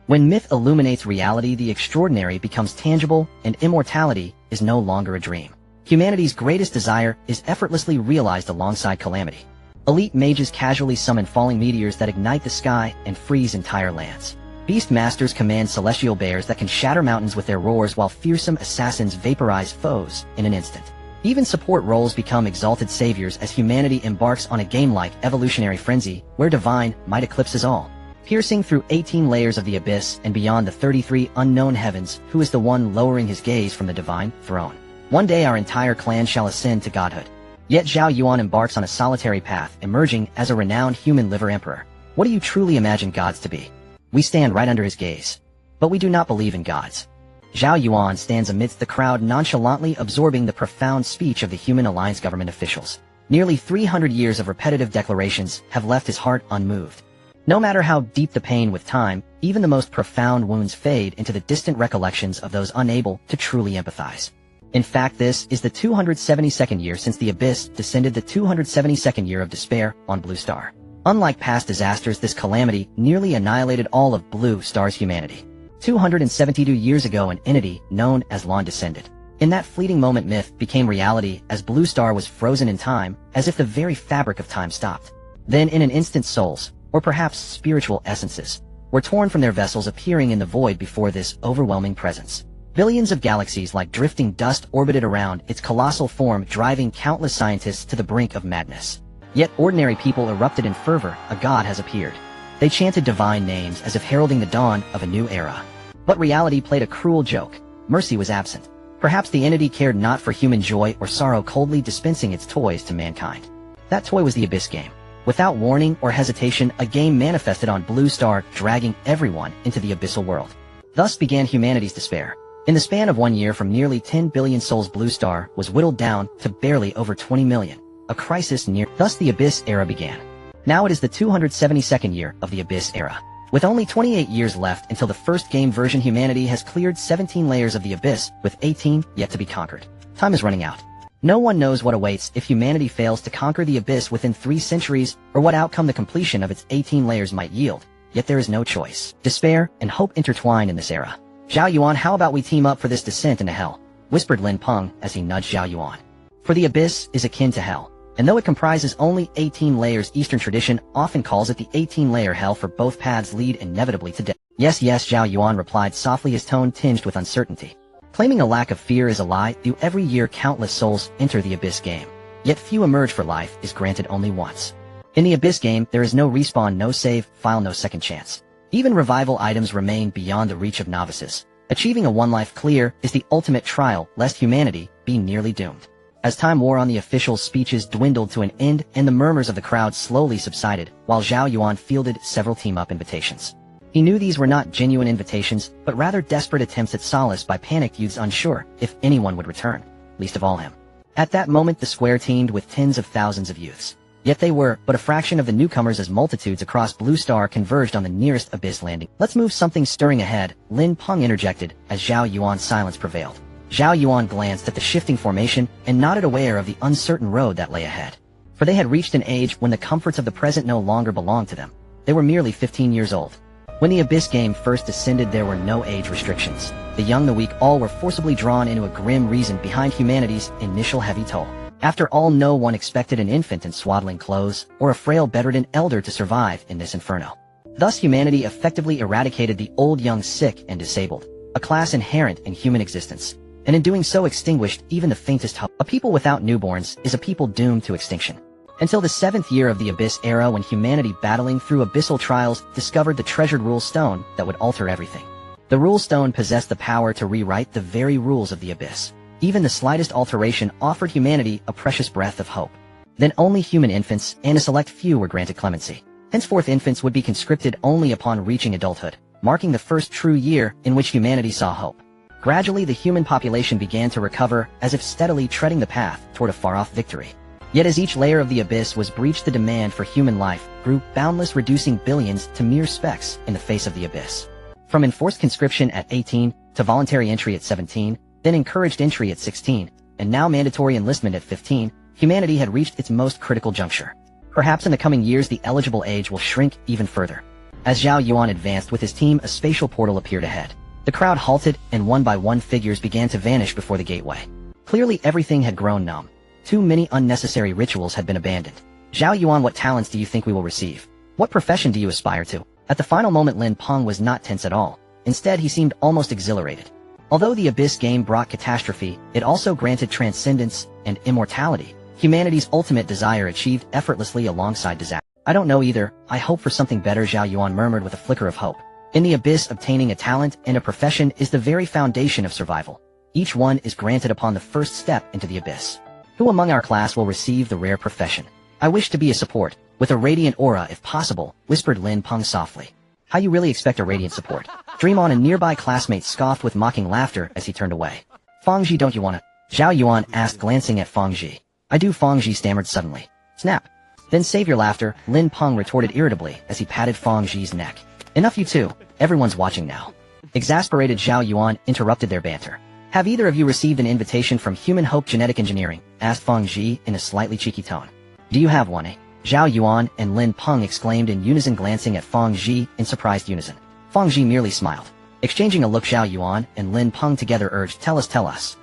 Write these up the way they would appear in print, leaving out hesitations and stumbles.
When myth illuminates reality, the extraordinary becomes tangible, and immortality is no longer a dream. Humanity's greatest desire is effortlessly realized alongside calamity. Elite mages casually summon falling meteors that ignite the sky and freeze entire lands. Beast masters command celestial bears that can shatter mountains with their roars, while fearsome assassins vaporize foes in an instant. Even support roles become exalted saviors as humanity embarks on a game-like evolutionary frenzy where divine might eclipses all. Piercing through 18 layers of the abyss and beyond the 33 unknown heavens, who is the one lowering his gaze from the divine throne? One day our entire clan shall ascend to godhood. Yet Zhao Yuan embarks on a solitary path, emerging as a renowned human liver emperor. What do you truly imagine gods to be? We stand right under his gaze. But we do not believe in gods. Zhao Yuan stands amidst the crowd, nonchalantly absorbing the profound speech of the Human Alliance government officials. Nearly 300 years of repetitive declarations have left his heart unmoved. No matter how deep the pain, with time, even the most profound wounds fade into the distant recollections of those unable to truly empathize. In fact, this is the 272nd year since the Abyss descended, the 272nd year of despair on Blue Star. Unlike past disasters, this calamity nearly annihilated all of Blue Star's humanity. 272 years ago, an entity known as Lan descended. In that fleeting moment, myth became reality as Blue Star was frozen in time, as if the very fabric of time stopped. Then in an instant, souls, or perhaps spiritual essences, were torn from their vessels, appearing in the void before this overwhelming presence. Billions of galaxies like drifting dust orbited around its colossal form, driving countless scientists to the brink of madness. Yet ordinary people erupted in fervor. A god has appeared. They chanted divine names as if heralding the dawn of a new era. But reality played a cruel joke. Mercy was absent. Perhaps the entity cared not for human joy or sorrow, coldly dispensing its toys to mankind. That toy was the Abyss game. Without warning or hesitation, a game manifested on Blue Star, dragging everyone into the abyssal world. Thus began humanity's despair. In the span of 1 year, from nearly 10 billion souls, Blue Star was whittled down to barely over 20 million. A crisis near. Thus the Abyss era began. Now it is the 272nd year of the Abyss era. With only 28 years left until the first game version, humanity has cleared 17 layers of the Abyss, with 18 yet to be conquered. Time is running out. No one knows what awaits if humanity fails to conquer the Abyss within 3 centuries, or what outcome the completion of its 18 layers might yield. Yet there is no choice. Despair and hope intertwine in this era. Zhao Yuan, how about we team up for this descent into hell? Whispered Lin Peng as he nudged Zhao Yuan. For the Abyss is akin to hell, and though it comprises only 18 layers, Eastern tradition often calls it the 18-layer hell, for both paths lead inevitably to death. Yes, Zhao Yuan replied softly, his tone tinged with uncertainty. Claiming a lack of fear is a lie. Every year countless souls enter the Abyss game. Yet few emerge, for life is granted only once. In the Abyss game, there is no respawn, no save file, no second chance. Even revival items remain beyond the reach of novices. Achieving a one-life clear is the ultimate trial, lest humanity be nearly doomed. As time wore on, the officials' speeches dwindled to an end, and the murmurs of the crowd slowly subsided, while Zhao Yuan fielded several team-up invitations. He knew these were not genuine invitations, but rather desperate attempts at solace by panicked youths unsure if anyone would return, least of all him. At that moment, the square teemed with tens of thousands of youths. Yet they were but a fraction of the newcomers as multitudes across Blue Star converged on the nearest Abyss landing. Let's move, something stirring ahead, Lin Peng interjected as Zhao Yuan's silence prevailed. Zhao Yuan glanced at the shifting formation and nodded, aware of the uncertain road that lay ahead. For they had reached an age when the comforts of the present no longer belonged to them. They were merely 15 years old. When the Abyss game first descended, there were no age restrictions. The young, the weak, all were forcibly drawn into a grim reason behind humanity's initial heavy toll. After all, no one expected an infant in swaddling clothes, or a frail bedridden elder to survive in this inferno. Thus humanity effectively eradicated the old, young, sick, and disabled, a class inherent in human existence, and in doing so extinguished even the faintest hope. A people without newborns is a people doomed to extinction. Until the 7th year of the Abyss era, when humanity, battling through abyssal trials, discovered the treasured rule stone that would alter everything. The rule stone possessed the power to rewrite the very rules of the Abyss. Even the slightest alteration offered humanity a precious breath of hope. Then only human infants and a select few were granted clemency. Henceforth, infants would be conscripted only upon reaching adulthood, marking the first true year in which humanity saw hope. Gradually, the human population began to recover, as if steadily treading the path toward a far-off victory. Yet as each layer of the Abyss was breached, the demand for human life grew boundless, reducing billions to mere specks in the face of the Abyss. From enforced conscription at 18, to voluntary entry at 17, then encouraged entry at 16, and now mandatory enlistment at 15, humanity had reached its most critical juncture. Perhaps in the coming years the eligible age will shrink even further. As Zhao Yuan advanced with his team, a spatial portal appeared ahead. The crowd halted, and one by one figures began to vanish before the gateway. Clearly everything had grown numb. Too many unnecessary rituals had been abandoned. Zhao Yuan, what talents do you think we will receive? What profession do you aspire to? At the final moment, Lin Peng was not tense at all. Instead, he seemed almost exhilarated. Although the Abyss game brought catastrophe, it also granted transcendence and immortality. Humanity's ultimate desire achieved effortlessly alongside disaster. I don't know either. I hope for something better, Zhao Yuan murmured with a flicker of hope. In the Abyss, obtaining a talent and a profession is the very foundation of survival. Each one is granted upon the first step into the Abyss. Who among our class will receive the rare profession? I wish to be a support, with a radiant aura if possible, whispered Lin Peng softly. How you really expect a radiant support? Dream on. A nearby classmate scoffed with mocking laughter as he turned away. Fangji, don't you wanna? Zhao Yuan asked, glancing at Fangji. I do, Fangji stammered suddenly. Snap. Then save your laughter, Lin Peng retorted irritably as he patted Fangji's neck. Enough, you two. Everyone's watching now. Exasperated, Zhao Yuan interrupted their banter. Have either of you received an invitation from Human Hope Genetic Engineering? Asked Fangji in a slightly cheeky tone. Do you have one, eh? Zhao Yuan and Lin Peng exclaimed in unison, glancing at Fangji in surprised unison. Fangji merely smiled. Exchanging a look, Zhao Yuan and Lin Peng together urged, Tell us.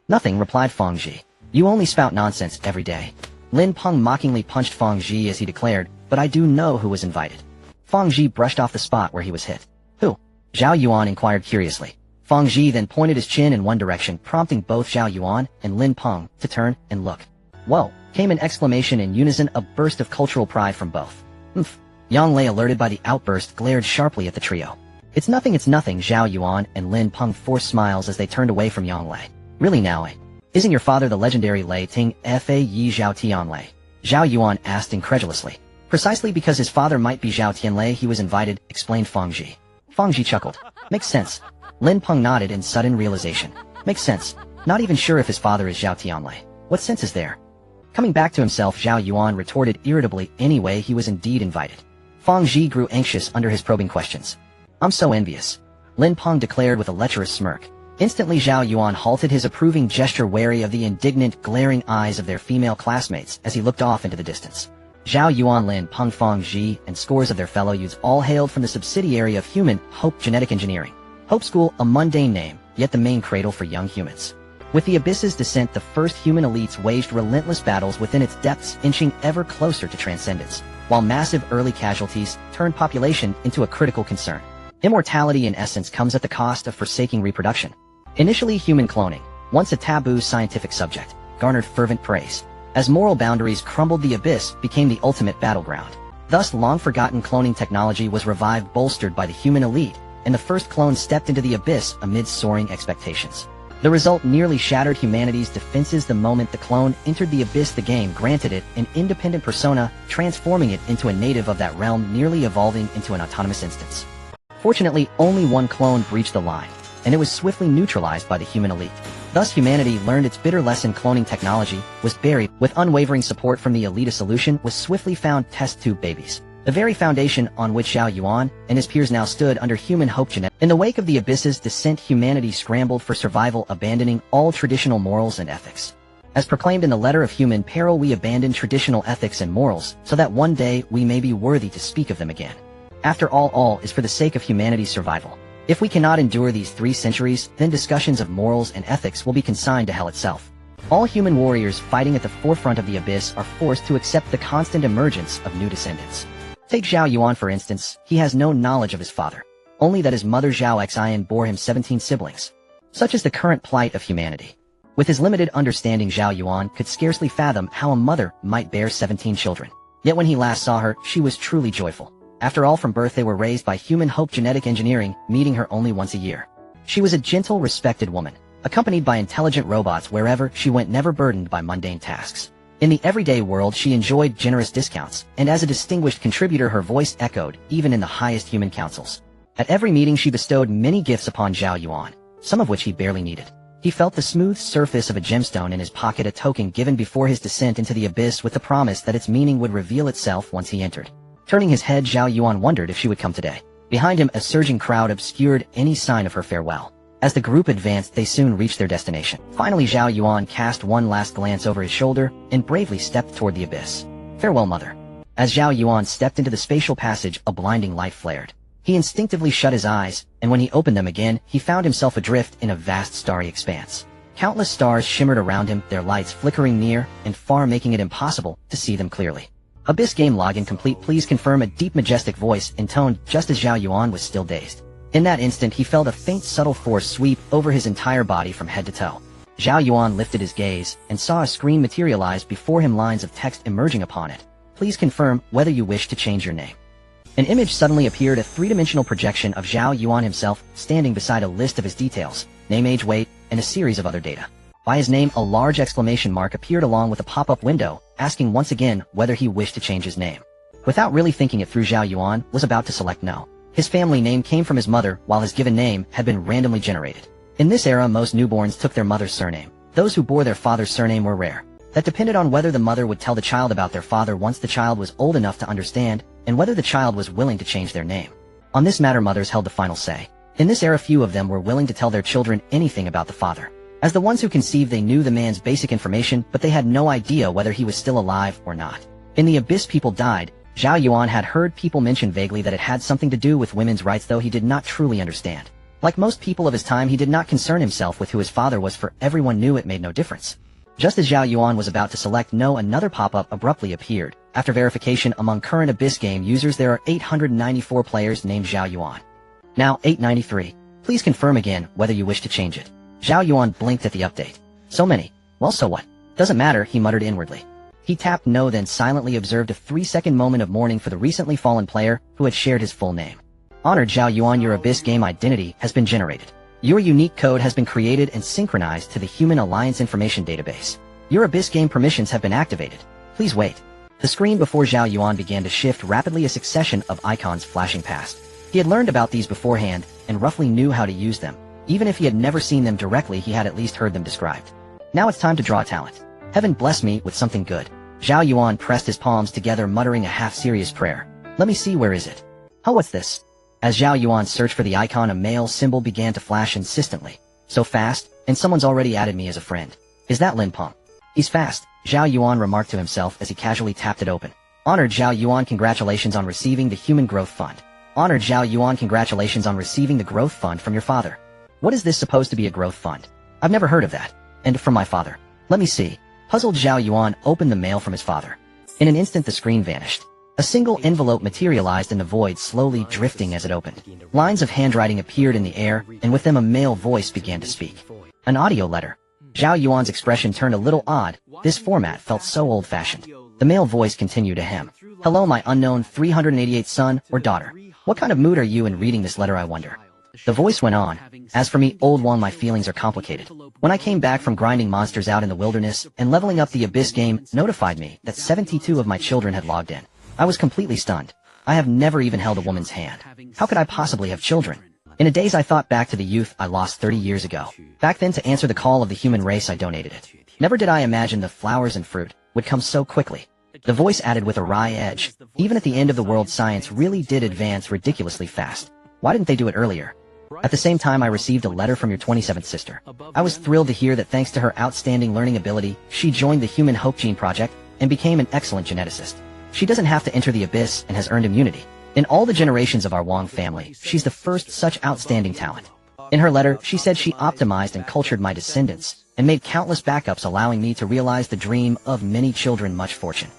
Nothing, replied Fangji. You only spout nonsense every day. Lin Peng mockingly punched Fangji as he declared, But I do know who was invited. Fangji brushed off the spot where he was hit. Who? Zhao Yuan inquired curiously. Fangji then pointed his chin in one direction, prompting both Zhao Yuan and Lin Peng to turn and look. Whoa! Came an exclamation in unison, a burst of cultural pride from both. Oomph! Yang Lei, alerted by the outburst, glared sharply at the trio. It's nothing, Zhao Yuan and Lin Peng forced smiles as they turned away from Yang Lei. Really now, eh? Isn't your father the legendary Lei Ting Fa Yi Zhao Tianlei? Zhao Yuan asked incredulously. Precisely because his father might be Zhao Tianlei he was invited, explained Fangji. Fangji chuckled. Makes sense. Lin Peng nodded in sudden realization. Makes sense. Not even sure if his father is Zhao Tianlei. What sense is there? Coming back to himself, Zhao Yuan retorted irritably, anyway he was indeed invited. Fangji grew anxious under his probing questions. I'm so envious. Lin Peng declared with a lecherous smirk. Instantly Zhao Yuan halted his approving gesture, wary of the indignant, glaring eyes of their female classmates as he looked off into the distance. Zhao Yuan, Lin Peng, Fangji, and scores of their fellow youths all hailed from the subsidiary of Human Hope Genetic Engineering. Hope School, a mundane name, yet the main cradle for young humans. With the Abyss's descent, the first human elites waged relentless battles within its depths, inching ever closer to transcendence, while massive early casualties turned population into a critical concern. Immortality in essence comes at the cost of forsaking reproduction. Initially, human cloning, once a taboo scientific subject, garnered fervent praise. As moral boundaries crumbled, the Abyss became the ultimate battleground. Thus, long-forgotten cloning technology was revived, bolstered by the human elite, and the first clone stepped into the Abyss amid soaring expectations. The result nearly shattered humanity's defenses the moment the clone entered the Abyss. The game granted it an independent persona, transforming it into a native of that realm, nearly evolving into an autonomous instance. Fortunately, only one clone breached the line, and it was swiftly neutralized by the human elite. Thus, humanity learned its bitter lesson. Cloning technology was buried. With unwavering support from the elite, a solution was swiftly found: test tube babies. The very foundation on which Zhao Yuan and his peers now stood under Human Hope Genetic. In the wake of the Abyss's descent, humanity scrambled for survival, abandoning all traditional morals and ethics. As proclaimed in the letter of human peril, we abandon traditional ethics and morals, so that one day we may be worthy to speak of them again. After all is for the sake of humanity's survival. If we cannot endure these 3 centuries, then discussions of morals and ethics will be consigned to hell itself. All human warriors fighting at the forefront of the Abyss are forced to accept the constant emergence of new descendants. Take Zhao Yuan for instance. He has no knowledge of his father, only that his mother Zhao Xian bore him 17 siblings. Such is the current plight of humanity. With his limited understanding, Zhao Yuan could scarcely fathom how a mother might bear 17 children. Yet when he last saw her, she was truly joyful. After all, from birth they were raised by Human Hope Genetic Engineering, meeting her only once a year. She was a gentle, respected woman, accompanied by intelligent robots wherever she went, never burdened by mundane tasks. In the everyday world, she enjoyed generous discounts, and as a distinguished contributor her voice echoed even in the highest human councils. At every meeting she bestowed many gifts upon Zhao Yuan, some of which he barely needed. He felt the smooth surface of a gemstone in his pocket, a token given before his descent into the Abyss with the promise that its meaning would reveal itself once he entered. Turning his head, Zhao Yuan wondered if she would come today. Behind him, a surging crowd obscured any sign of her farewell. As the group advanced, they soon reached their destination. Finally, Zhao Yuan cast one last glance over his shoulder and bravely stepped toward the Abyss. Farewell, mother. As Zhao Yuan stepped into the spatial passage, a blinding light flared. He instinctively shut his eyes, and when he opened them again, he found himself adrift in a vast starry expanse. Countless stars shimmered around him, their lights flickering near and far, making it impossible to see them clearly. Abyss game login complete. Please confirm. A deep majestic voice intoned just as Zhao Yuan was still dazed. In that instant he felt a faint subtle force sweep over his entire body from head to toe. Zhao Yuan lifted his gaze and saw a screen materialize before him, lines of text emerging upon it. Please confirm whether you wish to change your name. An image suddenly appeared, a three-dimensional projection of Zhao Yuan himself standing beside a list of his details, name, age, weight, and a series of other data. By his name, a large exclamation mark appeared along with a pop-up window, asking once again whether he wished to change his name. Without really thinking it through, Zhao Yuan was about to select no. His family name came from his mother, while his given name had been randomly generated. In this era, most newborns took their mother's surname. Those who bore their father's surname were rare. That depended on whether the mother would tell the child about their father once the child was old enough to understand, and whether the child was willing to change their name. On this matter, mothers held the final say. In this era, few of them were willing to tell their children anything about the father. As the ones who conceived, they knew the man's basic information, but they had no idea whether he was still alive or not. In the abyss, people died. Zhao Yuan had heard people mention vaguely that it had something to do with women's rights, though he did not truly understand. Like most people of his time, he did not concern himself with who his father was, for everyone knew it made no difference. Just as Zhao Yuan was about to select no, another pop-up abruptly appeared. After verification among current Abyss game users, there are 894 players named Zhao Yuan. Now 893. Please confirm again whether you wish to change it. Zhao Yuan blinked at the update. So many. Well, so what? Doesn't matter, he muttered inwardly. He tapped no, then silently observed a 3-second moment of mourning for the recently fallen player who had shared his full name. Honored Zhao Yuan, your Abyss game identity has been generated. Your unique code has been created and synchronized to the Human Alliance Information Database. Your Abyss game permissions have been activated. Please wait. The screen before Zhao Yuan began to shift rapidly, a succession of icons flashing past. He had learned about these beforehand and roughly knew how to use them. Even if he had never seen them directly, he had at least heard them described. Now it's time to draw a talent. Heaven bless me with something good. Zhao Yuan pressed his palms together, muttering a half-serious prayer. Let me see, where is it? Oh, what's this? As Zhao Yuan searched for the icon, a male symbol began to flash insistently. So fast, and someone's already added me as a friend. Is that Lin Peng? He's fast, Zhao Yuan remarked to himself as he casually tapped it open. Honored Zhao Yuan, congratulations on receiving the Human Growth Fund. Honored Zhao Yuan, congratulations on receiving the growth fund from your father. What is this supposed to be, a growth fund? I've never heard of that. And from my father. Let me see. Puzzled, Zhao Yuan opened the mail from his father. In an instant the screen vanished. A single envelope materialized in the void, slowly drifting as it opened. Lines of handwriting appeared in the air, and with them a male voice began to speak. An audio letter. Zhao Yuan's expression turned a little odd. This format felt so old-fashioned. The male voice continued to him. Hello, my unknown 388 son or daughter. What kind of mood are you in reading this letter, I wonder? The voice went on. As for me, old one, my feelings are complicated. When I came back from grinding monsters out in the wilderness and leveling up, the Abyss game notified me that 72 of my children had logged in. I was completely stunned. I have never even held a woman's hand. How could I possibly have children? In a daze I thought back to the youth I lost 30 years ago. Back then, to answer the call of the human race, I donated it. Never did I imagine the flowers and fruit would come so quickly. The voice added with a wry edge. Even at the end of the world, science really did advance ridiculously fast. Why didn't they do it earlier? At the same time, I received a letter from your 27th sister. I was thrilled to hear that thanks to her outstanding learning ability, she joined the Human Hope Gene Project and became an excellent geneticist. She doesn't have to enter the Abyss and has earned immunity. In all the generations of our Wang family, she's the first such outstanding talent. In her letter, she said she optimized and cultured my descendants and made countless backups, allowing me to realize the dream of many children, much fortune.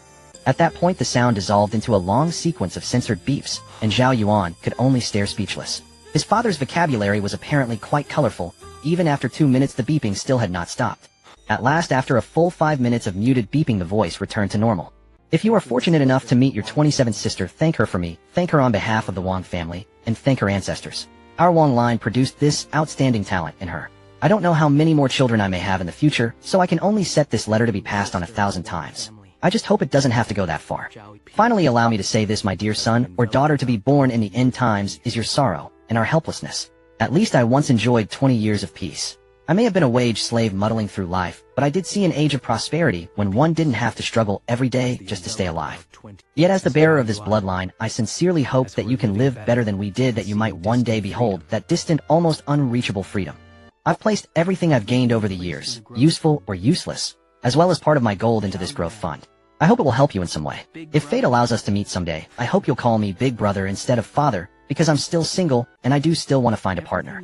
At that point, the sound dissolved into a long sequence of censored beeps, and Zhao Yuan could only stare speechless. His father's vocabulary was apparently quite colorful. Even after 2 minutes, the beeping still had not stopped. At last, after a full 5 minutes of muted beeping, the voice returned to normal. If you are fortunate enough to meet your 27th sister, thank her for me, thank her on behalf of the Wang family, and thank her ancestors. Our Wang line produced this outstanding talent in her. I don't know how many more children I may have in the future, so I can only set this letter to be passed on 1,000 times. I just hope it doesn't have to go that far. Finally, allow me to say this, my dear son or daughter, to be born in the end times is your sorrow and our helplessness. At least I once enjoyed 20 years of peace. I may have been a wage slave muddling through life, but I did see an age of prosperity when one didn't have to struggle every day just to stay alive. Yet as the bearer of this bloodline, I sincerely hope that you can live better than we did, that you might one day behold that distant, almost unreachable freedom. I've placed everything I've gained over the years, useful or useless, as well as part of my gold, into this growth fund. I hope it will help you in some way. If fate allows us to meet someday, I hope you'll call me Big Brother instead of Father, because I'm still single, and I do still want to find a partner.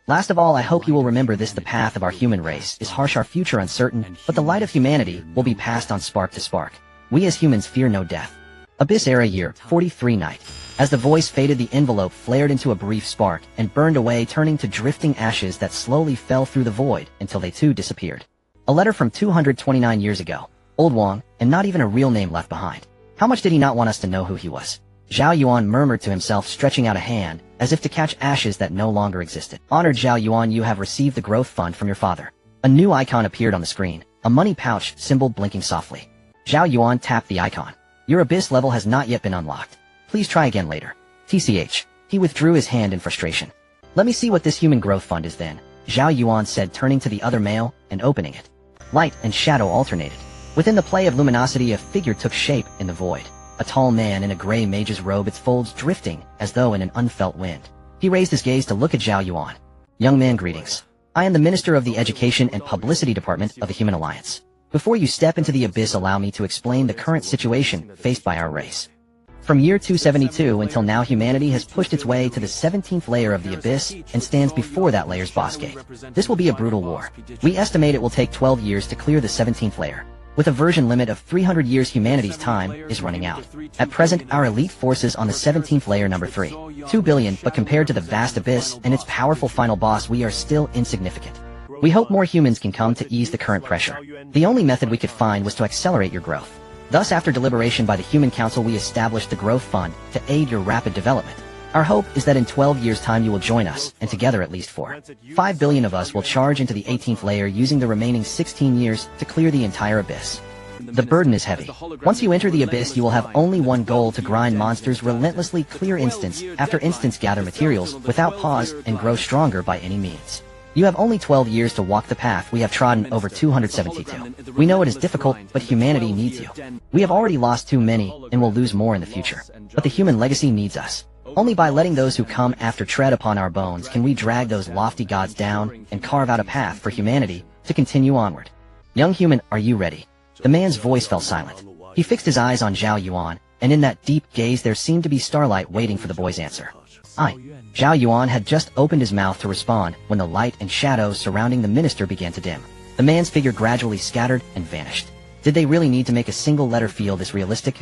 Last of all, I hope you will remember this: the path of our human race is harsh, our future uncertain, but the light of humanity will be passed on spark to spark. We as humans fear no death. Abyss Era Year 43 Night. As the voice faded, the envelope flared into a brief spark and burned away, turning to drifting ashes that slowly fell through the void until they too disappeared. A letter from 229 years ago. Old Wang, and not even a real name left behind. How much did he not want us to know who he was? Zhao Yuan murmured to himself, stretching out a hand, as if to catch ashes that no longer existed. Honored Zhao Yuan, you have received the growth fund from your father. A new icon appeared on the screen, a money pouch symbol blinking softly. Zhao Yuan tapped the icon. Your abyss level has not yet been unlocked. Please try again later. TCH. He withdrew his hand in frustration. Let me see what this human growth fund is then, Zhao Yuan said, turning to the other mail and opening it. Light and shadow alternated. Within the play of luminosity, a figure took shape in the void. A tall man in a gray mage's robe, its folds drifting as though in an unfelt wind. He raised his gaze to look at Zhao Yuan. Young man, greetings. I am the Minister of the Education and Publicity Department of the Human Alliance. Before you step into the abyss, allow me to explain the current situation faced by our race. From year 272 until now, humanity has pushed its way to the 17th layer of the abyss and stands before that layer's boss gate. This will be a brutal war. We estimate it will take 12 years to clear the 17th layer. With a version limit of 300 years, humanity's time is running out. At present, our elite forces on the 17th layer, number 3. 2 billion, but compared to the vast abyss and its powerful final boss, we are still insignificant. We hope more humans can come to ease the current pressure. The only method we could find was to accelerate your growth. Thus, after deliberation by the Human Council, we established the Growth Fund to aid your rapid development. Our hope is that in 12 years' time you will join us, and together at least 5 billion of us will charge into the 18th layer, using the remaining 16 years to clear the entire abyss. The burden is heavy. Once you enter the abyss, you will have only one goal: to grind monsters relentlessly, clear instance after instance, gather materials without pause, and grow stronger by any means. You have only 12 years to walk the path we have trodden over 272. We know it is difficult, but humanity needs you. We have already lost too many, and will lose more in the future. But the human legacy needs us. Only by letting those who come after tread upon our bones can we drag those lofty gods down and carve out a path for humanity to continue onward. Young human, are you ready? The man's voice fell silent. He fixed his eyes on Zhao Yuan, and in that deep gaze there seemed to be starlight waiting for the boy's answer. Zhao Yuan had just opened his mouth to respond when the light and shadows surrounding the minister began to dim. The man's figure gradually scattered and vanished. Did they really need to make a single letter feel this realistic?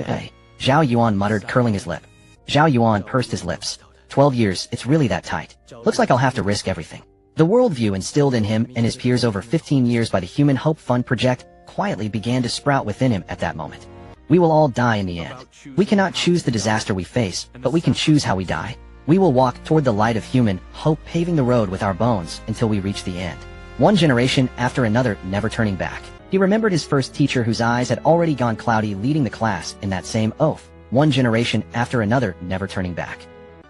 Zhao Yuan muttered, curling his lip. Zhao Yuan pursed his lips. 12 years, it's really that tight. Looks like I'll have to risk everything. The worldview instilled in him and his peers over 15 years by the Human Hope Fund project quietly began to sprout within him at that moment. We will all die in the end. We cannot choose the disaster we face, but we can choose how we die. We will walk toward the light of human hope, paving the road with our bones until we reach the end. One generation after another, never turning back. He remembered his first teacher, whose eyes had already gone cloudy, leading the class in that same oath. One generation after another, never turning back.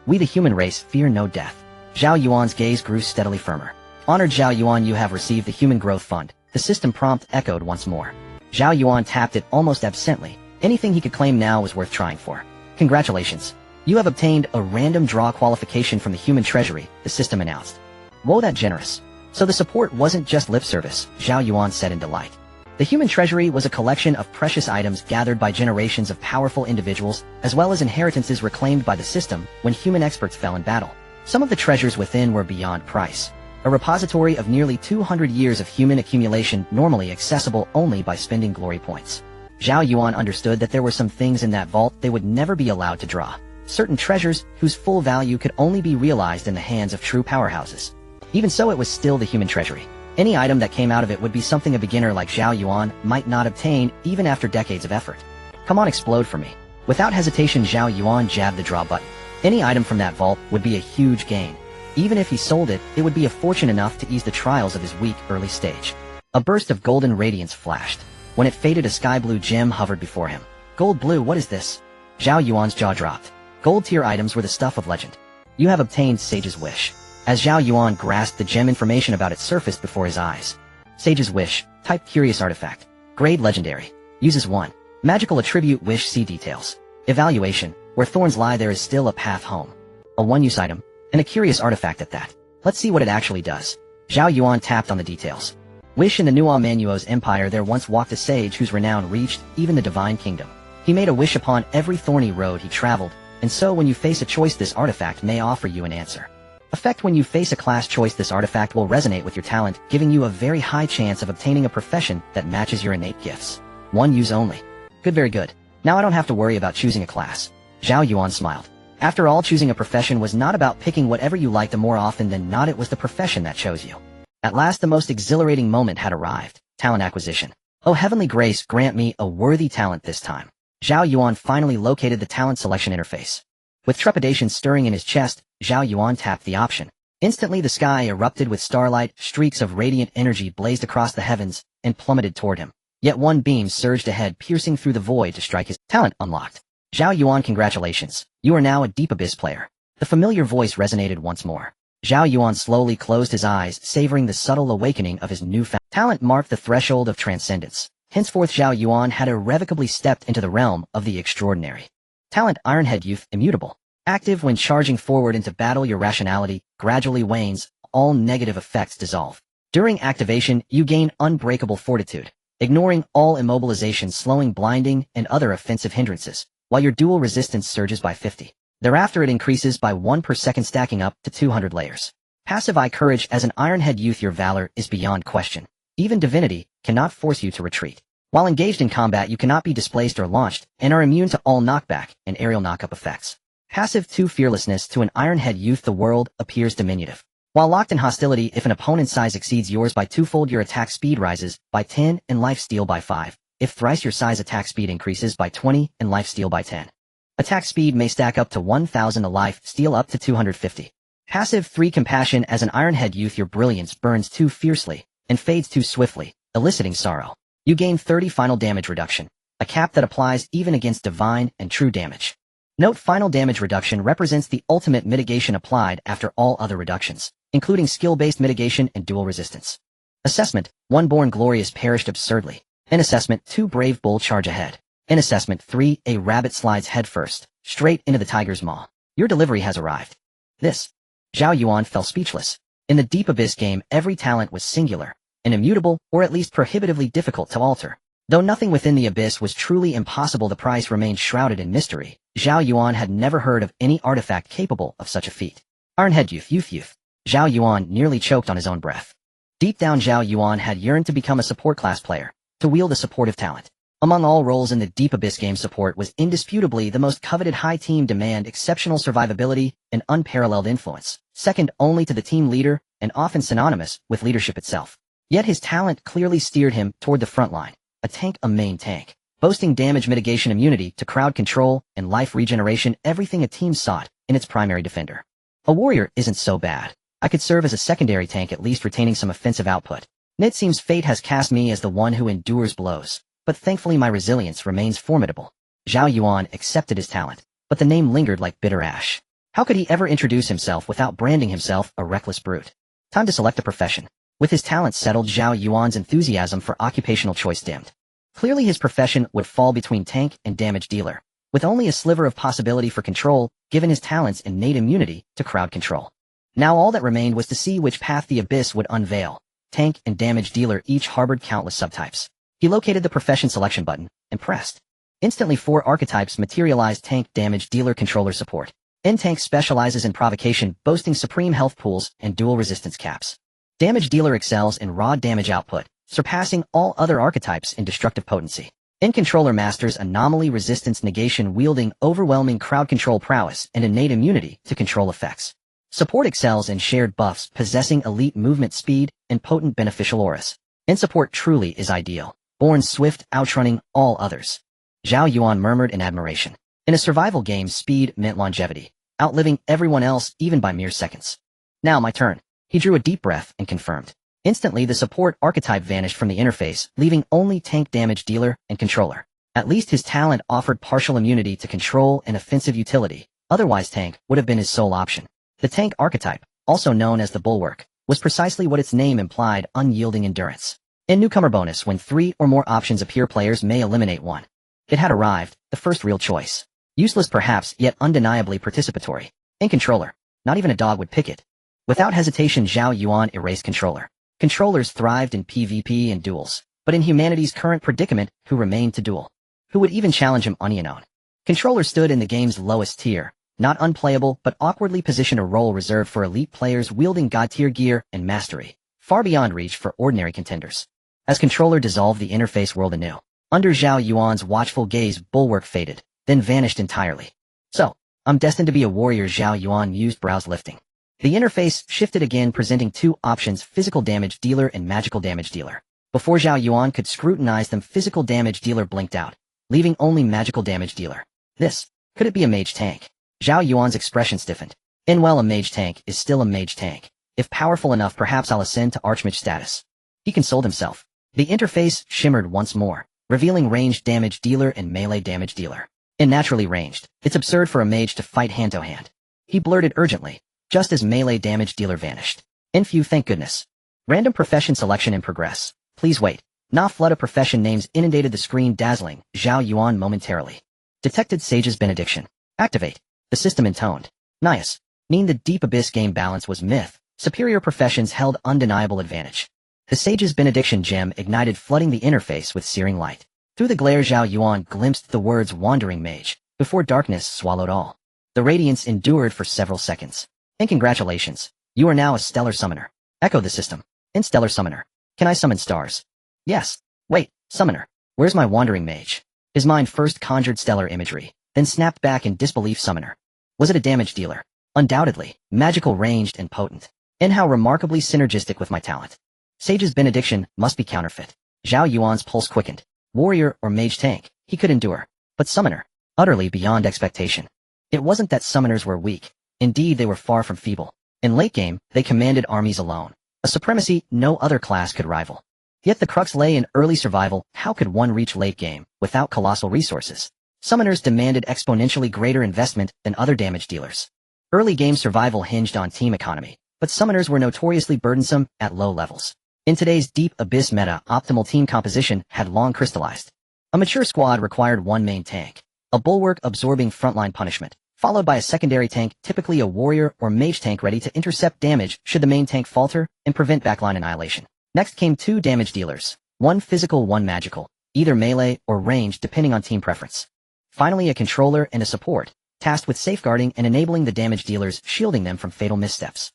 We the human race fear no death. Zhao Yuan's gaze grew steadily firmer. Honored Zhao Yuan, you have received the Human Growth Fund. The system prompt echoed once more. Zhao Yuan tapped it almost absently. Anything he could claim now was worth trying for. Congratulations. You have obtained a random draw qualification from the human treasury, the system announced. Whoa, that generous. So the support wasn't just lip service, Zhao Yuan said in delight. The human treasury was a collection of precious items gathered by generations of powerful individuals, as well as inheritances reclaimed by the system when human experts fell in battle. Some of the treasures within were beyond price. A repository of nearly 200 years of human accumulation, normally accessible only by spending glory points. Zhao Yuan understood that there were some things in that vault they would never be allowed to draw. Certain treasures whose full value could only be realized in the hands of true powerhouses. Even so, it was still the human treasury. Any item that came out of it would be something a beginner like Zhao Yuan might not obtain even after decades of effort. Come on, explode for me. Without hesitation, Zhao Yuan jabbed the draw button. Any item from that vault would be a huge gain. Even if he sold it, it would be a fortune enough to ease the trials of his weak early stage. A burst of golden radiance flashed. When it faded, a sky blue gem hovered before him. Gold blue, what is this? Zhao Yuan's jaw dropped. Gold tier items were the stuff of legend. You have obtained Sage's Wish. As Zhao Yuan grasped the gem, information about it surfaced before his eyes. Sage's Wish, type curious artifact. Grade legendary. Uses 1. Magical attribute wish, see details. Evaluation, where thorns lie there is still a path home. A one-use item, and a curious artifact at that. Let's see what it actually does. Zhao Yuan tapped on the details. Wish, in the Nuo Manuo's empire there once walked a sage whose renown reached even the divine kingdom. He made a wish upon every thorny road he traveled, and so when you face a choice this artifact may offer you an answer. Effect: when you face a class choice this artifact will resonate with your talent, giving you a very high chance of obtaining a profession that matches your innate gifts. One use only. Good, very good. Now I don't have to worry about choosing a class. Zhao Yuan smiled. After all, choosing a profession was not about picking whatever you liked, and more often than not it was the profession that chose you. At last the most exhilarating moment had arrived. Talent acquisition. Oh heavenly grace, grant me a worthy talent this time. Zhao Yuan finally located the talent selection interface. With trepidation stirring in his chest, Zhao Yuan tapped the option. Instantly the sky erupted with starlight, streaks of radiant energy blazed across the heavens, and plummeted toward him. Yet one beam surged ahead, piercing through the void to strike his talent unlocked. Zhao Yuan, congratulations. You are now a Deep Abyss player. The familiar voice resonated once more. Zhao Yuan slowly closed his eyes, savoring the subtle awakening of his newfound talent. Marked the threshold of transcendence. Henceforth Zhao Yuan had irrevocably stepped into the realm of the extraordinary. Talent: Ironhead Youth, immutable. Active when charging forward into battle, your rationality gradually wanes, all negative effects dissolve. During activation, you gain unbreakable fortitude, ignoring all immobilization, slowing, blinding, and other offensive hindrances, while your dual resistance surges by 50. Thereafter it increases by 1 per second, stacking up to 200 layers. Passive: I Courage. As an Ironhead Youth, your valor is beyond question. Even divinity cannot force you to retreat. While engaged in combat, you cannot be displaced or launched, and are immune to all knockback and aerial knockup effects. Passive 2 Fearlessness. To an Ironhead Youth, the world appears diminutive. While locked in hostility, if an opponent's size exceeds yours by 2-fold, your attack speed rises by 10 and lifesteal by 5. If thrice your size, attack speed increases by 20 and lifesteal by 10. Attack speed may stack up to 1,000, a life steal up to 250. Passive 3 Compassion. As an Ironhead Youth, your brilliance burns too fiercely and fades too swiftly, eliciting sorrow. You gain 30 final damage reduction, a cap that applies even against divine and true damage. Note: final damage reduction represents the ultimate mitigation applied after all other reductions, including skill-based mitigation and dual resistance. Assessment: 1 Born Glorious perished absurdly. An assessment: 2 Brave Bull charge ahead. An assessment: 3 A rabbit slides headfirst, straight into the tiger's maw. Your delivery has arrived. This. Zhao Yuan fell speechless. In the Deep Abyss game, every talent was singular, and immutable, or at least prohibitively difficult to alter. Though nothing within the Abyss was truly impossible, the price remained shrouded in mystery. Zhao Yuan had never heard of any artifact capable of such a feat. Ironhead Youth. Zhao Yuan nearly choked on his own breath. Deep down, Zhao Yuan had yearned to become a support class player, to wield a supportive talent. Among all roles in the Deep Abyss game, support was indisputably the most coveted. High team demand, exceptional survivability, and unparalleled influence, second only to the team leader, and often synonymous with leadership itself. Yet his talent clearly steered him toward the front line. A tank, a main tank, boasting damage mitigation, immunity to crowd control, and life regeneration, everything a team sought in its primary defender. A warrior isn't so bad. I could serve as a secondary tank, at least retaining some offensive output. It seems fate has cast me as the one who endures blows, but thankfully my resilience remains formidable. Zhao Yuan accepted his talent, but the name lingered like bitter ash. How could he ever introduce himself without branding himself a reckless brute? Time to select a profession. With his talents settled, Zhao Yuan's enthusiasm for occupational choice dimmed. Clearly his profession would fall between tank and damage dealer, with only a sliver of possibility for control, given his talent's innate immunity to crowd control. Now all that remained was to see which path the Abyss would unveil. Tank and damage dealer each harbored countless subtypes. He located the profession selection button, and pressed. Instantly 4 archetypes materialized: tank, damage dealer, controller, support. N-Tank specializes in provocation, boasting supreme health pools and dual resistance caps. Damage dealer excels in raw damage output, surpassing all other archetypes in destructive potency. N-Controller masters anomaly resistance negation, wielding overwhelming crowd control prowess and innate immunity to control effects. Support excels in shared buffs, possessing elite movement speed and potent beneficial auras. N-Support truly is ideal, born swift, outrunning all others. Zhao Yuan murmured in admiration. In a survival game, speed meant longevity, outliving everyone else even by mere seconds. Now my turn. He drew a deep breath and confirmed. Instantly the support archetype vanished from the interface, leaving only tank, damage dealer, and controller. At least his talent offered partial immunity to control and offensive utility, otherwise tank would have been his sole option. The tank archetype, also known as the bulwark, was precisely what its name implied: unyielding endurance. In newcomer bonus, when 3 or more options appear, players may eliminate one. It had arrived, the first real choice. Useless perhaps, yet undeniably participatory. In controller, not even a dog would pick it. Without hesitation, Zhao Yuan erased controller. Controllers thrived in PvP and duels, but in humanity's current predicament, who remained to duel? Who would even challenge him on Unknown? Controller stood in the game's lowest tier, not unplayable but awkwardly positioned, a role reserved for elite players wielding god-tier gear and mastery, far beyond reach for ordinary contenders. As controller dissolved, the interface whirled anew. Under Zhao Yuan's watchful gaze, bulwark faded, then vanished entirely. So, I'm destined to be a warrior, Zhao Yuan mused, brows lifting. The interface shifted again, presenting two options: physical damage dealer and magical damage dealer. Before Zhao Yuan could scrutinize them, physical damage dealer blinked out, leaving only magical damage dealer. Could it be a mage tank? Zhao Yuan's expression stiffened. Well, a mage tank is still a mage tank. If powerful enough, perhaps I'll ascend to archmage status. He consoled himself. The interface shimmered once more, revealing ranged damage dealer and melee damage dealer. Naturally ranged. It's absurd for a mage to fight hand-to-hand. He blurted urgently, just as melee damage dealer vanished. Few, thank goodness. Random profession selection in progress. Please wait. Flood of profession names inundated the screen, dazzling Zhao Yuan momentarily. Detected Sage's benediction. Activate. The system intoned. Nice. The deep abyss game balance was myth. Superior professions held undeniable advantage. The Sage's benediction gem ignited, flooding the interface with searing light. Through the glare, Zhao Yuan glimpsed the words wandering mage, before darkness swallowed all. The radiance endured for several seconds. Congratulations. You are now a stellar summoner. Echoed the system. Stellar summoner. Can I summon stars? Yes. Wait, summoner. Where's my wandering mage? His mind first conjured stellar imagery, then snapped back in disbelief. Summoner. Was it a damage dealer? Undoubtedly. Magical, ranged, and potent. How remarkably synergistic with my talent. Sage's benediction must be counterfeit. Zhao Yuan's pulse quickened. Warrior or mage tank, he could endure. But summoner, utterly beyond expectation. It wasn't that summoners were weak. Indeed, they were far from feeble. In late game, they commanded armies alone, a supremacy no other class could rival. Yet the crux lay in early survival. How could one reach late game without colossal resources? Summoners demanded exponentially greater investment than other damage dealers. Early game survival hinged on team economy, but summoners were notoriously burdensome at low levels. In today's deep abyss meta, optimal team composition had long crystallized. A mature squad required one main tank, a bulwark absorbing frontline punishment, followed by a secondary tank, typically a warrior or mage tank ready to intercept damage should the main tank falter and prevent backline annihilation. Next came two damage dealers, one physical, one magical, either melee or ranged depending on team preference. Finally, a controller and a support, tasked with safeguarding and enabling the damage dealers, shielding them from fatal missteps.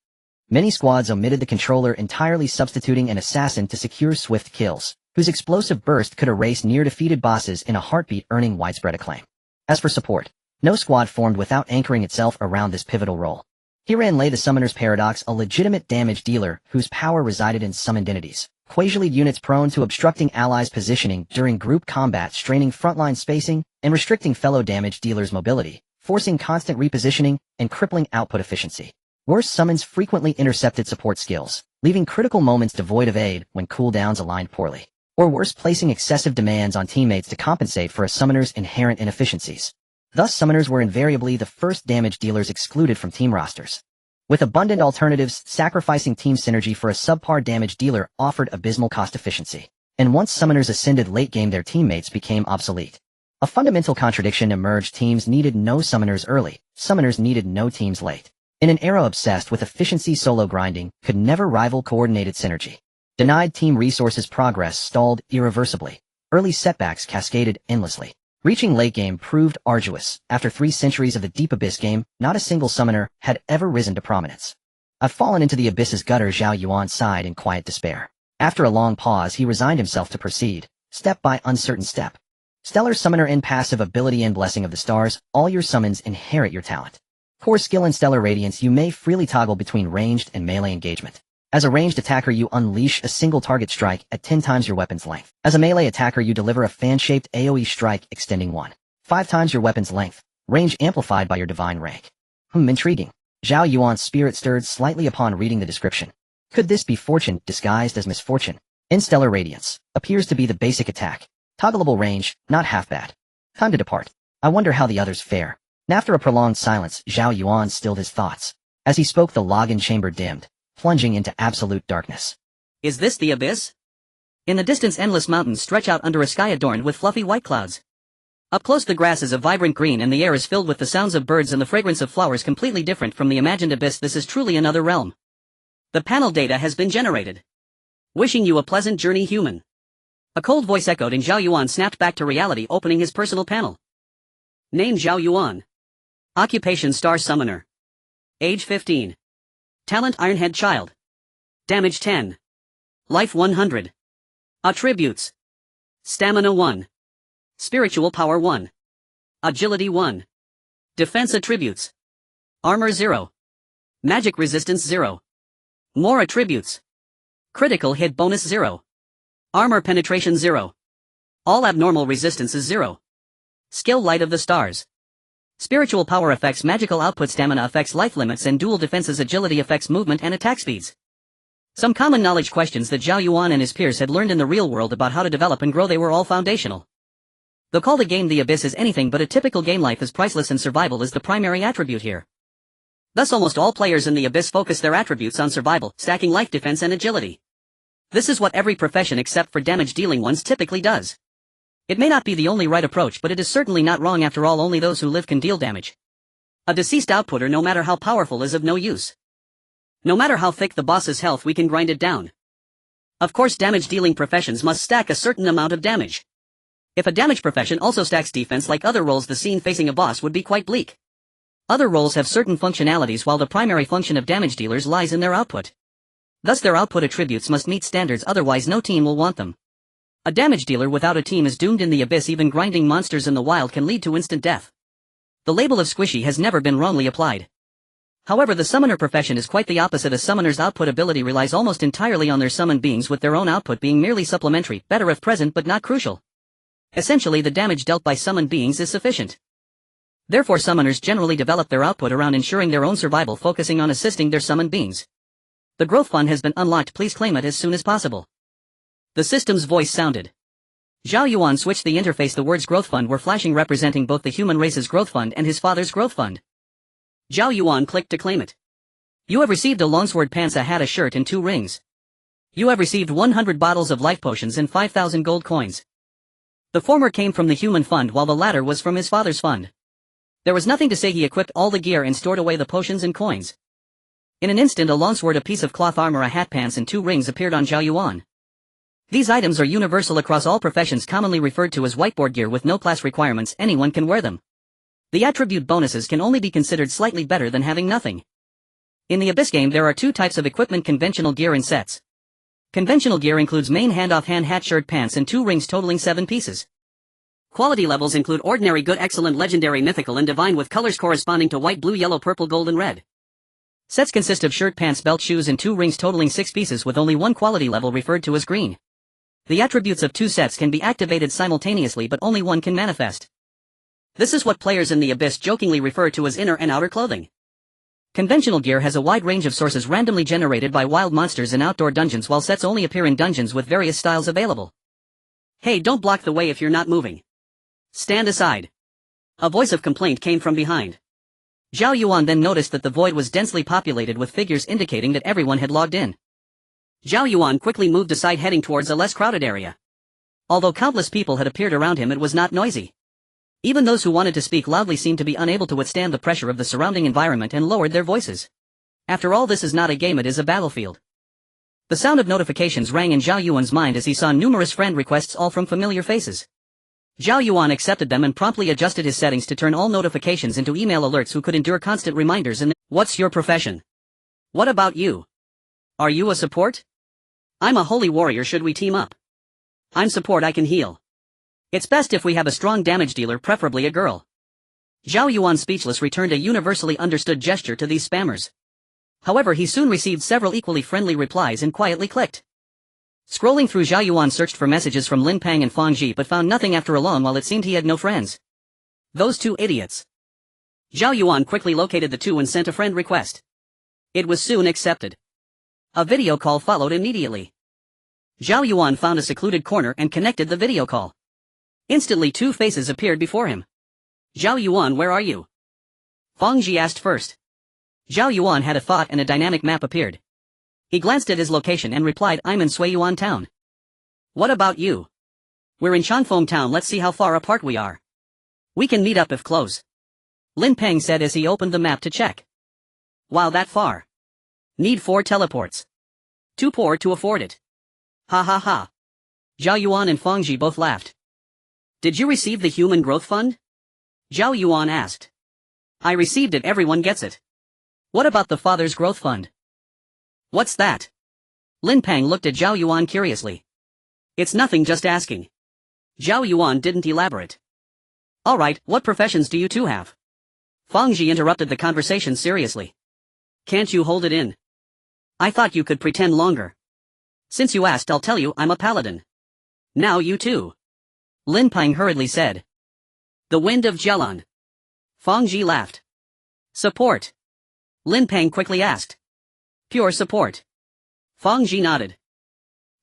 Many squads omitted the controller entirely, substituting an assassin to secure swift kills, whose explosive burst could erase near-defeated bosses in a heartbeat, earning widespread acclaim. As for support, no squad formed without anchoring itself around this pivotal role. Herein lay the Summoner's Paradox, a legitimate damage dealer whose power resided in summoned entities, quasi-lead units prone to obstructing allies' positioning during group combat, straining frontline spacing, and restricting fellow damage dealers' mobility, forcing constant repositioning and crippling output efficiency. Worse, summons frequently intercepted support skills, leaving critical moments devoid of aid when cooldowns aligned poorly. Or worse, placing excessive demands on teammates to compensate for a summoner's inherent inefficiencies. Thus, summoners were invariably the first damage dealers excluded from team rosters. With abundant alternatives, sacrificing team synergy for a subpar damage dealer offered abysmal cost efficiency. And once summoners ascended late game, their teammates became obsolete. A fundamental contradiction emerged: teams needed no summoners early, summoners needed no teams late. In an era obsessed with efficiency, solo grinding could never rival coordinated synergy. Denied team resources, progress stalled irreversibly. Early setbacks cascaded endlessly. Reaching late game proved arduous. After 3 centuries of the deep abyss game, not a single summoner had ever risen to prominence. I've fallen into the abyss's gutter, Zhao Yuan sighed in quiet despair. After a long pause, he resigned himself to proceed, step by uncertain step. Stellar summoner in passive ability and blessing of the stars, all your summons inherit your talent. Core skill in stellar radiance, you may freely toggle between ranged and melee engagement. As a ranged attacker, you unleash a single target strike at 10 times your weapon's length. As a melee attacker, you deliver a fan-shaped AoE strike extending 1.5 times your weapon's length, range amplified by your divine rank. Intriguing. Zhao Yuan's spirit stirred slightly upon reading the description. Could this be fortune disguised as misfortune? In stellar radiance, appears to be the basic attack. Toggleable range, not half bad. Time to depart. I wonder how the others fare. After a prolonged silence, Zhao Yuan stilled his thoughts. As he spoke, the login chamber dimmed, plunging into absolute darkness. Is this the abyss? In the distance, endless mountains stretch out under a sky adorned with fluffy white clouds. Up close, the grass is a vibrant green and the air is filled with the sounds of birds and the fragrance of flowers, completely different from the imagined abyss. This is truly another realm. The panel data has been generated. Wishing you a pleasant journey, human. A cold voice echoed and Zhao Yuan snapped back to reality, opening his personal panel. Name Zhao Yuan. Occupation Star Summoner. Age 15. Talent Ironhead Child. Damage 10. Life 100. Attributes. Stamina 1. Spiritual Power 1. Agility 1. Defense Attributes. Armor 0. Magic Resistance 0. More Attributes. Critical Hit Bonus 0. Armor Penetration 0. All Abnormal Resistances 0. Skill Light of the Stars. Spiritual Power affects magical output, stamina affects life limits, and dual defenses, agility affects movement and attack speeds. Some common knowledge questions that Zhao Yuan and his peers had learned in the real world about how to develop and grow, they were all foundational. Though called a game, the Abyss is anything but a typical game. Life is priceless and survival is the primary attribute here. Thus almost all players in the Abyss focus their attributes on survival, stacking life, defense and agility. This is what every profession except for damage dealing ones typically does. It may not be the only right approach, but it is certainly not wrong. After all, only those who live can deal damage. A deceased outputter, no matter how powerful, is of no use. No matter how thick the boss's health, we can grind it down. Of course, damage dealing professions must stack a certain amount of damage. If a damage profession also stacks defense like other roles, the scene facing a boss would be quite bleak. Other roles have certain functionalities, while the primary function of damage dealers lies in their output. Thus their output attributes must meet standards, otherwise no team will want them. A damage dealer without a team is doomed in the Abyss. Even grinding monsters in the wild can lead to instant death. The label of squishy has never been wrongly applied. However, the summoner profession is quite the opposite. A summoner's output ability relies almost entirely on their summoned beings, with their own output being merely supplementary, better if present but not crucial. Essentially, the damage dealt by summoned beings is sufficient. Therefore, summoners generally develop their output around ensuring their own survival, focusing on assisting their summoned beings. The growth fund has been unlocked, please claim it as soon as possible. The system's voice sounded. Zhao Yuan switched the interface. The words growth fund were flashing, representing both the human race's growth fund and his father's growth fund. Zhao Yuan clicked to claim it. You have received a longsword, pants, a hat, a shirt and 2 rings. You have received 100 bottles of life potions and 5,000 gold coins. The former came from the human fund while the latter was from his father's fund. There was nothing to say. He equipped all the gear and stored away the potions and coins. In an instant, a longsword, a piece of cloth armor, a hat, pants and 2 rings appeared on Zhao Yuan. These items are universal across all professions, commonly referred to as whiteboard gear with no class requirements. Anyone can wear them. The attribute bonuses can only be considered slightly better than having nothing. In the Abyss game, there are 2 types of equipment: conventional gear and sets. Conventional gear includes main, hand, off hand, hat, shirt, pants and 2 rings totaling 7 pieces. Quality levels include ordinary, good, excellent, legendary, mythical and divine, with colors corresponding to white, blue, yellow, purple, gold and red. Sets consist of shirt, pants, belt, shoes and 2 rings totaling 6 pieces, with only one quality level referred to as green. The attributes of 2 sets can be activated simultaneously, but only one can manifest. This is what players in the Abyss jokingly refer to as inner and outer clothing. Conventional gear has a wide range of sources randomly generated by wild monsters in outdoor dungeons, while sets only appear in dungeons with various styles available. Hey, don't block the way if you're not moving. Stand aside. A voice of complaint came from behind. Zhao Yuan then noticed that the void was densely populated with figures, indicating that everyone had logged in. Zhao Yuan quickly moved aside, heading towards a less crowded area. Although countless people had appeared around him, it was not noisy. Even those who wanted to speak loudly seemed to be unable to withstand the pressure of the surrounding environment and lowered their voices. After all, this is not a game, it is a battlefield. The sound of notifications rang in Zhao Yuan's mind as he saw numerous friend requests, all from familiar faces. Zhao Yuan accepted them and promptly adjusted his settings to turn all notifications into email alerts who could endure constant reminders. And what's your profession? What about you? Are you a support? I'm a holy warrior. Should we team up? I'm support, I can heal. It's best if we have a strong damage dealer, preferably a girl. Zhao Yuan, speechless, returned a universally understood gesture to these spammers. However, he soon received several equally friendly replies and quietly clicked. Scrolling through, Zhao Yuan searched for messages from Lin Pang and Fang Ji but found nothing. After a long while, it seemed he had no friends. Those 2 idiots. Zhao Yuan quickly located the 2 and sent a friend request. It was soon accepted. A video call followed immediately. Zhao Yuan found a secluded corner and connected the video call. Instantly 2 faces appeared before him. Zhao Yuan, where are you? Fang Ji asked first. Zhao Yuan had a thought and a dynamic map appeared. He glanced at his location and replied, I'm in Suiyuan town. What about you? We're in Changfeng town. Let's see how far apart we are. We can meet up if close. Lin Peng said as he opened the map to check. Wow, that far. Need 4 teleports. Too poor to afford it. Ha ha ha. Zhao Yuan and Fang Ji both laughed. Did you receive the human growth fund? Zhao Yuan asked. I received it, everyone gets it. What about the Father's Growth Fund? What's that? Lin Peng looked at Zhao Yuan curiously. It's nothing, just asking. Zhao Yuan didn't elaborate. Alright, what professions do you two have? Fang Ji interrupted the conversation seriously. Can't you hold it in? I thought you could pretend longer. Since you asked, I'll tell you, I'm a paladin. Now you too. Lin Peng hurriedly said. The Wind of Jialan. Fang Ji laughed. Support. Lin Peng quickly asked. Pure support. Fang Ji nodded.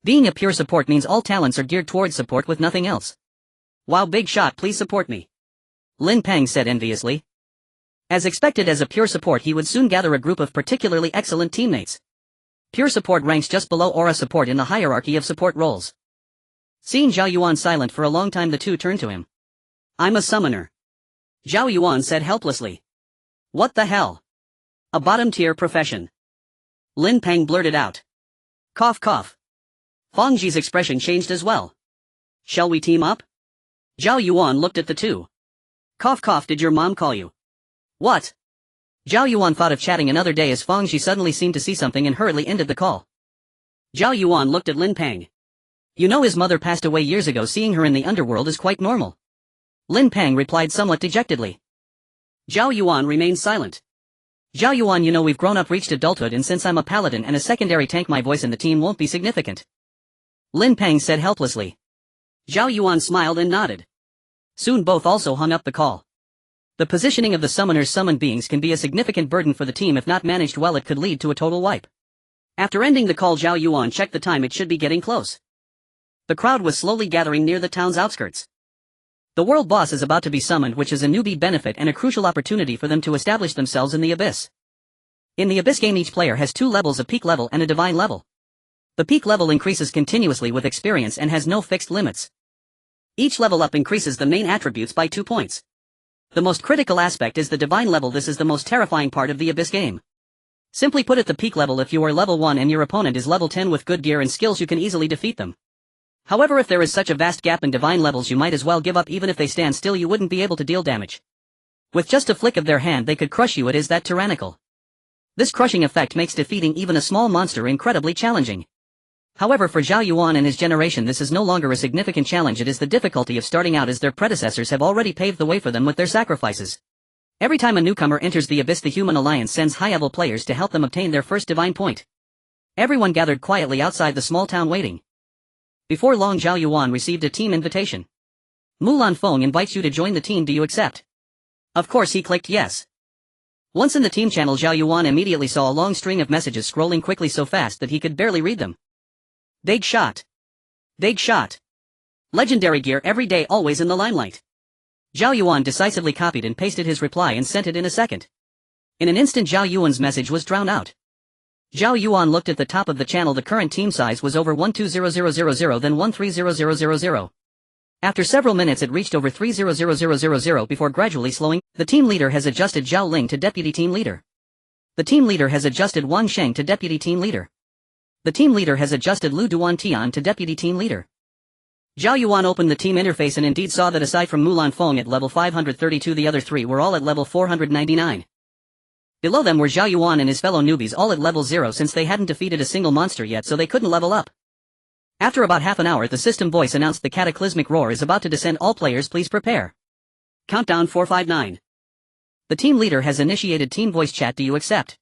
Being a pure support means all talents are geared towards support with nothing else. Wow, big shot, please support me. Lin Peng said enviously. As expected, as a pure support he would soon gather a group of particularly excellent teammates. Pure support ranks just below aura support in the hierarchy of support roles. Seeing Zhao Yuan silent for a long time, the two turned to him. I'm a summoner. Zhao Yuan said helplessly. What the hell? A bottom-tier profession. Lin Peng blurted out. Cough cough. Fang Ji's expression changed as well. Shall we team up? Zhao Yuan looked at the two. Cough cough, did your mom call you? What? Zhao Yuan thought of chatting another day as Fang Ji suddenly seemed to see something and hurriedly ended the call. Zhao Yuan looked at Lin Peng. You know his mother passed away years ago, seeing her in the underworld is quite normal. Lin Peng replied somewhat dejectedly. Zhao Yuan remained silent. Zhao Yuan, you know we've grown up, reached adulthood, and since I'm a paladin and a secondary tank, my voice in the team won't be significant. Lin Peng said helplessly. Zhao Yuan smiled and nodded. Soon both also hung up the call. The positioning of the summoner's summoned beings can be a significant burden for the team. If not managed well, it could lead to a total wipe. After ending the call, Zhao Yuan checked the time. It should be getting close. The crowd was slowly gathering near the town's outskirts. The world boss is about to be summoned, which is a newbie benefit and a crucial opportunity for them to establish themselves in the Abyss. In the Abyss game, each player has 2 levels, a peak level and a divine level. The peak level increases continuously with experience and has no fixed limits. Each level up increases the main attributes by 2 points. The most critical aspect is the divine level. This is the most terrifying part of the Abyss game. Simply put, at the peak level, if you are level 1 and your opponent is level 10 with good gear and skills, you can easily defeat them. However, if there is such a vast gap in divine levels, you might as well give up. Even if they stand still, you wouldn't be able to deal damage. With just a flick of their hand, they could crush you. It is that tyrannical. This crushing effect makes defeating even a small monster incredibly challenging. However, for Zhao Yuan and his generation, this is no longer a significant challenge. It is the difficulty of starting out, as their predecessors have already paved the way for them with their sacrifices. Every time a newcomer enters the Abyss, the Human Alliance sends high-level players to help them obtain their first divine point. Everyone gathered quietly outside the small town waiting. Before long, Zhao Yuan received a team invitation. Mulan Feng invites you to join the team, do you accept? Of course, he clicked yes. Once in the team channel, Zhao Yuan immediately saw a long string of messages scrolling quickly so fast that he could barely read them. Big shot. Big shot. Legendary gear every day, always in the limelight. Zhao Yuan decisively copied and pasted his reply and sent it in a second. In an instant, Zhao Yuan's message was drowned out. Zhao Yuan looked at the top of the channel. The current team size was over 120000, then 130000. After several minutes it reached over 300000 before gradually slowing. The team leader has adjusted Zhao Ling to deputy team leader. The team leader has adjusted Wang Sheng to deputy team leader. The team leader has adjusted Lu Duan Tian to deputy team leader. Zhao Yuan opened the team interface and indeed saw that aside from Mulan Feng at level 532, the other 3 were all at level 499. Below them were Zhao Yuan and his fellow newbies, all at level 0, since they hadn't defeated a single monster yet, so they couldn't level up. After about half an hour, the system voice announced the cataclysmic roar is about to descend. All players please prepare. Countdown 459. The team leader has initiated team voice chat. Do you accept?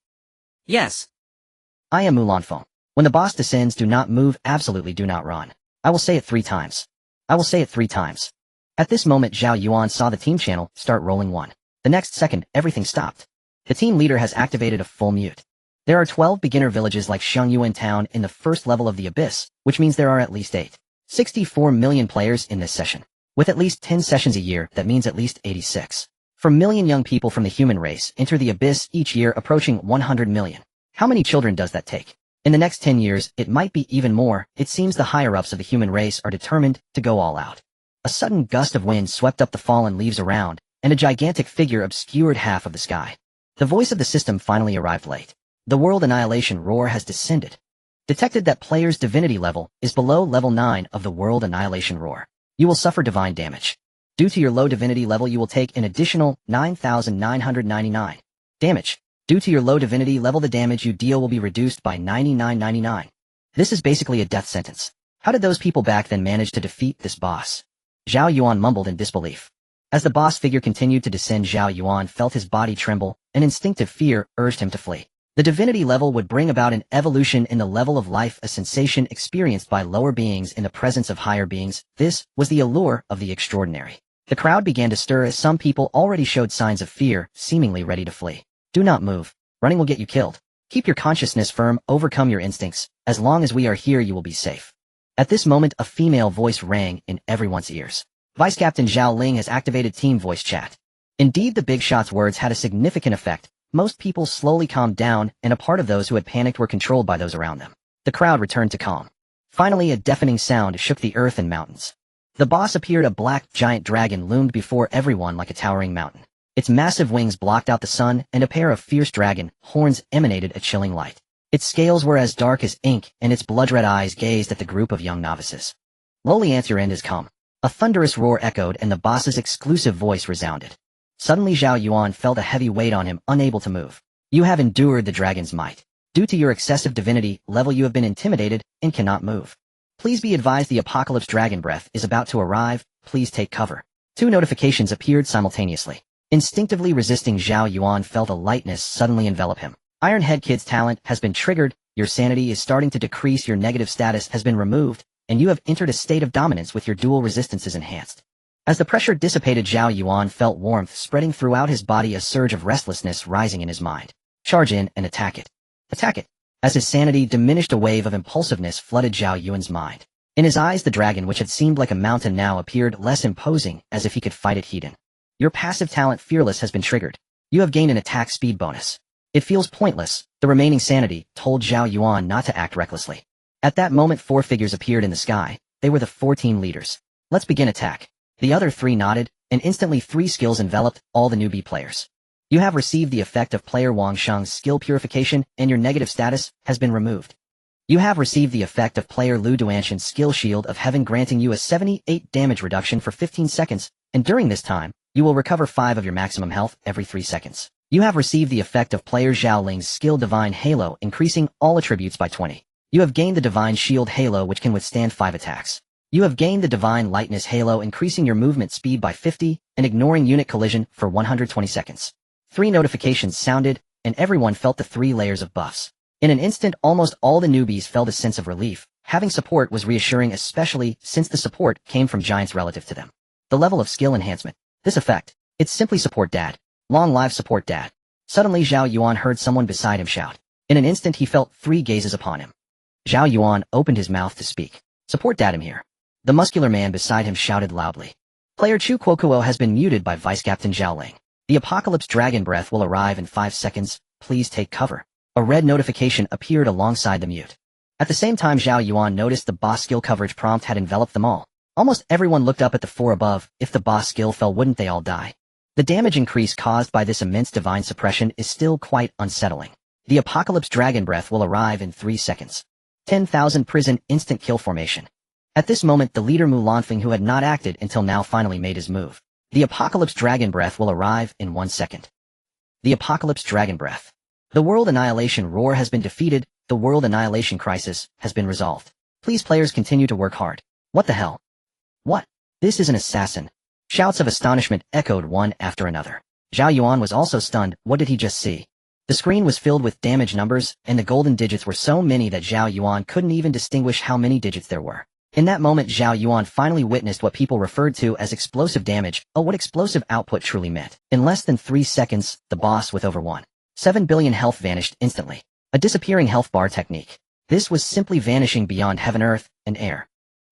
Yes. I am Mulan Feng. When the boss descends, do not move, absolutely do not run. I will say it 3 times. I will say it 3 times. At this moment, Zhao Yuan saw the team channel start rolling 1. The next second, everything stopped. The team leader has activated a full mute. There are 12 beginner villages like Shangyuan Town in the first level of the Abyss, which means there are at least 64 million players in this session. With at least 10 sessions a year, that means at least 86. 4 million young people from the human race enter the Abyss each year, approaching 100 million. How many children does that take? In the next 10 years, it might be even more. It seems the higher-ups of the human race are determined to go all out. A sudden gust of wind swept up the fallen leaves around, and a gigantic figure obscured half of the sky. The voice of the system finally arrived late. The world annihilation roar has descended. Detected that player's divinity level is below level 9 of the world annihilation roar. You will suffer divine damage. Due to your low divinity level, you will take an additional 9,999 damage. Due to your low divinity level, the damage you deal will be reduced by 99.99. This is basically a death sentence. How did those people back then manage to defeat this boss? Zhao Yuan mumbled in disbelief. As the boss figure continued to descend, Zhao Yuan felt his body tremble, and instinctive fear urged him to flee. The divinity level would bring about an evolution in the level of life, a sensation experienced by lower beings in the presence of higher beings. This was the allure of the extraordinary. The crowd began to stir as some people already showed signs of fear, seemingly ready to flee. Do not move. Running will get you killed. Keep your consciousness firm, overcome your instincts. As long as we are here, you will be safe. At this moment, a female voice rang in everyone's ears. Vice Captain Zhao Ling has activated team voice chat. Indeed, the big shot's words had a significant effect. Most people slowly calmed down, and a part of those who had panicked were controlled by those around them. The crowd returned to calm. Finally, a deafening sound shook the earth and mountains. The boss appeared. A black giant dragon loomed before everyone like a towering mountain. Its massive wings blocked out the sun, and a pair of fierce dragon horns emanated a chilling light. Its scales were as dark as ink, and its blood-red eyes gazed at the group of young novices. Lowly, your end has come. A thunderous roar echoed, and the boss's exclusive voice resounded. Suddenly Zhao Yuan felt a heavy weight on him, unable to move. You have endured the dragon's might. Due to your excessive divinity level, you have been intimidated and cannot move. Please be advised, the apocalypse dragon breath is about to arrive. Please take cover. 2 notifications appeared simultaneously. Instinctively resisting, Zhao Yuan felt a lightness suddenly envelop him. Iron Head Kid's talent has been triggered. Your sanity is starting to decrease. Your negative status has been removed, and you have entered a state of dominance with your dual resistances enhanced. As the pressure dissipated, Zhao Yuan felt warmth spreading throughout his body, a surge of restlessness rising in his mind. Charge in and attack it. Attack it. As his sanity diminished, a wave of impulsiveness flooded Zhao Yuan's mind. In his eyes, the dragon, which had seemed like a mountain, now appeared less imposing, as if he could fight it heat-in. Your passive talent, Fearless, has been triggered. You have gained an attack speed bonus. It feels pointless. The remaining sanity told Zhao Yuan not to act recklessly. At that moment, 4 figures appeared in the sky. They were the 14 leaders. Let's begin attack. The other 3 nodded, and instantly 3 skills enveloped all the newbie players. You have received the effect of player Wang Sheng's skill purification, and your negative status has been removed. You have received the effect of player Lu Duanshan's skill Shield of Heaven, granting you a 78 damage reduction for 15 seconds, and during this time, you will recover 5 of your maximum health every 3 seconds. You have received the effect of player Zhao Ling's skill Divine Halo, increasing all attributes by 20. You have gained the Divine Shield Halo, which can withstand 5 attacks. You have gained the Divine Lightness Halo, increasing your movement speed by 50 and ignoring unit collision for 120 seconds. 3 notifications sounded, and everyone felt the 3 layers of buffs. In an instant, almost all the newbies felt a sense of relief. Having support was reassuring, especially since the support came from giants relative to them. The level of skill enhancement. This effect. It's simply Support Dad. Long live Support Dad. Suddenly Zhao Yuan heard someone beside him shout. In an instant he felt 3 gazes upon him. Zhao Yuan opened his mouth to speak. Support Dad, I'm here. The muscular man beside him shouted loudly. Player Chu Kuokuo has been muted by Vice Captain Zhao Ling. The Apocalypse Dragon Breath will arrive in 5 seconds. Please take cover. A red notification appeared alongside the mute. At the same time, Zhao Yuan noticed the boss skill coverage prompt had enveloped them all. Almost everyone looked up at the 4 above. If the boss skill fell, wouldn't they all die? The damage increase caused by this immense divine suppression is still quite unsettling. The Apocalypse Dragon Breath will arrive in 3 seconds. 10,000 prison instant kill formation. At this moment, the leader Mulanfeng, who had not acted until now, finally made his move. The Apocalypse Dragon Breath will arrive in 1 second. The Apocalypse Dragon Breath. The World Annihilation Roar has been defeated. The World Annihilation Crisis has been resolved. Please players continue to work hard. What the hell? What? This is an assassin. Shouts of astonishment echoed one after another. Zhao Yuan was also stunned. What did he just see? The screen was filled with damage numbers, and the golden digits were so many that Zhao Yuan couldn't even distinguish how many digits there were. In that moment, Zhao Yuan finally witnessed what people referred to as explosive damage. Oh, what explosive output truly meant. In less than 3 seconds, the boss with over 1.7 billion health vanished instantly. A disappearing health bar technique. This was simply vanishing beyond heaven, earth, and air.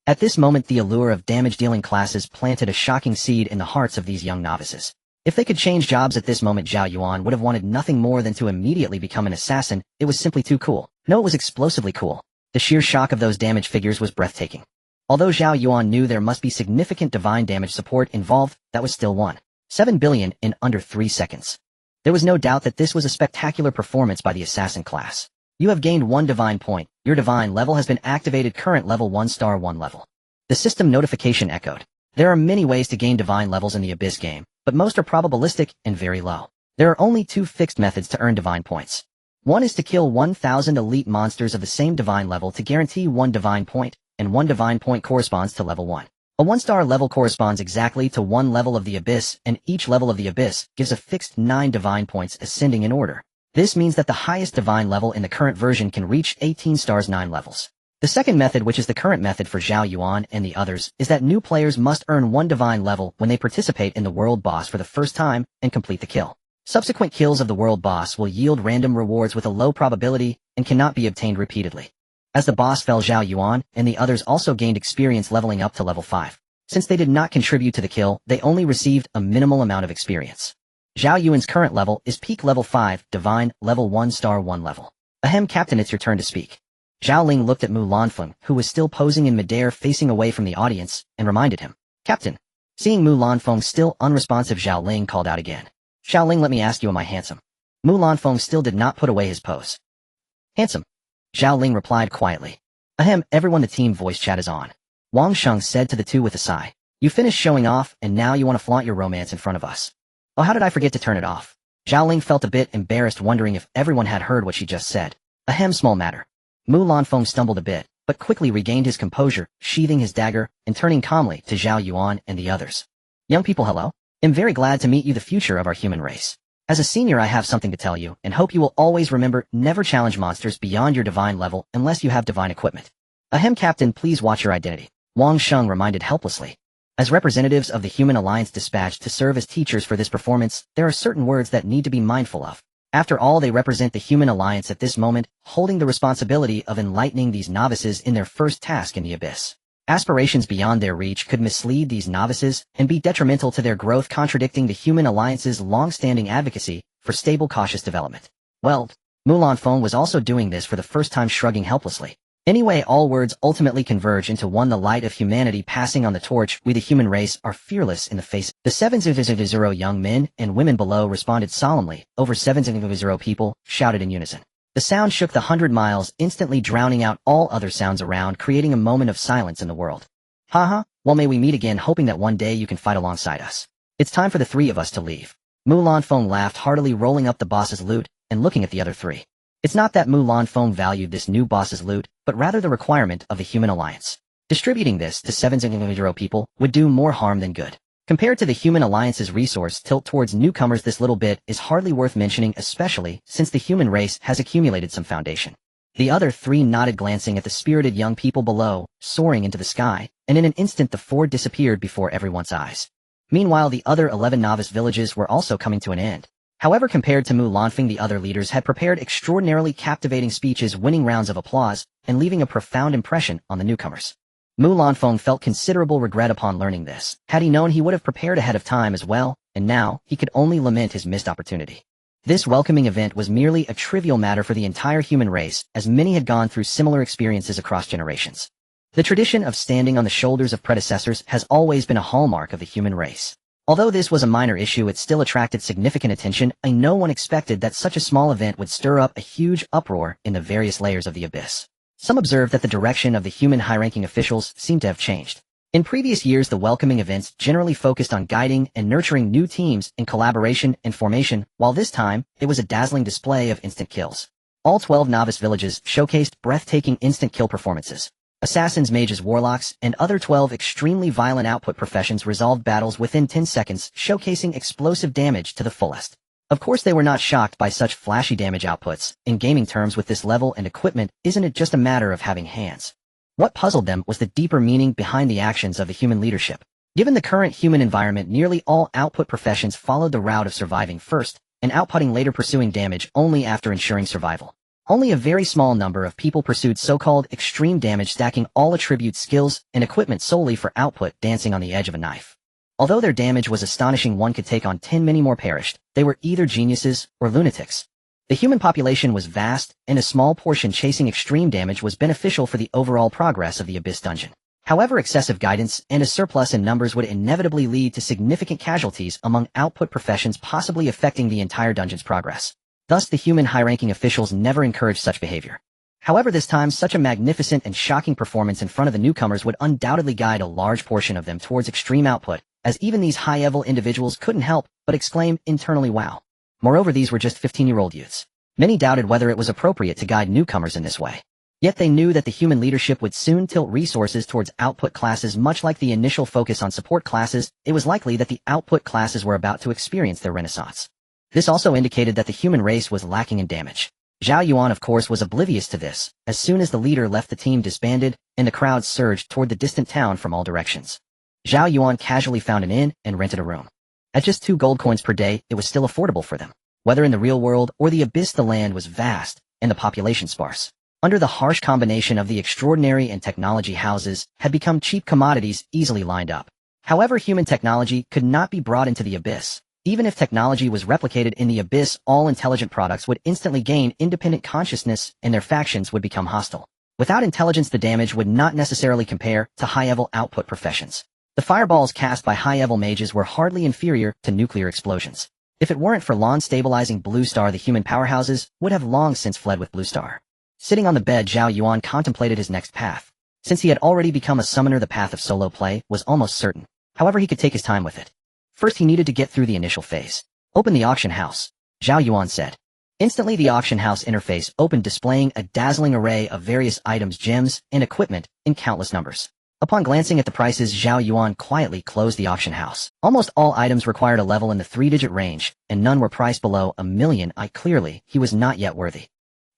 At this moment, the allure of damage-dealing classes planted a shocking seed in the hearts of these young novices. If they could change jobs at this moment, Zhao Yuan would have wanted nothing more than to immediately become an assassin. It was simply too cool. No, it was explosively cool. The sheer shock of those damage figures was breathtaking. Although Zhao Yuan knew there must be significant divine damage support involved, that was still 1.7 billion in under 3 seconds. There was no doubt that this was a spectacular performance by the assassin class. You have gained 1 divine point. Your divine level has been activated. Current level 1 star 1 level. The system notification echoed. There are many ways to gain divine levels in the Abyss game, but most are probabilistic and very low. There are only two fixed methods to earn divine points. One is to kill 1,000 elite monsters of the same divine level to guarantee 1 divine point, and 1 divine point corresponds to level 1. A 1-star level corresponds exactly to 1 level of the Abyss, and each level of the Abyss gives a fixed 9 divine points ascending in order. This means that the highest divine level in the current version can reach 18 stars 9 levels. The second method, which is the current method for Zhao Yuan and the others, is that new players must earn 1 divine level when they participate in the world boss for the first time and complete the kill. Subsequent kills of the world boss will yield random rewards with a low probability and cannot be obtained repeatedly. As the boss fell, Zhao Yuan and the others also gained experience leveling up to level 5. Since they did not contribute to the kill, they only received a minimal amount of experience. Zhao Yuan's current level is peak level 5, divine, level 1 star 1 level. Ahem, Captain, it's your turn to speak. Zhao Ling looked at Mu Lanfeng, who was still posing in midair facing away from the audience, and reminded him. Captain. Seeing Mu Lanfeng still unresponsive, Zhao Ling called out again. Zhao Ling, let me ask you, am I handsome? Mu Lanfeng still did not put away his pose. Handsome. Zhao Ling replied quietly. Ahem, everyone, the team voice chat is on. Wang Sheng said to the two with a sigh. You finished showing off, and now you want to flaunt your romance in front of us. Oh, how did I forget to turn it off? Zhao Ling felt a bit embarrassed, wondering if everyone had heard what she just said. Ahem, small matter. Mu Lanfeng stumbled a bit, but quickly regained his composure, sheathing his dagger, and turning calmly to Zhao Yuan and the others. Young people, hello. I'm very glad to meet you, the future of our human race. As a senior, I have something to tell you, and hope you will always remember, never challenge monsters beyond your divine level unless you have divine equipment. Ahem, Captain, please watch your identity. Wang Sheng reminded helplessly. As representatives of the Human Alliance dispatched to serve as teachers for this performance, there are certain words that need to be mindful of. After all, they represent the Human Alliance at this moment, holding the responsibility of enlightening these novices in their first task in the Abyss. Aspirations beyond their reach could mislead these novices and be detrimental to their growth, contradicting the Human Alliance's long-standing advocacy for stable, cautious development. Well, Mu Lanfeng was also doing this for the first time, shrugging helplessly. Anyway, all words ultimately converge into one: the light of humanity passing on the torch. We, the human race, are fearless in the face. The 700 young men and women below responded solemnly. Over 700 people shouted in unison. The sound shook the 100 miles, instantly drowning out all other sounds around, creating a moment of silence in the world. Haha, well, may we meet again, hoping that one day you can fight alongside us. It's time for the 3 of us to leave. Mu Lanfeng laughed heartily, rolling up the boss's loot and looking at the other 3. It's not that Mu Lanfeng valued this new boss's loot, but rather the requirement of the Human Alliance. Distributing this to 700 people would do more harm than good. Compared to the Human Alliance's resource tilt towards newcomers, this little bit is hardly worth mentioning, especially since the human race has accumulated some foundation. The other 3 nodded, glancing at the spirited young people below, soaring into the sky, and in an instant the 4 disappeared before everyone's eyes. Meanwhile, the other 11 novice villages were also coming to an end. However, compared to Mu Lanfeng, the other leaders had prepared extraordinarily captivating speeches, winning rounds of applause, and leaving a profound impression on the newcomers. Mu Lanfeng felt considerable regret upon learning this. Had he known, he would have prepared ahead of time as well, and now he could only lament his missed opportunity. This welcoming event was merely a trivial matter for the entire human race, as many had gone through similar experiences across generations. The tradition of standing on the shoulders of predecessors has always been a hallmark of the human race. Although this was a minor issue, it still attracted significant attention, and no one expected that such a small event would stir up a huge uproar in the various layers of the Abyss. Some observed that the direction of the human high-ranking officials seemed to have changed. In previous years, the welcoming events generally focused on guiding and nurturing new teams in collaboration and formation, while this time, it was a dazzling display of instant kills. All 12 novice villages showcased breathtaking instant kill performances. Assassins, mages, warlocks, and other 12 extremely violent output professions resolved battles within 10 seconds, showcasing explosive damage to the fullest. Of course, they were not shocked by such flashy damage outputs. In gaming terms, with this level and equipment, isn't it just a matter of having hands? What puzzled them was the deeper meaning behind the actions of the human leadership. Given the current human environment, nearly all output professions followed the route of surviving first, and outputting later, pursuing damage only after ensuring survival. Only a very small number of people pursued so-called extreme damage, stacking all attributes, skills, and equipment solely for output, dancing on the edge of a knife. Although their damage was astonishing, one could take on 10, many more perished. They were either geniuses or lunatics. The human population was vast, and a small portion chasing extreme damage was beneficial for the overall progress of the Abyss dungeon. However, excessive guidance and a surplus in numbers would inevitably lead to significant casualties among output professions, possibly affecting the entire dungeon's progress. Thus, the human high-ranking officials never encouraged such behavior. However, this time, such a magnificent and shocking performance in front of the newcomers would undoubtedly guide a large portion of them towards extreme output, as even these high-level individuals couldn't help but exclaim internally, wow. Moreover, these were just 15-year-old youths. Many doubted whether it was appropriate to guide newcomers in this way. Yet they knew that the human leadership would soon tilt resources towards output classes. Much like the initial focus on support classes, it was likely that the output classes were about to experience their renaissance. This also indicated that the human race was lacking in damage. Zhao Yuan, of course, was oblivious to this. As soon as the leader left, the team disbanded, and the crowd surged toward the distant town from all directions. Zhao Yuan casually found an inn and rented a room. At just 2 gold coins per day, it was still affordable for them. Whether in the real world or the abyss, the land was vast, and the population sparse. Under the harsh combination of the extraordinary and technology, houses had become cheap commodities easily lined up. However, human technology could not be brought into the abyss. Even if technology was replicated in the abyss, all intelligent products would instantly gain independent consciousness and their factions would become hostile. Without intelligence, the damage would not necessarily compare to high-level output professions. The fireballs cast by high-level mages were hardly inferior to nuclear explosions. If it weren't for Lon stabilizing Blue Star, the human powerhouses would have long since fled with Blue Star. Sitting on the bed, Zhao Yuan contemplated his next path. Since he had already become a summoner, the path of solo play was almost certain. However, he could take his time with it. First, he needed to get through the initial phase. Open the auction house, Zhao Yuan said. Instantly, the auction house interface opened, displaying a dazzling array of various items, gems, and equipment in countless numbers. Upon glancing at the prices, Zhao Yuan quietly closed the auction house. Almost all items required a level in the 3-digit range, and none were priced below 1 million. Clearly, he was not yet worthy.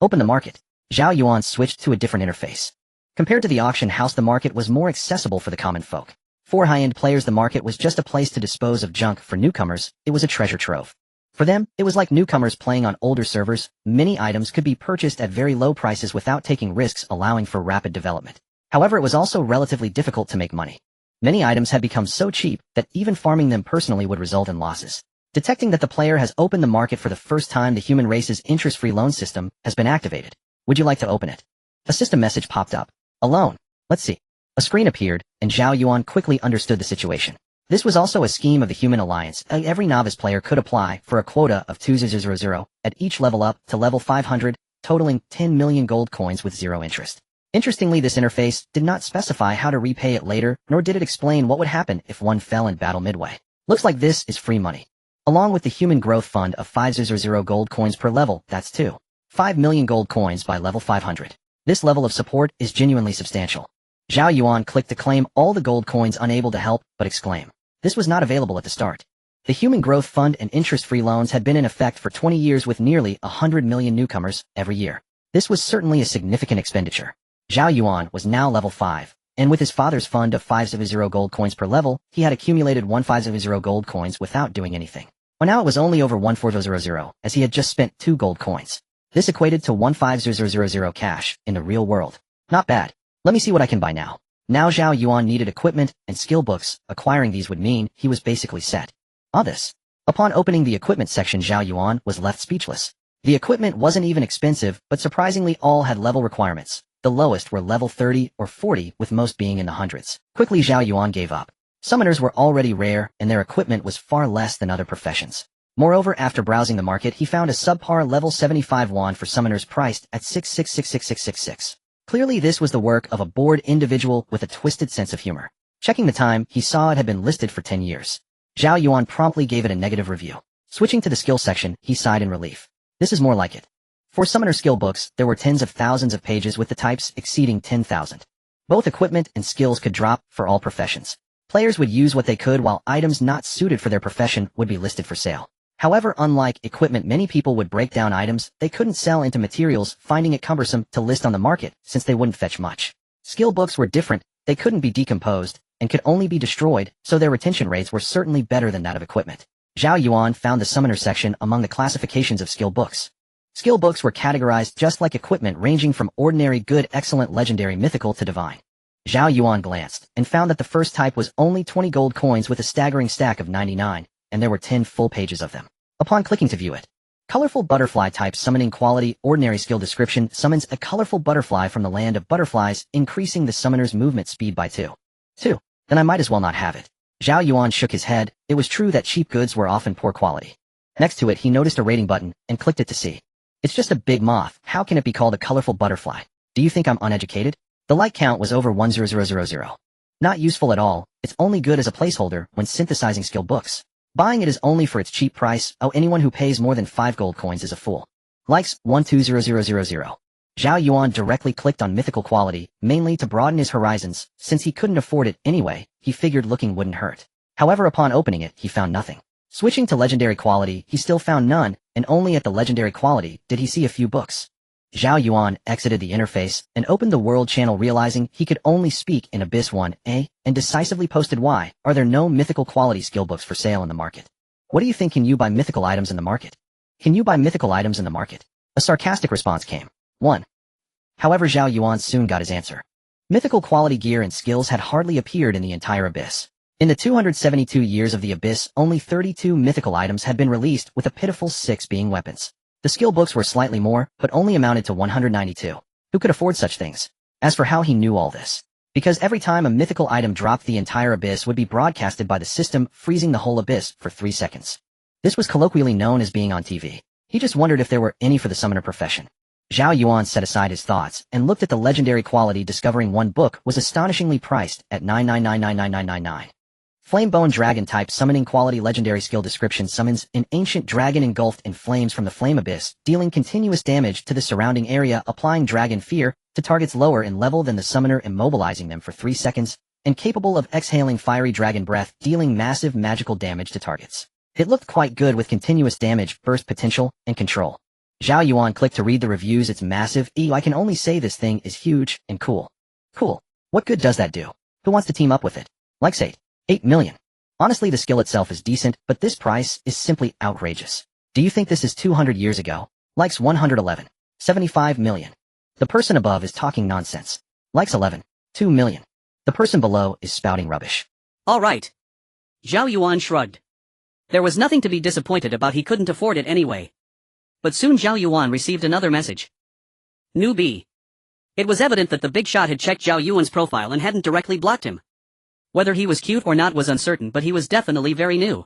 Open the market. Zhao Yuan switched to a different interface. Compared to the auction house, the market was more accessible for the common folk. For high-end players, the market was just a place to dispose of junk. For newcomers, it was a treasure trove. For them, it was like newcomers playing on older servers. Many items could be purchased at very low prices without taking risks, allowing for rapid development. However, it was also relatively difficult to make money. Many items had become so cheap that even farming them personally would result in losses. Detecting that the player has opened the market for the first time, the human race's interest-free loan system has been activated. Would you like to open it? A system message popped up. A loan. Let's see. A screen appeared, and Zhao Yuan quickly understood the situation. This was also a scheme of the Human Alliance. Every novice player could apply for a quota of 2,000 at each level up to level 500, totaling 10 million gold coins with 0 interest. Interestingly, this interface did not specify how to repay it later, nor did it explain what would happen if one fell in battle midway. Looks like this is free money. Along with the Human Growth Fund of 500 gold coins per level, that's 5 million gold coins by level 500. This level of support is genuinely substantial. Zhao Yuan clicked to claim all the gold coins, unable to help but exclaim. This was not available at the start. The Human Growth Fund and interest-free loans had been in effect for 20 years with nearly 100 million newcomers every year. This was certainly a significant expenditure. Zhao Yuan was now level 5, and with his father's fund of 500 gold coins per level, he had accumulated 150 gold coins without doing anything. Well, now it was only over 14000, as he had just spent 2 gold coins. This equated to 15000 cash in the real world. Not bad. Let me see what I can buy now. Now Zhao Yuan needed equipment and skill books. Acquiring these would mean he was basically set. This. Upon opening the equipment section, Zhao Yuan was left speechless. The equipment wasn't even expensive, but surprisingly all had level requirements. The lowest were level 30 or 40, with most being in the hundreds. Quickly, Zhao Yuan gave up. Summoners were already rare, and their equipment was far less than other professions. Moreover, after browsing the market, he found a subpar level 75 wand for summoners priced at 6666666. Clearly, this was the work of a bored individual with a twisted sense of humor. Checking the time, he saw it had been listed for 10 years. Zhao Yuan promptly gave it a negative review. Switching to the skill section, he sighed in relief. This is more like it. For summoner skill books, there were tens of thousands of pages with the types exceeding 10,000. Both equipment and skills could drop for all professions. Players would use what they could, while items not suited for their profession would be listed for sale. However, unlike equipment, many people would break down items they couldn't sell into materials, finding it cumbersome to list on the market since they wouldn't fetch much. Skill books were different. They couldn't be decomposed and could only be destroyed, so their retention rates were certainly better than that of equipment. Zhao Yuan found the summoner section among the classifications of skill books. Skill books were categorized just like equipment, ranging from ordinary, good, excellent, legendary, mythical to divine. Zhao Yuan glanced and found that the first type was only 20 gold coins with a staggering stack of 99, and there were 10 full pages of them. Upon clicking to view it, colorful butterfly type summoning quality, ordinary skill description, summons a colorful butterfly from the land of butterflies, increasing the summoner's movement speed by 2. Then I might as well not have it. Zhao Yuan shook his head. It was true that cheap goods were often poor quality. Next to it, he noticed a rating button and clicked it to see. It's just a big moth. How can it be called a colorful butterfly? Do you think I'm uneducated? The like count was over 10000. Not useful at all, it's only good as a placeholder when synthesizing skill books. Buying it is only for its cheap price. Oh, anyone who pays more than 5 gold coins is a fool. Likes 120000. Zhao Yuan directly clicked on mythical quality, mainly to broaden his horizons. Since he couldn't afford it anyway, he figured looking wouldn't hurt. However, upon opening it, he found nothing. Switching to legendary quality, he still found none, and only at the legendary quality did he see a few books. Zhao Yuan exited the interface and opened the world channel, realizing he could only speak in Abyss 1A, and decisively posted, "Why are there no mythical quality skill books for sale in the market? What do you think? Can you buy mythical items in the market? Can you buy mythical items in the market?" A sarcastic response came. 1. However, Zhao Yuan soon got his answer. Mythical quality gear and skills had hardly appeared in the entire Abyss. In the 272 years of the Abyss, only 32 mythical items had been released, with a pitiful 6 being weapons. The skill books were slightly more, but only amounted to 192. Who could afford such things? As for how he knew all this, because every time a mythical item dropped, the entire Abyss would be broadcasted by the system, freezing the whole Abyss for 3 seconds. This was colloquially known as being on TV. He just wondered if there were any for the summoner profession. Zhao Yuan set aside his thoughts and looked at the legendary quality, discovering one book was astonishingly priced at 9999999. Flamebone Dragon type summoning quality legendary skill description: summons an ancient dragon engulfed in flames from the flame abyss, dealing continuous damage to the surrounding area, applying dragon fear to targets lower in level than the summoner, immobilizing them for 3 seconds, and capable of exhaling fiery dragon breath, dealing massive magical damage to targets. It looked quite good with continuous damage, burst potential, and control. Zhao Yuan clicked to read the reviews. It's massive. I can only say this thing is huge and cool. Cool. What good does that do? Who wants to team up with it? Likes 8 million. Honestly, the skill itself is decent, but this price is simply outrageous. Do you think this is 200 years ago? Likes 111. 75 million. The person above is talking nonsense. Likes 2 million. The person below is spouting rubbish. Alright. Zhao Yuan shrugged. There was nothing to be disappointed about, he couldn't afford it anyway. But soon Zhao Yuan received another message. Newbie. It was evident that the big shot had checked Zhao Yuan's profile and hadn't directly blocked him. Whether he was cute or not was uncertain, but he was definitely very new.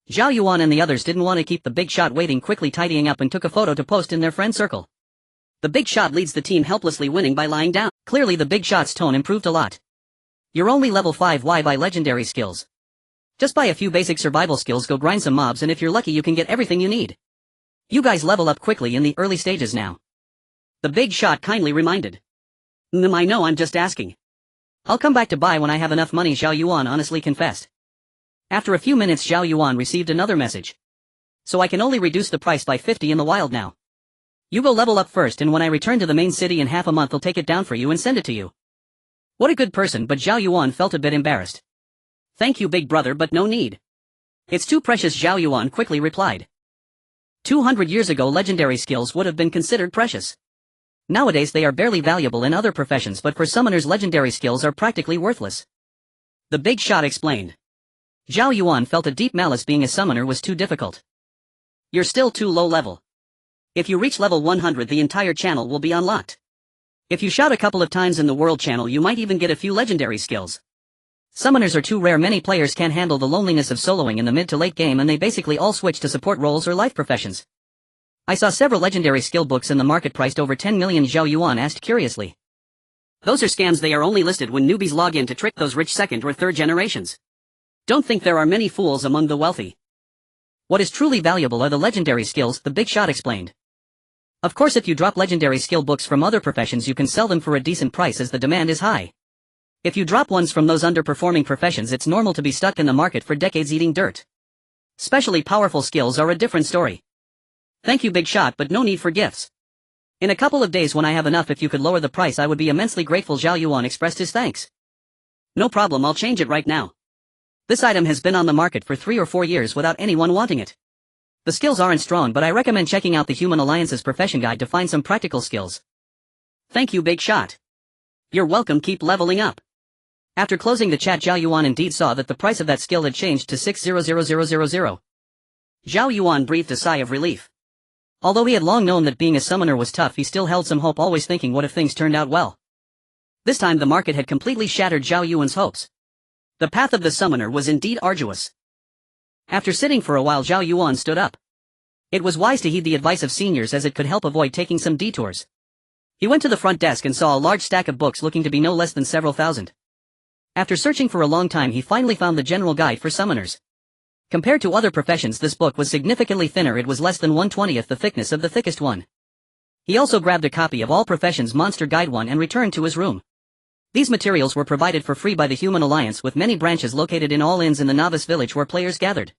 Zhao Yuan and the others didn't want to keep the big shot waiting, quickly tidying up and took a photo to post in their friend circle. The big shot leads the team, helplessly winning by lying down. Clearly the big shot's tone improved a lot. You're only level 5, why buy legendary skills? Just buy a few basic survival skills, go grind some mobs, and if you're lucky you can get everything you need. You guys level up quickly in the early stages now. The big shot kindly reminded. I know, I'm just asking. I'll come back to buy when I have enough money, Zhao Yuan honestly confessed. After a few minutes Zhao Yuan received another message. So I can only reduce the price by 50 in the wild now. You go level up first, and when I return to the main city in half a month I'll take it down for you and send it to you. What a good person, but Zhao Yuan felt a bit embarrassed. Thank you big brother, but no need. It's too precious, Zhao Yuan quickly replied. 200 years ago legendary skills would have been considered precious. Nowadays they are barely valuable in other professions, but for summoners legendary skills are practically worthless. The big shot explained. Zhao Yuan felt a deep malice, being a summoner was too difficult. You're still too low level. If you reach level 100 the entire channel will be unlocked. If you shout a couple of times in the world channel you might even get a few legendary skills. Summoners are too rare, many players can't handle the loneliness of soloing in the mid to late game, and they basically all switch to support roles or life professions. I saw several legendary skill books in the market priced over 10 million, Zhao Yuan asked curiously. Those are scams, they are only listed when newbies log in to trick those rich second or third generations. Don't think there are many fools among the wealthy. What is truly valuable are the legendary skills, the big shot explained. Of course if you drop legendary skill books from other professions you can sell them for a decent price as the demand is high. If you drop ones from those underperforming professions it's normal to be stuck in the market for decades eating dirt. Especially powerful skills are a different story. Thank you big shot, but no need for gifts. In a couple of days when I have enough, if you could lower the price I would be immensely grateful, Zhao Yuan expressed his thanks. No problem, I'll change it right now. This item has been on the market for 3 or 4 years without anyone wanting it. The skills aren't strong, but I recommend checking out the Human Alliance's profession guide to find some practical skills. Thank you big shot. You're welcome, keep leveling up. After closing the chat Zhao Yuan indeed saw that the price of that skill had changed to 600,000. Zhao Yuan breathed a sigh of relief. Although he had long known that being a summoner was tough, he still held some hope, always thinking what if things turned out well. This time the market had completely shattered Zhao Yuan's hopes. The path of the summoner was indeed arduous. After sitting for a while Zhao Yuan stood up. It was wise to heed the advice of seniors as it could help avoid taking some detours. He went to the front desk and saw a large stack of books looking to be no less than several thousand. After searching for a long time he finally found the General Guide for Summoners. Compared to other professions this book was significantly thinner, it was less than 1/20th the thickness of the thickest one. He also grabbed a copy of All Professions Monster Guide 1 and returned to his room. These materials were provided for free by the Human Alliance with many branches located in all inns in the novice village where players gathered.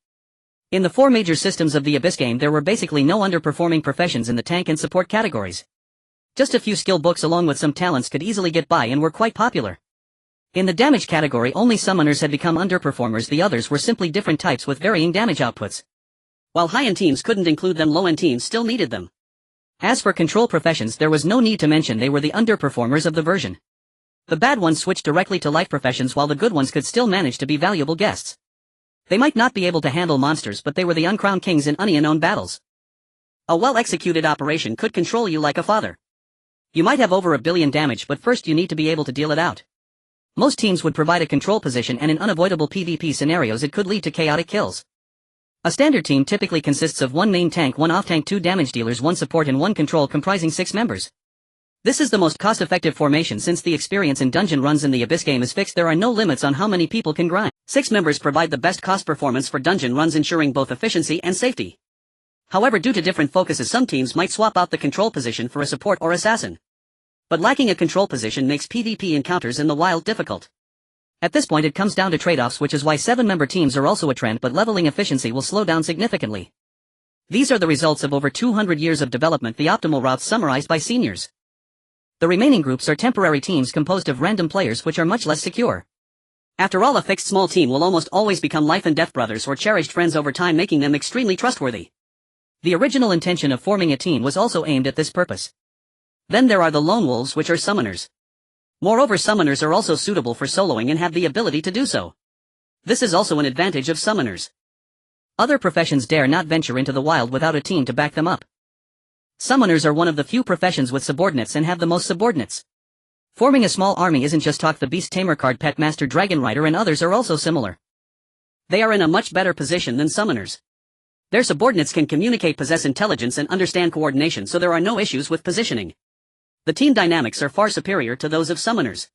In the 4 major systems of the Abyss game there were basically no underperforming professions in the tank and support categories. Just a few skill books along with some talents could easily get by and were quite popular. In the damage category only summoners had become underperformers, the others were simply different types with varying damage outputs. While high-end teams couldn't include them, low-end teams still needed them. As for control professions there was no need to mention, they were the underperformers of the version. The bad ones switched directly to life professions while the good ones could still manage to be valuable guests. They might not be able to handle monsters but they were the uncrowned kings in unknown battles. A well-executed operation could control you like a father. You might have over 1 billion damage but first you need to be able to deal it out. Most teams would provide a control position and in unavoidable PvP scenarios it could lead to chaotic kills. A standard team typically consists of 1 main tank, 1 off-tank, 2 damage dealers, 1 support and 1 control comprising 6 members. This is the most cost-effective formation since the experience in dungeon runs in the Abyss game is fixed. There are no limits on how many people can grind. 6 members provide the best cost performance for dungeon runs, ensuring both efficiency and safety. However, due to different focuses some teams might swap out the control position for a support or assassin. But lacking a control position makes PvP encounters in the wild difficult. At this point it comes down to trade-offs, which is why 7-member teams are also a trend, but leveling efficiency will slow down significantly. These are the results of over 200 years of development, the optimal routes summarized by seniors. The remaining groups are temporary teams composed of random players which are much less secure. After all, a fixed small team will almost always become life and death brothers or cherished friends over time, making them extremely trustworthy. The original intention of forming a team was also aimed at this purpose. Then there are the lone wolves, which are summoners. Moreover, summoners are also suitable for soloing and have the ability to do so. This is also an advantage of summoners. Other professions dare not venture into the wild without a team to back them up. Summoners are one of the few professions with subordinates and have the most subordinates. Forming a small army isn't just talk. The Beast Tamer card, Pet Master, Dragon Rider and others are also similar. They are in a much better position than summoners. Their subordinates can communicate, possess intelligence and understand coordination, so there are no issues with positioning. The team dynamics are far superior to those of summoners.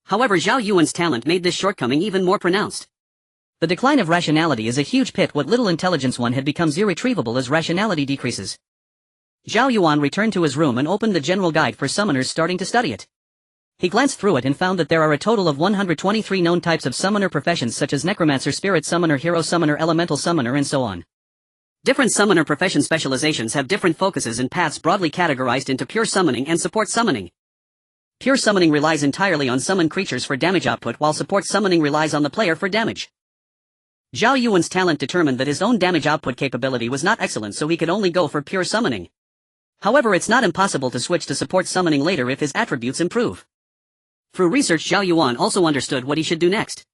However, Zhao Yuan's talent made this shortcoming even more pronounced. The decline of rationality is a huge pit. What little intelligence one had becomes irretrievable as rationality decreases. Zhao Yuan returned to his room and opened the General Guide for Summoners, starting to study it. He glanced through it and found that there are a total of 123 known types of summoner professions, such as Necromancer, Spirit Summoner, Hero Summoner, Elemental Summoner and so on. Different summoner profession specializations have different focuses and paths, broadly categorized into pure summoning and support summoning. Pure summoning relies entirely on summoned creatures for damage output, while support summoning relies on the player for damage. Zhao Yuan's talent determined that his own damage output capability was not excellent, so he could only go for pure summoning. However, it's not impossible to switch to support summoning later if his attributes improve. Through research, Zhao Yuan also understood what he should do next.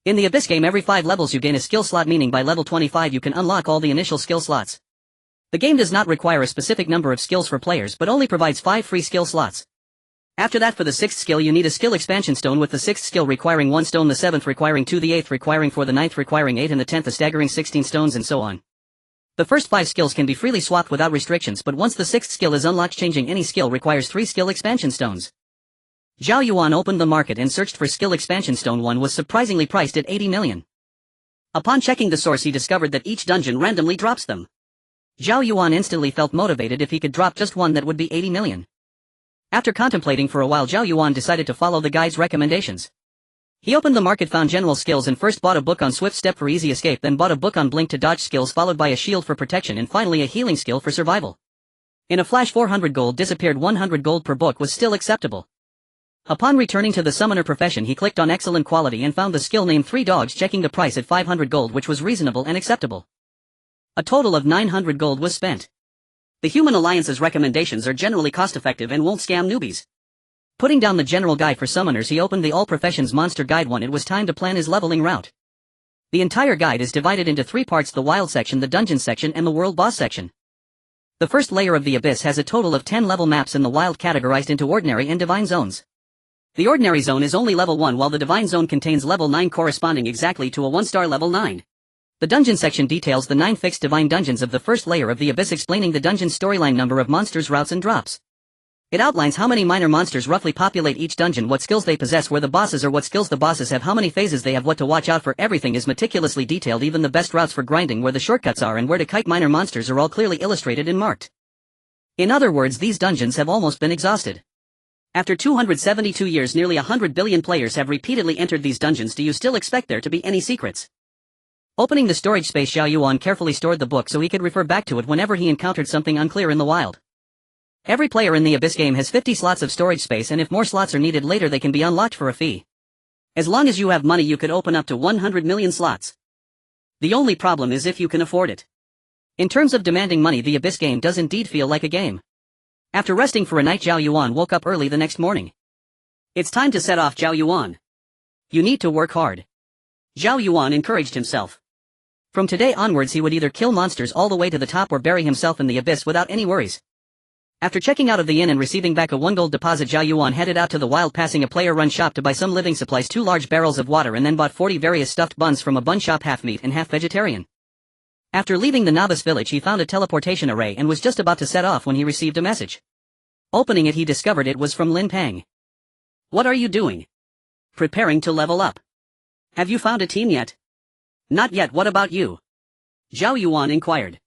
In the Abyss game, every 5 levels you gain a skill slot, meaning by level 25 you can unlock all the initial skill slots. The game does not require a specific number of skills for players but only provides 5 free skill slots. After that, for the 6th skill you need a skill expansion stone, with the 6th skill requiring 1 stone, the 7th requiring 2, the 8th requiring 4, the 9th requiring 8 and the 10th a staggering 16 stones, and so on. The first 5 skills can be freely swapped without restrictions, but once the 6th skill is unlocked, changing any skill requires 3 skill expansion stones. Zhao Yuan opened the market and searched for skill expansion stone. One was surprisingly priced at 80 million. Upon checking the source he discovered that each dungeon randomly drops them. Zhao Yuan instantly felt motivated. If he could drop just one, that would be 80 million. After contemplating for a while, Zhao Yuan decided to follow the guide's recommendations. He opened the market, found general skills and first bought a book on Swift Step for easy escape, then bought a book on Blink to dodge skills, followed by a shield for protection and finally a healing skill for survival. In a flash 400 gold disappeared. 100 gold per book was still acceptable. Upon returning to the summoner profession he clicked on excellent quality and found the skill named 3 dogs, checking the price at 500 gold, which was reasonable and acceptable. A total of 900 gold was spent. The Human Alliance's recommendations are generally cost-effective and won't scam newbies. Putting down the General Guide for Summoners he opened the All Professions Monster Guide 1. It was time to plan his leveling route. The entire guide is divided into 3 parts: the Wild section, the Dungeon section and the World Boss section. The first layer of the Abyss has a total of 10 level maps in the Wild, categorized into Ordinary and Divine zones. The Ordinary zone is only level 1 while the Divine zone contains level 9 corresponding exactly to a 1-star level 9. The Dungeon section details the 9 fixed Divine dungeons of the first layer of the Abyss, explaining the dungeon storyline, number of monsters, routes and drops. It outlines how many minor monsters roughly populate each dungeon, what skills they possess, where the bosses are, what skills the bosses have, how many phases they have, what to watch out for. Everything is meticulously detailed, even the best routes for grinding, where the shortcuts are, and where to kite minor monsters are all clearly illustrated and marked. In other words, these dungeons have almost been exhausted. After 272 years, nearly 100 billion players have repeatedly entered these dungeons. Do you still expect there to be any secrets? Opening the storage space, Zhao Yuan carefully stored the book so he could refer back to it whenever he encountered something unclear in the wild. Every player in the Abyss game has 50 slots of storage space, and if more slots are needed later, they can be unlocked for a fee. As long as you have money, you could open up to 100 million slots. The only problem is if you can afford it. In terms of demanding money, the Abyss game does indeed feel like a game. After resting for a night, Zhao Yuan woke up early the next morning. It's time to set off, Zhao Yuan. You need to work hard. Zhao Yuan encouraged himself. From today onwards, he would either kill monsters all the way to the top or bury himself in the abyss without any worries. After checking out of the inn and receiving back a 1 gold deposit, Zhao Yuan headed out to the wild, passing a player-run shop to buy some living supplies, 2 large barrels of water, and then bought 40 various stuffed buns from a bun shop, half meat and half vegetarian. After leaving the novice village, he found a teleportation array and was just about to set off when he received a message. Opening it, he discovered it was from Lin Pang. What are you doing? Preparing to level up. Have you found a team yet? Not yet. What about you? Zhao Yuan inquired.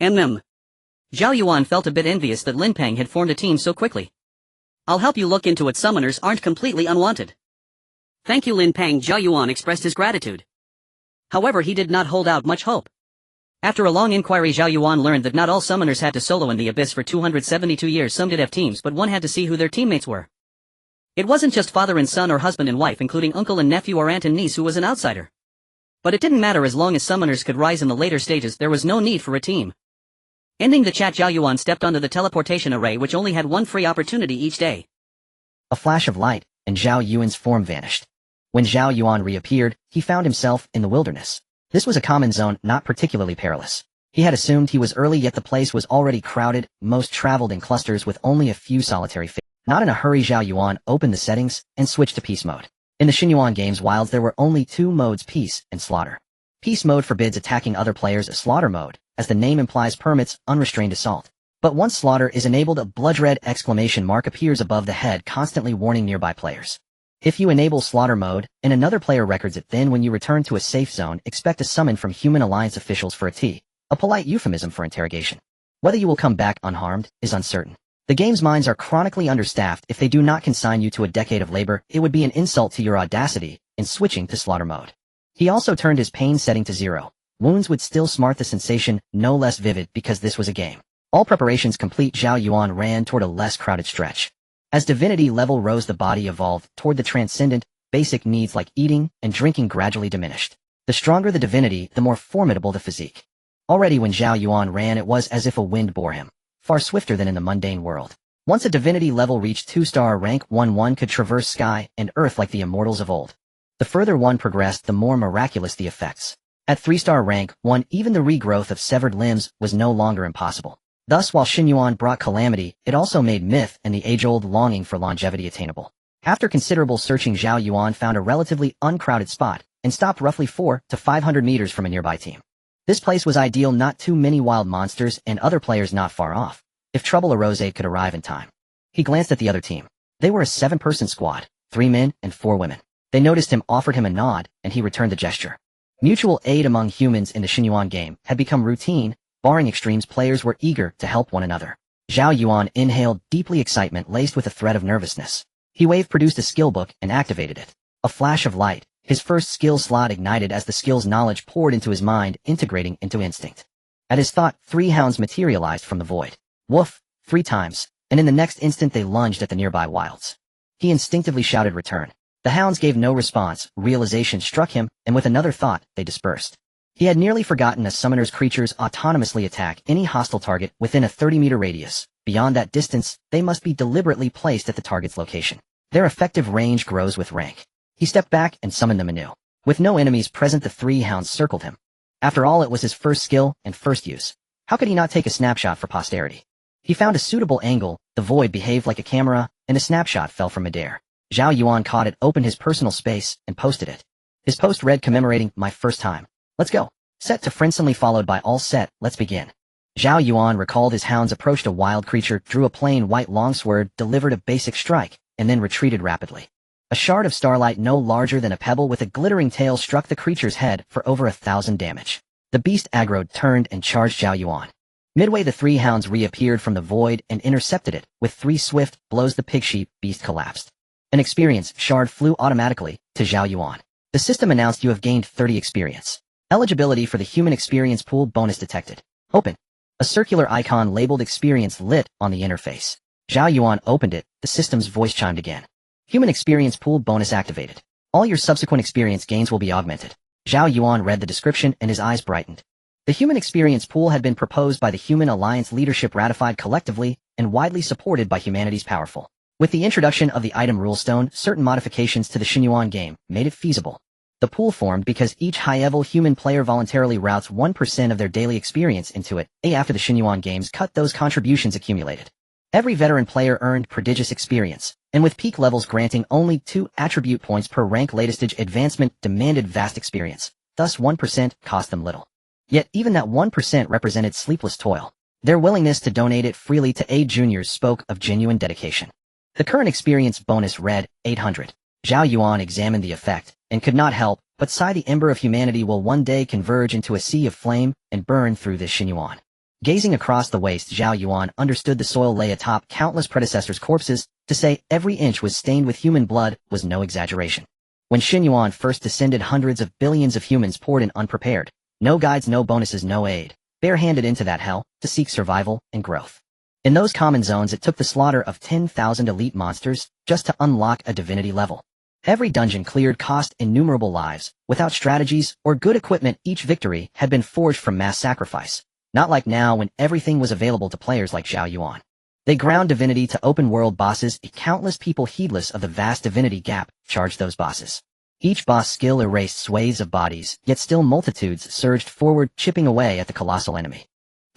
Zhao Yuan felt a bit envious that Lin Pang had formed a team so quickly. I'll help you look into it. Summoners aren't completely unwanted. Thank you, Lin Pang. Zhao Yuan expressed his gratitude. However, he did not hold out much hope. After a long inquiry, Zhao Yuan learned that not all summoners had to solo in the abyss for 272 years. Some did have teams, but one had to see who their teammates were. It wasn't just father and son or husband and wife, including uncle and nephew or aunt and niece who was an outsider. But it didn't matter as long as summoners could rise in the later stages. There was no need for a team. Ending the chat, Zhao Yuan stepped onto the teleportation array, which only had 1 free opportunity each day. A flash of light, and Zhao Yuan's form vanished. When Zhao Yuan reappeared, he found himself in the wilderness. This was a common zone, not particularly perilous. He had assumed he was early, yet the place was already crowded, most traveled in clusters with only a few solitary figures. Not in a hurry, Zhao Yuan opened the settings and switched to peace mode. In the Xinyuan game's wilds, there were only 2 modes: peace and slaughter. Peace mode forbids attacking other players. A slaughter mode, as the name implies, permits unrestrained assault. But once slaughter is enabled, a blood-red exclamation mark appears above the head, constantly warning nearby players. If you enable slaughter mode, and another player records it, then when you return to a safe zone, expect a summon from Human Alliance officials for a polite euphemism for interrogation. Whether you will come back unharmed is uncertain. The game's mines are chronically understaffed. If they do not consign you to a decade of labor, it would be an insult to your audacity in switching to slaughter mode. He also turned his pain setting to 0. Wounds would still smart, the sensation no less vivid because this was a game. All preparations complete, Zhao Yuan ran toward a less crowded stretch. As divinity level rose, the body evolved toward the transcendent. Basic needs like eating and drinking gradually diminished. The stronger the divinity, the more formidable the physique. Already when Zhao Yuan ran, it was as if a wind bore him, far swifter than in the mundane world. Once a divinity level reached 2-star rank, one could traverse sky and earth like the immortals of old. The further one progressed, the more miraculous the effects. At 3-star rank 1, even the regrowth of severed limbs was no longer impossible. Thus, while Xinyuan brought calamity, it also made myth and the age-old longing for longevity attainable. After considerable searching, Zhao Yuan found a relatively uncrowded spot and stopped roughly 400 to 500 meters from a nearby team. This place was ideal, not too many wild monsters and other players not far off. If trouble arose, aid could arrive in time. He glanced at the other team. They were a 7-person squad, 3 men and 4 women. They noticed him, offered him a nod, and he returned the gesture. Mutual aid among humans in the Xinyuan game had become routine. Barring extremes, players were eager to help one another. Zhao Yuan inhaled deeply, excitement laced with a thread of nervousness. He produced a skill book and activated it. A flash of light, his first skill slot ignited as the skill's knowledge poured into his mind, integrating into instinct. At his thought, 3 hounds materialized from the void. Woof, 3 times, and in the next instant they lunged at the nearby wilds. He instinctively shouted, "Return." The hounds gave no response. Realization struck him, and with another thought, they dispersed. He had nearly forgotten a summoner's creatures autonomously attack any hostile target within a 30-meter radius. Beyond that distance, they must be deliberately placed at the target's location. Their effective range grows with rank. He stepped back and summoned them anew. With no enemies present, the 3 hounds circled him. After all, it was his first skill and first use. How could he not take a snapshot for posterity? He found a suitable angle, the void behaved like a camera, and a snapshot fell from midair. Zhao Yuan caught it, opened his personal space, and posted it. His post read, "Commemorating my first time. Let's go." Set to friendly, followed by "All set, let's begin." Zhao Yuan recalled his hounds approached a wild creature, drew a plain white longsword, delivered a basic strike, and then retreated rapidly. A shard of starlight no larger than a pebble with a glittering tail struck the creature's head for over 1,000 damage. The beast aggroed, turned, and charged Zhao Yuan. Midway the three hounds reappeared from the void and intercepted it. With 3 swift blows the pig-sheep beast collapsed. An experience shard flew automatically to Zhao Yuan. The system announced you have gained 30 experience. Eligibility for the human experience pool bonus detected. Open. A circular icon labeled experience lit on the interface. Zhao Yuan opened it, the system's voice chimed again. Human experience pool bonus activated. All your subsequent experience gains will be augmented. Zhao Yuan read the description and his eyes brightened. The human experience pool had been proposed by the Human Alliance leadership, ratified collectively, and widely supported by humanity's powerful. With the introduction of the item rule stone, certain modifications to the Xinyuan game made it feasible. The pool formed because each high-level human player voluntarily routes 1% of their daily experience into it, after the Xinyuan games cut those contributions accumulated. Every veteran player earned prodigious experience, and with peak levels granting only 2 attribute points per rank, latest advancement demanded vast experience, thus 1% cost them little. Yet even that 1% represented sleepless toil. Their willingness to donate it freely to aid juniors spoke of genuine dedication. The current experience bonus read 800. Zhao Yuan examined the effect, and could not help but sigh. The ember of humanity will one day converge into a sea of flame and burn through this Xinyuan. Gazing across the waste, Zhao Yuan understood the soil lay atop countless predecessors' corpses. To say every inch was stained with human blood was no exaggeration. When Xinyuan first descended, hundreds of billions of humans poured in unprepared. No guides, no bonuses, no aid. Barehanded into that hell, to seek survival and growth. In those common zones, it took the slaughter of 10,000 elite monsters just to unlock a divinity level. Every dungeon cleared cost innumerable lives. Without strategies or good equipment, each victory had been forged from mass sacrifice. Not like now, when everything was available to players like Zhao Yuan. They ground divinity to open-world bosses. Countless people, heedless of the vast divinity gap, charged those bosses. Each boss skill erased swathes of bodies, yet still multitudes surged forward, chipping away at the colossal enemy.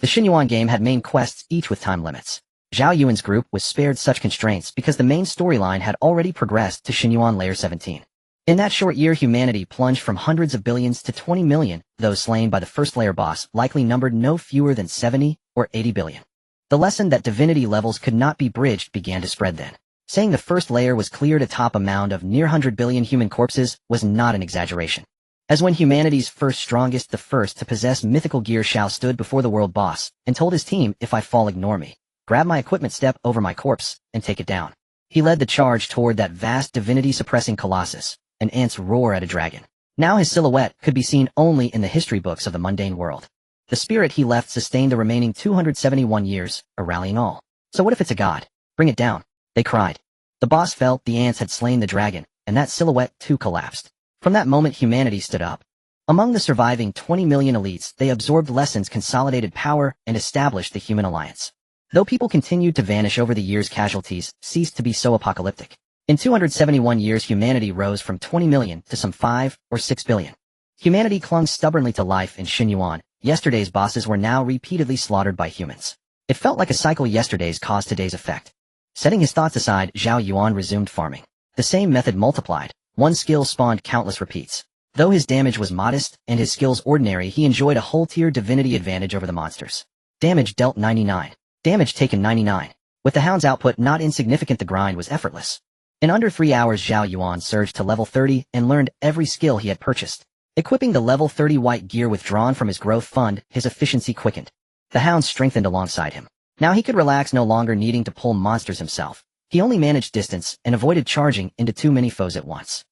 The Xinyuan game had main quests, each with time limits. Zhao Yuan's group was spared such constraints because the main storyline had already progressed to Xinyuan Layer 17. In that short year, humanity plunged from hundreds of billions to 20 million. Those slain by the first layer boss likely numbered no fewer than 70 or 80 billion. The lesson that divinity levels could not be bridged began to spread then. Saying the first layer was cleared atop a mound of near 100 billion human corpses was not an exaggeration. As when humanity's first strongest, the first to possess mythical gear, Shao stood before the world boss and told his team, "If I fall, ignore me. Grab my equipment, step over my corpse, and take it down." He led the charge toward that vast divinity-suppressing colossus, an ant's roar at a dragon. Now his silhouette could be seen only in the history books of the mundane world. The spirit he left sustained the remaining 271 years, a rallying all. So what if it's a god? Bring it down, they cried. The boss felt the ants had slain the dragon, and that silhouette too collapsed. From that moment, humanity stood up. Among the surviving 20 million elites, they absorbed lessons, consolidated power, and established the Human Alliance. Though people continued to vanish over the years, casualties ceased to be so apocalyptic. In 271 years, humanity rose from 20 million to some 5 or 6 billion. Humanity clung stubbornly to life in Xinyuan. Yesterday's bosses were now repeatedly slaughtered by humans. It felt like a cycle. Yesterday's caused today's effect. Setting his thoughts aside, Zhao Yuan resumed farming. The same method multiplied. One skill spawned countless repeats. Though his damage was modest and his skills ordinary, he enjoyed a whole-tier divinity advantage over the monsters. Damage dealt 99. Damage taken 99. With the hound's output not insignificant, the grind was effortless. In under 3 hours, Zhao Yuan surged to level 30 and learned every skill he had purchased. Equipping the level 30 white gear withdrawn from his growth fund, his efficiency quickened. The hound strengthened alongside him. Now he could relax, no longer needing to pull monsters himself. He only managed distance and avoided charging into too many foes at once.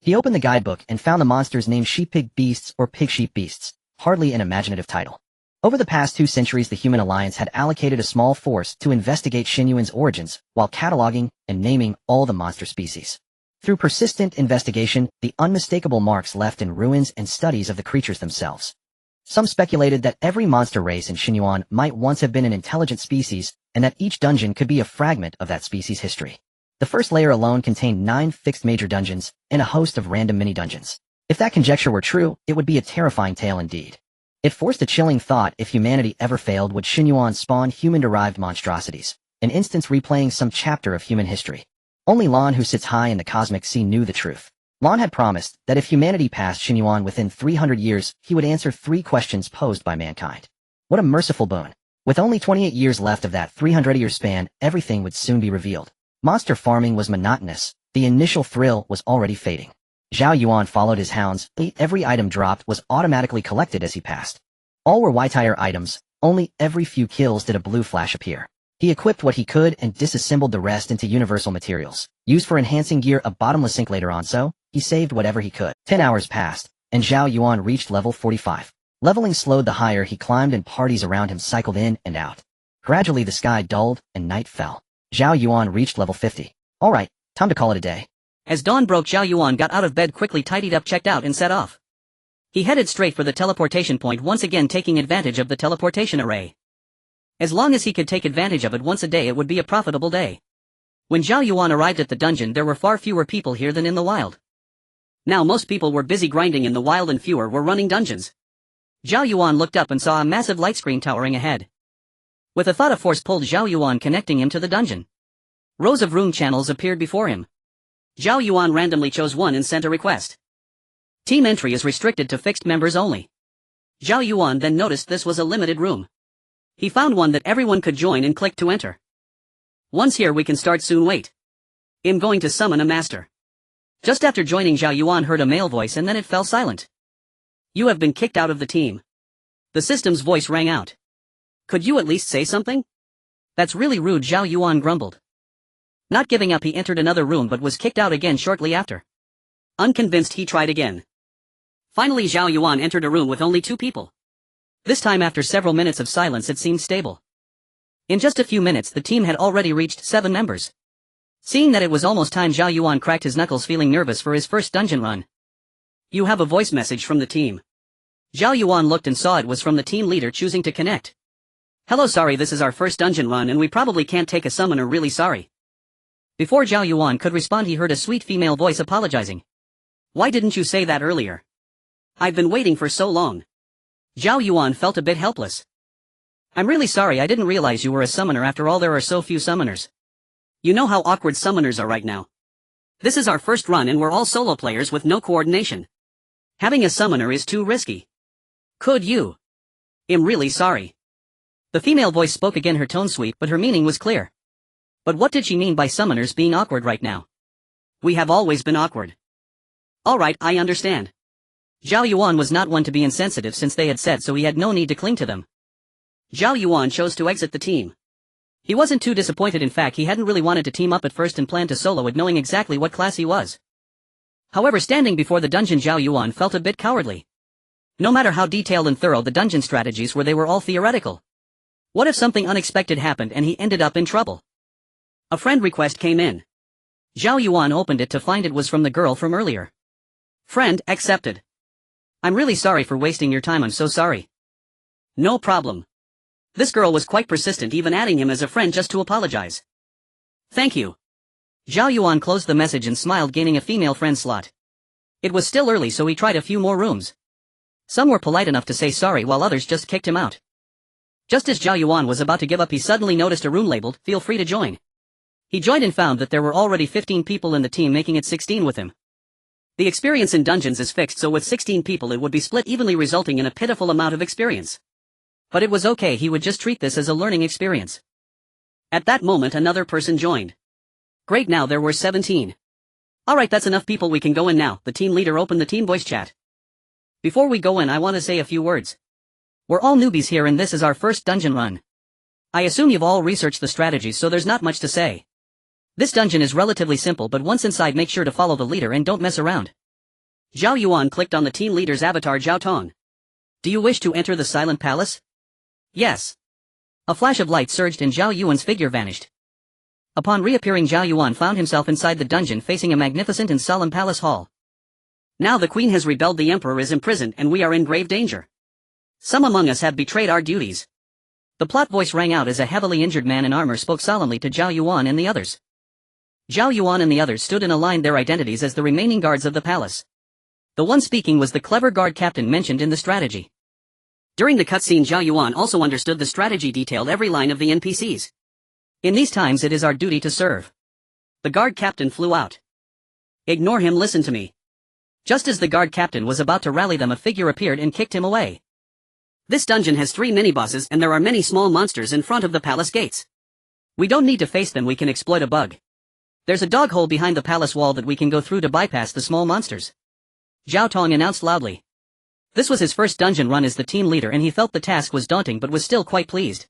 He opened the guidebook and found the monsters named sheep-pig beasts or pig-sheep beasts, hardly an imaginative title. Over the past 2 centuries, the Human Alliance had allocated a small force to investigate Xinyuan's origins while cataloging and naming all the monster species. Through persistent investigation, the unmistakable marks left in ruins and studies of the creatures themselves. Some speculated that every monster race in Xinyuan might once have been an intelligent species, and that each dungeon could be a fragment of that species' history. The first layer alone contained 9 fixed major dungeons and a host of random mini-dungeons. If that conjecture were true, it would be a terrifying tale indeed. It forced a chilling thought: if humanity ever failed, would Xinyuan spawn human-derived monstrosities, an instance replaying some chapter of human history? Only Lan, who sits high in the cosmic sea, knew the truth. Lan had promised that if humanity passed Xinyuan within 300 years, he would answer 3 questions posed by mankind. What a merciful boon. With only 28 years left of that 300-year span, everything would soon be revealed. Monster farming was monotonous. The initial thrill was already fading. Zhao Yuan followed his hounds. Every item dropped was automatically collected as he passed. All were white-tire items. Only every few kills did a blue flash appear. He equipped what he could and disassembled the rest into universal materials, used for enhancing gear a bottomless sink later on, so he saved whatever he could. 10 hours passed, and Zhao Yuan reached level 45. Leveling slowed the higher he climbed and parties around him cycled in and out. Gradually the sky dulled and night fell. Zhao Yuan reached level 50. Alright, time to call it a day. As dawn broke, Zhao Yuan got out of bed, quickly tidied up, checked out, and set off. He headed straight for the teleportation point, once again taking advantage of the teleportation array. As long as he could take advantage of it once a day, it would be a profitable day. When Zhao Yuan arrived at the dungeon, there were far fewer people here than in the wild. Now most people were busy grinding in the wild and fewer were running dungeons. Zhao Yuan looked up and saw a massive light screen towering ahead. With a thought, a force pulled Zhao Yuan, connecting him to the dungeon. Rows of room channels appeared before him. Zhao Yuan randomly chose one and sent a request. Team entry is restricted to fixed members only. Zhao Yuan then noticed this was a limited room. He found one that everyone could join and clicked to enter. Once here we can start soon. Wait. I'm going to summon a master. Just after joining, Zhao Yuan heard a male voice and then it fell silent. You have been kicked out of the team. The system's voice rang out. Could you at least say something? That's really rude, Zhao Yuan grumbled. Not giving up, he entered another room but was kicked out again shortly after. Unconvinced, he tried again. Finally Zhao Yuan entered a room with only 2 people. This time, after several minutes of silence, it seemed stable. In just a few minutes the team had already reached 7 members. Seeing that it was almost time, Zhao Yuan cracked his knuckles, feeling nervous for his first dungeon run. You have a voice message from the team. Zhao Yuan looked and saw it was from the team leader choosing to connect. Hello, sorry, this is our first dungeon run and we probably can't take a summoner, really sorry. Before Zhao Yuan could respond, he heard a sweet female voice apologizing. Why didn't you say that earlier? I've been waiting for so long. Zhao Yuan felt a bit helpless. I'm really sorry, I didn't realize you were a summoner. After all, there are so few summoners. You know how awkward summoners are right now. This is our first run and we're all solo players with no coordination. Having a summoner is too risky. Could you? I'm really sorry. The female voice spoke again, her tone sweet, but her meaning was clear. But what did she mean by summoners being awkward right now? We have always been awkward. Alright, I understand. Zhao Yuan was not one to be insensitive since they had said so, he had no need to cling to them. Zhao Yuan chose to exit the team. He wasn't too disappointed, in fact he hadn't really wanted to team up at first and planned to solo it, knowing exactly what class he was. However, standing before the dungeon, Zhao Yuan felt a bit cowardly. No matter how detailed and thorough the dungeon strategies were, they were all theoretical. What if something unexpected happened and he ended up in trouble? A friend request came in. Zhao Yuan opened it to find it was from the girl from earlier. Friend accepted. I'm really sorry for wasting your time, I'm so sorry. No problem. This girl was quite persistent, even adding him as a friend just to apologize. Thank you. Zhao Yuan closed the message and smiled, gaining a female friend slot. It was still early, so he tried a few more rooms. Some were polite enough to say sorry while others just kicked him out. Just as Zhao Yuan was about to give up, he suddenly noticed a room labeled, "Feel free to join." He joined and found that there were already 15 people in the team, making it 16 with him. The experience in dungeons is fixed, so with 16 people it would be split evenly, resulting in a pitiful amount of experience. But it was okay, he would just treat this as a learning experience. At that moment another person joined. Great, now there were 17. Alright, that's enough people, we can go in now. The team leader opened the team voice chat. Before we go in, I want to say a few words. We're all newbies here and this is our first dungeon run. I assume you've all researched the strategies, so there's not much to say. This dungeon is relatively simple, but once inside make sure to follow the leader and don't mess around. Zhao Yuan clicked on the team leader's avatar, Zhao Tong. Do you wish to enter the Silent Palace? Yes. A flash of light surged and Zhao Yuan's figure vanished. Upon reappearing, Zhao Yuan found himself inside the dungeon facing a magnificent and solemn palace hall. Now the queen has rebelled, the emperor is imprisoned, and we are in grave danger. Some among us have betrayed our duties. The plot voice rang out as a heavily injured man in armor spoke solemnly to Zhao Yuan and the others. Zhao Yuan and the others stood and aligned their identities as the remaining guards of the palace. The one speaking was the clever guard captain mentioned in the strategy. During the cutscene, Zhao Yuan also understood the strategy detailed every line of the NPCs. In these times it is our duty to serve. The guard captain flew out. Ignore him, listen to me. Just as the guard captain was about to rally them, a figure appeared and kicked him away. This dungeon has 3 mini-bosses and there are many small monsters in front of the palace gates. We don't need to face them, we can exploit a bug. There's a dog hole behind the palace wall that we can go through to bypass the small monsters. Zhao Tong announced loudly. This was his first dungeon run as the team leader and he felt the task was daunting but was still quite pleased.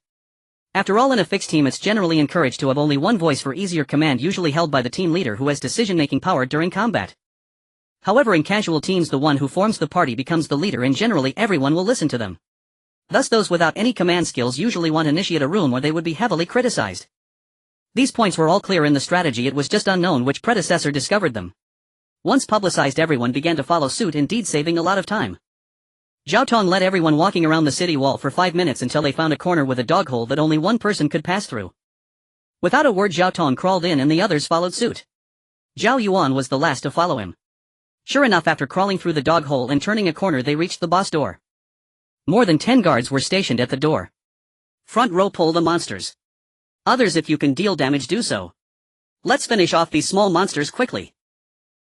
After all, in a fixed team it's generally encouraged to have only one voice for easier command, usually held by the team leader who has decision-making power during combat. However, in casual teams the one who forms the party becomes the leader and generally everyone will listen to them. Thus those without any command skills usually want to initiate a room where they would be heavily criticized. These points were all clear in the strategy, it was just unknown which predecessor discovered them. Once publicized, everyone began to follow suit, indeed saving a lot of time. Zhao Tong led everyone walking around the city wall for 5 minutes until they found a corner with a dog hole that only one person could pass through. Without a word Zhao Tong crawled in and the others followed suit. Zhao Yuan was the last to follow him. Sure enough, after crawling through the dog hole and turning a corner they reached the boss door. More than 10 guards were stationed at the door. Front row, pull the monsters. Others, if you can deal damage, do so. Let's finish off these small monsters quickly.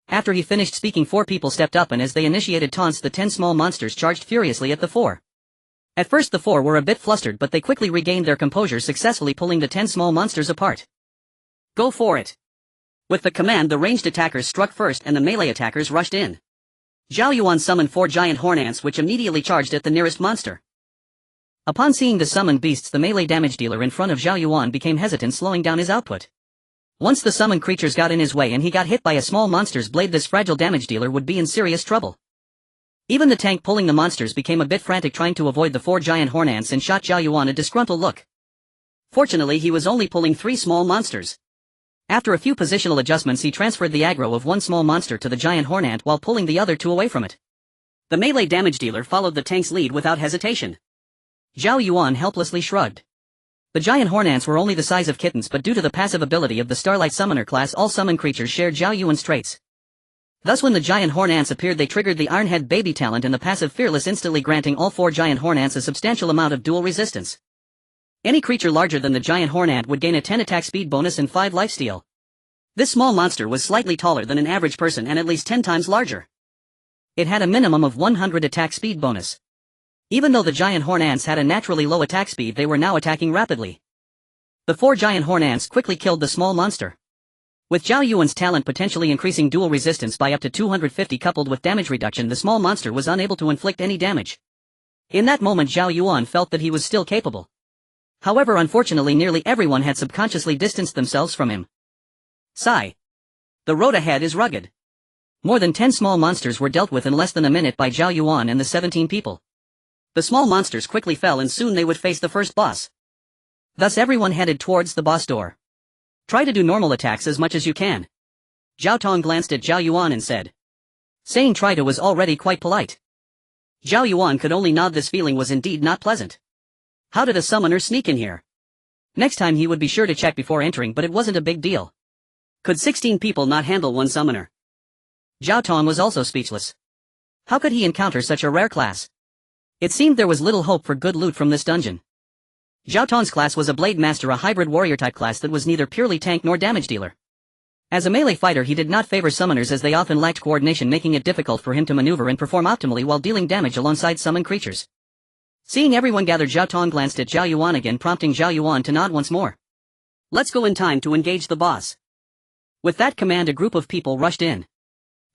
After he finished speaking, 4 people stepped up and as they initiated taunts the 10 small monsters charged furiously at the 4. At first the 4 were a bit flustered but they quickly regained their composure, successfully pulling the 10 small monsters apart. Go for it. With the command the ranged attackers struck first and the melee attackers rushed in. Zhao Yuan summoned 4 giant horn ants which immediately charged at the nearest monster. Upon seeing the summoned beasts the melee damage dealer in front of Zhao Yuan became hesitant, slowing down his output. Once the summoned creatures got in his way and he got hit by a small monster's blade, this fragile damage dealer would be in serious trouble. Even the tank pulling the monsters became a bit frantic trying to avoid the 4 giant horn ants and shot Zhao Yuan a disgruntled look. Fortunately he was only pulling 3 small monsters. After a few positional adjustments he transferred the aggro of one small monster to the giant horn ant while pulling the other 2 away from it. The melee damage dealer followed the tank's lead without hesitation. Zhao Yuan helplessly shrugged. The giant horn ants were only the size of kittens, but due to the passive ability of the Starlight Summoner class all summoned creatures shared Zhao Yuan's traits. Thus when the giant horn ants appeared they triggered the Ironhead Baby talent and the passive Fearless, instantly granting all 4 giant horn ants a substantial amount of dual resistance. Any creature larger than the giant horn ant would gain a 10 attack speed bonus and 5 lifesteal. This small monster was slightly taller than an average person and at least 10 times larger. It had a minimum of 100 attack speed bonus. Even though the giant horn ants had a naturally low attack speed, they were now attacking rapidly. The 4 giant horn ants quickly killed the small monster. With Zhao Yuan's talent potentially increasing dual resistance by up to 250 coupled with damage reduction, the small monster was unable to inflict any damage. In that moment Zhao Yuan felt that he was still capable. However, unfortunately nearly everyone had subconsciously distanced themselves from him. Sigh. The road ahead is rugged. More than 10 small monsters were dealt with in less than a minute by Zhao Yuan and the 17 people. The small monsters quickly fell and soon they would face the first boss. Thus everyone headed towards the boss door. Try to do normal attacks as much as you can. Zhao Tong glanced at Zhao Yuan and said. Saying try to was already quite polite. Zhao Yuan could only nod. This feeling was indeed not pleasant. How did a summoner sneak in here? Next time he would be sure to check before entering, but it wasn't a big deal. Could 16 people not handle one summoner? Zhao Tong was also speechless. How could he encounter such a rare class? It seemed there was little hope for good loot from this dungeon. Zhao Tong's class was a Blade Master, a hybrid warrior type class that was neither purely tank nor damage dealer. As a melee fighter he did not favor summoners as they often lacked coordination, making it difficult for him to maneuver and perform optimally while dealing damage alongside summoned creatures. Seeing everyone gathered, Zhao Tong glanced at Zhao Yuan again, prompting Zhao Yuan to nod once more. Let's go in time to engage the boss. With that command a group of people rushed in.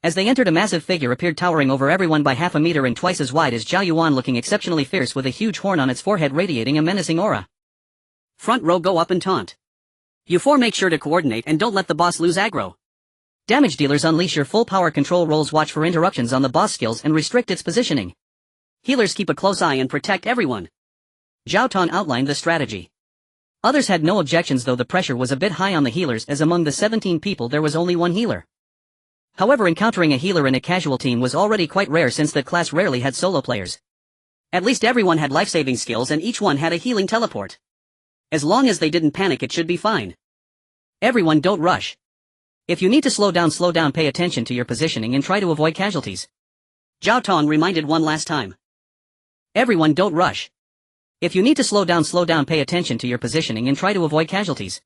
As they entered, a massive figure appeared towering over everyone by half a meter and twice as wide as Zhao Yuan, looking exceptionally fierce with a huge horn on its forehead radiating a menacing aura. Front row, go up and taunt. You 4 make sure to coordinate and don't let the boss lose aggro. Damage dealers, unleash your full power control rolls, watch for interruptions on the boss skills and restrict its positioning. Healers, keep a close eye and protect everyone. Zhao Tong outlined the strategy. Others had no objections, though the pressure was a bit high on the healers as among the 17 people there was only one healer. However, encountering a healer in a casual team was already quite rare since that class rarely had solo players. At least everyone had life-saving skills and each one had a healing teleport. As long as they didn't panic it should be fine. Everyone, don't rush. If you need to slow down, pay attention to your positioning and try to avoid casualties. Zhao Tong reminded one last time. Everyone, don't rush. If you need to slow down, pay attention to your positioning and try to avoid casualties.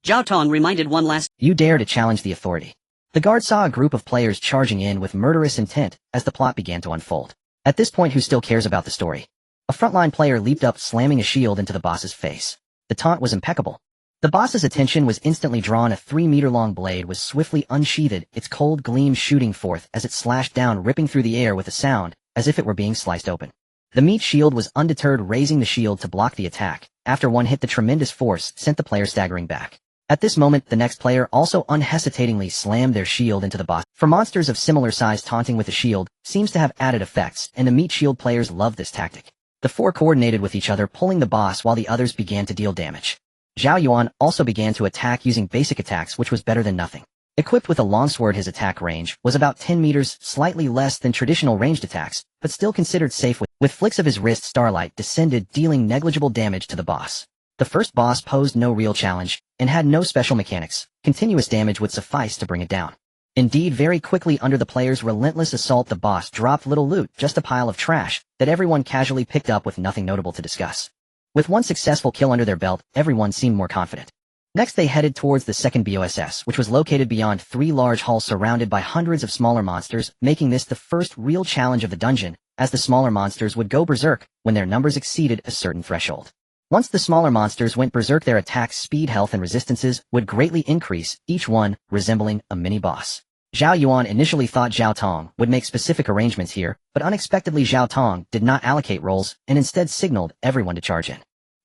Zhao Tong reminded one last. You dare to challenge the authority. The guard saw a group of players charging in with murderous intent as the plot began to unfold. At this point, who still cares about the story? A frontline player leaped up, slamming a shield into the boss's face. The taunt was impeccable. The boss's attention was instantly drawn. A 3-meter-long blade was swiftly unsheathed, its cold gleam shooting forth as it slashed down, ripping through the air with a sound, as if it were being sliced open. The meat shield was undeterred, raising the shield to block the attack. After one hit, the tremendous force sent the player staggering back. At this moment, the next player also unhesitatingly slammed their shield into the boss. For monsters of similar size, taunting with a shield seems to have added effects, and the meat shield players loved this tactic. The four coordinated with each other, pulling the boss while the others began to deal damage. Zhao Yuan also began to attack using basic attacks, which was better than nothing. Equipped with a longsword, his attack range was about 10 meters, slightly less than traditional ranged attacks, but still considered safe. With flicks of his wrist, Starlight descended, dealing negligible damage to the boss. The first boss posed no real challenge, and had no special mechanics. Continuous damage would suffice to bring it down. Indeed, very quickly under the player's relentless assault, the boss dropped little loot, just a pile of trash, that everyone casually picked up with nothing notable to discuss. With one successful kill under their belt, everyone seemed more confident. Next they headed towards the second BOSS, which was located beyond 3 large halls surrounded by hundreds of smaller monsters, making this the first real challenge of the dungeon, as the smaller monsters would go berserk when their numbers exceeded a certain threshold. Once the smaller monsters went berserk, their attack speed, health, and resistances would greatly increase, each one resembling a mini-boss. Zhao Yuan initially thought Zhao Tong would make specific arrangements here, but unexpectedly Zhao Tong did not allocate roles and instead signaled everyone to charge in.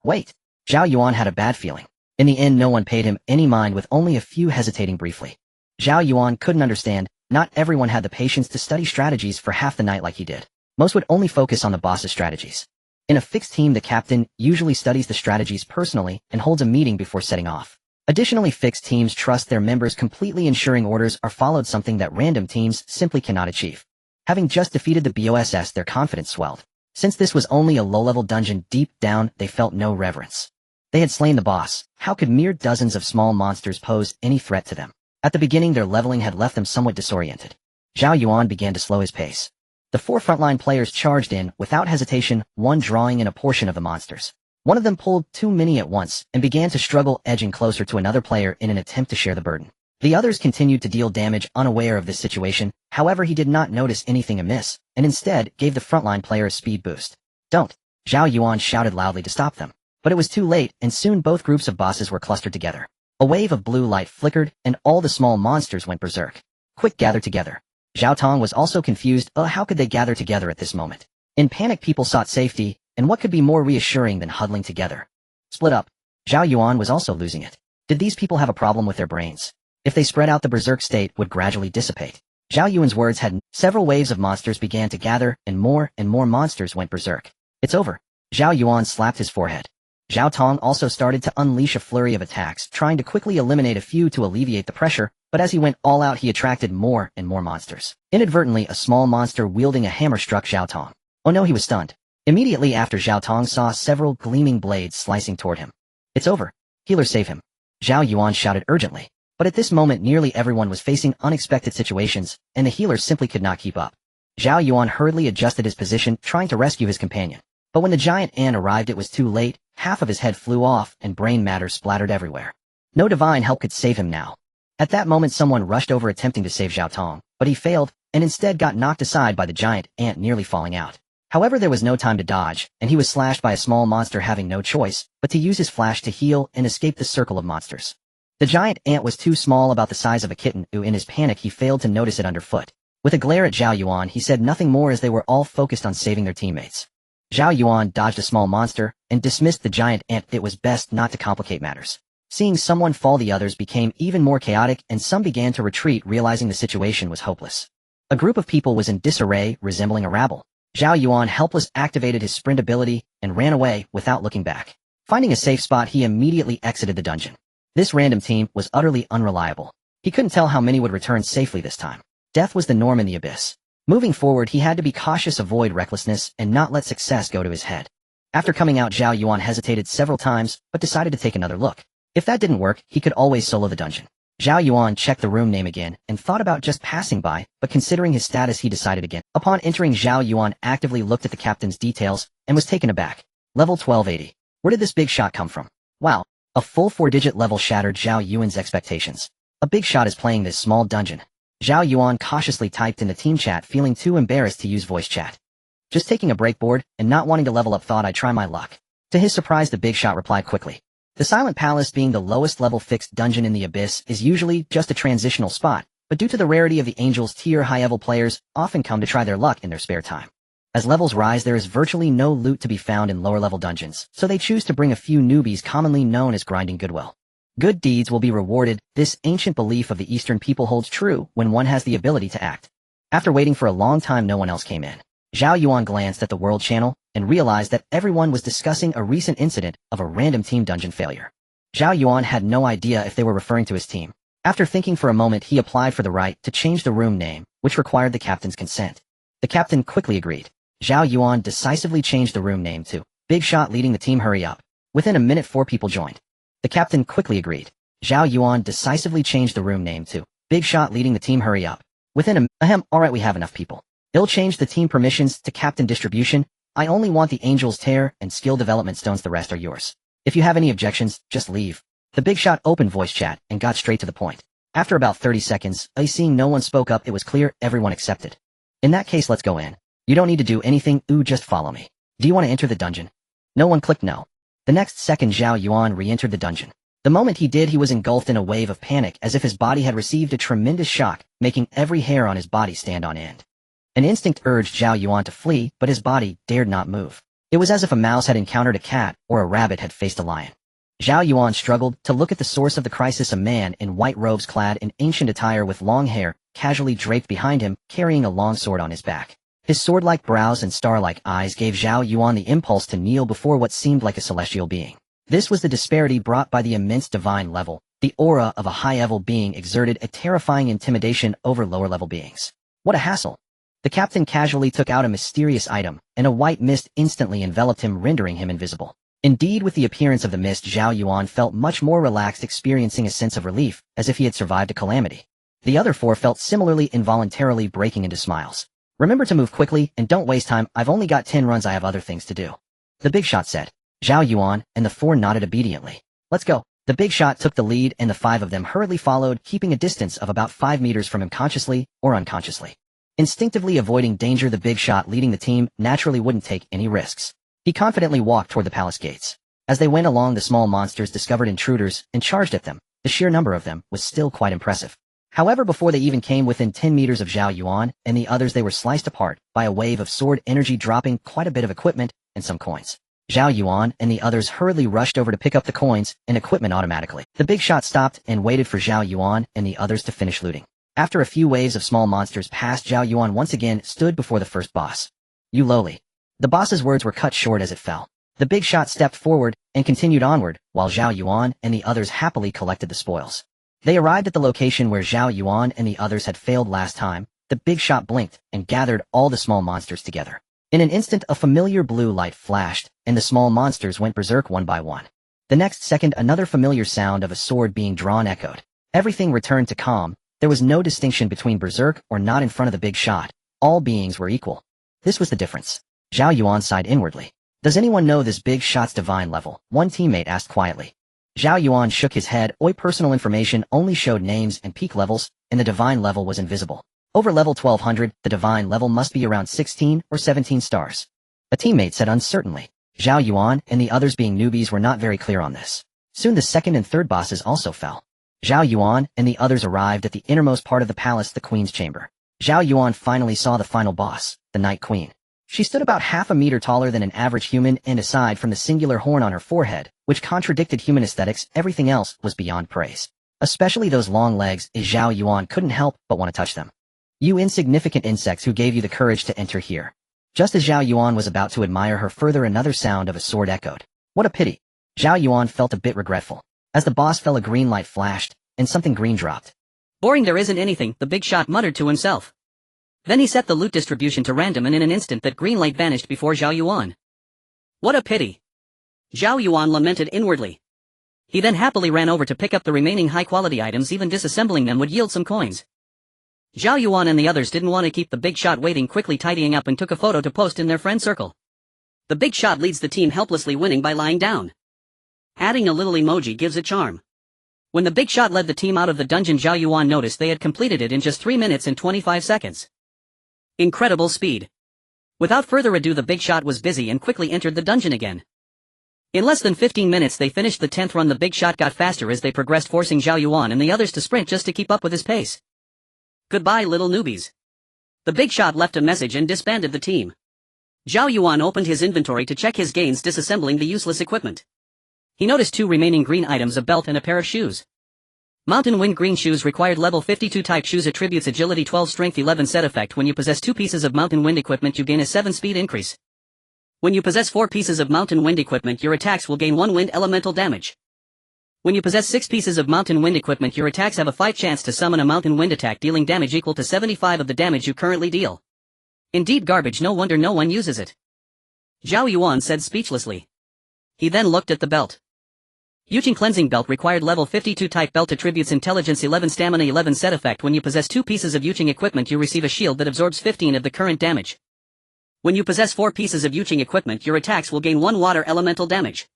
Wait. Zhao Yuan had a bad feeling. In the end, no one paid him any mind, with only a few hesitating briefly. Zhao Yuan couldn't understand, not everyone had the patience to study strategies for half the night like he did. Most would only focus on the boss's strategies. In a fixed team, the captain usually studies the strategies personally and holds a meeting before setting off. Additionally, fixed teams trust their members completely, ensuring orders are followed, something that random teams simply cannot achieve. Having just defeated the BOSS, their confidence swelled. Since this was only a low-level dungeon, deep down they felt no reverence. They had slain the boss. How could mere dozens of small monsters pose any threat to them? At the beginning, their leveling had left them somewhat disoriented. Zhao Yuan began to slow his pace. The 4 frontline players charged in, without hesitation, one drawing in a portion of the monsters. One of them pulled too many at once, and began to struggle, edging closer to another player in an attempt to share the burden. The others continued to deal damage, unaware of this situation. However, he did not notice anything amiss, and instead gave the frontline player a speed boost. Don't! Zhao Yuan shouted loudly to stop them. But it was too late, and soon both groups of bosses were clustered together. A wave of blue light flickered, and all the small monsters went berserk. Quick, gather together. Zhao Tong was also confused. How could they gather together at this moment? In panic, people sought safety, and what could be more reassuring than huddling together? Split up. Zhao Yuan was also losing it. Did these people have a problem with their brains? If they spread out, the berserk state would gradually dissipate. Zhao Yuan's words had several waves of monsters began to gather, and more monsters went berserk. It's over. Zhao Yuan slapped his forehead. Zhao Tong also started to unleash a flurry of attacks, trying to quickly eliminate a few to alleviate the pressure, but as he went all out, he attracted more and more monsters. Inadvertently, a small monster wielding a hammer struck Zhao Tong. Oh no, he was stunned. Immediately after, Zhao Tong saw several gleaming blades slicing toward him. It's over. Healer, save him. Zhao Yuan shouted urgently. But at this moment, nearly everyone was facing unexpected situations, and the healer simply could not keep up. Zhao Yuan hurriedly adjusted his position, trying to rescue his companion. But when the giant ant arrived, it was too late. Half of his head flew off, and brain matter splattered everywhere. No divine help could save him now. At that moment, someone rushed over attempting to save Zhao Tong, but he failed, and instead got knocked aside by the giant ant, nearly falling out. However, there was no time to dodge, and he was slashed by a small monster, having no choice but to use his flash to heal and escape the circle of monsters. The giant ant was too small, about the size of a kitten. In his panic, he failed to notice it underfoot. With a glare at Zhao Yuan, he said nothing more, as they were all focused on saving their teammates. Zhao Yuan dodged a small monster and dismissed the giant ant. It was best not to complicate matters. Seeing someone fall, the others became even more chaotic, and some began to retreat, realizing the situation was hopeless. A group of people was in disarray, resembling a rabble. Zhao Yuan, helpless, activated his sprint ability and ran away without looking back. Finding a safe spot, he immediately exited the dungeon. This random team was utterly unreliable. He couldn't tell how many would return safely this time. Death was the norm in the abyss. Moving forward, he had to be cautious, avoid recklessness, and not let success go to his head. After coming out, Zhao Yuan hesitated several times, but decided to take another look. If that didn't work, he could always solo the dungeon. Zhao Yuan checked the room name again, and thought about just passing by, but considering his status, he decided again. Upon entering, Zhao Yuan actively looked at the captain's details, and was taken aback. Level 1280. Where did this big shot come from? Wow. A full 4-digit level shattered Zhao Yuan's expectations. A big shot is playing this small dungeon. Zhao Yuan cautiously typed in the team chat, feeling too embarrassed to use voice chat. Just taking a break bored and not wanting to level up, thought I'd try my luck. To his surprise, the big shot replied quickly. The Silent Palace, being the lowest level fixed dungeon in the Abyss, is usually just a transitional spot, but due to the rarity of the Angels tier high-level players often come to try their luck in their spare time. As levels rise, there is virtually no loot to be found in lower level dungeons, so they choose to bring a few newbies, commonly known as grinding goodwill. Good deeds will be rewarded. This ancient belief of the Eastern people holds true when one has the ability to act. After waiting for a long time, no one else came in. Zhao Yuan glanced at the world channel and realized that everyone was discussing a recent incident of a random team dungeon failure. Zhao Yuan had no idea if they were referring to his team. After thinking for a moment, he applied for the right to change the room name, which required the captain's consent. The captain quickly agreed. Zhao Yuan decisively changed the room name to Big Shot, leading the team. Hurry up. Within a minute, 4 people joined. The captain quickly agreed. Zhao Yuan decisively changed the room name to Big Shot, leading the team. Hurry up. Within alright, we have enough people. He'll change the team permissions to captain distribution. I only want the Angel's Tear and skill development stones, the rest are yours. If you have any objections, just leave. The Big Shot opened voice chat and got straight to the point. After about 30 seconds, seeing no one spoke up, it was clear everyone accepted. In that case, let's go in. You don't need to do anything, just follow me. Do you want to enter the dungeon? No one clicked no. The next second, Zhao Yuan re-entered the dungeon. The moment he did, he was engulfed in a wave of panic, as if his body had received a tremendous shock, making every hair on his body stand on end. An instinct urged Zhao Yuan to flee, but his body dared not move. It was as if a mouse had encountered a cat, or a rabbit had faced a lion. Zhao Yuan struggled to look at the source of the crisis, a man in white robes clad in ancient attire with long hair, casually draped behind him, carrying a long sword on his back. His sword-like brows and star-like eyes gave Zhao Yuan the impulse to kneel before what seemed like a celestial being. This was the disparity brought by the immense divine level. The aura of a high-level being exerted a terrifying intimidation over lower-level beings. What a hassle! The captain casually took out a mysterious item, and a white mist instantly enveloped him, rendering him invisible. Indeed, with the appearance of the mist, Zhao Yuan felt much more relaxed, experiencing a sense of relief, as if he had survived a calamity. The other 4 felt similarly, involuntarily breaking into smiles. Remember to move quickly, and don't waste time. I've only got 10 runs, I have other things to do. The Big Shot said. Zhao Yuan and the 4 nodded obediently. Let's go. The Big Shot took the lead, and the 5 of them hurriedly followed, keeping a distance of about 5 meters from him, consciously or unconsciously. Instinctively avoiding danger, the Big Shot, leading the team, naturally wouldn't take any risks. He confidently walked toward the palace gates. As they went along, the small monsters discovered intruders and charged at them. The sheer number of them was still quite impressive. However, before they even came within 10 meters of Zhao Yuan and the others, they were sliced apart by a wave of sword energy, dropping quite a bit of equipment and some coins. Zhao Yuan and the others hurriedly rushed over to pick up the coins and equipment automatically. The Big Shot stopped and waited for Zhao Yuan and the others to finish looting. After a few waves of small monsters passed, Zhao Yuan once again stood before the first boss. You lowly. The boss's words were cut short as it fell. The Big Shot stepped forward and continued onward, while Zhao Yuan and the others happily collected the spoils. They arrived at the location where Zhao Yuan and the others had failed last time. The Big Shot blinked and gathered all the small monsters together. In an instant, a familiar blue light flashed, and the small monsters went berserk one by one. The next second, another familiar sound of a sword being drawn echoed. Everything returned to calm. There was no distinction between berserk or not in front of the Big Shot. All beings were equal. This was the difference. Zhao Yuan sighed inwardly. Does anyone know this Big Shot's divine level? One teammate asked quietly. Zhao Yuan shook his head. Personal information only showed names and peak levels, and the divine level was invisible. Over level 1200, the divine level must be around 16 or 17 stars. A teammate said uncertainly. Zhao Yuan and the others, being newbies, were not very clear on this. Soon the second and third bosses also fell. Zhao Yuan and the others arrived at the innermost part of the palace, the Queen's Chamber. Zhao Yuan finally saw the final boss, the Night Queen. She stood about half a meter taller than an average human, and aside from the singular horn on her forehead, which contradicted human aesthetics, everything else was beyond praise. Especially those long legs, Zhao Yuan couldn't help but want to touch them. You insignificant insects, who gave you the courage to enter here? Just as Zhao Yuan was about to admire her further, another sound of a sword echoed. What a pity. Zhao Yuan felt a bit regretful. As the boss fell, a green light flashed, and something green dropped. Boring, there isn't anything, the Big Shot muttered to himself. Then he set the loot distribution to random, and in an instant that green light vanished before Zhao Yuan. What a pity. Zhao Yuan lamented inwardly. He then happily ran over to pick up the remaining high-quality items. Even disassembling them would yield some coins. Zhao Yuan and the others didn't want to keep the Big Shot waiting, quickly tidying up and took a photo to post in their friend circle. The Big Shot leads the team, helplessly winning by lying down. Adding a little emoji gives it charm. When the Big Shot led the team out of the dungeon, Zhao Yuan noticed they had completed it in just 3 minutes and 25 seconds. Incredible speed. Without further ado, the big shot was busy and quickly entered the dungeon again. In less than 15 minutes they finished the 10th run. The big shot got faster as they progressed, forcing Zhao Yuan and the others to sprint just to keep up with his pace. Goodbye, little newbies. The big shot left a message and disbanded the team. Zhao Yuan opened his inventory to check his gains, disassembling the useless equipment. He noticed 2 remaining green items, a belt and a pair of shoes. Mountain Wind green shoes required level 52 type shoes, attributes agility 12, strength 11, set effect. When you possess 2 pieces of Mountain Wind equipment you gain a 7 speed increase. When you possess 4 pieces of Mountain Wind equipment your attacks will gain 1 wind elemental damage. When you possess 6 pieces of Mountain Wind equipment your attacks have a 5 chance to summon a Mountain Wind attack, dealing damage equal to 75 of the damage you currently deal. Indeed garbage, no wonder no one uses it. Zhao Yuan said speechlessly. He then looked at the belt. Yuqing cleansing belt required level 52 type belt, attributes intelligence 11, stamina 11, set effect. When you possess 2 pieces of Yuqing equipment you receive a shield that absorbs 15 of the current damage. When you possess 4 pieces of Yuqing equipment your attacks will gain 1 water elemental damage.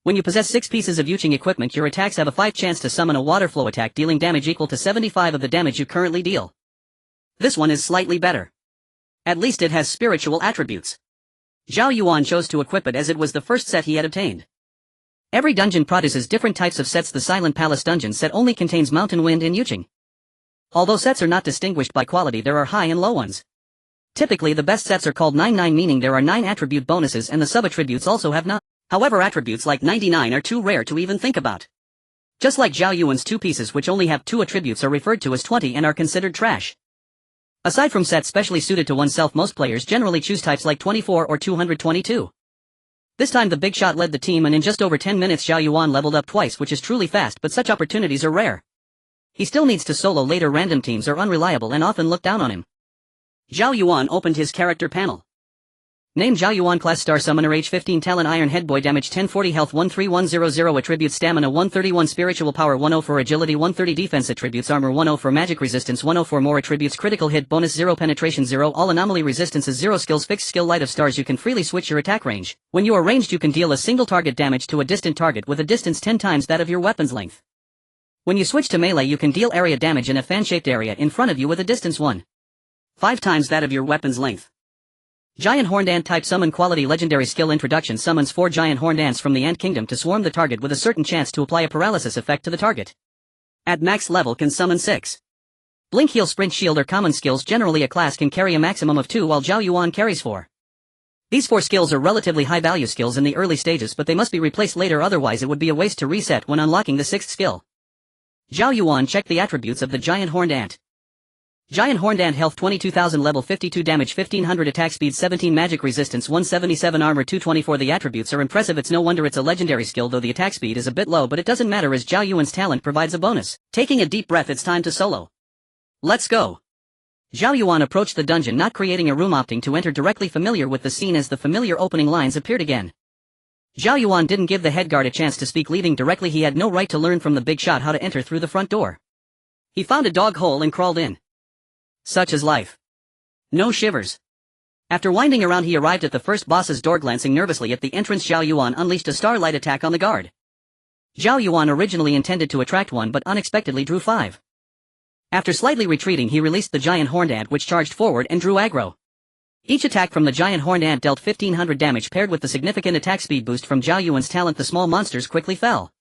When you possess 6 pieces of Yuqing equipment your attacks have a 5 chance to summon a water flow attack, dealing damage equal to 75 of the damage you currently deal. This one is slightly better. At least it has spiritual attributes. Zhao Yuan chose to equip it as it was the first set he had obtained. Every dungeon produces different types of sets. The Silent Palace dungeon set only contains Mountain Wind and Yuqing. Although sets are not distinguished by quality, there are high and low ones. Typically the best sets are called 99, meaning there are 9 attribute bonuses and the sub-attributes also have none. However, attributes like 99 are too rare to even think about. Just like Zhao Yuan's 2 pieces which only have 2 attributes are referred to as 20 and are considered trash. Aside from sets specially suited to oneself, most players generally choose types like 24 or 222. This time the big shot led the team and in just over 10 minutes Zhao Yuan leveled up twice, which is truly fast, but such opportunities are rare. He still needs to solo later. Random teams are unreliable and often look down on him. Zhao Yuan opened his character panel. Name Zhao Yuan, class Star Summoner, age 15, talent Iron Head Boy, damage 1040, health 13100, attributes stamina 131, spiritual power 104, agility 130, defense attributes armor 10 for magic resistance 104, more attributes critical hit bonus 0, penetration 0, all anomaly resistances 0, skills fixed skill Light of Stars. You can freely switch your attack range. When you are ranged you can deal a single target damage to a distant target with a distance 10 times that of your weapon's length. When you switch to melee you can deal area damage in a fan-shaped area in front of you with a distance 1.5 times that of your weapon's length. Giant Horned Ant type summon quality legendary skill introduction summons 4 giant horned ants from the ant kingdom to swarm the target with a certain chance to apply a paralysis effect to the target. At max level can summon 6. Blink, Heal, Sprint, Shield are common skills. Generally a class can carry a maximum of 2 while Zhao Yuan carries 4. These 4 skills are relatively high value skills in the early stages, but they must be replaced later, otherwise it would be a waste to reset when unlocking the 6th skill. Zhao Yuan checked the attributes of the Giant Horned Ant. Giant Horned Ant, health 22,000, level 52, damage 1500, attack speed 17, magic resistance 177, armor 224. The attributes are impressive. It's no wonder it's a legendary skill, though the attack speed is a bit low, but it doesn't matter as Zhao Yuan's talent provides a bonus. Taking a deep breath, it's time to solo. Let's go. Zhao Yuan approached the dungeon, not creating a room, opting to enter directly, familiar with the scene as the familiar opening lines appeared again. Zhao Yuan didn't give the head guard a chance to speak. Leaving directly, he had no right to learn from the big shot how to enter through the front door. He found a dog hole and crawled in. Such is life. No shivers. After winding around he arrived at the first boss's door. Glancing nervously at the entrance, Zhao Yuan unleashed a starlight attack on the guard. Zhao Yuan originally intended to attract 1 but unexpectedly drew 5. After slightly retreating he released the giant horned ant, which charged forward and drew aggro. Each attack from the giant horned ant dealt 1500 damage. Paired with the significant attack speed boost from Zhao Yuan's talent, the small monsters quickly fell.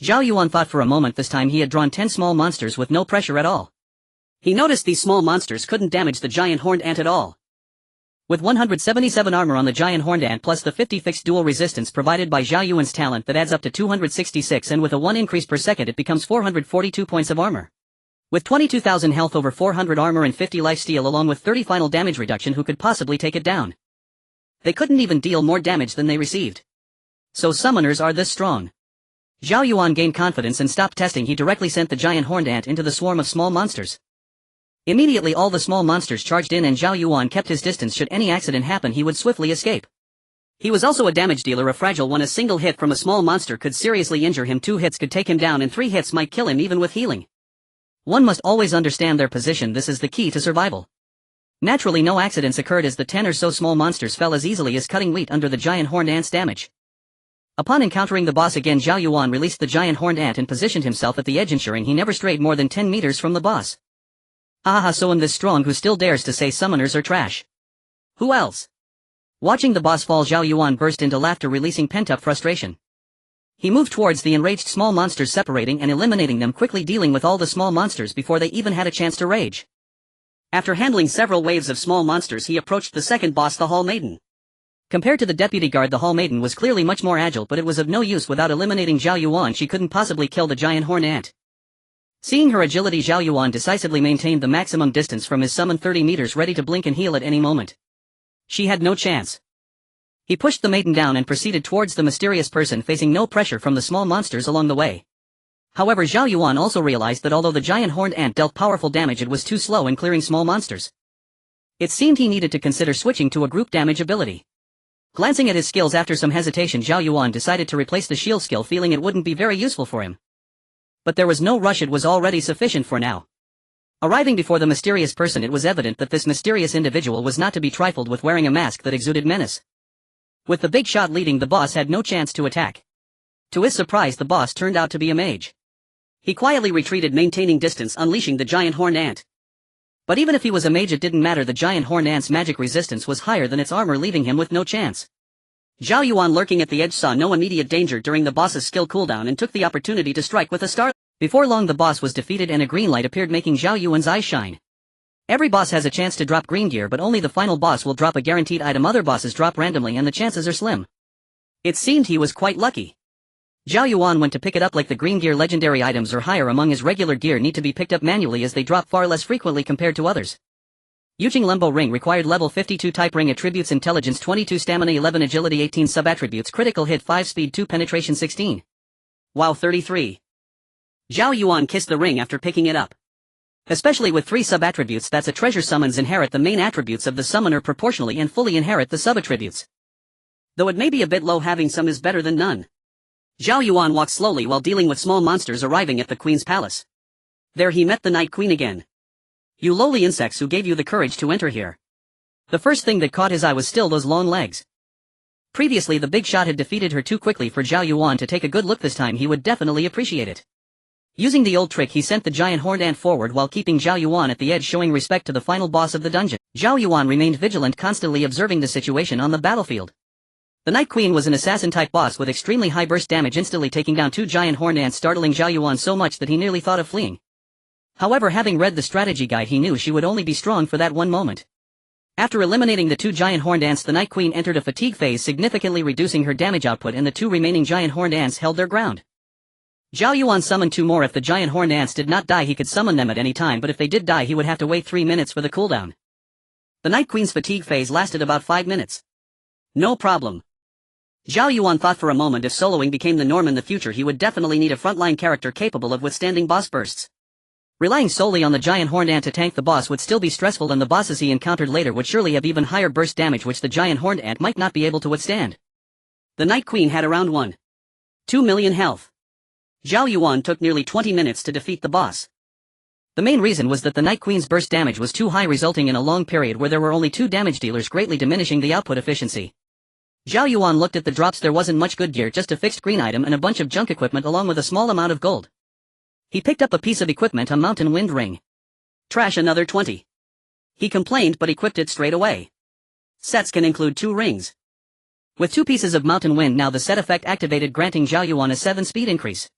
Zhao Yuan thought for a moment this time he had drawn 10 small monsters with no pressure at all. He noticed these small monsters couldn't damage the giant horned ant at all. With 177 armor on the giant horned ant plus the 50 fixed dual resistance provided by Zhao Yuan's talent that adds up to 266, and with a 1 increase per second it becomes 442 points of armor. With 22,000 health, over 400 armor and 50 lifesteal along with 30 final damage reduction, who could possibly take it down? They couldn't even deal more damage than they received. So summoners are this strong. Zhao Yuan gained confidence and stopped testing. He directly sent the giant horned ant into the swarm of small monsters. Immediately all the small monsters charged in and Zhao Yuan kept his distance. Should any accident happen he would swiftly escape. He was also a damage dealer, a fragile one. A single hit from a small monster could seriously injure him, 2 hits could take him down, and 3 hits might kill him even with healing. One must always understand their position, this is the key to survival. Naturally no accidents occurred as the 10 or so small monsters fell as easily as cutting wheat under the giant horned ant's damage. Upon encountering the boss again, Zhao Yuan released the giant horned ant and positioned himself at the edge, ensuring he never strayed more than 10 meters from the boss. Haha, so I'm this strong who still dares to say summoners are trash. Who else? Watching the boss fall, Zhao Yuan burst into laughter, releasing pent-up frustration. He moved towards the enraged small monsters, separating and eliminating them quickly, dealing with all the small monsters before they even had a chance to rage. After handling several waves of small monsters, he approached the second boss, the Hall Maiden. Compared to the deputy guard, the Hall Maiden was clearly much more agile, but it was of no use. Without eliminating Zhao Yuan, she couldn't possibly kill the giant horned ant. Seeing her agility, Zhao Yuan decisively maintained the maximum distance from his summon, 30 meters, ready to blink and heal at any moment. She had no chance. He pushed the maiden down and proceeded towards the mysterious person, facing no pressure from the small monsters along the way. However, Zhao Yuan also realized that although the giant horned ant dealt powerful damage, it was too slow in clearing small monsters. It seemed he needed to consider switching to a group damage ability. Glancing at his skills after some hesitation, Zhao Yuan decided to replace the shield skill, feeling it wouldn't be very useful for him. But there was no rush, it was already sufficient for now. Arriving before the mysterious person, it was evident that this mysterious individual was not to be trifled with, wearing a mask that exuded menace. With the big shot leading, the boss had no chance to attack. To his surprise, the boss turned out to be a mage. He quietly retreated, maintaining distance, unleashing the giant horned ant. But even if he was a mage, it didn't matter. The giant horned ant's magic resistance was higher than its armor, leaving him with no chance. Zhao Yuan, lurking at the edge, saw no immediate danger during the boss's skill cooldown and took the opportunity to strike with a star. Before long, the boss was defeated and a green light appeared, making Zhao Yuan's eyes shine. Every boss has a chance to drop green gear, but only the final boss will drop a guaranteed item. Other bosses drop randomly and the chances are slim. It seemed he was quite lucky. Zhao Yuan went to pick it up. Like the green gear, legendary items or higher among his regular gear need to be picked up manually, as they drop far less frequently compared to others. Yuching Lembo Ring required level 52 type ring, attributes intelligence 22, stamina 11, agility 18, sub-attributes critical hit 5, speed 2, penetration 16. Wow, 33. Zhao Yuan kissed the ring after picking it up. Especially with 3 sub-attributes, that's a treasure. Summons inherit the main attributes of the summoner proportionally and fully inherit the sub-attributes. Though it may be a bit low, having some is better than none. Zhao Yuan walked slowly while dealing with small monsters, arriving at the queen's palace. There he met the Night Queen again. You lowly insects, who gave you the courage to enter here? The first thing that caught his eye was still those long legs. Previously the big shot had defeated her too quickly for Zhao Yuan to take a good look. This time he would definitely appreciate it. Using the old trick, he sent the giant horned ant forward while keeping Zhao Yuan at the edge, showing respect to the final boss of the dungeon. Zhao Yuan remained vigilant, constantly observing the situation on the battlefield. The Night Queen was an assassin-type boss with extremely high burst damage, instantly taking down 2 giant horned ants, startling Zhao Yuan so much that he nearly thought of fleeing. However, having read the strategy guide, he knew she would only be strong for that one moment. After eliminating the 2 giant horned ants, the Night Queen entered a fatigue phase, significantly reducing her damage output, and the 2 remaining giant horned ants held their ground. Zhao Yuan summoned 2 more. If the giant horned ants did not die, he could summon them at any time, but if they did die, he would have to wait 3 minutes for the cooldown. The Night Queen's fatigue phase lasted about 5 minutes. No problem. Zhao Yuan thought for a moment, if soloing became the norm in the future, he would definitely need a frontline character capable of withstanding boss bursts. Relying solely on the giant horned ant to tank the boss would still be stressful, and the bosses he encountered later would surely have even higher burst damage, which the giant horned ant might not be able to withstand. The Night Queen had around 1.2 million health. Zhao Yuan took nearly 20 minutes to defeat the boss. The main reason was that the Night Queen's burst damage was too high, resulting in a long period where there were only 2 damage dealers, greatly diminishing the output efficiency. Zhao Yuan looked at the drops. There wasn't much good gear, just a fixed green item and a bunch of junk equipment along with a small amount of gold. He picked up a piece of equipment, a mountain wind ring. Trash, another 20. He complained but equipped it straight away. Sets can include 2 rings. With 2 pieces of mountain wind now, the set effect activated, granting Zhao Yuan a 7 speed increase.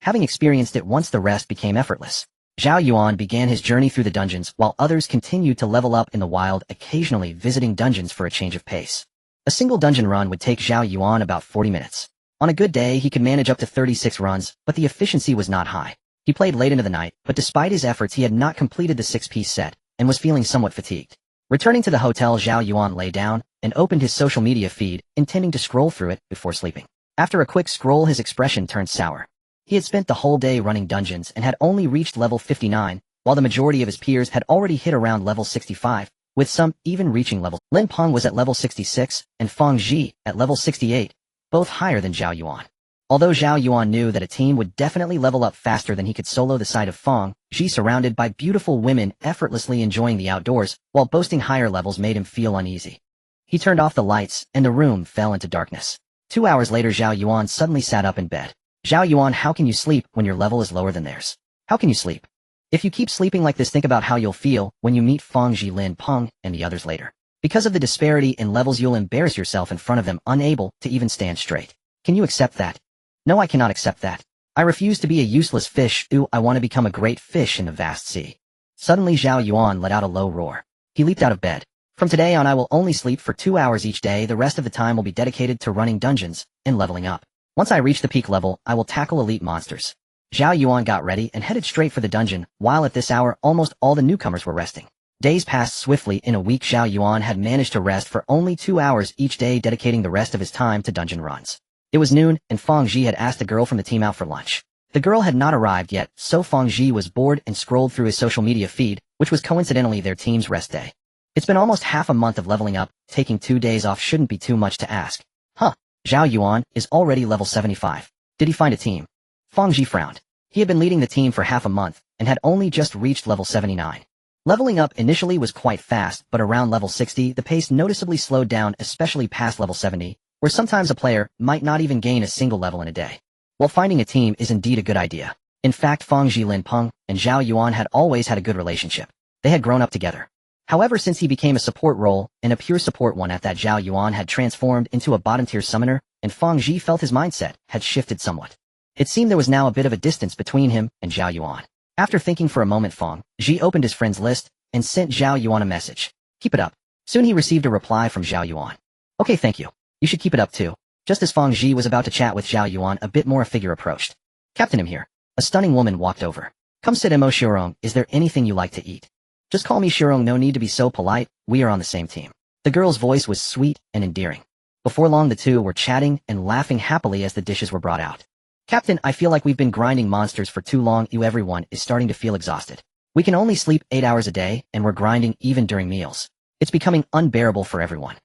Having experienced it once, the rest became effortless. Zhao Yuan began his journey through the dungeons, while others continued to level up in the wild, occasionally visiting dungeons for a change of pace. A single dungeon run would take Zhao Yuan about 40 minutes. On a good day, he could manage up to 36 runs, but the efficiency was not high. He played late into the night, but despite his efforts, he had not completed the 6-piece set, and was feeling somewhat fatigued. Returning to the hotel, Zhao Yuan lay down, and opened his social media feed, intending to scroll through it before sleeping. After a quick scroll, his expression turned sour. He had spent the whole day running dungeons and had only reached level 59, while the majority of his peers had already hit around level 65, with some even reaching level. Lin Peng was at level 66, and Feng Zhi at level 68, both higher than Zhao Yuan. Although Zhao Yuan knew that a team would definitely level up faster than he could solo, the sight of Feng Zhi surrounded by beautiful women effortlessly enjoying the outdoors while boasting higher levels made him feel uneasy. He turned off the lights, and the room fell into darkness. 2 hours later, Zhao Yuan suddenly sat up in bed. Zhao Yuan, how can you sleep when your level is lower than theirs? How can you sleep? If you keep sleeping like this, think about how you'll feel when you meet Feng Zhi, Lin Peng, and the others later. Because of the disparity in levels, you'll embarrass yourself in front of them, unable to even stand straight. Can you accept that? No, I cannot accept that. I refuse to be a useless fish. Ooh, I want to become a great fish in the vast sea. Suddenly Zhao Yuan let out a low roar. He leaped out of bed. From today on, I will only sleep for 2 hours each day. The rest of the time will be dedicated to running dungeons and leveling up. Once I reach the peak level, I will tackle elite monsters. Zhao Yuan got ready and headed straight for the dungeon, while at this hour almost all the newcomers were resting. Days passed swiftly. In a week, Zhao Yuan had managed to rest for only 2 hours each day, dedicating the rest of his time to dungeon runs. It was noon, and Feng Zhi had asked a girl from the team out for lunch. The girl had not arrived yet, so Feng Zhi was bored and scrolled through his social media feed, which was coincidentally their team's rest day. It's been almost half a month of leveling up. Taking 2 days off shouldn't be too much to ask. Huh. Zhao Yuan is already level 75. Did he find a team? Feng Zhi frowned. He had been leading the team for half a month, and had only just reached level 79. Leveling up initially was quite fast, but around level 60 the pace noticeably slowed down, especially past level 70, where sometimes a player might not even gain a single level in a day. While finding a team is indeed a good idea. In fact, Feng Zhi, Lin Peng, and Zhao Yuan had always had a good relationship. They had grown up together. However, since he became a support role, and a pure support one at that, Zhao Yuan had transformed into a bottom-tier summoner, and Feng Zhi felt his mindset had shifted somewhat. It seemed there was now a bit of a distance between him and Zhao Yuan. After thinking for a moment, Feng Zhi opened his friends list and sent Zhao Yuan a message. Keep it up. Soon he received a reply from Zhao Yuan. Okay, thank you. You should keep it up too. Just as Feng Zhi was about to chat with Zhao Yuan, a bit more a figure approached. Captain, him here. A stunning woman walked over. Come sit, Mo Shirong. Is there anything you like to eat? Just call me Shirong, no need to be so polite. We are on the same team. The girl's voice was sweet and endearing. Before long the two were chatting and laughing happily as the dishes were brought out. Captain, I feel like we've been grinding monsters for too long. Everyone is starting to feel exhausted. We can only sleep 8 hours a day, and we're grinding even during meals. It's becoming unbearable for everyone.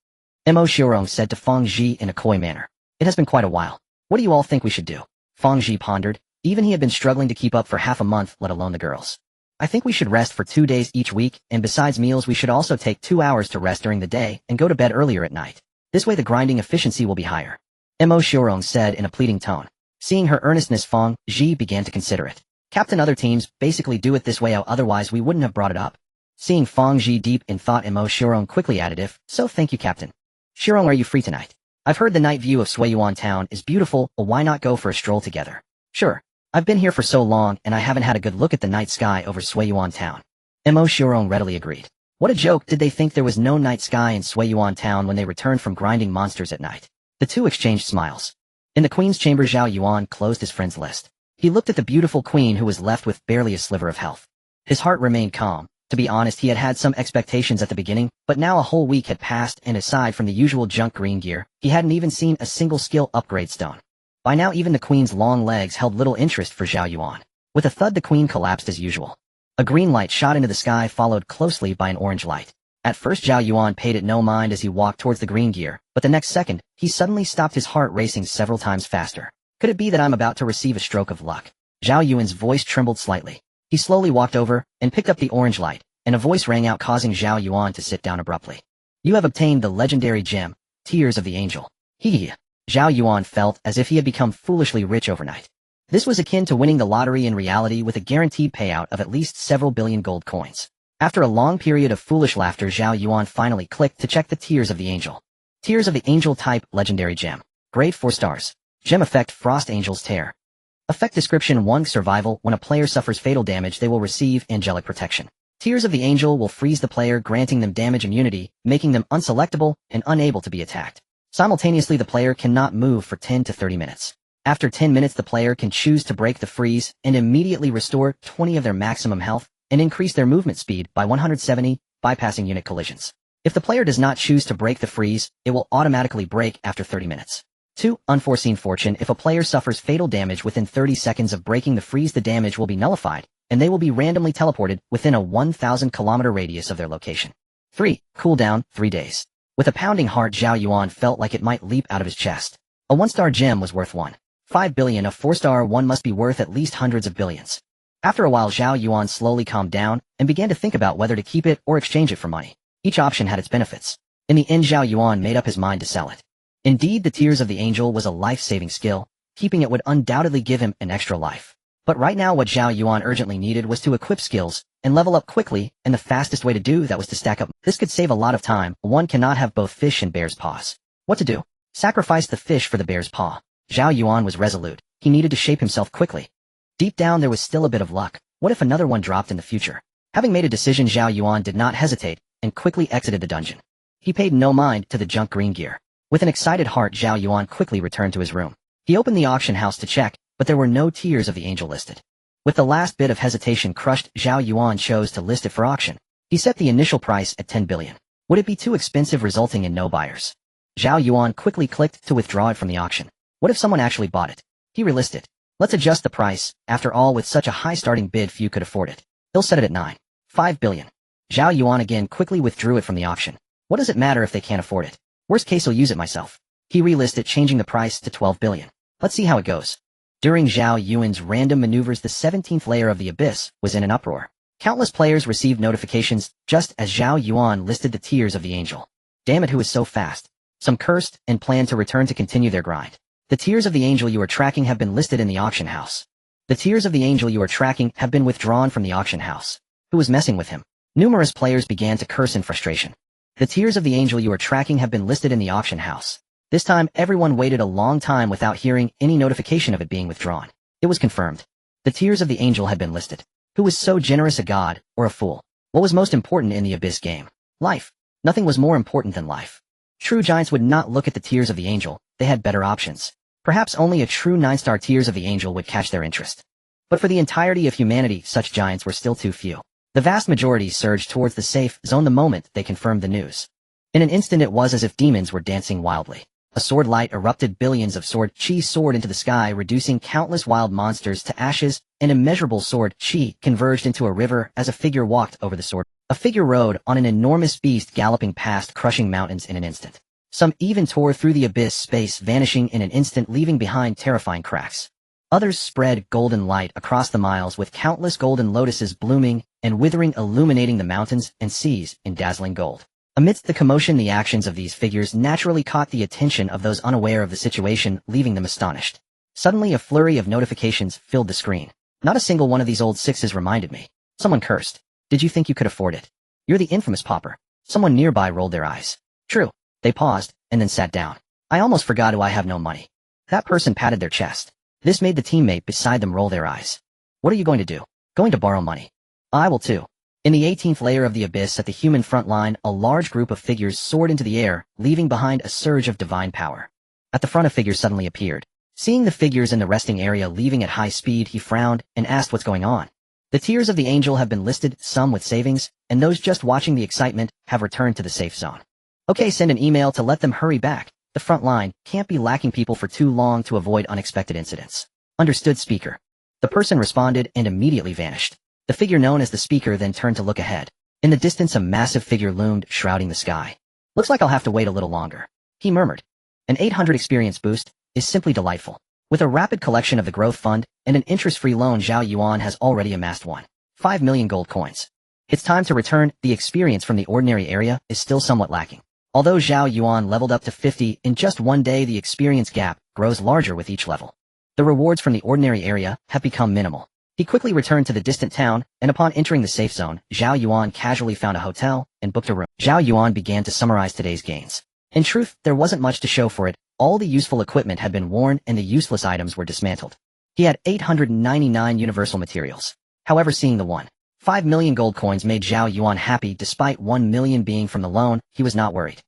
Mo Shirong said to Feng Zhi in a coy manner. It has been quite a while. What do you all think we should do? Feng Zhi pondered. Even he had been struggling to keep up for half a month, let alone the girls. I think we should rest for 2 days each week, and besides meals we should also take 2 hours to rest during the day and go to bed earlier at night. This way the grinding efficiency will be higher. Mo Shirong said in a pleading tone. Seeing her earnestness, Feng Zhi began to consider it. Captain, other teams basically do it this way, otherwise we wouldn't have brought it up. Seeing Feng Zhi deep in thought, Mo Shirong quickly added, if so, thank you, Captain. Shirong, are you free tonight? I've heard the night view of Sui Yuan town is beautiful, but why not go for a stroll together? Sure. I've been here for so long and I haven't had a good look at the night sky over Sui Yuan town. Mo Shirong readily agreed. What a joke. Did they think there was no night sky in Sui Yuan town when they returned from grinding monsters at night? The two exchanged smiles. In the queen's chamber, Zhao Yuan closed his friend's list. He looked at the beautiful queen who was left with barely a sliver of health. His heart remained calm. To be honest, he had had some expectations at the beginning, but now a whole week had passed and aside from the usual junk green gear, he hadn't even seen a single skill upgrade stone. By now even the queen's long legs held little interest for Zhao Yuan. With a thud the queen collapsed as usual. A green light shot into the sky, followed closely by an orange light. At first Zhao Yuan paid it no mind as he walked towards the green gear, but the next second, he suddenly stopped, his heart racing several times faster. Could it be that I'm about to receive a stroke of luck? Zhao Yuan's voice trembled slightly. He slowly walked over and picked up the orange light, and a voice rang out causing Zhao Yuan to sit down abruptly. You have obtained the legendary gem, Tears of the Angel. Hee. Zhao Yuan felt as if he had become foolishly rich overnight. This was akin to winning the lottery in reality, with a guaranteed payout of at least several billion gold coins. After a long period of foolish laughter, Zhao Yuan finally clicked to check the Tears of the Angel. Tears of the Angel type, legendary gem. Grade 4 stars. Gem effect, Frost Angel's Tear. Effect description 1. Survival. When a player suffers fatal damage, they will receive angelic protection. Tears of the Angel will freeze the player, granting them damage immunity, making them unselectable and unable to be attacked. Simultaneously, the player cannot move for 10 to 30 minutes. After 10 minutes, the player can choose to break the freeze and immediately restore 20 of their maximum health and increase their movement speed by 170, bypassing unit collisions. If the player does not choose to break the freeze, it will automatically break after 30 minutes. 2. Unforeseen fortune. If a player suffers fatal damage within 30 seconds of breaking the freeze, the damage will be nullified, and they will be randomly teleported within a 1,000-kilometer radius of their location. 3. Cooldown, 3 days. With a pounding heart, Zhao Yuan felt like it might leap out of his chest. A 1-star gem was worth 1.5 billion, a 4-star one must be worth at least hundreds of billions. After a while, Zhao Yuan slowly calmed down and began to think about whether to keep it or exchange it for money. Each option had its benefits. In the end, Zhao Yuan made up his mind to sell it. Indeed, the Tears of the Angel was a life-saving skill. Keeping it would undoubtedly give him an extra life. But right now what Zhao Yuan urgently needed was to equip skills and level up quickly, and the fastest way to do that was to stack up. This could save a lot of time. One cannot have both fish and bear's paws. What to do? Sacrifice the fish for the bear's paw. Zhao Yuan was resolute. He needed to shape himself quickly. Deep down there was still a bit of luck. What if another one dropped in the future? Having made a decision, Zhao Yuan did not hesitate, and quickly exited the dungeon. He paid no mind to the junk green gear. With an excited heart, Zhao Yuan quickly returned to his room. He opened the auction house to check, but there were no tears of the angel listed. With the last bit of hesitation crushed, Zhao Yuan chose to list it for auction. He set the initial price at 10 billion. Would it be too expensive, resulting in no buyers? Zhao Yuan quickly clicked to withdraw it from the auction. What if someone actually bought it? He relisted it. Let's adjust the price. After all, with such a high starting bid, few could afford it. He'll set it at 9.5 billion. Zhao Yuan again quickly withdrew it from the auction. What does it matter if they can't afford it? Worst case, I'll use it myself. He relisted it, changing the price to 12 billion. Let's see how it goes. During Zhao Yuan's random maneuvers, the 17th layer of the abyss was in an uproar. Countless players received notifications just as Zhao Yuan listed the tears of the angel. Damn it, who is so fast? Some cursed and planned to return to continue their grind. The tears of the angel you are tracking have been listed in the auction house. The tears of the angel you are tracking have been withdrawn from the auction house. Who was messing with him? Numerous players began to curse in frustration. The tears of the angel you are tracking have been listed in the auction house. This time, everyone waited a long time without hearing any notification of it being withdrawn. It was confirmed. The tears of the angel had been listed. Who was so generous, a god or a fool? What was most important in the Abyss game? Life. Nothing was more important than life. True giants would not look at the tears of the angel. They had better options. Perhaps only a true 9-star tears of the angel would catch their interest. But for the entirety of humanity, such giants were still too few. The vast majority surged towards the safe zone the moment they confirmed the news. In an instant, it was as if demons were dancing wildly. A sword light erupted, billions of sword chi soared into the sky, reducing countless wild monsters to ashes, and immeasurable sword chi converged into a river as a figure walked over the sword. A figure rode on an enormous beast, galloping past, crushing mountains in an instant. Some even tore through the abyss space, vanishing in an instant, leaving behind terrifying cracks. Others spread golden light across the miles, with countless golden lotuses blooming and withering, illuminating the mountains and seas in dazzling gold. Amidst the commotion, the actions of these figures naturally caught the attention of those unaware of the situation, leaving them astonished. Suddenly, a flurry of notifications filled the screen. Not a single one of these old sixes reminded me. Someone cursed. Did you think you could afford it? You're the infamous pauper. Someone nearby rolled their eyes. True. They paused, and then sat down. I almost forgot I have no money. That person patted their chest. This made the teammate beside them roll their eyes. What are you going to do? Going to borrow money. I will too. In the 18th layer of the abyss, at the human front line, a large group of figures soared into the air, leaving behind a surge of divine power. At the front, a figure suddenly appeared. Seeing the figures in the resting area leaving at high speed, he frowned and asked what's going on. The tears of the angel have been listed, some with savings, and those just watching the excitement have returned to the safe zone. Okay, send an email to let them hurry back. The front line can't be lacking people for too long to avoid unexpected incidents. Understood, speaker. The person responded and immediately vanished. The figure known as the speaker then turned to look ahead. In the distance, a massive figure loomed, shrouding the sky. Looks like I'll have to wait a little longer. He murmured. An 800 experience boost is simply delightful. With a rapid collection of the growth fund and an interest-free loan, Zhao Yuan has already amassed 1.5 million gold coins. It's time to return. The experience from the ordinary area is still somewhat lacking. Although Zhao Yuan leveled up to 50 in just one day, the experience gap grows larger with each level. The rewards from the ordinary area have become minimal. He quickly returned to the distant town, and upon entering the safe zone, Zhao Yuan casually found a hotel and booked a room. Zhao Yuan began to summarize today's gains. In truth, there wasn't much to show for it. All the useful equipment had been worn and the useless items were dismantled. He had 899 universal materials. However, seeing the 1.5 million gold coins made Zhao Yuan happy. Despite 1 million being from the loan, he was not worried.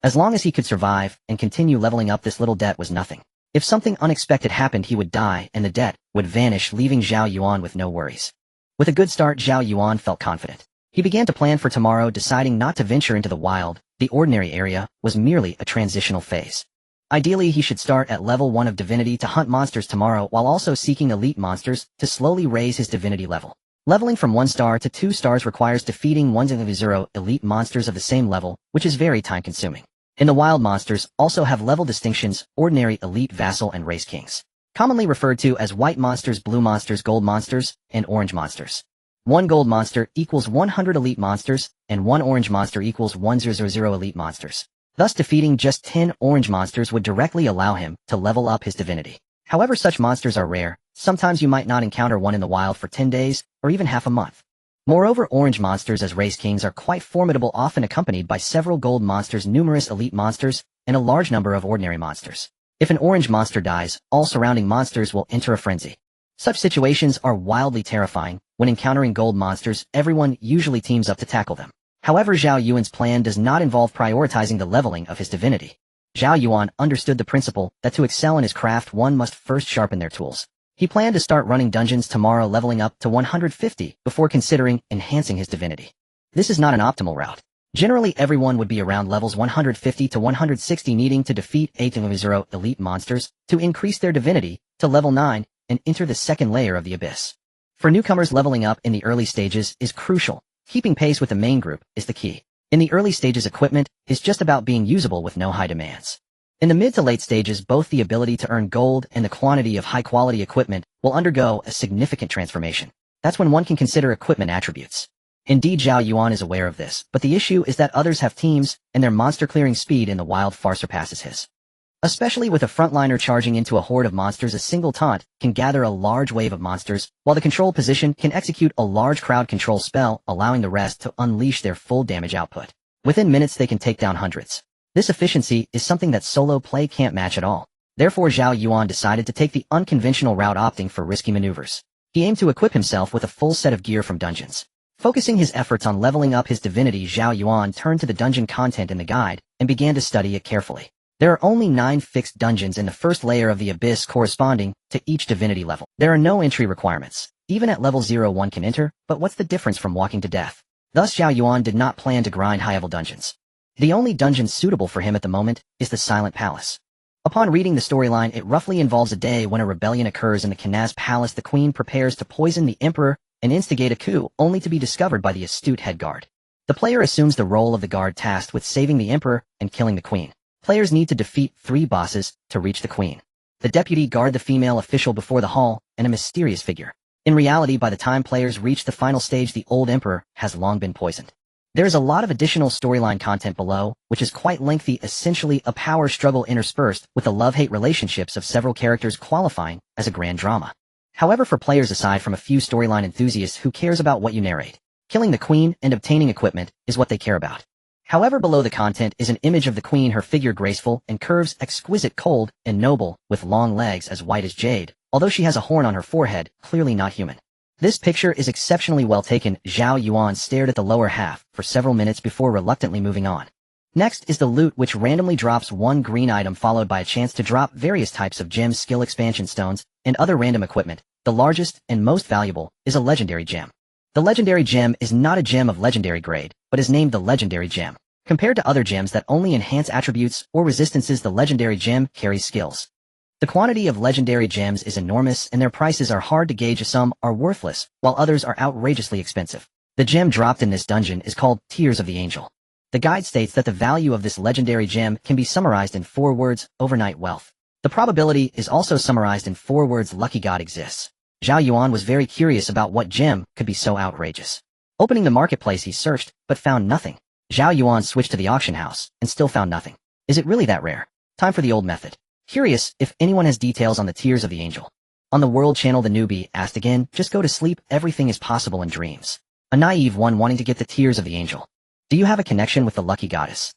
As long as he could survive and continue leveling up, this little debt was nothing. If something unexpected happened, he would die and the debt would vanish, leaving Zhao Yuan with no worries. With a good start, Zhao Yuan felt confident. He began to plan for tomorrow, deciding not to venture into the wild. The ordinary area was merely a transitional phase. Ideally, he should start at level 1 of divinity to hunt monsters tomorrow, while also seeking elite monsters to slowly raise his divinity level. Leveling from 1 star to 2 stars requires defeating 1-0 elite monsters of the same level, which is very time-consuming. In the wild, monsters also have level distinctions: ordinary, elite, vassal, and race kings. Commonly referred to as white monsters, blue monsters, gold monsters, and orange monsters. 1 gold monster equals 100 elite monsters, and 1 orange monster equals 100 elite monsters. Thus, defeating just 10 orange monsters would directly allow him to level up his divinity. However, such monsters are rare. Sometimes you might not encounter one in the wild for 10 days, or even half a month. Moreover, orange monsters as race kings are quite formidable, often accompanied by several gold monsters, numerous elite monsters, and a large number of ordinary monsters. If an orange monster dies, all surrounding monsters will enter a frenzy. Such situations are wildly terrifying. When encountering gold monsters, everyone usually teams up to tackle them. However, Zhao Yuan's plan does not involve prioritizing the leveling of his divinity. Zhao Yuan understood the principle that to excel in his craft one must first sharpen their tools. He planned to start running dungeons tomorrow, leveling up to 150 before considering enhancing his divinity. This is not an optimal route. Generally, everyone would be around levels 150 to 160, needing to defeat 8-0 elite monsters to increase their divinity to level 9 and enter the second layer of the abyss. For newcomers, leveling up in the early stages is crucial. Keeping pace with the main group is the key. In the early stages, equipment is just about being usable with no high demands. In the mid to late stages, both the ability to earn gold and the quantity of high-quality equipment will undergo a significant transformation. That's when one can consider equipment attributes. Indeed, Zhao Yuan is aware of this, but the issue is that others have teams, and their monster-clearing speed in the wild far surpasses his. Especially with a frontliner charging into a horde of monsters, a single taunt can gather a large wave of monsters, while the control position can execute a large crowd control spell, allowing the rest to unleash their full damage output. Within minutes, they can take down hundreds. This efficiency is something that solo play can't match at all. Therefore, Zhao Yuan decided to take the unconventional route, opting for risky maneuvers. He aimed to equip himself with a full set of gear from dungeons. Focusing his efforts on leveling up his divinity, Zhao Yuan turned to the dungeon content in the guide and began to study it carefully. There are only 9 fixed dungeons in the first layer of the abyss corresponding to each divinity level. There are no entry requirements. Even at level 0, one can enter, but what's the difference from walking to death? Thus, Zhao Yuan did not plan to grind high-level dungeons. The only dungeon suitable for him at the moment is the Silent Palace. Upon reading the storyline, it roughly involves a day when a rebellion occurs in the Knaz Palace. The queen prepares to poison the emperor and instigate a coup, only to be discovered by the astute head guard. The player assumes the role of the guard tasked with saving the emperor and killing the queen. Players need to defeat 3 bosses to reach the queen. The deputy guard the female official before the hall, and a mysterious figure. In reality, by the time players reach the final stage, the old emperor has long been poisoned. There is a lot of additional storyline content below, which is quite lengthy, essentially a power struggle interspersed with the love-hate relationships of several characters, qualifying as a grand drama. However, for players aside from a few storyline enthusiasts, who cares about what you narrate? Killing the queen and obtaining equipment is what they care about. However, below the content is an image of the queen, her figure graceful and curves exquisite, cold and noble, with long legs as white as jade, although she has a horn on her forehead, clearly not human. This picture is exceptionally well taken. Zhao Yuan stared at the lower half for several minutes before reluctantly moving on. Next is the loot, which randomly drops 1 green item followed by a chance to drop various types of gems, skill expansion stones, and other random equipment. The largest and most valuable is a legendary gem. The legendary gem is not a gem of legendary grade, but is named the legendary gem. Compared to other gems that only enhance attributes or resistances, the legendary gem carries skills. The quantity of legendary gems is enormous, and their prices are hard to gauge. Some are worthless, while others are outrageously expensive. The gem dropped in this dungeon is called Tears of the Angel. The guide states that the value of this legendary gem can be summarized in 4 words: overnight wealth. The probability is also summarized in 4 words: lucky god exists. Zhao Yuan was very curious about what gem could be so outrageous. Opening the marketplace, he searched, but found nothing. Zhao Yuan switched to the auction house, and still found nothing. Is it really that rare? Time for the old method. Curious if anyone has details on the Tears of the Angel. On the World Channel, the newbie asked again, just go to sleep, everything is possible in dreams. A naive one wanting to get the Tears of the Angel. Do you have a connection with the lucky goddess?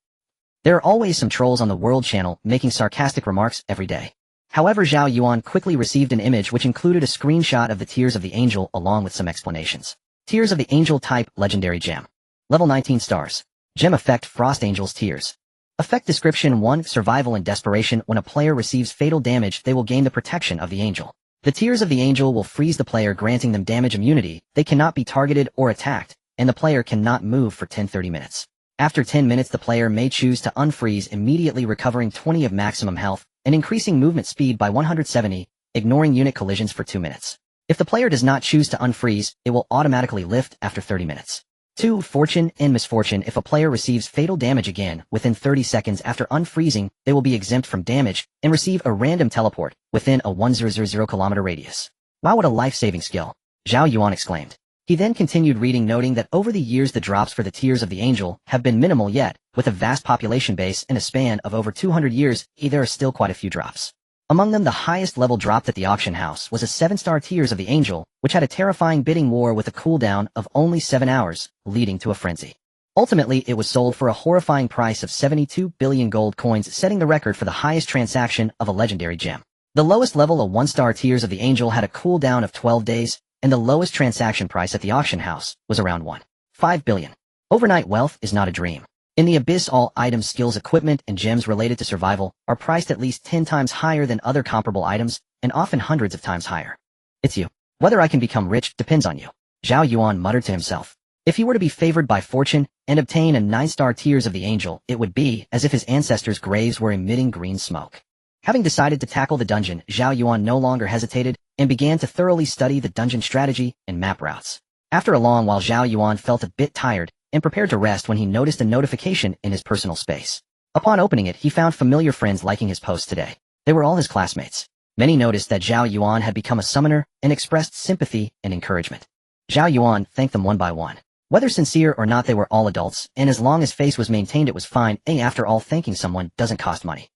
There are always some trolls on the World Channel making sarcastic remarks every day. However, Zhao Yuan quickly received an image which included a screenshot of the Tears of the Angel along with some explanations. Tears of the Angel type, legendary gem. Level 19 stars. Gem effect, Frost Angel's Tears. Effect description: 1. Survival and desperation. When a player receives fatal damage, they will gain the protection of the angel. The Tears of the Angel will freeze the player, granting them damage immunity. They cannot be targeted or attacked, and the player cannot move for 10-30 minutes. After 10 minutes, the player may choose to unfreeze, immediately recovering 20 of maximum health, and increasing movement speed by 170, ignoring unit collisions for 2 minutes. If the player does not choose to unfreeze, it will automatically lift after 30 minutes. 2. Fortune and misfortune. If a player receives fatal damage again within 30 seconds after unfreezing, they will be exempt from damage and receive a random teleport within a 1000 kilometer radius. Wow, what a life-saving skill! Zhao Yuan exclaimed. He then continued reading, noting that over the years the drops for the Tears of the Angel have been minimal, yet with a vast population base and a span of over 200 years, there are still quite a few drops. Among them, the highest level dropped at the auction house was a 7-star Tears of the Angel, which had a terrifying bidding war with a cooldown of only 7 hours, leading to a frenzy. Ultimately, it was sold for a horrifying price of 72 billion gold coins, setting the record for the highest transaction of a legendary gem. The lowest level, a 1-star Tears of the Angel, had a cooldown of 12 days, and the lowest transaction price at the auction house was around 1.5 billion. Overnight wealth is not a dream. In the abyss, all items, skills, equipment, and gems related to survival are priced at least 10 times higher than other comparable items, and often hundreds of times higher. It's you. Whether I can become rich depends on you. Zhao Yuan muttered to himself. If he were to be favored by fortune and obtain a 9-star Tears of the Angel, it would be as if his ancestors' graves were emitting green smoke. Having decided to tackle the dungeon, Zhao Yuan no longer hesitated and began to thoroughly study the dungeon strategy and map routes. After a long while, Zhao Yuan felt a bit tired and prepared to rest when he noticed a notification in his personal space. Upon opening it, he found familiar friends liking his post today. They were all his classmates. Many noticed that Zhao Yuan had become a summoner and expressed sympathy and encouragement. Zhao Yuan thanked them one by one. Whether sincere or not, they were all adults, and as long as face was maintained, it was fine. After all, thanking someone doesn't cost money.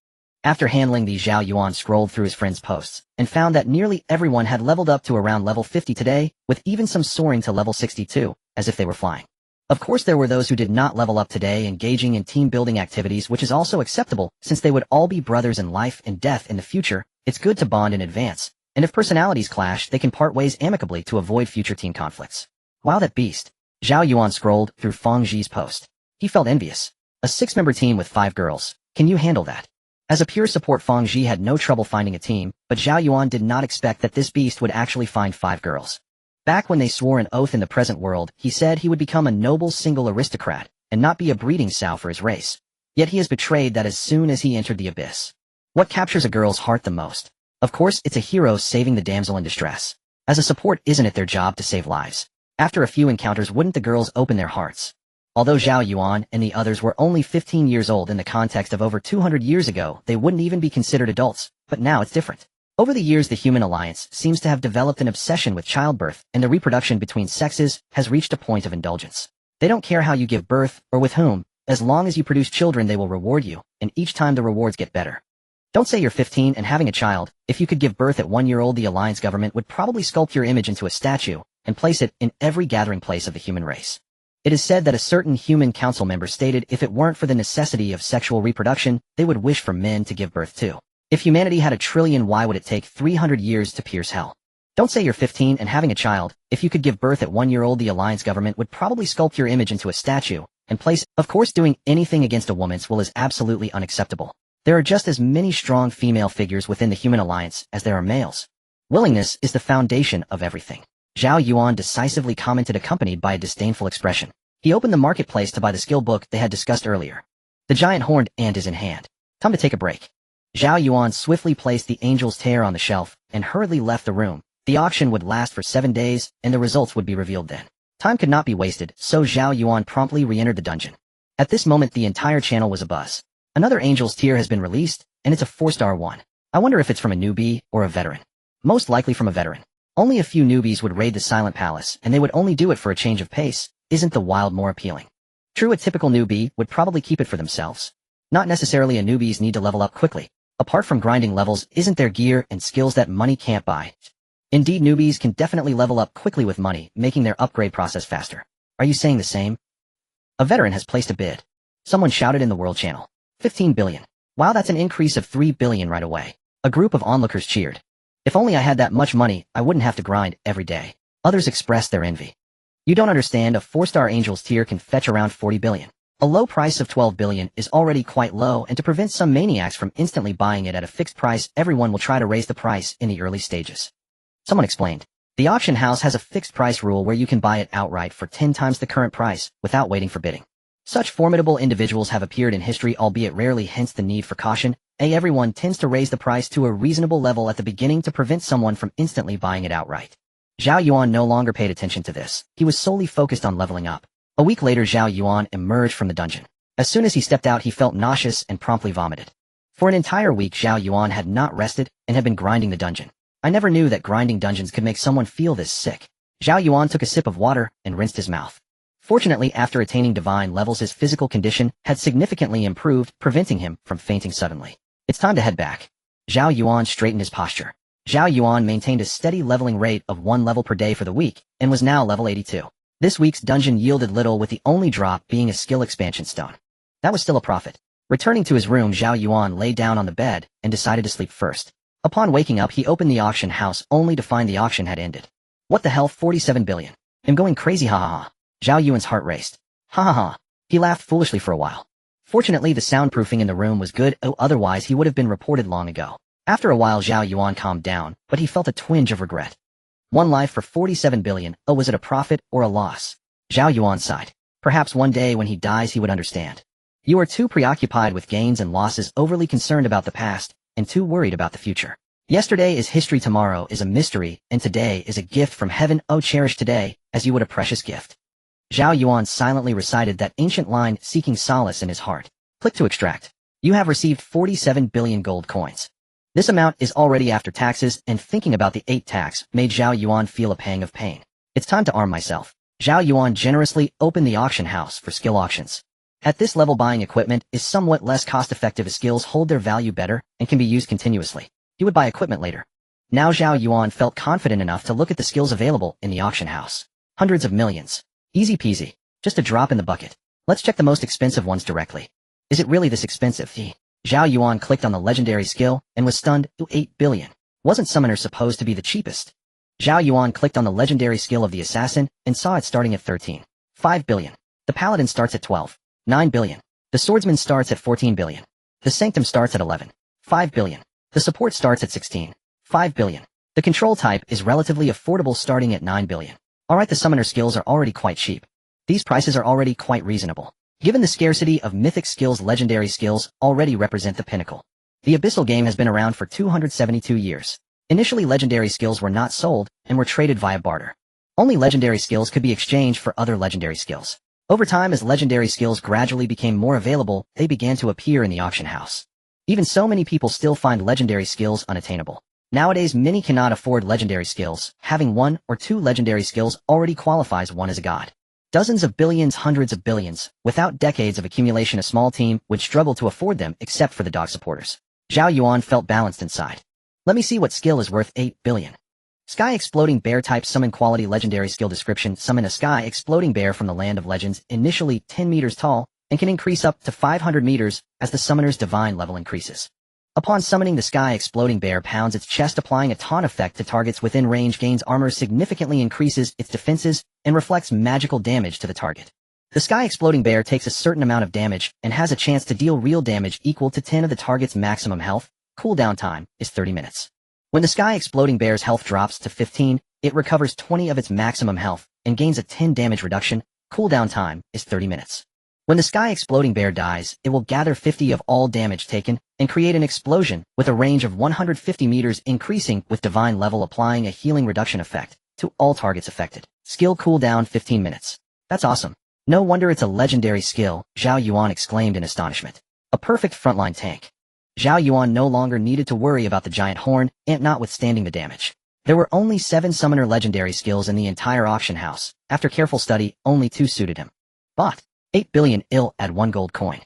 After handling these, Zhao Yuan scrolled through his friends' posts and found that nearly everyone had leveled up to around level 50 today, with even some soaring to level 62, as if they were flying. Of course, there were those who did not level up today, engaging in team-building activities, which is also acceptable, since they would all be brothers in life and death in the future. It's good to bond in advance, and if personalities clash, they can part ways amicably to avoid future team conflicts. Wow, that beast! Zhao Yuan scrolled through Feng Zhi's post. He felt envious. A 6-member team with 5 girls. Can you handle that? As a pure support, Feng Zhi had no trouble finding a team, but Zhao Yuan did not expect that this beast would actually find 5 girls. Back when they swore an oath in the present world, he said he would become a noble single aristocrat, and not be a breeding sow for his race. Yet he has betrayed that as soon as he entered the abyss. What captures a girl's heart the most? Of course, it's a hero saving the damsel in distress. As a support, isn't it their job to save lives? After a few encounters, wouldn't the girls open their hearts? Although Zhao Yuan and the others were only 15 years old in the context of over 200 years ago, they wouldn't even be considered adults, but now it's different. Over the years, the human alliance seems to have developed an obsession with childbirth, and the reproduction between sexes has reached a point of indulgence. They don't care how you give birth or with whom, as long as you produce children they will reward you, and each time the rewards get better. Don't say you're 15 and having a child. If you could give birth at 1-year-old, the alliance government would probably sculpt your image into a statue and place it in every gathering place of the human race. It is said that a certain human council member stated if it weren't for the necessity of sexual reproduction, they would wish for men to give birth too. If humanity had 1 trillion, why would it take 300 years to pierce hell? Don't say you're 15 and having a child. If you could give birth at 1-year-old, the alliance government would probably sculpt your image into a statue and place it. Of course, doing anything against a woman's will is absolutely unacceptable. There are just as many strong female figures within the human alliance as there are males. Willingness is the foundation of everything. Zhao Yuan decisively commented, accompanied by a disdainful expression. He opened the marketplace to buy the skill book they had discussed earlier. The giant horned ant is in hand. Time to take a break. Zhao Yuan swiftly placed the angel's tear on the shelf and hurriedly left the room. The auction would last for 7 days, and the results would be revealed then. Time could not be wasted, so Zhao Yuan promptly re-entered the dungeon. At this moment, the entire channel was abuzz. Another angel's tear has been released, and it's a 4-star one. I wonder if it's from a newbie or a veteran. Most likely from a veteran. Only a few newbies would raid the Silent Palace, and they would only do it for a change of pace. Isn't the wild more appealing? True, a typical newbie would probably keep it for themselves. Not necessarily a newbies need to level up quickly. Apart from grinding levels, isn't there gear and skills that money can't buy? Indeed, newbies can definitely level up quickly with money, making their upgrade process faster. Are you saying the same? A veteran has placed a bid. Someone shouted in the World Channel. 15 billion. Wow, that's an increase of 3 billion right away. A group of onlookers cheered. If only I had that much money, I wouldn't have to grind every day. Others expressed their envy. You don't understand, a 4-star angel's tier can fetch around 40 billion. A low price of 12 billion is already quite low, and to prevent some maniacs from instantly buying it at a fixed price, everyone will try to raise the price in the early stages. Someone explained. The auction house has a fixed price rule where you can buy it outright for 10 times the current price, without waiting for bidding. Such formidable individuals have appeared in history, albeit rarely, hence the need for caution. Everyone tends to raise the price to a reasonable level at the beginning to prevent someone from instantly buying it outright. Zhao Yuan no longer paid attention to this. He was solely focused on leveling up. A week later, Zhao Yuan emerged from the dungeon. As soon as he stepped out, he felt nauseous and promptly vomited. For an entire week, Zhao Yuan had not rested and had been grinding the dungeon. I never knew that grinding dungeons could make someone feel this sick. Zhao Yuan took a sip of water and rinsed his mouth. Fortunately, after attaining divine levels, his physical condition had significantly improved, preventing him from fainting suddenly. It's time to head back. Zhao Yuan straightened his posture. Zhao Yuan maintained a steady leveling rate of 1 level per day for the week, and was now level 82. This week's dungeon yielded little, with the only drop being a skill expansion stone. That was still a profit. Returning to his room, Zhao Yuan lay down on the bed and decided to sleep first. Upon waking up, he opened the auction house only to find the auction had ended. What the hell, 47 billion. I'm going crazy, ha ha ha. Zhao Yuan's heart raced. Ha ha ha. He laughed foolishly for a while. Fortunately, the soundproofing in the room was good, otherwise he would have been reported long ago. After a while, Zhao Yuan calmed down, but he felt a twinge of regret. One life for 47 billion, was it a profit or a loss? Zhao Yuan sighed. Perhaps one day when he dies he would understand. You are too preoccupied with gains and losses, overly concerned about the past, and too worried about the future. Yesterday is history, tomorrow is a mystery, and today is a gift from heaven. Oh, cherish today, as you would a precious gift. Zhao Yuan silently recited that ancient line, seeking solace in his heart. Click to extract. You have received 47 billion gold coins. This amount is already after taxes, and thinking about the 8 tax made Zhao Yuan feel a pang of pain. It's time to arm myself. Zhao Yuan generously opened the auction house for skill auctions. At this level, buying equipment is somewhat less cost-effective as skills hold their value better and can be used continuously. He would buy equipment later. Now Zhao Yuan felt confident enough to look at the skills available in the auction house. Hundreds of millions. Easy peasy. Just a drop in the bucket. Let's check the most expensive ones directly. Is it really this expensive? Zhao Yuan clicked on the legendary skill and was stunned. 8 billion. Wasn't summoner supposed to be the cheapest? Zhao Yuan clicked on the legendary skill of the assassin and saw it starting at 13. 5 billion. The paladin starts at 12. 9 billion. The swordsman starts at 14 billion. The sanctum starts at 11. 5 billion. The support starts at 16. 5 billion. The control type is relatively affordable, starting at 9 billion. Alright, the summoner skills are already quite cheap. These prices are already quite reasonable. Given the scarcity of mythic skills, legendary skills already represent the pinnacle. The Abyssal game has been around for 272 years. Initially, legendary skills were not sold and were traded via barter. Only legendary skills could be exchanged for other legendary skills. Over time, as legendary skills gradually became more available, they began to appear in the auction house. Even so, many people still find legendary skills unattainable. Nowadays, many cannot afford legendary skills. Having 1 or 2 legendary skills already qualifies one as a god. Dozens of billions, hundreds of billions. Without decades of accumulation, a small team would struggle to afford them, except for the dog supporters. Zhao Yuan felt balanced inside. Let me see what skill is worth 8 billion. Sky Exploding Bear type summon quality legendary skill description. Summon a Sky Exploding Bear from the Land of Legends, initially 10 meters tall, and can increase up to 500 meters as the summoner's divine level increases. Upon summoning, the Sky Exploding Bear pounds its chest, applying a taunt effect to targets within range, gains armor, significantly increases its defenses, and reflects magical damage to the target. The Sky Exploding Bear takes a certain amount of damage and has a chance to deal real damage equal to 10 of the target's maximum health. Cooldown time is 30 minutes. When the Sky Exploding Bear's health drops to 15, it recovers 20 of its maximum health and gains a 10 damage reduction. Cooldown time is 30 minutes. When the Sky Exploding Bear dies, it will gather 50 of all damage taken and create an explosion with a range of 150 meters, increasing with divine level, applying a healing reduction effect to all targets affected. Skill cooldown 15 minutes. That's awesome. No wonder it's a legendary skill, Zhao Yuan exclaimed in astonishment. A perfect frontline tank. Zhao Yuan no longer needed to worry about the giant horn ant notwithstanding the damage. There were only 7 summoner legendary skills in the entire auction house. After careful study, only 2 suited him. Bought. 8 billion. Add 1 gold coin.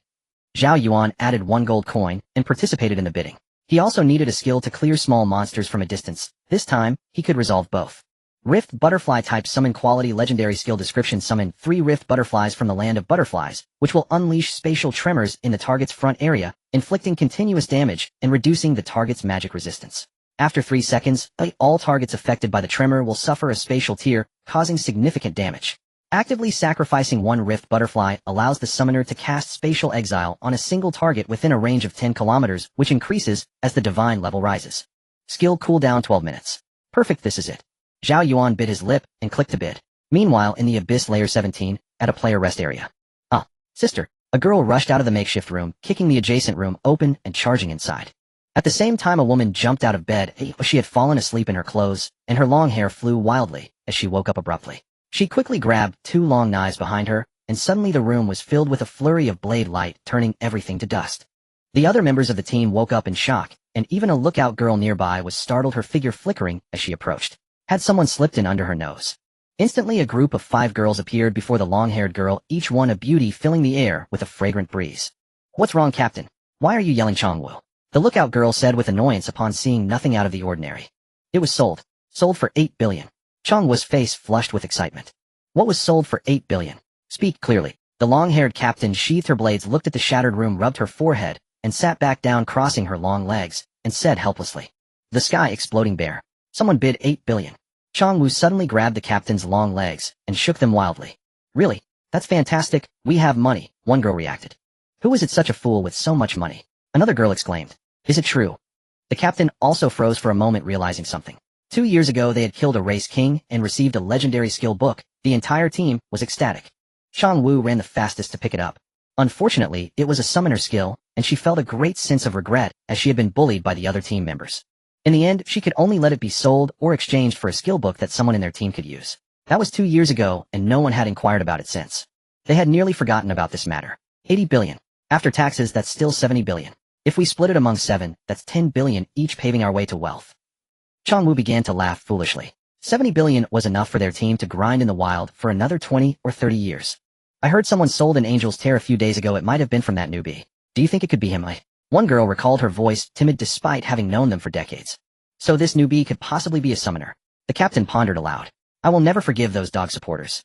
Zhao Yuan added 1 gold coin and participated in the bidding. He also needed a skill to clear small monsters from a distance. This time, he could resolve both. Rift Butterfly type summon quality legendary skill description. Summon 3 Rift Butterflies from the Land of Butterflies, which will unleash spatial tremors in the target's front area, inflicting continuous damage and reducing the target's magic resistance. After 3 seconds, all targets affected by the tremor will suffer a spatial tear, causing significant damage. Actively sacrificing 1 Rift Butterfly allows the summoner to cast Spatial Exile on a single target within a range of 10 kilometers, which increases as the divine level rises. Skill cooldown 12 minutes. Perfect, this is it. Zhao Yuan bit his lip and clicked to bid. Meanwhile, in the Abyss Layer 17, at a player rest area. Ah, sister. A girl rushed out of the makeshift room, kicking the adjacent room open and charging inside. At the same time, a woman jumped out of bed. She had fallen asleep in her clothes, and her long hair flew wildly as she woke up abruptly. She quickly grabbed 2 long knives behind her, and suddenly the room was filled with a flurry of blade light, turning everything to dust. The other members of the team woke up in shock, and even a lookout girl nearby was startled, her figure flickering as she approached. Had someone slipped in under her nose? Instantly, a group of 5 girls appeared before the long-haired girl, each one a beauty, filling the air with a fragrant breeze. What's wrong, Captain? Why are you yelling Chongwu? The lookout girl said with annoyance upon seeing nothing out of the ordinary. It was sold. Sold for 8 billion. Chang Wu's face flushed with excitement. What was sold for 8 billion? Speak clearly. The long-haired captain sheathed her blades, looked at the shattered room, rubbed her forehead, and sat back down crossing her long legs, and said helplessly. The sky exploding bear. Someone bid 8 billion. Chang Wu suddenly grabbed the captain's long legs and shook them wildly. Really? That's fantastic, we have money, one girl reacted. Who is it such a fool with so much money? Another girl exclaimed. Is it true? The captain also froze for a moment, realizing something. 2 years ago they had killed a race king and received a legendary skill book. The entire team was ecstatic. Chang Wu ran the fastest to pick it up. Unfortunately, it was a summoner skill, and she felt a great sense of regret as she had been bullied by the other team members. In the end, she could only let it be sold or exchanged for a skill book that someone in their team could use. That was 2 years ago, and no one had inquired about it since. They had nearly forgotten about this matter. 80 billion. After taxes, that's still 70 billion. If we split it among 7, that's 10 billion, each paving our way to wealth. Chang Wu began to laugh foolishly. 70 billion was enough for their team to grind in the wild for another 20 or 30 years. I heard someone sold an angel's tear a few days ago. It might have been from that newbie. Do you think it could be him? One girl recalled, her voice timid despite having known them for decades. So this newbie could possibly be a summoner. The captain pondered aloud. I will never forgive those dog supporters.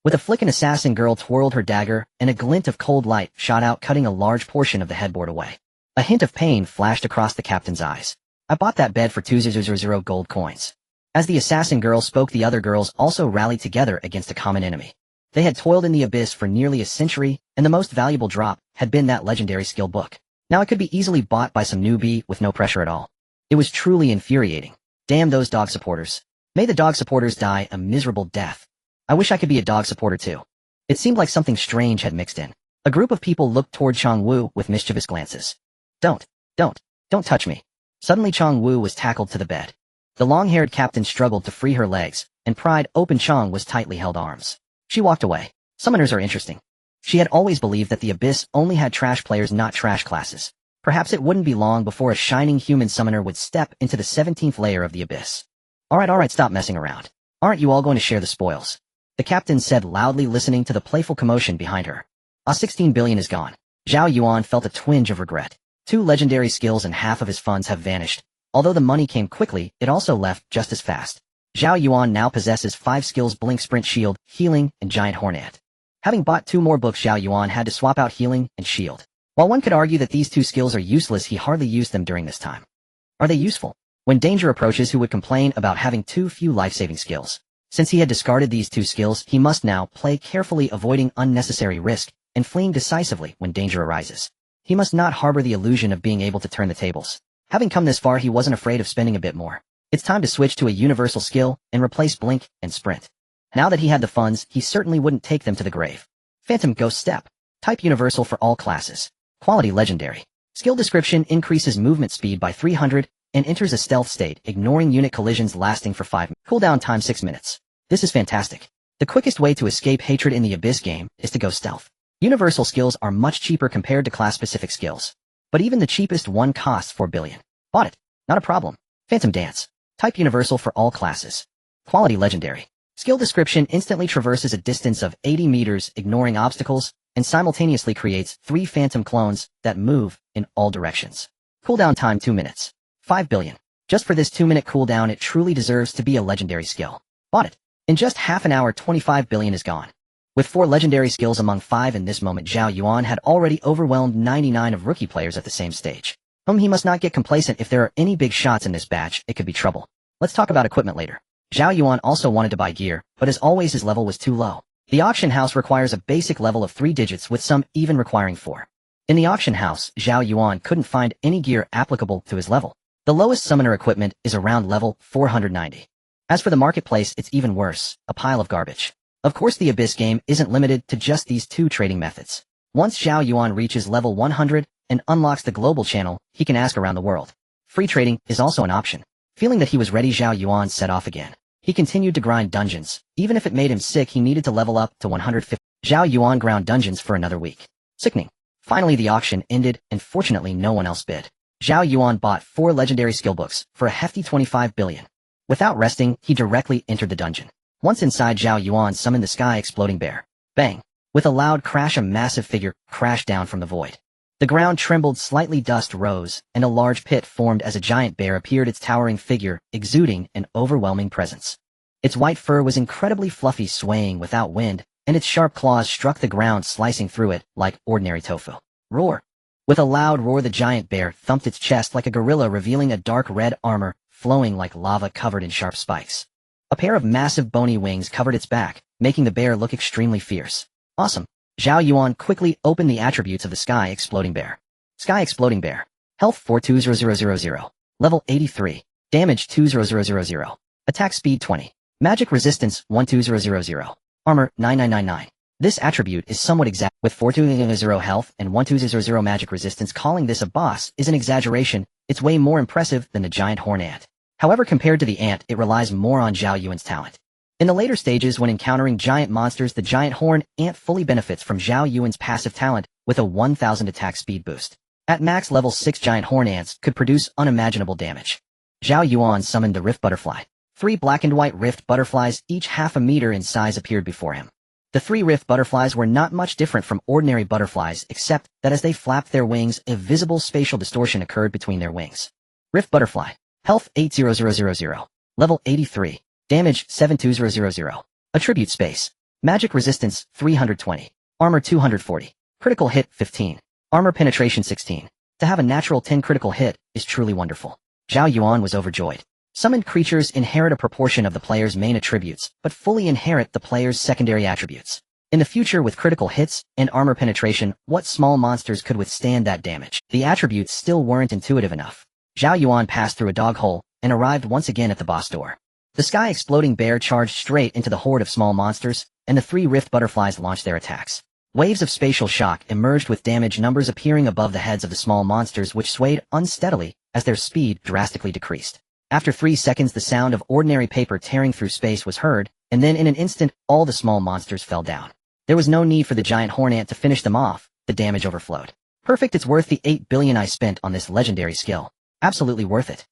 With a flick, an assassin girl twirled her dagger, and a glint of cold light shot out, cutting a large portion of the headboard away. A hint of pain flashed across the captain's eyes. I bought that bed for 2,000 gold coins. As the assassin girl spoke, the other girls also rallied together against a common enemy. They had toiled in the abyss for nearly a century, and the most valuable drop had been that legendary skill book. Now it could be easily bought by some newbie with no pressure at all. It was truly infuriating. Damn those dog supporters. May the dog supporters die a miserable death. I wish I could be a dog supporter too. It seemed like something strange had mixed in. A group of people looked toward Chang Wu with mischievous glances. Don't touch me. Suddenly Chang Wu was tackled to the bed. The long-haired captain struggled to free her legs, and pried open Chang Wu's tightly held arms. She walked away. Summoners are interesting. She had always believed that the Abyss only had trash players, not trash classes. Perhaps it wouldn't be long before a shining human summoner would step into the 17th layer of the Abyss. Alright, stop messing around. Aren't you all going to share the spoils? The captain said loudly, listening to the playful commotion behind her. 16 billion is gone. Zhao Yuan felt a twinge of regret. 2 legendary skills and half of his funds have vanished. Although the money came quickly, it also left just as fast. Zhao Yuan now possesses 5 skills: Blink, Sprint, Shield, Healing, and Giant Hornet. Having bought 2 more books, Zhao Yuan had to swap out Healing and Shield. While one could argue that these 2 skills are useless, he hardly used them during this time. Are they useful? When danger approaches, who would complain about having too few life-saving skills? Since he had discarded these 2 skills, he must now play carefully, avoiding unnecessary risk and fleeing decisively when danger arises. He must not harbor the illusion of being able to turn the tables. Having come this far, he wasn't afraid of spending a bit more. It's time to switch to a universal skill and replace Blink and Sprint. Now that he had the funds, he certainly wouldn't take them to the grave. Phantom Ghost Step. Type universal for all classes. Quality legendary. Skill description: increases movement speed by 300 and enters a stealth state, ignoring unit collisions lasting for 5 minutes. Cooldown time 6 minutes. This is fantastic. The quickest way to escape hatred in the Abyss game is to go stealth. Universal skills are much cheaper compared to class-specific skills. But even the cheapest one costs 4 billion. Bought it. Not a problem. Phantom Dance. Type universal for all classes. Quality legendary. Skill description: instantly traverses a distance of 80 meters, ignoring obstacles, and simultaneously creates 3 phantom clones that move in all directions. Cooldown time 2 minutes. 5 billion. Just for this 2-minute cooldown, it truly deserves to be a legendary skill. Bought it. In just half an hour, 25 billion is gone. With 4 legendary skills among 5 in this moment, Zhao Yuan had already overwhelmed 99 of rookie players at the same stage. He must not get complacent. If there are any big shots in this batch, it could be trouble. Let's talk about equipment later. Zhao Yuan also wanted to buy gear, but as always his level was too low. The auction house requires a basic level of 3 digits, with some even requiring 4. In the auction house, Zhao Yuan couldn't find any gear applicable to his level. The lowest summoner equipment is around level 490. As for the marketplace, it's even worse, a pile of garbage. Of course, the Abyss game isn't limited to just these 2 trading methods. Once Zhao Yuan reaches level 100 and unlocks the global channel, he can ask around the world. Free trading is also an option. Feeling that he was ready, Zhao Yuan set off again. He continued to grind dungeons. Even if it made him sick, he needed to level up to 150. Zhao Yuan ground dungeons for another week. Sickening. Finally, the auction ended, and fortunately no one else bid. Zhao Yuan bought 4 legendary skill books for a hefty 25 billion. Without resting, he directly entered the dungeon. Once inside, Zhao Yuan summoned the sky exploding bear. Bang! With a loud crash, a massive figure crashed down from the void. The ground trembled slightly, dust rose, and a large pit formed as a giant bear appeared, its towering figure exuding an overwhelming presence. Its white fur was incredibly fluffy, swaying without wind, and its sharp claws struck the ground, slicing through it like ordinary tofu. Roar! With a loud roar, the giant bear thumped its chest like a gorilla, revealing a dark red armor flowing like lava covered in sharp spikes. A pair of massive bony wings covered its back, making the bear look extremely fierce. Awesome! Zhao Yuan quickly opened the attributes of the Sky Exploding Bear. Sky Exploding Bear. Health 420000. Level 83. Damage 20000. Attack speed 20. Magic resistance 12000. Armor 9999. This attribute is somewhat exact, with 4200 health and 1200 magic resistance. Calling this a boss is an exaggeration. It's way more impressive than the giant horn ant. However, compared to the ant, it relies more on Zhao Yuan's talent. In the later stages, when encountering giant monsters, the giant horn ant fully benefits from Zhao Yuan's passive talent with a 1000 attack speed boost. At max level 6, giant horn ants could produce unimaginable damage. Zhao Yuan summoned the Rift Butterfly. 3 black and white Rift Butterflies, each half a meter in size, appeared before him. The 3 Rift Butterflies were not much different from ordinary butterflies, except that as they flapped their wings, a visible spatial distortion occurred between their wings. Rift Butterfly. Health 80000. Level 83. Damage 72000. Attribute Space. Magic Resistance 320. Armor 240. Critical Hit 15. Armor Penetration 16. To have a natural 10 critical hit is truly wonderful. Zhao Yuan was overjoyed. Summoned creatures inherit a proportion of the player's main attributes, but fully inherit the player's secondary attributes. In the future, with critical hits and armor penetration, what small monsters could withstand that damage? The attributes still weren't intuitive enough. Zhao Yuan passed through a dog hole and arrived once again at the boss door. The Sky Exploding Bear charged straight into the horde of small monsters, and the 3 Rift Butterflies launched their attacks. Waves of spatial shock emerged, with damage numbers appearing above the heads of the small monsters, which swayed unsteadily as their speed drastically decreased. After 3 seconds, the sound of ordinary paper tearing through space was heard, and then in an instant, all the small monsters fell down. There was no need for the giant horn ant to finish them off. The damage overflowed. Perfect, it's worth the 8 billion I spent on this legendary skill. Absolutely worth it.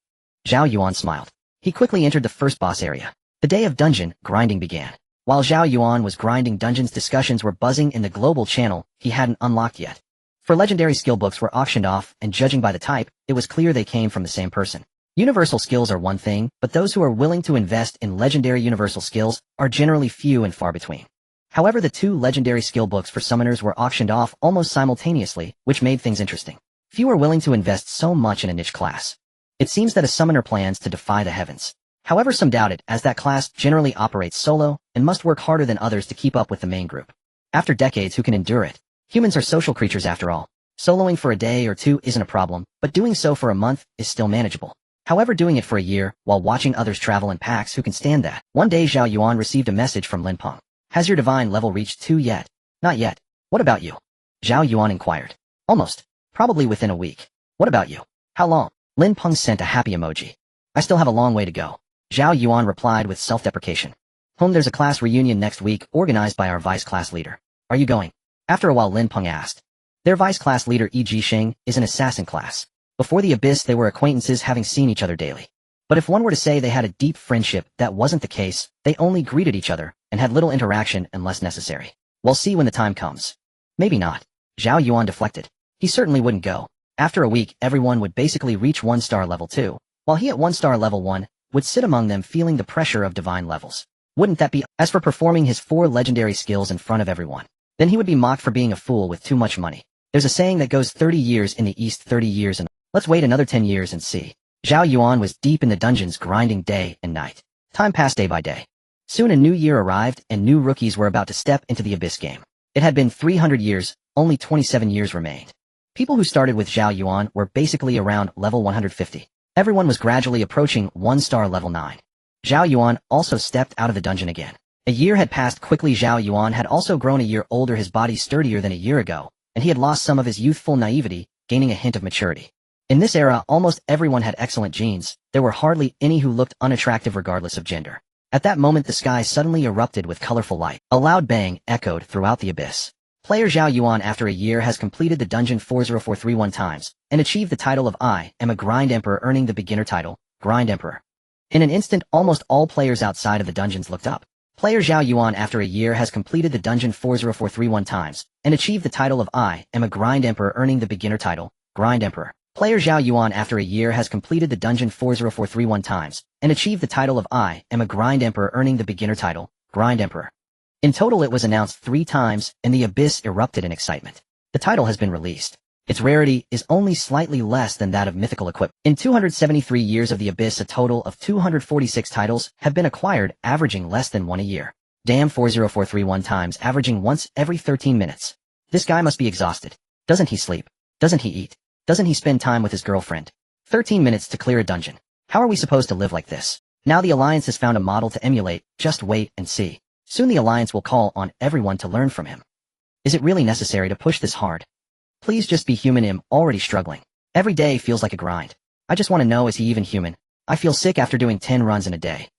Zhao Yuan smiled. He quickly entered the first boss area. The day of dungeon grinding began. While Zhao Yuan was grinding dungeons, discussions were buzzing in the global channel he hadn't unlocked yet. For legendary skill books were auctioned off, and judging by the type, it was clear they came from the same person. Universal skills are one thing, but those who are willing to invest in legendary universal skills are generally few and far between. However, the 2 legendary skill books for summoners were auctioned off almost simultaneously, which made things interesting. Few are willing to invest so much in a niche class. It seems that a summoner plans to defy the heavens. However, some doubt it, as that class generally operates solo and must work harder than others to keep up with the main group. After decades, who can endure it? Humans are social creatures after all. Soloing for a day or 2 isn't a problem, but doing so for a month is still manageable. However, doing it for a year, while watching others travel in packs, who can stand that? One day, Zhao Yuan received a message from Lin Peng. Has your divine level reached 2 yet? Not yet. What about you? Zhao Yuan inquired. Almost. Probably within a week. What about you? How long? Lin Peng sent a happy emoji. I still have a long way to go. Zhao Yuan replied with self-deprecation. There's a class reunion next week organized by our vice class leader. Are you going? After a while, Lin Peng asked. Their vice class leader, E.G. Sheng, is an assassin class. Before the Abyss, they were acquaintances, having seen each other daily. But if one were to say they had a deep friendship, that wasn't the case. They only greeted each other and had little interaction unless necessary. We'll see when the time comes. Maybe not. Zhao Yuan deflected. He certainly wouldn't go. After a week, everyone would basically reach 1-star level 2, while he at 1-star level 1 would sit among them, feeling the pressure of divine levels. Wouldn't that be? As for performing his 4 legendary skills in front of everyone, then he would be mocked for being a fool with too much money. There's a saying that goes 30 years in the east, 30 years in. Let's wait another 10 years and see. Zhao Yuan was deep in the dungeons, grinding day and night. Time passed day by day. Soon a new year arrived, and new rookies were about to step into the Abyss game. It had been 300 years, only 27 years remained. People who started with Zhao Yuan were basically around level 150. Everyone was gradually approaching 1-star level 9. Zhao Yuan also stepped out of the dungeon again. A year had passed quickly. Zhao Yuan had also grown a year older, his body sturdier than a year ago, and he had lost some of his youthful naivety, gaining a hint of maturity. In this era, almost everyone had excellent genes. There were hardly any who looked unattractive regardless of gender. At that moment, the sky suddenly erupted with colorful light. A loud bang echoed throughout the Abyss. Player Zhao Yuan, after a year, has completed the dungeon 40431 times, and achieved the title of I am a Grind Emperor, earning the beginner title, Grind Emperor. In an instant, almost all players outside of the dungeons looked up. Player Zhao Yuan after a year has completed the dungeon 40431 times, and achieved the title of I am a Grind Emperor, earning the beginner title, Grind Emperor. Player Zhao Yuan after a year has completed the dungeon 40431 times, and achieved the title of I am a Grind Emperor, earning the beginner title, Grind Emperor. In total it was announced 3 times, and the abyss erupted in excitement. The title has been released. Its rarity is only slightly less than that of mythical equipment. In 273 years of the abyss, a total of 246 titles have been acquired, averaging less than 1 a year. Damn, 40431 times, averaging once every 13 minutes. This guy must be exhausted. Doesn't he sleep? Doesn't he eat? Doesn't he spend time with his girlfriend? 13 minutes to clear a dungeon. How are we supposed to live like this? Now the Alliance has found a model to emulate. Just wait and see. Soon the Alliance will call on everyone to learn from him. Is it really necessary to push this hard? Please just be human. I'm already struggling. Every day feels like a grind. I just want to know, is he even human? I feel sick after doing 10 runs in a day.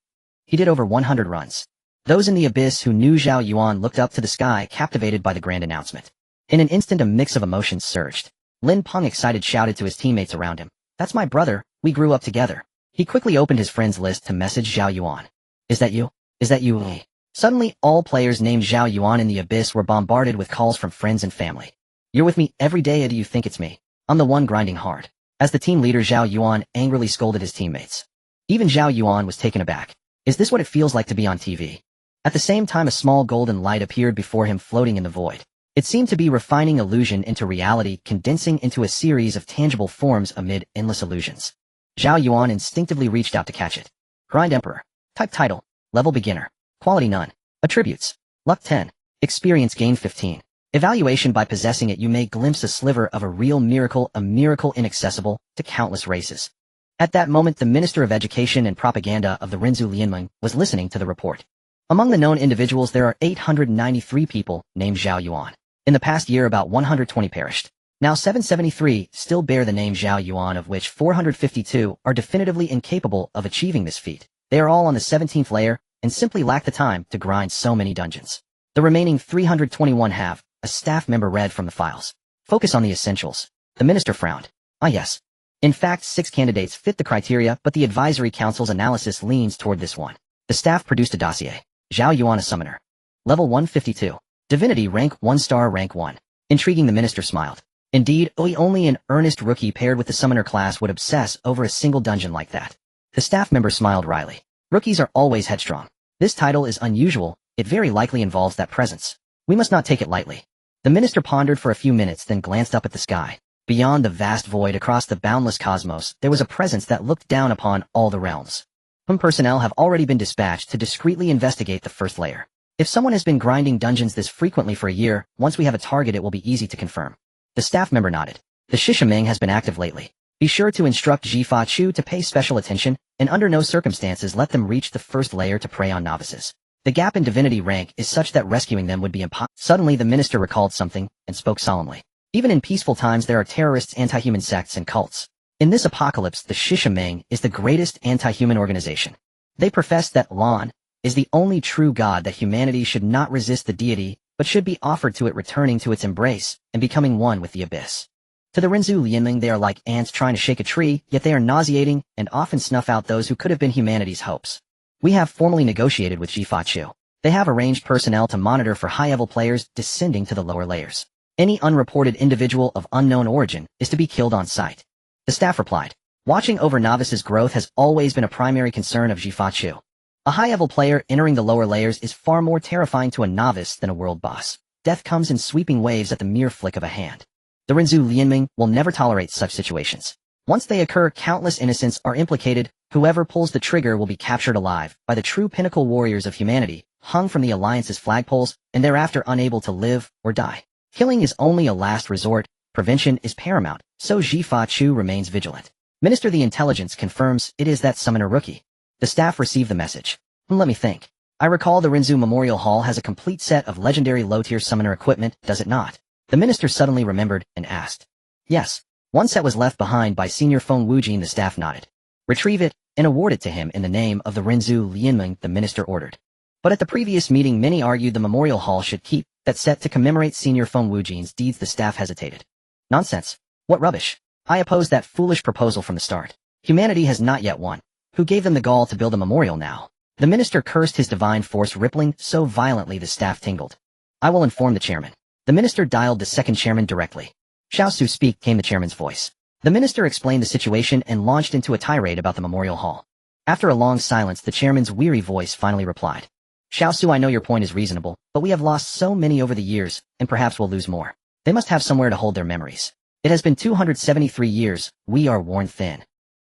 He did over 100 runs. Those in the abyss who knew Zhao Yuan looked up to the sky, captivated by the grand announcement. In an instant a mix of emotions surged. Lin Peng, excited, shouted to his teammates around him, "That's my brother, we grew up together." He quickly opened his friends list to message Zhao Yuan. "Is that you? Is that you?" Suddenly all players named Zhao Yuan in the abyss were bombarded with calls from friends and family. "You're with me every day, or do you think it's me? I'm the one grinding hard." As the team leader, Zhao Yuan angrily scolded his teammates. Even Zhao Yuan was taken aback. Is this what it feels like to be on TV? At the same time a small golden light appeared before him, floating in the void. It seemed to be refining illusion into reality, condensing into a series of tangible forms amid endless illusions. Zhao Yuan instinctively reached out to catch it. Grind Emperor. Type title. Level beginner. Quality none. Attributes. Luck 10. Experience gain 15. Evaluation: by possessing it you may glimpse a sliver of a real miracle, a miracle inaccessible to countless races. At that moment the Minister of Education and Propaganda of the Rinzhu Lianmeng was listening to the report. Among the known individuals there are 893 people named Zhao Yuan. In the past year about 120 perished. Now 773 still bear the name Zhao Yuan, of which 452 are definitively incapable of achieving this feat. They are all on the 17th layer and simply lack the time to grind so many dungeons. The remaining 321 have. A staff member read from the files. Focus on the essentials. The minister frowned. Ah yes. In fact 6 candidates fit the criteria, but the advisory council's analysis leans toward this one. The staff produced a dossier. Zhao Yuan, a summoner. Level 152. Divinity rank 1 star, rank 1. Intriguing, the minister smiled. Indeed, only an earnest rookie paired with the summoner class would obsess over a single dungeon like that. The staff member smiled wryly. Rookies are always headstrong. This title is unusual, it very likely involves that presence. We must not take it lightly. The minister pondered for a few minutes, then glanced up at the sky. Beyond the vast void across the boundless cosmos, there was a presence that looked down upon all the realms. Some personnel have already been dispatched to discreetly investigate the first layer. If someone has been grinding dungeons this frequently for a year, once we have a target it will be easy to confirm. The staff member nodded. The Shishameng has been active lately. Be sure to instruct Jifa Chu to pay special attention, and under no circumstances let them reach the first layer to prey on novices. The gap in divinity rank is such that rescuing them would be impossible. Suddenly the minister recalled something, and spoke solemnly. Even in peaceful times there are terrorists, anti-human sects, and cults. In this apocalypse the Shishameng is the greatest anti-human organization. They profess that Lan is the only true god, that humanity should not resist the deity, but should be offered to it, returning to its embrace, and becoming one with the abyss. To the Rinzhu Lianmeng they are like ants trying to shake a tree, yet they are nauseating, and often snuff out those who could have been humanity's hopes. We have formally negotiated with Jifa Chu. They have arranged personnel to monitor for high-level players descending to the lower layers. Any unreported individual of unknown origin is to be killed on sight. The staff replied. Watching over novices' growth has always been a primary concern of Jifa Chu. A high-level player entering the lower layers is far more terrifying to a novice than a world boss. Death comes in sweeping waves at the mere flick of a hand. The Rinzhu Lianmeng will never tolerate such situations. Once they occur, countless innocents are implicated. Whoever pulls the trigger will be captured alive by the true pinnacle warriors of humanity, hung from the Alliance's flagpoles, and thereafter unable to live or die. Killing is only a last resort, prevention is paramount, so Jifa Chu remains vigilant. Minister the Intelligence confirms it is that summoner rookie. The staff received the message. Let me think. I recall the Rinzhu Memorial Hall has a complete set of legendary low-tier summoner equipment, does it not? The minister suddenly remembered and asked. Yes. One set was left behind by Senior Feng Wujin. The staff nodded. Retrieve it and award it to him in the name of the Rinzhu Lianmeng, the minister ordered. But at the previous meeting many argued the Memorial Hall should keep that set to commemorate Senior Feng Wujin's deeds. The staff hesitated. Nonsense. What rubbish. I opposed that foolish proposal from the start. Humanity has not yet won. Who gave them the gall to build a memorial now? The minister cursed his divine force, rippling so violently the staff tingled. I will inform the chairman. The minister dialed the second chairman directly. Xiao Su, speak, came the chairman's voice. The minister explained the situation and launched into a tirade about the memorial hall. After a long silence, the chairman's weary voice finally replied. Xiao Su, I know your point is reasonable, but we have lost so many over the years, and perhaps we'll lose more. They must have somewhere to hold their memories. It has been 273 years, we are worn thin.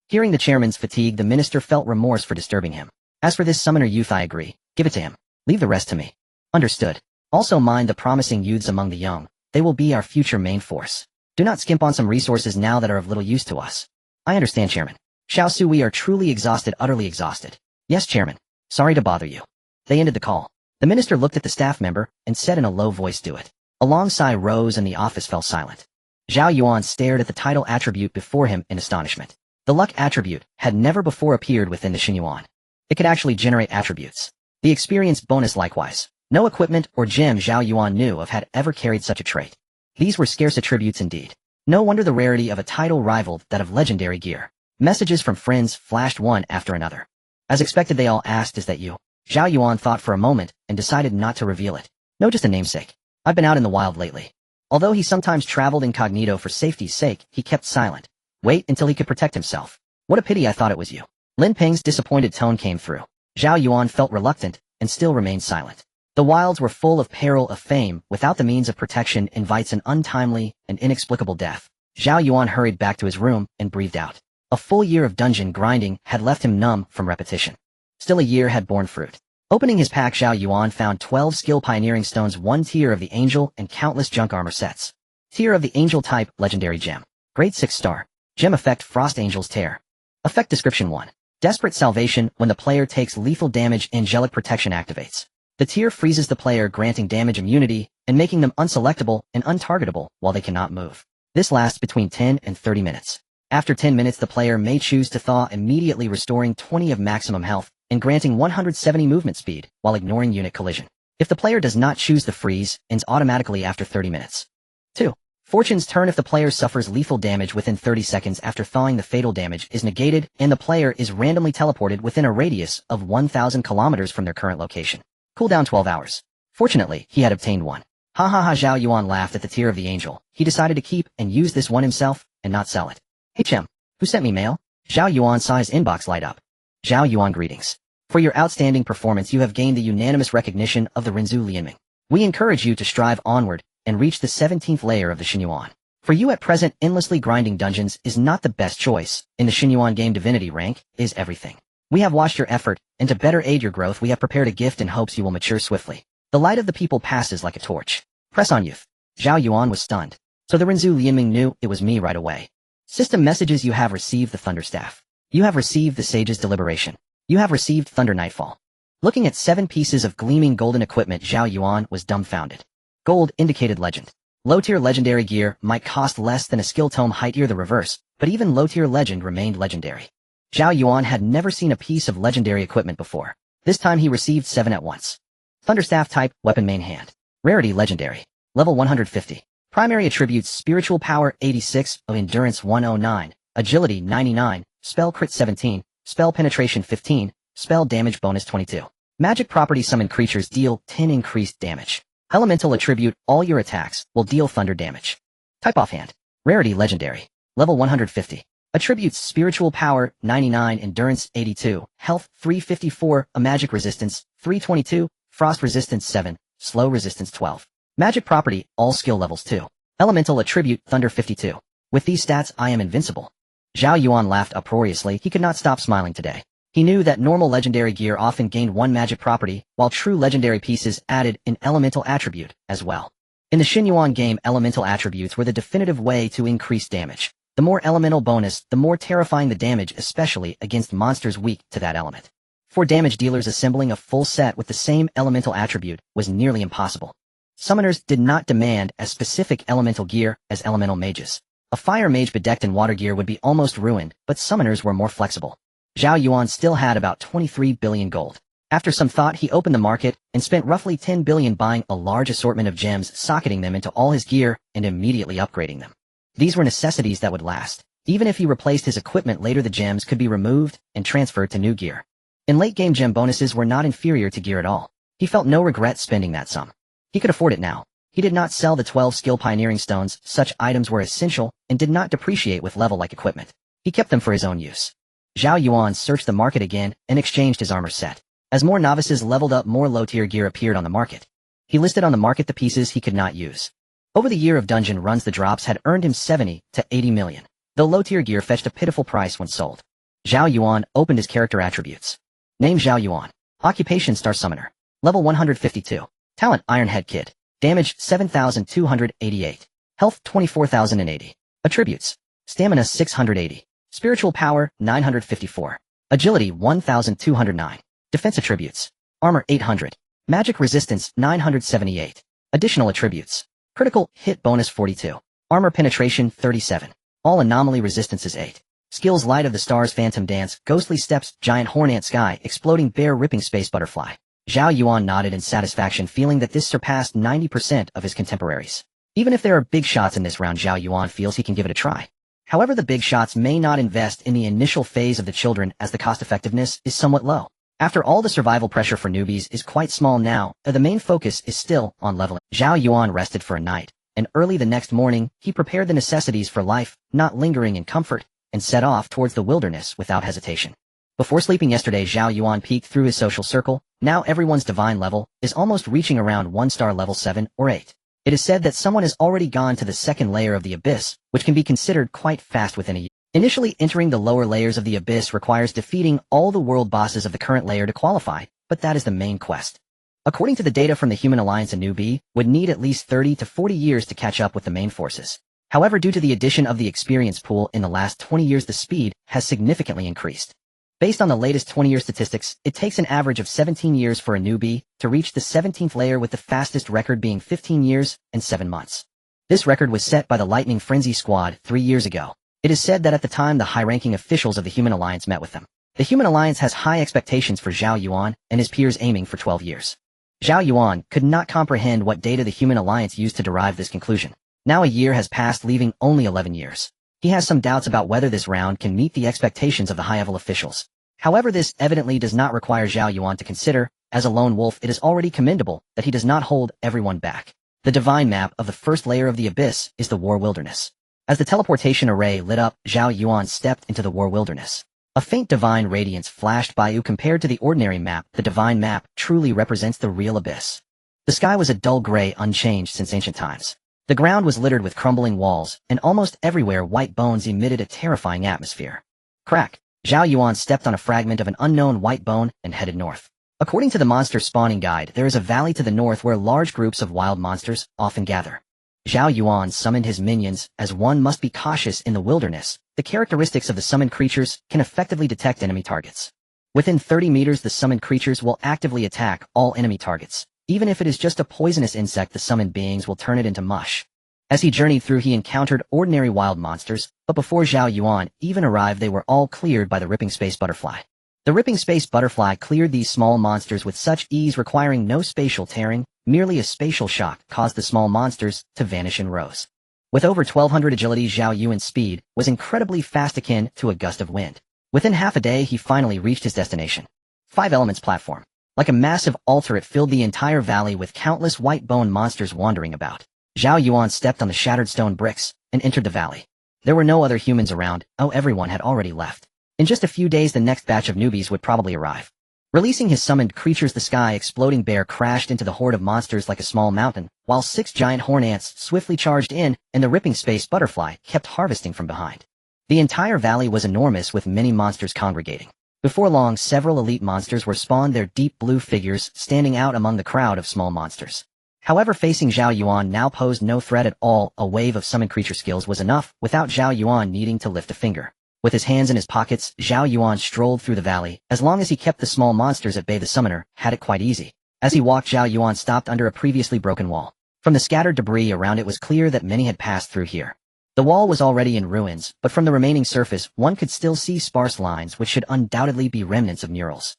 Hearing the chairman's fatigue, the minister felt remorse for disturbing him. As for this summoner youth, I agree. Give it to him. Leave the rest to me. Understood. Also mind the promising youths among the young. They will be our future main force. Do not skimp on some resources now that are of little use to us. I understand, Chairman. Xiao Su, we are truly exhausted, utterly exhausted. Yes, Chairman. Sorry to bother you. They ended the call. The minister looked at the staff member and said in a low voice, do it. A long sigh rose and the office fell silent. Zhao Yuan stared at the title attribute before him in astonishment. The luck attribute had never before appeared within the Xinyuan. It could actually generate attributes. The experience bonus likewise. No equipment or gem Zhao Yuan knew of had ever carried such a trait. These were scarce attributes indeed. No wonder the rarity of a title rivaled that of legendary gear. Messages from friends flashed one after another. As expected, they all asked, is that you? Zhao Yuan thought for a moment and decided not to reveal it. No, just a namesake. I've been out in the wild lately. Although he sometimes traveled incognito for safety's sake, he kept silent. Wait until he could protect himself. What a pity, I thought it was you. Lin Ping's disappointed tone came through. Zhao Yuan felt reluctant and still remained silent. The wilds were full of peril, of fame without the means of protection invites an untimely and inexplicable death. Zhao Yuan hurried back to his room and breathed out. A full year of dungeon grinding had left him numb from repetition. Still a year had borne fruit. Opening his pack, Zhao Yuan found 12 skill pioneering stones, 1 tier of the angel, and countless junk armor sets. Tier of the angel type, legendary gem. Grade 6 star. Gem effect, Frost Angel's Tear. Effect description 1. Desperate salvation, when the player takes lethal damage, angelic protection activates. The tier freezes the player, granting damage immunity and making them unselectable and untargetable while they cannot move. This lasts between 10 and 30 minutes. After 10 minutes, the player may choose to thaw, immediately restoring 20 of maximum health and granting 170 movement speed while ignoring unit collision. If the player does not choose the freeze, ends automatically after 30 minutes. 2. Fortune's turn. If the player suffers lethal damage within 30 seconds after thawing, the fatal damage is negated and the player is randomly teleported within a radius of 1,000 kilometers from their current location. Cooldown 12 hours. Fortunately, he had obtained one. Ha ha ha, Zhao Yuan laughed at the tier of the angel. He decided to keep and use this one himself and not sell it. Hey Chem, who sent me mail? Zhao Yuan saw his inbox light up. Zhao Yuan, greetings. For your outstanding performance, you have gained the unanimous recognition of the Rinzhu Lianming. We encourage you to strive onward and reach the 17th layer of the Xinyuan. For you at present, endlessly grinding dungeons is not the best choice. In the Xinyuan game, divinity rank is everything. We have watched your effort, and to better aid your growth, we have prepared a gift in hopes you will mature swiftly. The light of the people passes like a torch. Press on, youth. Zhao Yuan was stunned. So the Rinzhu Lianming knew it was me right away. System messages: you have received the Thunder Staff. You have received the Sage's Deliberation. You have received Thunder Nightfall. Looking at 7 pieces of gleaming golden equipment, Zhao Yuan was dumbfounded. Gold indicated legend. Low-tier legendary gear might cost less than a skill tome, high-tier the reverse, but even low-tier legend remained legendary. Zhao Yuan had never seen a piece of legendary equipment before. This time he received 7 at once. Thunderstaff type, weapon, main hand. Rarity, legendary. Level 150. Primary attributes: spiritual power 86, endurance 109, agility 99, spell crit 17, spell penetration 15, spell damage bonus 22. Magic property: summon creatures deal 10 increased damage. Elemental attribute: all your attacks will deal thunder damage. Type offhand. Rarity, legendary. Level 150. Attributes: spiritual power 99, endurance 82, health 354, a magic resistance 322, frost resistance 7, slow resistance 12. Magic property: all skill levels 2. Elemental attribute: thunder 52. With these stats, I am invincible. Zhao Yuan laughed uproariously. He could not stop smiling today. He knew that normal legendary gear often gained 1 magic property, while true legendary pieces added an elemental attribute as well. In the Xinyuan game, elemental attributes were the definitive way to increase damage. The more elemental bonus, the more terrifying the damage, especially against monsters weak to that element. For damage dealers, assembling a full set with the same elemental attribute was nearly impossible. Summoners did not demand as specific elemental gear as elemental mages. A fire mage bedecked in water gear would be almost ruined, but summoners were more flexible. Zhao Yuan still had about 23 billion gold. After some thought, he opened the market and spent roughly 10 billion buying a large assortment of gems, socketing them into all his gear and immediately upgrading them. These were necessities that would last. Even if he replaced his equipment later, the gems could be removed and transferred to new gear. In late-game gem bonuses were not inferior to gear at all. He felt no regret spending that sum. He could afford it now. He did not sell the 12 skill pioneering stones, such items were essential, and did not depreciate with level-like equipment. He kept them for his own use. Zhao Yuan searched the market again and exchanged his armor set. As more novices leveled up, more low-tier gear appeared on the market. He listed on the market the pieces he could not use. Over the year of dungeon runs, the drops had earned him 70 to 80 million, though low-tier gear fetched a pitiful price when sold. Zhao Yuan opened his character attributes. Name Zhao Yuan. Occupation Star Summoner. Level 152. Talent Ironhead Kid. Damage 7,288. Health 24,080. Attributes. Stamina 680. Spiritual Power 954. Agility 1,209. Defense attributes. Armor 800. Magic Resistance 978. Additional attributes. Critical Hit Bonus 42. Armor Penetration 37. All Anomaly Resistances 8. Skills Light of the Stars, Phantom Dance, Ghostly Steps, Giant Horn Ant Sky, Exploding Bear, Ripping Space Butterfly. Zhao Yuan nodded in satisfaction, feeling that this surpassed 90% of his contemporaries. Even if there are big shots in this round, Zhao Yuan feels he can give it a try. However, the big shots may not invest in the initial phase of the children, as the cost effectiveness is somewhat low. After all, the survival pressure for newbies is quite small now, the main focus is still on leveling. Zhao Yuan rested for a night, and early the next morning, he prepared the necessities for life, not lingering in comfort, and set off towards the wilderness without hesitation. Before sleeping yesterday, Zhao Yuan peeked through his social circle. Now everyone's divine level is almost reaching around 1-star level 7 or 8. It is said that someone has already gone to the second layer of the abyss, which can be considered quite fast within a year. Initially, entering the lower layers of the abyss requires defeating all the world bosses of the current layer to qualify, but that is the main quest. According to the data from the Human Alliance, a newbie would need at least 30 to 40 years to catch up with the main forces. However, due to the addition of the experience pool in the last 20 years, the speed has significantly increased. Based on the latest 20-year statistics, it takes an average of 17 years for a newbie to reach the 17th layer, with the fastest record being 15 years and 7 months. This record was set by the Lightning Frenzy Squad 3 years ago. It is said that at the time the high-ranking officials of the Human Alliance met with them. The Human Alliance has high expectations for Zhao Yuan and his peers, aiming for 12 years. Zhao Yuan could not comprehend what data the Human Alliance used to derive this conclusion. Now a year has passed, leaving only 11 years. He has some doubts about whether this round can meet the expectations of the high-level officials. However, this evidently does not require Zhao Yuan to consider. As a lone wolf, it is already commendable that he does not hold everyone back. The divine map of the first layer of the abyss is the War Wilderness. As the teleportation array lit up, Zhao Yuan stepped into the War Wilderness. A faint divine radiance flashed by you. Compared to the ordinary map, the divine map truly represents the real abyss. The sky was a dull gray, unchanged since ancient times. The ground was littered with crumbling walls, and almost everywhere white bones emitted a terrifying atmosphere. Crack! Zhao Yuan stepped on a fragment of an unknown white bone and headed north. According to the monster spawning guide, there is a valley to the north where large groups of wild monsters often gather. Zhao Yuan summoned his minions, as one must be cautious in the wilderness. The characteristics of the summoned creatures can effectively detect enemy targets. Within 30 meters, the summoned creatures will actively attack all enemy targets. Even if it is just a poisonous insect, the summoned beings will turn it into mush. As he journeyed through, he encountered ordinary wild monsters, but before Zhao Yuan even arrived, they were all cleared by the Ripping Space Butterfly. The Ripping Space Butterfly cleared these small monsters with such ease, requiring no spatial tearing. Merely a spatial shock caused the small monsters to vanish in rows. With over 1200 agility, Zhao Yuan's speed was incredibly fast, akin to a gust of wind. Within half a day, he finally reached his destination. 5 Elements Platform. Like a massive altar, it filled the entire valley with countless white bone monsters wandering about. Zhao Yuan stepped on the shattered stone bricks and entered the valley. There were no other humans around. Everyone had already left. In just a few days, the next batch of newbies would probably arrive. Releasing his summoned creatures, the sky exploding bear crashed into the horde of monsters like a small mountain, while 6 giant horn ants swiftly charged in, and the Ripping Space Butterfly kept harvesting from behind. The entire valley was enormous, with many monsters congregating. Before long, several elite monsters were spawned, their deep blue figures standing out among the crowd of small monsters. However, facing Zhao Yuan now posed no threat at all. A wave of summoned creature skills was enough, without Zhao Yuan needing to lift a finger. With his hands in his pockets, Zhao Yuan strolled through the valley. As long as he kept the small monsters at bay, the summoner had it quite easy. As he walked, Zhao Yuan stopped under a previously broken wall. From the scattered debris around, it was clear that many had passed through here. The wall was already in ruins, but from the remaining surface, one could still see sparse lines which should undoubtedly be remnants of murals.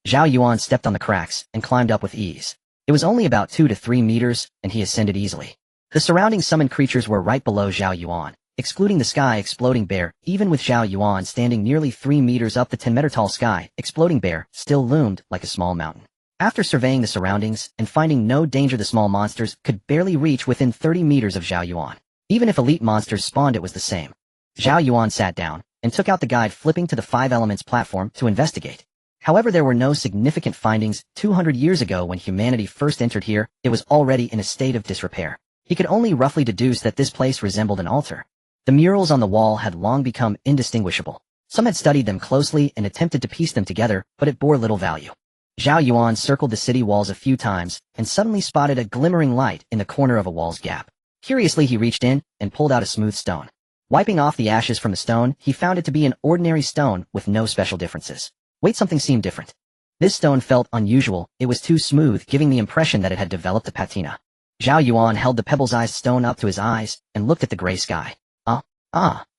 Zhao Yuan stepped on the cracks and climbed up with ease. It was only about 2 to 3 meters, and he ascended easily. The surrounding summoned creatures were right below Zhao Yuan, excluding the sky exploding bear. Even with Zhao Yuan standing nearly 3 meters up the 10-meter-tall sky, exploding bear still loomed like a small mountain. After surveying the surroundings and finding no danger, the small monsters could barely reach within 30 meters of Zhao Yuan. Even if elite monsters spawned, it was the same. Zhao Yuan sat down and took out the guide, flipping to the 5 elements platform to investigate. However, there were no significant findings. 200 years ago, when humanity first entered here, it was already in a state of disrepair. He could only roughly deduce that this place resembled an altar. The murals on the wall had long become indistinguishable. Some had studied them closely and attempted to piece them together, but it bore little value. Zhao Yuan circled the city walls a few times and suddenly spotted a glimmering light in the corner of a wall's gap. Curiously, he reached in and pulled out a smooth stone. Wiping off the ashes from the stone, he found it to be an ordinary stone with no special differences. Wait, something seemed different. This stone felt unusual. It was too smooth, giving the impression that it had developed a patina. Zhao Yuan held the pebble-sized stone up to his eyes and looked at the gray sky.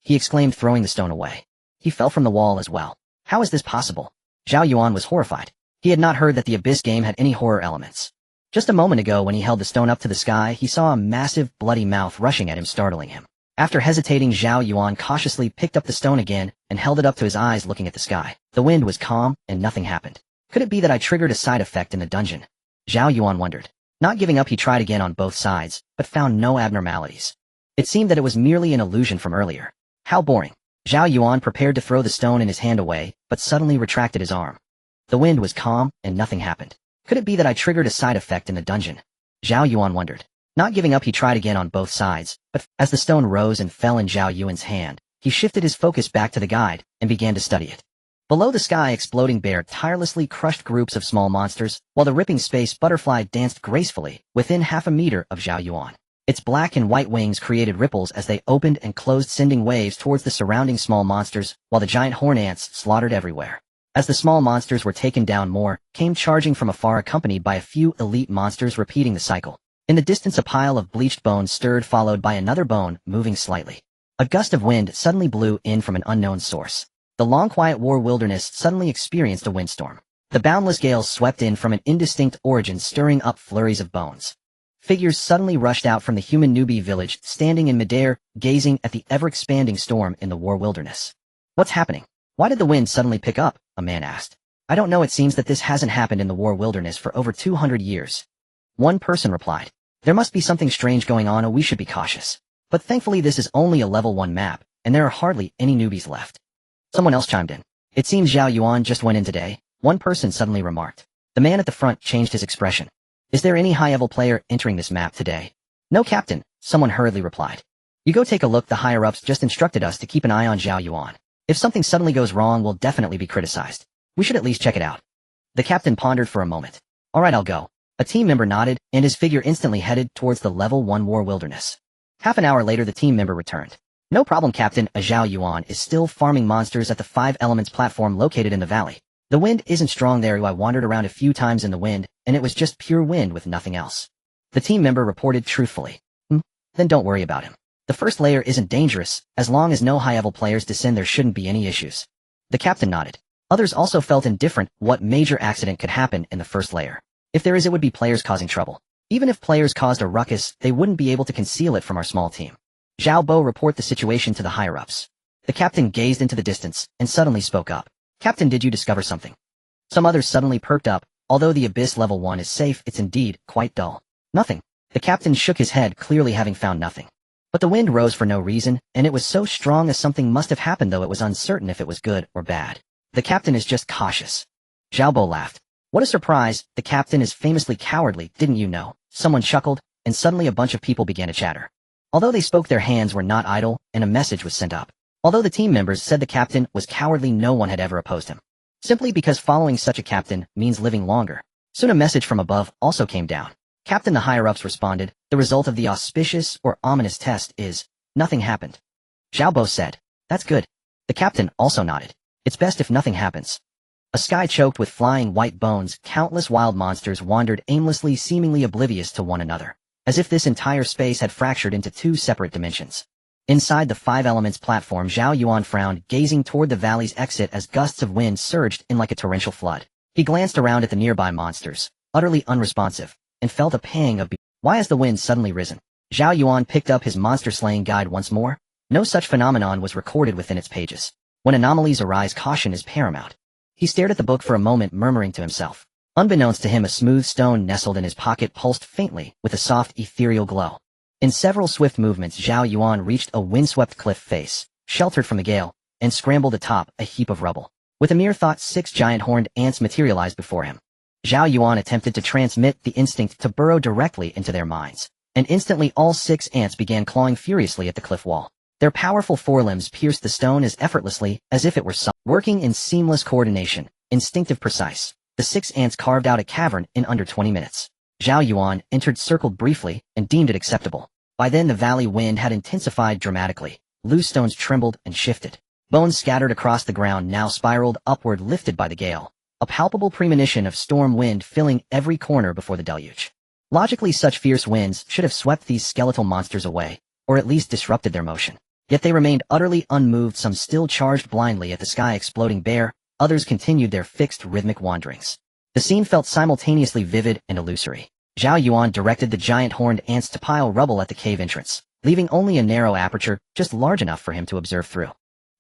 He exclaimed, throwing the stone away. He fell from the wall as well. How is this possible? Zhao Yuan was horrified. He had not heard that the Abyss game had any horror elements. Just a moment ago, when he held the stone up to the sky, he saw a massive, bloody mouth rushing at him, startling him. After hesitating, Zhao Yuan cautiously picked up the stone again and held it up to his eyes, looking at the sky. The wind was calm and nothing happened. Could it be that I triggered a side effect in the dungeon? Zhao Yuan wondered. Not giving up, he tried again on both sides, but found no abnormalities. It seemed that it was merely an illusion from earlier. How boring. Zhao Yuan prepared to throw the stone in his hand away, but suddenly retracted his arm. The wind was calm and nothing happened. Could it be that I triggered a side effect in the dungeon? Zhao Yuan wondered. Not giving up, he tried again on both sides, but as the stone rose and fell in Zhao Yuan's hand, he shifted his focus back to the guide and began to study it. Below the sky, exploding bear tirelessly crushed groups of small monsters, while the ripping space butterfly danced gracefully within half a meter of Zhao Yuan. Its black and white wings created ripples as they opened and closed, sending waves towards the surrounding small monsters, while the giant horn ants slaughtered everywhere. As the small monsters were taken down, more came charging from afar, accompanied by a few elite monsters, repeating the cycle. In the distance, a pile of bleached bones stirred, followed by another bone moving slightly. A gust of wind suddenly blew in from an unknown source. The long quiet war wilderness suddenly experienced a windstorm. The boundless gales swept in from an indistinct origin, stirring up flurries of bones. Figures suddenly rushed out from the human newbie village, standing in midair, gazing at the ever-expanding storm in the war wilderness. What's happening? Why did the wind suddenly pick up? A man asked. I don't know, it seems that this hasn't happened in the war wilderness for over 200 years. One person replied. There must be something strange going on, or we should be cautious. But thankfully this is only a level 1 map, and there are hardly any newbies left. Someone else chimed in. It seems Zhao Yuan just went in today, one person suddenly remarked. The man at the front changed his expression. Is there any high-level player entering this map today? No, Captain, someone hurriedly replied. You go take a look, the higher-ups just instructed us to keep an eye on Zhao Yuan. If something suddenly goes wrong, we'll definitely be criticized. We should at least check it out. The captain pondered for a moment. Alright, I'll go. A team member nodded, and his figure instantly headed towards the level 1 war wilderness. Half an hour later, the team member returned. No problem, Captain. Zhao Yuan is still farming monsters at the 5 elements platform located in the valley. The wind isn't strong there. I wandered around a few times in the wind, and it was just pure wind with nothing else. The team member reported truthfully. Then don't worry about him. The first layer isn't dangerous. As long as no high-level players descend, there shouldn't be any issues. The captain nodded. Others also felt indifferent. What major accident could happen in the first layer? If there is, it would be players causing trouble. Even if players caused a ruckus, they wouldn't be able to conceal it from our small team. Zhao Bo report the situation to the higher-ups. The captain gazed into the distance and suddenly spoke up. Captain, did you discover something? Some others suddenly perked up. Although the Abyss level 1 is safe, it's indeed quite dull. Nothing. The captain shook his head, clearly having found nothing. But the wind rose for no reason, and it was so strong as something must have happened, though it was uncertain if it was good or bad. The captain is just cautious. Zhao Bo laughed. What a surprise, the captain is famously cowardly, didn't you know? Someone chuckled, and suddenly a bunch of people began to chatter. Although they spoke, their hands were not idle, and a message was sent up. Although the team members said the captain was cowardly, no one had ever opposed him. Simply because following such a captain means living longer. Soon a message from above also came down. Captain, the higher-ups responded, the result of the auspicious or ominous test is, nothing happened. Zhao Bo said, that's good. The captain also nodded. It's best if nothing happens. A sky choked with flying white bones, countless wild monsters wandered aimlessly, seemingly oblivious to one another, as if this entire space had fractured into 2 separate dimensions. Inside the 5 elements platform, Zhao Yuan frowned, gazing toward the valley's exit as gusts of wind surged in like a torrential flood. He glanced around at the nearby monsters, utterly unresponsive, and felt a pang of why has the wind suddenly risen? Zhao Yuan picked up his monster-slaying guide once more. No such phenomenon was recorded within its pages. When anomalies arise, caution is paramount. He stared at the book for a moment, murmuring to himself. Unbeknownst to him, a smooth stone nestled in his pocket pulsed faintly with a soft, ethereal glow. In several swift movements, Zhao Yuan reached a windswept cliff face, sheltered from the gale, and scrambled atop a heap of rubble. With a mere thought, 6 giant horned ants materialized before him. Zhao Yuan attempted to transmit the instinct to burrow directly into their minds, and instantly all 6 ants began clawing furiously at the cliff wall. Their powerful forelimbs pierced the stone as effortlessly as if it were working in seamless coordination, instinctive precise. The 6 ants carved out a cavern in under 20 minutes. Zhao Yuan entered, circled briefly, and deemed it acceptable. By then the valley wind had intensified dramatically. Loose stones trembled and shifted. Bones scattered across the ground now spiraled upward, lifted by the gale. A palpable premonition of storm wind filling every corner before the deluge. Logically, such fierce winds should have swept these skeletal monsters away, or at least disrupted their motion. Yet they remained utterly unmoved, some still charged blindly at the sky exploding bare, others continued their fixed rhythmic wanderings. The scene felt simultaneously vivid and illusory. Zhao Yuan directed the giant horned ants to pile rubble at the cave entrance, leaving only a narrow aperture just large enough for him to observe through.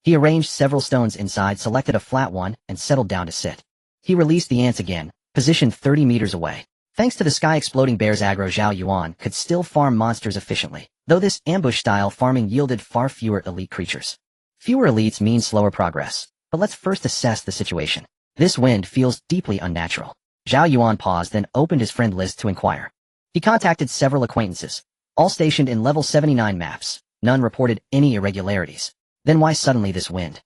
He arranged several stones inside, selected a flat one, and settled down to sit. He released the ants again, positioned 30 meters away. Thanks to the sky-exploding bears aggro, Zhao Yuan could still farm monsters efficiently, though this ambush-style farming yielded far fewer elite creatures. Fewer elites mean slower progress, but let's first assess the situation. This wind feels deeply unnatural. Zhao Yuan paused, then opened his friend list to inquire. He contacted several acquaintances, all stationed in level 79 maps. None reported any irregularities. Then why suddenly this wind?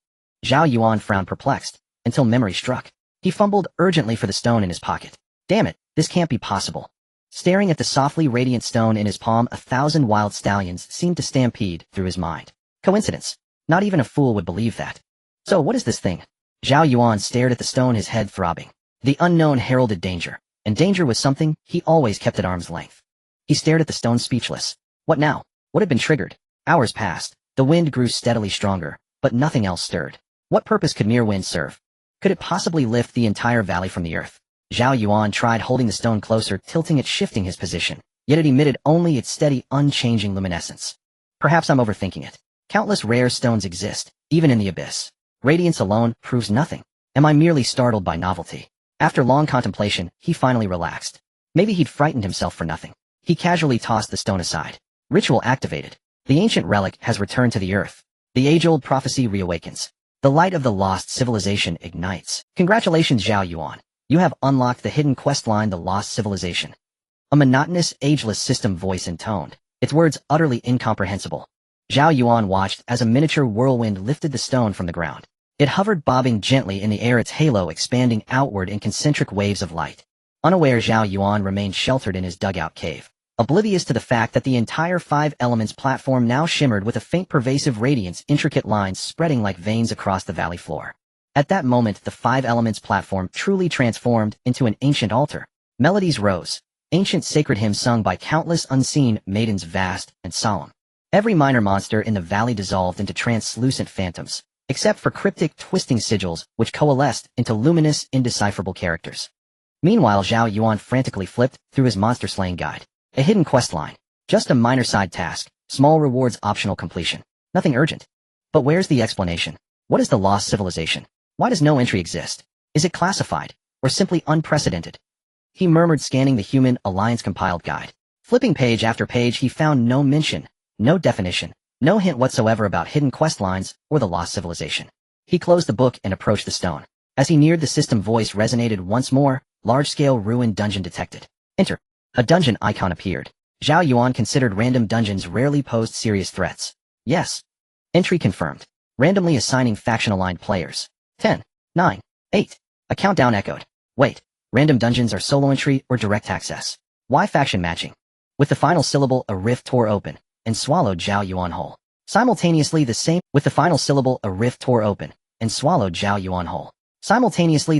Zhao Yuan frowned, perplexed, until memory struck. He fumbled urgently for the stone in his pocket. Damn it, this can't be possible. Staring at the softly radiant stone in his palm, 1,000 wild stallions seemed to stampede through his mind. Coincidence? Not even a fool would believe that. So what is this thing? Zhao Yuan stared at the stone, his head throbbing. The unknown heralded danger, and danger was something he always kept at arm's length. He stared at the stone, speechless. What now? What had been triggered? Hours passed. The wind grew steadily stronger, but nothing else stirred. What purpose could mere wind serve? Could it possibly lift the entire valley from the earth? Zhao Yuan tried holding the stone closer, tilting it, shifting his position, yet it emitted only its steady, unchanging luminescence. Perhaps I'm overthinking it. Countless rare stones exist, even in the abyss. Radiance alone proves nothing. Am I merely startled by novelty? After long contemplation, he finally relaxed. Maybe he'd frightened himself for nothing. He casually tossed the stone aside. Ritual activated. The ancient relic has returned to the earth. The age-old prophecy reawakens. The light of the lost civilization ignites. Congratulations, Zhao Yuan. You have unlocked the hidden questline, The Lost Civilization. A monotonous, ageless system voice intoned, its words utterly incomprehensible. Zhao Yuan watched as a miniature whirlwind lifted the stone from the ground. It hovered, bobbing gently in the air, its halo expanding outward in concentric waves of light. Unaware, Zhao Yuan remained sheltered in his dugout cave, oblivious to the fact that the entire 5 Elements platform now shimmered with a faint pervasive radiance, intricate lines spreading like veins across the valley floor. At that moment, the 5 Elements platform truly transformed into an ancient altar. Melodies rose, ancient sacred hymns sung by countless unseen maidens, vast and solemn. Every minor monster in the valley dissolved into translucent phantoms, except for cryptic, twisting sigils which coalesced into luminous, indecipherable characters. Meanwhile, Zhao Yuan frantically flipped through his monster-slaying guide. A hidden questline. Just a minor side task, small rewards, optional completion. Nothing urgent. But where's the explanation? What is the lost civilization? Why does no entry exist? Is it classified, or simply unprecedented? He murmured, scanning the Human Alliance compiled guide. Flipping page after page, he found no mention, no definition, no hint whatsoever about hidden questlines or the lost civilization. He closed the book and approached the stone. As he neared, the system voice resonated once more. Large-scale ruined dungeon detected. Enter. A dungeon icon appeared. Zhao Yuan considered random dungeons rarely posed serious threats. Yes. Entry confirmed. Randomly assigning faction-aligned players. 10, 9, 8. A countdown echoed. Wait. Random dungeons are solo entry or direct access. Why faction matching? With the final syllable, a rift tore open and swallowed Zhao Yuan whole. Simultaneously the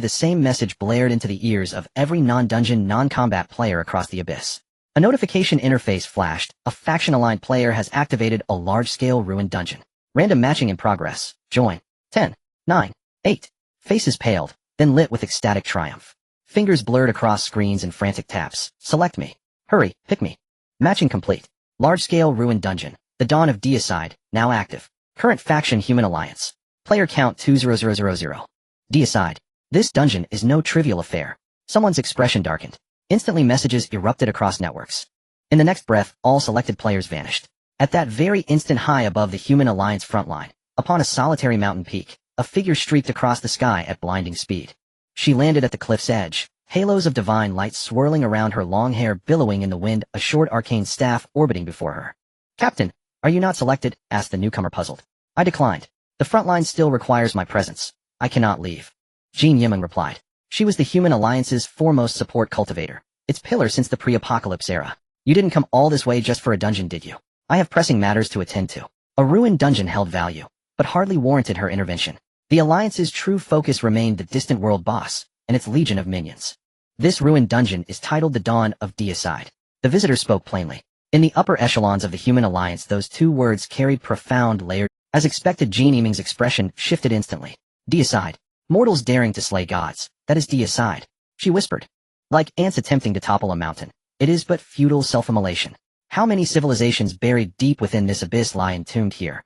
same message blared into the ears of every non-dungeon, non-combat player across the abyss. A notification interface flashed. A faction-aligned player has activated a large-scale ruined dungeon. Random matching in progress. Join. 10, 9, 8. Faces paled, then lit with ecstatic triumph. Fingers blurred across screens in frantic taps. Select me. Hurry, pick me. Matching complete. Large-scale ruined dungeon. The Dawn of Deicide, now active. Current faction Human Alliance. Player count 20000. Deicide. This dungeon is no trivial affair. Someone's expression darkened. Instantly messages erupted across networks. In the next breath, all selected players vanished. At that very instant high above the Human Alliance front line, upon a solitary mountain peak, a figure streaked across the sky at blinding speed. She landed at the cliff's edge, halos of divine light swirling around her long hair billowing in the wind, a short arcane staff orbiting before her. "Captain, are you not selected?" asked the newcomer puzzled. "I declined. The front line still requires my presence. I cannot leave." Jean Yimeng replied. She was the Human Alliance's foremost support cultivator, its pillar since the pre-apocalypse era. "You didn't come all this way just for a dungeon, did you? I have pressing matters to attend to." A ruined dungeon held value, but hardly warranted her intervention. The Alliance's true focus remained the distant world boss and its legion of minions. This ruined dungeon is titled the Dawn of Deicide. The visitor spoke plainly. In the upper echelons of the Human Alliance, those two words carried profound layered. As expected, Jean Yimeng's expression shifted instantly. "Deicide. Mortals daring to slay gods. That is Deicide," she whispered. "Like ants attempting to topple a mountain. It is but futile self-immolation. How many civilizations buried deep within this abyss lie entombed here?"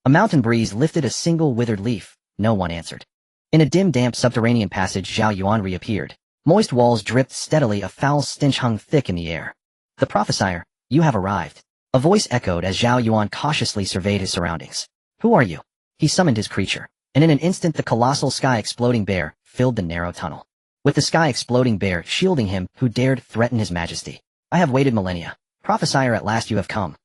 A mountain breeze lifted a single withered leaf. No one answered. In a dim, damp subterranean passage, Zhao Yuan reappeared. Moist walls dripped steadily, a foul stench hung thick in the air. "The prophesier, you have arrived." A voice echoed as Zhao Yuan cautiously surveyed his surroundings. "Who are you?" He summoned his creature, and in an instant the colossal sky-exploding bear filled the narrow tunnel. With the sky-exploding bear shielding him, who dared threaten his majesty? "I have waited millennia. Prophesier, at last you have come."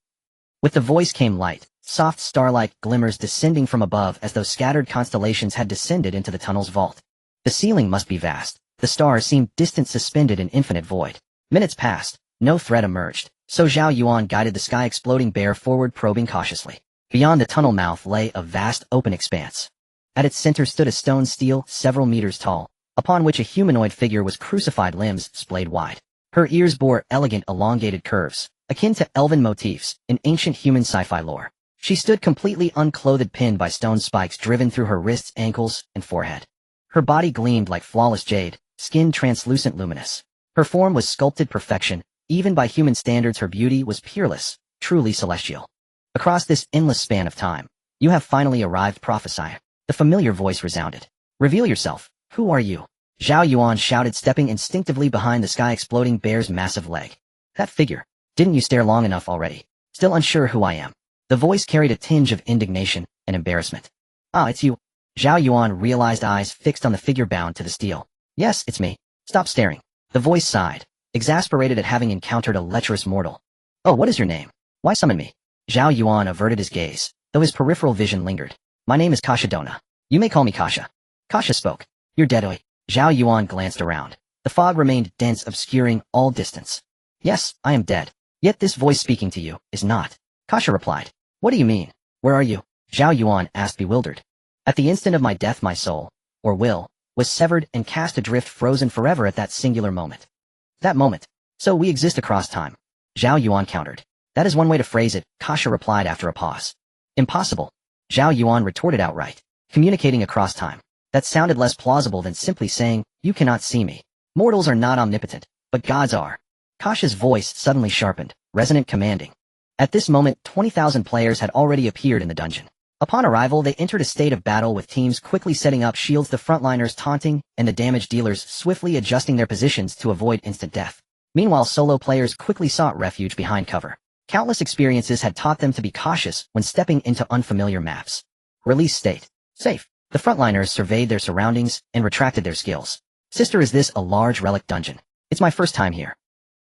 With the voice came light, soft starlight glimmers descending from above as though scattered constellations had descended into the tunnel's vault. The ceiling must be vast. The stars seemed distant, suspended in infinite void. Minutes passed. No threat emerged, so Zhao Yuan guided the sky-exploding bear forward, probing cautiously. Beyond the tunnel mouth lay a vast open expanse. At its center stood a stone stele several meters tall, upon which a humanoid figure was crucified, limbs splayed wide. Her ears bore elegant elongated curves, akin to elven motifs in ancient human sci-fi lore. She stood completely unclothed, pinned by stone spikes driven through her wrists, ankles, and forehead. Her body gleamed like flawless jade, skin translucent luminous. Her form was sculpted perfection. Even by human standards, her beauty was peerless, truly celestial. "Across this endless span of time, you have finally arrived, prophesier." The familiar voice resounded. "Reveal yourself. Who are you?" Zhao Yuan shouted, stepping instinctively behind the sky-exploding bear's massive leg. "That figure. Didn't you stare long enough already? Still unsure who I am?" The voice carried a tinge of indignation and embarrassment. "Ah, it's you." Zhao Yuan realized, eyes fixed on the figure bound to the stele. "Yes, it's me. Stop staring." The voice sighed, exasperated at having encountered a lecherous mortal. "Oh, what is your name? Why summon me?" Zhao Yuan averted his gaze, though his peripheral vision lingered. "My name is Kasha Dona. You may call me Kasha." Kasha spoke. "You're dead, oi." Zhao Yuan glanced around. The fog remained dense, obscuring all distance. "Yes, I am dead. Yet this voice speaking to you is not." Kasha replied. "What do you mean? Where are you?" Zhao Yuan asked, bewildered. "At the instant of my death, my soul, or will, was severed and cast adrift, frozen forever at that singular moment." "That moment. So we exist across time." Zhao Yuan countered. "That is one way to phrase it," Kasha replied after a pause. "Impossible." Zhao Yuan retorted outright. "Communicating across time. That sounded less plausible than simply saying, you cannot see me. Mortals are not omnipotent, but gods are." Kasha's voice suddenly sharpened, resonant, commanding. At this moment, 20,000 players had already appeared in the dungeon. Upon arrival, they entered a state of battle, with teams quickly setting up shields, the frontliners taunting, and the damage dealers swiftly adjusting their positions to avoid instant death. Meanwhile, solo players quickly sought refuge behind cover. Countless experiences had taught them to be cautious when stepping into unfamiliar maps. Release state. Safe. The frontliners surveyed their surroundings and retracted their skills. "Sister, is this a large relic dungeon?" "It's my first time here."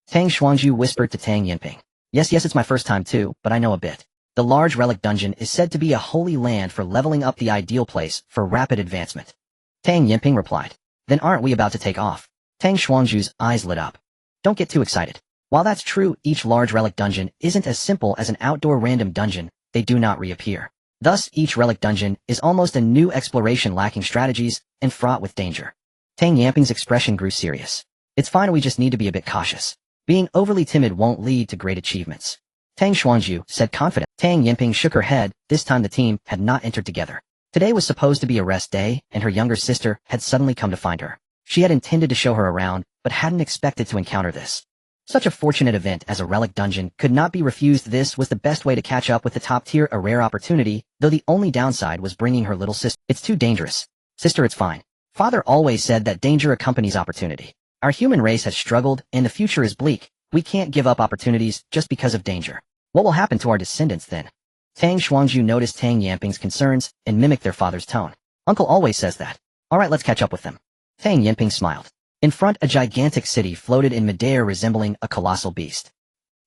Tang Xuanzhu whispered to Tang Yinping. Yes, it's my first time too, but I know a bit." The large relic dungeon is said to be a holy land for leveling up, the ideal place for rapid advancement. Tang Yinping replied. "Then aren't we about to take off?" Tang Xuanzhu's eyes lit up. "Don't get too excited. While that's true, each large relic dungeon isn't as simple as an outdoor random dungeon. They do not reappear. Thus, each relic dungeon is almost a new exploration, lacking strategies and fraught with danger." Tang Yinping's expression grew serious. "It's fine, we just need to be a bit cautious. Being overly timid won't lead to great achievements." Tang Xuanzhu said confident. Tang Yinping shook her head. This time the team had not entered together. Today was supposed to be a rest day, and her younger sister had suddenly come to find her. She had intended to show her around, but hadn't expected to encounter this. Such a fortunate event as a relic dungeon could not be refused. This was the best way to catch up with the top tier, a rare opportunity, though the only downside was bringing her little sister. It's too dangerous. Sister, it's fine. Father always said that danger accompanies opportunity. Our human race has struggled, and the future is bleak. We can't give up opportunities just because of danger. What will happen to our descendants then? Tang Xuangju noticed Tang Yanping's concerns and mimicked their father's tone. Uncle always says that. Alright, let's catch up with them. Tang Yanping smiled. In front, a gigantic city floated in midair resembling a colossal beast.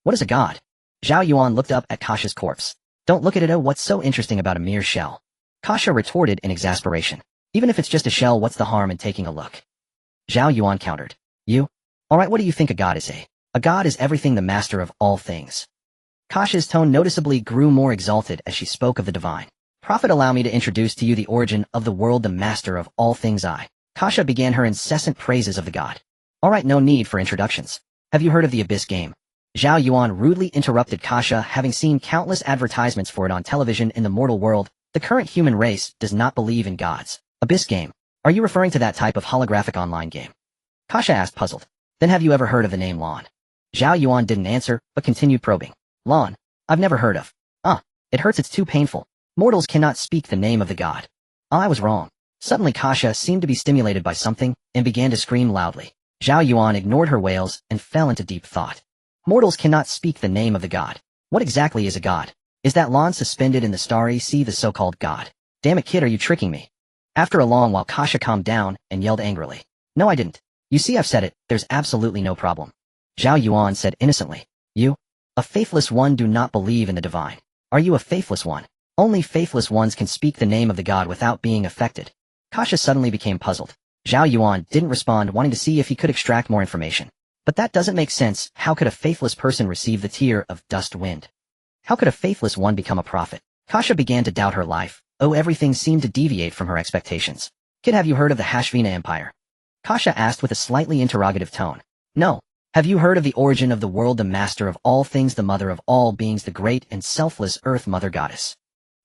What is a god? Zhao Yuan looked up at Kasha's corpse. Don't look at it. Oh, what's so interesting about a mere shell? Kasha retorted in exasperation. Even if it's just a shell, what's the harm in taking a look? Zhao Yuan countered. You? Alright, what do you think a god is? A god is everything, the master of all things. Kasha's tone noticeably grew more exalted as she spoke of the divine. Prophet, allow me to introduce to you the origin of the world, the master of all things. Kasha began her incessant praises of the god. Alright, no need for introductions. Have you heard of the Abyss game? Zhao Yuan rudely interrupted Kasha, having seen countless advertisements for it on television in the mortal world. The current human race does not believe in gods. Abyss game. Are you referring to that type of holographic online game? Kasha asked, puzzled. Then have you ever heard of the name Lon? Zhao Yuan didn't answer, but continued probing. Lon? I've never heard of. It hurts, it's too painful. Mortals cannot speak the name of the god. I was wrong. Suddenly Kasha seemed to be stimulated by something, and began to scream loudly. Zhao Yuan ignored her wails, and fell into deep thought. Mortals cannot speak the name of the god. What exactly is a god? Is that Lon suspended in the starry sea the so-called god? Damn it, kid, are you tricking me? After a long while Kasha calmed down, and yelled angrily. No, I didn't. You see, I've said it, there's absolutely no problem. Zhao Yuan said innocently. You? A faithless one, do not believe in the divine. Are you a faithless one? Only faithless ones can speak the name of the god without being affected. Kasha suddenly became puzzled. Zhao Yuan didn't respond, wanting to see if he could extract more information. But that doesn't make sense. How could a faithless person receive the tier of dust wind? How could a faithless one become a prophet? Kasha began to doubt her life. Oh, everything seemed to deviate from her expectations. Kid, have you heard of the Hashvina Empire? Kasha asked with a slightly interrogative tone. No. Have you heard of the origin of the world, the master of all things, the mother of all beings, the great and selfless Earth Mother Goddess?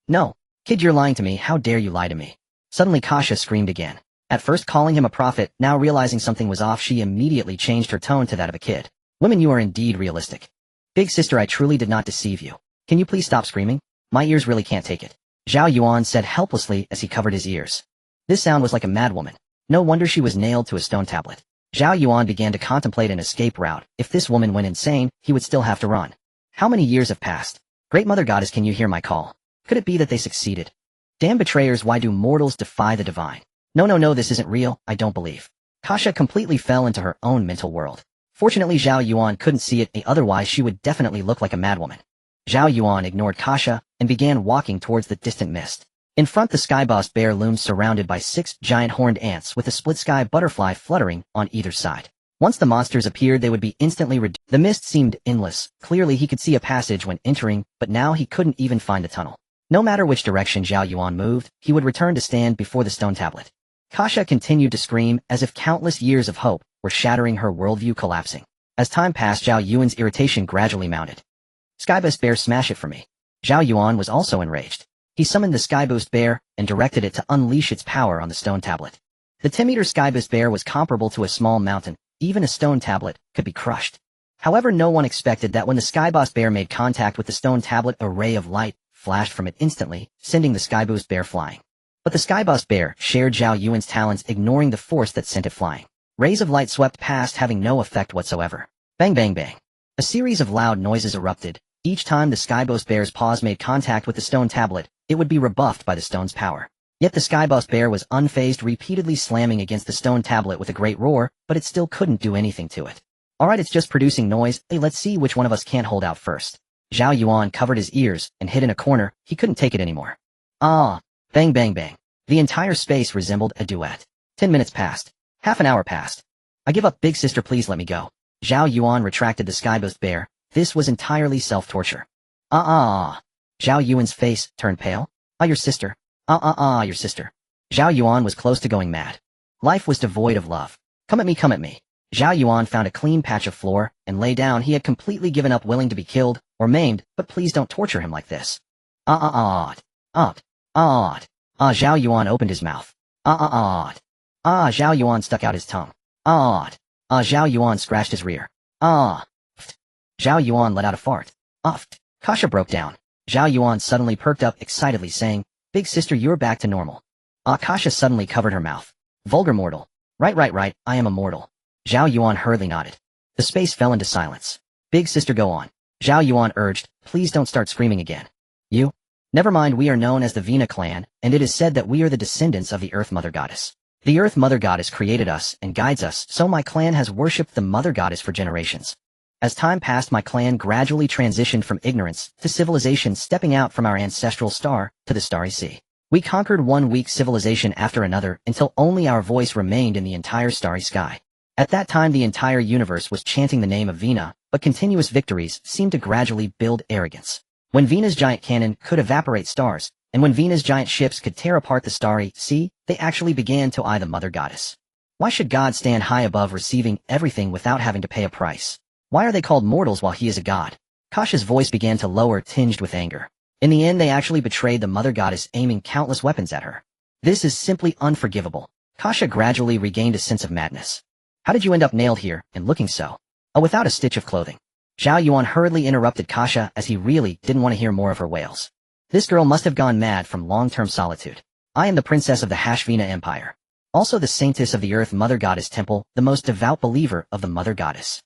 No. Kid, you're lying to me. How dare you lie to me? Suddenly Kasha screamed again. At first calling him a prophet, now realizing something was off, she immediately changed her tone to that of a kid. Women, you are indeed realistic. Big sister, I truly did not deceive you. Can you please stop screaming? My ears really can't take it. Zhao Yuan said helplessly as he covered his ears. This sound was like a madwoman. No wonder she was nailed to a stone tablet. Zhao Yuan began to contemplate an escape route. If this woman went insane, he would still have to run. How many years have passed? Great Mother Goddess, can you hear my call? Could it be that they succeeded? Damn betrayers, why do mortals defy the divine? No, this isn't real, I don't believe. Kasha completely fell into her own mental world. Fortunately Zhao Yuan couldn't see it, otherwise she would definitely look like a madwoman. Zhao Yuan ignored Kasha and began walking towards the distant mist. In front, the sky-bossed bear loomed surrounded by 6 giant horned ants with a split sky butterfly fluttering on either side. Once the monsters appeared, they would be instantly reduced. The mist seemed endless. Clearly he could see a passage when entering, but now he couldn't even find the tunnel. No matter which direction Zhao Yuan moved, he would return to stand before the stone tablet. Kasha continued to scream as if countless years of hope were shattering, her worldview collapsing. As time passed, Zhao Yuan's irritation gradually mounted. Skyboost bear, smash it for me. Zhao Yuan was also enraged. He summoned the Skyboost bear and directed it to unleash its power on the stone tablet. The 10-meter Skyboost bear was comparable to a small mountain. Even a stone tablet could be crushed. However, no one expected that when the Skyboost bear made contact with the stone tablet, a ray of light flashed from it instantly, sending the Skyboost bear flying. But the Skyboost bear shared Zhao Yuan's talents, ignoring the force that sent it flying. Rays of light swept past, having no effect whatsoever. Bang, bang, bang. A series of loud noises erupted. Each time the Skyboost bear's paws made contact with the stone tablet, it would be rebuffed by the stone's power. Yet the Skyboost bear was unfazed, repeatedly slamming against the stone tablet with a great roar, but it still couldn't do anything to it. Alright, it's just producing noise. Hey, let's see which one of us can't hold out first. Zhao Yuan covered his ears and hid in a corner. He couldn't take it anymore. Bang, bang, bang. The entire space resembled a duet. 10 minutes passed. Half an hour passed. I give up, big sister, please let me go. Zhao Yuan retracted the Skyboost bear. This was entirely self-torture. Zhao Yuan's face turned pale. Your sister. Your sister. Zhao Yuan was close to going mad. Life was devoid of love. Come at me, come at me. Zhao Yuan found a clean patch of floor and lay down. He had completely given up, willing to be killed or maimed, but please don't torture him like this. Zhao Yuan opened his mouth. Zhao Yuan stuck out his tongue. Zhao Yuan scratched his rear. Zhao Yuan let out a fart. Uffed. Kasha broke down. Zhao Yuan suddenly perked up excitedly saying, "Big sister, you're back to normal." Kasha suddenly covered her mouth. "Vulgar mortal. Right, I am a mortal." Zhao Yuan hurriedly nodded. The space fell into silence. "Big sister, go on." Zhao Yuan urged, "Please don't start screaming again." "You?" "Never mind, we are known as the Vina clan, and it is said that we are the descendants of the Earth Mother Goddess. The Earth Mother Goddess created us and guides us, so my clan has worshipped the Mother Goddess for generations. As time passed, my clan gradually transitioned from ignorance to civilization, stepping out from our ancestral star to the starry sea. We conquered one weak civilization after another until only our voice remained in the entire starry sky. At that time, the entire universe was chanting the name of Vina, but continuous victories seemed to gradually build arrogance. When Vina's giant cannon could evaporate stars, and when Vina's giant ships could tear apart the starry sea, they actually began to eye the Mother Goddess. Why should God stand high above receiving everything without having to pay a price? Why are they called mortals while he is a god? Kasha's voice began to lower, tinged with anger. In the end, they actually betrayed the Mother Goddess, aiming countless weapons at her. This is simply unforgivable. Kasha gradually regained a sense of madness. How did you end up nailed here, and looking so? Without a stitch of clothing. Zhao Yuan hurriedly interrupted Kasha as he really didn't want to hear more of her wails. This girl must have gone mad from long-term solitude. I am the princess of the Hashvina Empire. Also the saintess of the Earth Mother Goddess Temple, the most devout believer of the Mother Goddess.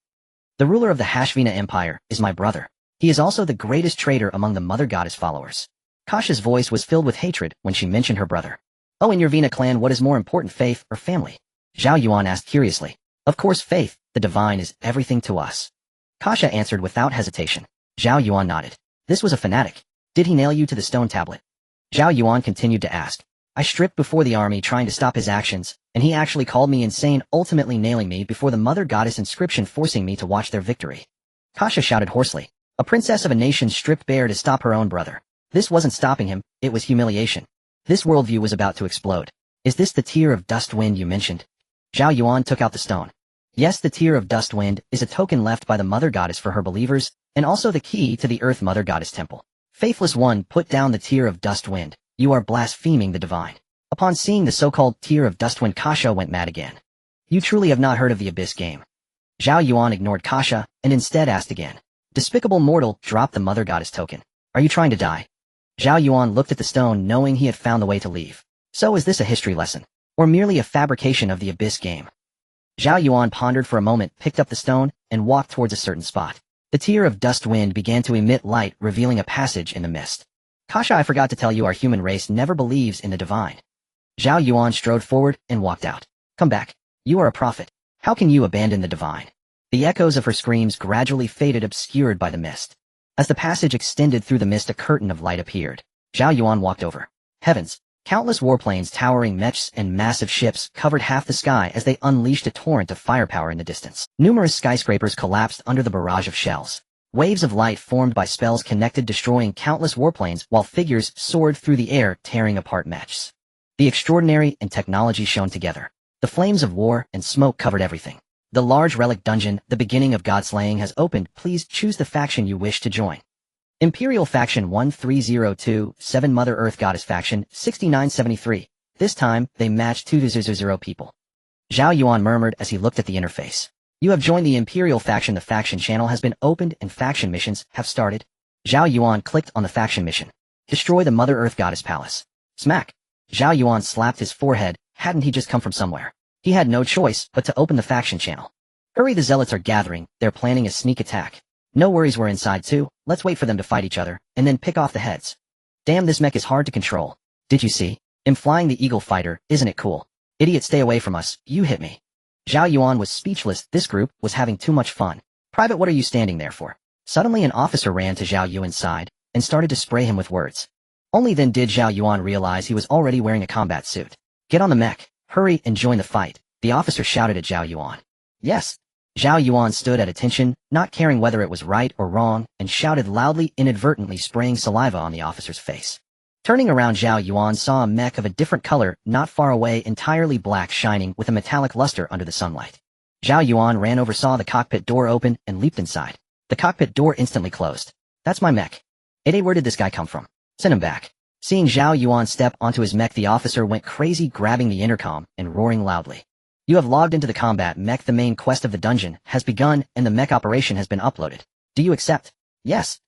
The ruler of the Hashvina Empire is my brother. He is also the greatest traitor among the Mother Goddess followers. Kasha's voice was filled with hatred when she mentioned her brother. Oh, in your Vina clan, what is more important, faith or family? Zhao Yuan asked curiously. Of course, faith, the divine is everything to us. Kasha answered without hesitation. Zhao Yuan nodded. This was a fanatic. Did he nail you to the stone tablet? Zhao Yuan continued to ask. I stripped before the army trying to stop his actions, and he actually called me insane, ultimately nailing me before the Mother Goddess inscription, forcing me to watch their victory. Kasha shouted hoarsely. A princess of a nation stripped bare to stop her own brother. This wasn't stopping him, it was humiliation. This worldview was about to explode. Is this the tear of dust wind you mentioned? Zhao Yuan took out the stone. Yes, the tear of dust wind is a token left by the Mother Goddess for her believers, and also the key to the Earth Mother Goddess Temple. Faithless one, put down the tear of dust wind. You are blaspheming the divine. Upon seeing the so-called tear of dust wind, Kasha went mad again. You truly have not heard of the Abyss game. Zhao Yuan ignored Kasha, and instead asked again. Despicable mortal, drop the Mother Goddess token. Are you trying to die? Zhao Yuan looked at the stone, knowing he had found the way to leave. So is this a history lesson? Or merely a fabrication of the Abyss game? Zhao Yuan pondered for a moment, picked up the stone, and walked towards a certain spot. The tear of dust wind began to emit light, revealing a passage in the mist. Kasha, I forgot to tell you, our human race never believes in the divine. Zhao Yuan strode forward and walked out. Come back. You are a prophet. How can you abandon the divine? The echoes of her screams gradually faded, obscured by the mist. As the passage extended through the mist, a curtain of light appeared. Zhao Yuan walked over. Heavens! Countless warplanes, towering mechs, and massive ships covered half the sky as they unleashed a torrent of firepower in the distance. Numerous skyscrapers collapsed under the barrage of shells. Waves of light formed by spells connected, destroying countless warplanes, while figures soared through the air, tearing apart mechs. The extraordinary and technology shone together. The flames of war and smoke covered everything. The large relic dungeon, the beginning of God-slaying, has opened. Please choose the faction you wish to join. Imperial Faction 1302, 7 Mother Earth Goddess Faction 6973. This time, they matched 200 people. Zhao Yuan murmured as he looked at the interface. You have joined the Imperial Faction. The faction channel has been opened and faction missions have started. Zhao Yuan clicked on the faction mission. Destroy the Mother Earth Goddess Palace. Smack. Zhao Yuan slapped his forehead. Hadn't he just come from somewhere? He had no choice but to open the faction channel. Hurry, the zealots are gathering. They're planning a sneak attack. No worries, we're inside too. Let's wait for them to fight each other, and then pick off the heads. Damn, this mech is hard to control. Did you see? I'm flying the Eagle Fighter, isn't it cool? Idiot, stay away from us. You hit me. Zhao Yuan was speechless. This group was having too much fun. Private, what are you standing there for? Suddenly an officer ran to Zhao Yuan's side and started to spray him with words. Only then did Zhao Yuan realize he was already wearing a combat suit. Get on the mech. Hurry and join the fight, the officer shouted at Zhao Yuan. Yes. Zhao Yuan stood at attention, not caring whether it was right or wrong, and shouted loudly, inadvertently spraying saliva on the officer's face. Turning around, Zhao Yuan saw a mech of a different color, not far away, entirely black, shining with a metallic luster under the sunlight. Zhao Yuan ran over, saw the cockpit door open, and leaped inside. The cockpit door instantly closed. That's my mech. Hey, where did this guy come from? Send him back. Seeing Zhao Yuan step onto his mech, the officer went crazy, grabbing the intercom and roaring loudly. You have logged into the combat mech. The main quest of the dungeon has begun, and the mech operation has been uploaded. Do you accept? Yes.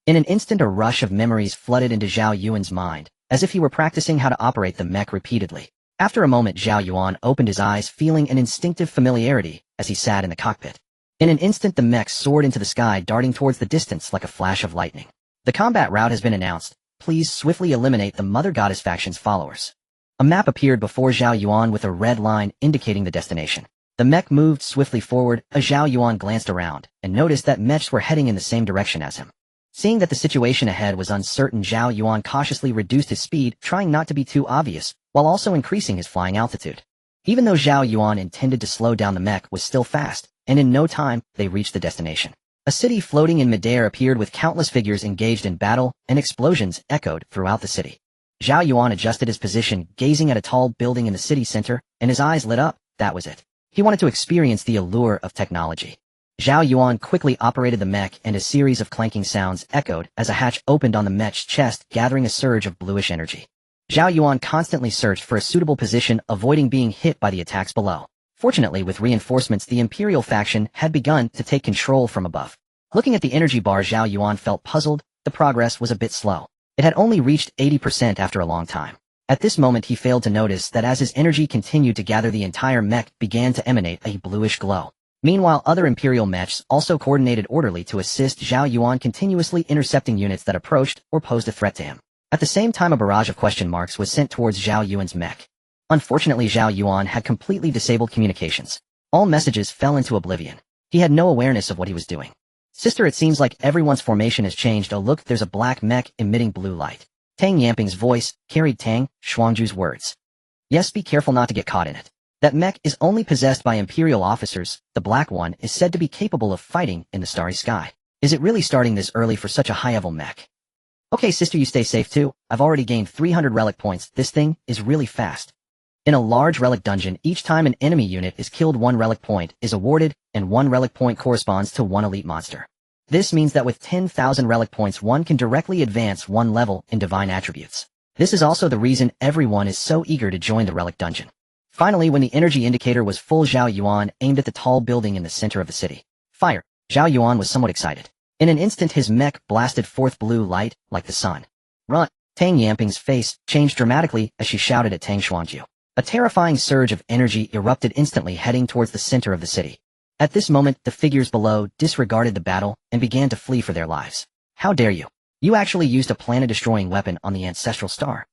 In an instant, a rush of memories flooded into Zhao Yuan's mind, as if he were practicing how to operate the mech repeatedly. After a moment, Zhao Yuan opened his eyes, feeling an instinctive familiarity as he sat in the cockpit. In an instant, the mech soared into the sky, darting towards the distance like a flash of lightning. The combat route has been announced. Please swiftly eliminate the Mother Goddess faction's followers. A map appeared before Zhao Yuan with a red line indicating the destination. The mech moved swiftly forward as Zhao Yuan glanced around and noticed that mechs were heading in the same direction as him. Seeing that the situation ahead was uncertain, Zhao Yuan cautiously reduced his speed, trying not to be too obvious, while also increasing his flying altitude. Even though Zhao Yuan intended to slow down, the mech was still fast, and in no time, they reached the destination. A city floating in midair appeared with countless figures engaged in battle, and explosions echoed throughout the city. Zhao Yuan adjusted his position, gazing at a tall building in the city center, and his eyes lit up. That was it. He wanted to experience the allure of technology. Zhao Yuan quickly operated the mech, and a series of clanking sounds echoed as a hatch opened on the mech's chest, gathering a surge of bluish energy. Zhao Yuan constantly searched for a suitable position, avoiding being hit by the attacks below. Fortunately, with reinforcements, the Imperial faction had begun to take control from above. Looking at the energy bar, Zhao Yuan felt puzzled. The progress was a bit slow. It had only reached 80% after a long time. At this moment, he failed to notice that as his energy continued to gather, the entire mech began to emanate a bluish glow. Meanwhile, other Imperial mechs also coordinated orderly to assist Zhao Yuan, continuously intercepting units that approached or posed a threat to him. At the same time, a barrage of question marks was sent towards Zhao Yuan's mech. Unfortunately, Zhao Yuan had completely disabled communications. All messages fell into oblivion. He had no awareness of what he was doing. Sister, it seems like everyone's formation has changed. Oh look, there's a black mech emitting blue light. Tang Yamping's voice carried Tang Xuangju's words. Yes, be careful not to get caught in it. That mech is only possessed by Imperial officers. The black one is said to be capable of fighting in the starry sky. Is it really starting this early for such a high-level mech? Okay, sister, you stay safe too. I've already gained 300 relic points. This thing is really fast. In a large relic dungeon, each time an enemy unit is killed, 1 relic point is awarded, and 1 relic point corresponds to 1 elite monster. This means that with 10,000 relic points, one can directly advance 1 level in divine attributes. This is also the reason everyone is so eager to join the relic dungeon. Finally, when the energy indicator was full, Zhao Yuan aimed at the tall building in the center of the city. Fire! Zhao Yuan was somewhat excited. In an instant, his mech blasted forth blue light like the sun. Run! Tang Yamping's face changed dramatically as she shouted at Tang Xuangju. A terrifying surge of energy erupted instantly, heading towards the center of the city. At this moment, the figures below disregarded the battle and began to flee for their lives. How dare you? You actually used a planet-destroying weapon on the ancestral star.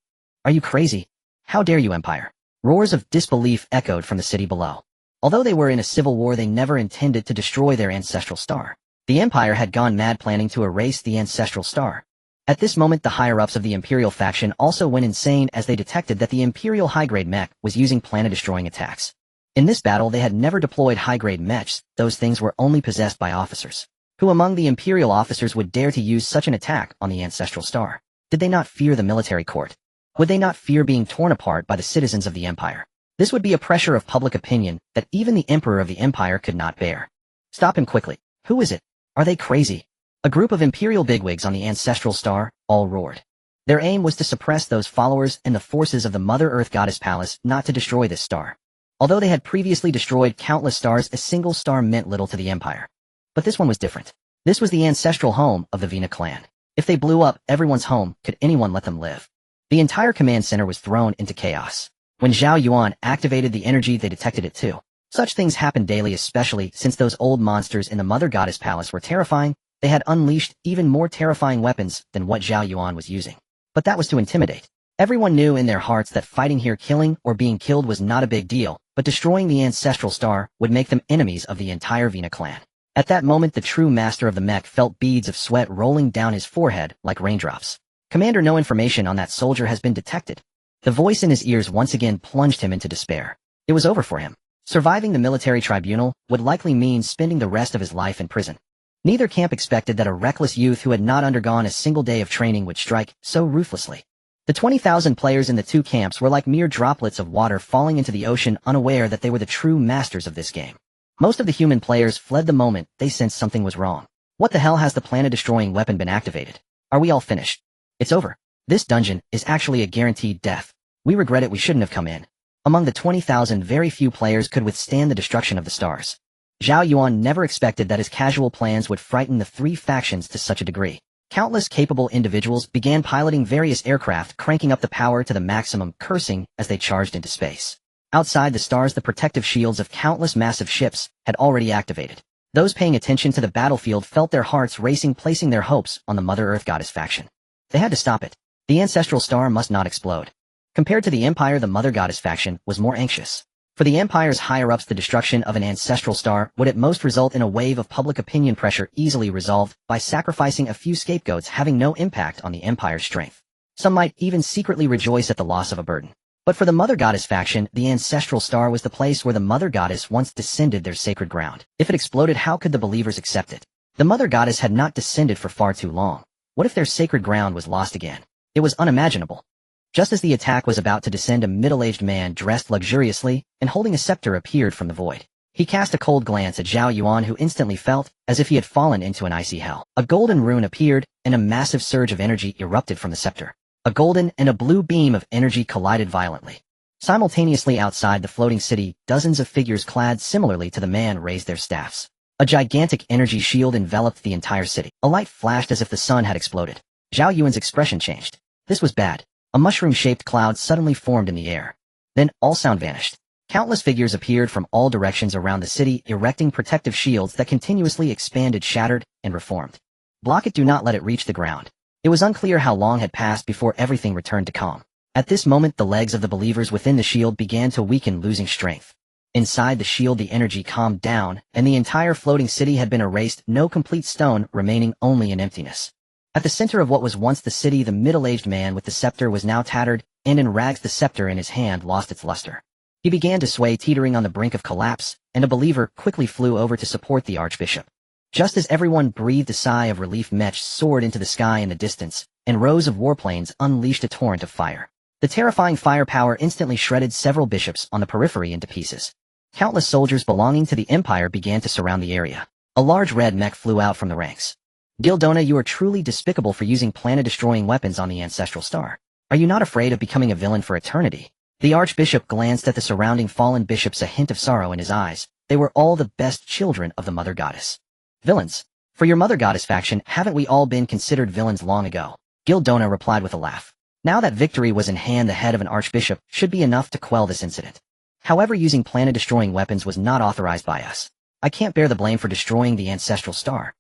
Are you crazy? How dare you, Empire? Roars of disbelief echoed from the city below. Although they were in a civil war, they never intended to destroy their ancestral star. The Empire had gone mad planning to erase the ancestral star. At this moment, the higher-ups of the Imperial faction also went insane as they detected that the Imperial high-grade mech was using planet-destroying attacks. In this battle, they had never deployed high-grade mechs. Those things were only possessed by officers. Who among the Imperial officers would dare to use such an attack on the ancestral star? Did they not fear the military court? Would they not fear being torn apart by the citizens of the Empire? This would be a pressure of public opinion that even the Emperor of the Empire could not bear. Stop him quickly. Who is it? Are they crazy? A group of Imperial bigwigs on the ancestral star all roared. Their aim was to suppress those followers and the forces of the Mother Earth Goddess Palace, not to destroy this star. Although they had previously destroyed countless stars, a single star meant little to the Empire. But this one was different. This was the ancestral home of the Vina clan. If they blew up everyone's home, could anyone let them live? The entire command center was thrown into chaos. When Zhao Yuan activated the energy, they detected it too. Such things happened daily, especially since those old monsters in the Mother Goddess Palace were terrifying. They had unleashed even more terrifying weapons than what Zhao Yuan was using. But that was to intimidate. Everyone knew in their hearts that fighting here, killing or being killed was not a big deal, but destroying the ancestral star would make them enemies of the entire Vina clan. At that moment, the true master of the mech felt beads of sweat rolling down his forehead like raindrops. Commander, no information on that soldier has been detected. The voice in his ears once again plunged him into despair. It was over for him. Surviving the military tribunal would likely mean spending the rest of his life in prison. Neither camp expected that a reckless youth who had not undergone a single day of training would strike so ruthlessly. The 20,000 players in the two camps were like mere droplets of water falling into the ocean, unaware that they were the true masters of this game. Most of the human players fled the moment they sensed something was wrong. What the hell, has the planet-destroying weapon been activated? Are we all finished? It's over. This dungeon is actually a guaranteed death. We regret it, we shouldn't have come in. Among the 20,000, very few players could withstand the destruction of the stars. Zhao Yuan never expected that his casual plans would frighten the three factions to such a degree. Countless capable individuals began piloting various aircraft, cranking up the power to the maximum, cursing as they charged into space. Outside the stars, the protective shields of countless massive ships had already activated. Those paying attention to the battlefield felt their hearts racing, placing their hopes on the Mother Earth Goddess faction. They had to stop it. The ancestral star must not explode. Compared to the Empire, the Mother Goddess faction was more anxious. For the Empire's higher-ups, the destruction of an ancestral star would at most result in a wave of public opinion pressure, easily resolved by sacrificing a few scapegoats, having no impact on the Empire's strength. Some might even secretly rejoice at the loss of a burden. But for the Mother Goddess faction, the ancestral star was the place where the Mother Goddess once descended, their sacred ground. If it exploded, how could the believers accept it? The Mother Goddess had not descended for far too long. What if their sacred ground was lost again? It was unimaginable. Just as the attack was about to descend, a middle-aged man dressed luxuriously and holding a scepter appeared from the void. He cast a cold glance at Zhao Yuan, who instantly felt as if he had fallen into an icy hell. A golden rune appeared, and a massive surge of energy erupted from the scepter. A golden and a blue beam of energy collided violently. Simultaneously outside the floating city, dozens of figures clad similarly to the man raised their staffs. A gigantic energy shield enveloped the entire city. A light flashed as if the sun had exploded. Zhao Yuan's expression changed. This was bad. A mushroom-shaped cloud suddenly formed in the air. Then, all sound vanished. Countless figures appeared from all directions around the city, erecting protective shields that continuously expanded, shattered, and reformed. Block it, do not let it reach the ground. It was unclear how long had passed before everything returned to calm. At this moment, the legs of the believers within the shield began to weaken, losing strength. Inside the shield, the energy calmed down, and the entire floating city had been erased, no complete stone remaining, only an emptiness. At the center of what was once the city, the middle-aged man with the scepter was now tattered, and in rags. The scepter in his hand lost its luster. He began to sway, teetering on the brink of collapse, and a believer quickly flew over to support the archbishop. Just as everyone breathed a sigh of relief, mechs soared into the sky in the distance, and rows of warplanes unleashed a torrent of fire. The terrifying firepower instantly shredded several bishops on the periphery into pieces. Countless soldiers belonging to the Empire began to surround the area. A large red mech flew out from the ranks. Gildona, you are truly despicable for using planet-destroying weapons on the ancestral star. Are you not afraid of becoming a villain for eternity? The archbishop glanced at the surrounding fallen bishops, a hint of sorrow in his eyes. They were all the best children of the Mother Goddess. Villains? For your Mother Goddess faction, haven't we all been considered villains long ago? Gildona replied with a laugh. Now that victory was in hand, the head of an archbishop should be enough to quell this incident. However, using planet-destroying weapons was not authorized by us. I can't bear the blame for destroying the ancestral star.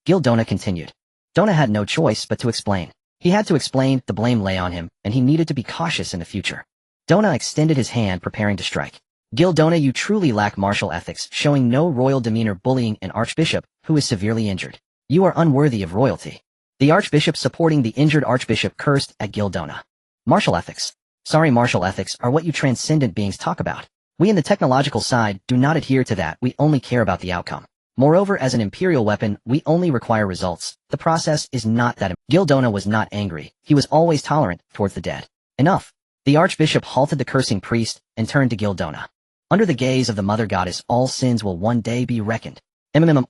Gildona continued. Dona had no choice but to explain. He had to explain, the blame lay on him, and he needed to be cautious in the future. Dona extended his hand, preparing to strike. Gildona, you truly lack martial ethics, showing no royal demeanor, bullying an archbishop who is severely injured. You are unworthy of royalty. The archbishop supporting the injured archbishop cursed at Gildona. Martial ethics. Sorry, martial ethics are what you transcendent beings talk about. We in the technological side do not adhere to that, we only care about the outcome. Moreover, as an imperial weapon, we only require results. The process is not that. Gildona was not angry. He was always tolerant towards the dead. Enough. The archbishop halted the cursing priest and turned to Gildona. Under the gaze of the Mother Goddess, all sins will one day be reckoned.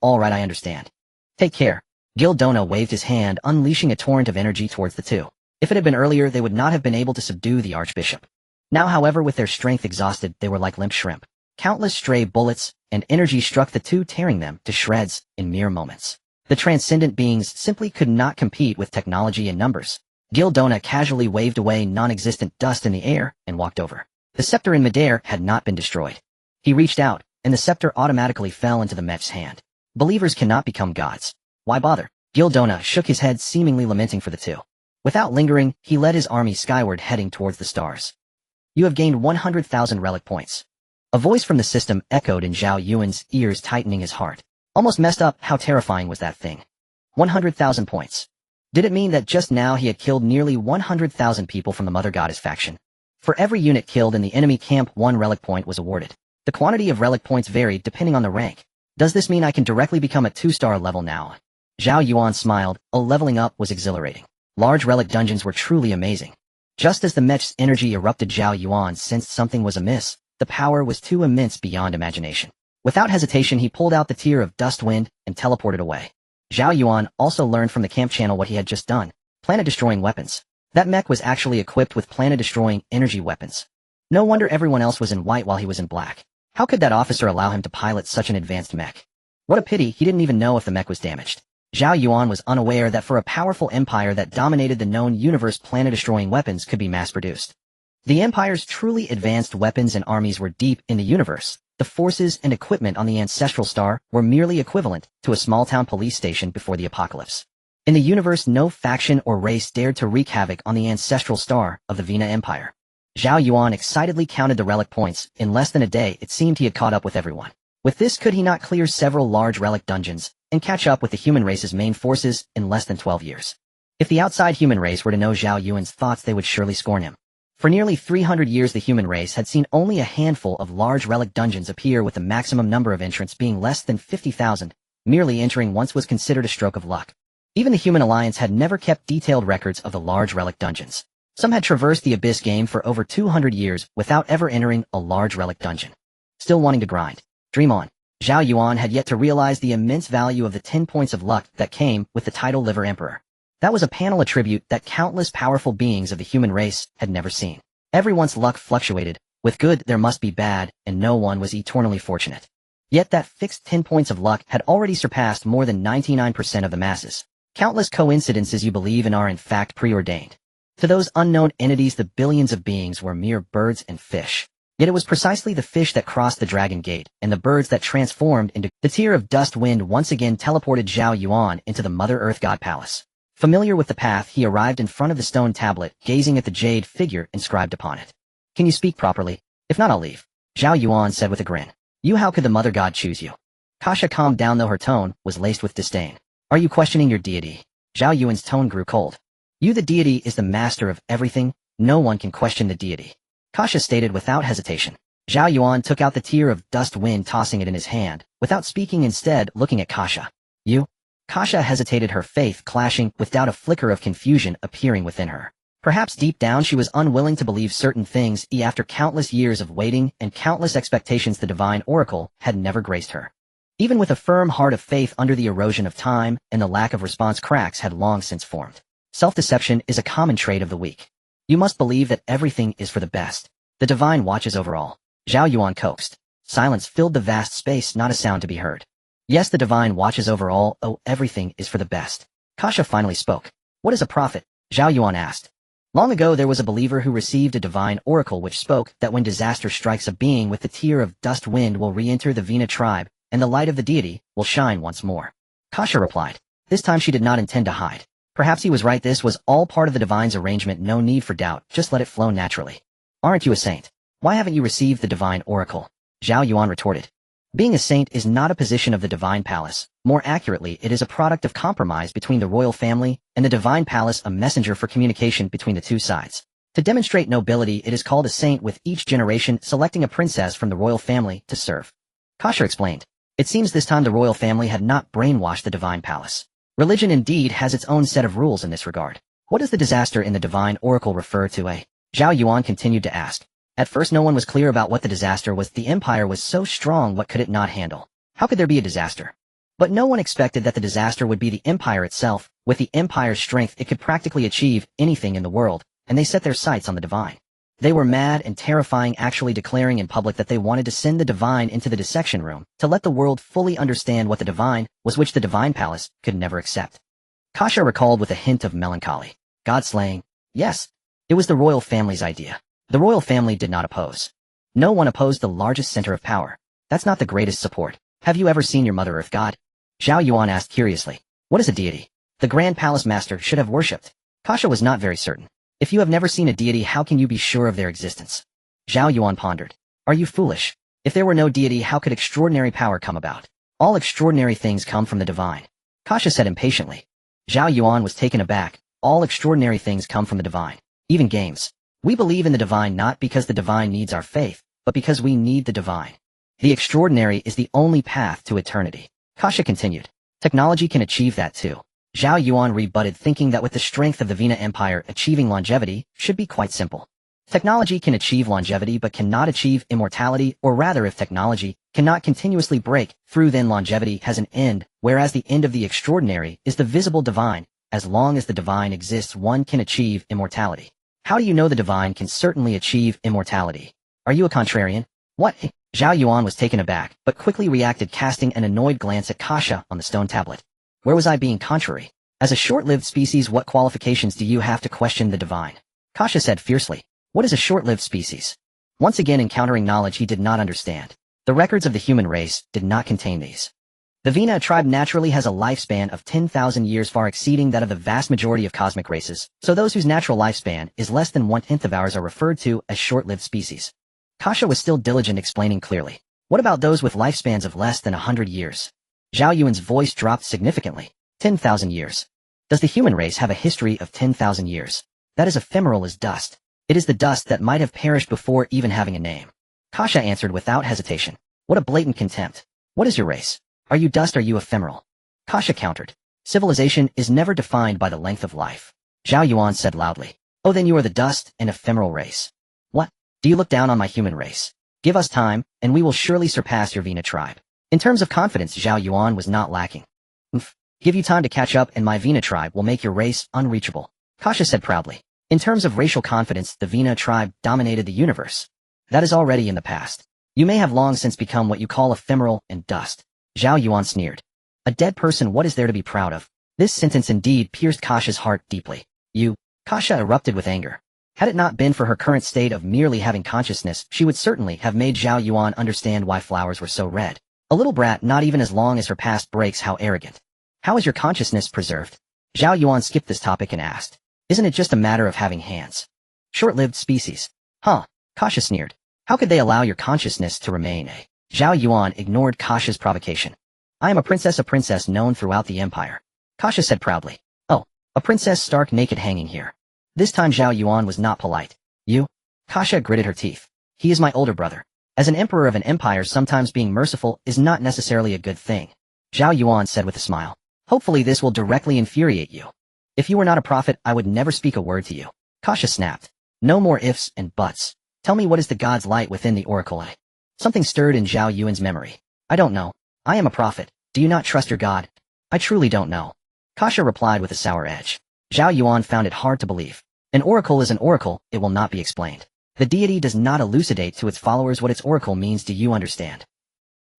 All right, I understand. Take care. Gildona waved his hand, unleashing a torrent of energy towards the two. If it had been earlier, they would not have been able to subdue the archbishop. Now, however, with their strength exhausted, they were like limp shrimp. Countless stray bullets and energy struck the two, tearing them to shreds in mere moments. The transcendent beings simply could not compete with technology and numbers. Gildona casually waved away non-existent dust in the air and walked over. The scepter in midair had not been destroyed. He reached out, and the scepter automatically fell into the mech's hand. Believers cannot become gods. Why bother? Gildona shook his head, seemingly lamenting for the two. Without lingering, he led his army skyward, heading towards the stars. You have gained 100,000 relic points. A voice from the system echoed in Zhao Yuan's ears, tightening his heart. Almost messed up, how terrifying was that thing? 100,000 points. Did it mean that just now he had killed nearly 100,000 people from the Mother Goddess faction? For every unit killed in the enemy camp, 1 relic point was awarded. The quantity of relic points varied depending on the rank. Does this mean I can directly become a 2-star level now? Zhao Yuan smiled. Leveling up was exhilarating. Large relic dungeons were truly amazing. Just as the mech's energy erupted, Zhao Yuan sensed something was amiss. The power was too immense beyond imagination. Without hesitation, he pulled out the tier of dust wind and teleported away. Zhao Yuan also learned from the camp channel what he had just done. Planet-destroying weapons. That mech was actually equipped with planet-destroying energy weapons. No wonder everyone else was in white while he was in black. How could that officer allow him to pilot such an advanced mech? What a pity he didn't even know if the mech was damaged. Zhao Yuan was unaware that for a powerful empire that dominated the known universe, planet-destroying weapons could be mass-produced. The empire's truly advanced weapons and armies were deep in the universe. The forces and equipment on the ancestral star were merely equivalent to a small-town police station before the apocalypse. In the universe, no faction or race dared to wreak havoc on the ancestral star of the Vina Empire. Zhao Yuan excitedly counted the relic points. In less than a day, it seemed he had caught up with everyone. With this, could he not clear several large relic dungeons and catch up with the human race's main forces in less than 12 years? If the outside human race were to know Zhao Yuan's thoughts, they would surely scorn him. For nearly 300 years, the human race had seen only a handful of large relic dungeons appear, with the maximum number of entrants being less than 50,000. Merely entering once was considered a stroke of luck. Even the Human Alliance had never kept detailed records of the large relic dungeons. Some had traversed the Abyss game for over 200 years without ever entering a large relic dungeon. Still wanting to grind. Dream on. Zhao Yuan had yet to realize the immense value of the 10 points of luck that came with the title Liver Emperor. That was a panel attribute that countless powerful beings of the human race had never seen. Everyone's luck fluctuated. With good there must be bad, and no one was eternally fortunate. Yet that fixed 10 points of luck had already surpassed more than 99% of the masses. Countless coincidences you believe in are in fact preordained. To those unknown entities, the billions of beings were mere birds and fish. Yet it was precisely the fish that crossed the Dragon Gate, and the birds that transformed into the tier of dust wind once again teleported Zhao Yuan into the Mother Earth God Palace. Familiar with the path, he arrived in front of the stone tablet, gazing at the jade figure inscribed upon it. Can you speak properly? If not, I'll leave. Zhao Yuan said with a grin. You, how could the Mother God choose you? Kasha calmed down, though her tone was laced with disdain. Are you questioning your deity? Zhao Yuan's tone grew cold. You, the deity, is the master of everything. No one can question the deity. Kasha stated without hesitation. Zhao Yuan took out the tier of dust wind, tossing it in his hand, without speaking, instead looking at Kasha. You? Kasha hesitated, her faith clashing with doubt, a flicker of confusion appearing within her. Perhaps deep down she was unwilling to believe certain things. After countless years of waiting and countless expectations, the divine oracle had never graced her. Even with a firm heart of faith, under the erosion of time and the lack of response, cracks had long since formed. Self-deception is a common trait of the weak. You must believe that everything is for the best. The divine watches over all. Zhao Yuan coaxed. Silence filled the vast space, not a sound to be heard. Yes, the divine watches over all. Oh, everything is for the best. Kasha finally spoke. What is a prophet? Zhao Yuan asked. Long ago there was a believer who received a divine oracle which spoke that when disaster strikes, a being with the tier of dust wind will re-enter the Vina tribe, and the light of the deity will shine once more. Kasha replied. This time she did not intend to hide. Perhaps he was right. This was all part of the divine's arrangement. No need for doubt. Just let it flow naturally. Aren't you a saint? Why haven't you received the divine oracle? Zhao Yuan retorted. Being a saint is not a position of the divine palace. More accurately, it is a product of compromise between the royal family and the divine palace, a messenger for communication between the two sides. To demonstrate nobility, it is called a saint, with each generation selecting a princess from the royal family to serve. Kasha explained. It seems this time the royal family had not brainwashed the divine palace. Religion indeed has its own set of rules in this regard. What does the disaster in the divine oracle refer to, eh? Zhao Yuan continued to ask. At first no one was clear about what the disaster was. The empire was so strong, what could it not handle? How could there be a disaster? But no one expected that the disaster would be the empire itself. With the empire's strength, it could practically achieve anything in the world, and they set their sights on the divine. They were mad and terrifying, actually declaring in public that they wanted to send the divine into the dissection room to let the world fully understand what the divine was, which the divine palace could never accept. Kasha recalled with a hint of melancholy. God-slaying? Yes. It was the royal family's idea. The royal family did not oppose. No one opposed the largest center of power. That's not the greatest support. Have you ever seen your Mother Earth God? Zhao Yuan asked curiously. What is a deity? The Grand Palace Master should have worshipped. Kasha was not very certain. If you have never seen a deity, how can you be sure of their existence? Zhao Yuan pondered. Are you foolish? If there were no deity, how could extraordinary power come about? All extraordinary things come from the divine. Kasha said impatiently. Zhao Yuan was taken aback. All extraordinary things come from the divine. Even games. We believe in the divine not because the divine needs our faith, but because we need the divine. The extraordinary is the only path to eternity. Kasha continued. Technology can achieve that too. Zhao Yuan rebutted, thinking that with the strength of the Vina Empire, achieving longevity should be quite simple. Technology can achieve longevity but cannot achieve immortality, or rather, if technology cannot continuously break through, then longevity has an end, whereas the end of the extraordinary is the visible divine. As long as the divine exists, one can achieve immortality. How do you know the divine can certainly achieve immortality? Are you a contrarian? What? Zhao Yuan was taken aback, but quickly reacted, casting an annoyed glance at Kasha on the stone tablet. Where was I being contrary? As a short-lived species, what qualifications do you have to question the divine? Kasha said fiercely. What is a short-lived species? Once again encountering knowledge he did not understand. The records of the human race did not contain these. The Vina tribe naturally has a lifespan of 10,000 years, far exceeding that of the vast majority of cosmic races, so those whose natural lifespan is less than 1/10 of ours are referred to as short-lived species. Kasha was still diligent, explaining clearly. What about those with lifespans of less than 100 years? Zhao Yuan's voice dropped significantly. 10,000 years. Does the human race have a history of 10,000 years? That is ephemeral as dust. It is the dust that might have perished before even having a name. Kasha answered without hesitation. What a blatant contempt. What is your race? Are you dust? Are you ephemeral? Kasha countered. Civilization is never defined by the length of life. Zhao Yuan said loudly. Oh, then you are the dust and ephemeral race. What? Do you look down on my human race? Give us time, and we will surely surpass your Vina tribe. In terms of confidence, Zhao Yuan was not lacking. Give you time to catch up, and my Vina tribe will make your race unreachable. Kasha said proudly. In terms of racial confidence, the Vina tribe dominated the universe. That is already in the past. You may have long since become what you call ephemeral and dust. Zhao Yuan sneered. A dead person, what is there to be proud of? This sentence indeed pierced Kasha's heart deeply. Kasha erupted with anger. Had it not been for her current state of merely having consciousness, she would certainly have made Zhao Yuan understand why flowers were so red. A little brat, not even as long as her past breaks. How arrogant. How is your consciousness preserved? Zhao Yuan skipped this topic and asked. Isn't it just a matter of having hands? Short-lived species. Huh? Kasha sneered. How could they allow your consciousness to remain a... Zhao Yuan ignored Kasha's provocation. I am a princess known throughout the empire. Kasha said proudly. Oh, a princess stark naked hanging here. This time Zhao Yuan was not polite. You? Kasha gritted her teeth. He is my older brother. As an emperor of an empire, sometimes being merciful is not necessarily a good thing. Zhao Yuan said with a smile. Hopefully this will directly infuriate you. If you were not a prophet, I would never speak a word to you. Kasha snapped. No more ifs and buts. Tell me, what is the god's light within the oracle? Something stirred in Zhao Yuan's memory. I don't know. I am a prophet. Do you not trust your god? I truly don't know. Kasha replied with a sour edge. Zhao Yuan found it hard to believe. An oracle is an oracle, it will not be explained. The deity does not elucidate to its followers what its oracle means. Do you understand?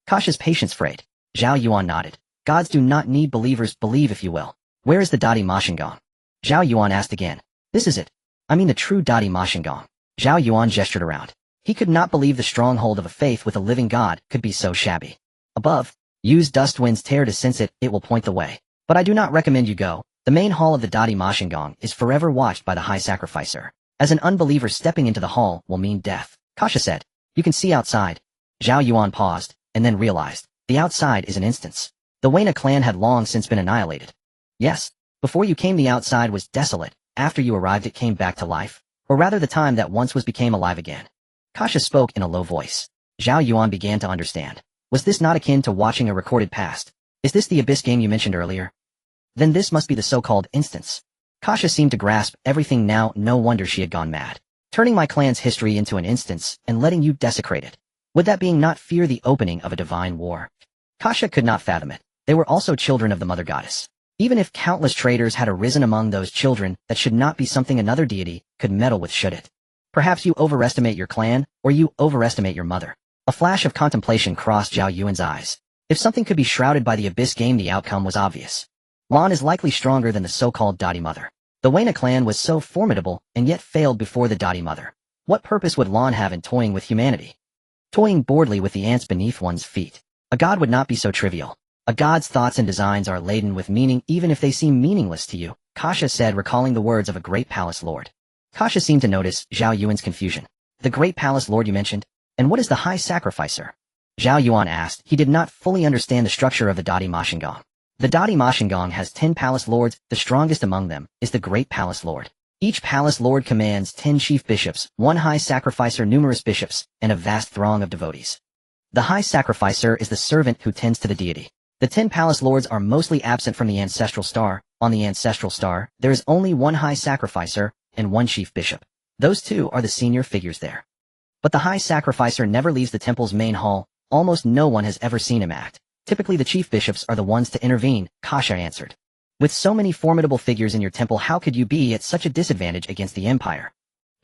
Kasha's patience frayed. Zhao Yuan nodded. Gods do not need believers. Believe if you will. Where is the Dadi Mashingong? Zhao Yuan asked again. This is it. I mean the true Dadi Mashingong. Zhao Yuan gestured around. He could not believe the stronghold of a faith with a living god could be so shabby. Above, use dust winds tear to sense it, it will point the way. But I do not recommend you go. The main hall of the Dadi Mashingong is forever watched by the high sacrificer. As an unbeliever, stepping into the hall will mean death. Kasha said. You can see outside. Zhao Yuan paused, and then realized. The outside is an instance. The Waina clan had long since been annihilated. Yes, before you came the outside was desolate, after you arrived it came back to life, or rather the time that once was became alive again. Kasha spoke in a low voice. Zhao Yuan began to understand. Was this not akin to watching a recorded past? Is this the abyss game you mentioned earlier? Then this must be the so-called instance. Kasha seemed to grasp everything now. No wonder she had gone mad. Turning my clan's history into an instance and letting you desecrate it. Would that being not fear the opening of a divine war? Kasha could not fathom it. They were also children of the mother goddess. Even if countless traitors had arisen among those children, that should not be something another deity could meddle with, should it? Perhaps you overestimate your clan, or you overestimate your mother. A flash of contemplation crossed Zhao Yuan's eyes. If something could be shrouded by the abyss game, the outcome was obvious. Lan is likely stronger than the so-called Dadi Mother. The Waina clan was so formidable, and yet failed before the Dadi Mother. What purpose would Lan have in toying with humanity? Toying boredly with the ants beneath one's feet. A god would not be so trivial. A god's thoughts and designs are laden with meaning even if they seem meaningless to you, Kasha said, recalling the words of a great palace lord. Kasha seemed to notice Zhao Yuan's confusion. The great palace lord you mentioned? And what is the high sacrificer? Zhao Yuan asked. He did not fully understand the structure of the Dadi Mashingong. The Dadi Mashingong has 10 palace lords. The strongest among them is the great palace lord. Each palace lord commands 10 chief bishops, 1 high sacrificer, numerous bishops, and a vast throng of devotees. The high sacrificer is the servant who tends to the deity. The 10 palace lords are mostly absent from the ancestral star. On the ancestral star, there is only 1 high sacrificer and 1 chief bishop. Those 2 are the senior figures there. But the high sacrificer never leaves the temple's main hall. Almost no one has ever seen him act. Typically the chief bishops are the ones to intervene, Kasha answered. With so many formidable figures in your temple, how could you be at such a disadvantage against the empire?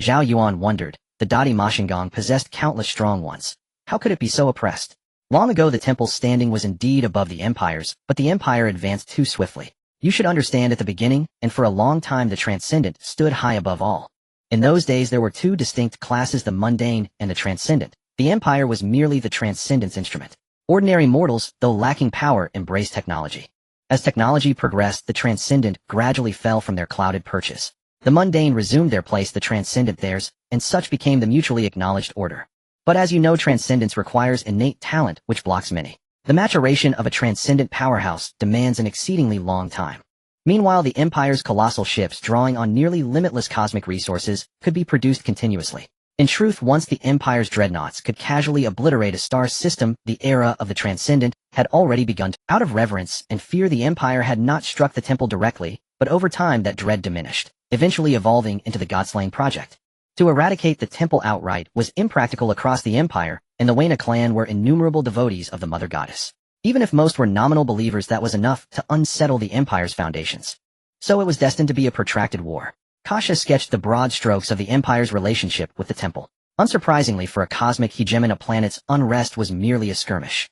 Zhao Yuan wondered. The Dadi Mashingong possessed countless strong ones. How could it be so oppressed? Long ago the temple's standing was indeed above the empire's, but the empire advanced too swiftly. You should understand at the beginning, and for a long time the transcendent stood high above all. In those days there were two distinct classes, the mundane and the transcendent. The empire was merely the transcendence instrument. Ordinary mortals, though lacking power, embraced technology. As technology progressed, the transcendent gradually fell from their clouded perches. The mundane resumed their place, the transcendent theirs, and such became the mutually acknowledged order. But as you know, transcendence requires innate talent, which blocks many. The maturation of a transcendent powerhouse demands an exceedingly long time. Meanwhile, the Empire's colossal ships, drawing on nearly limitless cosmic resources, could be produced continuously. In truth, once the Empire's dreadnoughts could casually obliterate a star system, the era of the Transcendent had already begun. Out of reverence and fear, the Empire had not struck the temple directly, but over time that dread diminished, eventually evolving into the Godslaying project. To eradicate the temple outright was impractical across the Empire, and the Wayne clan were innumerable devotees of the Mother Goddess. Even if most were nominal believers, that was enough to unsettle the Empire's foundations. So it was destined to be a protracted war. Kasha sketched the broad strokes of the Empire's relationship with the temple. Unsurprisingly, for a cosmic hegemon, a planet's unrest was merely a skirmish.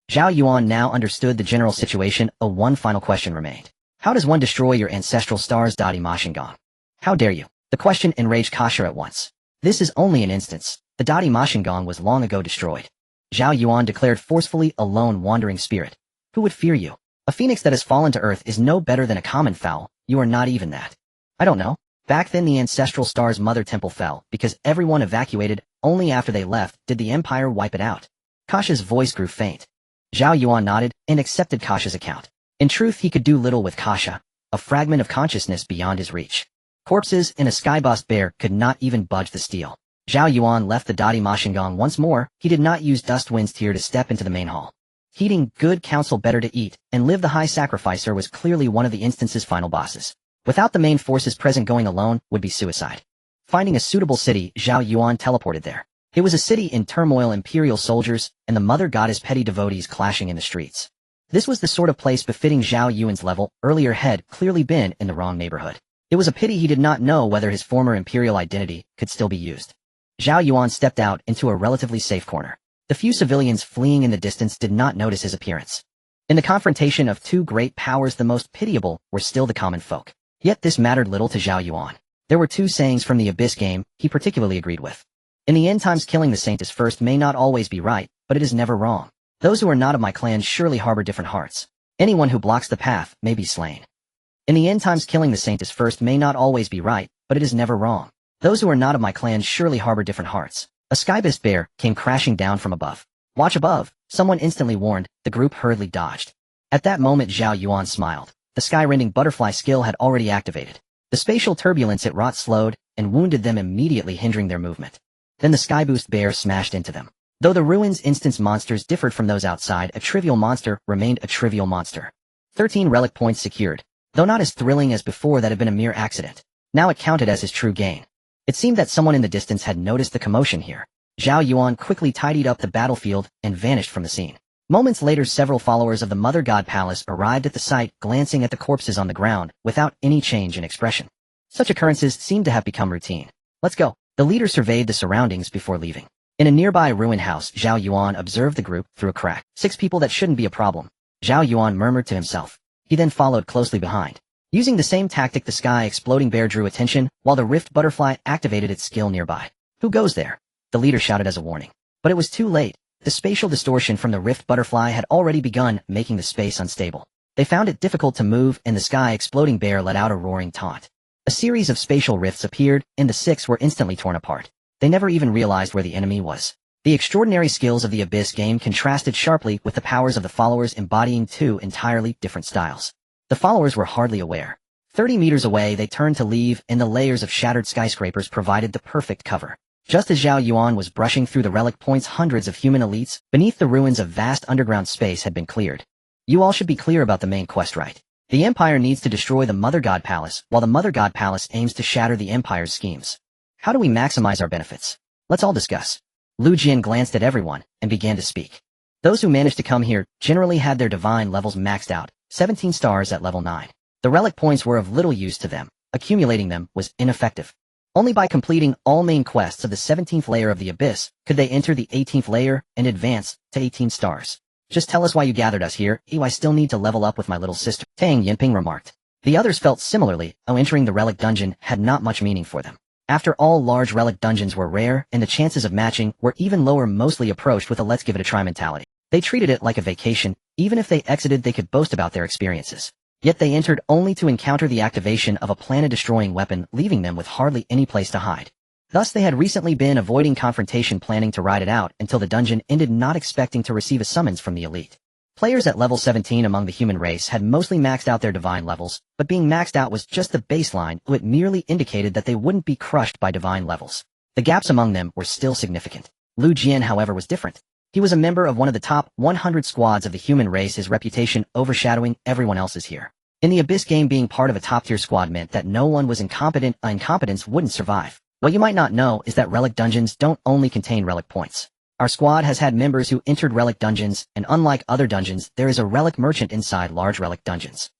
Zhao Yuan now understood the general situation. One final question remained. How does one destroy your ancestral star's Dadi Mashingan? How dare you? The question enraged Kasha at once. This is only an instance. The Dadi Mashingan was long ago destroyed. Zhao Yuan declared forcefully, a lone wandering spirit. Who would fear you? A phoenix that has fallen to earth is no better than a common fowl. You are not even that. I don't know. Back then the ancestral star's mother temple fell because everyone evacuated. Only after they left did the Empire wipe it out. Kasha's voice grew faint. Zhao Yuan nodded and accepted Kasha's account. In truth, he could do little with Kasha, a fragment of consciousness beyond his reach. Corpses and a sky-bossed bear could not even budge the steel. Zhao Yuan left the Dadi Mashingan once more. He did not use Dustwind's tear to step into the main hall. Heeding good counsel, better to eat and live, the High Sacrificer was clearly one of the instance's final bosses. Without the main forces present, going alone would be suicide. Finding a suitable city, Zhao Yuan teleported there. It was a city in turmoil, imperial soldiers and the Mother Goddess petty devotees clashing in the streets. This was the sort of place befitting Zhao Yuan's level. Earlier had clearly been in the wrong neighborhood. It was a pity he did not know whether his former imperial identity could still be used. Zhao Yuan stepped out into a relatively safe corner. The few civilians fleeing in the distance did not notice his appearance. In the confrontation of two great powers, the most pitiable were still the common folk. Yet this mattered little to Zhao Yuan. There were two sayings from the Abyss game he particularly agreed with. In the end times, killing the saint is first may not always be right, but it is never wrong. Those who are not of my clan surely harbor different hearts. Anyone who blocks the path may be slain. In the end times, killing the saint is first may not always be right, but it is never wrong. Those who are not of my clan surely harbor different hearts. A sky-beast bear came crashing down from above. Watch above, someone instantly warned. The group hurriedly dodged. At that moment Zhao Yuan smiled. The sky-rending butterfly skill had already activated. The spatial turbulence it wrought slowed and wounded them, immediately hindering their movement. Then the sky-boost bear smashed into them. Though the ruins' instance monsters differed from those outside, a trivial monster remained a trivial monster. 13 relic points secured. Though not as thrilling as before, that had been a mere accident. Now it counted as his true gain. It seemed that someone in the distance had noticed the commotion here. Zhao Yuan quickly tidied up the battlefield and vanished from the scene. Moments later, several followers of the Mother God Palace arrived at the site, glancing at the corpses on the ground without any change in expression. Such occurrences seemed to have become routine. Let's go. The leader surveyed the surroundings before leaving. In a nearby ruin house, Zhao Yuan observed the group through a crack. 6 people, that shouldn't be a problem. Zhao Yuan murmured to himself. He then followed closely behind. Using the same tactic, the sky-exploding bear drew attention, while the rift butterfly activated its skill nearby. Who goes there? The leader shouted as a warning. But it was too late. The spatial distortion from the rift butterfly had already begun, making the space unstable. They found it difficult to move, and the sky-exploding bear let out a roaring taunt. A series of spatial rifts appeared, and the 6 were instantly torn apart. They never even realized where the enemy was. The extraordinary skills of the Abyss game contrasted sharply with the powers of the followers, embodying 2 entirely different styles. The followers were hardly aware. 30 meters away they turned to leave, and the layers of shattered skyscrapers provided the perfect cover. Just as Zhao Yuan was brushing through the relic points, hundreds of human elites beneath the ruins of vast underground space had been cleared. You all should be clear about the main quest, right? The Empire needs to destroy the Mother God Palace, while the Mother God Palace aims to shatter the Empire's schemes. How do we maximize our benefits? Let's all discuss. Lu Jin glanced at everyone and began to speak. Those who managed to come here generally had their divine levels maxed out, 17 stars at level 9. The relic points were of little use to them. Accumulating them was ineffective. Only by completing all main quests of the 17th layer of the Abyss could they enter the 18th layer and advance to 18 stars. Just tell us why you gathered us here. I still need to level up with my little sister, Tang Yinping remarked. The others felt similarly, though entering the relic dungeon had not much meaning for them. After all, large relic dungeons were rare, and the chances of matching were even lower, mostly approached with a let's give it a try mentality. They treated it like a vacation. Even if they exited, they could boast about their experiences. Yet they entered only to encounter the activation of a planet-destroying weapon, leaving them with hardly any place to hide. Thus they had recently been avoiding confrontation, planning to ride it out until the dungeon ended, not expecting to receive a summons from the elite. Players at level 17 among the human race had mostly maxed out their divine levels, but being maxed out was just the baseline. It merely indicated that they wouldn't be crushed by divine levels. The gaps among them were still significant. Lu Jian, however, was different. He was a member of one of the top 100 squads of the human race, his reputation overshadowing everyone else's here. In the Abyss game, being part of a top-tier squad meant that no one was incompetent. Incompetence wouldn't survive. What you might not know is that relic dungeons don't only contain relic points. Our squad has had members who entered relic dungeons, and unlike other dungeons, there is a relic merchant inside large relic dungeons.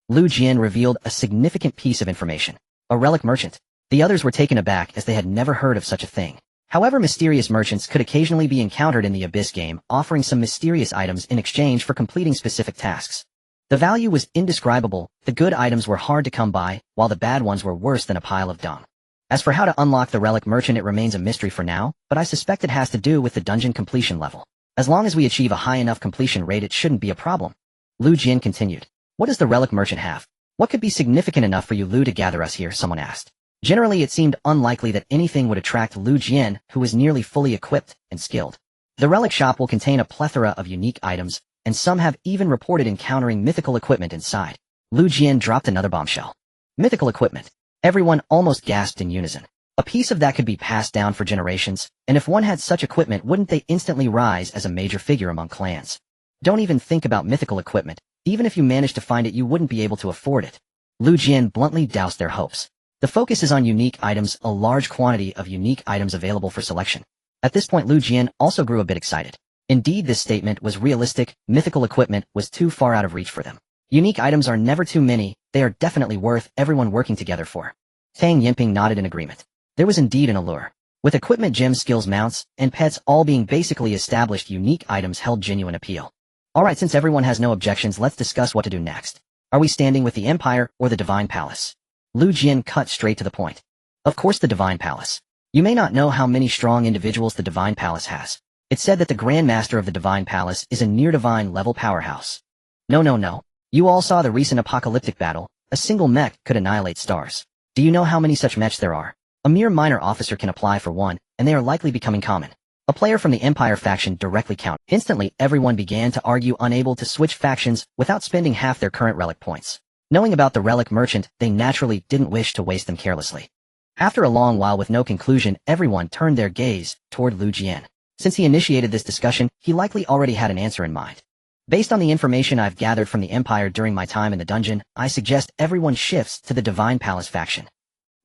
Lu Jian revealed a significant piece of information. A relic merchant. The others were taken aback, as they had never heard of such a thing. However, mysterious merchants could occasionally be encountered in the Abyss game, offering some mysterious items in exchange for completing specific tasks. The value was indescribable. The good items were hard to come by, while the bad ones were worse than a pile of dung. As for how to unlock the relic merchant, it remains a mystery for now, but I suspect it has to do with the dungeon completion level. As long as we achieve a high enough completion rate, it shouldn't be a problem. Lu Jian continued. What does the relic merchant have? What could be significant enough for you, Lu, to gather us here? Someone asked. Generally, it seemed unlikely that anything would attract Lu Jian, who was nearly fully equipped and skilled. The relic shop will contain a plethora of unique items, and some have even reported encountering mythical equipment inside. Lu Jian dropped another bombshell. Mythical equipment. Everyone almost gasped in unison. A piece of that could be passed down for generations, and if one had such equipment, wouldn't they instantly rise as a major figure among clans? Don't even think about mythical equipment. Even if you managed to find it, you wouldn't be able to afford it. Lu Jian bluntly doused their hopes. The focus is on unique items, a large quantity of unique items available for selection. At this point, Lu Jian also grew a bit excited. Indeed, this statement was realistic. Mythical equipment was too far out of reach for them. Unique items are never too many. They are definitely worth everyone working together for. Tang Yinping nodded in agreement. There was indeed an allure. With equipment, gems, skills, mounts, and pets all being basically established, unique items held genuine appeal. Alright, since everyone has no objections, let's discuss what to do next. Are we standing with the Empire or the Divine Palace? Lu Jian cut straight to the point. Of course the Divine Palace. You may not know how many strong individuals the Divine Palace has. It's said that the Grand Master of the Divine Palace is a near-divine level powerhouse. No. You all saw the recent apocalyptic battle. A single mech could annihilate stars. Do you know how many such mechs there are? A mere minor officer can apply for one, and they are likely becoming common. A player from the Empire faction directly counted. Instantly, everyone began to argue, unable to switch factions without spending half their current relic points. Knowing about the relic merchant, they naturally didn't wish to waste them carelessly. After a long while with no conclusion, everyone turned their gaze toward Lu Jian. Since he initiated this discussion, he likely already had an answer in mind. Based on the information I've gathered from the Empire during my time in the dungeon, I suggest everyone shifts to the Divine Palace faction.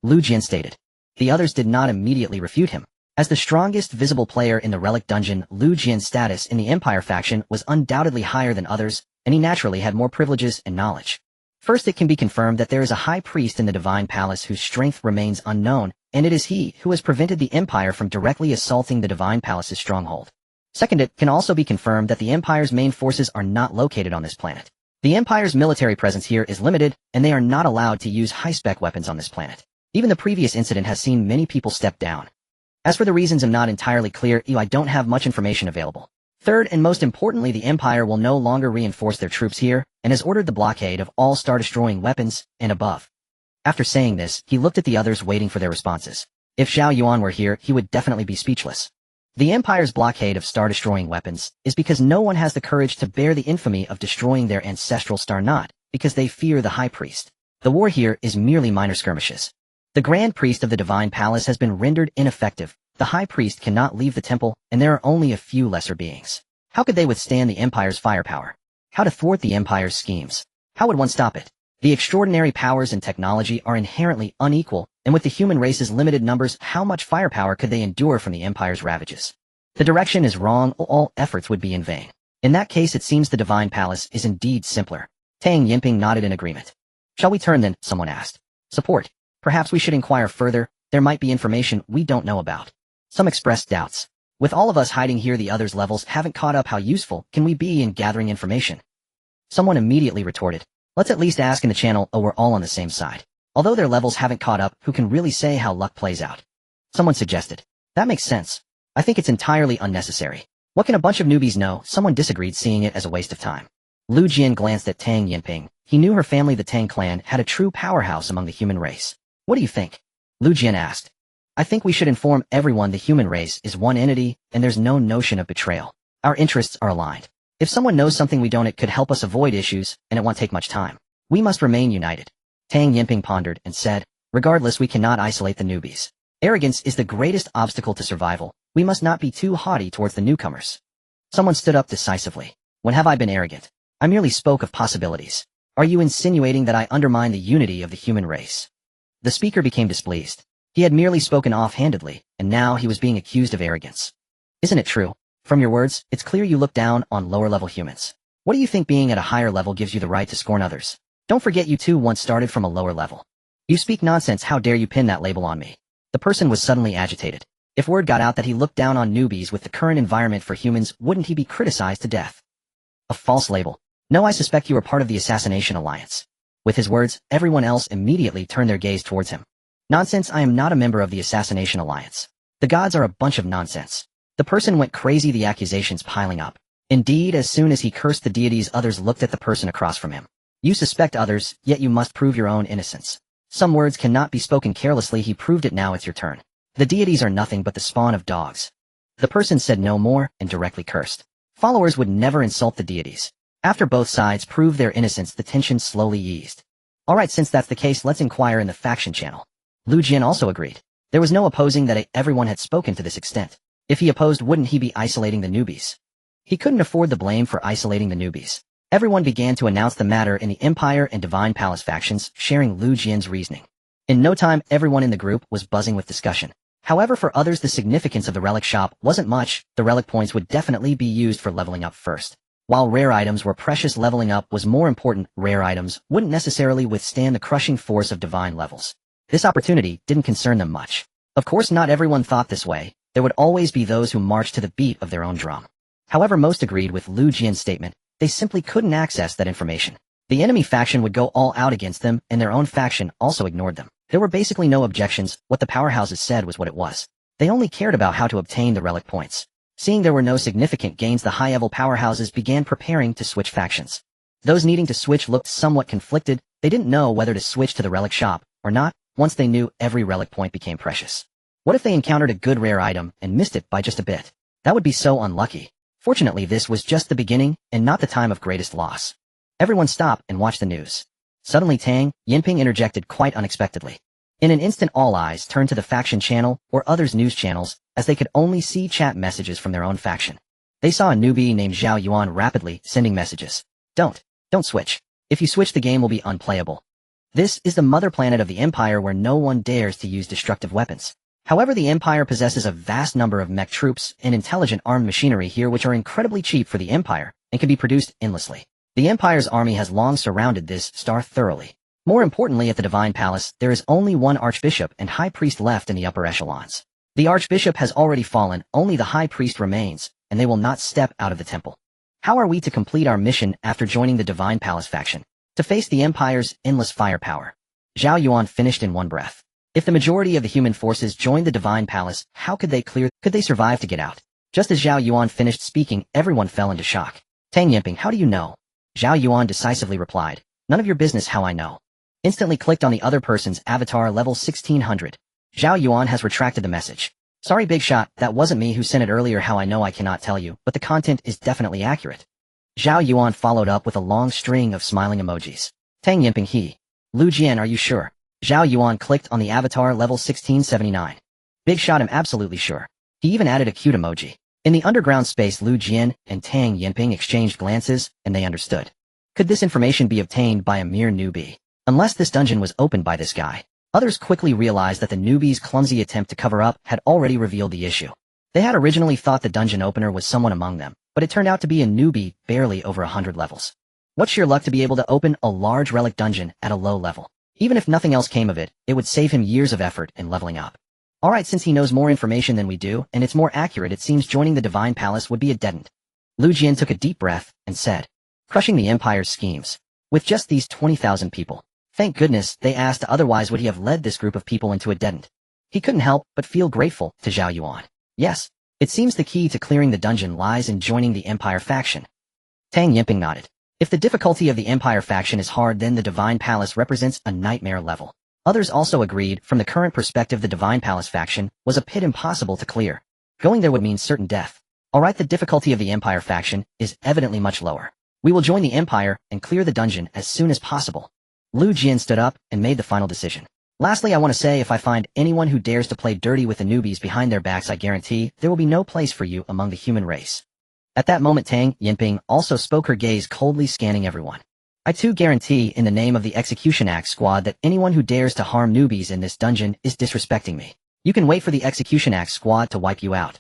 Lu Jian stated. The others did not immediately refute him. As the strongest visible player in the relic dungeon, Lu Jian's status in the Empire faction was undoubtedly higher than others, and he naturally had more privileges and knowledge. First, it can be confirmed that there is a high priest in the Divine Palace whose strength remains unknown, and it is he who has prevented the Empire from directly assaulting the Divine Palace's stronghold. Second, it can also be confirmed that the Empire's main forces are not located on this planet. The Empire's military presence here is limited, and they are not allowed to use high-spec weapons on this planet. Even the previous incident has seen many people step down. As for the reasons, I'm not entirely clear. I don't have much information available. Third, and most importantly, the Empire will no longer reinforce their troops here, and has ordered the blockade of all star-destroying weapons and above. After saying this, he looked at the others, waiting for their responses. If Zhao Yuan were here, he would definitely be speechless. The Empire's blockade of star-destroying weapons is because no one has the courage to bear the infamy of destroying their ancestral star, not because they fear the High Priest. The war here is merely minor skirmishes. The Grand Priest of the Divine Palace has been rendered ineffective. The High Priest cannot leave the temple, and there are only a few lesser beings. How could they withstand the Empire's firepower? How to thwart the Empire's schemes? How would one stop it? The extraordinary powers and technology are inherently unequal, and with the human race's limited numbers, how much firepower could they endure from the Empire's ravages? The direction is wrong. All efforts would be in vain. In that case, it seems the Divine Palace is indeed simpler. Tang Yinping nodded in agreement. Shall we turn then? Someone asked. Support. Perhaps we should inquire further. There might be information we don't know about. Some expressed doubts. With all of us hiding here, the others' levels haven't caught up. How useful can we be in gathering information? Someone immediately retorted, let's at least ask in the channel. Oh, we're all on the same side. Although their levels haven't caught up, who can really say how luck plays out? Someone suggested. That makes sense. I think it's entirely unnecessary. What can a bunch of newbies know? Someone disagreed, seeing it as a waste of time. Lu Jian glanced at Tang Yinping. He knew her family, the Tang clan, had a true powerhouse among the human race. What do you think? Lu Jian asked. I think we should inform everyone the human race is one entity, and there's no notion of betrayal. Our interests are aligned. If someone knows something we don't, it could help us avoid issues, and it won't take much time. We must remain united. Tang Yinping pondered and said, regardless, we cannot isolate the newbies. Arrogance is the greatest obstacle to survival. We must not be too haughty towards the newcomers. Someone stood up decisively. When have I been arrogant? I merely spoke of possibilities. Are you insinuating that I undermine the unity of the human race? The speaker became displeased. He had merely spoken offhandedly, and now he was being accused of arrogance. Isn't it true? From your words, it's clear you look down on lower-level humans. What do you think being at a higher level gives you the right to scorn others? Don't forget you too once started from a lower level. You speak nonsense. How dare you pin that label on me? The person was suddenly agitated. If word got out that he looked down on newbies with the current environment for humans, wouldn't he be criticized to death? A false label. No, I suspect you are part of the Assassination Alliance. With his words, everyone else immediately turned their gaze towards him. Nonsense, I am not a member of the Assassination Alliance. The gods are a bunch of nonsense. The person went crazy, the accusations piling up. Indeed, as soon as he cursed the deities, others looked at the person across from him. You suspect others, yet you must prove your own innocence. Some words cannot be spoken carelessly. He proved it. Now it's your turn. The deities are nothing but the spawn of dogs. The person said no more and directly cursed. Followers would never insult the deities. After both sides proved their innocence, the tension slowly eased. Alright, since that's the case, let's inquire in the faction channel. Lu Jian also agreed. There was no opposing that everyone had spoken to this extent. If he opposed, wouldn't he be isolating the newbies? He couldn't afford the blame for isolating the newbies. Everyone began to announce the matter in the Empire and Divine Palace factions, sharing Lu Jian's reasoning. In no time, everyone in the group was buzzing with discussion. However, for others, the significance of the relic shop wasn't much. The relic points would definitely be used for leveling up first. While rare items were precious, leveling up was more important. Rare items wouldn't necessarily withstand the crushing force of divine levels. This opportunity didn't concern them much. Of course, not everyone thought this way. There would always be those who marched to the beat of their own drum. However, most agreed with Lu Jian's statement. They simply couldn't access that information. The enemy faction would go all out against them, and their own faction also ignored them. There were basically no objections. What the powerhouses said was what it was. They only cared about how to obtain the relic points. Seeing there were no significant gains, the high-level powerhouses began preparing to switch factions. Those needing to switch looked somewhat conflicted. They didn't know whether to switch to the relic shop or not. Once they knew, every relic point became precious. What if they encountered a good rare item and missed it by just a bit? That would be so unlucky. Fortunately, this was just the beginning and not the time of greatest loss. Everyone stopped and watched the news. Suddenly Tang Yinping interjected quite unexpectedly. In an instant, all eyes turned to the faction channel or others' news channels, as they could only see chat messages from their own faction. They saw a newbie named Zhao Yuan rapidly sending messages. Don't switch. If you switch, the game will be unplayable. This is the mother planet of the Empire where no one dares to use destructive weapons. However, the Empire possesses a vast number of mech troops and intelligent armed machinery here which are incredibly cheap for the Empire and can be produced endlessly. The Empire's army has long surrounded this star thoroughly. More importantly, at the Divine Palace, there is only one Archbishop and High Priest left in the upper echelons. The Archbishop has already fallen, only the High Priest remains, and they will not step out of the temple. How are we to complete our mission after joining the Divine Palace faction? To face the Empire's endless firepower. Zhao Yuan finished in one breath. If the majority of the human forces joined the Divine Palace, how could they survive to get out? Just as Zhao Yuan finished speaking, everyone fell into shock. Tang Yinping, how do you know? Zhao Yuan decisively replied, none of your business how I know. Instantly clicked on the other person's avatar level 1600. Zhao Yuan has retracted the message. Sorry big shot, that wasn't me who sent it earlier. How I know I cannot tell you, but the content is definitely accurate. Zhao Yuan followed up with a long string of smiling emojis. Tang Yinping Lu Jian, are you sure? Zhao Yuan clicked on the avatar level 1679. Big shot, I'm absolutely sure. He even added a cute emoji. In the underground space, Lu Jian and Tang Yinping exchanged glances, and they understood. Could this information be obtained by a mere newbie? Unless this dungeon was opened by this guy. Others quickly realized that the newbie's clumsy attempt to cover up had already revealed the issue. They had originally thought the dungeon opener was someone among them, but it turned out to be a newbie barely over 100 levels. What sheer luck to be able to open a large relic dungeon at a low level. Even if nothing else came of it, it would save him years of effort and leveling up. Alright, since he knows more information than we do, and it's more accurate, it seems joining the Divine Palace would be a dead end. Lu Jian took a deep breath and said, crushing the Empire's schemes. With just these 20,000 people. Thank goodness, they asked, otherwise would he have led this group of people into a dead end. He couldn't help but feel grateful to Zhao Yuan. Yes, it seems the key to clearing the dungeon lies in joining the Empire faction. Tang Yinping nodded. If the difficulty of the Empire faction is hard, then the Divine Palace represents a nightmare level. Others also agreed, from the current perspective the Divine Palace faction was a pit impossible to clear. Going there would mean certain death. Alright, the difficulty of the Empire faction is evidently much lower. We will join the Empire and clear the dungeon as soon as possible. Lu Jian stood up and made the final decision. Lastly, I want to say, if I find anyone who dares to play dirty with the newbies behind their backs, I guarantee there will be no place for you among the human race. At that moment, Tang Yinping also spoke, her gaze coldly scanning everyone. I too guarantee in the name of the Execution Axe Squad that anyone who dares to harm newbies in this dungeon is disrespecting me. You can wait for the Execution Axe Squad to wipe you out.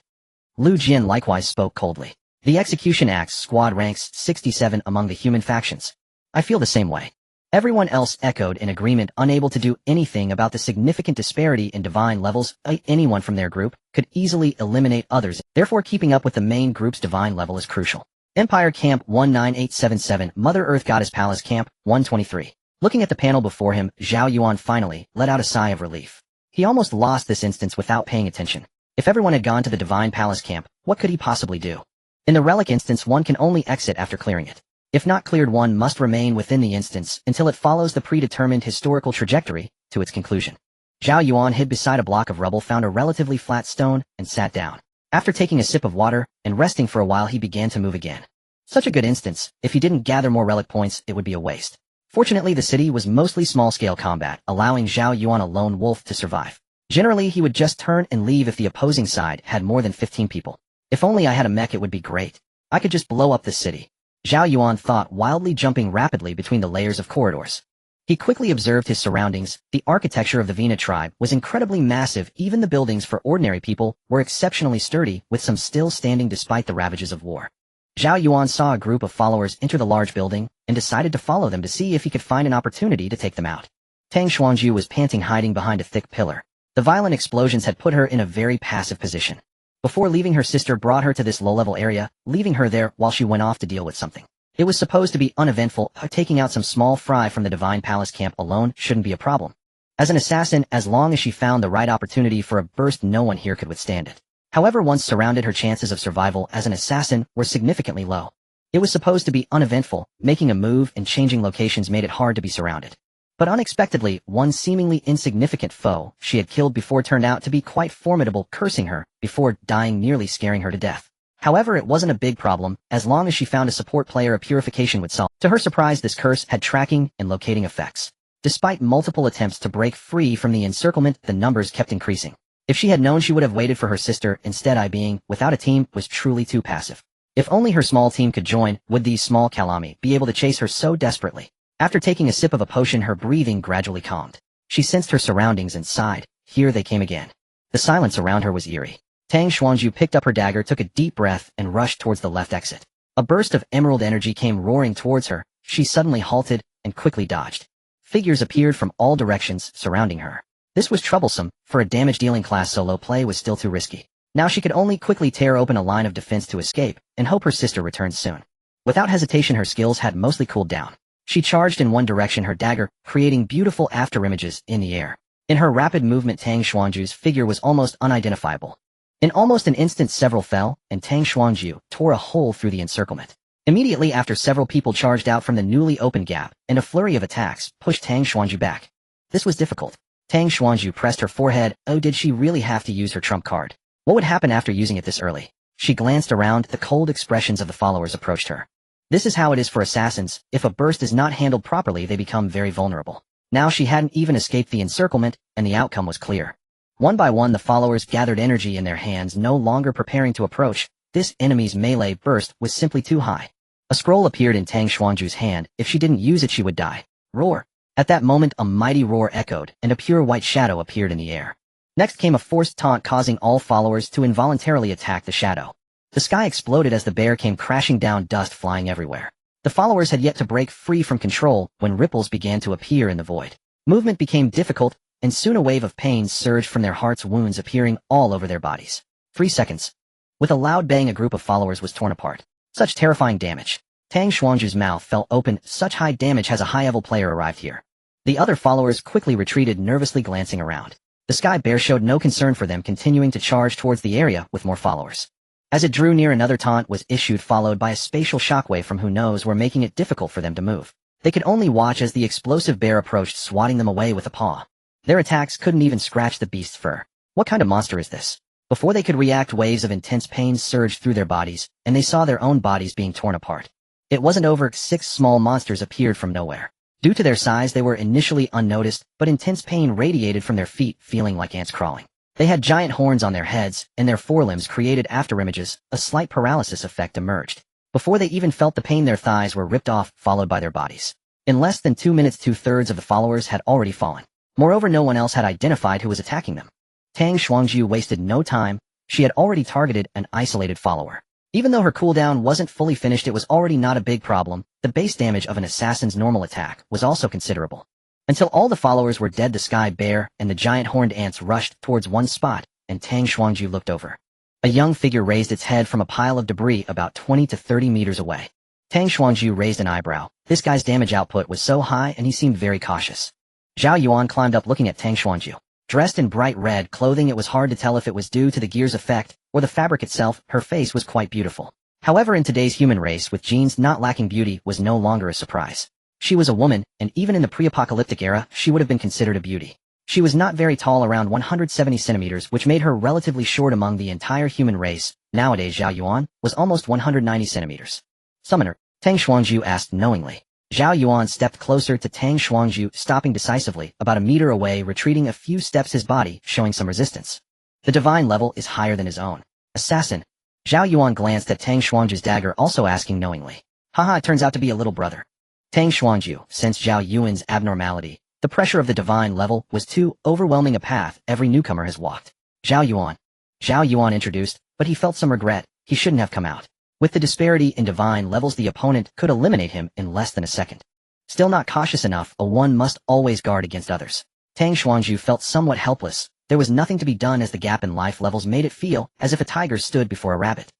Lu Jian likewise spoke coldly. The Execution Axe Squad ranks 67 among the human factions. I feel the same way. Everyone else echoed in agreement, unable to do anything about the significant disparity in divine levels. Anyone from their group could easily eliminate others, therefore keeping up with the main group's divine level is crucial. Empire Camp 19877, Mother Earth Goddess Palace Camp 123. Looking at the panel before him, Zhao Yuan finally let out a sigh of relief. He almost lost this instance without paying attention. If everyone had gone to the Divine Palace Camp, what could he possibly do? In the relic instance, one can only exit after clearing it. If not cleared, one must remain within the instance until it follows the predetermined historical trajectory to its conclusion. Zhao Yuan hid beside a block of rubble, found a relatively flat stone, and sat down. After taking a sip of water and resting for a while, he began to move again. Such a good instance. If he didn't gather more relic points, it would be a waste. Fortunately, the city was mostly small-scale combat, allowing Zhao Yuan, a lone wolf, to survive. Generally, he would just turn and leave if the opposing side had more than 15 people. If only I had a mech, it would be great. I could just blow up this city. Zhao Yuan thought, wildly jumping rapidly between the layers of corridors. He quickly observed his surroundings. The architecture of the Vina tribe was incredibly massive. Even the buildings for ordinary people were exceptionally sturdy, with some still standing despite the ravages of war. Zhao Yuan saw a group of followers enter the large building and decided to follow them to see if he could find an opportunity to take them out. Tang Xuanju was panting, hiding behind a thick pillar. The violent explosions had put her in a very passive position. Before leaving, her sister brought her to this low-level area, leaving her there while she went off to deal with something. It was supposed to be uneventful. Taking out some small fry from the Divine Palace camp alone shouldn't be a problem. As an assassin, as long as she found the right opportunity for a burst, no one here could withstand it. However, once surrounded, her chances of survival as an assassin were significantly low. It was supposed to be uneventful. Making a move and changing locations made it hard to be surrounded. But unexpectedly, one seemingly insignificant foe she had killed before turned out to be quite formidable, cursing her before dying, nearly scaring her to death. However, it wasn't a big problem. As long as she found a support player, a purification would solve. To her surprise, this curse had tracking and locating effects. Despite multiple attempts to break free from the encirclement, the numbers kept increasing. If she had known, she would have waited for her sister. Instead, being without a team was truly too passive. If only her small team could join, would these small Kalami be able to chase her so desperately? After taking a sip of a potion, her breathing gradually calmed. She sensed her surroundings and sighed. Here they came again. The silence around her was eerie. Tang Xuanju picked up her dagger, took a deep breath, and rushed towards the left exit. A burst of emerald energy came roaring towards her. She suddenly halted and quickly dodged. Figures appeared from all directions, surrounding her. This was troublesome. For a damage-dealing class, solo play was still too risky. Now she could only quickly tear open a line of defense to escape, and hope her sister returned soon. Without hesitation, her skills had mostly cooled down. She charged in one direction, her dagger creating beautiful afterimages in the air. In her rapid movement, Tang Xuanju's figure was almost unidentifiable. In almost an instant, several fell, and Tang Xuanju tore a hole through the encirclement. Immediately after, several people charged out from the newly opened gap, and a flurry of attacks pushed Tang Xuanju back. This was difficult. Tang Xuanju pressed her forehead. Oh, did she really have to use her trump card? What would happen after using it this early? She glanced around. The cold expressions of the followers approached her. This is how it is for assassins. If a burst is not handled properly, they become very vulnerable. Now she hadn't even escaped the encirclement, and the outcome was clear. One by one, the followers gathered energy in their hands, no longer preparing to approach. This enemy's melee burst was simply too high. A scroll appeared in Tang Xuanju's hand. If she didn't use it, she would die. Roar! At that moment, a mighty roar echoed, and a pure white shadow appeared in the air. Next came a forced taunt, causing all followers to involuntarily attack the shadow. The sky exploded as the bear came crashing down, dust flying everywhere. The followers had yet to break free from control when ripples began to appear in the void. Movement became difficult, and soon a wave of pain surged from their heart's wounds appearing all over their bodies. 3 seconds. With a loud bang, a group of followers was torn apart. Such terrifying damage. Tang Xuanzhu's mouth fell open. Such high damage. Has a high-level player arrived here? The other followers quickly retreated, nervously glancing around. The Sky Bear showed no concern for them, continuing to charge towards the area with more followers. As it drew near, another taunt was issued, followed by a spatial shockwave from who knows where, making it difficult for them to move. They could only watch as the explosive bear approached, swatting them away with a paw. Their attacks couldn't even scratch the beast's fur. What kind of monster is this? Before they could react, waves of intense pain surged through their bodies, and they saw their own bodies being torn apart. It wasn't over. 6 small monsters appeared from nowhere. Due to their size, they were initially unnoticed, but intense pain radiated from their feet, feeling like ants crawling. They had giant horns on their heads, and their forelimbs created afterimages. A slight paralysis effect emerged. Before they even felt the pain, their thighs were ripped off, followed by their bodies. In less than 2 minutes, 2/3 of the followers had already fallen. Moreover, no one else had identified who was attacking them. Tang Xuanzhu wasted no time. She had already targeted an isolated follower. Even though her cooldown wasn't fully finished, it was already not a big problem. The base damage of an assassin's normal attack was also considerable. Until all the followers were dead, the Sky Bear and the giant horned ants rushed towards one spot, and Tang Xuanzhu looked over. A young figure raised its head from a pile of debris about 20 to 30 meters away. Tang Xuanzhu raised an eyebrow. This guy's damage output was so high, and he seemed very cautious. Zhao Yuan climbed up, looking at Tang Xuanzhu. Dressed in bright red clothing, it was hard to tell if it was due to the gear's effect or the fabric itself. Her face was quite beautiful. However, in today's human race, with genes not lacking, beauty was no longer a surprise. She was a woman, and even in the pre-apocalyptic era, she would have been considered a beauty. She was not very tall, around 170 centimeters, which made her relatively short among the entire human race. Nowadays, Zhao Yuan was almost 190 centimeters. Summoner, Tang Xuanzhu asked knowingly. Zhao Yuan stepped closer to Tang Xuanzhu, stopping decisively, about a meter away, retreating a few steps, his body showing some resistance. The divine level is higher than his own. Assassin. Zhao Yuan glanced at Tang Xuanzhu's dagger, also asking knowingly. Haha, it turns out to be a little brother. Tang Xuanzhu sensed Zhao Yuan's abnormality. The pressure of the divine level was too overwhelming a path every newcomer has walked. Zhao Yuan. Zhao Yuan introduced, but he felt some regret. He shouldn't have come out. With the disparity in divine levels, the opponent could eliminate him in less than a second. Still not cautious enough, one must always guard against others. Tang Xuanzhu felt somewhat helpless. There was nothing to be done, as the gap in life levels made it feel as if a tiger stood before a rabbit.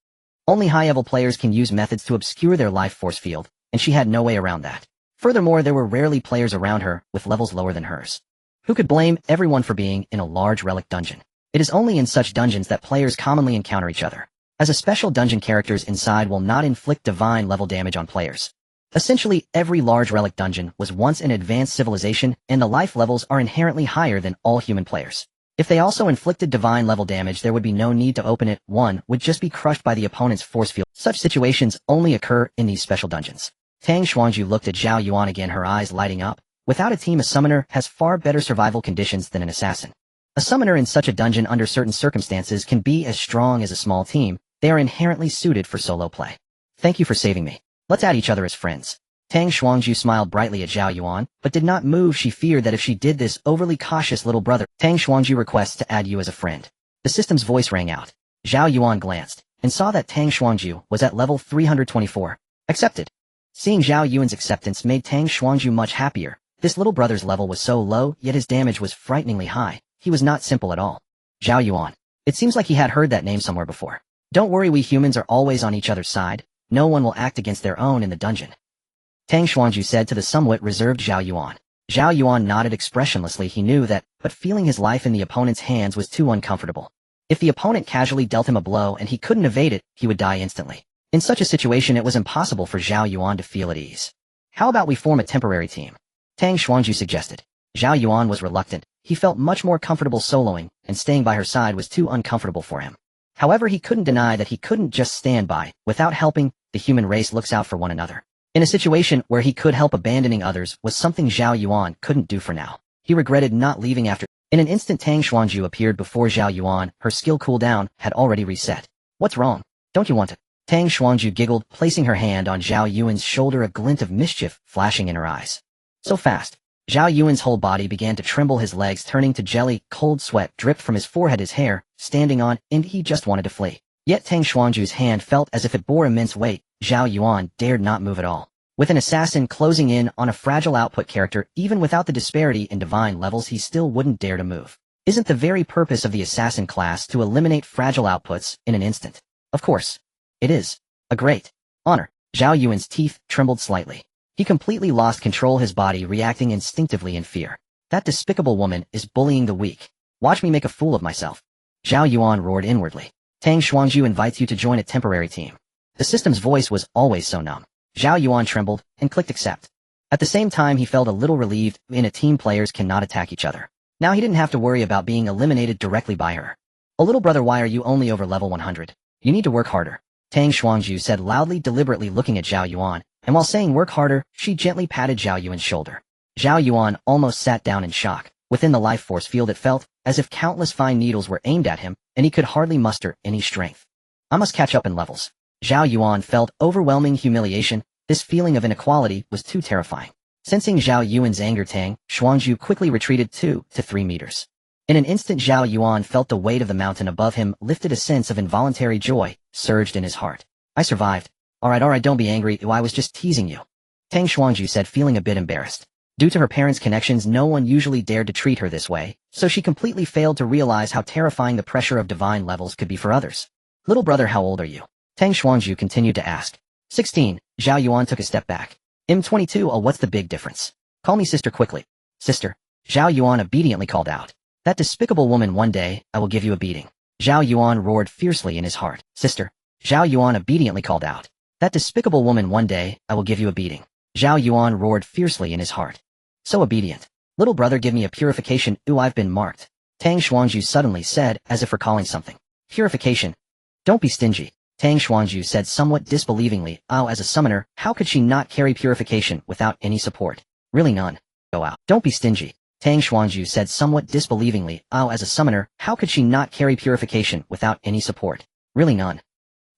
Only high-level players can use methods to obscure their life force field, and she had no way around that. Furthermore, there were rarely players around her with levels lower than hers. Who could blame everyone for being in a large relic dungeon? It is only in such dungeons that players commonly encounter each other. As a special dungeon, characters inside will not inflict divine level damage on players. Essentially, every large relic dungeon was once an advanced civilization, and the life levels are inherently higher than all human players. If they also inflicted divine level damage, there would be no need to open it. One would just be crushed by the opponent's force field. Such situations only occur in these special dungeons. Tang Xuanzhu looked at Zhao Yuan again, her eyes lighting up. Without a team, a summoner has far better survival conditions than an assassin. A summoner in such a dungeon under certain circumstances can be as strong as a small team. They are inherently suited for solo play. Thank you for saving me. Let's add each other as friends. Tang Xuanzhu smiled brightly at Zhao Yuan, but did not move. She feared that if she did this, overly cautious little brother. Tang Xuanzhu requests to add you as a friend. The system's voice rang out. Zhao Yuan glanced and saw that Tang Xuanzhu was at level 324. Accepted. Seeing Zhao Yuan's acceptance made Tang Xuanzhu much happier. This little brother's level was so low, yet his damage was frighteningly high. He was not simple at all. Zhao Yuan. It seems like he had heard that name somewhere before. Don't worry, we humans are always on each other's side. No one will act against their own in the dungeon. Tang Xuanzhu said to the somewhat reserved Zhao Yuan. Zhao Yuan nodded expressionlessly. He knew that, but feeling his life in the opponent's hands was too uncomfortable. If the opponent casually dealt him a blow and he couldn't evade it, he would die instantly. In such a situation, it was impossible for Zhao Yuan to feel at ease. How about we form a temporary team? Tang Xuanzhu suggested. Zhao Yuan was reluctant. He felt much more comfortable soloing, and staying by her side was too uncomfortable for him. However, he couldn't deny that he couldn't just stand by. Without helping, the human race looks out for one another. In a situation where he could help, abandoning others was something Zhao Yuan couldn't do for now. He regretted not leaving after. In an instant, Tang Xuanzhu appeared before Zhao Yuan. Her skill cooldown had already reset. What's wrong? Don't you want to? Tang Xuanzhu giggled, placing her hand on Zhao Yuan's shoulder, a glint of mischief flashing in her eyes. So fast. Zhao Yuan's whole body began to tremble, his legs turning to jelly, cold sweat dripped from his forehead, his hair standing on, and he just wanted to flee. Yet Tang Xuanzhu's hand felt as if it bore immense weight. Zhao Yuan dared not move at all. With an assassin closing in on a fragile output character, even without the disparity in divine levels, he still wouldn't dare to move. Isn't the very purpose of the assassin class to eliminate fragile outputs in an instant? Of course. It is. A great honor. Zhao Yuan's teeth trembled slightly. He completely lost control, his body reacting instinctively in fear. That despicable woman is bullying the weak. Watch me make a fool of myself. Zhao Yuan roared inwardly. Tang Xuanzhu invites you to join a temporary team. The system's voice was always so numb. Zhao Yuan trembled and clicked accept. At the same time, he felt a little relieved. In a team, players cannot attack each other. Now he didn't have to worry about being eliminated directly by her. "Oh, little brother, why are you only over level 100? You need to work harder," Tang Xuanzhu said loudly, deliberately looking at Zhao Yuan, and while saying work harder, she gently patted Zhao Yuan's shoulder. Zhao Yuan almost sat down in shock. Within the life force field, it felt as if countless fine needles were aimed at him, and he could hardly muster any strength. "I must catch up in levels." Zhao Yuan felt overwhelming humiliation. This feeling of inequality was too terrifying. Sensing Zhao Yuan's anger, Tang Xuanzhu quickly retreated 2 to 3 meters. In an instant, Zhao Yuan felt the weight of the mountain above him lifted. A sense of involuntary joy surged in his heart. "I survived. Alright, don't be angry. I was just teasing you," Tang Xuanzhu said, feeling a bit embarrassed. Due to her parents' connections, no one usually dared to treat her this way, so she completely failed to realize how terrifying the pressure of divine levels could be for others. "Little brother, how old are you?" Tang Xuanzhu continued to ask. 16. Zhao Yuan took a step back. "22. Oh, what's the big difference? Call me sister quickly." "Sister." Zhao Yuan obediently called out. "That despicable woman, one day, I will give you a beating." Zhao Yuan roared fiercely in his heart. "Sister." Zhao Yuan obediently called out. "That despicable woman, one day, I will give you a beating." Zhao Yuan roared fiercely in his heart. "So obedient. Little brother, give me a purification." "Ooh, I've been marked," Tang Xuanzhu suddenly said, as if recalling something. "Purification? Don't be stingy," Tang Xuanzhu said somewhat disbelievingly. "Oh, as a summoner, how could she not carry purification without any support? Really none. Go out." "Don't be stingy," Tang Xuanzhu said somewhat disbelievingly. "Oh, as a summoner, how could she not carry purification without any support? Really none."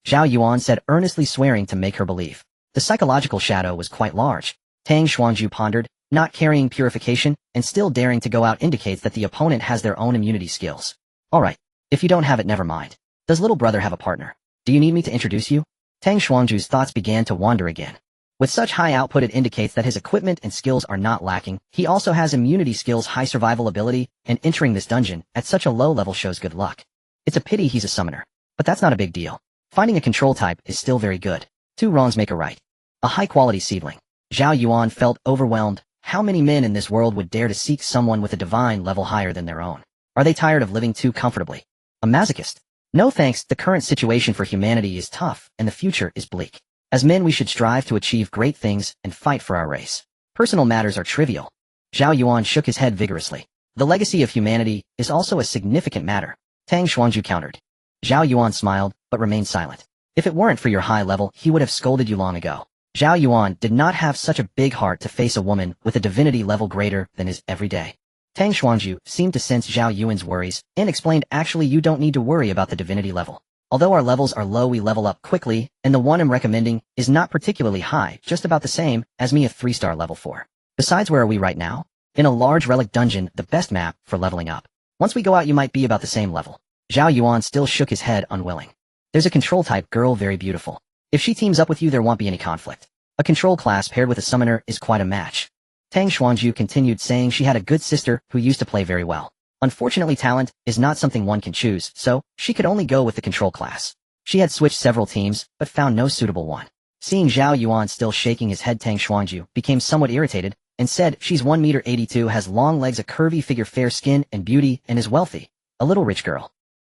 Zhao Yuan said earnestly, swearing to make her believe. The psychological shadow was quite large. Tang Xuanzhu pondered. Not carrying purification and still daring to go out indicates that the opponent has their own immunity skills. "Alright. If you don't have it, never mind. Does little brother have a partner? Do you need me to introduce you?" Tang Xuanzhu's thoughts began to wander again. With such high output, it indicates that his equipment and skills are not lacking. He also has immunity skills, high survival ability, and entering this dungeon at such a low level shows good luck. It's a pity he's a summoner. But that's not a big deal. Finding a control type is still very good. 2 wrongs make a right. A high-quality seedling. Zhao Yuan felt overwhelmed. How many men in this world would dare to seek someone with a divine level higher than their own? Are they tired of living too comfortably? A masochist? No thanks, the current situation for humanity is tough, and the future is bleak. As men, we should strive to achieve great things and fight for our race. Personal matters are trivial. Zhao Yuan shook his head vigorously. The legacy of humanity is also a significant matter. Tang Xuanzhu countered. Zhao Yuan smiled, but remained silent. If it weren't for your high level, he would have scolded you long ago. Zhao Yuan did not have such a big heart to face a woman with a divinity level greater than his every day. Tang Xuanzhu seemed to sense Zhao Yuan's worries and explained, "Actually, you don't need to worry about the divinity level. Although our levels are low, we level up quickly, and the one I'm recommending is not particularly high, just about the same as me, a 3-star level 4. Besides, where are we right now? In a large relic dungeon, the best map for leveling up. Once we go out, you might be about the same level." Zhao Yuan still shook his head, unwilling. "There's a control type girl, very beautiful. If she teams up with you, there won't be any conflict. A control class paired with a summoner is quite a match." Tang Xuanzhu continued, saying she had a good sister who used to play very well. Unfortunately, talent is not something one can choose, so she could only go with the control class. She had switched several teams, but found no suitable one. Seeing Zhao Yuan still shaking his head, Tang Xuanzhu became somewhat irritated and said, "She's 1 meter 82, has long legs, a curvy figure, fair skin and beauty, and is wealthy. A little rich girl."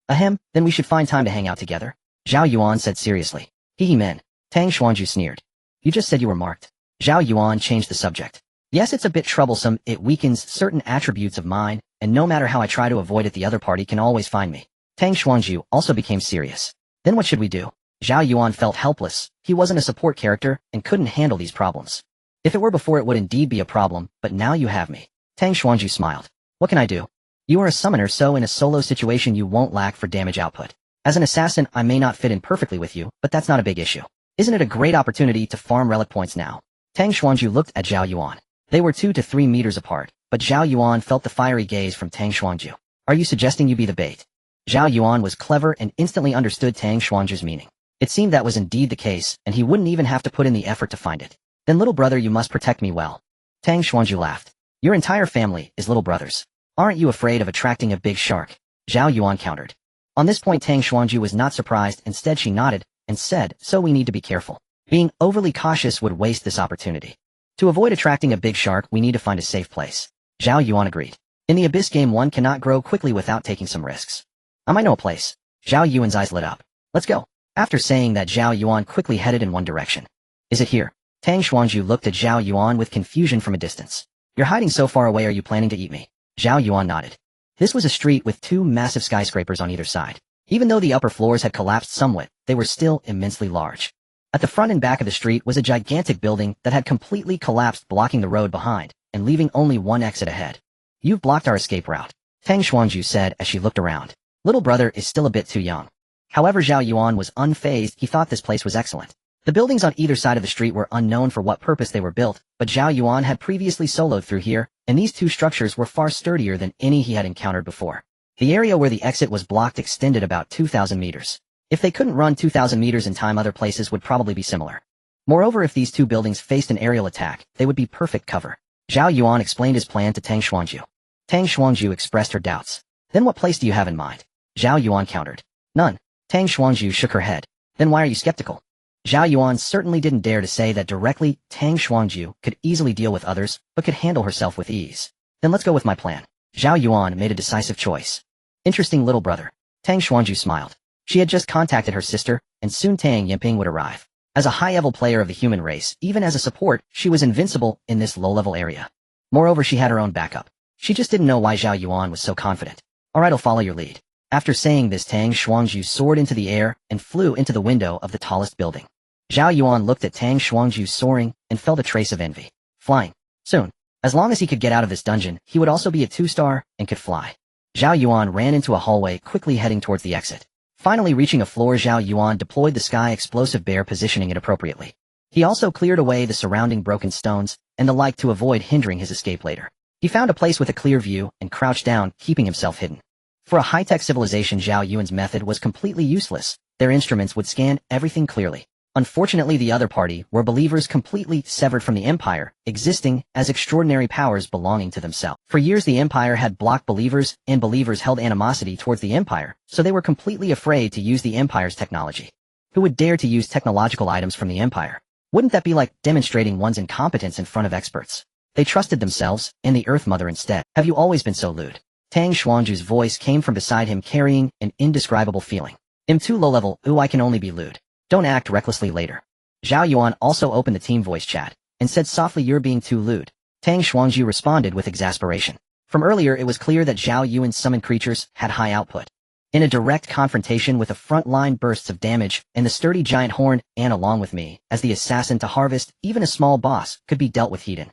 "Ahem, then we should find time to hang out together," Zhao Yuan said seriously. "Hehe men." Tang Xuanzhu sneered. "You just said you were marked." Zhao Yuan changed the subject. "Yes, it's a bit troublesome. It weakens certain attributes of mine, and no matter how I try to avoid it, the other party can always find me." Tang Xuanzhu also became serious. "Then what should we do?" Zhao Yuan felt helpless. He wasn't a support character and couldn't handle these problems. "If it were before, it would indeed be a problem, but now you have me." Tang Xuanzhu smiled. "What can I do? You are a summoner, so in a solo situation you won't lack for damage output. As an assassin, I may not fit in perfectly with you, but that's not a big issue. Isn't it a great opportunity to farm relic points now?" Tang Xuanzhu looked at Zhao Yuan. They were 2 to 3 meters apart, but Zhao Yuan felt the fiery gaze from Tang Xuanzhu. "Are you suggesting you be the bait?" Zhao Yuan was clever and instantly understood Tang Xuanzhu's meaning. It seemed that was indeed the case, and he wouldn't even have to put in the effort to find it. Then little brother, you must protect me well. Tang Xuanzhu laughed. Your entire family is little brothers. Aren't you afraid of attracting a big shark? Zhao Yuan countered. On this point Tang Xuanzhu was not surprised, instead she nodded and said, so we need to be careful. Being overly cautious would waste this opportunity. To avoid attracting a big shark, we need to find a safe place. Zhao Yuan agreed. In the Abyss game one cannot grow quickly without taking some risks. I might know a place. Zhao Yuan's eyes lit up. Let's go. After saying that, Zhao Yuan quickly headed in one direction. Is it here? Tang Xuanzhu looked at Zhao Yuan with confusion from a distance. You're hiding so far away, are you planning to eat me? Zhao Yuan nodded. This was a street with two massive skyscrapers on either side. Even though the upper floors had collapsed somewhat, they were still immensely large. At the front and back of the street was a gigantic building that had completely collapsed, blocking the road behind, and leaving only one exit ahead. You've blocked our escape route, Tang Xuanzhu said as she looked around. Little brother is still a bit too young. However, Zhao Yuan was unfazed. He thought this place was excellent. The buildings on either side of the street were unknown for what purpose they were built, but Zhao Yuan had previously soloed through here, and these two structures were far sturdier than any he had encountered before. The area where the exit was blocked extended about 2,000 meters. If they couldn't run 2,000 meters in time, other places would probably be similar. Moreover, if these two buildings faced an aerial attack, they would be perfect cover. Zhao Yuan explained his plan to Tang Xuanzhu. Tang Xuanzhu expressed her doubts. Then what place do you have in mind? Zhao Yuan countered. None. Tang Xuanzhu shook her head. Then why are you skeptical? Zhao Yuan certainly didn't dare to say that directly. Tang Xuanzhu could easily deal with others, but could handle herself with ease. Then let's go with my plan. Zhao Yuan made a decisive choice. Interesting, little brother. Tang Xuanzhu smiled. She had just contacted her sister, and soon Tang Yinping would arrive. As a high-level player of the human race, even as a support, she was invincible in this low-level area. Moreover, she had her own backup. She just didn't know why Zhao Yuan was so confident. Alright, I'll follow your lead. After saying this, Tang Xuanzhu soared into the air and flew into the window of the tallest building. Zhao Yuan looked at Tang Xuanzhu soaring and felt a trace of envy. Flying. Soon. As long as he could get out of this dungeon, he would also be a 2-star and could fly. Zhao Yuan ran into a hallway, quickly heading towards the exit. Finally reaching a floor, Zhao Yuan deployed the sky explosive bear, positioning it appropriately. He also cleared away the surrounding broken stones and the like to avoid hindering his escape later. He found a place with a clear view and crouched down, keeping himself hidden. For a high-tech civilization, Zhao Yuan's method was completely useless. Their instruments would scan everything clearly. Unfortunately, the other party were believers completely severed from the Empire, existing as extraordinary powers belonging to themselves. For years the Empire had blocked believers, and believers held animosity towards the Empire, so they were completely afraid to use the Empire's technology. Who would dare to use technological items from the Empire? Wouldn't that be like demonstrating one's incompetence in front of experts? They trusted themselves and the Earth Mother instead. Have you always been so lewd? Tang Xuanzhu's voice came from beside him, carrying an indescribable feeling. I'm too low-level. Ooh, I can only be lewd. Don't act recklessly later. Zhao Yuan also opened the team voice chat and said softly, you're being too lewd. Tang Xuanzhu responded with exasperation. From earlier, it was clear that Zhao Yuan's summoned creatures had high output. In a direct confrontation with the front-line bursts of damage and the sturdy giant horn, and along with me, as the assassin to harvest, even a small boss could be dealt with heat.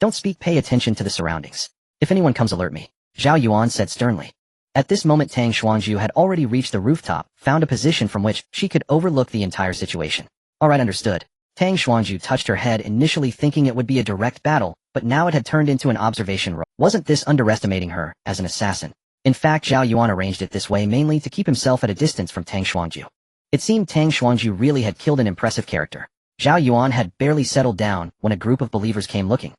Don't speak, pay attention to the surroundings. If anyone comes, alert me, Zhao Yuan said sternly. At this moment Tang Xuanzhu had already reached the rooftop, found a position from which she could overlook the entire situation. Alright, understood. Tang Xuanzhu touched her head, initially thinking it would be a direct battle, but now it had turned into an observation role. Wasn't this underestimating her as an assassin? In fact, Zhao Yuan arranged it this way mainly to keep himself at a distance from Tang Xuanzhu. It seemed Tang Xuanzhu really had killed an impressive character. Zhao Yuan had barely settled down when a group of believers came looking.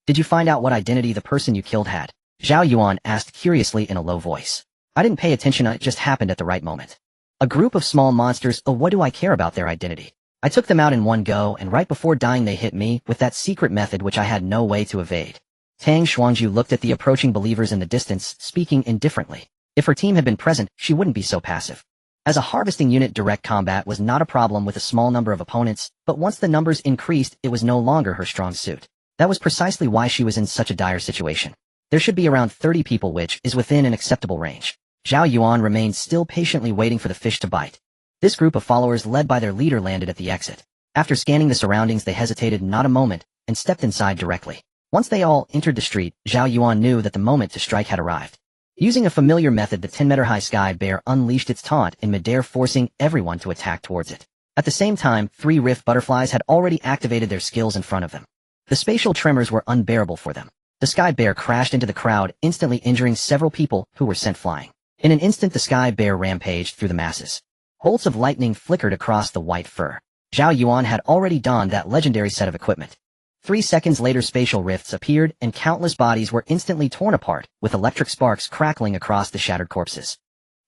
Did you find out what identity the person you killed had? Zhao Yuan asked curiously in a low voice. I didn't pay attention, it just happened at the right moment. A group of small monsters, oh, what do I care about their identity? I took them out in one go, and right before dying they hit me with that secret method which I had no way to evade. Tang Xuanzhu looked at the approaching believers in the distance, speaking indifferently. If her team had been present, she wouldn't be so passive. As a harvesting unit, direct combat was not a problem with a small number of opponents, but once the numbers increased, it was no longer her strong suit. That was precisely why she was in such a dire situation. There should be around 30 people, which is within an acceptable range. Zhao Yuan remained still, patiently waiting for the fish to bite. This group of followers led by their leader landed at the exit. After scanning the surroundings, they hesitated not a moment and stepped inside directly. Once they all entered the street, Zhao Yuan knew that the moment to strike had arrived. Using a familiar method, the 10-meter-high sky bear unleashed its taunt in midair, forcing everyone to attack towards it. At the same time, 3 rift butterflies had already activated their skills in front of them. The spatial tremors were unbearable for them. The sky bear crashed into the crowd, instantly injuring several people who were sent flying. In an instant, the sky bear rampaged through the masses. Bolts of lightning flickered across the white fur. Zhao Yuan had already donned that legendary set of equipment. 3 seconds later spatial rifts appeared and countless bodies were instantly torn apart, with electric sparks crackling across the shattered corpses.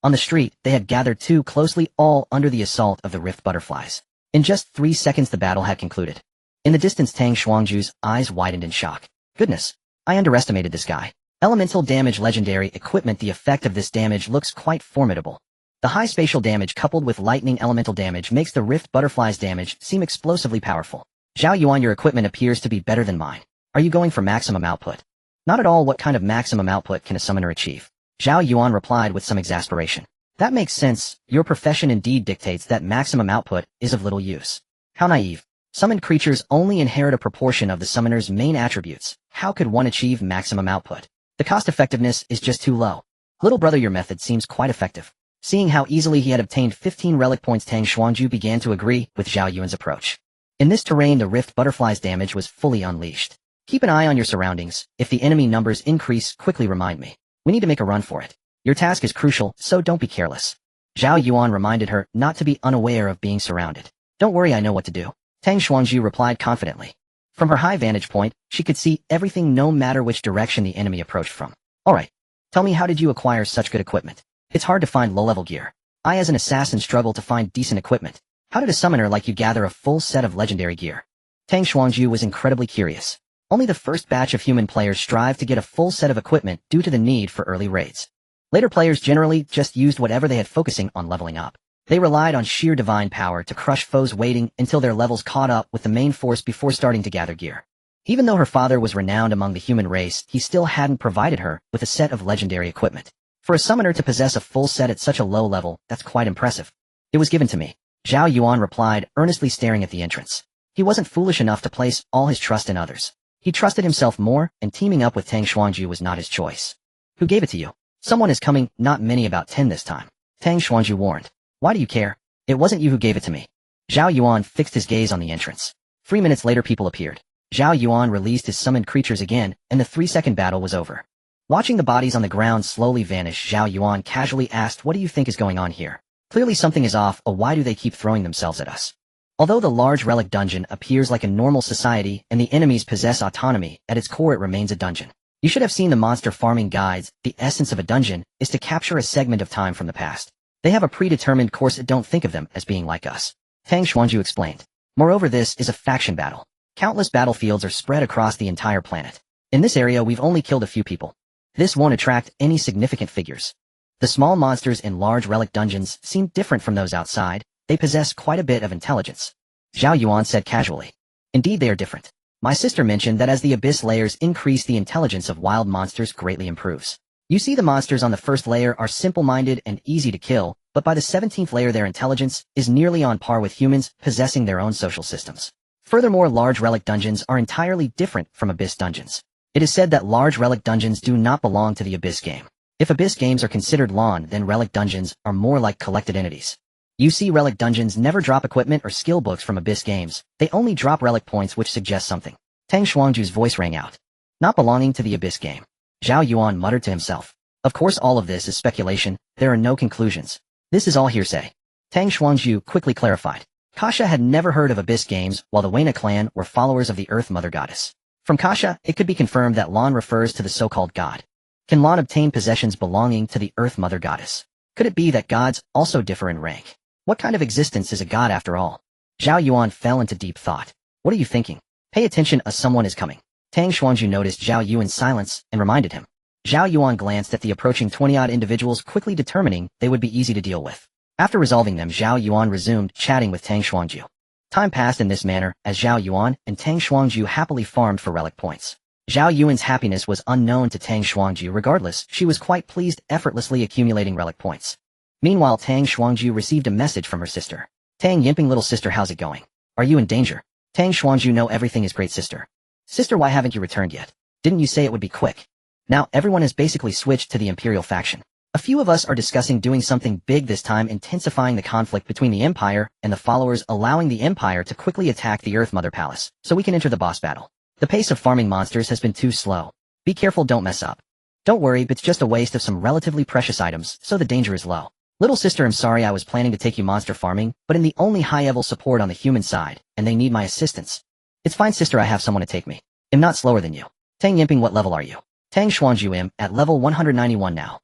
On the street, they had gathered too closely, all under the assault of the rift butterflies. In just 3 seconds the battle had concluded. In the distance Tang Xuangju's eyes widened in shock. Goodness, I underestimated this guy. Elemental damage legendary equipment. The effect of this damage looks quite formidable. The high spatial damage coupled with lightning elemental damage makes the rift butterfly's damage seem explosively powerful. Zhao Yuan, your equipment appears to be better than mine. Are you going for maximum output? Not at all. What kind of maximum output can a summoner achieve? Zhao Yuan replied with some exasperation. That makes sense. Your profession indeed dictates that maximum output is of little use. How naive. Summoned creatures only inherit a proportion of the summoner's main attributes. How could one achieve maximum output? The cost effectiveness is just too low. Little brother, your method seems quite effective. Seeing how easily he had obtained 15 relic points, Tang Xuangju began to agree with Zhao Yuan's approach. In this terrain the rift butterfly's damage was fully unleashed. Keep an eye on your surroundings. If the enemy numbers increase, quickly remind me. We need to make a run for it. Your task is crucial, so don't be careless. Zhao Yuan reminded her not to be unaware of being surrounded. Don't worry, I know what to do. Tang Xuangju replied confidently. From her high vantage point, she could see everything no matter which direction the enemy approached from. Alright. Tell me, how did you acquire such good equipment? It's hard to find low-level gear. I as an assassin struggle to find decent equipment. How did a summoner like you gather a full set of legendary gear? Tang Xuangju was incredibly curious. Only the first batch of human players strive to get a full set of equipment due to the need for early raids. Later players generally just used whatever they had, focusing on leveling up. They relied on sheer divine power to crush foes, waiting until their levels caught up with the main force before starting to gather gear. Even though her father was renowned among the human race, he still hadn't provided her with a set of legendary equipment. For a summoner to possess a full set at such a low level, that's quite impressive. It was given to me. Zhao Yuan replied, earnestly staring at the entrance. He wasn't foolish enough to place all his trust in others. He trusted himself more, and teaming up with Tang Xuangju was not his choice. Who gave it to you? Someone is coming, not many, about 10 this time. Tang Xuangju warned. Why do you care? It wasn't you who gave it to me. Zhao Yuan fixed his gaze on the entrance. 3 minutes later people appeared. Zhao Yuan released his summoned creatures again, and the 3-second battle was over. Watching the bodies on the ground slowly vanish, Zhao Yuan casually asked, what do you think is going on here? Clearly something is off. Why do they keep throwing themselves at us? Although the large relic dungeon appears like a normal society and the enemies possess autonomy, at its core it remains a dungeon. You should have seen the monster farming guides. The essence of a dungeon is to capture a segment of time from the past. They have a predetermined course. Don't think of them as being like us. Tang Xuangju explained. Moreover, this is a faction battle. Countless battlefields are spread across the entire planet. In this area we've only killed a few people. This won't attract any significant figures. The small monsters in large relic dungeons seem different from those outside. They possess quite a bit of intelligence. Zhao Yuan said casually. Indeed they are different. My sister mentioned that as the abyss layers increase, the intelligence of wild monsters greatly improves. You see, the monsters on the first layer are simple-minded and easy to kill, but by the 17th layer their intelligence is nearly on par with humans, possessing their own social systems. Furthermore, large relic dungeons are entirely different from abyss dungeons. It is said that large relic dungeons do not belong to the abyss game. If abyss games are considered lawn, then relic dungeons are more like collected entities. You see, relic dungeons never drop equipment or skill books from abyss games. They only drop relic points, which suggests something. Tang Xuangju's voice rang out. Not belonging to the abyss game. Zhao Yuan muttered to himself. Of course all of this is speculation. There are no conclusions. This is all hearsay. Tang Xuangju quickly clarified. Kasha had never heard of abyss games, while the Wayna clan were followers of the Earth Mother Goddess. From Kasha, it could be confirmed that Lan refers to the so-called god. Can Lan obtain possessions belonging to the Earth Mother Goddess? Could it be that gods also differ in rank? What kind of existence is a god after all? Zhao Yuan fell into deep thought. What are you thinking? Pay attention, someone is coming. Tang Xuangju noticed Zhao Yuan's silence and reminded him. Zhao Yuan glanced at the approaching 20-odd individuals, quickly determining they would be easy to deal with. After resolving them, Zhao Yuan resumed chatting with Tang Xuangju. Time passed in this manner as Zhao Yuan and Tang Xuangju happily farmed for relic points. Zhao Yuan's happiness was unknown to Tang Xuangju. Regardless, she was quite pleased, effortlessly accumulating relic points. Meanwhile, Tang Xuangju received a message from her sister. Tang Yimping, little sister, how's it going? Are you in danger? Tang Xuangju, no, everything is great, sister. Sister, why haven't you returned yet? Didn't you say it would be quick? Now everyone has basically switched to the Imperial faction. A few of us are discussing doing something big this time, intensifying the conflict between the Empire and the followers, allowing the Empire to quickly attack the Earth Mother Palace, so we can enter the boss battle. The pace of farming monsters has been too slow. Be careful, don't mess up. Don't worry, it's just a waste of some relatively precious items, so the danger is low. Little sister, I'm sorry, I was planning to take you monster farming, but in the only high-level support on the human side, and they need my assistance. It's fine, sister, I have someone to take me. I'm not slower than you. Tang Yimping, what level are you? Tang Xuanju, am at level 191 now.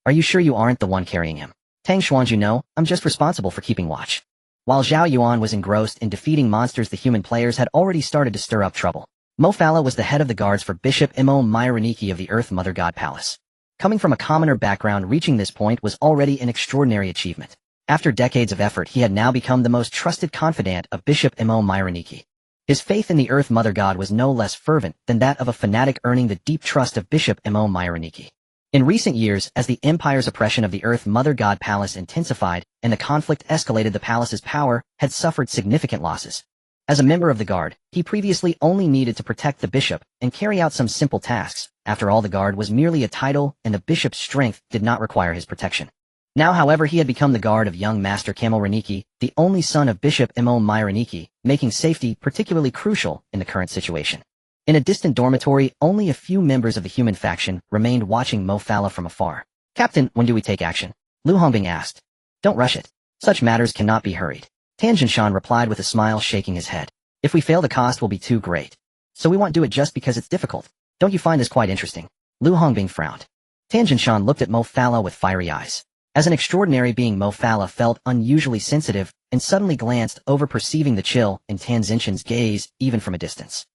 Are you sure you aren't the one carrying him? Tang Xuanju, no, I'm just responsible for keeping watch. While Zhao Yuan was engrossed in defeating monsters, the human players had already started to stir up trouble. Mo Fala was the head of the guards for Bishop Mo Myroniki of the Earth Mother God Palace. Coming from a commoner background, reaching this point was already an extraordinary achievement. After decades of effort, he had now become the most trusted confidant of Bishop Mo Myroniki. His faith in the Earth Mother God was no less fervent than that of a fanatic, earning the deep trust of Bishop Mo Myroniki. In recent years, as the Empire's oppression of the Earth Mother God Palace intensified and the conflict escalated, the palace's power had suffered significant losses. As a member of the guard, he previously only needed to protect the bishop and carry out some simple tasks. After all, the guard was merely a title, and the bishop's strength did not require his protection. Now, however, he had become the guard of young Master Camel Reniki, the only son of Bishop Mo Myroniki, making safety particularly crucial in the current situation. In a distant dormitory, only a few members of the human faction remained, watching Mo Fala from afar. Captain, when do we take action? Lu Hongbing asked. Don't rush it. Such matters cannot be hurried. Tan Jinshan replied with a smile, shaking his head. If we fail, the cost will be too great. So we won't do it just because it's difficult. Don't you find this quite interesting? Lu Hongbing frowned. Tan Jinshan looked at Mo Fala with fiery eyes. As an extraordinary being, Mo Fala felt unusually sensitive and suddenly glanced over, perceiving the chill in Tan Jinshan's gaze even from a distance.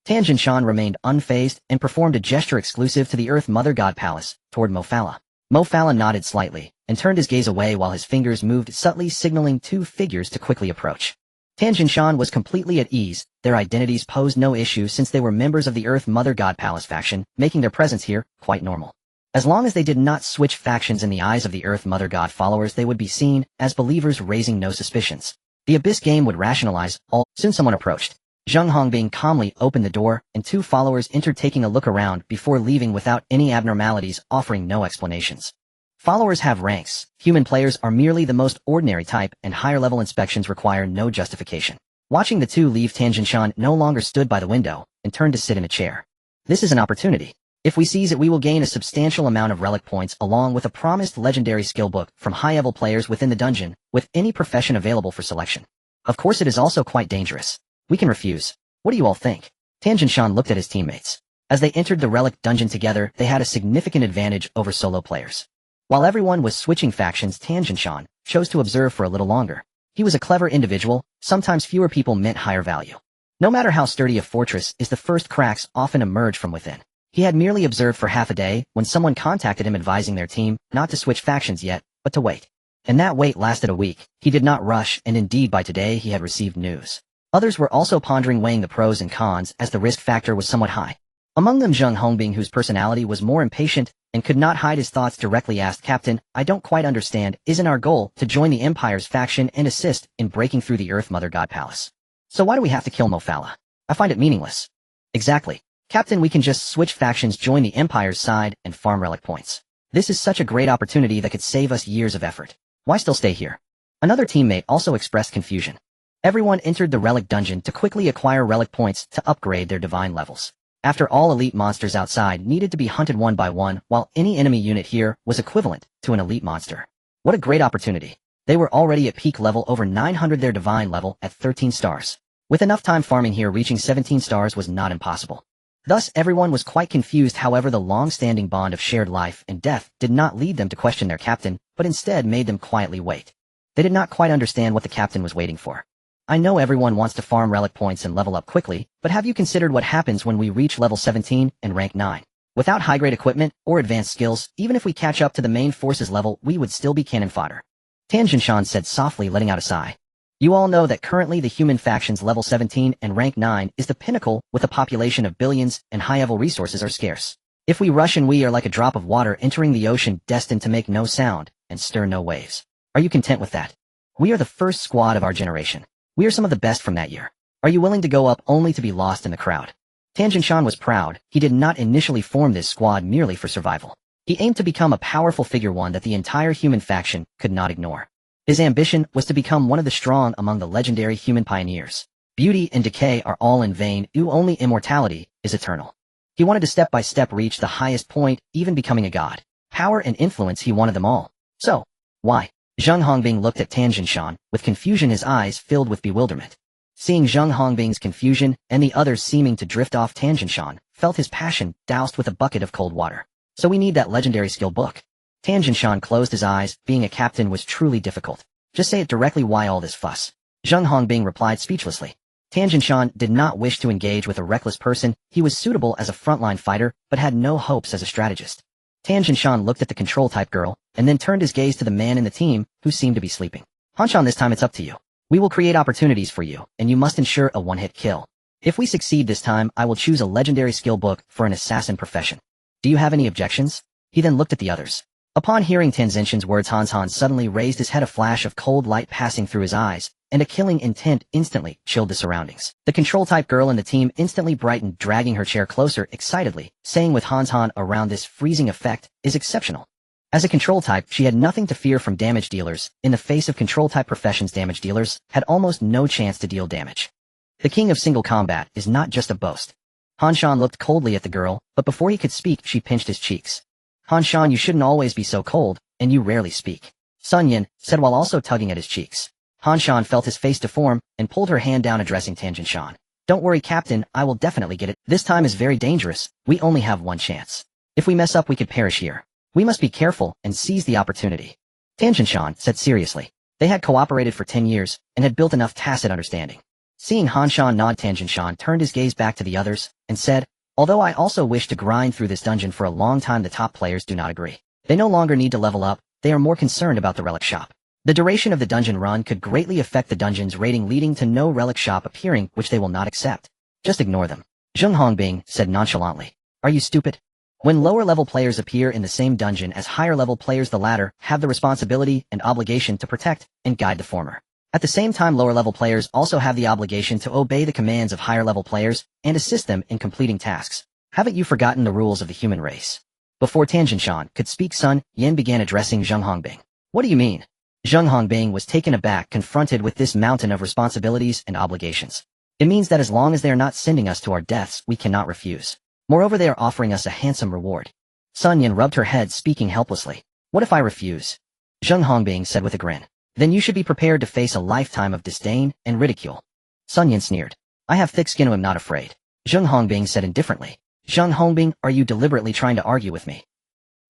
Tan Jinshan remained unfazed and performed a gesture exclusive to the Earth Mother God Palace toward Mo Fala. Mo Fala nodded slightly and turned his gaze away while his fingers moved subtly, signaling two figures to quickly approach. Tan Jinshan was completely at ease. Their identities posed no issue since they were members of the Earth Mother God Palace faction, making their presence here quite normal. As long as they did not switch factions in the eyes of the Earth Mother God followers, they would be seen as believers, raising no suspicions. The Abyss game would rationalize all. Soon someone approached. Zheng Hongbing calmly opened the door, and two followers entered, taking a look around before leaving without any abnormalities, offering no explanations. Followers have ranks. Human players are merely the most ordinary type, and higher-level inspections require no justification. Watching the two leave, Tan Jinshan no longer stood by the window and turned to sit in a chair. This is an opportunity. If we seize it, we will gain a substantial amount of relic points along with a promised legendary skill book from high-level players within the dungeon, with any profession available for selection. Of course, it is also quite dangerous. We can refuse. What do you all think? Tan Jinshan looked at his teammates. As they entered the relic dungeon together, they had a significant advantage over solo players. While everyone was switching factions, Tan Jinshan chose to observe for a little longer. He was a clever individual. Sometimes fewer people meant higher value. No matter how sturdy a fortress is, the first cracks often emerge from within. He had merely observed for half a day when someone contacted him advising their team not to switch factions yet, but to wait. And that wait lasted a week. He did not rush, and indeed by today he had received news. Others were also pondering, weighing the pros and cons, as the risk factor was somewhat high. Among them, Zheng Hongbing, whose personality was more impatient and could not hide his thoughts, directly asked, Captain, I don't quite understand. Isn't our goal to join the Empire's faction and assist in breaking through the Earth Mother God Palace? So why do we have to kill Mo Fala? I find it meaningless. Exactly. Captain, we can just switch factions, join the Empire's side, and farm relic points. This is such a great opportunity that could save us years of effort. Why still stay here? Another teammate also expressed confusion. Everyone entered the relic dungeon to quickly acquire relic points to upgrade their divine levels. After all, elite monsters outside needed to be hunted one by one, while any enemy unit here was equivalent to an elite monster. What a great opportunity. They were already at peak level, over 900, their divine level at 13 stars. With enough time farming here, reaching 17 stars was not impossible. Thus, everyone was quite confused. However, the long-standing bond of shared life and death did not lead them to question their captain, but instead made them quietly wait. They did not quite understand what the captain was waiting for. I know everyone wants to farm relic points and level up quickly, but have you considered what happens when we reach level 17 and rank 9? Without high-grade equipment or advanced skills, even if we catch up to the main forces level, we would still be cannon fodder. Tan Jinshan said softly, letting out a sigh. You all know that currently the human faction's level 17 and rank 9 is the pinnacle, with a population of billions, and high-level resources are scarce. If we rush, and we are like a drop of water entering the ocean, destined to make no sound and stir no waves. Are you content with that? We are the first squad of our generation. We are some of the best from that year. Are you willing to go up only to be lost in the crowd? Tan Jinshan was proud. He did not initially form this squad merely for survival. He aimed to become a powerful figure, one that the entire human faction could not ignore. His ambition was to become one of the strong among the legendary human pioneers. Beauty and decay are all in vain, only immortality is eternal. He wanted to step by step reach the highest point, even becoming a god. Power and influence, he wanted them all. So, why? Zheng Hongbing looked at Tan Jinshan with confusion, his eyes filled with bewilderment. Seeing Zheng Hongbing's confusion and the others seeming to drift off, Tan Jinshan felt his passion doused with a bucket of cold water. So we need that legendary skill book. Tan Jinshan closed his eyes. Being a captain was truly difficult. Just say it directly. Why all this fuss? Zheng Hongbing replied speechlessly. Tan Jinshan did not wish to engage with a reckless person. He was suitable as a frontline fighter, but had no hopes as a strategist. Tan Jinshan looked at the control-type girl, and then turned his gaze to the man in the team, who seemed to be sleeping. Hanshan, this time it's up to you. We will create opportunities for you, and you must ensure a one-hit kill. If we succeed this time, I will choose a legendary skill book for an assassin profession. Do you have any objections? He then looked at the others. Upon hearing Tan Zinshan's words, Han suddenly raised his head, a flash of cold light passing through his eyes, and a killing intent instantly chilled the surroundings. The control-type girl in the team instantly brightened, dragging her chair closer excitedly, saying with Han around, this freezing effect is exceptional. As a control type, she had nothing to fear from damage dealers. In the face of control-type professions, damage dealers had almost no chance to deal damage. The king of single combat is not just a boast. Han looked coldly at the girl, but before he could speak, she pinched his cheeks. Han, you shouldn't always be so cold, and you rarely speak. Sun Yin said while also tugging at his cheeks. Han felt his face deform, and pulled her hand down, addressing Tan Jinshan. Don't worry, Captain, I will definitely get it. This time is very dangerous. We only have one chance. If we mess up, we could perish here. We must be careful and seize the opportunity. Tan Jinshan said seriously. They had cooperated for 10 years, and had built enough tacit understanding. Seeing Han nod, Tan Jinshan turned his gaze back to the others, and said, although I also wish to grind through this dungeon for a long time, the top players do not agree. They no longer need to level up, they are more concerned about the relic shop. The duration of the dungeon run could greatly affect the dungeon's rating, leading to no relic shop appearing, which they will not accept. Just ignore them. Zheng Hongbing said nonchalantly. Are you stupid? When lower-level players appear in the same dungeon as higher-level players, the latter have the responsibility and obligation to protect and guide the former. At the same time, lower-level players also have the obligation to obey the commands of higher-level players and assist them in completing tasks. Haven't you forgotten the rules of the human race? Before Tan Jinshan could speak, Sun Yin began addressing Zheng Hongbing. What do you mean? Zheng Hongbing was taken aback, confronted with this mountain of responsibilities and obligations. It means that as long as they are not sending us to our deaths, we cannot refuse. Moreover, they are offering us a handsome reward. Sun Yin rubbed her head, speaking helplessly. What if I refuse? Zheng Hongbing said with a grin. Then you should be prepared to face a lifetime of disdain and ridicule. Sun Yin sneered. I have thick skin, I'm not afraid. Zheng Hongbing said indifferently. Zheng Hongbing, are you deliberately trying to argue with me?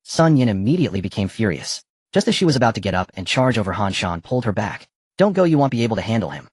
Sun Yin immediately became furious. Just as she was about to get up and charge over, Han pulled her back. Don't go, you won't be able to handle him.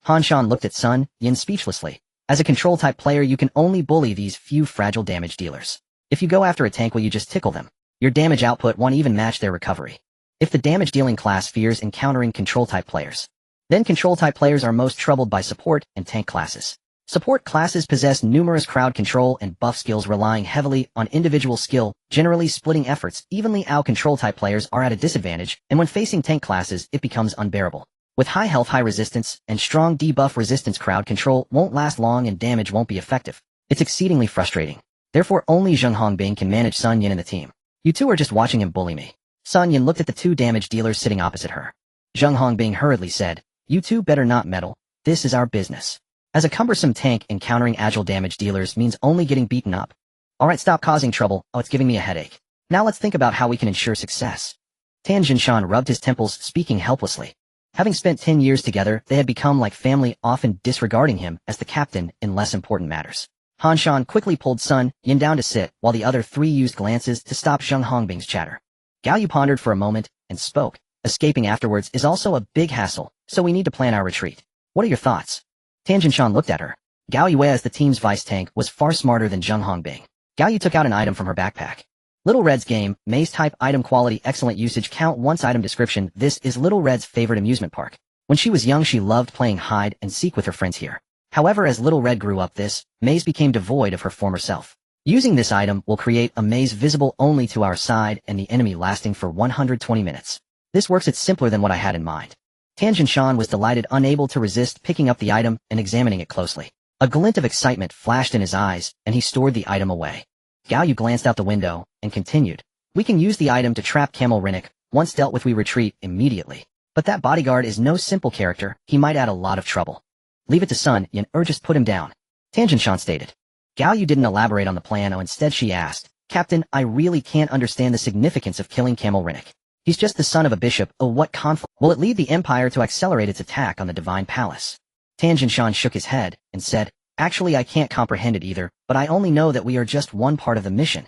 Han looked at Sun Yin speechlessly. As a control-type player, you can only bully these few fragile damage dealers. If you go after a tank, will you just tickle them? Your damage output won't even match their recovery. If the damage-dealing class fears encountering control-type players, then control-type players are most troubled by support and tank classes. Support classes possess numerous crowd control and buff skills, relying heavily on individual skill, generally splitting efforts evenly out. Control-type players are at a disadvantage, and when facing tank classes, it becomes unbearable. With high health, high resistance, and strong debuff resistance, crowd control won't last long and damage won't be effective. It's exceedingly frustrating. Therefore, only Zheng Hongbing can manage Sun Yin and the team. You two are just watching him bully me. Sun Yin looked at the two damage dealers sitting opposite her. Zheng Hongbing hurriedly said, you two better not meddle. This is our business. As a cumbersome tank, encountering agile damage dealers means only getting beaten up. Alright, stop causing trouble. Oh, it's giving me a headache. Now let's think about how we can ensure success. Tan Jinshan rubbed his temples, speaking helplessly. Having spent 10 years together, they had become like family, often disregarding him as the captain in less important matters. Han quickly pulled Sun Yin down to sit, while the other three used glances to stop Zheng Hongbing's chatter. Gao Yu pondered for a moment and spoke. Escaping afterwards is also a big hassle, so we need to plan our retreat. What are your thoughts? Tan Jinshan looked at her. Gao Yu, as the team's vice tank, was far smarter than Zheng Hongbing. Gao Yu took out an item from her backpack. Little Red's game, maze type, item quality, excellent usage, count once, item description. This is Little Red's favorite amusement park. When she was young, she loved playing hide and seek with her friends here. However, as Little Red grew up, this maze became devoid of her former self. Using this item will create a maze visible only to our side and the enemy, lasting for 120 minutes. This works. It's simpler than what I had in mind. Tan Jinshan was delighted, unable to resist picking up the item and examining it closely. A glint of excitement flashed in his eyes, and he stored the item away. Gao Yu glanced out the window and continued. We can use the item to trap Camel Rinnock. Once dealt with, we retreat immediately. But that bodyguard is no simple character. He might add a lot of trouble. Leave it to Sun Yin, or just put him down. Tan Jinshan stated. Gao Yu didn't elaborate on the plan. Instead, she asked, Captain, I really can't understand the significance of killing Camel Rinnock. He's just the son of a bishop. Oh, what conflict? Will it lead the Empire to accelerate its attack on the Divine Palace? Tan Jinshan shook his head and said, actually I can't comprehend it either, but I only know that we are just one part of the mission.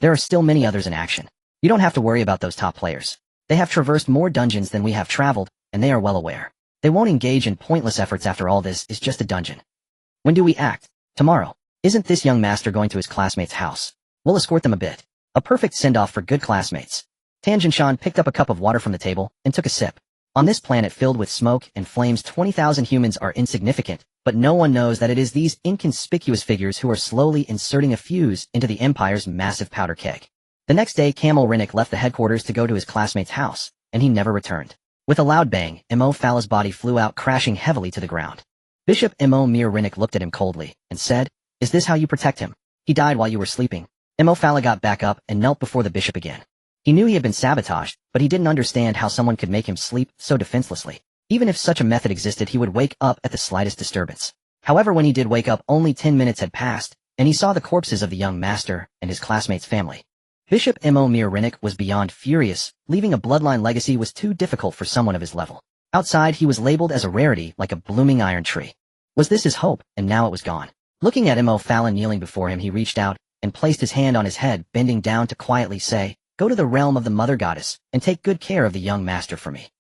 There are still many others in action. You don't have to worry about those top players. They have traversed more dungeons than we have traveled, and they are well aware. They won't engage in pointless efforts after all. This is just a dungeon. When do we act? Tomorrow. Isn't this young master going to his classmate's house? We'll escort them a bit. A perfect send-off for good classmates. Tan Jinshan picked up a cup of water from the table and took a sip. On this planet filled with smoke and flames, 20,000 humans are insignificant, but no one knows that it is these inconspicuous figures who are slowly inserting a fuse into the Empire's massive powder keg. The next day, Camel Rinnick left the headquarters to go to his classmate's house, and he never returned. With a loud bang, Mo Fala's body flew out, crashing heavily to the ground. Bishop Mo Mir Rinnick looked at him coldly and said, "Is this how you protect him? He died while you were sleeping." Mo Fala got back up and knelt before the bishop again. He knew he had been sabotaged, but he didn't understand how someone could make him sleep so defenselessly. Even if such a method existed, he would wake up at the slightest disturbance. However, when he did wake up, only 10 minutes had passed, and he saw the corpses of the young master and his classmates' family. Bishop Mo Mir Rinnick was beyond furious. Leaving a bloodline legacy was too difficult for someone of his level. Outside, he was labeled as a rarity, like a blooming iron tree. Was this his hope? And now it was gone. Looking at Mo Fala kneeling before him, he reached out and placed his hand on his head, bending down to quietly say, "Go to the realm of the Mother Goddess, and take good care of the young master for me."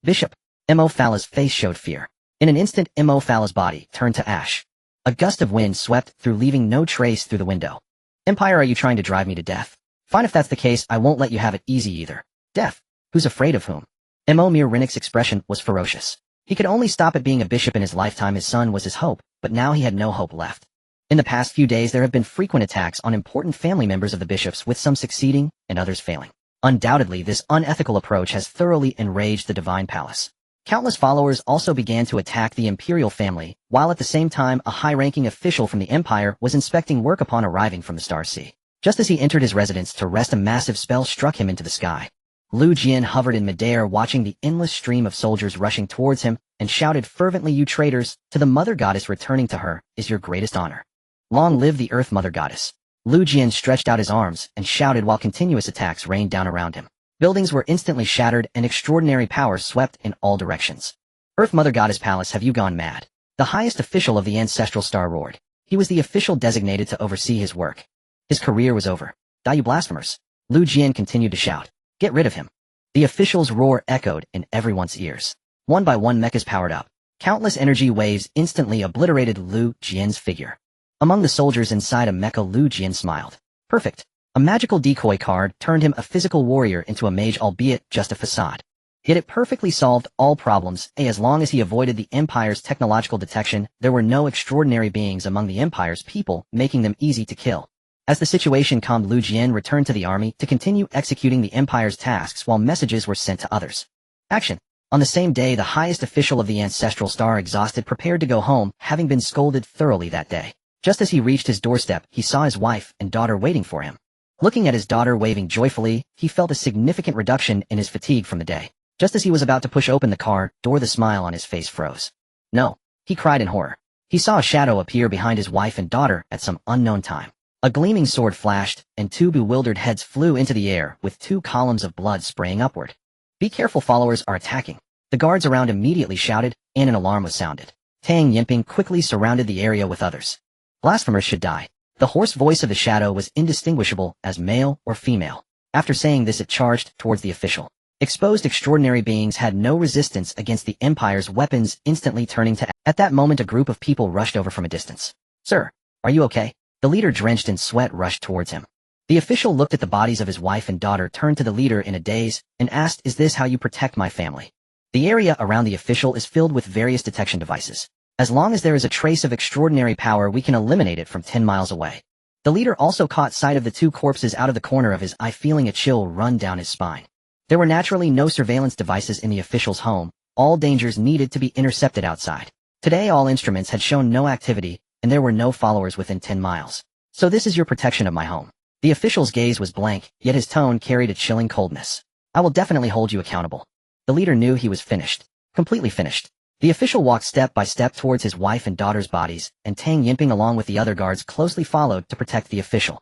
Bishop Mo Fala's face showed fear. In an instant, Mo Fala's body turned to ash. A gust of wind swept through, leaving no trace through the window. "Empire, are you trying to drive me to death? Fine, if that's the case, I won't let you have it easy either." "Death? Who's afraid of whom?" Mo Mir Rinnick's expression was ferocious. He could only stop at being a bishop in his lifetime. His son was his hope, but now he had no hope left. In the past few days, there have been frequent attacks on important family members of the bishops, with some succeeding and others failing. Undoubtedly, this unethical approach has thoroughly enraged the Divine Palace. Countless followers also began to attack the imperial family, while at the same time a high-ranking official from the Empire was inspecting work upon arriving from the Star Sea. Just as he entered his residence to rest, a massive spell struck him into the sky. Lu Jian hovered in midair, watching the endless stream of soldiers rushing towards him, and shouted fervently, "You traitors! To the Mother Goddess, returning to her is your greatest honor. Long live the Earth Mother Goddess." Lu Jian stretched out his arms and shouted while continuous attacks rained down around him. Buildings were instantly shattered and extraordinary power swept in all directions. "Earth Mother Goddess Palace, have you gone mad?" The highest official of the Ancestral Star roared. He was the official designated to oversee his work. His career was over. "Die, you blasphemers!" Lu Jian continued to shout. "Get rid of him." The official's roar echoed in everyone's ears. One by one, mechas powered up. Countless energy waves instantly obliterated Lu Jian's figure. Among the soldiers inside a mecha, Lu Jian smiled. Perfect. A magical decoy card turned him a physical warrior into a mage, albeit just a facade. Yet it perfectly solved all problems. As long as he avoided the Empire's technological detection, there were no extraordinary beings among the Empire's people, making them easy to kill. As the situation calmed, Lu Jian returned to the army to continue executing the Empire's tasks while messages were sent to others. Action. On the same day, the highest official of the Ancestral Star, exhausted, prepared to go home, having been scolded thoroughly that day. Just as he reached his doorstep, he saw his wife and daughter waiting for him. Looking at his daughter waving joyfully, he felt a significant reduction in his fatigue from the day. Just as he was about to push open the car door, the smile on his face froze. "No!" he cried in horror. He saw a shadow appear behind his wife and daughter at some unknown time. A gleaming sword flashed, and two bewildered heads flew into the air, with 2 columns of blood spraying upward. "Be careful, followers are attacking." The guards around immediately shouted, and an alarm was sounded. Tang Yinping quickly surrounded the area with others. "Blasphemers should die." The hoarse voice of the shadow was indistinguishable as male or female. After saying this, it charged towards the official. Exposed extraordinary beings had no resistance against the Empire's weapons, instantly turning to. At that moment, a group of people rushed over from a distance. "Sir, are you okay?" The leader, drenched in sweat, rushed towards him. The official looked at the bodies of his wife and daughter, turned to the leader in a daze, and asked, "Is this how you protect my family?" The area around the official is filled with various detection devices. As long as there is a trace of extraordinary power, we can eliminate it from 10 miles away. The leader also caught sight of the 2 corpses out of the corner of his eye, feeling a chill run down his spine. There were naturally no surveillance devices in the official's home. All dangers needed to be intercepted outside. Today, all instruments had shown no activity, and there were no followers within 10 miles. "So this is your protection of my home." The official's gaze was blank, yet his tone carried a chilling coldness. "I will definitely hold you accountable." The leader knew he was finished. Completely finished. The official walked step by step towards his wife and daughter's bodies, and Tang Yinping, along with the other guards, closely followed to protect the official.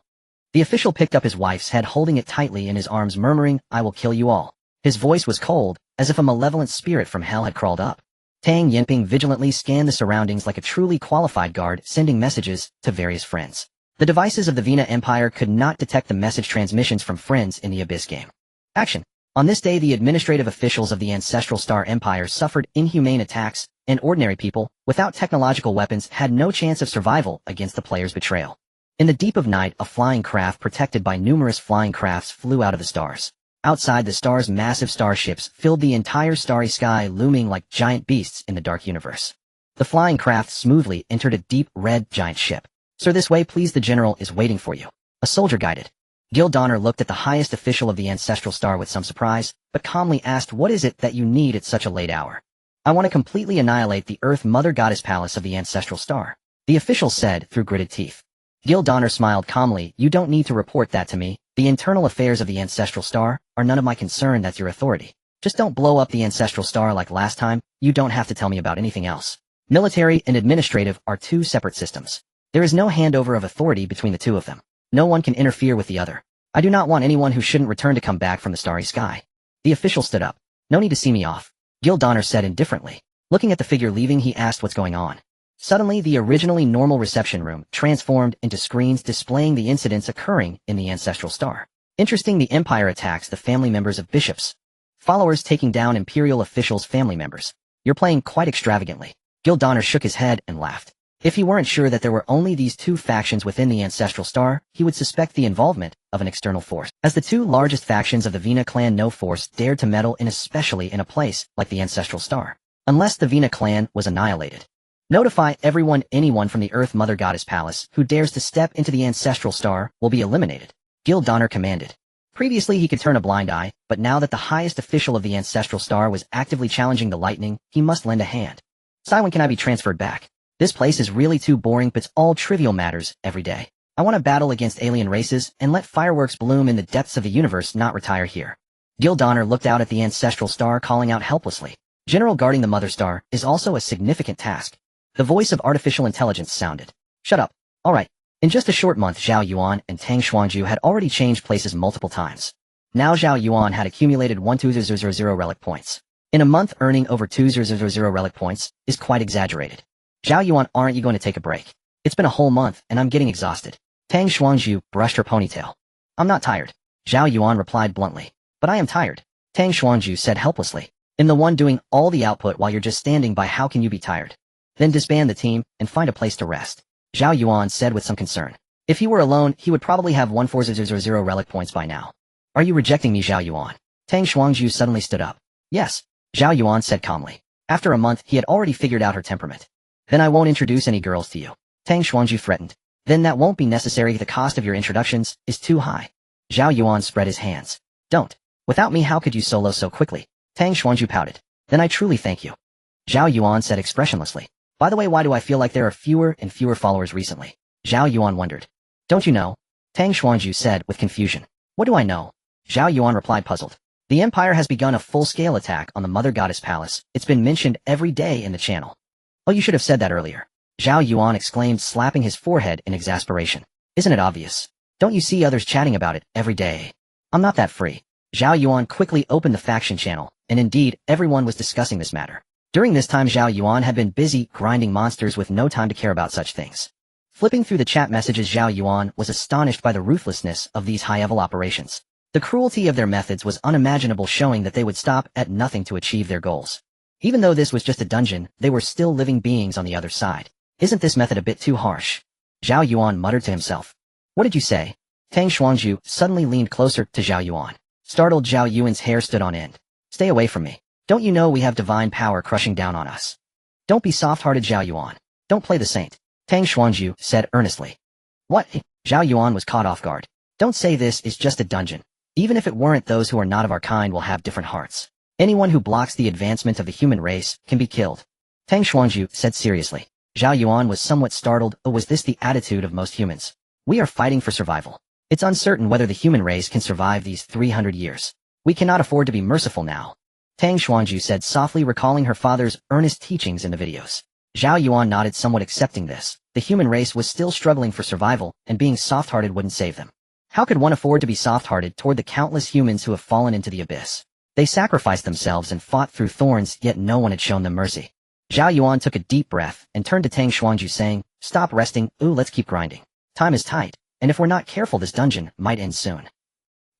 The official picked up his wife's head, holding it tightly in his arms, murmuring, "I will kill you all." His voice was cold, as if a malevolent spirit from hell had crawled up. Tang Yinping vigilantly scanned the surroundings like a truly qualified guard, sending messages to various friends. The devices of the Vina Empire could not detect the message transmissions from friends in the Abyss game. Action. On this day, the administrative officials of the Ancestral Star Empire suffered inhumane attacks, and ordinary people, without technological weapons, had no chance of survival against the player's betrayal. In the deep of night, a flying craft protected by numerous flying crafts flew out of the stars. Outside the stars, massive starships filled the entire starry sky, looming like giant beasts in the dark universe. The flying craft smoothly entered a deep, red, giant ship. Sir, this way, please, the general is waiting for you. A soldier guided. Gil Donner looked at the highest official of the Ancestral Star with some surprise, but calmly asked, what is it that you need at such a late hour? I want to completely annihilate the Earth Mother Goddess Palace of the Ancestral Star, the official said through gritted teeth. Gil Donner smiled calmly. You don't need to report that to me. The internal affairs of the Ancestral Star are none of my concern. That's your authority. Just don't blow up the Ancestral Star like last time. You don't have to tell me about anything else. Military and administrative are two separate systems. There is no handover of authority between the two of them. No one can interfere with the other. I do not want anyone who shouldn't return to come back from the starry sky. The official stood up. No need to see me off, Gil Donner said indifferently. Looking at the figure leaving, he asked what's going on. Suddenly, the originally normal reception room transformed into screens displaying the incidents occurring in the Ancestral Star. Interesting, the Empire attacks the family members of bishops. Followers taking down Imperial officials' family members. You're playing quite extravagantly. Gil Donner shook his head and laughed. If he weren't sure that there were only these two factions within the Ancestral Star, he would suspect the involvement of an external force. As the two largest factions of the Vina clan, no force dared to meddle in, especially in a place like the Ancestral Star. Unless the Vina clan was annihilated. Notify anyone from the Earth Mother Goddess Palace who dares to step into the Ancestral Star will be eliminated, Gil Donner commanded. Previously he could turn a blind eye, but now that the highest official of the Ancestral Star was actively challenging the lightning, he must lend a hand. Sai, when can I be transferred back? This place is really too boring, but it's all trivial matters every day. I want to battle against alien races and let fireworks bloom in the depths of the universe, not retire here. Gil Donner looked out at the Ancestral Star, calling out helplessly. General, guarding the Mother Star is also a significant task. The voice of artificial intelligence sounded. Shut up. All right. In just a short month, Zhao Yuan and Tang Xuanju had already changed places multiple times. Now Zhao Yuan had accumulated 1,200 relic points. In a month, earning over 2,000 relic points is quite exaggerated. Zhao Yuan, aren't you going to take a break? It's been a whole month, and I'm getting exhausted. Tang Xuanju brushed her ponytail. I'm not tired. Zhao Yuan replied bluntly. But I am tired. Tang Xuanju said helplessly. I'm the one doing all the output while you're just standing by. How can you be tired? Then disband the team and find a place to rest, Zhao Yuan said with some concern. If he were alone, he would probably have 1,400 relic points by now. Are you rejecting me, Zhao Yuan? Tang Xuanju suddenly stood up. Yes, Zhao Yuan said calmly. After a month, he had already figured out her temperament. Then I won't introduce any girls to you, Tang Xuanju threatened. Then that won't be necessary. The cost of your introductions is too high. Zhao Yuan spread his hands. Don't. Without me, how could you solo so quickly? Tang Xuanju pouted. Then I truly thank you, Zhao Yuan said expressionlessly. By the way, why do I feel like there are fewer and fewer followers recently? Zhao Yuan wondered. Don't you know? Tang Xuanju said with confusion. What do I know? Zhao Yuan replied puzzled. The Empire has begun a full-scale attack on the Mother Goddess Palace. It's been mentioned every day in the channel. Oh, you should have said that earlier, Zhao Yuan exclaimed, slapping his forehead in exasperation. Isn't it obvious? Don't you see others chatting about it every day? I'm not that free. Zhao Yuan quickly opened the faction channel, and indeed, everyone was discussing this matter. During this time, Zhao Yuan had been busy grinding monsters with no time to care about such things. Flipping through the chat messages, Zhao Yuan was astonished by the ruthlessness of these high-level operations. The cruelty of their methods was unimaginable, showing that they would stop at nothing to achieve their goals. Even though this was just a dungeon, they were still living beings on the other side. Isn't this method a bit too harsh? Zhao Yuan muttered to himself. What did you say? Tang Xuanju suddenly leaned closer to Zhao Yuan. Startled, Zhao Yuan's hair stood on end. Stay away from me. Don't you know we have divine power crushing down on us? Don't be soft-hearted, Zhao Yuan. Don't play the saint, Tang Xuanju said earnestly. What? Zhao Yuan was caught off guard. Don't say this is just a dungeon. Even if it weren't, those who are not of our kind will have different hearts. Anyone who blocks the advancement of the human race can be killed, Tang Xuanju said seriously. Zhao Yuan was somewhat startled. Oh, was this the attitude of most humans? We are fighting for survival. It's uncertain whether the human race can survive these 300 years. We cannot afford to be merciful now, Tang Xuanju said softly, recalling her father's earnest teachings in the videos. Zhao Yuan nodded, somewhat accepting this. The human race was still struggling for survival, and being soft-hearted wouldn't save them. How could one afford to be soft-hearted toward the countless humans who have fallen into the abyss? They sacrificed themselves and fought through thorns, yet no one had shown them mercy. Zhao Yuan took a deep breath and turned to Tang Xuanju saying, "Stop resting, let's keep grinding. Time is tight, and if we're not careful this dungeon might end soon.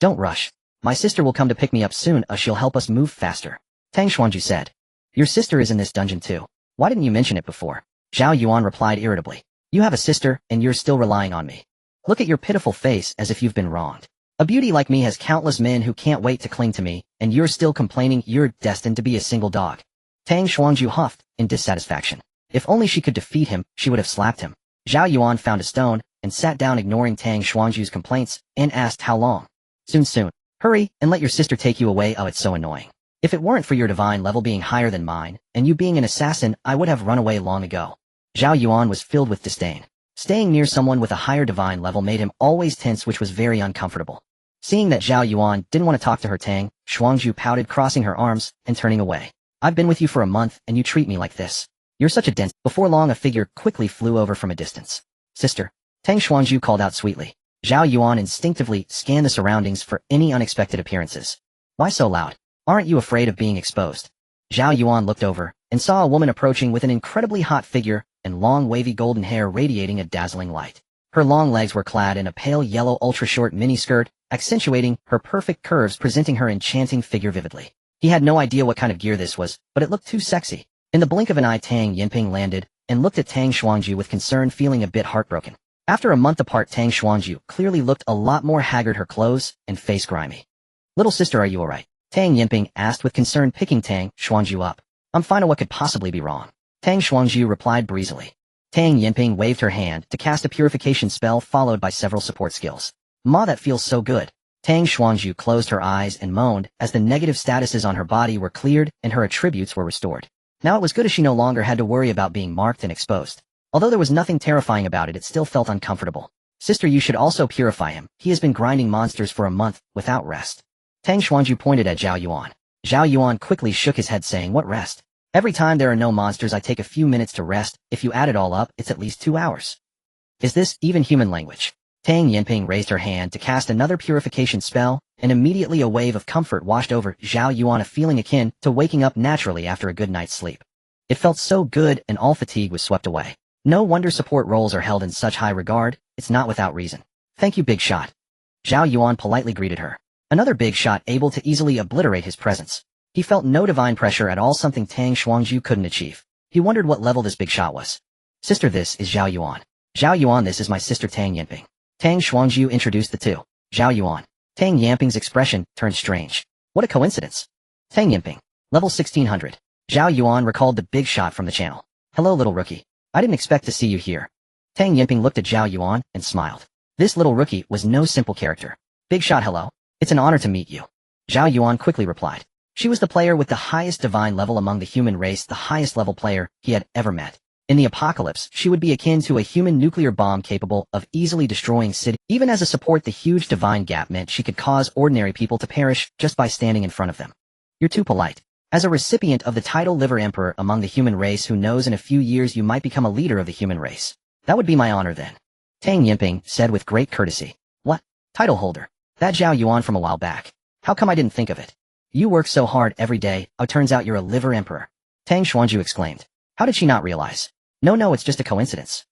Don't rush. My sister will come to pick me up soon, she'll help us move faster." Tang Xuanju said. "Your sister is in this dungeon too. Why didn't you mention it before?" Zhao Yuan replied irritably. "You have a sister, and you're still relying on me. Look at your pitiful face as if you've been wronged. A beauty like me has countless men who can't wait to cling to me, and you're still complaining you're destined to be a single dog." Tang Xuanju huffed in dissatisfaction. If only she could defeat him, she would have slapped him. Zhao Yuan found a stone, and sat down ignoring Tang Xuanju's complaints, and asked how long. Soon. Hurry, and let your sister take you away, it's so annoying. If it weren't for your divine level being higher than mine, and you being an assassin, I would have run away long ago." Zhao Yuan was filled with disdain. Staying near someone with a higher divine level made him always tense, which was very uncomfortable. Seeing that Zhao Yuan didn't want to talk to her, Tang Xuanju pouted, crossing her arms and turning away. "I've been with you for a month, and you treat me like this. You're such a dense—" Before long a figure quickly flew over from a distance. "Sister," Tang Xuanju called out sweetly. Zhao Yuan instinctively scanned the surroundings for any unexpected appearances. "Why so loud? Aren't you afraid of being exposed?" Zhao Yuan looked over and saw a woman approaching with an incredibly hot figure and long wavy golden hair radiating a dazzling light. Her long legs were clad in a pale yellow ultra-short miniskirt, accentuating her perfect curves, presenting her enchanting figure vividly. He had no idea what kind of gear this was, but it looked too sexy. In the blink of an eye, Tang Yinping landed and looked at Tang Xuanju with concern, feeling a bit heartbroken. After a month apart, Tang Xuanju clearly looked a lot more haggard, her clothes and face grimy. "Little sister, are you alright?" Tang Yinping asked with concern, picking Tang Xuanju up. "I'm fine, what could possibly be wrong?" Tang Xuanju replied breezily. Tang Yinping waved her hand to cast a purification spell followed by several support skills. "Ma, that feels so good." Tang Xuanju closed her eyes and moaned as the negative statuses on her body were cleared and her attributes were restored. Now it was good as she no longer had to worry about being marked and exposed. Although there was nothing terrifying about it, it still felt uncomfortable. "Sister, you should also purify him. He has been grinding monsters for a month, without rest." Tang Xuanju pointed at Zhao Yuan. Zhao Yuan quickly shook his head, saying, "What rest? Every time there are no monsters I take a few minutes to rest. If you add it all up, it's at least 2 hours. Is this even human language?" Tang Yinping raised her hand to cast another purification spell, and immediately a wave of comfort washed over Zhao Yuan, a feeling akin to waking up naturally after a good night's sleep. It felt so good, and all fatigue was swept away. No wonder support roles are held in such high regard, it's not without reason. "Thank you, big shot." Zhao Yuan politely greeted her. Another big shot able to easily obliterate his presence. He felt no divine pressure at all, something Tang Xuanju couldn't achieve. He wondered what level this big shot was. "Sister, this is Zhao Yuan." "Zhao Yuan, this is my sister Tang Yinping." Tang Xuanju introduced the two. "Zhao Yuan." Tang Yinping's expression turned strange. What a coincidence. Tang Yinping. Level 1600. Zhao Yuan recalled the big shot from the channel. "Hello, little rookie. I didn't expect to see you here." Tang Yinping looked at Zhao Yuan and smiled. This little rookie was no simple character. "Big shot, hello. It's an honor to meet you." Zhao Yuan quickly replied. She was the player with the highest divine level among the human race, the highest level player he had ever met. In the apocalypse, she would be akin to a human nuclear bomb capable of easily destroying cities. Even as a support, the huge divine gap meant she could cause ordinary people to perish just by standing in front of them. "You're too polite." As a recipient of the title Liver Emperor among the human race, who knows, in a few years you might become a leader of the human race. "That would be my honor then," Tang Yinping said with great courtesy. "What? Title holder? That Zhao Yuan from a while back. How come I didn't think of it? You work so hard every day, turns out you're a Liver Emperor." Tang Xuanju exclaimed. How did she not realize? No, it's just a coincidence.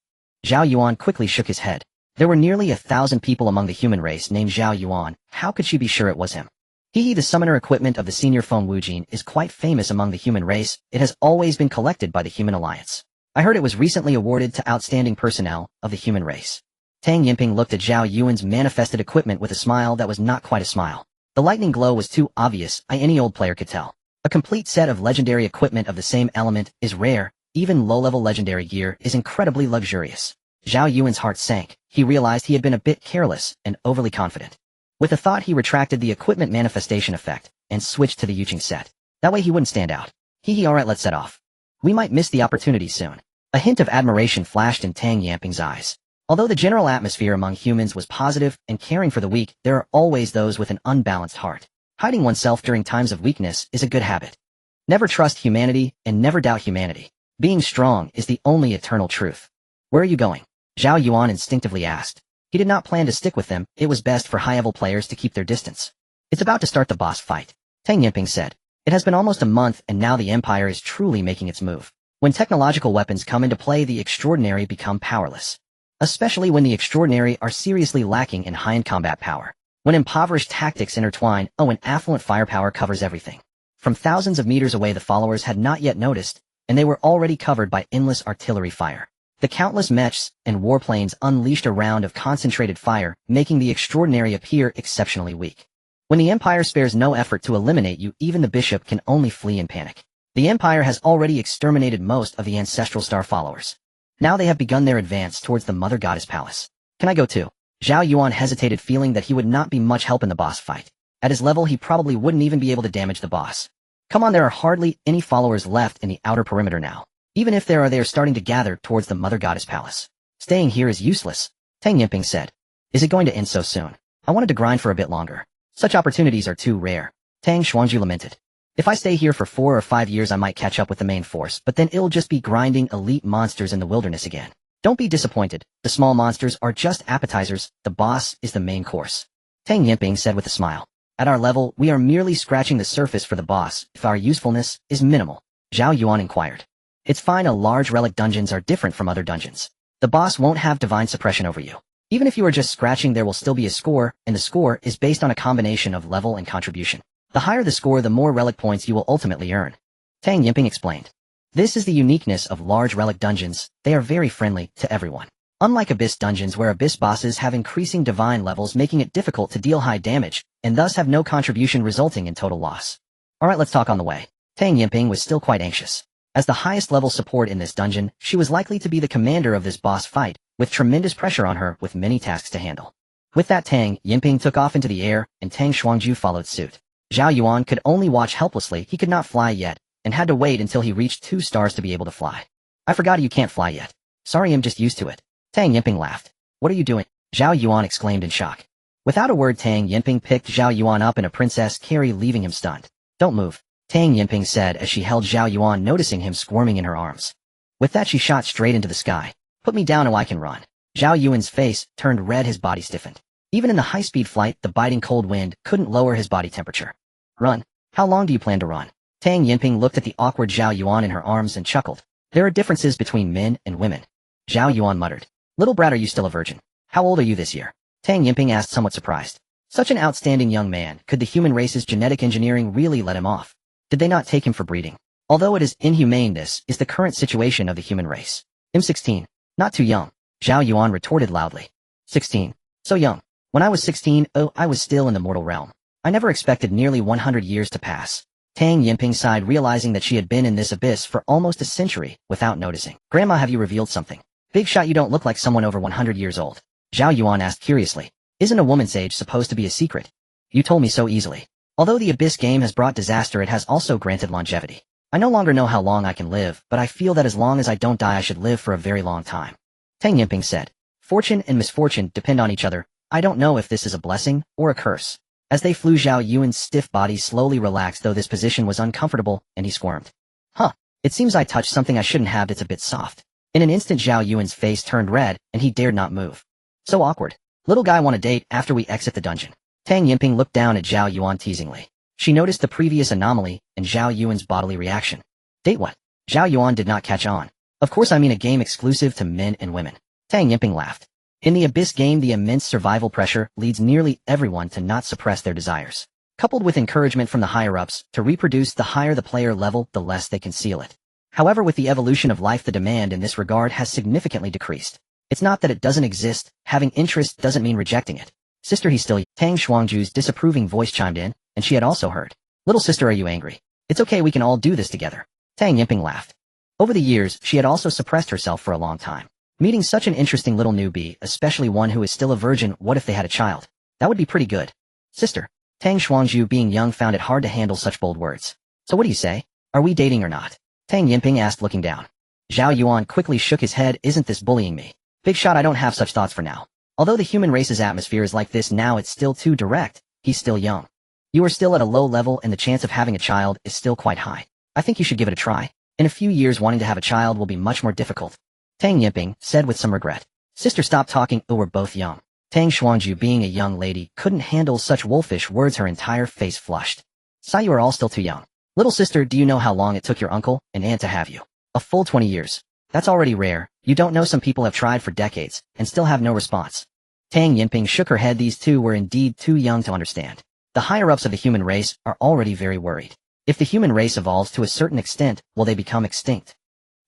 Zhao Yuan quickly shook his head. There were nearly 1,000 people among the human race named Zhao Yuan. How could she be sure it was him? The summoner equipment of the senior Feng Wujin is quite famous among the human race. It has always been collected by the Human Alliance. I heard it was recently awarded to outstanding personnel of the human race. Tang Yinping looked at Zhao Yuan's manifested equipment with a smile that was not quite a smile. The lightning glow was too obvious, any old player could tell. A complete set of legendary equipment of the same element is rare. Even low-level legendary gear is incredibly luxurious. Zhao Yuan's heart sank. He realized he had been a bit careless and overly confident. With a thought, he retracted the equipment manifestation effect and switched to the Yuching set. That way he wouldn't stand out. Alright, let's set off. We might miss the opportunity soon. A hint of admiration flashed in Tang Yinping's eyes. Although the general atmosphere among humans was positive and caring for the weak, there are always those with an unbalanced heart. Hiding oneself during times of weakness is a good habit. Never trust humanity and never doubt humanity. Being strong is the only eternal truth. Where are you going? Zhao Yuan instinctively asked. He did not plan to stick with them. It was best for high-level players to keep their distance. It's about to start the boss fight, Tang Yinping said. It has been almost a month and now the Empire is truly making its move. When technological weapons come into play, the extraordinary become powerless. Especially when the extraordinary are seriously lacking in high-end combat power. When impoverished tactics intertwine, and affluent firepower covers everything. From thousands of meters away, the followers had not yet noticed, and they were already covered by endless artillery fire. The countless mechs and warplanes unleashed a round of concentrated fire, making the extraordinary appear exceptionally weak. When the Empire spares no effort to eliminate you, even the bishop can only flee in panic. The Empire has already exterminated most of the Ancestral Star followers. Now they have begun their advance towards the Mother Goddess Palace. Can I go too? Zhao Yuan hesitated, feeling that he would not be much help in the boss fight. At his level, he probably wouldn't even be able to damage the boss. Come on, there are hardly any followers left in the outer perimeter now. Even if there are, they are starting to gather towards the Mother Goddess Palace. Staying here is useless, Tang Yinping said. Is it going to end so soon? I wanted to grind for a bit longer. Such opportunities are too rare. Tang Xuanzhu lamented. If I stay here for 4 or 5 years, I might catch up with the main force, but then it'll just be grinding elite monsters in the wilderness again. Don't be disappointed. The small monsters are just appetizers. The boss is the main course. Tang Yinping said with a smile. At our level, we are merely scratching the surface for the boss, if our usefulness is minimal. Zhao Yuan inquired. It's fine, a large relic dungeons are different from other dungeons. The boss won't have divine suppression over you. Even if you are just scratching, there will still be a score, and the score is based on a combination of level and contribution. The higher the score, the more relic points you will ultimately earn. Tang Yinping explained. This is the uniqueness of large relic dungeons. They are very friendly to everyone. Unlike Abyss dungeons, where Abyss bosses have increasing divine levels, making it difficult to deal high damage, and thus have no contribution, resulting in total loss. Alright, let's talk on the way. Tang Yinping was still quite anxious. As the highest level support in this dungeon, she was likely to be the commander of this boss fight, with tremendous pressure on her with many tasks to handle. With that, Tang Yinping took off into the air, and Tang Xuanzhu followed suit. Zhao Yuan could only watch helplessly. He could not fly yet, and had to wait until he reached 2 stars to be able to fly. I forgot you can't fly yet. Sorry, I'm just used to it. Tang Yinping laughed. What are you doing? Zhao Yuan exclaimed in shock. Without a word, Tang Yinping picked Zhao Yuan up in a princess carry, leaving him stunned. Don't move, Tang Yinping said as she held Zhao Yuan, noticing him squirming in her arms. With that, she shot straight into the sky. Put me down or I can run. Zhao Yuan's face turned red, his body stiffened. Even in the high-speed flight, the biting cold wind couldn't lower his body temperature. Run. How long do you plan to run? Tang Yinping looked at the awkward Zhao Yuan in her arms and chuckled. There are differences between men and women. Zhao Yuan muttered. Little brat, are you still a virgin? How old are you this year? Tang Yinping asked, somewhat surprised. Such an outstanding young man, could the human race's genetic engineering really let him off? Did they not take him for breeding? Although it is inhumane, this is the current situation of the human race. I'm 16. Not too young. Zhao Yuan retorted loudly. 16. So young. When I was 16, I was still in the mortal realm. I never expected nearly 100 years to pass. Tang Yinping sighed, realizing that she had been in this abyss for almost a century without noticing. Grandma, have you revealed something? Big shot, you don't look like someone over 100 years old. Zhao Yuan asked curiously. Isn't a woman's age supposed to be a secret? You told me so easily. Although the Abyss game has brought disaster, it has also granted longevity. I no longer know how long I can live, but I feel that as long as I don't die, I should live for a very long time. Tang Yinping said. Fortune and misfortune depend on each other. I don't know if this is a blessing or a curse. As they flew, Zhao Yuan's stiff body slowly relaxed, though this position was uncomfortable, and he squirmed. Huh. It seems I touched something I shouldn't have. It's a bit soft. In an instant, Zhao Yuan's face turned red, and he dared not move. So awkward. Little guy, want a date after we exit the dungeon? Tang Yinping looked down at Zhao Yuan teasingly. She noticed the previous anomaly and Zhao Yuan's bodily reaction. Date what? Zhao Yuan did not catch on. Of course, I mean a game exclusive to men and women. Tang Yinping laughed. In the Abyss game, the immense survival pressure leads nearly everyone to not suppress their desires. Coupled with encouragement from the higher-ups to reproduce, the higher the player level, the less they conceal it. However, with the evolution of life, the demand in this regard has significantly decreased. It's not that it doesn't exist. Having interest doesn't mean rejecting it. Sister, he's still... Tang Xuanzhu's disapproving voice chimed in, and she had also heard. Little sister, are you angry? It's okay, we can all do this together. Tang Yinping laughed. Over the years, she had also suppressed herself for a long time. Meeting such an interesting little newbie, especially one who is still a virgin, what if they had a child? That would be pretty good. Sister. Tang Xuanzhu, being young, found it hard to handle such bold words. So what do you say? Are we dating or not? Tang Yinping asked, looking down. Zhao Yuan quickly shook his head. Isn't this bullying me? Big shot, I don't have such thoughts for now. Although the human race's atmosphere is like this now, it's still too direct. He's still young. You are still at a low level, and the chance of having a child is still quite high. I think you should give it a try. In a few years, wanting to have a child will be much more difficult. Tang Yinping said with some regret. Sister, stop talking. We're both young. Tang Xuanzhu, being a young lady, couldn't handle such wolfish words. Her entire face flushed. Sigh, you are all still too young. Little sister, do you know how long it took your uncle and aunt to have you? A full 20 years. That's already rare. You don't know, some people have tried for decades and still have no response. Tang Yinping shook her head. These two were indeed too young to understand. The higher-ups of the human race are already very worried. If the human race evolves to a certain extent, will they become extinct?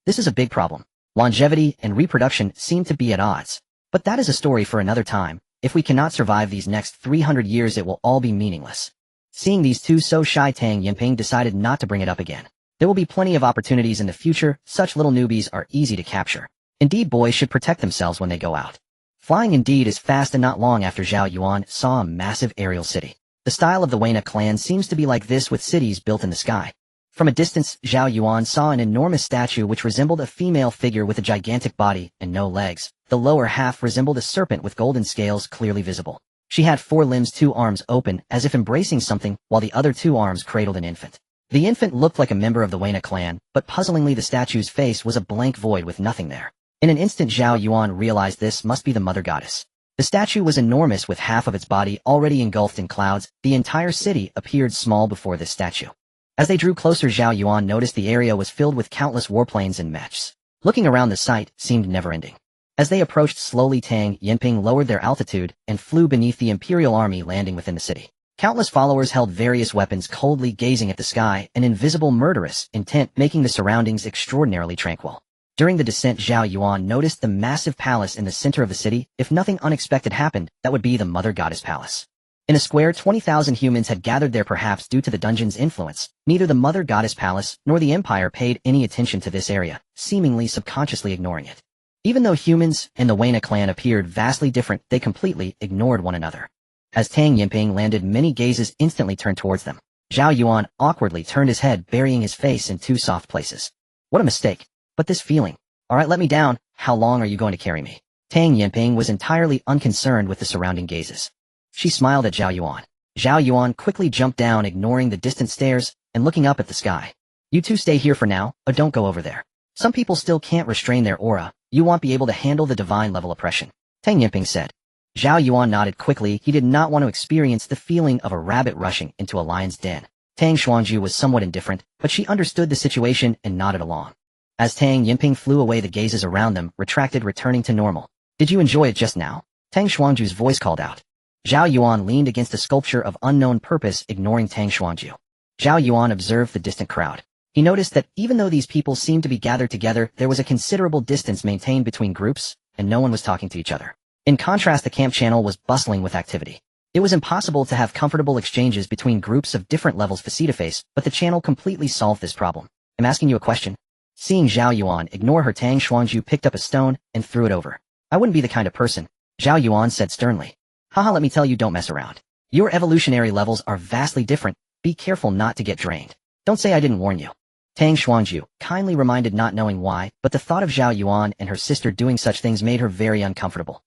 This is a big problem. Longevity and reproduction seem to be at odds. But that is a story for another time. If we cannot survive these next 300 years, it will all be meaningless. Seeing these two so shy, Tang Yinping decided not to bring it up again. There will be plenty of opportunities in the future. Such little newbies are easy to capture. Indeed, boys should protect themselves when they go out. Flying indeed is fast, and not long after Zhao Yuan saw a massive aerial city. The style of the Wana clan seems to be like this, with cities built in the sky. From a distance, Zhao Yuan saw an enormous statue which resembled a female figure with a gigantic body and no legs. The lower half resembled a serpent with golden scales clearly visible. She had 4 limbs, 2 arms open, as if embracing something, while the other 2 arms cradled an infant. The infant looked like a member of the Wana clan, but puzzlingly the statue's face was a blank void with nothing there. In an instant, Zhao Yuan realized this must be the mother goddess. The statue was enormous, with half of its body already engulfed in clouds. The entire city appeared small before this statue. As they drew closer, Zhao Yuan noticed the area was filled with countless warplanes and mechs. Looking around, the sight seemed never-ending. As they approached slowly, Tang Yinping lowered their altitude and flew beneath the imperial army, landing within the city. Countless followers held various weapons, coldly gazing at the sky, an invisible murderous intent making the surroundings extraordinarily tranquil. During the descent, Zhao Yuan noticed the massive palace in the center of the city. If nothing unexpected happened, that would be the Mother Goddess Palace. In a square, 20,000 humans had gathered there, perhaps due to the dungeon's influence. Neither the Mother Goddess Palace nor the Empire paid any attention to this area, seemingly subconsciously ignoring it. Even though humans and the Wana clan appeared vastly different, they completely ignored one another. As Tang Yinping landed, many gazes instantly turned towards them. Zhao Yuan awkwardly turned his head, burying his face in 2 soft places. What a mistake. But this feeling. Alright, let me down. How long are you going to carry me? Tang Yinping was entirely unconcerned with the surrounding gazes. She smiled at Zhao Yuan. Zhao Yuan quickly jumped down, ignoring the distant stares and looking up at the sky. You two stay here for now, or don't go over there. Some people still can't restrain their aura. You won't be able to handle the divine level oppression, Tang Yinping said. Zhao Yuan nodded quickly. He did not want to experience the feeling of a rabbit rushing into a lion's den. Tang Xuanju was somewhat indifferent, but she understood the situation and nodded along. As Tang Yinping flew away, the gazes around them retracted, returning to normal. Did you enjoy it just now? Tang Xuanju's voice called out. Zhao Yuan leaned against a sculpture of unknown purpose, ignoring Tang Xuanju. Zhao Yuan observed the distant crowd. He noticed that even though these people seemed to be gathered together, there was a considerable distance maintained between groups, and no one was talking to each other. In contrast, the camp channel was bustling with activity. It was impossible to have comfortable exchanges between groups of different levels face-to-face, but the channel completely solved this problem. I'm asking you a question. Seeing Zhao Yuan ignore her, Tang Xuanju picked up a stone and threw it over. I wouldn't be the kind of person, Zhao Yuan said sternly. Haha, let me tell you, don't mess around. Your evolutionary levels are vastly different. Be careful not to get drained. Don't say I didn't warn you. Tang Xuanju kindly reminded, not knowing why, but the thought of Zhao Yuan and her sister doing such things made her very uncomfortable.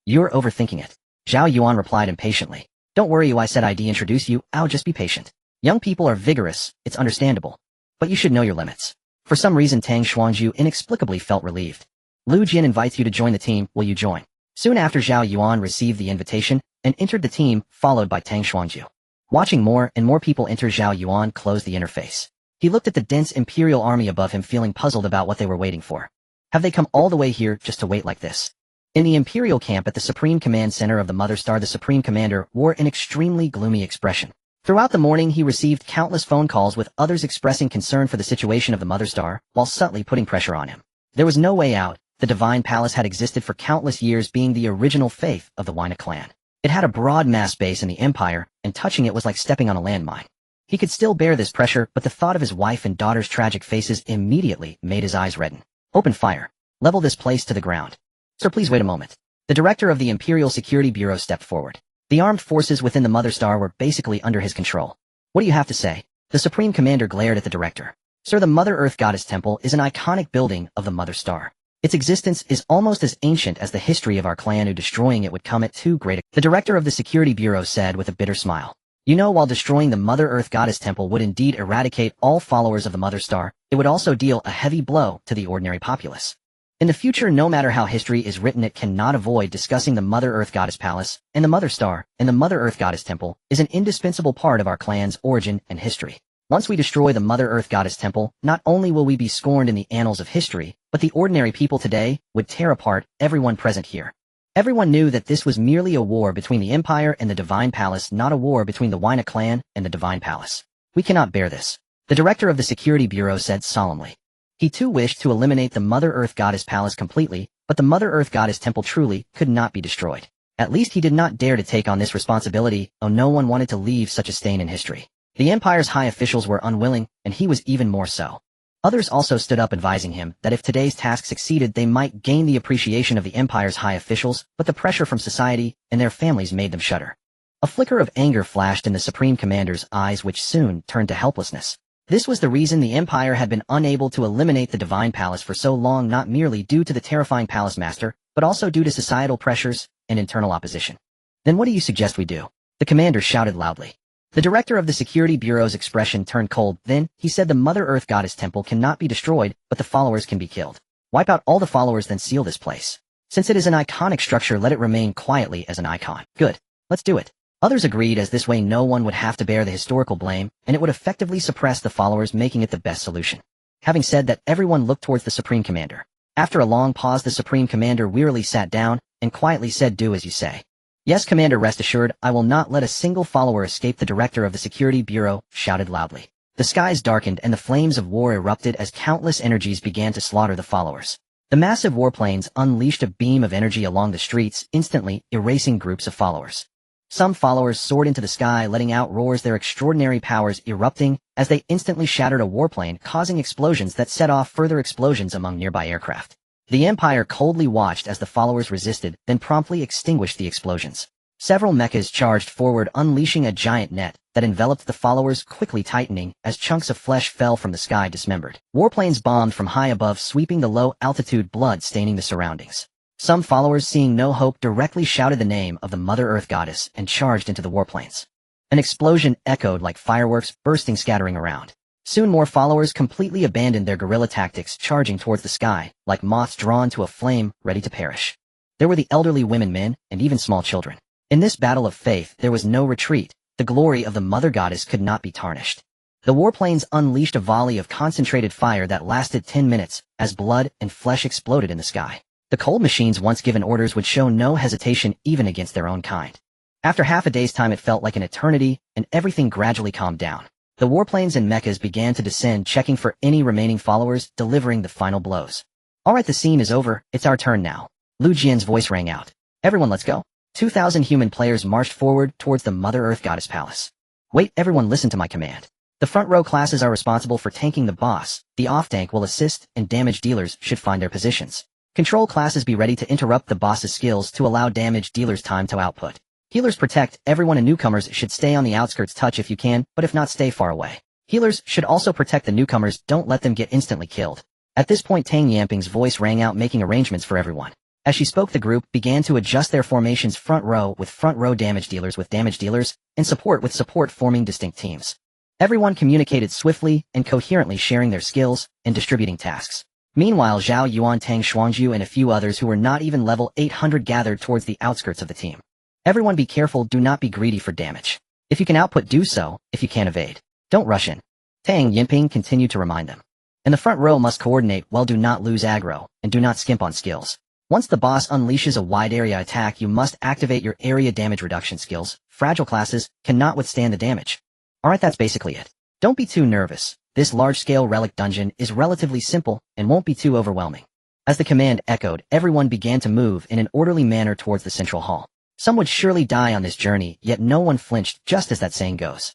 You're overthinking it. Zhao Yuan replied impatiently. Don't worry, I said I'd introduce you, I'll just be patient. Young people are vigorous, it's understandable. But you should know your limits. For some reason, Tang Xuanju inexplicably felt relieved. Lu Jin invites you to join the team, will you join? Soon after, Zhao Yuan received the invitation and entered the team, followed by Tang Xuanju. Watching more and more people enter, Zhao Yuan closed the interface. He looked at the dense imperial army above him, feeling puzzled about what they were waiting for. Have they come all the way here just to wait like this? In the imperial camp at the Supreme Command Center of the Mother Star, the Supreme Commander wore an extremely gloomy expression. Throughout the morning, he received countless phone calls with others expressing concern for the situation of the Mother Star, while subtly putting pressure on him. There was no way out. The Divine Palace had existed for countless years, being the original faith of the Wana clan. It had a broad mass base in the Empire, and touching it was like stepping on a landmine. He could still bear this pressure, but the thought of his wife and daughter's tragic faces immediately made his eyes redden. Open fire. Level this place to the ground. Sir, please wait a moment. The director of the Imperial Security Bureau stepped forward. The armed forces within the Mother Star were basically under his control. What do you have to say? The Supreme Commander glared at the director. Sir, the Mother Earth Goddess Temple is an iconic building of the Mother Star. Its existence is almost as ancient as the history of our clan, who destroying it would come at too great a... The director of the Security Bureau said with a bitter smile. You know, while destroying the Mother Earth Goddess Temple would indeed eradicate all followers of the Mother Star, it would also deal a heavy blow to the ordinary populace. In the future, no matter how history is written, it cannot avoid discussing the Mother Earth Goddess Palace, and the Mother Star, and the Mother Earth Goddess Temple is an indispensable part of our clan's origin and history. Once we destroy the Mother Earth Goddess Temple, not only will we be scorned in the annals of history, but the ordinary people today would tear apart everyone present here. Everyone knew that this was merely a war between the Empire and the Divine Palace, not a war between the Yuan clan and the Divine Palace. We cannot bear this. The director of the Security Bureau said solemnly. He too wished to eliminate the Mother Earth Goddess Palace completely, but the Mother Earth Goddess Temple truly could not be destroyed. At least he did not dare to take on this responsibility, though no one wanted to leave such a stain in history. The Empire's high officials were unwilling, and he was even more so. Others also stood up advising him that if today's task succeeded they might gain the appreciation of the Empire's high officials, but the pressure from society and their families made them shudder. A flicker of anger flashed in the Supreme Commander's eyes which soon turned to helplessness. This was the reason the Empire had been unable to eliminate the Divine Palace for so long, not merely due to the terrifying Palace Master, but also due to societal pressures and internal opposition. Then what do you suggest we do? The commander shouted loudly. The director of the Security Bureau's expression turned cold. Then, he said, the Mother Earth Goddess Temple cannot be destroyed, but the followers can be killed. Wipe out all the followers, then seal this place. Since it is an iconic structure, let it remain quietly as an icon. Good. Let's do it. Others agreed, as this way no one would have to bear the historical blame, and it would effectively suppress the followers, making it the best solution. Having said that, everyone looked towards the Supreme Commander. After a long pause, the Supreme Commander wearily sat down and quietly said, do as you say. Yes, Commander, rest assured, I will not let a single follower escape. The director of the Security Bureau shouted loudly. The skies darkened and the flames of war erupted as countless energies began to slaughter the followers. The massive warplanes unleashed a beam of energy along the streets, instantly erasing groups of followers. Some followers soared into the sky, letting out roars, their extraordinary powers erupting as they instantly shattered a warplane, causing explosions that set off further explosions among nearby aircraft. The Empire coldly watched as the followers resisted, then promptly extinguished the explosions. Several mechas charged forward, unleashing a giant net that enveloped the followers, quickly tightening as chunks of flesh fell from the sky dismembered. Warplanes bombed from high above, sweeping the low-altitude, blood staining the surroundings. Some followers, seeing no hope, directly shouted the name of the Mother Earth Goddess and charged into the warplanes. An explosion echoed like fireworks, bursting, scattering around. Soon more followers completely abandoned their guerrilla tactics, charging towards the sky, like moths drawn to a flame, ready to perish. There were the elderly, women, men, and even small children. In this battle of faith, there was no retreat. The glory of the Mother Goddess could not be tarnished. The warplanes unleashed a volley of concentrated fire that lasted 10 minutes, as blood and flesh exploded in the sky. The cold machines, once given orders, would show no hesitation even against their own kind. After half a day's time, it felt like an eternity, and everything gradually calmed down. The warplanes and mechas began to descend, checking for any remaining followers, delivering the final blows. All right, the scene is over. It's our turn now. Lu Jian's voice rang out. Everyone, let's go. 2,000 human players marched forward towards the Mother Earth Goddess Palace. Wait, everyone, listen to my command. The front row classes are responsible for tanking the boss. The off-tank will assist, and damage dealers should find their positions. Control classes, be ready to interrupt the boss's skills to allow damage dealers time to output. Healers, protect everyone, and newcomers should stay on the outskirts, touch if you can, but if not, stay far away. Healers should also protect the newcomers, don't let them get instantly killed. At this point, Tang Yamping's voice rang out, making arrangements for everyone. As she spoke, the group began to adjust their formations, front row with front row, damage dealers with damage dealers, and support with support, forming distinct teams. Everyone communicated swiftly and coherently, sharing their skills and distributing tasks. Meanwhile, Zhao Yuan, Tang Xuanzhu, and a few others who were not even level 800 gathered towards the outskirts of the team. Everyone, be careful, do not be greedy for damage. If you can output, do so. If you can't evade, don't rush in. Tang Yimping continued to remind them. And the front row must coordinate well, do not lose aggro, and do not skimp on skills. Once the boss unleashes a wide area attack, you must activate your area damage reduction skills. Fragile classes cannot withstand the damage. Alright, that's basically it. Don't be too nervous. This large-scale relic dungeon is relatively simple and won't be too overwhelming. As the command echoed, everyone began to move in an orderly manner towards the central hall. Some would surely die on this journey, yet no one flinched, just as that saying goes.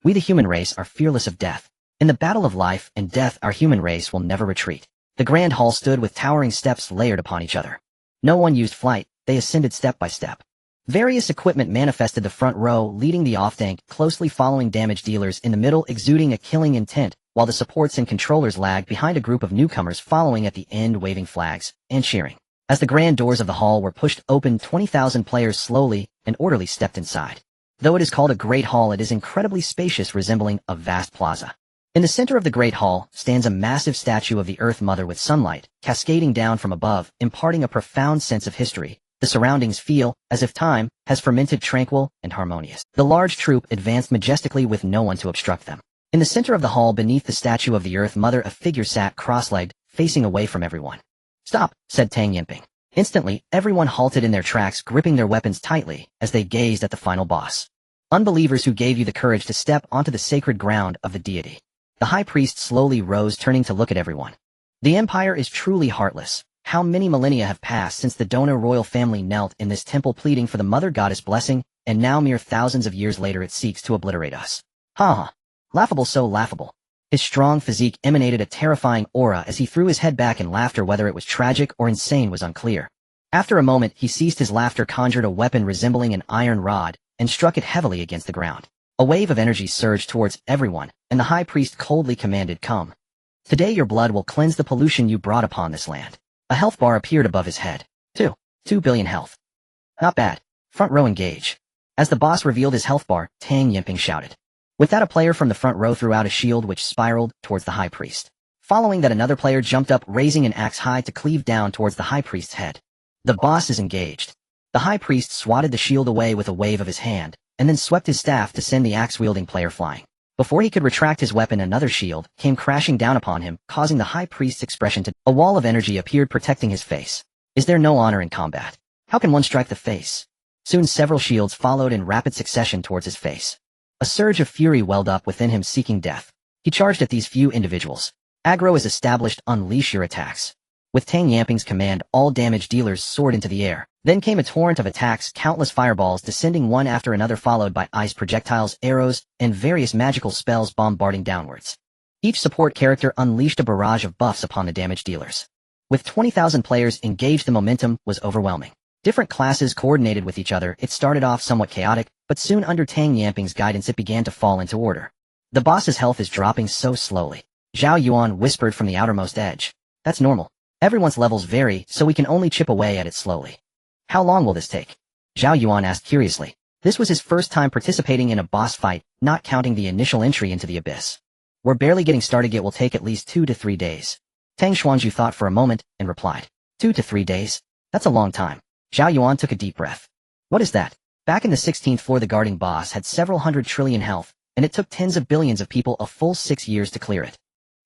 We, the human race, are fearless of death. In the battle of life and death, our human race will never retreat. The grand hall stood with towering steps layered upon each other. No one used flight, they ascended step by step. Various equipment manifested, the front row leading the off-tank, closely following damage dealers in the middle, exuding a killing intent, while the supports and controllers lagged behind, a group of newcomers following at the end, waving flags and cheering. As the grand doors of the hall were pushed open, 20,000 players slowly and orderly stepped inside. Though it is called a great hall, it is incredibly spacious, resembling a vast plaza. In the center of the great hall stands a massive statue of the Earth Mother with sunlight cascading down from above, imparting a profound sense of history. The surroundings feel as if time has fermented, tranquil and harmonious. The large troop advanced majestically with no one to obstruct them. In the center of the hall beneath the statue of the Earth Mother, a figure sat cross-legged, facing away from everyone. "Stop," said Tang Yinping. Instantly, everyone halted in their tracks, gripping their weapons tightly as they gazed at the final boss. "Unbelievers, who gave you the courage to step onto the sacred ground of the deity?" The high priest slowly rose, turning to look at everyone. "The empire is truly heartless. How many millennia have passed since the donor royal family knelt in this temple pleading for the mother goddess blessing, and now mere thousands of years later it seeks to obliterate us. Ha ha. Laughable, so laughable." His strong physique emanated a terrifying aura as he threw his head back in laughter. Whether it was tragic or insane was unclear. After a moment, he ceased his laughter, conjured a weapon resembling an iron rod, and struck it heavily against the ground. A wave of energy surged towards everyone, and the high priest coldly commanded, "Come. Today your blood will cleanse the pollution you brought upon this land." A health bar appeared above his head. 2 billion health. Not bad. Front row engage. As the boss revealed his health bar, Tang Yinping shouted. With that, a player from the front row threw out a shield which spiraled towards the high priest. Following that, another player jumped up, raising an axe high to cleave down towards the high priest's head. The boss is engaged. The high priest swatted the shield away with a wave of his hand, and then swept his staff to send the axe-wielding player flying. Before he could retract his weapon, another shield came crashing down upon him, causing the high priest's expression to... A wall of energy appeared, protecting his face. Is there no honor in combat? How can one strike the face? Soon several shields followed in rapid succession towards his face. A surge of fury welled up within him, seeking death. He charged at these few individuals. Aggro is established, unleash your attacks. With Tang Yinping's command, all damage dealers soared into the air. Then came a torrent of attacks, countless fireballs descending one after another, followed by ice projectiles, arrows, and various magical spells bombarding downwards. Each support character unleashed a barrage of buffs upon the damage dealers. With 20,000 players engaged, the momentum was overwhelming. Different classes coordinated with each other. It started off somewhat chaotic, but soon under Tang Yinping's guidance it began to fall into order. The boss's health is dropping so slowly. Zhao Yuan whispered from the outermost edge. That's normal. Everyone's levels vary, so we can only chip away at it slowly. How long will this take? Zhao Yuan asked curiously. This was his first time participating in a boss fight, not counting the initial entry into the abyss. We're barely getting started. It will take at least 2 to 3 days. Tang Xuanzhu thought for a moment and replied. 2 to 3 days? That's a long time. Zhao Yuan took a deep breath. What is that? Back in the 16th floor, the guarding boss had several hundred trillion health, and it took tens of billions of people a full 6 years to clear it.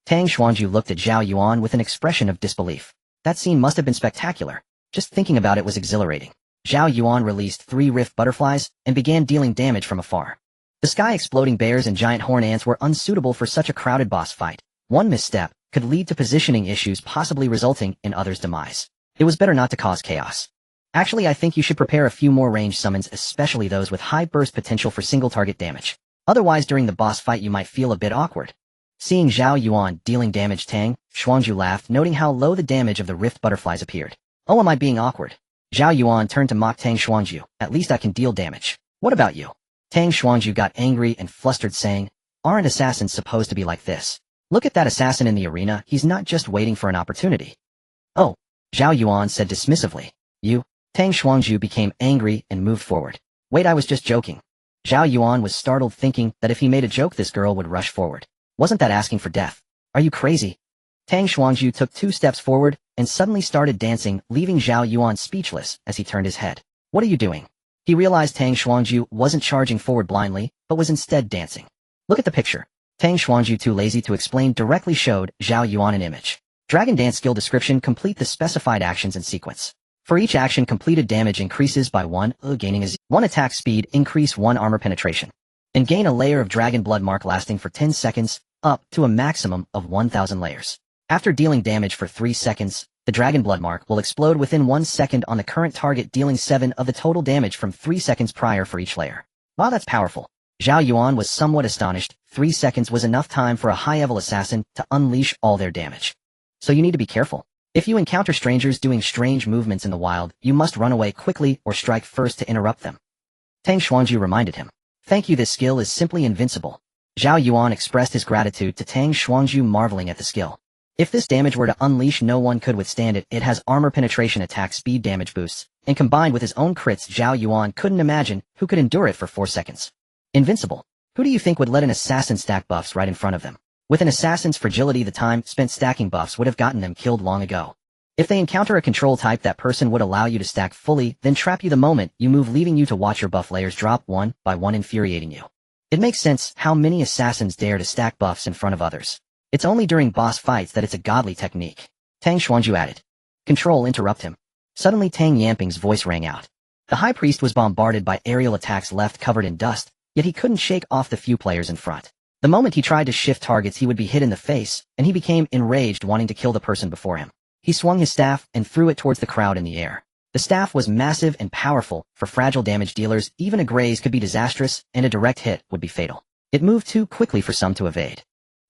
Tang Xuanzhu looked at Zhao Yuan with an expression of disbelief. That scene must have been spectacular. Just thinking about it was exhilarating. Zhao Yuan released 3 rift butterflies and began dealing damage from afar. The sky-exploding bears and giant horn ants were unsuitable for such a crowded boss fight. One misstep could lead to positioning issues, possibly resulting in others' demise. It was better not to cause chaos. Actually, I think you should prepare a few more ranged summons, especially those with high burst potential for single target damage. Otherwise, during the boss fight you might feel a bit awkward. Seeing Zhao Yuan dealing damage, Tang Xuanzhu laughed, noting how low the damage of the rift butterflies appeared. Oh, am I being awkward? Zhao Yuan turned to mock Tang Xuanzhu. At least I can deal damage. What about you? Tang Xuanzhu got angry and flustered, saying, aren't assassins supposed to be like this? Look at that assassin in the arena, he's not just waiting for an opportunity. Oh, Zhao Yuan said dismissively. You? Tang Xuanzhu became angry and moved forward. Wait, I was just joking. Zhao Yuan was startled, thinking that if he made a joke this girl would rush forward. Wasn't that asking for death? Are you crazy? Tang Xuanzhu took 2 steps forward and suddenly started dancing, leaving Zhao Yuan speechless as he turned his head. What are you doing? He realized Tang Xuanzhu wasn't charging forward blindly, but was instead dancing. Look at the picture. Tang Xuanzhu, too lazy to explain, directly showed Zhao Yuan an image. Dragon Dance skill description: complete the specified actions in sequence. For each action completed, damage increases by 1, gaining a 1 attack speed, increase 1 armor penetration, and gain a layer of dragon blood mark lasting for 10 seconds, up to a maximum of 1,000 layers. After dealing damage for 3 seconds, the dragon blood mark will explode within 1 second on the current target, dealing 7 of the total damage from 3 seconds prior for each layer. Wow, that's powerful. Zhao Yuan was somewhat astonished. 3 seconds was enough time for a high-level assassin to unleash all their damage. So you need to be careful. If you encounter strangers doing strange movements in the wild, you must run away quickly or strike first to interrupt them. Tang Xuanzhu reminded him. Thank you, this skill is simply invincible. Zhao Yuan expressed his gratitude to Tang Xuanzhu, marveling at the skill. If this damage were to unleash, no one could withstand it. It has armor penetration, attack speed, damage boosts, and combined with his own crits, Zhao Yuan couldn't imagine who could endure it for 4 seconds. Invincible. Who do you think would let an assassin stack buffs right in front of them? With an assassin's fragility, the time spent stacking buffs would have gotten them killed long ago. If they encounter a control type, that person would allow you to stack fully, then trap you the moment you move, leaving you to watch your buff layers drop one by one, infuriating you. It makes sense how many assassins dare to stack buffs in front of others. It's only during boss fights that it's a godly technique. Tang Xuanzhu added. Control, interrupt him. Suddenly Tang Yamping's voice rang out. The high priest was bombarded by aerial attacks left covered in dust, yet he couldn't shake off the few players in front. The moment he tried to shift targets he would be hit in the face, and he became enraged wanting to kill the person before him. He swung his staff and threw it towards the crowd in the air. The staff was massive and powerful. For fragile damage dealers, even a graze could be disastrous, and a direct hit would be fatal. It moved too quickly for some to evade.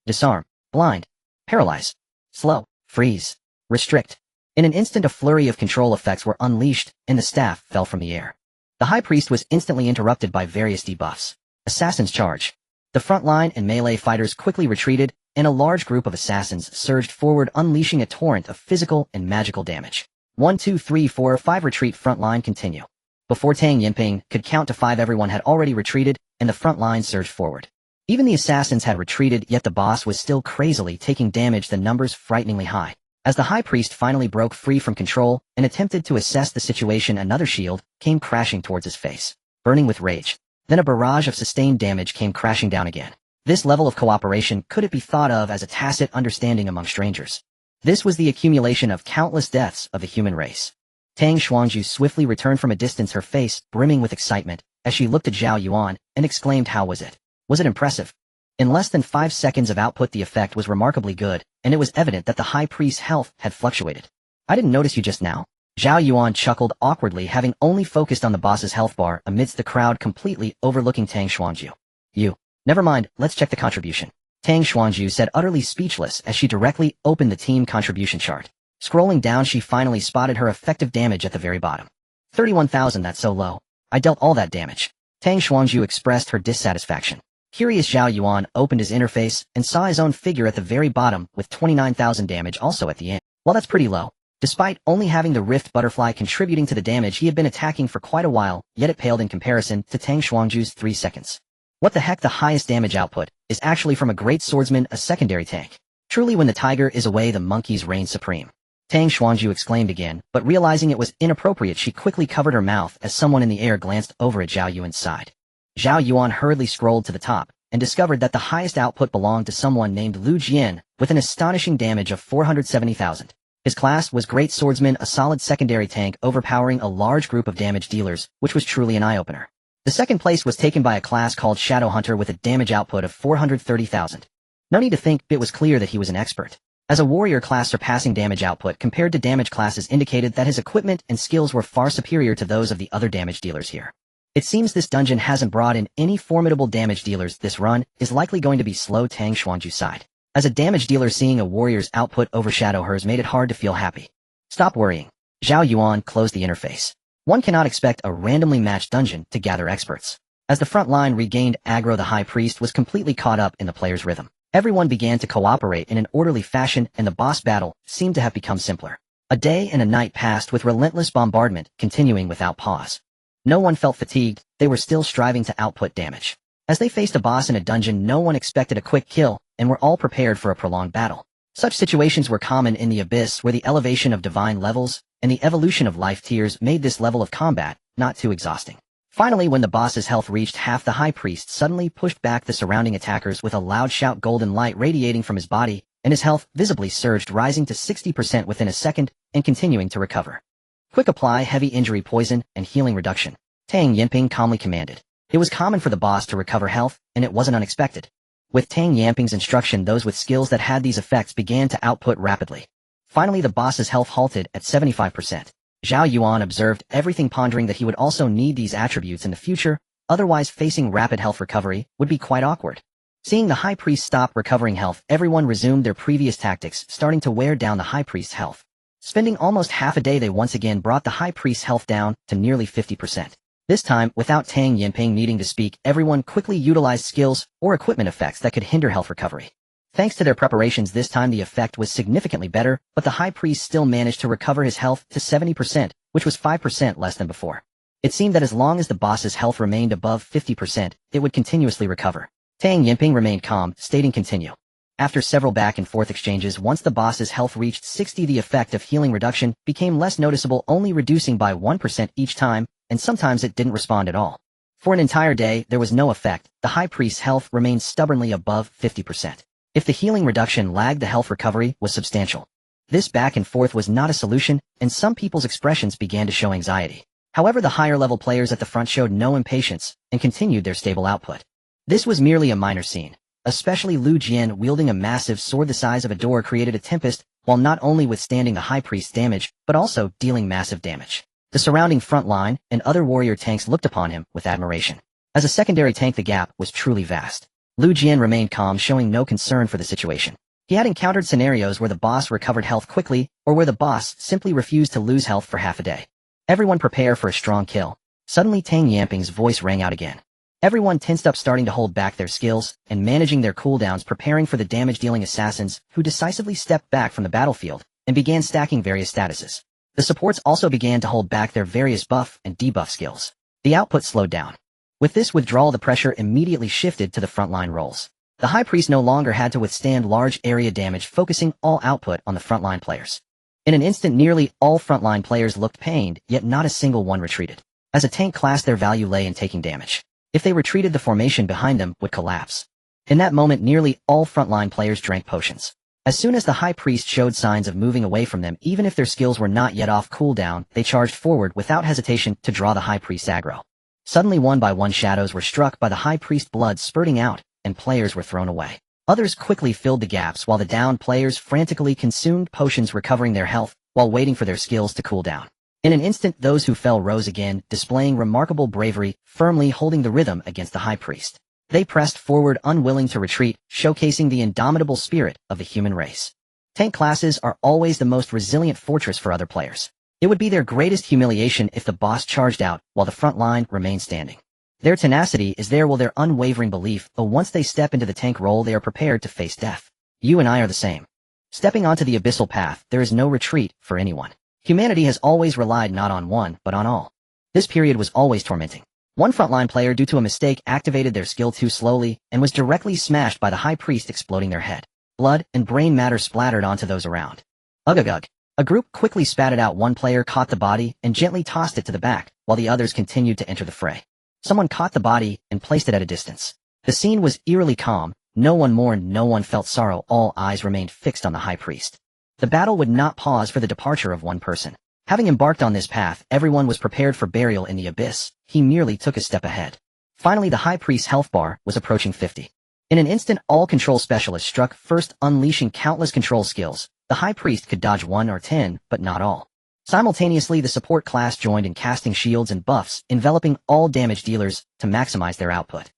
Disarm, blind, paralyze, slow, freeze, restrict. In an instant a flurry of control effects were unleashed, and the staff fell from the air. The high priest was instantly interrupted by various debuffs. Assassins charge. The front line and melee fighters quickly retreated, and a large group of assassins surged forward, unleashing a torrent of physical and magical damage. 1, 2, 3, 4, 5 retreat, front line continue. Before Tang Yamping could count to 5 everyone had already retreated, and the front line surged forward. Even the assassins had retreated, yet the boss was still crazily taking damage, the numbers frighteningly high. As the high priest finally broke free from control and attempted to assess the situation, another shield came crashing towards his face, burning with rage. Then a barrage of sustained damage came crashing down again. This level of cooperation could it be thought of as a tacit understanding among strangers. This was the accumulation of countless deaths of the human race. Tang Xuanzhu swiftly returned from a distance, her face brimming with excitement, as she looked at Zhao Yuan and exclaimed, "How was it? Was it impressive?" In less than 5 seconds of output the effect was remarkably good, and it was evident that the high priest's health had fluctuated. "I didn't notice you just now." Zhao Yuan chuckled awkwardly, having only focused on the boss's health bar amidst the crowd completely overlooking Tang Xuanzhu. "You. Never mind, let's check the contribution." Tang Xuanzhu said, utterly speechless as she directly opened the team contribution chart. Scrolling down she finally spotted her effective damage at the very bottom. 31,000, that's so low. I dealt all that damage. Tang Xuanzhu expressed her dissatisfaction. Curious, Zhao Yuan opened his interface and saw his own figure at the very bottom with 29,000 damage also at the end. Well, that's pretty low. Despite only having the Rift Butterfly contributing to the damage, he had been attacking for quite a while, yet it paled in comparison to Tang Xuanzhu's 3 seconds. What the heck, the highest damage output is actually from a great swordsman, a secondary tank. Truly, when the tiger is away the monkeys reign supreme. Tang Xuanzhu exclaimed again, but realizing it was inappropriate she quickly covered her mouth as someone in the air glanced over at Zhao Yuan's side. Zhao Yuan hurriedly scrolled to the top and discovered that the highest output belonged to someone named Lu Jian with an astonishing damage of 470,000. His class was Great Swordsman, a solid secondary tank overpowering a large group of damage dealers, which was truly an eye-opener. The second place was taken by a class called Shadow Hunter with a damage output of 430,000. No need to think, it was clear that he was an expert. As a warrior class, surpassing damage output compared to damage classes indicated that his equipment and skills were far superior to those of the other damage dealers here. It seems this dungeon hasn't brought in any formidable damage dealers. This run is likely going to be slow. Tang Xuanzhu's side. As a damage dealer, seeing a warrior's output overshadow hers made it hard to feel happy. Stop worrying. Zhao Yuan closed the interface. One cannot expect a randomly matched dungeon to gather experts. As the front line regained aggro, the high priest was completely caught up in the player's rhythm. Everyone began to cooperate in an orderly fashion, and the boss battle seemed to have become simpler. A day and a night passed with relentless bombardment continuing without pause. No one felt fatigued, they were still striving to output damage. As they faced a boss in a dungeon, no one expected a quick kill, and were all prepared for a prolonged battle. Such situations were common in the Abyss, where the elevation of divine levels and the evolution of life tiers made this level of combat not too exhausting. Finally, when the boss's health reached half, the high priest suddenly pushed back the surrounding attackers with a loud shout, golden light radiating from his body, and his health visibly surged, rising to 60% within a second and continuing to recover. Quick apply heavy injury poison and healing reduction. Tang Yamping calmly commanded. It was common for the boss to recover health, and it wasn't unexpected. With Tang Yamping's instruction, those with skills that had these effects began to output rapidly. Finally, the boss's health halted at 75%. Zhao Yuan observed everything, pondering that he would also need these attributes in the future, otherwise facing rapid health recovery would be quite awkward. Seeing the high priest stop recovering health, everyone resumed their previous tactics, starting to wear down the high priest's health. Spending almost half a day, they once again brought the high priest's health down to nearly 50%. This time, without Tang Yamping needing to speak, everyone quickly utilized skills or equipment effects that could hinder health recovery. Thanks to their preparations, this time the effect was significantly better, but the high priest still managed to recover his health to 70%, which was 5% less than before. It seemed that as long as the boss's health remained above 50%, it would continuously recover. Tang Yamping remained calm, stating continue. After several back and forth exchanges, once the boss's health reached 60, the effect of healing reduction became less noticeable, only reducing by 1% each time, and sometimes it didn't respond at all. For an entire day, there was no effect. The High Priest's health remained stubbornly above 50%. If the healing reduction lagged, the health recovery was substantial. This back and forth was not a solution, and some people's expressions began to show anxiety. However, the higher-level players at the front showed no impatience and continued their stable output. This was merely a minor scene. Especially Lu Jian wielding a massive sword the size of a door created a tempest while not only withstanding the High Priest's damage, but also dealing massive damage. The surrounding front line and other warrior tanks looked upon him with admiration. As a secondary tank, the gap was truly vast. Lu Jian remained calm, showing no concern for the situation. He had encountered scenarios where the boss recovered health quickly, or where the boss simply refused to lose health for half a day. Everyone prepare for a strong kill. Suddenly Tang Yamping's voice rang out again. Everyone tensed up, starting to hold back their skills and managing their cooldowns, preparing for the damage-dealing assassins who decisively stepped back from the battlefield and began stacking various statuses. The supports also began to hold back their various buff and debuff skills. The output slowed down. With this withdrawal, the pressure immediately shifted to the frontline roles. The High Priest no longer had to withstand large area damage, focusing all output on the frontline players. In an instant, nearly all frontline players looked pained, yet not a single one retreated. As a tank class, their value lay in taking damage. If they retreated, the formation behind them would collapse. In that moment, nearly all frontline players drank potions. As soon as the High Priest showed signs of moving away from them, even if their skills were not yet off cooldown, they charged forward without hesitation to draw the High Priest's aggro. Suddenly, one by one, shadows were struck by the High Priest, blood spurting out, and players were thrown away. Others quickly filled the gaps while the downed players frantically consumed potions, recovering their health while waiting for their skills to cool down. In an instant, those who fell rose again, displaying remarkable bravery, firmly holding the rhythm against the High Priest. They pressed forward, unwilling to retreat, showcasing the indomitable spirit of the human race. Tank classes are always the most resilient fortress for other players. It would be their greatest humiliation if the boss charged out while the front line remained standing. Their tenacity is there, while their unwavering belief, but once they step into the tank role, they are prepared to face death. You and I are the same. Stepping onto the abyssal path, there is no retreat for anyone. Humanity has always relied not on one, but on all. This period was always tormenting. One frontline player, due to a mistake, activated their skill too slowly and was directly smashed by the High Priest, exploding their head. Blood and brain matter splattered onto those around. Ugh. A group quickly spat out. One player caught the body and gently tossed it to the back, while the others continued to enter the fray. Someone caught the body and placed it at a distance. The scene was eerily calm. No one mourned, no one felt sorrow. All eyes remained fixed on the High Priest. The battle would not pause for the departure of one person. Having embarked on this path, everyone was prepared for burial in the abyss. He merely took a step ahead. Finally, the High Priest's health bar was approaching 50. In an instant, all control specialists struck first, unleashing countless control skills. The High Priest could dodge 1 or 10, but not all. Simultaneously, the support class joined in, casting shields and buffs, enveloping all damage dealers to maximize their output.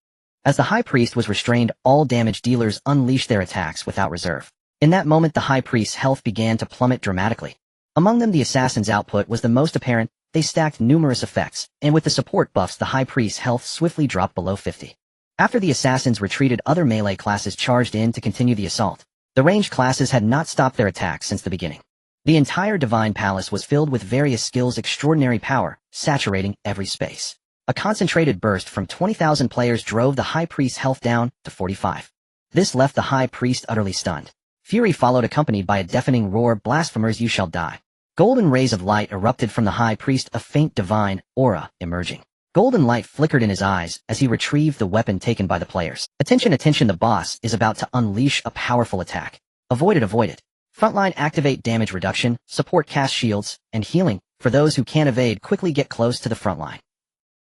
As the High Priest was restrained, all damage dealers unleashed their attacks without reserve. In that moment, the High Priest's health began to plummet dramatically. Among them, the assassin's output was the most apparent. They stacked numerous effects, and with the support buffs, the High Priest's health swiftly dropped below 50. After the assassins retreated, other melee classes charged in to continue the assault. The ranged classes had not stopped their attacks since the beginning. The entire Divine Palace was filled with various skills, extraordinary power, saturating every space. A concentrated burst from 20,000 players drove the High Priest's health down to 45. This left the High Priest utterly stunned. Fury followed, accompanied by a deafening roar, "Blasphemers, you shall die." Golden rays of light erupted from the High Priest, a faint divine aura emerging. Golden light flickered in his eyes as he retrieved the weapon taken by the players. Attention, the boss is about to unleash a powerful attack. Avoid it. Frontline, activate damage reduction, support cast shields, and healing. For those who can't evade, quickly get close to the frontline.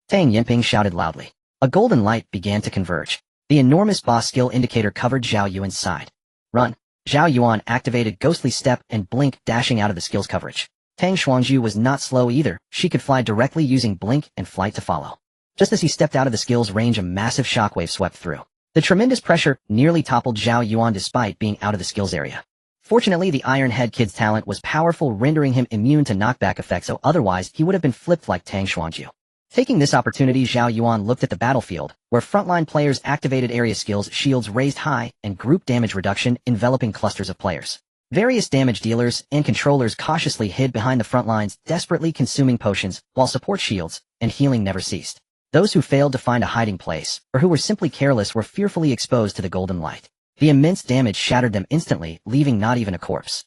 Tang Yamping shouted loudly. A golden light began to converge. The enormous boss skill indicator covered Zhao Yuan's side. Run. Zhao Yuan activated ghostly step and blink, dashing out of the skill's coverage. Tang Xuanzhu was not slow either. She could fly directly using blink and flight to follow. Just as he stepped out of the skill's range, a massive shockwave swept through. The tremendous pressure nearly toppled Zhao Yuan despite being out of the skill's area. Fortunately, the Iron Head Kid's talent was powerful, rendering him immune to knockback effects, so otherwise he would have been flipped like Tang Xuanzhu. Taking this opportunity, Zhao Yuan looked at the battlefield, where frontline players activated area skills, shields raised high, and group damage reduction enveloping clusters of players. Various damage dealers and controllers cautiously hid behind the front lines, desperately consuming potions, while support shields and healing never ceased. Those who failed to find a hiding place, or who were simply careless, were fearfully exposed to the golden light. The immense damage shattered them instantly, leaving not even a corpse.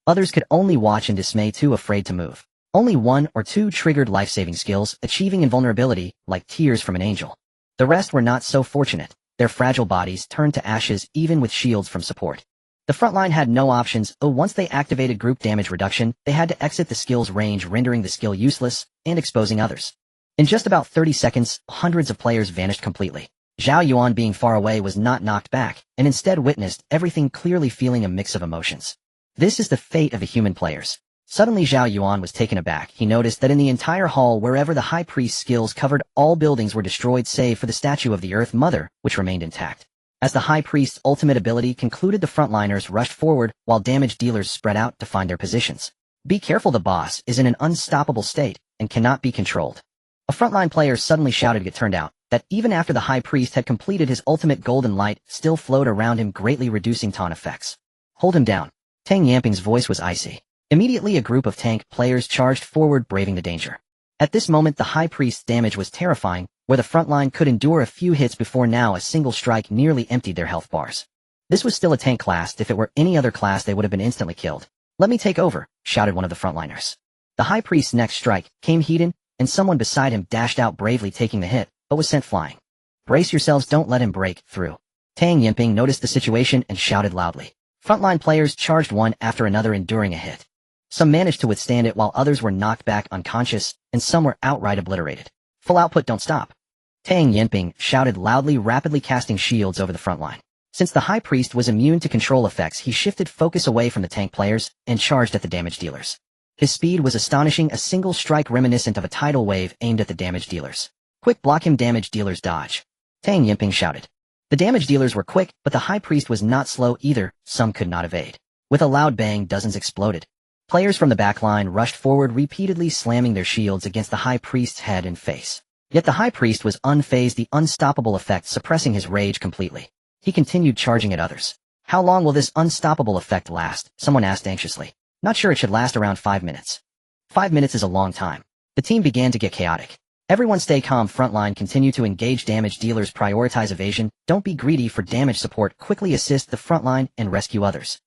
Others could only watch in dismay, too afraid to move. Only 1 or 2 triggered life-saving skills, achieving invulnerability, like tears from an angel. The rest were not so fortunate. Their fragile bodies turned to ashes even with shields from support. The front line had no options. Once they activated group damage reduction, they had to exit the skill's range, rendering the skill useless and exposing others. In just about 30 seconds, hundreds of players vanished completely. Zhao Yuan, being far away, was not knocked back, and instead witnessed everything, clearly feeling a mix of emotions. This is the fate of the human players. Suddenly Zhao Yuan was taken aback. He noticed that in the entire hall, wherever the high priest's skills covered, all buildings were destroyed save for the statue of the Earth Mother, which remained intact. As the high priest's ultimate ability concluded, the frontliners rushed forward, while damage dealers spread out to find their positions. Be careful, the boss is in an unstoppable state, and cannot be controlled. A frontline player suddenly shouted. It turned out that even after the high priest had completed, his ultimate, golden light still flowed around him, greatly reducing taunt effects. Hold him down. Tang Yamping's voice was icy. Immediately a group of tank players charged forward, braving the danger. At this moment the high priest's damage was terrifying, where the front line could endure a few hits before, now a single strike nearly emptied their health bars. This was still a tank class. If it were any other class, they would have been instantly killed. Let me take over, shouted one of the frontliners. The high priest's next strike came heated, and someone beside him dashed out, bravely taking the hit, but was sent flying. Brace yourselves, don't let him break through. Tang Yamping noticed the situation and shouted loudly. Frontline players charged one after another, enduring a hit. Some managed to withstand it, while others were knocked back unconscious, and some were outright obliterated. Full output, don't stop. Tang Yamping shouted loudly, rapidly casting shields over the front line. Since the high priest was immune to control effects, he shifted focus away from the tank players and charged at the damage dealers. His speed was astonishing, a single strike reminiscent of a tidal wave aimed at the damage dealers. Quick, block him, damage dealers, dodge. Tang Yamping shouted. The damage dealers were quick, but the high priest was not slow either. Some could not evade. With a loud bang, dozens exploded. Players from the backline rushed forward, repeatedly slamming their shields against the high priest's head and face. Yet the high priest was unfazed, the unstoppable effect suppressing his rage completely. He continued charging at others. How long will this unstoppable effect last? Someone asked anxiously. Not sure, it should last around 5 minutes. 5 minutes is a long time. The team began to get chaotic. Everyone stay calm. Frontline continue to engage damage dealers, prioritize evasion, don't be greedy for damage support, quickly assist the frontline and rescue others.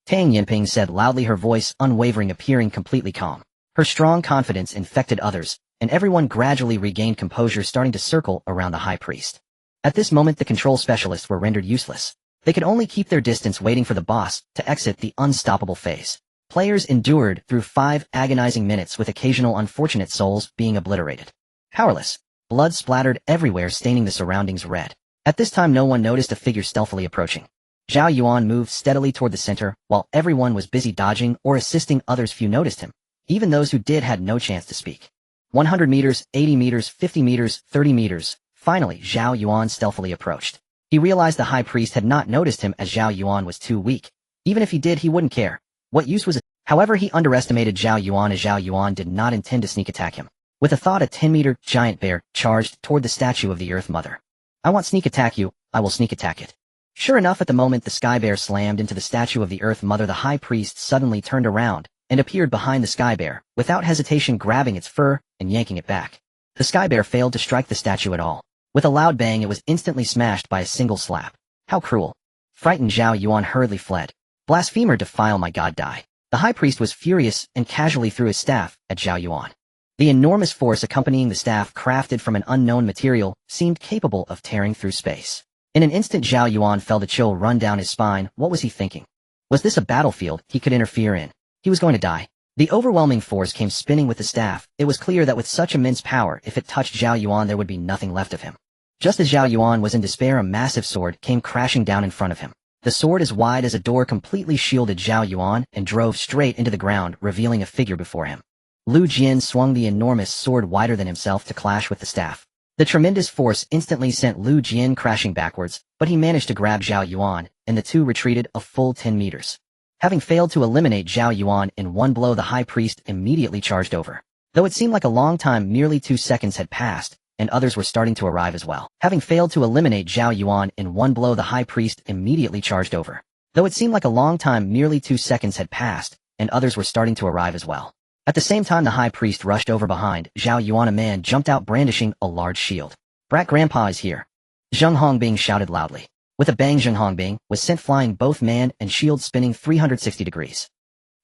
Tang Yamping said loudly, her voice unwavering, appearing completely calm. Her strong confidence infected others, and everyone gradually regained composure, starting to circle around the high priest. At this moment the control specialists were rendered useless. They could only keep their distance, waiting for the boss to exit the unstoppable phase. Players endured through 5 agonizing minutes, with occasional unfortunate souls being obliterated. Powerless. Blood splattered everywhere, staining the surroundings red. At this time no one noticed a figure stealthily approaching. Zhao Yuan moved steadily toward the center, while everyone was busy dodging or assisting others. Few noticed him. Even those who did had no chance to speak. 100 meters, 80 meters, 50 meters, 30 meters. Finally, Zhao Yuan stealthily approached. He realized the high priest had not noticed him, as Zhao Yuan was too weak. Even if he did, he wouldn't care. What use was it? However, he underestimated Zhao Yuan, as Zhao Yuan did not intend to sneak attack him. With a thought, a 10-meter giant bear charged toward the statue of the Earth Mother. I won't sneak attack you, I will sneak attack it. Sure enough, at the moment the sky bear slammed into the statue of the Earth Mother, the high priest suddenly turned around and appeared behind the sky bear, without hesitation grabbing its fur and yanking it back. The sky bear failed to strike the statue at all. With a loud bang, it was instantly smashed by a single slap. How cruel. Frightened, Zhao Yuan hurriedly fled. Blasphemer, defile my god, die. The high priest was furious and casually threw his staff at Zhao Yuan. The enormous force accompanying the staff, crafted from an unknown material, seemed capable of tearing through space. In an instant Zhao Yuan felt a chill run down his spine. What was he thinking? Was this a battlefield he could interfere in? He was going to die. The overwhelming force came spinning with the staff. It was clear that with such immense power, if it touched Zhao Yuan there would be nothing left of him. Just as Zhao Yuan was in despair, a massive sword came crashing down in front of him. The sword, as wide as a door, completely shielded Zhao Yuan and drove straight into the ground, revealing a figure before him. Lu Jian swung the enormous sword wider than himself to clash with the staff. The tremendous force instantly sent Lu Jian crashing backwards, but he managed to grab Zhao Yuan, and the two retreated a full 10 meters. Having failed to eliminate Zhao Yuan in one blow, the high priest immediately charged over. Though it seemed like a long time, merely 2 seconds had passed, and others were starting to arrive as well. Having failed to eliminate Zhao Yuan in one blow, the high priest immediately charged over. Though it seemed like a long time, merely 2 seconds had passed, and others were starting to arrive as well. At the same time, the high priest rushed over behind Zhao Yuan. A man jumped out brandishing a large shield. Brat Grandpa is here. Zheng Hongbing shouted loudly. With a bang, Zheng Hongbing was sent flying, both man and shield spinning 360 degrees.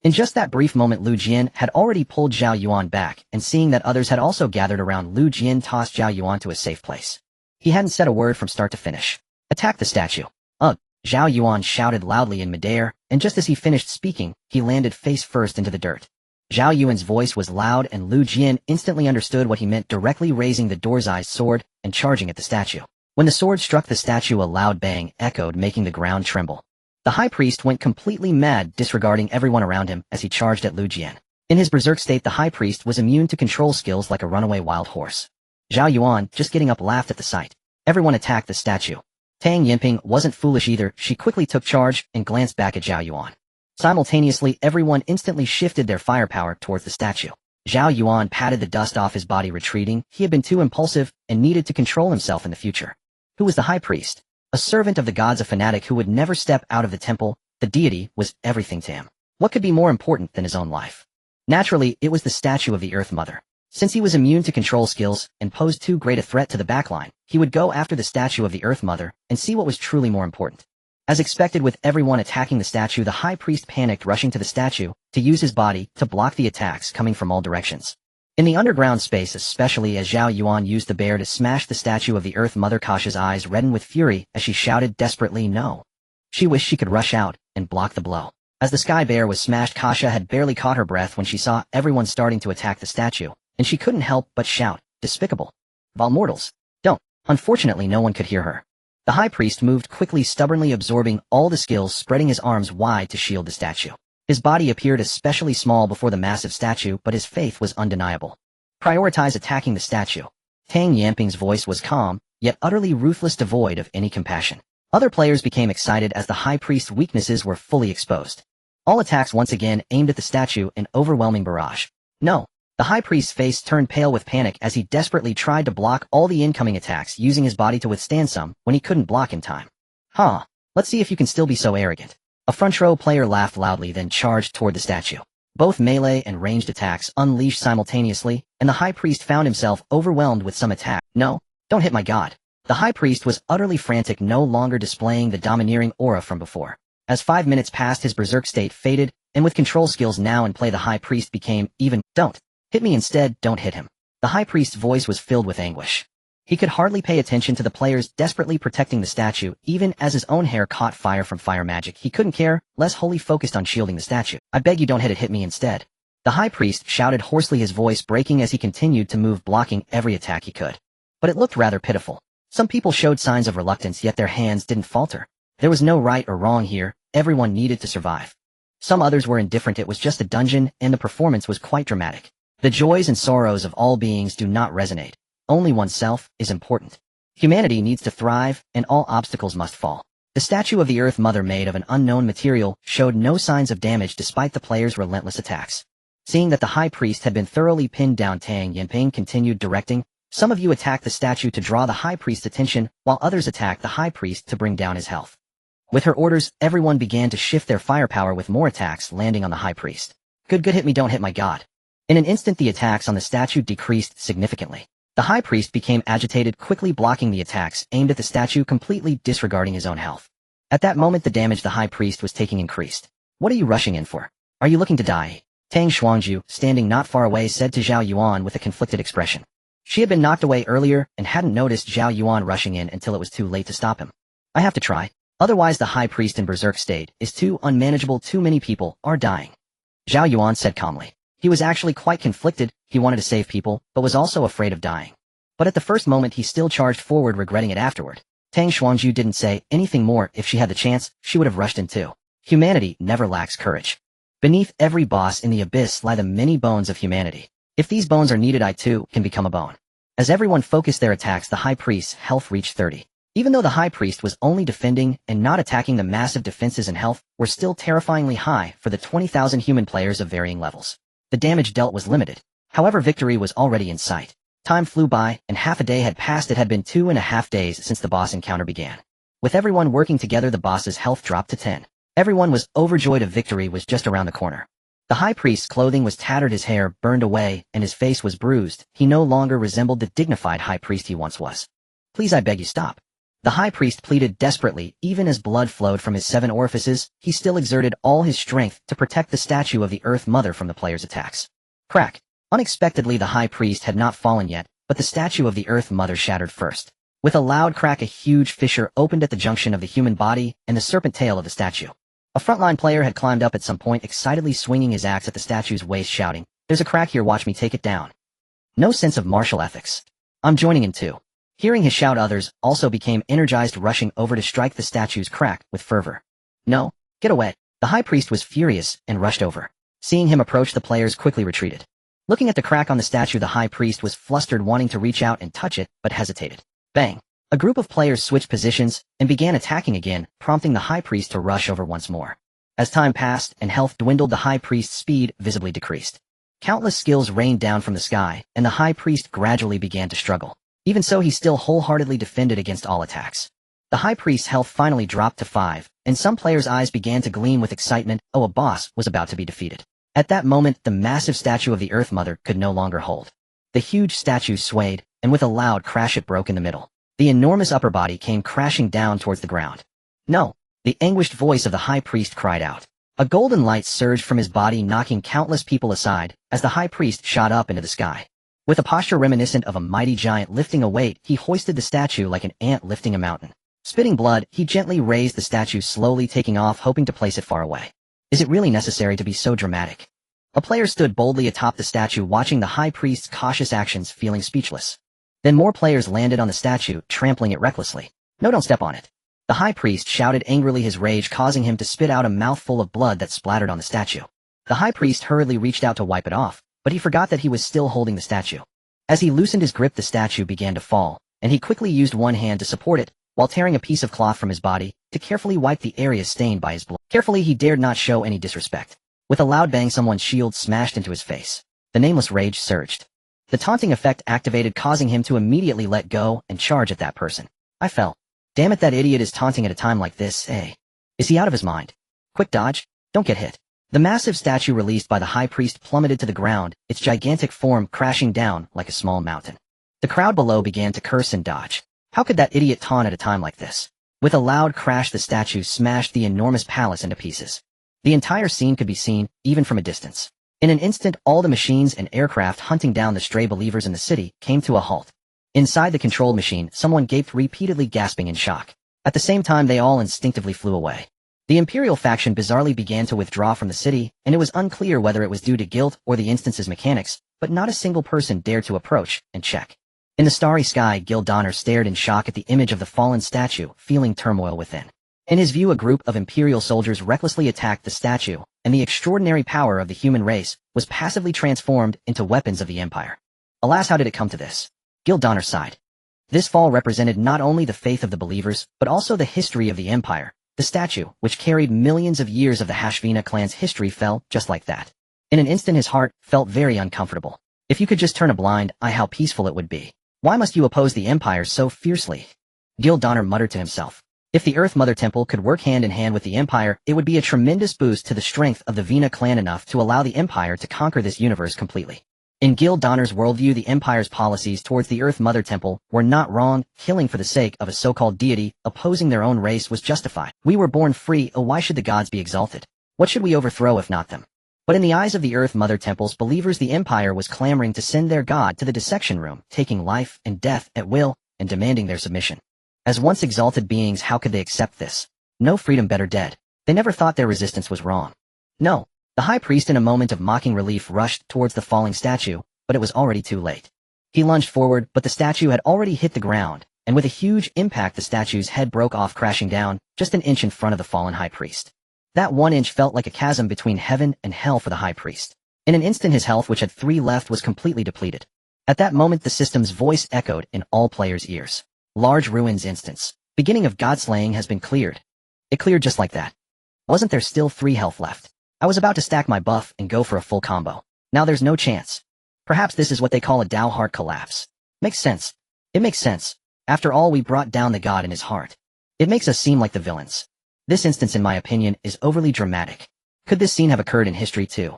In just that brief moment, Lu Jian had already pulled Zhao Yuan back, and seeing that others had also gathered around, Lu Jian tossed Zhao Yuan to a safe place. He hadn't said a word from start to finish. Attack the statue. Ugh! Zhao Yuan shouted loudly in midair, and just as he finished speaking, he landed face first into the dirt. Zhao Yuan's voice was loud and Lu Jian instantly understood what he meant, directly raising the Dorzai's sword and charging at the statue. When the sword struck the statue, a loud bang echoed, making the ground tremble. The high priest went completely mad, disregarding everyone around him as he charged at Lu Jian. In his berserk state, the high priest was immune to control skills like a runaway wild horse. Zhao Yuan, just getting up, laughed at the sight. Everyone attacked the statue. Tang Yinping wasn't foolish either. She quickly took charge and glanced back at Zhao Yuan. Simultaneously, everyone instantly shifted their firepower towards the statue. Zhao Yuan patted the dust off his body, retreating. He had been too impulsive and needed to control himself in the future. Who was the high priest? A servant of the gods, a fanatic who would never step out of the temple. The deity was everything to him. What could be more important than his own life? Naturally, it was the statue of the Earth Mother. Since he was immune to control skills and posed too great a threat to the backline, he would go after the statue of the Earth Mother and see what was truly more important. As expected, with everyone attacking the statue, the high priest panicked, rushing to the statue to use his body to block the attacks coming from all directions. In the underground space, especially as Zhao Yuan used the bear to smash the statue of the Earth Mother, Kasha's eyes reddened with fury as she shouted desperately, "No!" She wished she could rush out and block the blow. As the sky bear was smashed, Kasha had barely caught her breath when she saw everyone starting to attack the statue, and she couldn't help but shout, "Despicable! Val mortals! Don't!" Unfortunately, no one could hear her. The high priest moved quickly, stubbornly absorbing all the skills, spreading his arms wide to shield the statue. His body appeared especially small before the massive statue, but his faith was undeniable. Prioritize attacking the statue. Tang Yinping's voice was calm, yet utterly ruthless, devoid of any compassion. Other players became excited as the high priest's weaknesses were fully exposed. All attacks once again aimed at the statue, an overwhelming barrage. No! The high priest's face turned pale with panic as he desperately tried to block all the incoming attacks, using his body to withstand some when he couldn't block in time. Huh, let's see if you can still be so arrogant. A front row player laughed loudly, then charged toward the statue. Both melee and ranged attacks unleashed simultaneously, and the high priest found himself overwhelmed with some attack. No, don't hit my god. The high priest was utterly frantic, no longer displaying the domineering aura from before. As 5 minutes passed, his berserk state faded, and with control skills now in play, the high priest became even. Don't hit me, instead, don't hit him. The high priest's voice was filled with anguish. He could hardly pay attention to the players desperately protecting the statue, even as his own hair caught fire from fire magic. He couldn't care, less wholly focused on shielding the statue. "I beg you, don't hit it, hit me instead." The high priest shouted hoarsely, his voice breaking as he continued to move, blocking every attack he could. But it looked rather pitiful. Some people showed signs of reluctance, yet their hands didn't falter. There was no right or wrong here, everyone needed to survive. Some others were indifferent, it was just a dungeon, and the performance was quite dramatic. The joys and sorrows of all beings do not resonate. Only oneself is important. Humanity needs to thrive, and all obstacles must fall. The statue of the Earth Mother, made of an unknown material, showed no signs of damage despite the players' relentless attacks. Seeing that the high priest had been thoroughly pinned down, Tang Yinping continued, directing, "Some of you attack the statue to draw the high priest's attention, while others attack the high priest to bring down his health." With her orders, everyone began to shift their firepower, with more attacks landing on the high priest. Good, hit me, don't hit my god." In an instant, the attacks on the statue decreased significantly. The high priest became agitated, quickly blocking the attacks aimed at the statue, completely disregarding his own health. At that moment, the damage the high priest was taking increased. "What are you rushing in for? Are you looking to die?" Tang Xuangju, standing not far away, said to Zhao Yuan with a conflicted expression. She had been knocked away earlier and hadn't noticed Zhao Yuan rushing in until it was too late to stop him. "I have to try. Otherwise the high priest in berserk state is too unmanageable, too many people are dying." Zhao Yuan said calmly. He was actually quite conflicted. He wanted to save people, but was also afraid of dying. But at the first moment he still charged forward, regretting it afterward. Tang Xuangju didn't say anything more. If she had the chance, she would have rushed in too. Humanity never lacks courage. Beneath every boss in the abyss lie the many bones of humanity. If these bones are needed, I too can become a bone. As everyone focused their attacks, the high priest's health reached 30. Even though the high priest was only defending and not attacking, the massive defenses and health were still terrifyingly high for the 20,000 human players of varying levels. The damage dealt was limited. However, victory was already in sight. Time flew by, and half a day had passed. It had been 2.5 days since the boss encounter began. With everyone working together, the boss's health dropped to 10. Everyone was overjoyed. Of victory was just around the corner. The high priest's clothing was tattered, his hair burned away, and his face was bruised. He no longer resembled the dignified high priest he once was. "Please, I beg you, stop." The high priest pleaded desperately. Even as blood flowed from his 7 orifices, he still exerted all his strength to protect the statue of the Earth Mother from the players' attacks. Crack! Unexpectedly, the high priest had not fallen yet, but the statue of the Earth Mother shattered first. With a loud crack, a huge fissure opened at the junction of the human body and the serpent tail of the statue. A frontline player had climbed up at some point, excitedly swinging his axe at the statue's waist, shouting, "There's a crack here, watch me take it down." No sense of martial ethics. I'm joining in too. Hearing his shout, others also became energized, rushing over to strike the statue's crack with fervor. "No, get away." The high priest was furious and rushed over. Seeing him approach, the players quickly retreated. Looking at the crack on the statue, the high priest was flustered, wanting to reach out and touch it, but hesitated. Bang! A group of players switched positions and began attacking again, prompting the high priest to rush over once more. As time passed and health dwindled, the high priest's speed visibly decreased. Countless skills rained down from the sky, and the high priest gradually began to struggle. Even so, he still wholeheartedly defended against all attacks. The high priest's health finally dropped to 5, and some players' eyes began to gleam with excitement. Oh, a boss was about to be defeated. At that moment, the massive statue of the Earth Mother could no longer hold. The huge statue swayed, and with a loud crash it broke in the middle. The enormous upper body came crashing down towards the ground. "No!" The anguished voice of the high priest cried out. A golden light surged from his body, knocking countless people aside, as the high priest shot up into the sky. With a posture reminiscent of a mighty giant lifting a weight, he hoisted the statue like an ant lifting a mountain. Spitting blood, he gently raised the statue, slowly taking off, hoping to place it far away. Is it really necessary to be so dramatic? A player stood boldly atop the statue, watching the high priest's cautious actions, feeling speechless. Then more players landed on the statue, trampling it recklessly. "No, don't step on it." The high priest shouted angrily, his rage causing him to spit out a mouthful of blood that splattered on the statue. The high priest hurriedly reached out to wipe it off, but he forgot that he was still holding the statue. As he loosened his grip, the statue began to fall, and he quickly used one hand to support it, while tearing a piece of cloth from his body, to carefully wipe the area stained by his blood. Carefully, he dared not show any disrespect. With a loud bang, someone's shield smashed into his face. The nameless rage surged. The taunting effect activated, causing him to immediately let go and charge at that person. "I fell. Damn it, that idiot is taunting at a time like this, eh? Is he out of his mind? Quick dodge, don't get hit." The massive statue released by the high priest plummeted to the ground, its gigantic form crashing down like a small mountain. The crowd below began to curse and dodge. How could that idiot taunt at a time like this? With a loud crash, the statue smashed the enormous palace into pieces. The entire scene could be seen, even from a distance. In an instant, all the machines and aircraft hunting down the stray believers in the city came to a halt. Inside the control machine, someone gaped, repeatedly gasping in shock. At the same time, they all instinctively flew away. The Imperial faction bizarrely began to withdraw from the city, and it was unclear whether it was due to guilt or the instance's mechanics, but not a single person dared to approach and check. In the starry sky, Gil Donner stared in shock at the image of the fallen statue, feeling turmoil within. In his view, a group of Imperial soldiers recklessly attacked the statue, and the extraordinary power of the human race was passively transformed into weapons of the Empire. Alas, how did it come to this? Gil Donner sighed. This fall represented not only the faith of the believers, but also the history of the Empire. The statue, which carried millions of years of the Hashvina clan's history, fell just like that. In an instant, his heart felt very uncomfortable. If you could just turn a blind eye, how peaceful it would be. Why must you oppose the Empire so fiercely? Gil Donner muttered to himself. If the Earth Mother Temple could work hand in hand with the Empire, it would be a tremendous boost to the strength of the Vina clan, enough to allow the Empire to conquer this universe completely. In Gil Donner's worldview, the Empire's policies towards the Earth Mother Temple were not wrong. Killing for the sake of a so-called deity, opposing their own race, was justified. We were born free, oh why should the gods be exalted? What should we overthrow if not them? But in the eyes of the Earth Mother Temple's believers, the Empire was clamoring to send their god to the dissection room, taking life and death at will, and demanding their submission. As once exalted beings, how could they accept this? No freedom, better dead. They never thought their resistance was wrong. No. The high priest, in a moment of mocking relief, rushed towards the falling statue, but it was already too late. He lunged forward, but the statue had already hit the ground, and with a huge impact the statue's head broke off, crashing down just an inch in front of the fallen high priest. That 1 inch felt like a chasm between heaven and hell for the high priest. In an instant, his health, which had 3 left, was completely depleted. At that moment, the system's voice echoed in all players' ears. Large ruins instance. Beginning of godslaying has been cleared. It cleared just like that. Wasn't there still 3 health left? I was about to stack my buff and go for a full combo. Now there's no chance. Perhaps this is what they call a Dao heart collapse. Makes sense. It makes sense. After all, we brought down the god in his heart. It makes us seem like the villains. This instance, in my opinion, is overly dramatic. Could this scene have occurred in history too?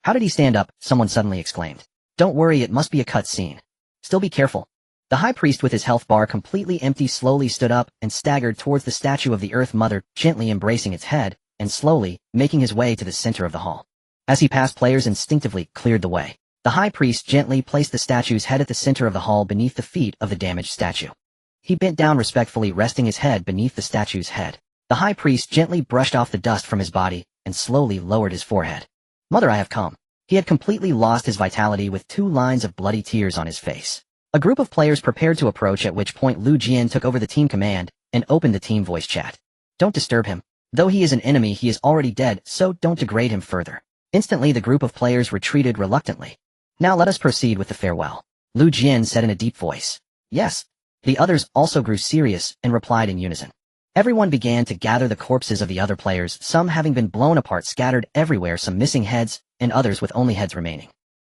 How did he stand up? Someone suddenly exclaimed. Don't worry, it must be a cut scene. Still be careful. The high priest, with his health bar completely empty, slowly stood up and staggered towards the statue of the Earth Mother, gently embracing its head, and slowly making his way to the center of the hall. As he passed, players instinctively cleared the way. The high priest gently placed the statue's head at the center of the hall beneath the feet of the damaged statue. He bent down respectfully, resting his head beneath the statue's head. The high priest gently brushed off the dust from his body and slowly lowered his forehead. Mother, I have come. He had completely lost his vitality with 2 lines of bloody tears on his face. A group of players prepared to approach, at which point Lu Jian took over the team command and opened the team voice chat. Don't disturb him. Though he is an enemy, he is already dead, so don't degrade him further. Instantly, the group of players retreated reluctantly. Now let us proceed with the farewell. Lu Jian said in a deep voice. Yes. The others also grew serious and replied in unison. Everyone began to gather the corpses of the other players, some having been blown apart, scattered everywhere, some missing heads, and others with only heads remaining.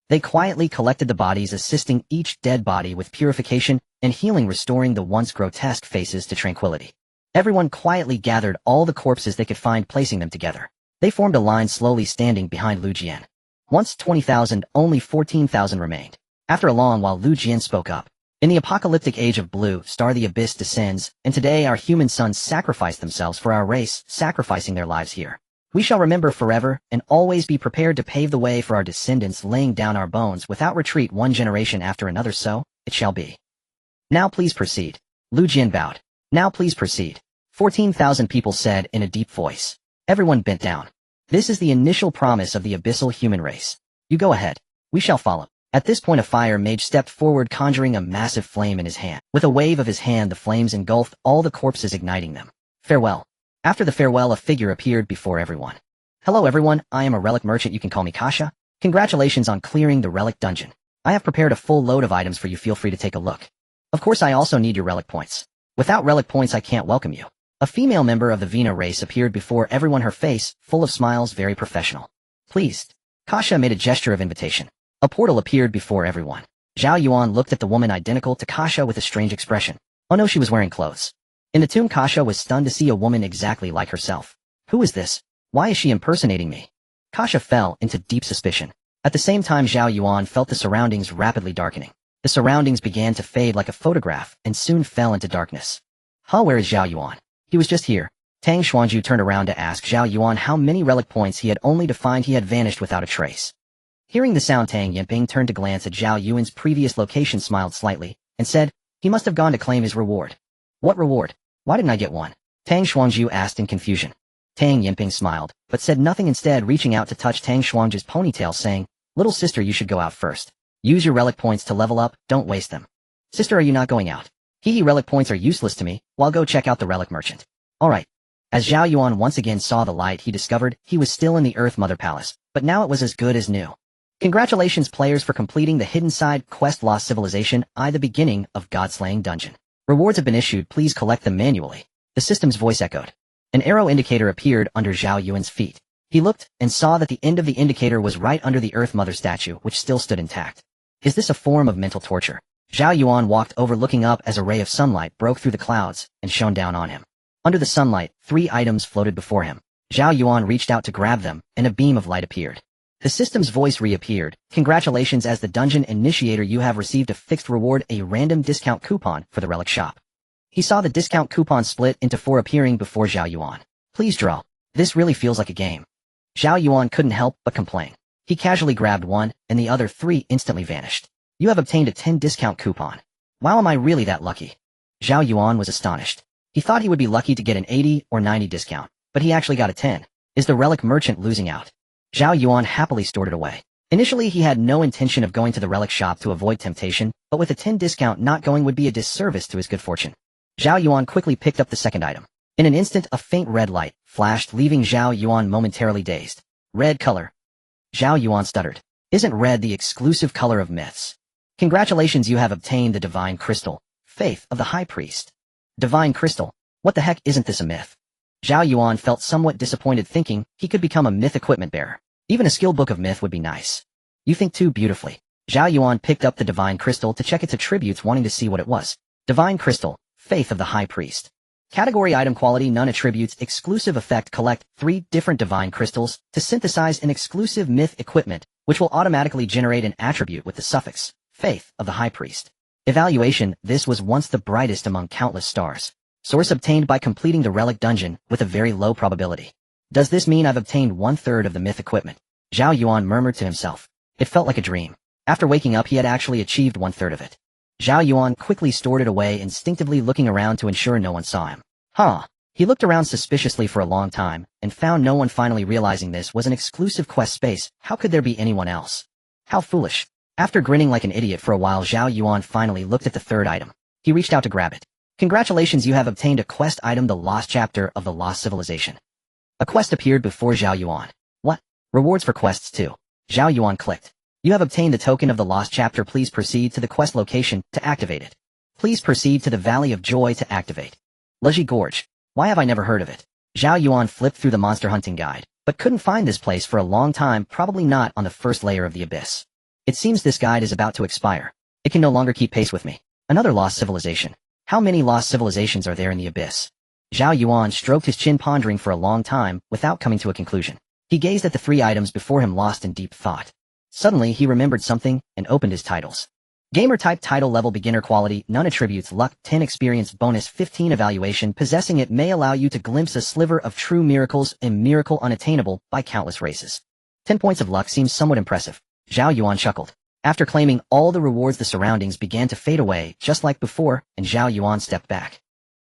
They quietly collected the bodies, assisting each dead body with purification and healing, restoring the once grotesque faces to tranquility. Everyone quietly gathered all the corpses they could find, placing them together. They formed a line, slowly standing behind Lu Jian. Once 20,000, only 14,000 remained. After a long while, Lu Jian spoke up. In the apocalyptic age of Blue Star, the abyss descends, and today our human sons sacrifice themselves for our race, sacrificing their lives here. We shall remember forever and always be prepared to pave the way for our descendants, laying down our bones without retreat, one generation after another, so it shall be. Now please proceed. Lu Jian bowed. Now please proceed. 14,000 people said in a deep voice. Everyone bent down. This is the initial promise of the abyssal human race. You go ahead. We shall follow. At this point, a fire mage stepped forward, conjuring a massive flame in his hand. With a wave of his hand, the flames engulfed all the corpses, igniting them. Farewell. After the farewell, a figure appeared before everyone. Hello everyone, I am a relic merchant, you can call me Kasha. Congratulations on clearing the relic dungeon. I have prepared a full load of items for you, feel free to take a look. Of course, I also need your relic points. Without relic points, I can't welcome you. A female member of the Vina race appeared before everyone, her face full of smiles, very professional. Pleased. Kasha made a gesture of invitation. A portal appeared before everyone. Zhao Yuan looked at the woman identical to Kasha with a strange expression. Oh no, she was wearing clothes. In the tomb, Kasha was stunned to see a woman exactly like herself. Who is this? Why is she impersonating me? Kasha fell into deep suspicion. At the same time, Zhao Yuan felt the surroundings rapidly darkening. The surroundings began to fade like a photograph and soon fell into darkness. Where is Zhao Yuan? He was just here. Tang Xuanju turned around to ask Zhao Yuan how many relic points he had, only to find he had vanished without a trace. Hearing the sound, Tang Yinping turned to glance at Zhao Yuan's previous location, smiled slightly, and said, he must have gone to claim his reward. What reward? Why didn't I get one? Tang Xuanju asked in confusion. Tang Yinping smiled, but said nothing, instead reaching out to touch Tang Xuanju's ponytail, saying, little sister, you should go out first. Use your relic points to level up, don't waste them. Sister, are you not going out? Relic points are useless to me, well, go check out the relic merchant. Alright. As Zhao Yuan once again saw the light, he discovered he was still in the Earth Mother Palace, but now it was as good as new. Congratulations players for completing the hidden side quest Lost Civilization I, the beginning of God-slaying dungeon. Rewards have been issued, please collect them manually. The system's voice echoed. An arrow indicator appeared under Zhao Yuan's feet. He looked and saw that the end of the indicator was right under the Earth Mother statue, which still stood intact. Is this a form of mental torture? Zhao Yuan walked over, looking up as a ray of sunlight broke through the clouds and shone down on him. Under the sunlight, 3 items floated before him. Zhao Yuan reached out to grab them, and a beam of light appeared. The system's voice reappeared. Congratulations, as the dungeon initiator, you have received a fixed reward, a random discount coupon for the relic shop. He saw the discount coupon split into 4 appearing before Zhao Yuan. Please draw. This really feels like a game. Zhao Yuan couldn't help but complain. He casually grabbed one, and the other 3 instantly vanished. You have obtained a 10 discount coupon. Wow, am I really that lucky? Zhao Yuan was astonished. He thought he would be lucky to get an 80 or 90 discount, but he actually got a 10. Is the relic merchant losing out? Zhao Yuan happily stored it away. Initially, he had no intention of going to the relic shop to avoid temptation, but with a 10 discount, not going would be a disservice to his good fortune. Zhao Yuan quickly picked up the second item. In an instant, a faint red light flashed, leaving Zhao Yuan momentarily dazed. Red color. Zhao Yuan stuttered. Isn't red the exclusive color of myths? Congratulations, you have obtained the Divine Crystal, Faith of the High Priest. Divine Crystal? What the heck, isn't this a myth? Zhao Yuan felt somewhat disappointed, thinking he could become a myth equipment bearer. Even a skill book of myth would be nice. You think too beautifully. Zhao Yuan picked up the Divine Crystal to check its attributes, wanting to see what it was. Divine Crystal, Faith of the High Priest. Category: item quality, none. Attributes: exclusive effect, collect 3 different divine crystals to synthesize an exclusive myth equipment, which will automatically generate an attribute with the suffix Faith of the High Priest. Evaluation: this was once the brightest among countless stars. Source: obtained by completing the relic dungeon with a very low probability. Does this mean I've obtained 1/3 of the myth equipment? Zhao Yuan murmured to himself. It felt like a dream. After waking up, he had actually achieved 1/3 of it. Zhao Yuan quickly stored it away, instinctively looking around to ensure no one saw him. Huh. He looked around suspiciously for a long time, and found no one. Finally realizing this was an exclusive quest space, how could there be anyone else? How foolish. After grinning like an idiot for a while, Zhao Yuan finally looked at the third item. He reached out to grab it. Congratulations, you have obtained a quest item, the Lost Chapter of the Lost Civilization. A quest appeared before Zhao Yuan. What? Rewards for quests too. Zhao Yuan clicked. You have obtained the token of the Lost Chapter. Please proceed to the quest location to activate it. Please proceed to the Valley of Joy to activate. Leji Gorge. Why have I never heard of it? Zhao Yuan flipped through the monster hunting guide, but couldn't find this place for a long time, probably not on the first layer of the abyss. It seems this guide is about to expire. It can no longer keep pace with me. Another lost civilization. How many lost civilizations are there in the abyss? Zhao Yuan stroked his chin, pondering for a long time, without coming to a conclusion. He gazed at the three items before him, lost in deep thought. Suddenly he remembered something, and opened his titles. Gamer type title level beginner quality, none attributes, luck 10 experience bonus 15 evaluation. Possessing it may allow you to glimpse a sliver of true miracles, a miracle unattainable by countless races. 10 points of luck seems somewhat impressive. Zhao Yuan chuckled. After claiming all the rewards, the surroundings began to fade away, just like before, and Zhao Yuan stepped back.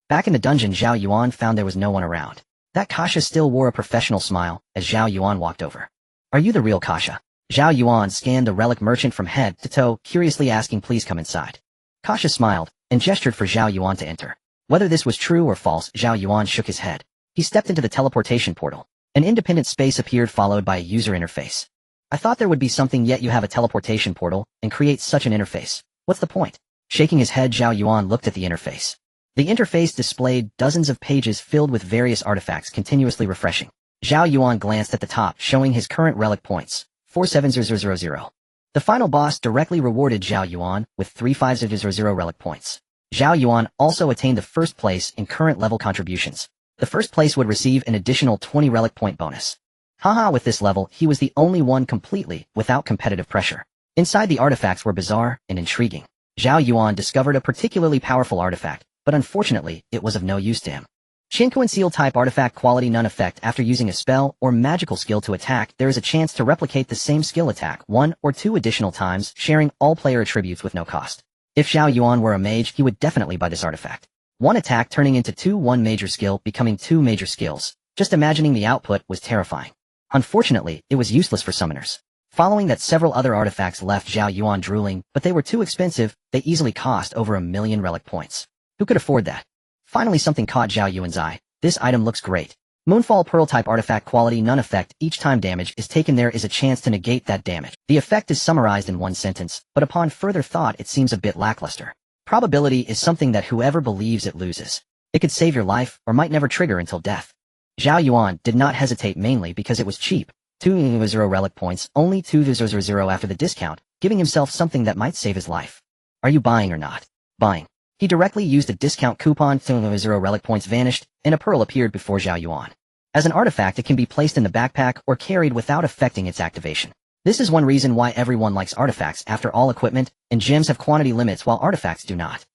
Back in the dungeon, Zhao Yuan found there was no one around. That Kasha still wore a professional smile as Zhao Yuan walked over. Are you the real Kasha? Zhao Yuan scanned the relic merchant from head to toe, curiously asking, please come inside. Kasha smiled, and gestured for Zhao Yuan to enter. Whether this was true or false, Zhao Yuan shook his head. He stepped into the teleportation portal. An independent space appeared, followed by a user interface. I thought there would be something, yet you have a teleportation portal, and create such an interface. What's the point? Shaking his head, Zhao Yuan looked at the interface. The interface displayed dozens of pages filled with various artifacts, continuously refreshing. Zhao Yuan glanced at the top, showing his current relic points. 47000. The final boss directly rewarded Zhao Yuan with 35000 relic points. Zhao Yuan also attained the first place in current level contributions. The first place would receive an additional 20 relic point bonus. Haha, with this level, he was the only one completely without competitive pressure. Inside, the artifacts were bizarre and intriguing. Zhao Yuan discovered a particularly powerful artifact, but unfortunately, it was of no use to him. Shinkuan Seal type artifact, quality none. Effect: after using a spell or magical skill to attack, there is a chance to replicate the same skill attack 1 or 2 additional times, sharing all player attributes with no cost. If Zhao Yuan were a mage, he would definitely buy this artifact. One attack turning into 1 major skill, becoming 2 major skills. Just imagining the output was terrifying. Unfortunately, it was useless for summoners. Following that, several other artifacts left Zhao Yuan drooling, but they were too expensive. They easily cost over 1,000,000 relic points. Who could afford that? Finally, something caught Zhao Yuan's eye. This item looks great. Moonfall Pearl type artifact, quality none. Effect: each time damage is taken, there is a chance to negate that damage. The effect is summarized in one sentence, but upon further thought it seems a bit lackluster. Probability is something that whoever believes it loses. It could save your life, or might never trigger until death. Zhao Yuan did not hesitate, mainly because it was cheap. 200 relic points, only 200 after the discount, giving himself something that might save his life. Are you buying or not? Buying. He directly used a discount coupon. 200 relic points vanished, and a pearl appeared before Zhao Yuan. As an artifact, it can be placed in the backpack or carried without affecting its activation. This is one reason why everyone likes artifacts. After all, equipment and gems have quantity limits while artifacts do not.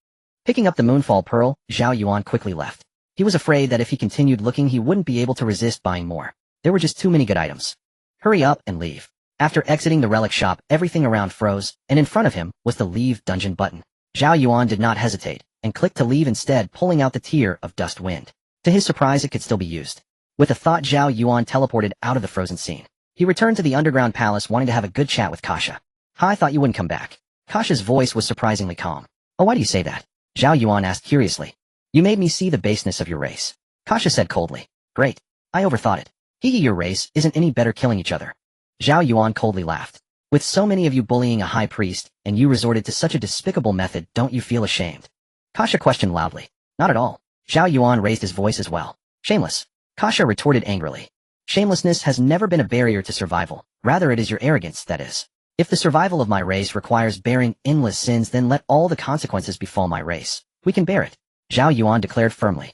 Picking up the Moonfall Pearl, Zhao Yuan quickly left. He was afraid that if he continued looking, he wouldn't be able to resist buying more. There were just too many good items. Hurry up and leave. After exiting the relic shop, everything around froze, and in front of him was the Leave Dungeon button. Zhao Yuan did not hesitate, and clicked to leave, instead pulling out the Tear of Dust Wind. To his surprise, it could still be used. With a thought, Zhao Yuan teleported out of the frozen scene. He returned to the underground palace, wanting to have a good chat with Kasha. I thought you wouldn't come back. Kasha's voice was surprisingly calm. Oh, why do you say that? Zhao Yuan asked curiously. You made me see the baseness of your race. Kasha said coldly. Great. I overthought it. Your race isn't any better killing each other. Zhao Yuan coldly laughed. With so many of you bullying a high priest, and you resorted to such a despicable method, don't you feel ashamed? Kasha questioned loudly. Not at all. Zhao Yuan raised his voice as well. Shameless. Kasha retorted angrily. Shamelessness has never been a barrier to survival. Rather, it is your arrogance that is. If the survival of my race requires bearing endless sins, then let all the consequences befall my race. We can bear it. Zhao Yuan declared firmly.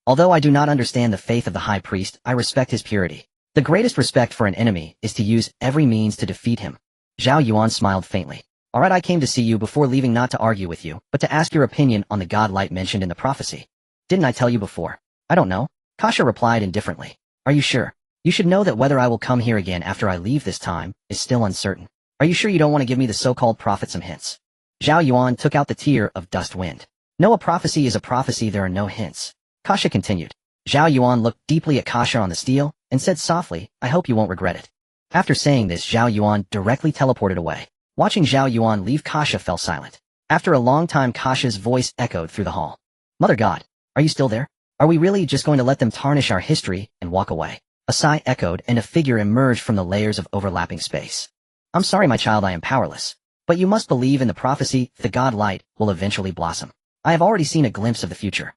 Although I do not understand the faith of the high priest, I respect his purity. The greatest respect for an enemy is to use every means to defeat him. Zhao Yuan smiled faintly. Alright, I came to see you before leaving, not to argue with you, but to ask your opinion on the godlight mentioned in the prophecy. Didn't I tell you before? I don't know. Kasha replied indifferently. Are you sure? You should know that whether I will come here again after I leave this time is still uncertain. Are you sure you don't want to give me the so-called prophet some hints? Zhao Yuan took out the tear of dust wind. No, a prophecy is a prophecy, there are no hints. Kasha continued. Zhao Yuan looked deeply at Kasha on the steel, and said softly, I hope you won't regret it. After saying this, Zhao Yuan directly teleported away. Watching Zhao Yuan leave, Kasha fell silent. After a long time, Kasha's voice echoed through the hall. Mother God, are you still there? Are we really just going to let them tarnish our history and walk away? A sigh echoed and a figure emerged from the layers of overlapping space. I'm sorry, my child, I am powerless. But you must believe in the prophecy, the God light will eventually blossom. I have already seen a glimpse of the future.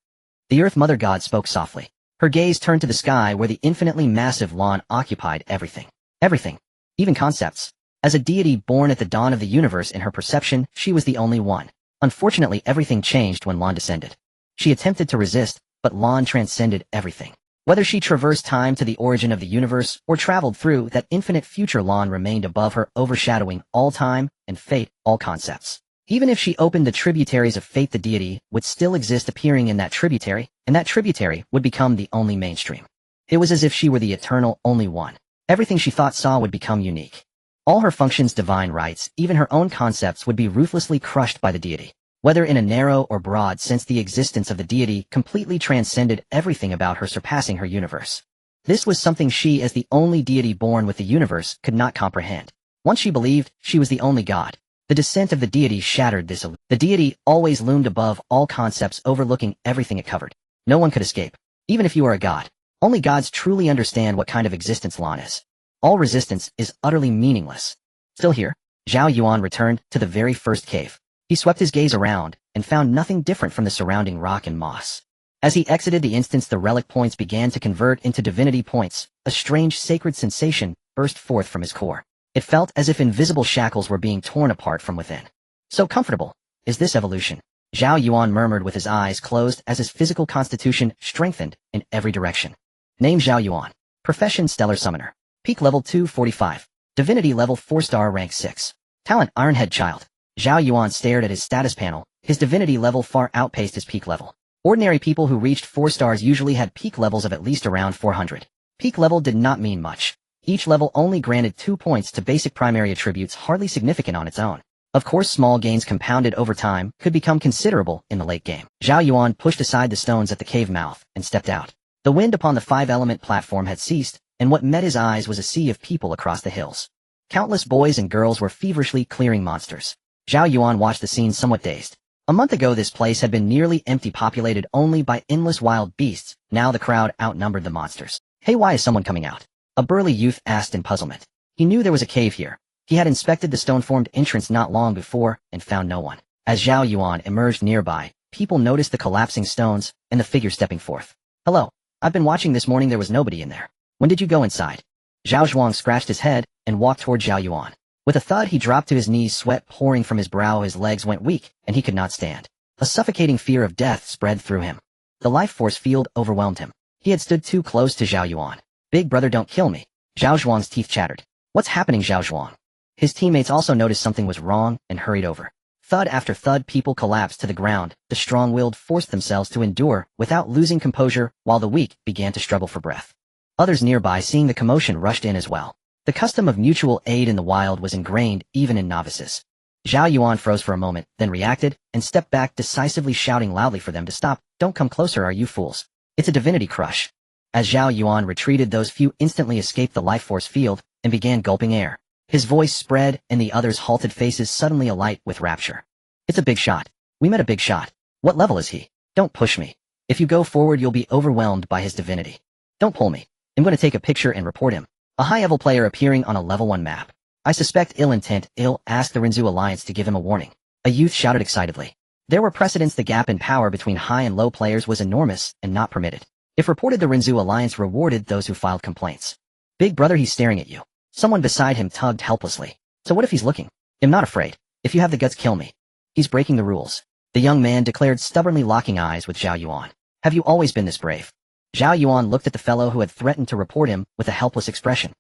The Earth Mother God spoke softly. Her gaze turned to the sky where the infinitely massive lawn occupied everything. Everything. Even concepts. As a deity born at the dawn of the universe, in her perception, she was the only one. Unfortunately, everything changed when Lan descended. She attempted to resist, but Lan transcended everything. Whether she traversed time to the origin of the universe or traveled through that infinite future, Lan remained above her, overshadowing all time and fate, all concepts. Even if she opened the tributaries of fate, the deity would still exist, appearing in that tributary, and that tributary would become the only mainstream. It was as if she were the eternal only one. Everything she thought saw would become unique. All her functions, divine rights, even her own concepts would be ruthlessly crushed by the deity. Whether in a narrow or broad sense, the existence of the deity completely transcended everything about her, surpassing her universe. This was something she, as the only deity born with the universe, could not comprehend. Once she believed she was the only God. The descent of the deity shattered this illusion. The deity always loomed above all concepts, overlooking everything it covered. No one could escape. Even if you are a god. Only gods truly understand what kind of existence Lan is. All resistance is utterly meaningless. Still here, Zhao Yuan returned to the very first cave. He swept his gaze around, and found nothing different from the surrounding rock and moss. As he exited the instance, the relic points began to convert into divinity points. A strange sacred sensation burst forth from his core. It felt as if invisible shackles were being torn apart from within. So comfortable. Is this evolution? Zhao Yuan murmured with his eyes closed as his physical constitution strengthened in every direction. Name Zhao Yuan. Profession Stellar Summoner. Peak level 245. Divinity level 4-star, rank 6. Talent Ironhead Child. Zhao Yuan stared at his status panel. His divinity level far outpaced his peak level. Ordinary people who reached 4 stars usually had peak levels of at least around 400. Peak level did not mean much. Each level only granted 2 points to basic primary attributes, hardly significant on its own. Of course, small gains compounded over time could become considerable in the late game. Zhao Yuan pushed aside the stones at the cave mouth and stepped out. The wind upon the 5-element platform had ceased, and what met his eyes was a sea of people across the hills. Countless boys and girls were feverishly clearing monsters. Zhao Yuan watched the scene somewhat dazed. A month ago this place had been nearly empty, populated only by endless wild beasts. Now the crowd outnumbered the monsters. Hey, why is someone coming out? A burly youth asked in puzzlement. He knew there was a cave here. He had inspected the stone-formed entrance not long before and found no one. As Zhao Yuan emerged nearby, people noticed the collapsing stones and the figure stepping forth. Hello. I've been watching this morning. There was nobody in there. When did you go inside? Zhao Zhuang scratched his head and walked toward Zhao Yuan. With a thud, he dropped to his knees, sweat pouring from his brow. His legs went weak, and he could not stand. A suffocating fear of death spread through him. The life force field overwhelmed him. He had stood too close to Zhao Yuan. Big brother, don't kill me. Zhao Zhuang's teeth chattered. What's happening, Zhao Zhuang? His teammates also noticed something was wrong and hurried over. Thud after thud, people collapsed to the ground. The strong-willed forced themselves to endure without losing composure, while the weak began to struggle for breath. Others nearby, seeing the commotion, rushed in as well. The custom of mutual aid in the wild was ingrained even in novices. Zhao Yuan froze for a moment, then reacted, and stepped back decisively, shouting loudly for them to stop. Don't come closer, are you fools? It's a divinity crush. As Zhao Yuan retreated, those few instantly escaped the life force field and began gulping air. His voice spread, and the others' halted faces suddenly alight with rapture. It's a big shot. We met a big shot. What level is he? Don't push me. If you go forward, you'll be overwhelmed by his divinity. Don't pull me. I'm going to take a picture and report him. A high-level player appearing on a level 1 map. I suspect ill intent. Ask the Rinzhu Alliance to give him a warning. A youth shouted excitedly. There were precedents. The gap in power between high and low players was enormous and not permitted. If reported, the Rinzhu Alliance rewarded those who filed complaints. Big brother, he's staring at you. Someone beside him tugged helplessly. So what if he's looking? I'm not afraid. If you have the guts, kill me. He's breaking the rules. The young man declared, stubbornly locking eyes with Zhao Yuan. Have you always been this brave? Zhao Yuan looked at the fellow who had threatened to report him with a helpless expression.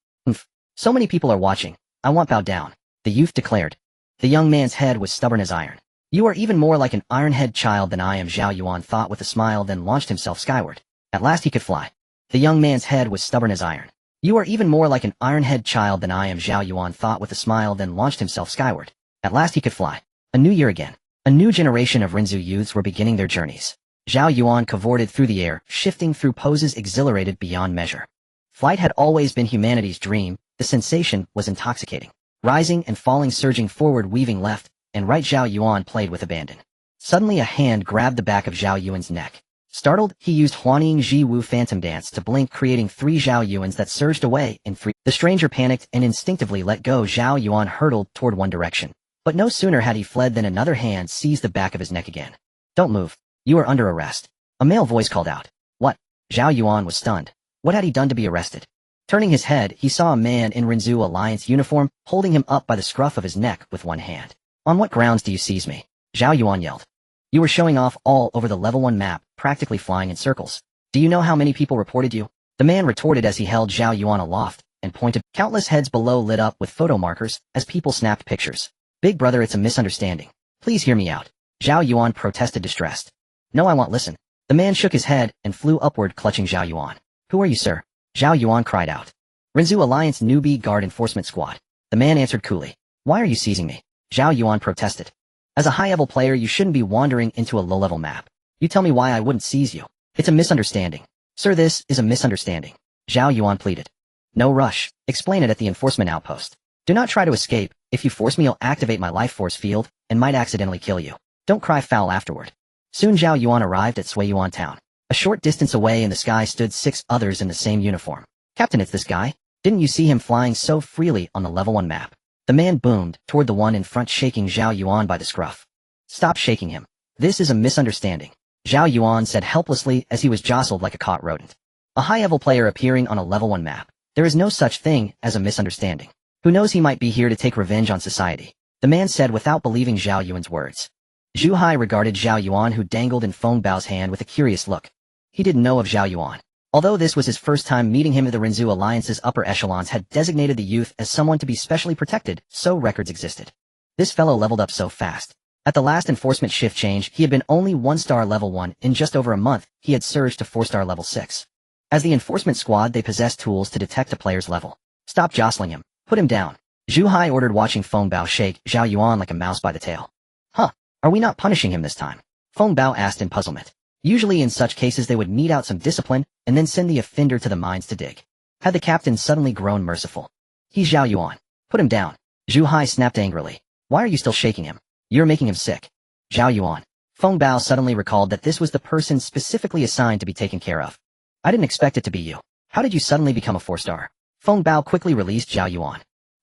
So many people are watching. I won't bow down. The youth declared. The young man's head was stubborn as iron. You are even more like an iron-head child than I am, Zhao Yuan thought with a smile, then launched himself skyward. At last he could fly. The young man's head was stubborn as iron. You are even more like an iron-head child than I am, Zhao Yuan thought with a smile, then launched himself skyward. At last he could fly. A new year again. A new generation of Rinzhu youths were beginning their journeys. Zhao Yuan cavorted through the air, shifting through poses exhilarated beyond measure. Flight had always been humanity's dream, the sensation was intoxicating. Rising and falling, surging forward, weaving left and right, Zhao Yuan played with abandon. Suddenly a hand grabbed the back of Zhao Yuan's neck. Startled, he used Huaning Ji Wu Phantom Dance to blink, creating 3 Zhao Yuans that surged away in 3. The stranger panicked and instinctively let go. Zhao Yuan hurtled toward one direction. But no sooner had he fled than another hand seized the back of his neck again. Don't move. You are under arrest. A male voice called out. What? Zhao Yuan was stunned. What had he done to be arrested? Turning his head, he saw a man in Rinzhu Alliance uniform, holding him up by the scruff of his neck with one hand. On what grounds do you seize me? Zhao Yuan yelled. You were showing off all over the level 1 map, practically flying in circles. Do you know how many people reported you? The man retorted as he held Zhao Yuan aloft and pointed. Countless heads below lit up with photo markers as people snapped pictures. Big brother, it's a misunderstanding. Please hear me out. Zhao Yuan protested, distressed. No, I won't listen. The man shook his head and flew upward, clutching Zhao Yuan. Who are you, sir? Zhao Yuan cried out. Rinzhu Alliance Newbie Guard Enforcement Squad. The man answered coolly. Why are you seizing me? Zhao Yuan protested. As a high-level player, you shouldn't be wandering into a low-level map. You tell me why I wouldn't seize you. It's a misunderstanding. Sir, this is a misunderstanding. Zhao Yuan pleaded. No rush. Explain it at the enforcement outpost. Do not try to escape. If you force me, I'll activate my life force field and might accidentally kill you. Don't cry foul afterward. Soon Zhao Yuan arrived at Suiyuan town. A short distance away in the sky stood 6 others in the same uniform. Captain, it's this guy. Didn't you see him flying so freely on the level 1 map? The man boomed toward the one in front, shaking Zhao Yuan by the scruff. Stop shaking him. This is a misunderstanding. Zhao Yuan said helplessly as he was jostled like a caught rodent. A high-level player appearing on a level 1 map. There is no such thing as a misunderstanding. Who knows, he might be here to take revenge on society. The man said without believing Zhao Yuan's words. Zhu Hai regarded Zhao Yuan, who dangled in Feng Bao's hand, with a curious look. He didn't know of Zhao Yuan. Although this was his first time meeting him, the Rinzhu Alliance's upper echelons had designated the youth as someone to be specially protected, so records existed. This fellow leveled up so fast. At the last enforcement shift change, he had been only 1-star level 1. In just over a month, he had surged to 4-star level 6. As the enforcement squad, they possessed tools to detect a player's level. Stop jostling him. Put him down. Zhu Hai ordered, watching Feng Bao shake Zhao Yuan like a mouse by the tail. Huh? Are we not punishing him this time? Feng Bao asked in puzzlement. Usually in such cases they would mete out some discipline and then send the offender to the mines to dig. Had the captain suddenly grown merciful? He's Zhao Yuan. Put him down. Zhu Hai snapped angrily. Why are you still shaking him? You're making him sick. Zhao Yuan. Feng Bao suddenly recalled that this was the person specifically assigned to be taken care of. I didn't expect it to be you. How did you suddenly become a 4-star? Feng Bao quickly released Zhao Yuan.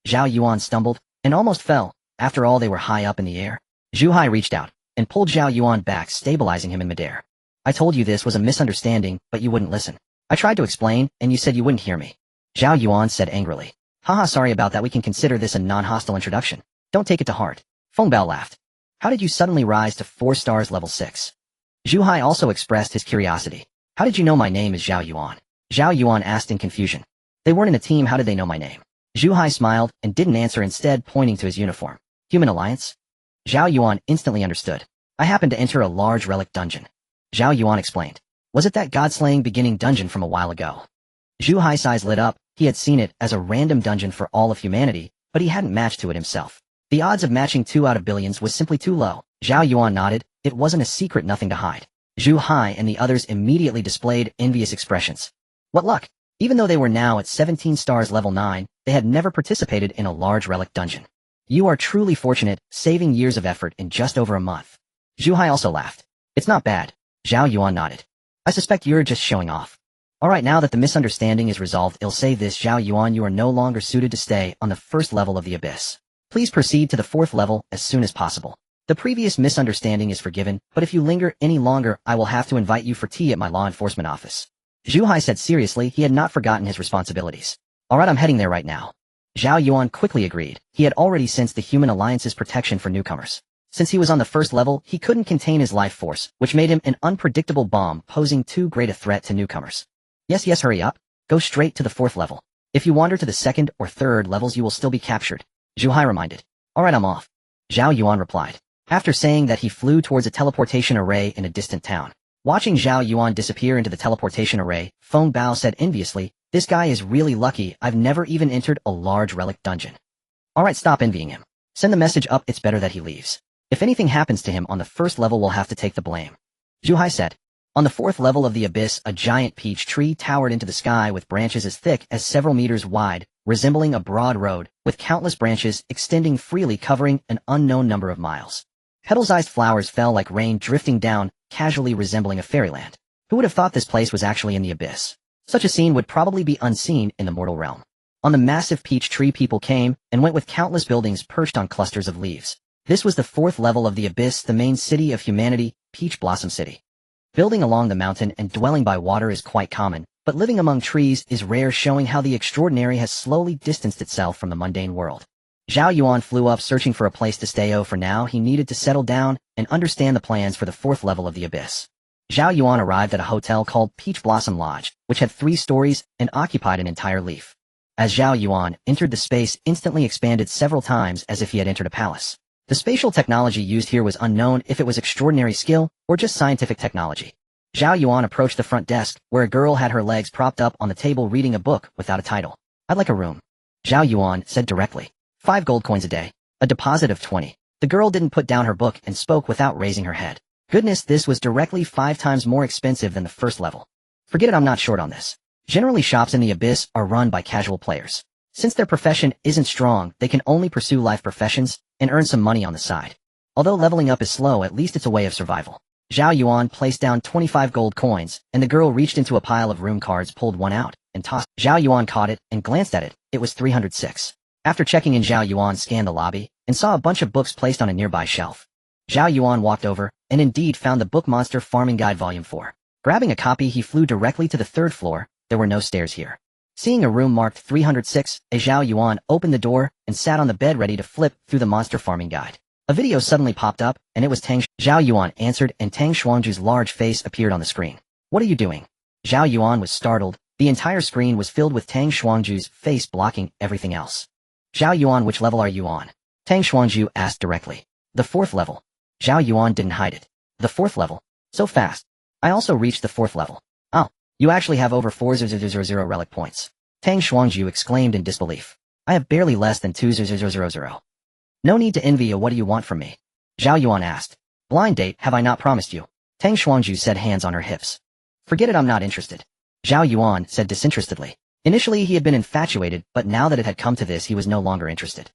Zhao Yuan stumbled and almost fell. After all, they were high up in the air. Zhu Hai reached out and pulled Zhao Yuan back, stabilizing him in midair. I told you this was a misunderstanding, but you wouldn't listen. I tried to explain, and you said you wouldn't hear me. Zhao Yuan said angrily. Haha, sorry about that. We can consider this a non-hostile introduction. Don't take it to heart. Feng Bao laughed. How did you suddenly rise to 4 stars level 6? Zhu Hai also expressed his curiosity. How did you know my name is Zhao Yuan? Zhao Yuan asked in confusion. They weren't in a team, how did they know my name? Zhu Hai smiled and didn't answer, instead pointing to his uniform. Human Alliance? Zhao Yuan instantly understood. I happened to enter a large relic dungeon. Zhao Yuan explained. Was it that god-slaying beginning dungeon from a while ago? Zhu Hai's eyes lit up. He had seen it as a random dungeon for all of humanity, but he hadn't matched to it himself. The odds of matching 2 out of billions was simply too low. Zhao Yuan nodded. It wasn't a secret, nothing to hide. Zhu Hai and the others immediately displayed envious expressions. What luck! Even though they were now at 17 stars level 9, they had never participated in a large relic dungeon. You are truly fortunate, saving years of effort in just over a month. Zhu Hai also laughed. It's not bad. Zhao Yuan nodded. I suspect you're just showing off. Alright, now that the misunderstanding is resolved, I'll say this, Zhao Yuan, you are no longer suited to stay on the 1st level of the Abyss. Please proceed to the 4th level as soon as possible. The previous misunderstanding is forgiven, but if you linger any longer, I will have to invite you for tea at my law enforcement office. Zhu Hai said seriously. He had not forgotten his responsibilities. Alright, I'm heading there right now. Zhao Yuan quickly agreed. He had already sensed the Human Alliance's protection for newcomers. Since he was on the 1st level, he couldn't contain his life force, which made him an unpredictable bomb, posing too great a threat to newcomers. Yes, hurry up. Go straight to the 4th level. If you wander to the 2nd or 3rd levels, you will still be captured. Zhu Hai reminded. Alright, I'm off. Zhao Yuan replied. After saying that, he flew towards a teleportation array in a distant town. Watching Zhao Yuan disappear into the teleportation array, Feng Bao said enviously, this guy is really lucky. I've never even entered a large relic dungeon. Alright, stop envying him. Send the message up, it's better that he leaves. If anything happens to him on the first level, we'll have to take the blame. Zhu Hai said. On the fourth level of the abyss, a giant peach tree towered into the sky with branches as thick as several meters wide, resembling a broad road, with countless branches extending freely covering an unknown number of miles. Petal-sized flowers fell like rain drifting down, casually resembling a fairyland. Who would have thought this place was actually in the abyss? Such a scene would probably be unseen in the mortal realm. On the massive peach tree, people came and went with countless buildings perched on clusters of leaves. This was the fourth level of the abyss, the main city of humanity, Peach Blossom City. Building along the mountain and dwelling by water is quite common, but living among trees is rare, showing how the extraordinary has slowly distanced itself from the mundane world. Zhao Yuan flew up searching for a place to stay. For now, he needed to settle down and understand the plans for the fourth level of the abyss. Zhao Yuan arrived at a hotel called Peach Blossom Lodge, which had 3 stories and occupied an entire leaf. As Zhao Yuan entered, the space instantly expanded several times as if he had entered a palace. The spatial technology used here was unknown if it was extraordinary skill or just scientific technology. Zhao Yuan approached the front desk, where a girl had her legs propped up on the table reading a book without a title. "I'd like a room," Zhao Yuan said directly. 5 gold coins a day. A deposit of 20. The girl didn't put down her book and spoke without raising her head. Goodness, this was directly 5 times more expensive than the first level. Forget it, I'm not short on this. Generally, shops in the abyss are run by casual players. Since their profession isn't strong, they can only pursue life professions and earn some money on the side. Although leveling up is slow, at least it's a way of survival. Zhao Yuan placed down 25 gold coins, and the girl reached into a pile of room cards, pulled one out, and tossed. Zhao Yuan caught it and glanced at it. It was 306. After checking in, Zhao Yuan scanned the lobby and saw a bunch of books placed on a nearby shelf. Zhao Yuan walked over and indeed found the book Monster Farming Guide Volume 4. Grabbing a copy, he flew directly to the 3rd floor. There were no stairs here. Seeing a room marked 306, Zhao Yuan opened the door and sat on the bed ready to flip through the Monster Farming Guide. A video suddenly popped up, and it was Tang. Zhao Yuan answered, and Tang Xuangju's large face appeared on the screen. "What are you doing?" Zhao Yuan was startled. The entire screen was filled with Tang Xuangju's face, blocking everything else. "Zhao Yuan, which level are you on?" Tang Xuangju asked directly. "The 4th level." Zhao Yuan didn't hide it. "The 4th level? So fast." "I also reached the 4th level." "Oh, you actually have over 4,000 relic points." Tang Xuangju exclaimed in disbelief. "I have barely less than 2,000. No need to envy you. What do you want from me?" Zhao Yuan asked. "Blind date, have I not promised you?" Tang Xuangju said, hands on her hips. "Forget it, I'm not interested." Zhao Yuan said disinterestedly. Initially he had been infatuated, but now that it had come to this, he was no longer interested.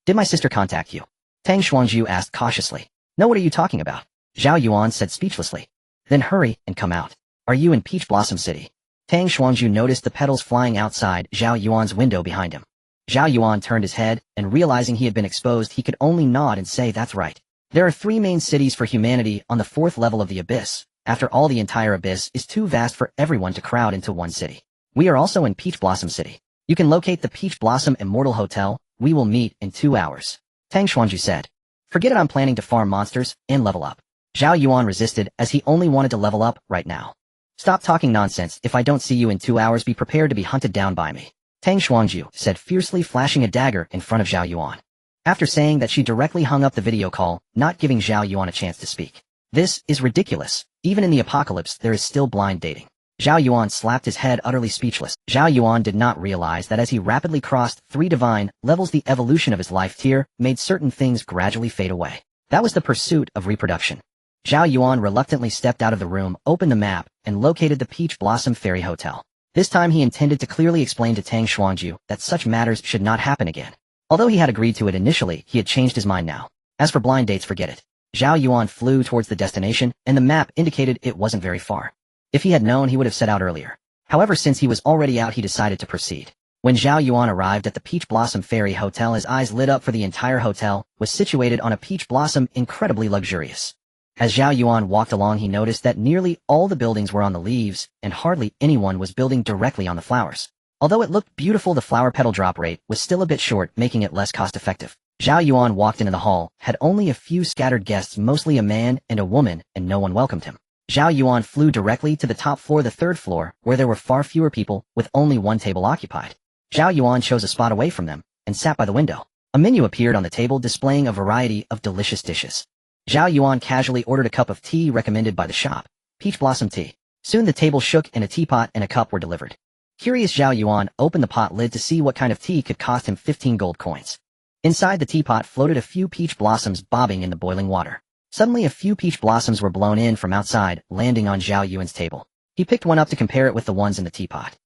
Did my sister contact you?" Tang Xuangju asked cautiously. "No, what are you talking about?" Zhao Yuan said speechlessly. "Then hurry and come out. Are you in Peach Blossom City?" Tang Xuangju noticed the petals flying outside Zhao Yuan's window behind him. Zhao Yuan turned his head, and realizing he had been exposed, he could only nod and say, "That's right. There are 3 main cities for humanity on the 4th level of the abyss. After all, the entire abyss is too vast for everyone to crowd into one city. We are also in Peach Blossom City. You can locate the Peach Blossom Immortal Hotel. We will meet in 2 hours. Tang Xuangju said. "Forget it, I'm planning to farm monsters and level up." Zhao Yuan resisted, as he only wanted to level up right now. "Stop talking nonsense. If I don't see you in 2 hours, be prepared to be hunted down by me," Tang Xuangju said fiercely, flashing a dagger in front of Zhao Yuan. After saying that, she directly hung up the video call, not giving Zhao Yuan a chance to speak. This is ridiculous. Even in the apocalypse, there is still blind dating. Zhao Yuan slapped his head, utterly speechless. Zhao Yuan did not realize that as he rapidly crossed 3 divine levels, the evolution of his life tier made certain things gradually fade away. That was the pursuit of reproduction. Zhao Yuan reluctantly stepped out of the room, opened the map, and located the Peach Blossom Fairy Hotel. This time he intended to clearly explain to Tang Xuangju that such matters should not happen again. Although he had agreed to it initially, he had changed his mind now. As for blind dates, forget it. Zhao Yuan flew towards the destination, and the map indicated it wasn't very far. If he had known, he would have set out earlier. However, since he was already out, he decided to proceed. When Zhao Yuan arrived at the Peach Blossom Fairy Hotel, his eyes lit up, for the entire hotel was situated on a peach blossom, incredibly luxurious. As Zhao Yuan walked along, he noticed that nearly all the buildings were on the leaves, and hardly anyone was building directly on the flowers. Although it looked beautiful, the flower petal drop rate was still a bit short, making it less cost-effective. Zhao Yuan walked into the hall, had only a few scattered guests, mostly a man and a woman, and no one welcomed him. Zhao Yuan flew directly to the top floor, the 3rd floor, where there were far fewer people, with only 1 table occupied. Zhao Yuan chose a spot away from them, and sat by the window. A menu appeared on the table, displaying a variety of delicious dishes. Zhao Yuan casually ordered a cup of tea recommended by the shop, peach blossom tea. Soon the table shook, and a teapot and a cup were delivered. Curious, Zhao Yuan opened the pot lid to see what kind of tea could cost him 15 gold coins. Inside the teapot floated a few peach blossoms bobbing in the boiling water. Suddenly a few peach blossoms were blown in from outside, landing on Zhao Yuan's table. He picked one up to compare it with the ones in the teapot.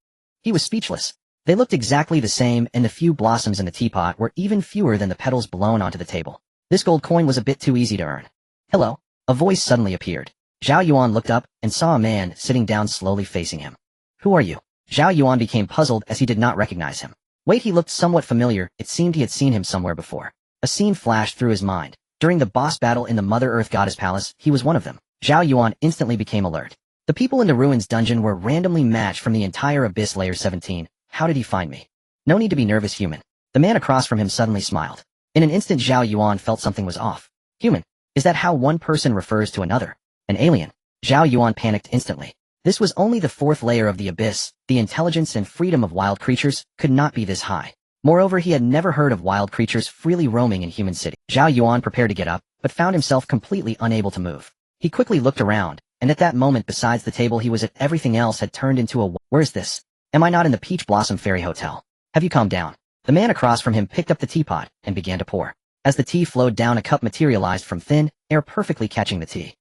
He was speechless. They looked exactly the same, and the few blossoms in the teapot were even fewer than the petals blown onto the table. This gold coin was a bit too easy to earn. Hello? A voice suddenly appeared. Zhao Yuan looked up and saw a man sitting down slowly facing him. Who are you? Zhao Yuan became puzzled as he did not recognize him. Wait, he looked somewhat familiar. It seemed he had seen him somewhere before. A scene flashed through his mind. During the boss battle in the Mother Earth Goddess Palace, he was one of them. Zhao Yuan instantly became alert. The people in the ruins dungeon were randomly matched from the entire Abyss Layer 17. How did he find me? No need to be nervous, human. The man across from him suddenly smiled. In an instant, Zhao Yuan felt something was off. Human? Is that how one person refers to another? An alien? Zhao Yuan panicked instantly. This was only the 4th layer of the Abyss. The intelligence and freedom of wild creatures could not be this high. Moreover, he had never heard of wild creatures freely roaming in human city. Zhao Yuan prepared to get up, but found himself completely unable to move. He quickly looked around, and at that moment besides the table he was at, everything else had turned into a where is this? Am I not in the Peach Blossom Fairy Hotel? Have you calmed down? The man across from him picked up the teapot and began to pour. As the tea flowed down, a cup materialized from thin air, perfectly catching the tea.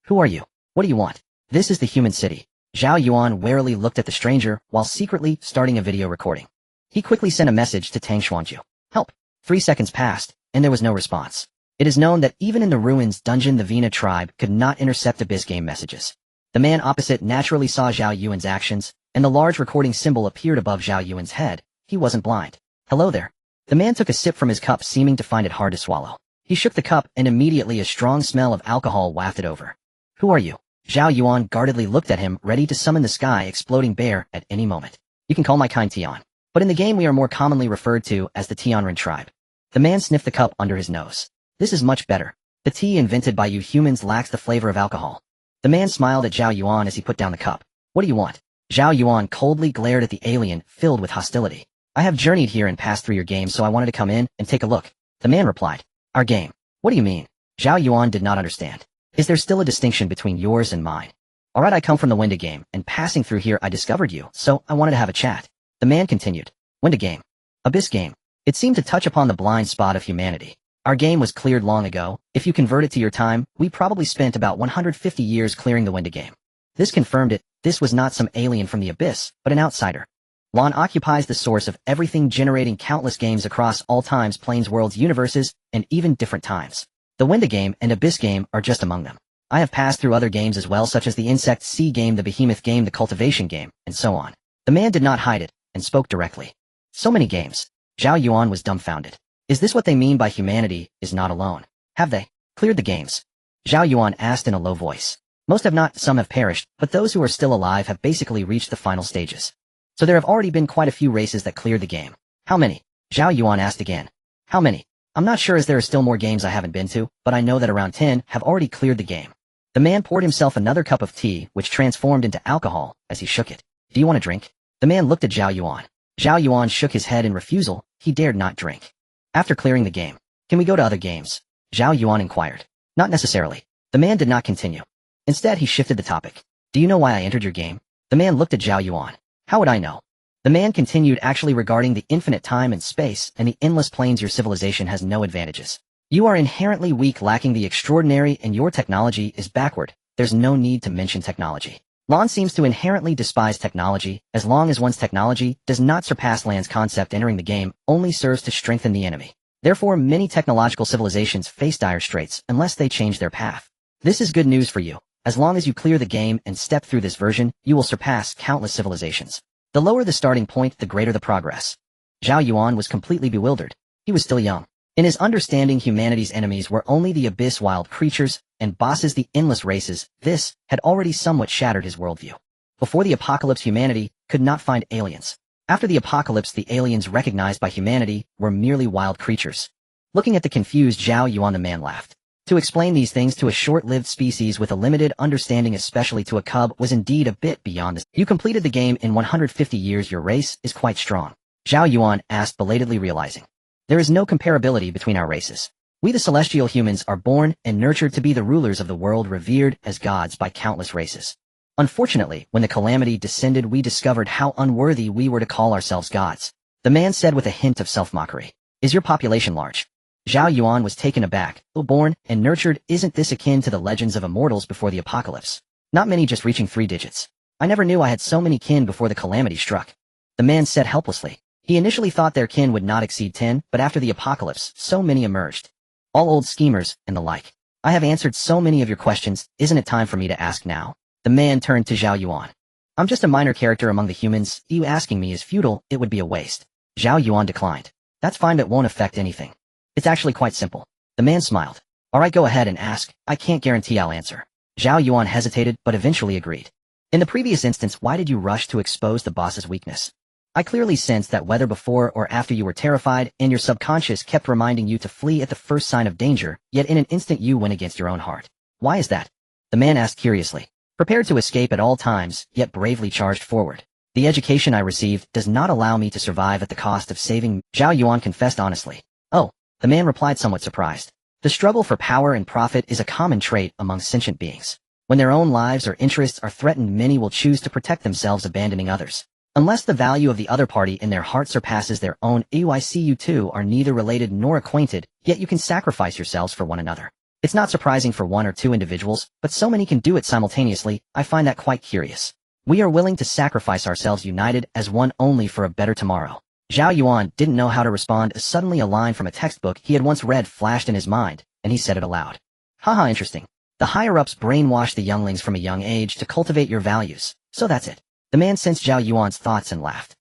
Who are you? What do you want? This is the human city. Zhao Yuan warily looked at the stranger while secretly starting a video recording. He quickly sent a message to Tang Xuanju. Help! 3 seconds passed, and there was no response. It is known that even in the ruins dungeon the Vina tribe could not intercept Abyss game messages. The man opposite naturally saw Zhao Yuan's actions, and the large recording symbol appeared above Zhao Yuan's head. He wasn't blind. Hello there. The man took a sip from his cup, seeming to find it hard to swallow. He shook the cup, and immediately a strong smell of alcohol wafted over. Who are you? Zhao Yuan guardedly looked at him, ready to summon the sky exploding bear at any moment. You can call my kind Tian. But in the game we are more commonly referred to as the Tianren tribe. The man sniffed the cup under his nose. This is much better. The tea invented by you humans lacks the flavor of alcohol. The man smiled at Zhao Yuan as he put down the cup. What do you want? Zhao Yuan coldly glared at the alien, filled with hostility. I have journeyed here and passed through your game, so I wanted to come in and take a look. The man replied. Our game? What do you mean? Zhao Yuan did not understand. Is there still a distinction between yours and mine? Alright, I come from the Winda game, and passing through here I discovered you, so I wanted to have a chat. The man continued. Winda game. Abyss game. It seemed to touch upon the blind spot of humanity. Our game was cleared long ago. If you convert it to your time, we probably spent about 150 years clearing the Winda game. This confirmed it. This was not some alien from the Abyss, but an outsider. Lan occupies the source of everything, generating countless games across all times, planes, worlds, universes, and even different times. The Winda game and Abyss game are just among them. I have passed through other games as well, such as the Insect Sea game, the Behemoth game, the Cultivation game, and so on. The man did not hide it, and spoke directly. So many games. Zhao Yuan was dumbfounded. Is this what they mean by humanity is not alone? Have they cleared the games? Zhao Yuan asked in a low voice. Most have not, some have perished, but those who are still alive have basically reached the final stages. So there have already been quite a few races that cleared the game. How many? Zhao Yuan asked again. How many? I'm not sure, as there are still more games I haven't been to, but I know that around 10 have already cleared the game. The man poured himself another cup of tea, which transformed into alcohol as he shook it. Do you want a drink? The man looked at Zhao Yuan. Zhao Yuan shook his head in refusal. He dared not drink. After clearing the game, can we go to other games? Zhao Yuan inquired. Not necessarily. The man did not continue. Instead, he shifted the topic. Do you know why I entered your game? The man looked at Zhao Yuan. How would I know? The man continued. Actually, regarding the infinite time and space and the endless planes, your civilization has no advantages. You are inherently weak, lacking the extraordinary, and your technology is backward. There's no need to mention technology. Lan seems to inherently despise technology. As long as one's technology does not surpass Lan's concept, entering the game only serves to strengthen the enemy. Therefore, many technological civilizations face dire straits unless they change their path. This is good news for you. As long as you clear the game and step through this version, you will surpass countless civilizations. The lower the starting point, the greater the progress. Zhao Yuan was completely bewildered. He was still young. In his understanding, humanity's enemies were only the Abyss wild creatures, and bosses the endless races. This had already somewhat shattered his worldview. Before the apocalypse, humanity could not find aliens. After the apocalypse, the aliens recognized by humanity were merely wild creatures. Looking at the confused Zhao Yuan, the man laughed. To explain these things to a short-lived species with a limited understanding, especially to a cub, was indeed a bit beyond this. You completed the game in 150 years. Your race is quite strong. Zhao Yuan asked, belatedly realizing. There is no comparability between our races. We the celestial humans are born and nurtured to be the rulers of the world, revered as gods by countless races. Unfortunately, when the calamity descended, we discovered how unworthy we were to call ourselves gods. The man said with a hint of self-mockery. Is your population large? Zhao Yuan was taken aback. Oh, born and nurtured, isn't this akin to the legends of immortals before the apocalypse? Not many, just reaching 3 digits. I never knew I had so many kin before the calamity struck. The man said helplessly. He initially thought their kin would not exceed 10, but after the apocalypse, so many emerged. All old schemers, and the like. I have answered so many of your questions, isn't it time for me to ask now? The man turned to Zhao Yuan. I'm just a minor character among the humans, you asking me is futile, it would be a waste. Zhao Yuan declined. That's fine, but won't affect anything. It's actually quite simple. The man smiled. Alright, go ahead and ask, I can't guarantee I'll answer. Zhao Yuan hesitated, but eventually agreed. In the previous instance, why did you rush to expose the boss's weakness? I clearly sensed that whether before or after you were terrified, and your subconscious kept reminding you to flee at the first sign of danger, yet in an instant you went against your own heart. Why is that? The man asked curiously. Prepared to escape at all times, yet bravely charged forward. The education I received does not allow me to survive at the cost of saving. Zhao Yuan confessed honestly. Oh. The man replied somewhat surprised. The struggle for power and profit is a common trait among sentient beings. When their own lives or interests are threatened, many will choose to protect themselves, abandoning others. Unless the value of the other party in their heart surpasses their own, you two are neither related nor acquainted, yet you can sacrifice yourselves for one another. It's not surprising for 1 or 2 individuals, but so many can do it simultaneously. I find that quite curious. We are willing to sacrifice ourselves united as one only for a better tomorrow. Zhao Yuan didn't know how to respond as suddenly a line from a textbook he had once read flashed in his mind, and he said it aloud. Haha, interesting. The higher-ups brainwash the younglings from a young age to cultivate your values, so that's it. The man sensed Zhao Yuan's thoughts and laughed.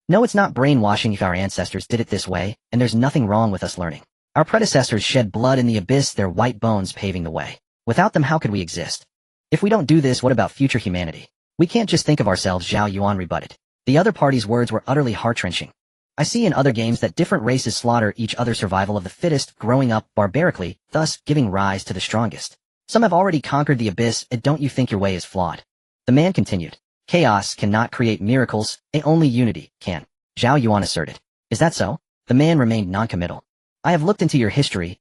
No, it's not brainwashing if our ancestors did it this way, and there's nothing wrong with us learning. Our predecessors shed blood in the abyss, their white bones paving the way. Without them, how could we exist? If we don't do this, what about future humanity? We can't just think of ourselves, Zhao Yuan rebutted. The other party's words were utterly heart-wrenching. I see in other games that different races slaughter each other, survival of the fittest, growing up barbarically, thus giving rise to the strongest. Some have already conquered the abyss, and don't you think your way is flawed? The man continued. Chaos cannot create miracles, only unity can. Zhao Yuan asserted. Is that so? The man remained noncommittal. I have looked into your history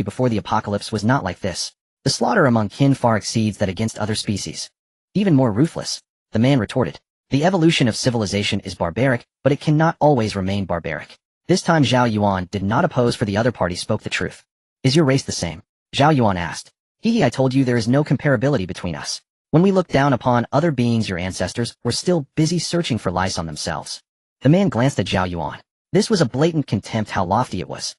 before the apocalypse was not like this. The slaughter among kin far exceeds that against other species. Even more ruthless. The man retorted. The evolution of civilization is barbaric, but it cannot always remain barbaric. This time Zhao Yuan did not oppose, for the other party spoke the truth. Is your race the same? Zhao Yuan asked. I told you there is no comparability between us. When we looked down upon other beings, your ancestors were still busy searching for lice on themselves. The man glanced at Zhao Yuan. This was a blatant contempt, how lofty it was.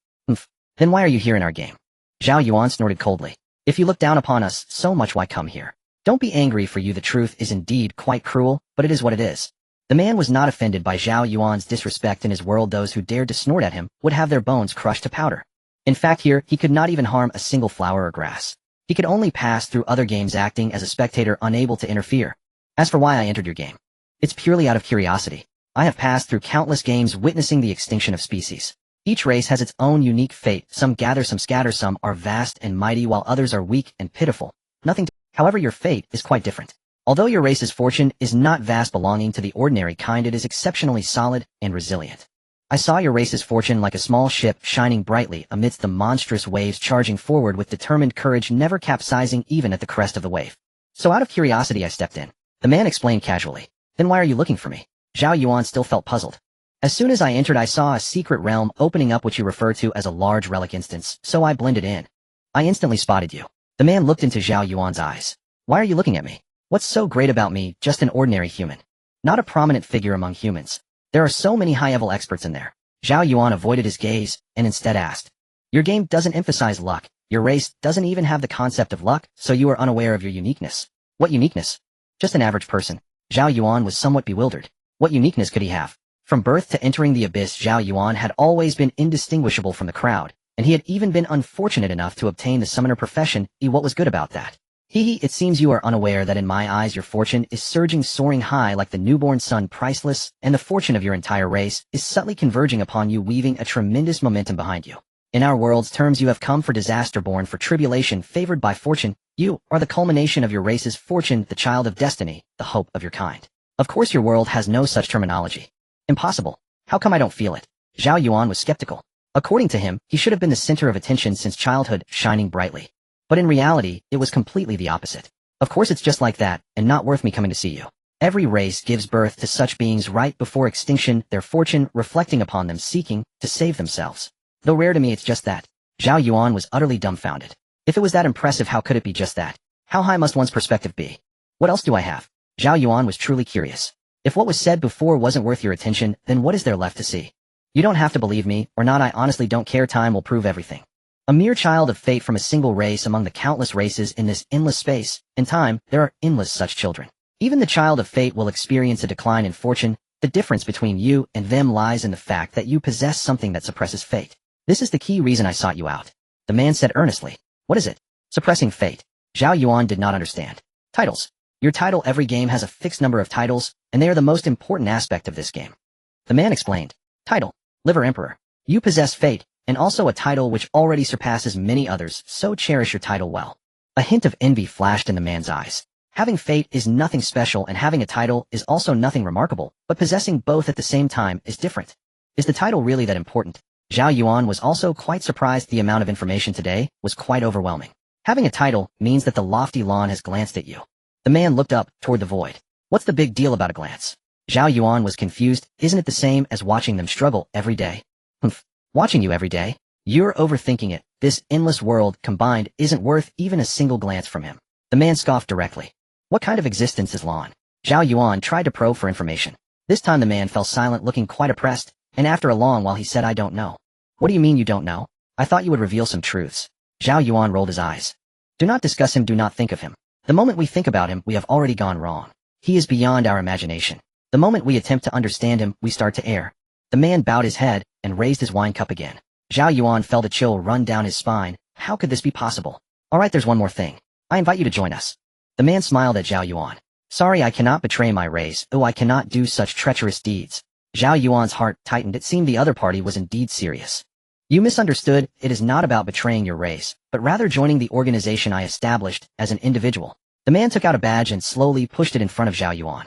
Then why are you here in our game? Zhao Yuan snorted coldly. If you look down upon us so much, why come here? Don't be angry, for you the truth is indeed quite cruel, but it is what it is. The man was not offended by Zhao Yuan's disrespect. In his world, those who dared to snort at him would have their bones crushed to powder. In fact, here, he could not even harm a single flower or grass. He could only pass through other games, acting as a spectator, unable to interfere. As for why I entered your game, it's purely out of curiosity. I have passed through countless games witnessing the extinction of species. Each race has its own unique fate. Some gather, some scatter, some are vast and mighty, while others are weak and pitiful. However, your fate is quite different. Although your race's fortune is not vast, belonging to the ordinary kind, it is exceptionally solid and resilient. I saw your race's fortune like a small ship shining brightly amidst the monstrous waves, charging forward with determined courage, never capsizing even at the crest of the wave. So out of curiosity I stepped in. The man explained casually. Then why are you looking for me? Zhao Yuan still felt puzzled. As soon as I entered, I saw a secret realm opening up, which you refer to as a large relic instance, so I blended in. I instantly spotted you. The man looked into Zhao Yuan's eyes. Why are you looking at me? What's so great about me? Just an ordinary human. Not a prominent figure among humans. There are so many high-level experts in there. Zhao Yuan avoided his gaze, and instead asked. Your game doesn't emphasize luck. Your race doesn't even have the concept of luck, so you are unaware of your uniqueness. What uniqueness? Just an average person. Zhao Yuan was somewhat bewildered. What uniqueness could he have? From birth to entering the abyss, Zhao Yuan had always been indistinguishable from the crowd, and he had even been unfortunate enough to obtain the summoner profession. What was good about that? It seems you are unaware that in my eyes your fortune is surging, soaring high like the newborn sun, priceless, and the fortune of your entire race is subtly converging upon you, weaving a tremendous momentum behind you. In our world's terms, you have come for disaster, born for tribulation, favored by fortune. You are the culmination of your race's fortune, the child of destiny, the hope of your kind. Of course your world has no such terminology. Impossible. How come I don't feel it? Zhao Yuan was skeptical. According to him, he should have been the center of attention since childhood, shining brightly. But in reality, it was completely the opposite. Of course it's just like that, and not worth me coming to see you. Every race gives birth to such beings right before extinction, their fortune reflecting upon them, seeking to save themselves. Though rare to me, it's just that. Zhao Yuan was utterly dumbfounded. If it was that impressive, how could it be just that? How high must one's perspective be? What else do I have? Zhao Yuan was truly curious. If what was said before wasn't worth your attention, then what is there left to see? You don't have to believe me, or not, I honestly don't care, time will prove everything. A mere child of fate from a single race among the countless races in this endless space. In time, there are endless such children. Even the child of fate will experience a decline in fortune. The difference between you and them lies in the fact that you possess something that suppresses fate. This is the key reason I sought you out. The man said earnestly. What is it? Suppressing fate. Zhao Yuan did not understand. Titles. Your title. Every game has a fixed number of titles, and they are the most important aspect of this game. The man explained. Title. Liver Emperor. You possess fate, and also a title which already surpasses many others, so cherish your title well. A hint of envy flashed in the man's eyes. Having fate is nothing special, and having a title is also nothing remarkable, but possessing both at the same time is different. Is the title really that important? Zhao Yuan was also quite surprised. The amount of information today was quite overwhelming. Having a title means that the lofty lawn has glanced at you. The man looked up toward the void. What's the big deal about a glance? Zhao Yuan was confused. Isn't it the same as watching them struggle every day? Humph. Watching you every day? You're overthinking it. This endless world combined isn't worth even a single glance from him. The man scoffed directly. What kind of existence is lawn? Zhao Yuan tried to probe for information. This time the man fell silent, looking quite oppressed, and after a long while he said, I don't know. What do you mean you don't know? I thought you would reveal some truths. Zhao Yuan rolled his eyes. Do not discuss him, do not think of him. The moment we think about him, we have already gone wrong. He is beyond our imagination. The moment we attempt to understand him, we start to err. The man bowed his head and raised his wine cup again. Zhao Yuan felt a chill run down his spine. How could this be possible? Alright, there's one more thing. I invite you to join us. The man smiled at Zhao Yuan. Sorry, I cannot betray my race. Oh, I cannot do such treacherous deeds. Zhao Yuan's heart tightened. It seemed the other party was indeed serious. You misunderstood. It is not about betraying your race, but rather joining the organization I established as an individual. The man took out a badge and slowly pushed it in front of Zhao Yuan.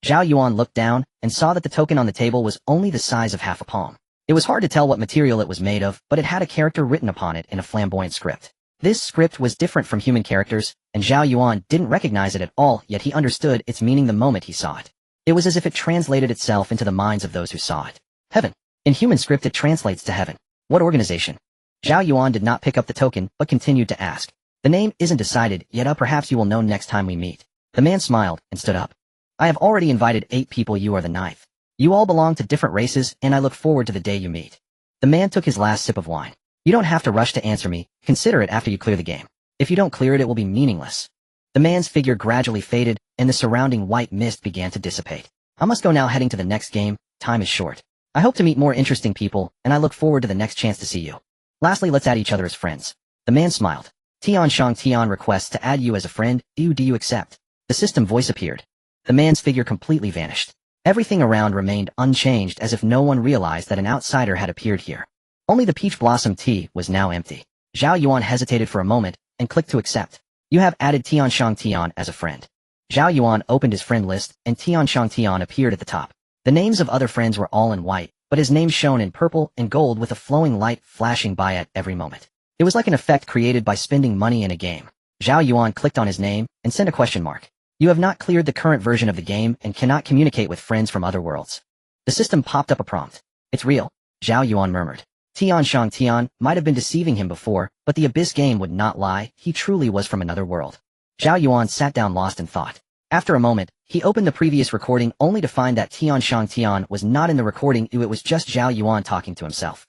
Zhao Yuan looked down and saw that the token on the table was only the size of half a palm. It was hard to tell what material it was made of, but it had a character written upon it in a flamboyant script. This script was different from human characters, and Zhao Yuan didn't recognize it at all, yet he understood its meaning the moment he saw it. It was as if it translated itself into the minds of those who saw it. Heaven. In human script it translates to heaven. What organization? Zhao Yuan did not pick up the token, but continued to ask. The name isn't decided yet. Perhaps you will know next time we meet. The man smiled and stood up. I have already invited 8 people. You are the 9th. You all belong to different races, and I look forward to the day you meet. The man took his last sip of wine. You don't have to rush to answer me. Consider it after you clear the game. If you don't clear it, it will be meaningless. The man's figure gradually faded, and the surrounding white mist began to dissipate. I must go now, heading to the next game. Time is short. I hope to meet more interesting people, and I look forward to the next chance to see you. Lastly, let's add each other as friends. The man smiled. Tian Shang Tian requests to add you as a friend. Do you accept? The system voice appeared. The man's figure completely vanished. Everything around remained unchanged, as if no one realized that an outsider had appeared here. Only the peach blossom tea was now empty. Zhao Yuan hesitated for a moment and clicked to accept. You have added Tian Shang Tian as a friend. Zhao Yuan opened his friend list, and Tian Shang Tian appeared at the top. The names of other friends were all in white, but his name shone in purple and gold with a flowing light flashing by at every moment. It was like an effect created by spending money in a game. Zhao Yuan clicked on his name and sent a question mark. You have not cleared the current version of the game and cannot communicate with friends from other worlds. The system popped up a prompt. It's real, Zhao Yuan murmured. Tian Shang Tian might have been deceiving him before, but the Abyss game would not lie. He truly was from another world. Zhao Yuan sat down lost in thought. After a moment, he opened the previous recording only to find that Tian Shang Tian was not in the recording. It was just Zhao Yuan talking to himself.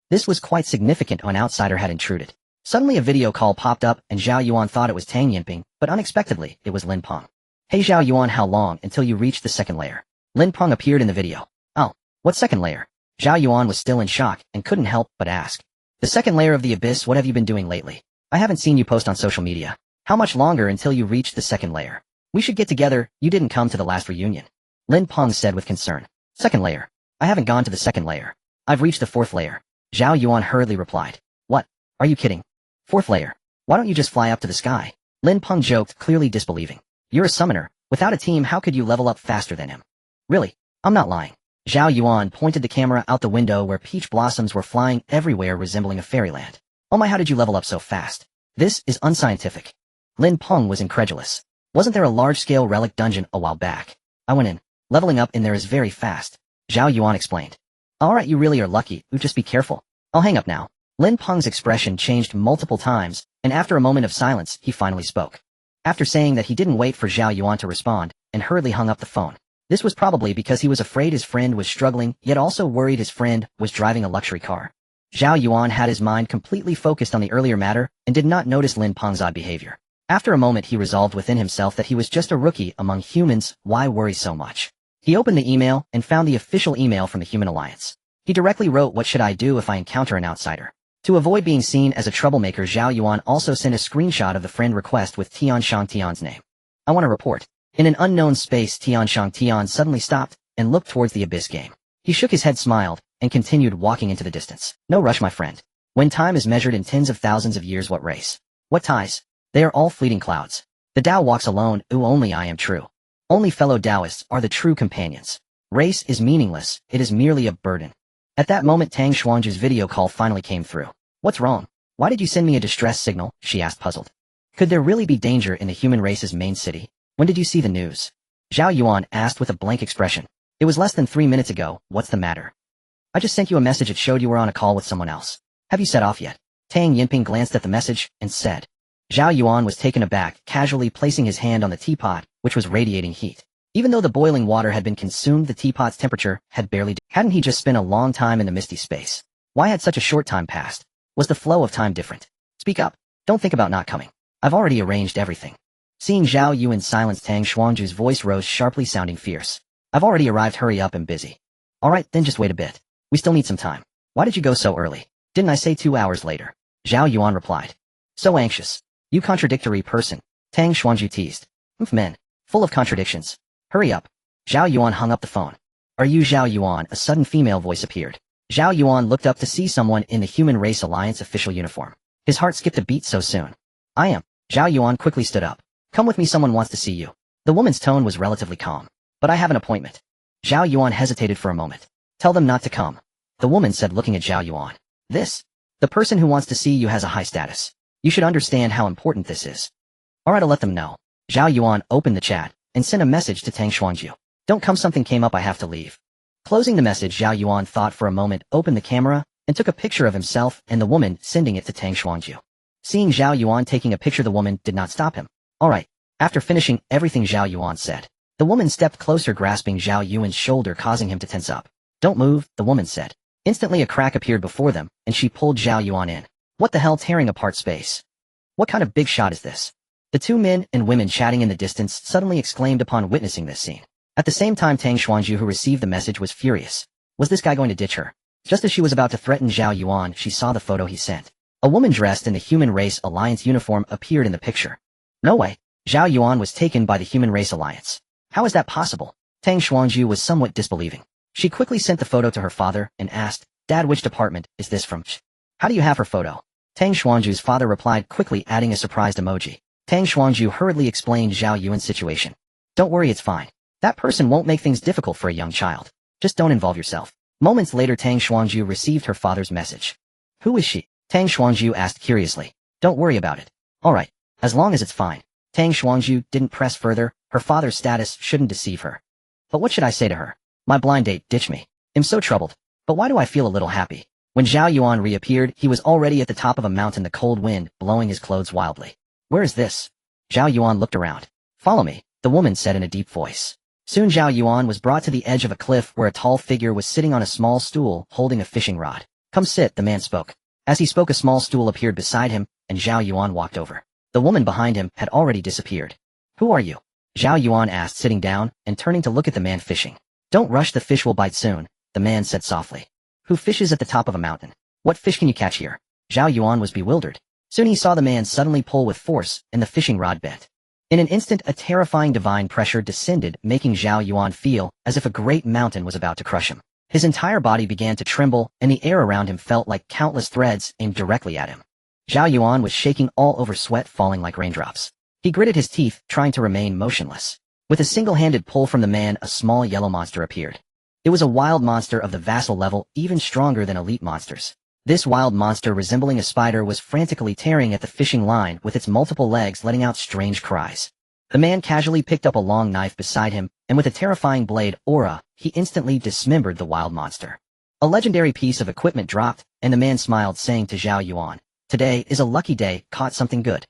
This was quite significant. An outsider had intruded. Suddenly a video call popped up and Zhao Yuan thought it was Tang Yinping, but unexpectedly, it was Lin Peng. Hey Zhao Yuan, how long until you reach the second layer? Lin Peng appeared in the video. Oh, what second layer? Zhao Yuan was still in shock and couldn't help but ask. The second layer of the Abyss. What have you been doing lately? I haven't seen you post on social media. How much longer until you reach the second layer? We should get together. You didn't come to the last reunion. Lin Peng said with concern. Second layer? I haven't gone to the second layer. I've reached the 4th layer. Zhao Yuan hurriedly replied. What? Are you kidding? 4th layer? Why don't you just fly up to the sky? Lin Peng joked, clearly disbelieving. You're a summoner. Without a team, how could you level up faster than him? Really? I'm not lying. Zhao Yuan pointed the camera out the window where peach blossoms were flying everywhere, resembling a fairyland. Oh my, how did you level up so fast? This is unscientific. Lin Peng was incredulous. Wasn't there a large-scale relic dungeon a while back? I went in. Leveling up in there is very fast. Zhao Yuan explained. Alright, you really are lucky. Just be careful. I'll hang up now. Lin Peng's expression changed multiple times, and after a moment of silence, he finally spoke. After saying that he didn't wait for Zhao Yuan to respond, and hurriedly hung up the phone. This was probably because he was afraid his friend was struggling, yet also worried his friend was driving a luxury car. Zhao Yuan had his mind completely focused on the earlier matter, and did not notice Lin Peng's odd behavior. After a moment he resolved within himself that he was just a rookie among humans, why worry so much? He opened the email, and found the official email from the Human Alliance. He directly wrote, what should I do if I encounter an outsider? To avoid being seen as a troublemaker, Zhao Yuan also sent a screenshot of the friend request with Tian Shangtian's name. I want to report. In an unknown space, Tian Shangtian suddenly stopped, and looked towards the abyss game. He shook his head, smiled, and continued walking into the distance. No rush, my friend. When time is measured in tens of thousands of years, what race? What ties? They are all fleeting clouds. The Tao walks alone, only I am true. Only fellow Taoists are the true companions. Race is meaningless, it is merely a burden. At that moment Tang Xuanzhu's video call finally came through. What's wrong? Why did you send me a distress signal? She asked, puzzled. Could there really be danger in the human race's main city? When did you see the news? Zhao Yuan asked with a blank expression. It was less than 3 minutes ago. What's the matter? I just sent you a message. It showed you were on a call with someone else. Have you set off yet? Tang Yinping glanced at the message and said. Zhao Yuan was taken aback, casually placing his hand on the teapot, which was radiating heat. Even though the boiling water had been consumed, the teapot's temperature had barely. Hadn't he just spent a long time in the misty space? Why had such a short time passed? Was the flow of time different? Speak up. Don't think about not coming. I've already arranged everything. Seeing Zhao Yuan's silence, Tang Xuanzhu's voice rose sharply, sounding fierce. I've already arrived. Hurry up, I'm busy. Alright, then just wait a bit. We still need some time. Why did you go so early? Didn't I say 2 hours later? Zhao Yuan replied. So anxious. You contradictory person. Tang Xuanzhu teased. Men. Full of contradictions. Hurry up. Zhao Yuan hung up the phone. Are you Zhao Yuan? A sudden female voice appeared. Zhao Yuan looked up to see someone in the Human Race Alliance official uniform. His heart skipped a beat so soon. I am. Zhao Yuan quickly stood up. Come with me, someone wants to see you. The woman's tone was relatively calm. But I have an appointment. Zhao Yuan hesitated for a moment. Tell them not to come. The woman said, looking at Zhao Yuan. The person who wants to see you has a high status. You should understand how important this is. Alright, I'll let them know. Zhao Yuan opened the chat, and sent a message to Tang Xuanzhu. Don't come, something came up, I have to leave. Closing the message, Zhao Yuan thought for a moment, opened the camera, and took a picture of himself and the woman, sending it to Tang Xuanzhu. Seeing Zhao Yuan taking a picture, the woman did not stop him. Alright. After finishing everything Zhao Yuan said, the woman stepped closer, grasping Zhao Yuan's shoulder, causing him to tense up. Don't move, the woman said. Instantly a crack appeared before them, and she pulled Zhao Yuan in. What the hell, tearing apart space? What kind of big shot is this? The two men and women chatting in the distance suddenly exclaimed upon witnessing this scene. At the same time, Tang Xuanzhu, who received the message, was furious. Was this guy going to ditch her? Just as she was about to threaten Zhao Yuan, she saw the photo he sent. A woman dressed in the Human Race Alliance uniform appeared in the picture. No way. Zhao Yuan was taken by the Human Race Alliance. How is that possible? Tang Xuanzhu was somewhat disbelieving. She quickly sent the photo to her father and asked, Dad, which department is this from? How do you have her photo? Tang Xuanzhu's father replied, quickly adding a surprised emoji. Tang Xuanzhu hurriedly explained Zhao Yuan's situation. Don't worry, it's fine. That person won't make things difficult for a young child. Just don't involve yourself. Moments later, Tang Xuanzhu received her father's message. Who is she? Tang Xuanzhu asked curiously. Don't worry about it. Alright, as long as it's fine. Tang Xuanzhu didn't press further, her father's status shouldn't deceive her. But what should I say to her? My blind date ditched me. I'm so troubled. But why do I feel a little happy? When Zhao Yuan reappeared, he was already at the top of a mountain, the cold wind blowing his clothes wildly. Where is this? Zhao Yuan looked around. Follow me, the woman said in a deep voice. Soon Zhao Yuan was brought to the edge of a cliff where a tall figure was sitting on a small stool holding a fishing rod. Come sit, the man spoke. As he spoke, a small stool appeared beside him, and Zhao Yuan walked over. The woman behind him had already disappeared. Who are you? Zhao Yuan asked, sitting down and turning to look at the man fishing. Don't rush, the fish will bite soon, the man said softly. Who fishes at the top of a mountain? What fish can you catch here? Zhao Yuan was bewildered. Soon he saw the man suddenly pull with force, and the fishing rod bent. In an instant, a terrifying divine pressure descended, making Zhao Yuan feel as if a great mountain was about to crush him. His entire body began to tremble, and the air around him felt like countless threads aimed directly at him. Zhao Yuan was shaking all over, sweat falling like raindrops. He gritted his teeth, trying to remain motionless. With a single-handed pull from the man, a small yellow monster appeared. It was a wild monster of the vassal level, even stronger than elite monsters. This wild monster, resembling a spider, was frantically tearing at the fishing line with its multiple legs, letting out strange cries. The man casually picked up a long knife beside him, and with a terrifying blade aura, he instantly dismembered the wild monster. A legendary piece of equipment dropped, and the man smiled, saying to Zhao Yuan, "Today is a lucky day, caught something good.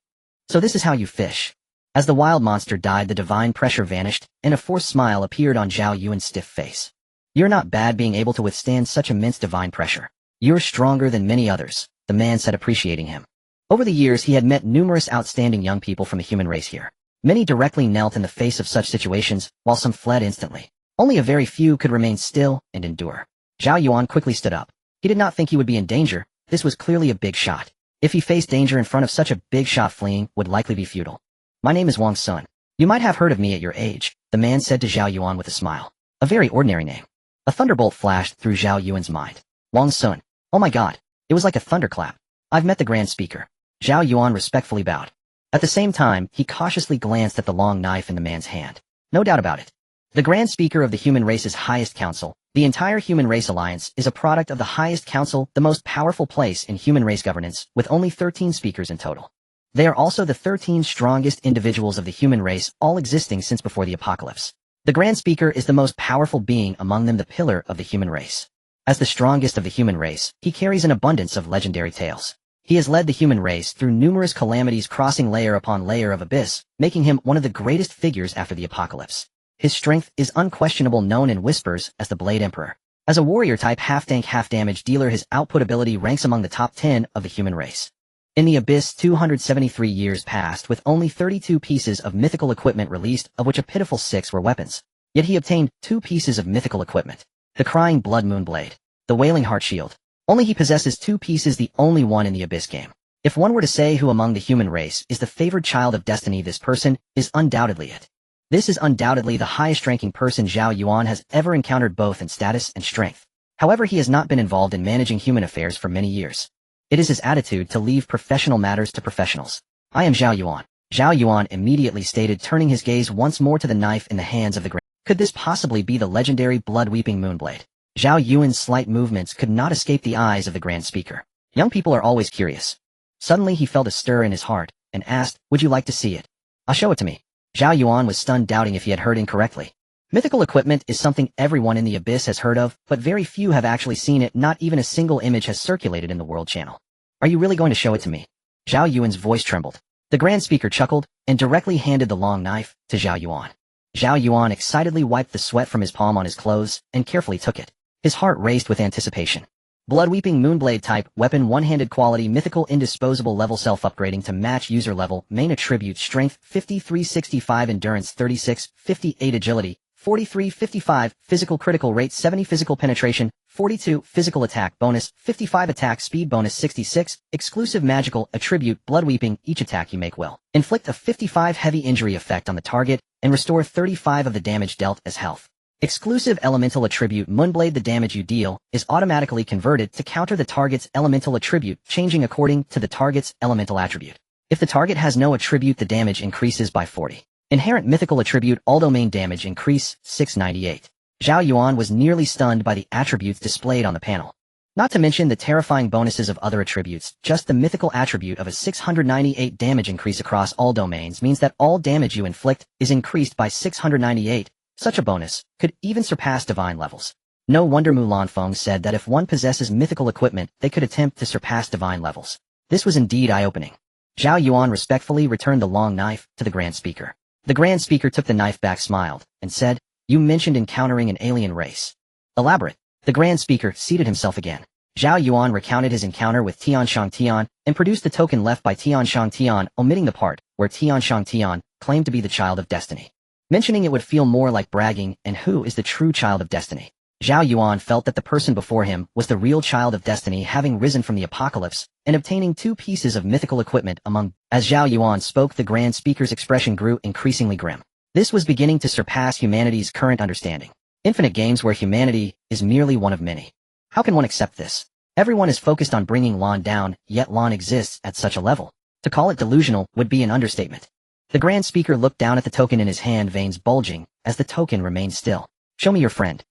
So this is how you fish." As the wild monster died, the divine pressure vanished, and a forced smile appeared on Zhao Yuan's stiff face. "You're not bad being able to withstand such immense divine pressure. You're stronger than many others," the man said, appreciating him. Over the years, he had met numerous outstanding young people from the human race here. Many directly knelt in the face of such situations, while some fled instantly. Only a very few could remain still and endure. Zhao Yuan quickly stood up. He did not think he would be in danger. This was clearly a big shot. If he faced danger in front of such a big shot, fleeing would likely be futile. "My name is Wang Sun. You might have heard of me at your age," the man said to Zhao Yuan with a smile. A very ordinary name. A thunderbolt flashed through Zhao Yuan's mind. Wang Sun. Oh my god. It was like a thunderclap. "I've met the Grand Speaker." Zhao Yuan respectfully bowed. At the same time, he cautiously glanced at the long knife in the man's hand. No doubt about it. The Grand Speaker of the human race's highest council, the entire human race alliance, is a product of the highest council, the most powerful place in human race governance, with only 13 speakers in total. They are also the 13 strongest individuals of the human race, all existing since before the apocalypse. The Grand Speaker is the most powerful being among them, the pillar of the human race. As the strongest of the human race, he carries an abundance of legendary tales. He has led the human race through numerous calamities, crossing layer upon layer of abyss, making him one of the greatest figures after the apocalypse. His strength is unquestionable, known in whispers as the Blade Emperor. As a warrior type half-tank half-damage dealer, his output ability ranks among the top 10 of the human race. In the abyss, 273 years passed with only 32 pieces of mythical equipment released, of which a pitiful 6 were weapons. Yet he obtained 2 pieces of mythical equipment. The Crying Blood Moonblade. The Wailing Heart Shield. Only he possesses 2 pieces, the only one in the abyss game. If one were to say who among the human race is the favored child of destiny, this person is undoubtedly it. This is undoubtedly the highest-ranking person Zhao Yuan has ever encountered, both in status and strength. However, he has not been involved in managing human affairs for many years. It is his attitude to leave professional matters to professionals. "I am Zhao Yuan." Zhao Yuan immediately stated, turning his gaze once more to the knife in the hands of the Grand. Could this possibly be the legendary blood-weeping Moonblade? Zhao Yuan's slight movements could not escape the eyes of the Grand Speaker. Young people are always curious. Suddenly he felt a stir in his heart, and asked, "Would you like to see it?" "I'll show it to me." Zhao Yuan was stunned, doubting if he had heard incorrectly. Mythical equipment is something everyone in the abyss has heard of, but very few have actually seen it. Not even a single image has circulated in the world channel. "Are you really going to show it to me?" Zhao Yuan's voice trembled. The Grand Speaker chuckled, and directly handed the long knife to Zhao Yuan. Zhao Yuan excitedly wiped the sweat from his palm on his clothes, and carefully took it. His heart raced with anticipation. Blood-weeping Moonblade type, weapon, one-handed quality, mythical, indisposable, level, self-upgrading to match user level, main attribute, strength, 5365, endurance, 36, 58, agility, 43, 55, physical critical rate, 70, physical penetration, 42, physical attack bonus, 55, attack speed bonus, 66, exclusive magical attribute, blood-weeping, each attack you make will inflict a 55 heavy injury effect on the target, and restore 35 of the damage dealt as health. Exclusive elemental attribute, Moonblade, the damage you deal is automatically converted to counter the target's elemental attribute, changing according to the target's elemental attribute. If the target has no attribute, the damage increases by 40. Inherent mythical attribute, all domain damage increase, 698. Zhao Yuan was nearly stunned by the attributes displayed on the panel. Not to mention the terrifying bonuses of other attributes. Just the mythical attribute of a 698 damage increase across all domains means that all damage you inflict is increased by 698. Such a bonus could even surpass divine levels. No wonder Mulan Feng said that if one possesses mythical equipment, they could attempt to surpass divine levels. This was indeed eye-opening. Zhao Yuan respectfully returned the long knife to the Grand Speaker. The Grand Speaker took the knife back, smiled, and said, "You mentioned encountering an alien race. Elaborate." The Grand Speaker seated himself again. Zhao Yuan recounted his encounter with Tianshang Tian, and produced the token left by Tianshang Tian, omitting the part where Tianshang Tian claimed to be the child of destiny. Mentioning it would feel more like bragging, and who is the true child of destiny? Zhao Yuan felt that the person before him was the real child of destiny, having risen from the apocalypse, and obtaining 2 pieces of mythical equipment among. As Zhao Yuan spoke, the Grand Speaker's expression grew increasingly grim. This was beginning to surpass humanity's current understanding. Infinite games where humanity is merely one of many. How can one accept this? Everyone is focused on bringing Lan down, yet Lan exists at such a level. To call it delusional would be an understatement. The Grand Speaker looked down at the token in his hand, veins bulging, as the token remained still. "Show me your friend."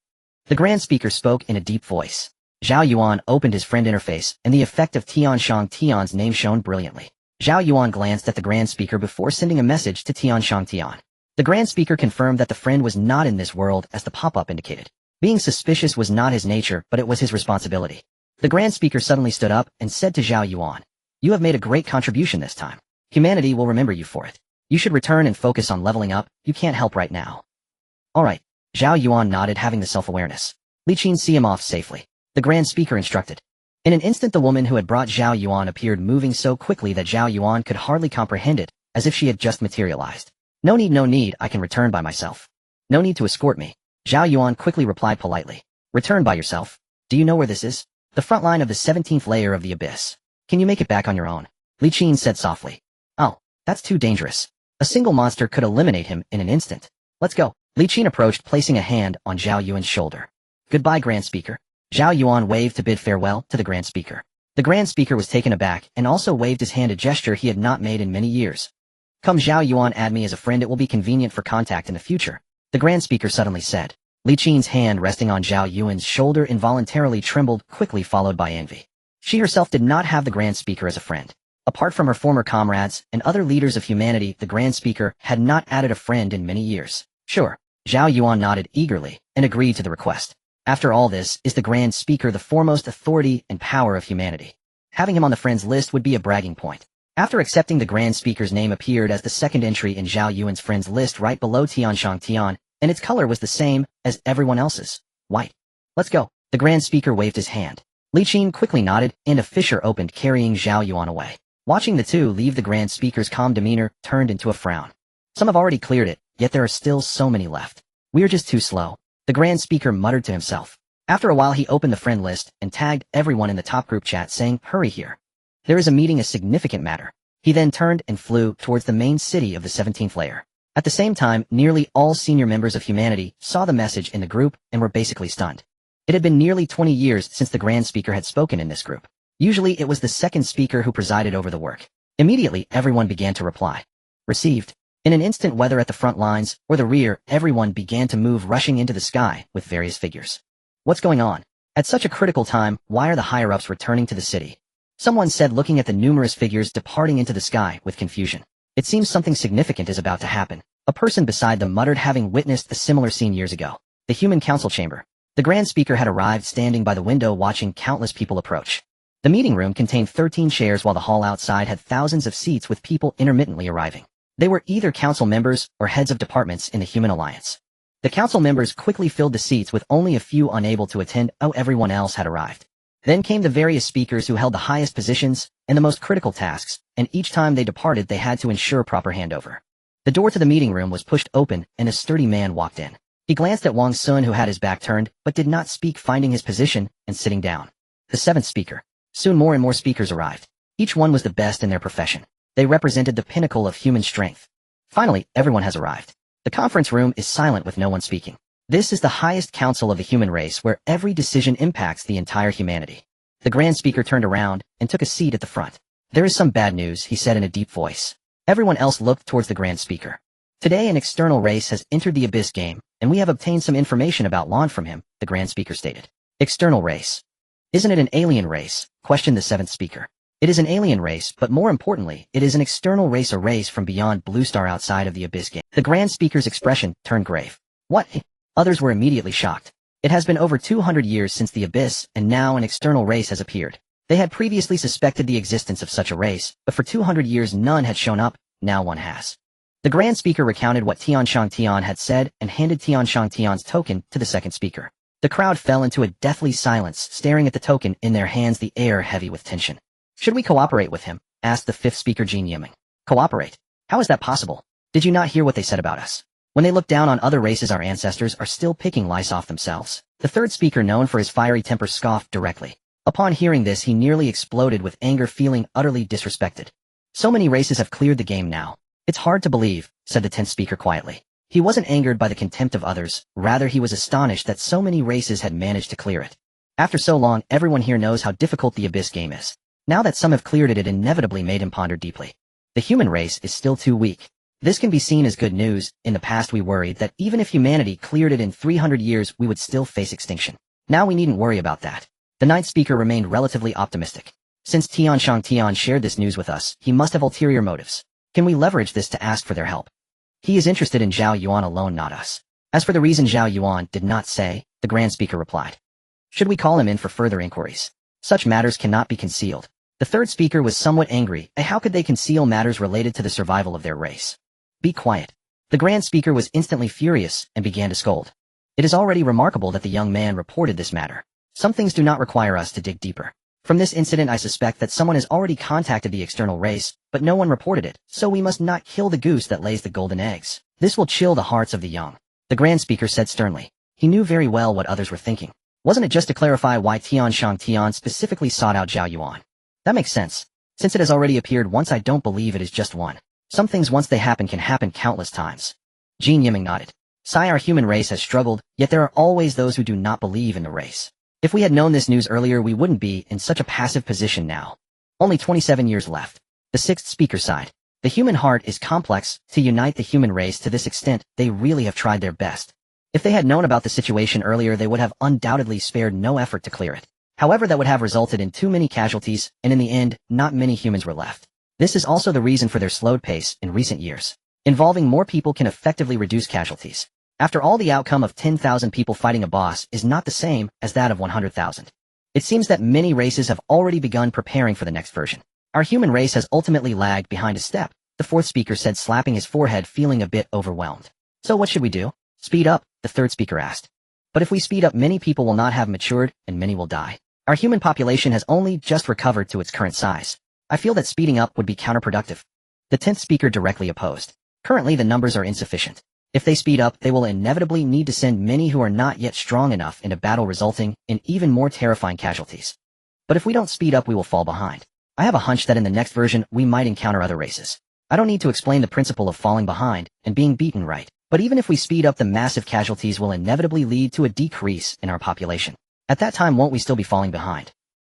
The Grand Speaker spoke in a deep voice. Zhao Yuan opened his friend interface, and the effect of Tianshang Tian's name shone brilliantly. Zhao Yuan glanced at the Grand Speaker before sending a message to Tianshang Tian. The Grand Speaker confirmed that the friend was not in this world as the pop-up indicated. Being suspicious was not his nature, but it was his responsibility. The Grand Speaker suddenly stood up and said to Zhao Yuan, "You have made a great contribution this time. Humanity will remember you for it. You should return and focus on leveling up. You can't help right now." "Alright." Zhao Yuan nodded, having the self-awareness. "Li Qin, see him off safely," the Grand Speaker instructed. In an instant the woman who had brought Zhao Yuan appeared, moving so quickly that Zhao Yuan could hardly comprehend it, as if she had just materialized. No need, I can return by myself." "No need to escort me," Zhao Yuan quickly replied politely. "Return by yourself? Do you know where this is?" "The front line of the 17th layer of the abyss. Can you make it back on your own?" Li Qin said softly. "Oh, that's too dangerous. A single monster could eliminate him in an instant. Let's go." Li Qin approached, placing a hand on Zhao Yuan's shoulder. "Goodbye, Grand Speaker." Zhao Yuan waved to bid farewell to the Grand Speaker. The Grand Speaker was taken aback and also waved his hand, a gesture he had not made in many years. "Come Zhao Yuan, add me as a friend, it will be convenient for contact in the future," the Grand Speaker suddenly said. Li Qin's hand resting on Zhao Yuan's shoulder involuntarily trembled, quickly followed by envy. She herself did not have the Grand Speaker as a friend. Apart from her former comrades and other leaders of humanity, the Grand Speaker had not added a friend in many years. "Sure." Zhao Yuan nodded eagerly and agreed to the request. After all, this is the Grand Speaker, the foremost authority and power of humanity. Having him on the friends list would be a bragging point. After accepting, the Grand Speaker's name appeared as the second entry in Zhao Yuan's friends list right below Tianshang Tian, and its color was the same as everyone else's, white. "Let's go." The Grand Speaker waved his hand. Li Qin quickly nodded, and a fissure opened, carrying Zhao Yuan away. Watching the two leave, the Grand Speaker's calm demeanor turned into a frown. "Some have already cleared it, yet there are still so many left. We're just too slow," the Grand Speaker muttered to himself. After a while he opened the friend list and tagged everyone in the top group chat, saying, "Hurry here. There is a meeting, a significant matter." He then turned and flew towards the main city of the 17th layer. At the same time, nearly all senior members of humanity saw the message in the group and were basically stunned. It had been nearly 20 years since the Grand Speaker had spoken in this group. Usually it was the second speaker who presided over the work. Immediately everyone began to reply. "Received." In an instant, whether at the front lines or the rear, everyone began to move, rushing into the sky with various figures. "What's going on? At such a critical time, why are the higher-ups returning to the city?" someone said, looking at the numerous figures departing into the sky with confusion. "It seems something significant is about to happen," a person beside them muttered, having witnessed a similar scene years ago. The Human Council Chamber. The Grand Speaker had arrived, standing by the window watching countless people approach. The meeting room contained 13 chairs, while the hall outside had thousands of seats with people intermittently arriving. They were either council members or heads of departments in the Human Alliance. The council members quickly filled the seats, with only a few unable to attend. Everyone else had arrived. Then came the various speakers who held the highest positions and the most critical tasks, and each time they departed they had to ensure proper handover. The door to the meeting room was pushed open and a sturdy man walked in. He glanced at Wang Sun, who had his back turned, but did not speak, finding his position and sitting down. The seventh speaker. Soon more and more speakers arrived. Each one was the best in their profession. They represented the pinnacle of human strength. Finally, everyone has arrived. The conference room is silent, with no one speaking. This is the highest council of the human race, where every decision impacts the entire humanity. The Grand Speaker turned around and took a seat at the front. "There is some bad news," he said in a deep voice. Everyone else looked towards the Grand Speaker. "Today an external race has entered the Abyss game, and we have obtained some information about Lan from him," the Grand Speaker stated. "External race? Isn't it an alien race?" questioned the seventh speaker. "It is an alien race, but more importantly, it is an external race, a race from beyond Blue Star, outside of the Abyss game." The Grand Speaker's expression turned grave. "What?" Others were immediately shocked. It has been over 200 years since the Abyss, and now an external race has appeared. They had previously suspected the existence of such a race, but for 200 years none had shown up. Now one has. The Grand Speaker recounted what Tianshang Tian had said and handed Tianshang Tian's token to the second speaker. The crowd fell into a deathly silence, staring at the token in their hands, the air heavy with tension. "Should we cooperate with him?" asked the fifth speaker, Jin Yiming. "Cooperate? How is that possible? Did you not hear what they said about us? When they look down on other races, our ancestors are still picking lice off themselves." The third speaker, known for his fiery temper, scoffed directly. Upon hearing this, he nearly exploded with anger, feeling utterly disrespected. "So many races have cleared the game now. It's hard to believe," said the 10th speaker quietly. He wasn't angered by the contempt of others, rather he was astonished that so many races had managed to clear it. After so long, everyone here knows how difficult the Abyss game is. Now that some have cleared it, it inevitably made him ponder deeply. The human race is still too weak. This can be seen as good news. In the past we worried that even if humanity cleared it in 300 years, we would still face extinction. Now we needn't worry about that. The ninth speaker remained relatively optimistic. "Since Tianshang Tian shared this news with us, he must have ulterior motives. Can we leverage this to ask for their help? He is interested in Zhao Yuan alone, not us." As for the reason Zhao Yuan did not say, the Grand Speaker replied. Should we call him in for further inquiries? Such matters cannot be concealed. The third speaker was somewhat angry. How could they conceal matters related to the survival of their race? Be quiet. The Grand Speaker was instantly furious and began to scold. It is already remarkable that the young man reported this matter. Some things do not require us to dig deeper. From this incident I suspect that someone has already contacted the external race, but no one reported it, so we must not kill the goose that lays the golden eggs. This will chill the hearts of the young. The Grand Speaker said sternly. He knew very well what others were thinking. Wasn't it just to clarify why Tian Shangtian specifically sought out Zhao Yuan? That makes sense. Since it has already appeared once, I don't believe it is just one. Some things once they happen can happen countless times. Jin Yiming nodded. Sai, our human race has struggled, yet there are always those who do not believe in the race. If we had known this news earlier, we wouldn't be in such a passive position now. Only 27 years left. The sixth speaker sighed. The human heart is complex. To unite the human race to this extent, they really have tried their best. If they had known about the situation earlier, they would have undoubtedly spared no effort to clear it. However, that would have resulted in too many casualties, and in the end, not many humans were left. This is also the reason for their slowed pace in recent years. Involving more people can effectively reduce casualties. After all, the outcome of 10,000 people fighting a boss is not the same as that of 100,000. It seems that many races have already begun preparing for the next version. Our human race has ultimately lagged behind a step, the fourth speaker said, slapping his forehead, feeling a bit overwhelmed. So what should we do? Speed up, the third speaker asked. But if we speed up, many people will not have matured, and many will die. Our human population has only just recovered to its current size. I feel that speeding up would be counterproductive. The 10th speaker directly opposed. Currently the numbers are insufficient. If they speed up, they will inevitably need to send many who are not yet strong enough into battle, resulting in even more terrifying casualties. But if we don't speed up, we will fall behind. I have a hunch that in the next version, we might encounter other races. I don't need to explain the principle of falling behind and being beaten, right? But even if we speed up, the massive casualties will inevitably lead to a decrease in our population. At that time, won't we still be falling behind?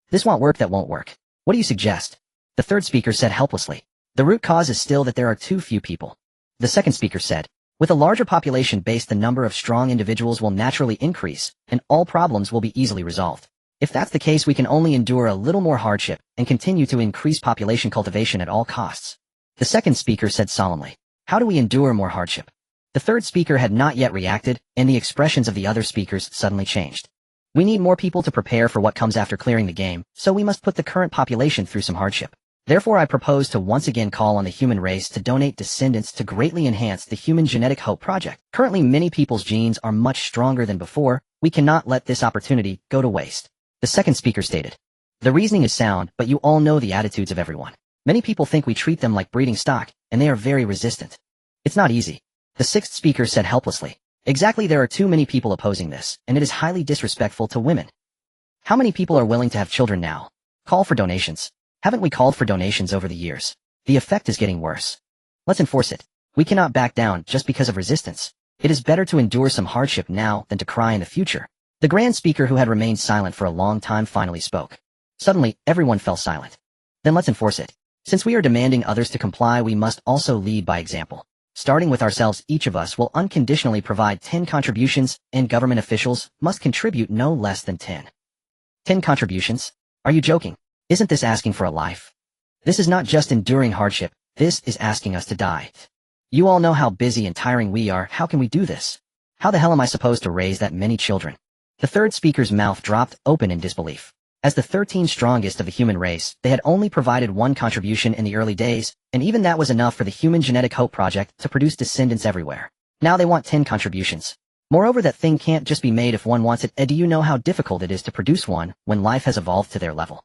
This won't work, that won't work. What do you suggest? The third speaker said helplessly. The root cause is still that there are too few people. The second speaker said. With a larger population base, the number of strong individuals will naturally increase, and all problems will be easily resolved. If that's the case, we can only endure a little more hardship and continue to increase population cultivation at all costs. The second speaker said solemnly. How do we endure more hardship? The third speaker had not yet reacted, and the expressions of the other speakers suddenly changed. We need more people to prepare for what comes after clearing the game, so we must put the current population through some hardship. Therefore, I propose to once again call on the human race to donate descendants to greatly enhance the Human Genetic Hope Project. Currently, many people's genes are much stronger than before. We cannot let this opportunity go to waste. The second speaker stated. The reasoning is sound, but you all know the attitudes of everyone. Many people think we treat them like breeding stock, and they are very resistant. It's not easy. The sixth speaker said helplessly. Exactly, there are too many people opposing this, and it is highly disrespectful to women. How many people are willing to have children now? Call for donations. Haven't we called for donations over the years? The effect is getting worse. Let's enforce it. We cannot back down just because of resistance. It is better to endure some hardship now than to cry in the future. The Grand Speaker, who had remained silent for a long time, finally spoke. Suddenly, everyone fell silent. Then let's enforce it. Since we are demanding others to comply, we must also lead by example. Starting with ourselves, each of us will unconditionally provide 10 contributions, and government officials must contribute no less than 10. 10 contributions? Are you joking? Isn't this asking for a life? This is not just enduring hardship, this is asking us to die. You all know how busy and tiring we are. How can we do this? How the hell am I supposed to raise that many children? The third speaker's mouth dropped open in disbelief. As the 13 strongest of the human race, they had only provided one contribution in the early days, and even that was enough for the Human Genetic Hope Project to produce descendants everywhere. Now they want 10 contributions. Moreover, that thing can't just be made if one wants it. Do you know how difficult it is to produce one when life has evolved to their level?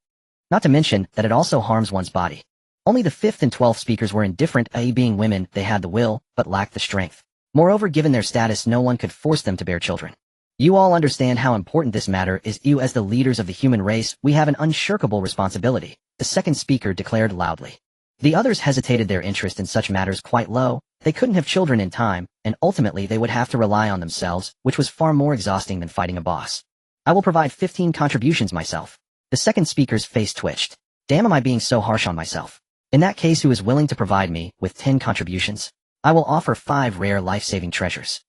Not to mention that it also harms one's body. Only the 5th and 12th speakers were indifferent, i.e. being women, they had the will, but lacked the strength. Moreover, given their status, no one could force them to bear children. You all understand how important this matter is. You, as the leaders of the human race, we have an unshirkable responsibility, the second speaker declared loudly. The others hesitated, their interest in such matters quite low. They couldn't have children in time, and ultimately they would have to rely on themselves, which was far more exhausting than fighting a boss. I will provide 15 contributions myself. The second speaker's face twitched. Damn, am I being so harsh on myself? In that case, who is willing to provide me with 10 contributions? I will offer 5 rare life-saving treasures.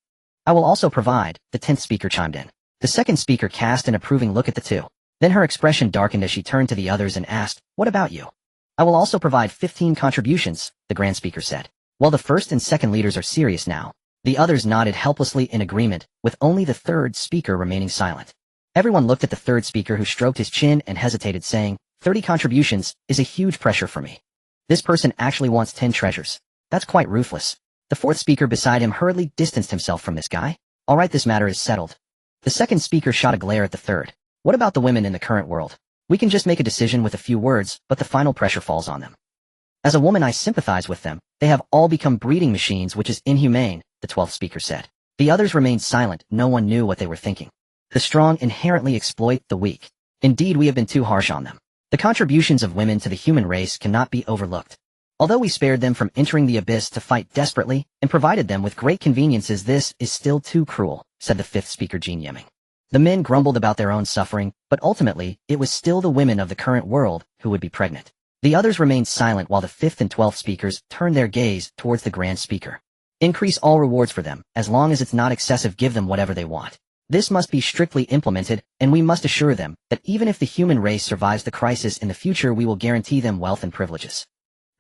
I will also provide, the 10th speaker chimed in. The second speaker cast an approving look at the two. Then her expression darkened as she turned to the others and asked, what about you? I will also provide 15 contributions, the Grand Speaker said. Well, the first and second leaders are serious now. The others nodded helplessly in agreement, with only the third speaker remaining silent. Everyone looked at the third speaker, who stroked his chin and hesitated, saying, 30 contributions is a huge pressure for me. This person actually wants 10 treasures. That's quite ruthless. The fourth speaker beside him hurriedly distanced himself from this guy. All right, this matter is settled. The second speaker shot a glare at the third. What about the women in the current world? We can just make a decision with a few words, but the final pressure falls on them. As a woman, I sympathize with them. They have all become breeding machines, which is inhumane, the 12th speaker said. The others remained silent. No one knew what they were thinking. The strong inherently exploit the weak. Indeed, we have been too harsh on them. The contributions of women to the human race cannot be overlooked. Although we spared them from entering the abyss to fight desperately and provided them with great conveniences, this is still too cruel, said the fifth speaker, Jean Yeming. The men grumbled about their own suffering, but ultimately, it was still the women of the current world who would be pregnant. The others remained silent while the fifth and 12th speakers turned their gaze towards the grand speaker. Increase all rewards for them, as long as it's not excessive. Give them whatever they want. This must be strictly implemented, and we must assure them that even if the human race survives the crisis in the future, we will guarantee them wealth and privileges.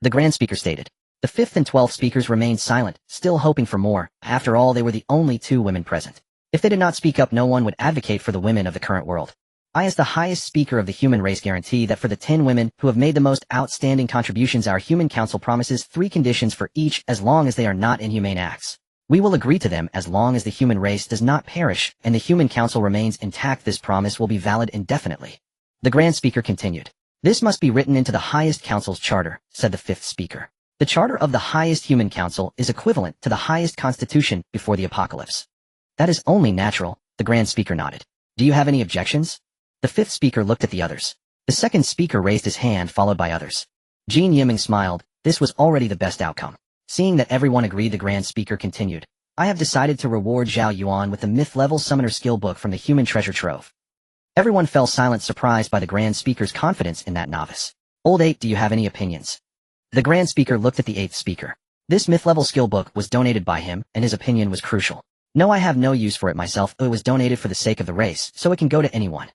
The grand speaker stated. The fifth and 12th speakers remained silent, still hoping for more. After all, they were the only two women present. If they did not speak up, no one would advocate for the women of the current world. I, as the highest speaker of the human race, guarantee that for the 10 women who have made the most outstanding contributions, our human council promises 3 conditions for each, as long as they are not inhumane acts. We will agree to them as long as the human race does not perish and the human council remains intact. This promise will be valid indefinitely. The grand speaker continued. This must be written into the highest council's charter, said the fifth speaker. The charter of the highest human council is equivalent to the highest constitution before the apocalypse. That is only natural, the grand speaker nodded. Do you have any objections? The fifth speaker looked at the others. The second speaker raised his hand, followed by others. Jean Yiming smiled. This was already the best outcome. Seeing that everyone agreed, the grand speaker continued. I have decided to reward Zhao Yuan with the myth-level summoner skill book from the human treasure trove. Everyone fell silent, surprised by the grand speaker's confidence in that novice. Old 8, do you have any opinions? The grand speaker looked at the 8th speaker. This myth-level skill book was donated by him, and his opinion was crucial. No, I have no use for it myself. It was donated for the sake of the race, so it can go to anyone.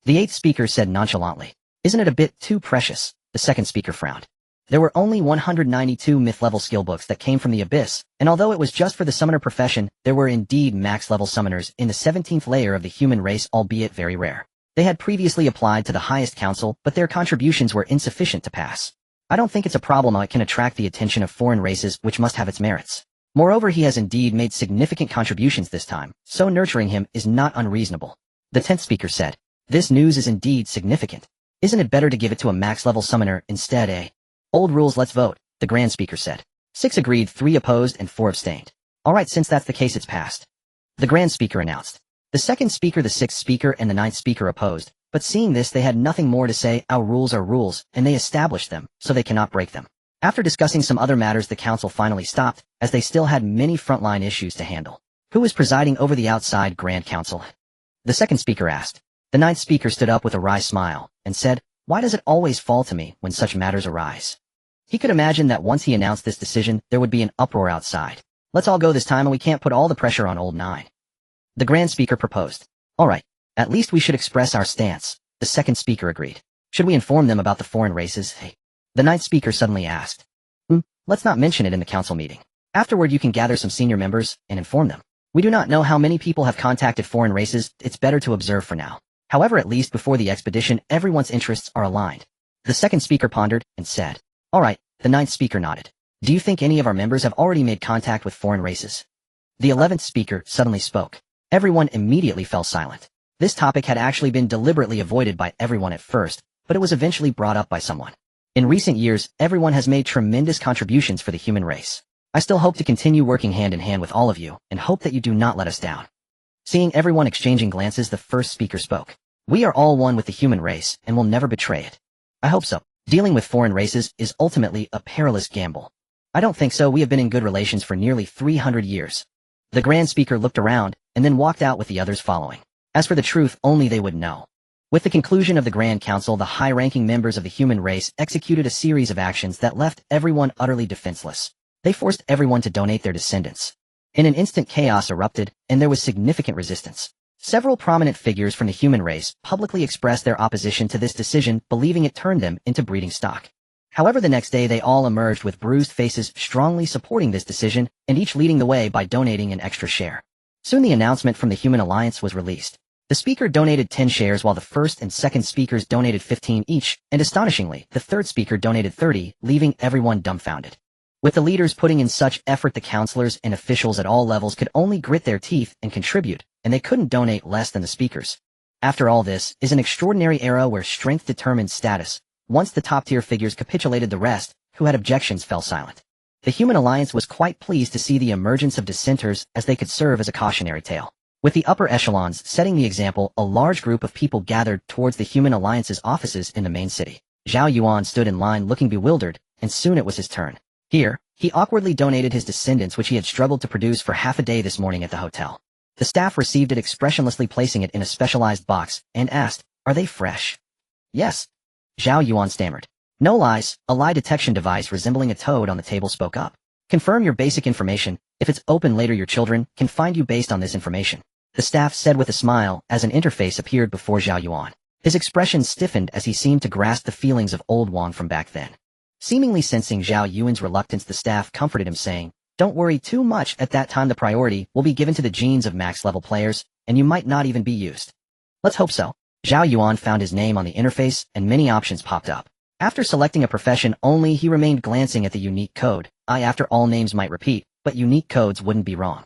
The 8th speaker said nonchalantly. Isn't it a bit too precious? The second speaker frowned. There were only 192 myth-level skill books that came from the abyss, and although it was just for the summoner profession, there were indeed max-level summoners in the 17th layer of the human race, albeit very rare. They had previously applied to the highest council, but their contributions were insufficient to pass. I don't think it's a problem. It can attract the attention of foreign races, which must have its merits. Moreover, he has indeed made significant contributions this time, so nurturing him is not unreasonable. The 10th speaker said. This news is indeed significant. Isn't it better to give it to a max-level summoner instead, eh? Old rules, let's vote, the grand speaker said. 6 agreed, 3 opposed, and 4 abstained. All right, since that's the case, it's passed. The grand speaker announced. The second speaker, the 6th speaker, and the 9th speaker opposed, but seeing this, they had nothing more to say. Our rules are rules, and they established them, so they cannot break them. After discussing some other matters, the council finally stopped, as they still had many frontline issues to handle. Who is presiding over the outside grand council? The second speaker asked. The 9th speaker stood up with a wry smile, and said, why does it always fall to me when such matters arise? He could imagine that once he announced this decision, there would be an uproar outside. Let's all go this time, and we can't put all the pressure on old 9. The grand speaker proposed. All right, at least we should express our stance. The second speaker agreed. Should we inform them about the foreign races? The 9th speaker suddenly asked. Let's not mention it in the council meeting. Afterward, you can gather some senior members and inform them. We do not know how many people have contacted foreign races. It's better to observe for now. However, at least before the expedition, everyone's interests are aligned. The second speaker pondered and said, all right, the 9th speaker nodded. Do you think any of our members have already made contact with foreign races? The 11th speaker suddenly spoke. Everyone immediately fell silent. This topic had actually been deliberately avoided by everyone at first, but it was eventually brought up by someone. In recent years, everyone has made tremendous contributions for the human race. I still hope to continue working hand in hand with all of you, and hope that you do not let us down. Seeing everyone exchanging glances, the first speaker spoke. We are all one with the human race, and will never betray it. I hope so. Dealing with foreign races is ultimately a perilous gamble. I don't think so. We have been in good relations for nearly 300 years. The grand speaker looked around, and then walked out with the others following. As for the truth, only they would know. With the conclusion of the Grand Council, the high-ranking members of the human race executed a series of actions that left everyone utterly defenseless. They forced everyone to donate their descendants. In an instant, chaos erupted, and there was significant resistance. Several prominent figures from the human race publicly expressed their opposition to this decision, believing it turned them into breeding stock. However, the next day they all emerged with bruised faces, strongly supporting this decision, and each leading the way by donating an extra share. Soon the announcement from the Human Alliance was released. The speaker donated 10 shares while the first and second speakers donated 15 each, and astonishingly, the third speaker donated 30, leaving everyone dumbfounded. With the leaders putting in such effort, the counselors and officials at all levels could only grit their teeth and contribute, and they couldn't donate less than the speakers. After all, this is an extraordinary era where strength determines status. Once the top-tier figures capitulated, the rest, who had objections, fell silent. The Human Alliance was quite pleased to see the emergence of dissenters, as they could serve as a cautionary tale. With the upper echelons setting the example, a large group of people gathered towards the Human Alliance's offices in the main city. Zhao Yuan stood in line looking bewildered, and soon it was his turn. Here, he awkwardly donated his descendants, which he had struggled to produce for half a day this morning at the hotel. The staff received it expressionlessly, placing it in a specialized box, and asked, "Are they fresh?" "Yes." Zhao Yuan stammered. "No lies." A lie detection device resembling a toad on the table spoke up. "Confirm your basic information. If it's open later, your children can find you based on this information," the staff said with a smile as an interface appeared before Zhao Yuan. His expression stiffened as he seemed to grasp the feelings of old Wang from back then. Seemingly sensing Zhao Yuan's reluctance, the staff comforted him, saying, "Don't worry too much. At that time the priority will be given to the genes of max-level players, and you might not even be used." "Let's hope so." Zhao Yuan found his name on the interface, and many options popped up. After selecting a profession only, he remained glancing at the unique code. After all, names might repeat, but unique codes wouldn't be wrong.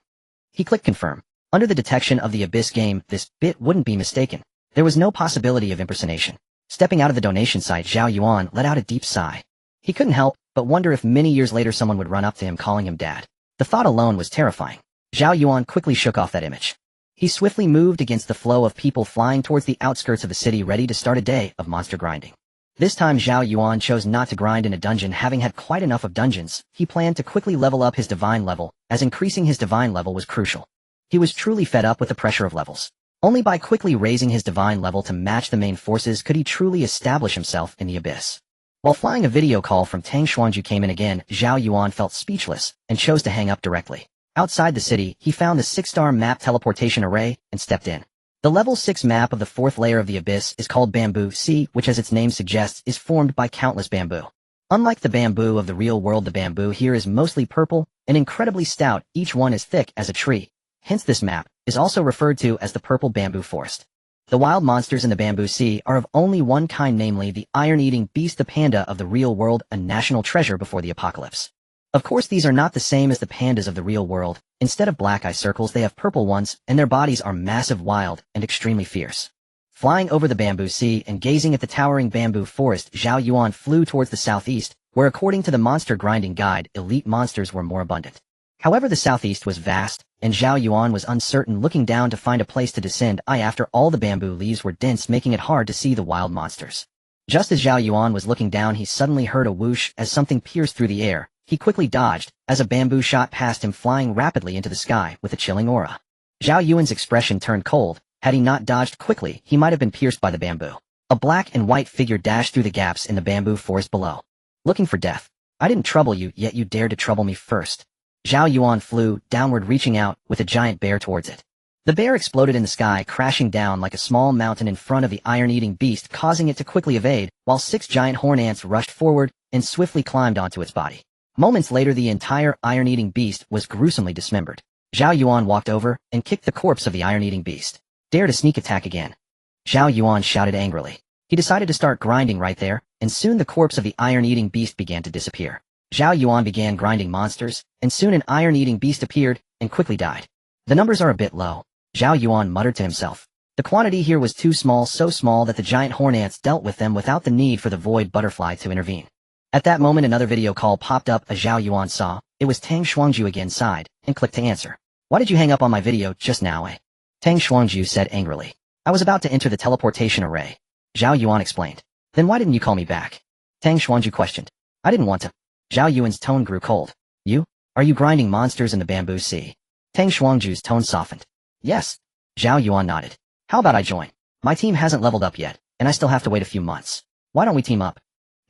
He clicked confirm. Under the detection of the Abyss game, this bit wouldn't be mistaken. There was no possibility of impersonation. Stepping out of the donation site, Zhao Yuan let out a deep sigh. He couldn't help but wonder if many years later someone would run up to him calling him dad. The thought alone was terrifying. Zhao Yuan quickly shook off that image. He swiftly moved against the flow of people flying towards the outskirts of the city, ready to start a day of monster grinding. This time Zhao Yuan chose not to grind in a dungeon, having had quite enough of dungeons. He planned to quickly level up his divine level, as increasing his divine level was crucial. He was truly fed up with the pressure of levels. Only by quickly raising his divine level to match the main forces could he truly establish himself in the abyss. While flying, a video call from Tang Xuanju came in again. Zhao Yuan felt speechless and chose to hang up directly. Outside the city, he found the 6-star map teleportation array and stepped in. The level 6 map of the 4th layer of the abyss is called Bamboo Sea, which, as its name suggests, is formed by countless bamboo. Unlike the bamboo of the real world, the bamboo here is mostly purple and incredibly stout, each one as thick as a tree. Hence this map is also referred to as the Purple Bamboo Forest. The wild monsters in the Bamboo Sea are of only one kind, namely the iron-eating beast, the panda of the real world, a national treasure before the apocalypse. Of course, these are not the same as the pandas of the real world. Instead of black eye circles, they have purple ones, and their bodies are massive, wild, and extremely fierce. Flying over the Bamboo Sea and gazing at the towering bamboo forest, Zhao Yuan flew towards the southeast, where, according to the monster grinding guide, elite monsters were more abundant. However, the southeast was vast, and Zhao Yuan was uncertain, looking down to find a place to descend. After all, the bamboo leaves were dense, making it hard to see the wild monsters. Just as Zhao Yuan was looking down, he suddenly heard a whoosh as something pierced through the air. He quickly dodged, as a bamboo shot past him, flying rapidly into the sky with a chilling aura. Zhao Yuan's expression turned cold. Had he not dodged quickly, he might have been pierced by the bamboo. A black and white figure dashed through the gaps in the bamboo forest below. "Looking for death. I didn't trouble you, yet you dared to trouble me first." Zhao Yuan flew downward, reaching out with a giant bear towards it. The bear exploded in the sky, crashing down like a small mountain in front of the iron-eating beast, causing it to quickly evade, while 6 giant horn ants rushed forward and swiftly climbed onto its body. Moments later, the entire iron-eating beast was gruesomely dismembered. Zhao Yuan walked over and kicked the corpse of the iron-eating beast. "Dare to sneak attack again?" Zhao Yuan shouted angrily. He decided to start grinding right there, and soon the corpse of the iron-eating beast began to disappear. Zhao Yuan began grinding monsters, and soon an iron-eating beast appeared and quickly died. "The numbers are a bit low," Zhao Yuan muttered to himself. The quantity here was too small, so small that the giant horn ants dealt with them without the need for the void butterfly to intervene. At that moment, another video call popped up. As Zhao Yuan saw, it was Tang Xuanju again, sighed, and clicked to answer. "Why did you hang up on my video just now, eh?" Tang Xuanju said angrily. "I was about to enter the teleportation array," Zhao Yuan explained. "Then why didn't you call me back?" Tang Xuanju questioned. "I didn't want to." Zhao Yuan's tone grew cold. "You? Are you grinding monsters in the Bamboo Sea?" Tang Xuanju's tone softened. "Yes." Zhao Yuan nodded. "How about I join? My team hasn't leveled up yet, and I still have to wait a few months. Why don't we team up?"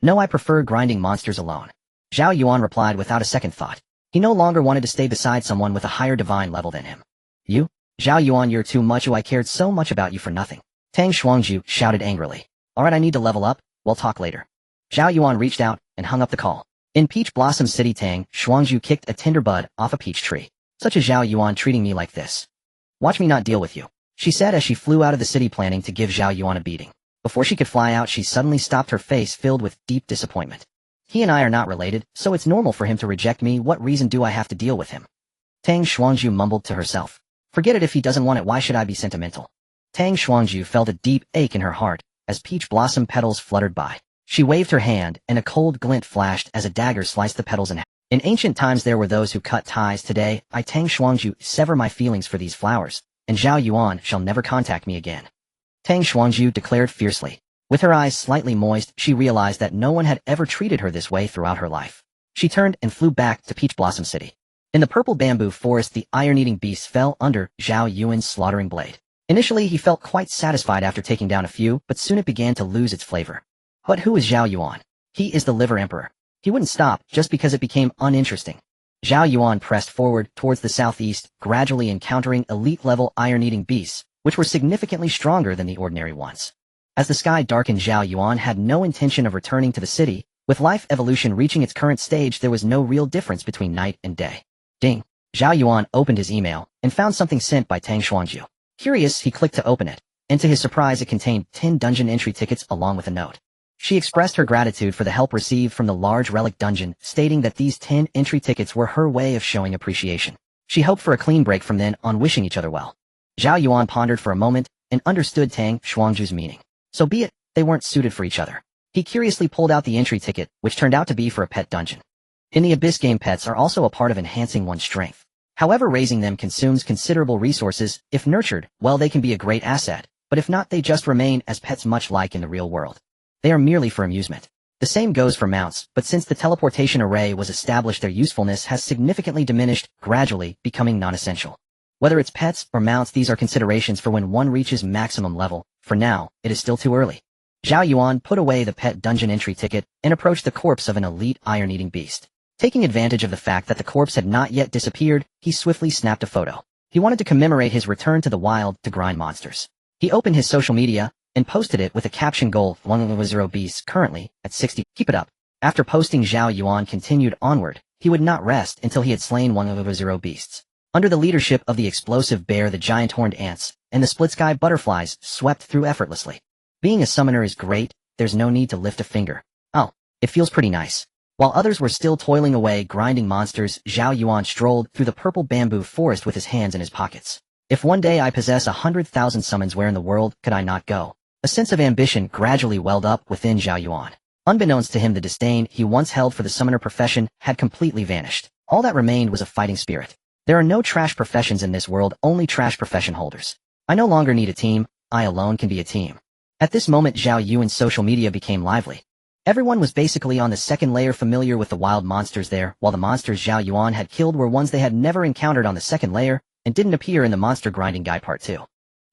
"No, I prefer grinding monsters alone," Zhao Yuan replied without a second thought. He no longer wanted to stay beside someone with a higher divine level than him. "You? Zhao Yuan, you're too much. I cared so much about you for nothing." Tang Xuanju shouted angrily. "Alright, I need to level up. We'll talk later." Zhao Yuan reached out and hung up the call. In Peach Blossom City, Tang Xuangju kicked a tinder bud off a peach tree. Such as Zhao Yuan treating me like this. Watch me not deal with you, she said as she flew out of the city planning to give Zhao Yuan a beating. Before she could fly out, she suddenly stopped, her face filled with deep disappointment. He and I are not related, so it's normal for him to reject me. What reason do I have to deal with him? Tang Xuangju mumbled to herself. Forget it, if he doesn't want it, why should I be sentimental? Tang Xuangju felt a deep ache in her heart as peach blossom petals fluttered by. She waved her hand, and a cold glint flashed as a dagger sliced the petals in half. In ancient times there were those who cut ties. Today, I Tang Xuangju sever my feelings for these flowers, and Zhao Yuan shall never contact me again. Tang Xuangju declared fiercely. With her eyes slightly moist, she realized that no one had ever treated her this way throughout her life. She turned and flew back to Peach Blossom City. In the purple bamboo forest, the iron-eating beast fell under Zhao Yuan's slaughtering blade. Initially, he felt quite satisfied after taking down a few, but soon it began to lose its flavor. But who is Zhao Yuan? He is the Liver Emperor. He wouldn't stop just because it became uninteresting. Zhao Yuan pressed forward towards the southeast, gradually encountering elite-level iron-eating beasts, which were significantly stronger than the ordinary ones. As the sky darkened, Zhao Yuan had no intention of returning to the city. With life evolution reaching its current stage, there was no real difference between night and day. Ding! Zhao Yuan opened his email and found something sent by Tang Xuangju. Curious, he clicked to open it, and to his surprise it contained 10 dungeon entry tickets along with a note. She expressed her gratitude for the help received from the large relic dungeon, stating that these 10 entry tickets were her way of showing appreciation. She hoped for a clean break from then on, wishing each other well. Zhao Yuan pondered for a moment and understood Tang Xuangju's meaning. So be it, they weren't suited for each other. He curiously pulled out the entry ticket, which turned out to be for a pet dungeon. In the Abyss game, pets are also a part of enhancing one's strength. However, raising them consumes considerable resources. If nurtured, well, they can be a great asset, but if not, they just remain as pets, much like in the real world. They are merely for amusement. The same goes for mounts, but since the teleportation array was established, their usefulness has significantly diminished, gradually becoming non-essential. Whether it's pets or mounts, these are considerations for when one reaches maximum level. For now, it is still too early. Zhao Yuan put away the pet dungeon entry ticket and approached the corpse of an elite iron-eating beast. Taking advantage of the fact that the corpse had not yet disappeared, he swiftly snapped a photo. He wanted to commemorate his return to the wild to grind monsters. He opened his social media and posted it with a caption: goal 100 beasts currently at 60. Keep it up. After posting, Zhao Yuan continued onward. He would not rest until he had slain 100 beasts. Under the leadership of the explosive bear, the giant horned ants and the split sky butterflies swept through effortlessly. Being a summoner is great, there's no need to lift a finger. Oh, it feels pretty nice. While others were still toiling away grinding monsters, Zhao Yuan strolled through the purple bamboo forest with his hands in his pockets. If one day I possess 100,000 summons, where in the world could I not go? A sense of ambition gradually welled up within Zhao Yuan. Unbeknownst to him, the disdain he once held for the summoner profession had completely vanished. All that remained was a fighting spirit. There are no trash professions in this world, only trash profession holders. I no longer need a team, I alone can be a team. At this moment, Zhao Yuan's social media became lively. Everyone was basically on the second layer, familiar with the wild monsters there, while the monsters Zhao Yuan had killed were ones they had never encountered on the second layer and didn't appear in the Monster Grinding Guide Part 2.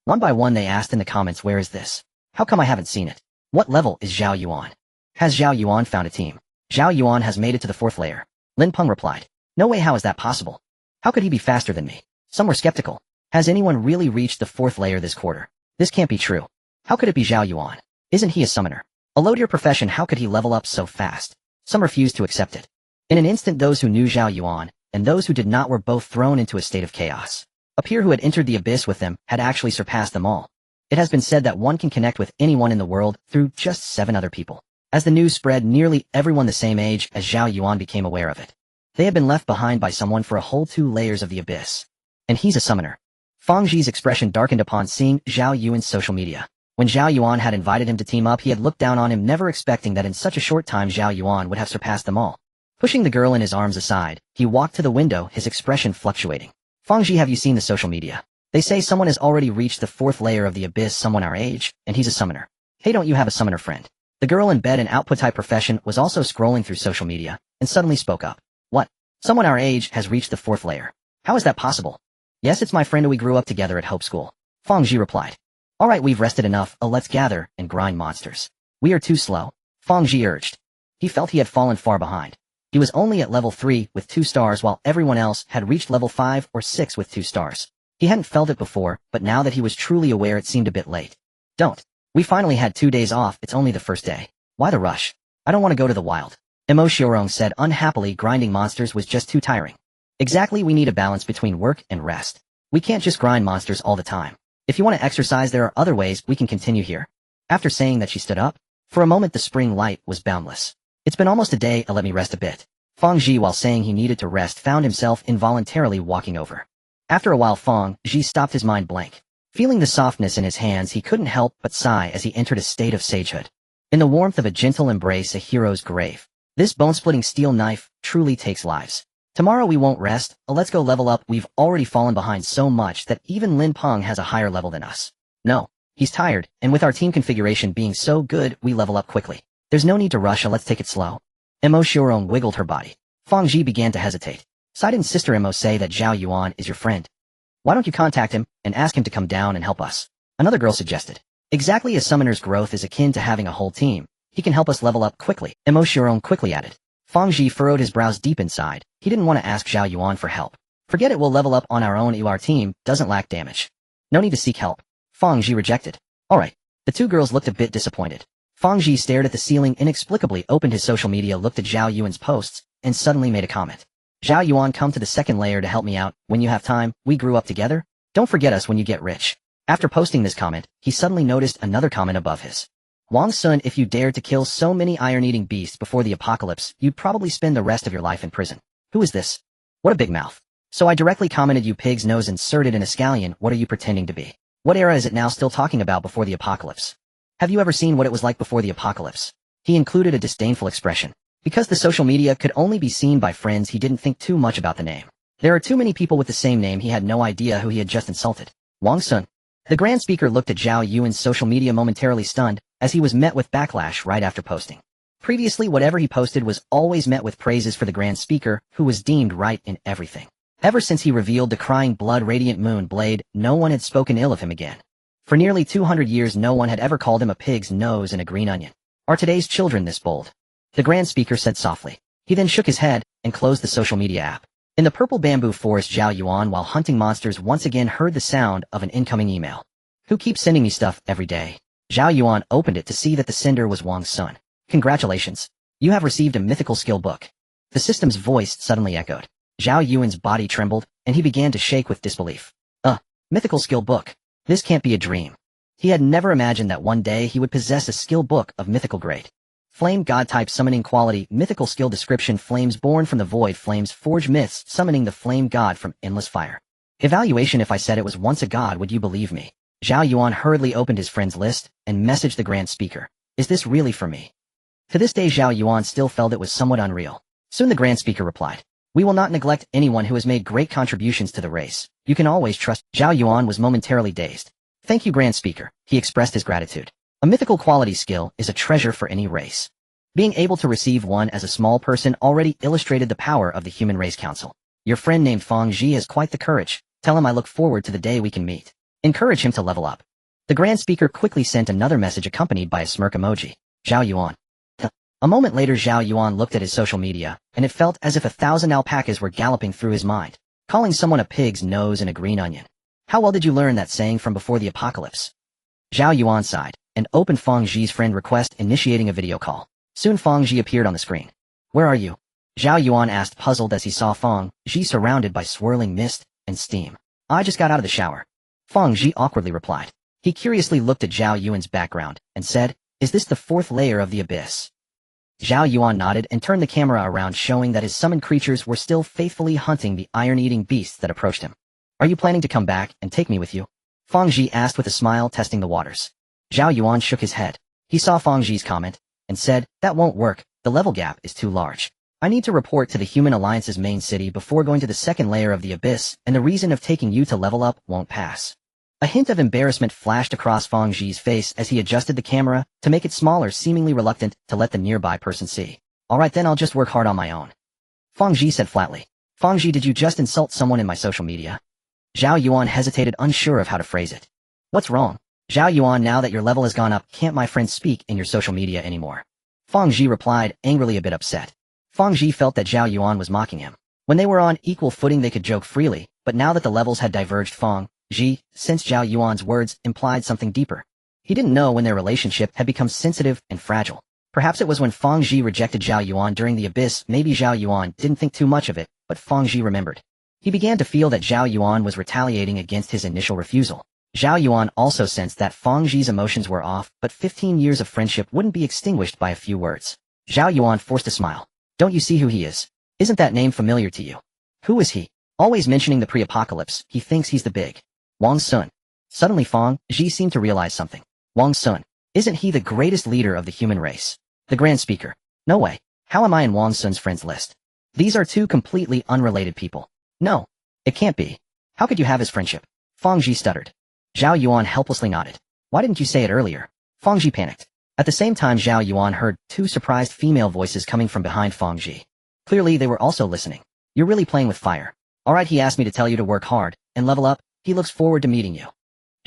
One by one they asked in the comments, where is this? How come I haven't seen it? What level is Zhao Yuan? Has Zhao Yuan found a team? Zhao Yuan has made it to the 4th layer. Lin Peng replied. No way, how is that possible? How could he be faster than me? Some were skeptical. Has anyone really reached the 4th layer this quarter? This can't be true. How could it be Zhao Yuan? Isn't he a summoner? A low-tier profession, how could he level up so fast? Some refused to accept it. In an instant, those who knew Zhao Yuan and those who did not were both thrown into a state of chaos. A peer who had entered the abyss with them had actually surpassed them all. It has been said that one can connect with anyone in the world through just 7 other people. As the news spread, nearly everyone the same age as Zhao Yuan became aware of it. They had been left behind by someone for a whole 2 layers of the abyss. And he's a summoner. Fang Zhi's expression darkened upon seeing Zhao Yuan's social media. When Zhao Yuan had invited him to team up, he had looked down on him, never expecting that in such a short time Zhao Yuan would have surpassed them all. Pushing the girl in his arms aside, he walked to the window, his expression fluctuating. Fang Zhi, have you seen the social media? They say someone has already reached the 4th layer of the abyss, someone our age, and he's a summoner. Hey, don't you have a summoner friend? The girl in bed, an output-type profession, was also scrolling through social media, and suddenly spoke up. What? Someone our age has reached the 4th layer. How is that possible? Yes, it's my friend, we grew up together at Hope School. Fang Zhi replied. Alright, we've rested enough, let's gather and grind monsters. We are too slow, Fang Zhi urged. He felt he had fallen far behind. He was only at level 3 with 2 stars, while everyone else had reached level 5 or 6 with 2 stars. He hadn't felt it before, but now that he was truly aware, it seemed a bit late. Don't. We finally had 2 days off, it's only the first day. Why the rush? I don't want to go to the wild. Emo Xiaorong said unhappily, grinding monsters was just too tiring. Exactly, we need a balance between work and rest. We can't just grind monsters all the time. If you want to exercise, there are other ways we can continue here. After saying that, she stood up. For a moment the spring light was boundless. It's been almost a day, let me rest a bit. Feng Zhi, while saying he needed to rest, found himself involuntarily walking over. After a while Feng Zhi stopped, his mind blank. Feeling the softness in his hands, he couldn't help but sigh as he entered a state of sagehood. In the warmth of a gentle embrace, a hero's grave. This bone-splitting steel knife truly takes lives. Tomorrow we won't rest, let's go level up. We've already fallen behind so much that even Lin Peng has a higher level than us. No, he's tired, and with our team configuration being so good, we level up quickly. There's no need to rush, let's take it slow. Emo Xiaorong wiggled her body. Feng Zhi began to hesitate. "So didn't Sister Emo say that Zhao Yuan is your friend? Why don't you contact him and ask him to come down and help us?" Another girl suggested. "Exactly, a summoner's growth is akin to having a whole team. He can help us level up quickly," Emo Xiaorong quickly added. Feng Zhi furrowed his brows deep inside. He didn't want to ask Zhao Yuan for help. Forget it, we'll level up on our own. Our team doesn't lack damage. No need to seek help. Feng Zhi rejected. Alright. The two girls looked a bit disappointed. Feng Zhi stared at the ceiling inexplicably, opened his social media, looked at Zhao Yuan's posts, and suddenly made a comment. "Zhao Yuan, come to the second layer to help me out. When you have time, we grew up together. Don't forget us when you get rich." After posting this comment, he suddenly noticed another comment above his. "Wang Sun, if you dared to kill so many iron-eating beasts before the apocalypse, you'd probably spend the rest of your life in prison. Who is this? What a big mouth." So I directly commented, "You pig's nose inserted in a scallion, what are you pretending to be? What era is it now still talking about before the apocalypse? Have you ever seen what it was like before the apocalypse?" He included a disdainful expression. Because the social media could only be seen by friends, he didn't think too much about the name. There are too many people with the same name, he had no idea who he had just insulted. Wang Sun. The Grand Speaker looked at Zhao Yuan's social media, momentarily stunned, as he was met with backlash right after posting. Previously, whatever he posted was always met with praises for the Grand Speaker, who was deemed right in everything. Ever since he revealed the crying blood radiant moon blade, no one had spoken ill of him again. For nearly 200 years no one had ever called him a pig's nose and a green onion. Are today's children this bold? The Grand Speaker said softly. He then shook his head and closed the social media app. In the purple bamboo forest, Zhao Yuan, while hunting monsters, once again heard the sound of an incoming email. "Who keeps sending me stuff every day?" Zhao Yuan opened it to see that the sender was Wang Sun. "Congratulations. You have received a mythical skill book." The system's voice suddenly echoed. Zhao Yuan's body trembled, and he began to shake with disbelief. Mythical skill book. This can't be a dream. He had never imagined that one day he would possess a skill book of mythical grade. Flame god type summoning quality, mythical skill description, flames born from the void, flames forge myths, summoning the flame god from endless fire. Evaluation: if I said it was once a god, would you believe me? Zhao Yuan hurriedly opened his friend's list and messaged the Grand Speaker. "Is this really for me?" To this day Zhao Yuan still felt it was somewhat unreal. Soon the Grand Speaker replied. "We will not neglect anyone who has made great contributions to the race. You can always trust." Zhao Yuan was momentarily dazed. "Thank you, Grand Speaker." He expressed his gratitude. A mythical quality skill is a treasure for any race. Being able to receive one as a small person already illustrated the power of the Human Race Council. "Your friend named Feng Zhi has quite the courage. Tell him I look forward to the day we can meet. Encourage him to level up." The Grand Speaker quickly sent another message accompanied by a smirk emoji. Zhao Yuan. A moment later Zhao Yuan looked at his social media, and it felt as if 1,000 alpacas were galloping through his mind. Calling someone a pig's nose and a green onion. How well did you learn that saying from before the apocalypse? Zhao Yuan sighed, and opened Feng Zhi's friend request, initiating a video call. Soon Feng Zhi appeared on the screen. "Where are you?" Zhao Yuan asked, puzzled as he saw Feng Zhi surrounded by swirling mist and steam. "I just got out of the shower." Feng Zhi awkwardly replied. He curiously looked at Zhao Yuan's background, and said, "Is this the fourth layer of the abyss?" Zhao Yuan nodded and turned the camera around, showing that his summoned creatures were still faithfully hunting the iron-eating beasts that approached him. "Are you planning to come back and take me with you?" Feng Zhi asked with a smile, testing the waters. Zhao Yuan shook his head. He saw Feng Zhi's comment, and said, "That won't work, the level gap is too large. I need to report to the Human Alliance's main city before going to the second layer of the abyss, and the reason of taking you to level up won't pass." A hint of embarrassment flashed across Feng Zhi's face as he adjusted the camera to make it smaller, seemingly reluctant to let the nearby person see. "Alright then, I'll just work hard on my own," Feng Zhi said flatly. "Feng Zhi, did you just insult someone in my social media?" Zhao Yuan hesitated, unsure of how to phrase it. "What's wrong?" "Zhao Yuan, now that your level has gone up, can't my friend speak in your social media anymore?" Feng Zhi replied, angrily, a bit upset. Feng Zhi felt that Zhao Yuan was mocking him. When they were on equal footing they could joke freely, but now that the levels had diverged, Feng Zhi sensed Zhao Yuan's words implied something deeper. He didn't know when their relationship had become sensitive and fragile. Perhaps it was when Fang Ji rejected Zhao Yuan during the abyss. Maybe Zhao Yuan didn't think too much of it, but Fang Ji remembered. He began to feel that Zhao Yuan was retaliating against his initial refusal. Zhao Yuan also sensed that Fang Ji's emotions were off, but 15 years of friendship wouldn't be extinguished by a few words. Zhao Yuan forced a smile. Don't you see who he is? Isn't that name familiar to you? Who is he? Always mentioning the pre-apocalypse, he thinks he's the big Wang Sun. Suddenly Fang Ji seemed to realize something. Wang Sun. Isn't he the greatest leader of the human race? The Grand Speaker. No way. How am I in Wang Sun's friends list? These are two completely unrelated people. No. It can't be. How could you have his friendship? Fang Ji stuttered. Zhao Yuan helplessly nodded. Why didn't you say it earlier? Fang Ji panicked. At the same time Zhao Yuan heard two surprised female voices coming from behind Fang Ji. Clearly they were also listening. You're really playing with fire. Alright, he asked me to tell you to work hard and level up. He looks forward to meeting you.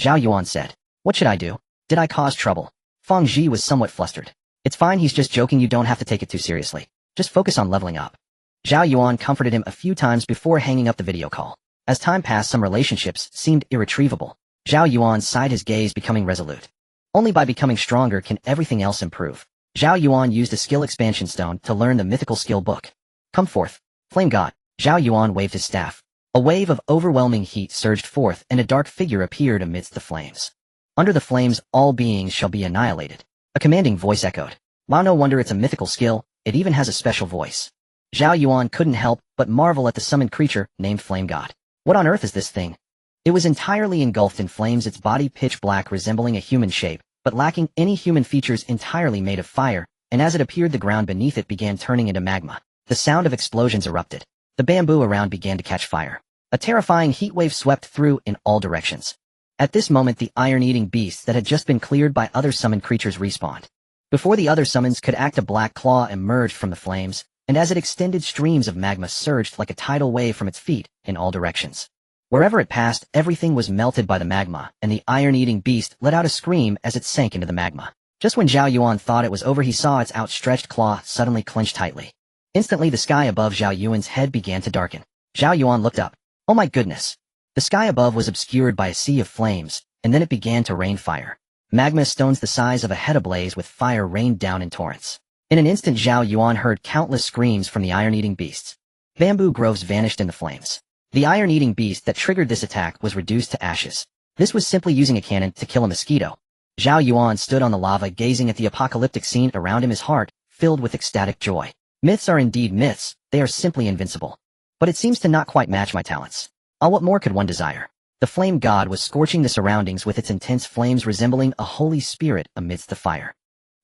Zhao Yuan said. What should I do? Did I cause trouble? Fang Ji was somewhat flustered. It's fine, he's just joking, you don't have to take it too seriously. Just focus on leveling up. Zhao Yuan comforted him a few times before hanging up the video call. As time passed, some relationships seemed irretrievable. Zhao Yuan sighed, his gaze becoming resolute. Only by becoming stronger can everything else improve. Zhao Yuan used a skill expansion stone to learn the mythical skill book. Come forth, Flame God. Zhao Yuan waved his staff. A wave of overwhelming heat surged forth and a dark figure appeared amidst the flames. Under the flames, all beings shall be annihilated. A commanding voice echoed. Wow, no wonder it's a mythical skill, it even has a special voice. Zhao Yuan couldn't help but marvel at the summoned creature named Flame God. What on earth is this thing? It was entirely engulfed in flames, its body pitch black resembling a human shape, but lacking any human features, entirely made of fire, and as it appeared the ground beneath it began turning into magma. The sound of explosions erupted. The bamboo around began to catch fire. A terrifying heat wave swept through in all directions. At this moment the iron-eating beasts that had just been cleared by other summoned creatures respawned. Before the other summons could act, a black claw emerged from the flames, and as it extended streams of magma surged like a tidal wave from its feet in all directions. Wherever it passed, everything was melted by the magma, and the iron-eating beast let out a scream as it sank into the magma. Just when Zhao Yuan thought it was over, he saw its outstretched claw suddenly clench tightly. Instantly the sky above Zhao Yuan's head began to darken. Zhao Yuan looked up. Oh my goodness! The sky above was obscured by a sea of flames, and then it began to rain fire. Magma stones the size of a head ablaze with fire rained down in torrents. In an instant Zhao Yuan heard countless screams from the iron-eating beasts. Bamboo groves vanished in the flames. The iron-eating beast that triggered this attack was reduced to ashes. This was simply using a cannon to kill a mosquito. Zhao Yuan stood on the lava gazing at the apocalyptic scene around him, his heart filled with ecstatic joy. Myths are indeed myths, they are simply invincible. But it seems to not quite match my talents. What more could one desire? The flame god was scorching the surroundings with its intense flames, resembling a holy spirit amidst the fire.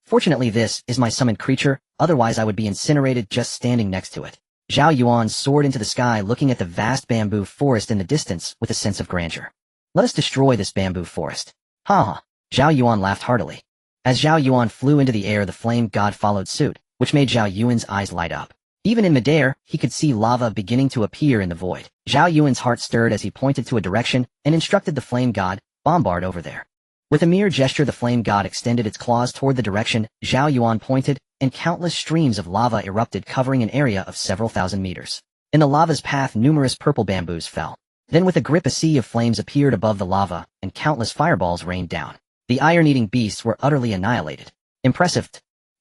Fortunately this is my summoned creature, otherwise I would be incinerated just standing next to it. Zhao Yuan soared into the sky, looking at the vast bamboo forest in the distance with a sense of grandeur. Let us destroy this bamboo forest. Ha ha. Zhao Yuan laughed heartily. As Zhao Yuan flew into the air, the flame god followed suit, which made Zhao Yuan's eyes light up. Even in midair, he could see lava beginning to appear in the void. Zhao Yuan's heart stirred as he pointed to a direction and instructed the flame god, bombard over there. With a mere gesture, the flame god extended its claws toward the direction Zhao Yuan pointed, and countless streams of lava erupted, covering an area of several thousand meters. In the lava's path, numerous purple bamboos fell. Then with a grip, a sea of flames appeared above the lava, and countless fireballs rained down. The iron-eating beasts were utterly annihilated. Impressive.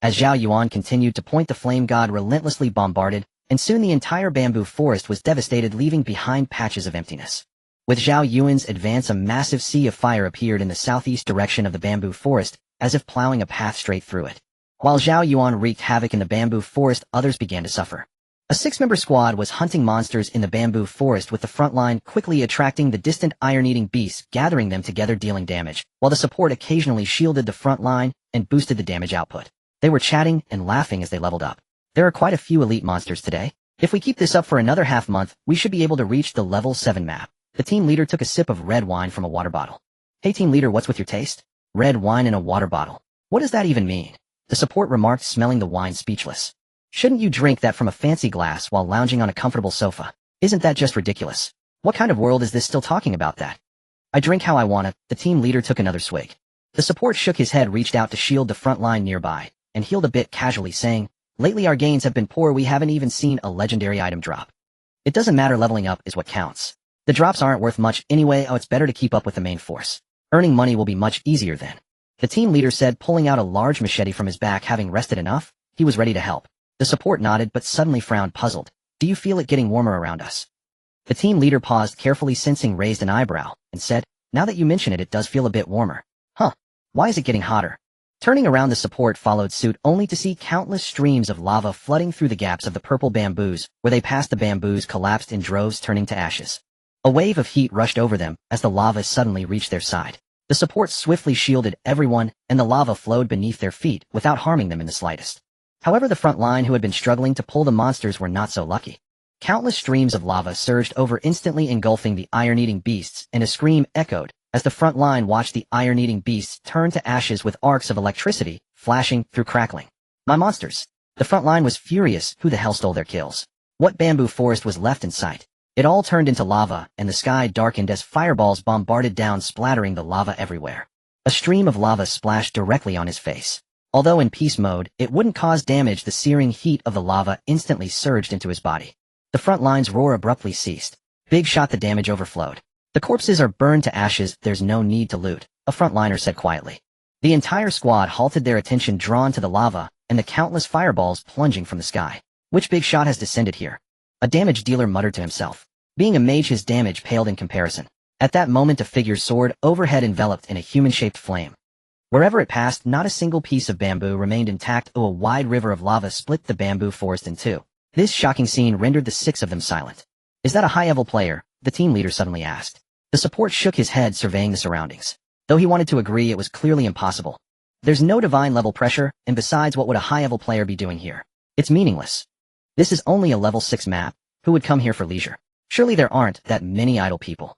As Zhao Yuan continued to point, the flame god relentlessly bombarded, and soon the entire bamboo forest was devastated, leaving behind patches of emptiness. With Zhao Yuan's advance, a massive sea of fire appeared in the southeast direction of the bamboo forest, as if plowing a path straight through it. While Zhao Yuan wreaked havoc in the bamboo forest, others began to suffer. A 6-member squad was hunting monsters in the bamboo forest, with the front line quickly attracting the distant iron-eating beasts, gathering them together, dealing damage, while the support occasionally shielded the front line and boosted the damage output. They were chatting and laughing as they leveled up. There are quite a few elite monsters today. If we keep this up for another half-month, we should be able to reach the level 7 map. The team leader took a sip of red wine from a water bottle. Hey team leader, what's with your taste? Red wine in a water bottle. What does that even mean? The support remarked, smelling the wine, speechless. Shouldn't you drink that from a fancy glass while lounging on a comfortable sofa? Isn't that just ridiculous? What kind of world is this still talking about that? I drink how I wanna. The team leader took another swig. The support shook his head, reached out to shield the front line nearby, and healed a bit, casually saying, lately our gains have been poor, we haven't even seen a legendary item drop. It doesn't matter, leveling up is what counts. The drops aren't worth much anyway. It's better to keep up with the main force. Earning money will be much easier then. The team leader said, pulling out a large machete from his back. Having rested enough, he was ready to help. The support nodded but suddenly frowned, puzzled. Do you feel it getting warmer around us? The team leader paused, carefully sensing raised an eyebrow, and said, now that you mention it, it does feel a bit warmer. Huh. Why is it getting hotter? Turning around, the support followed suit, only to see countless streams of lava flooding through the gaps of the purple bamboos. Where they passed, the bamboos collapsed in droves, turning to ashes. A wave of heat rushed over them as the lava suddenly reached their side. The support swiftly shielded everyone, and the lava flowed beneath their feet without harming them in the slightest. However, the front line, who had been struggling to pull the monsters, were not so lucky. Countless streams of lava surged over, instantly engulfing the iron-eating beasts, and a scream echoed as the front line watched the iron-eating beasts turn to ashes with arcs of electricity flashing through, crackling. My monsters! The front line was furious. Who the hell stole their kills? What bamboo forest was left in sight? It all turned into lava, and the sky darkened as fireballs bombarded down, splattering the lava everywhere. A stream of lava splashed directly on his face. Although in peace mode, it wouldn't cause damage. The searing heat of the lava instantly surged into his body. The front line's roar abruptly ceased. Big shot, the damage overflowed. The corpses are burned to ashes. There's no need to loot, a frontliner said quietly. The entire squad halted, their attention drawn to the lava and the countless fireballs plunging from the sky. Which big shot has descended here? A damage dealer muttered to himself. Being a mage, his damage paled in comparison. At that moment, a figure soared overhead, enveloped in a human-shaped flame. Wherever it passed, not a single piece of bamboo remained intact. A wide river of lava split the bamboo forest in two. This shocking scene rendered the six of them silent. Is that a high-level player? The team leader suddenly asked. The support shook his head, surveying the surroundings. Though he wanted to agree, it was clearly impossible. There's no divine level pressure, and besides, what would a high-level player be doing here? It's meaningless. This is only a level 6 map. Who would come here for leisure? Surely there aren't that many idle people.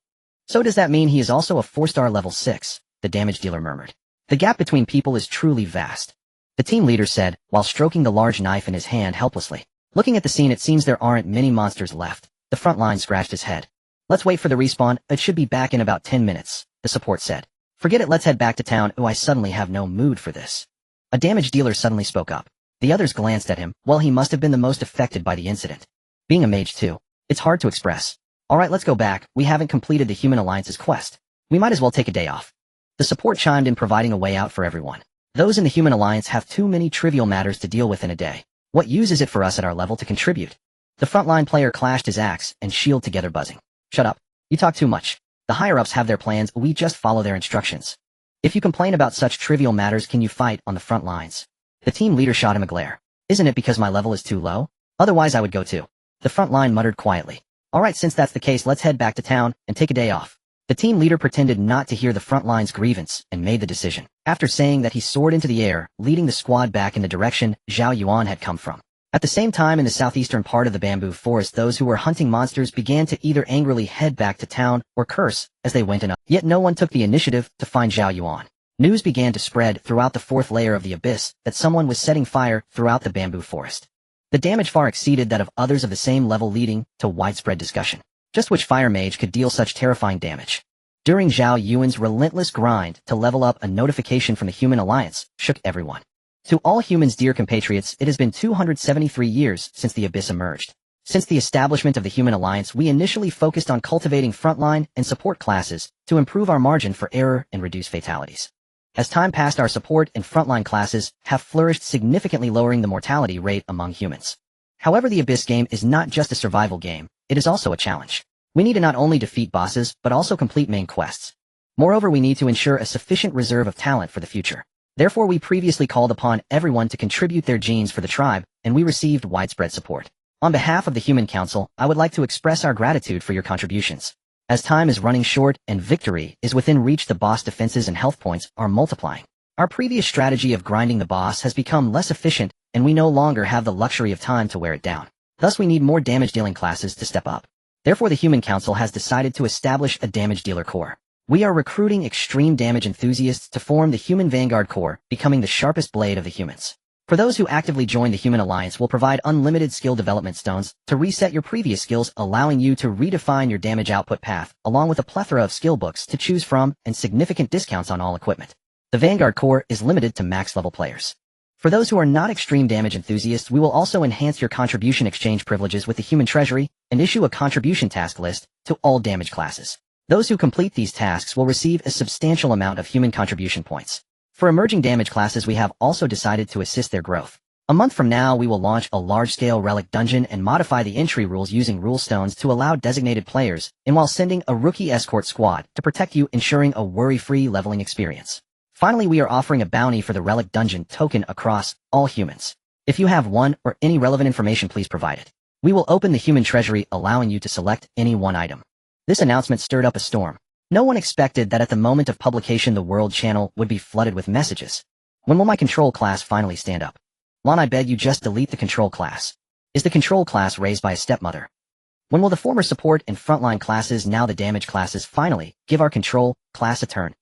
So does that mean he is also a 4-star level 6? The damage dealer murmured. The gap between people is truly vast. The team leader said, while stroking the large knife in his hand helplessly. Looking at the scene, it seems there aren't many monsters left. The front line scratched his head. Let's wait for the respawn. It should be back in about 10 minutes, the support said. Forget it, let's head back to town. Oh, I suddenly have no mood for this. A damage dealer suddenly spoke up. The others glanced at him. Well, he must have been the most affected by the incident. Being a mage too. It's hard to express. Alright, let's go back. We haven't completed the Human Alliance's quest. We might as well take a day off. The support chimed in, providing a way out for everyone. Those in the Human Alliance have too many trivial matters to deal with in a day. What use is it for us at our level to contribute? The frontline player clashed his axe and shield together, buzzing. Shut up. You talk too much. The higher-ups have their plans, we just follow their instructions. If you complain about such trivial matters, can you fight on the front lines? The team leader shot him a glare. Isn't it because my level is too low? Otherwise I would go too. The front line muttered quietly. Alright, since that's the case, let's head back to town and take a day off. The team leader pretended not to hear the front line's grievance and made the decision. After saying that, he soared into the air, leading the squad back in the direction Zhao Yuan had come from. At the same time, in the southeastern part of the bamboo forest, those who were hunting monsters began to either angrily head back to town or curse as they went in. Yet no one took the initiative to find Zhao Yuan. News began to spread throughout the fourth layer of the abyss that someone was setting fire throughout the bamboo forest. The damage far exceeded that of others of the same level, leading to widespread discussion. Just which fire mage could deal such terrifying damage? During Zhao Yuan's relentless grind to level up, a notification from the Human Alliance shook everyone. To all humans, dear compatriots, it has been 273 years since the Abyss emerged. Since the establishment of the Human Alliance, we initially focused on cultivating frontline and support classes to improve our margin for error and reduce fatalities. As time passed, our support and frontline classes have flourished, significantly lowering the mortality rate among humans. However, the Abyss game is not just a survival game, it is also a challenge. We need to not only defeat bosses, but also complete main quests. Moreover, we need to ensure a sufficient reserve of talent for the future. Therefore, we previously called upon everyone to contribute their genes for the tribe, and we received widespread support. On behalf of the Human Council, I would like to express our gratitude for your contributions. As time is running short and victory is within reach, the boss defenses and health points are multiplying. Our previous strategy of grinding the boss has become less efficient, and we no longer have the luxury of time to wear it down. Thus, we need more damage-dealing classes to step up. Therefore, the Human Council has decided to establish a damage dealer corps. We are recruiting extreme damage enthusiasts to form the Human Vanguard Corps, becoming the sharpest blade of the humans. For those who actively join the Human Alliance, will provide unlimited skill development stones to reset your previous skills, allowing you to redefine your damage output path, along with a plethora of skill books to choose from and significant discounts on all equipment. The Vanguard Corps is limited to max level players. For those who are not extreme damage enthusiasts, we will also enhance your contribution exchange privileges with the Human Treasury and issue a contribution task list to all damage classes. Those who complete these tasks will receive a substantial amount of human contribution points. For emerging damage classes, we have also decided to assist their growth. A month from now, we will launch a large-scale relic dungeon and modify the entry rules using rule stones to allow designated players, and while sending a rookie escort squad to protect you, ensuring a worry-free leveling experience. Finally, we are offering a bounty for the relic dungeon token across all humans. If you have one or any relevant information, please provide it. We will open the human treasury, allowing you to select any one item. This announcement stirred up a storm. No one expected that at the moment of publication the world channel would be flooded with messages. When will my control class finally stand up? Lon, I beg you, just delete the control class. Is the control class raised by a stepmother? When will the former support and frontline classes, now the damage classes, finally give our control class a turn?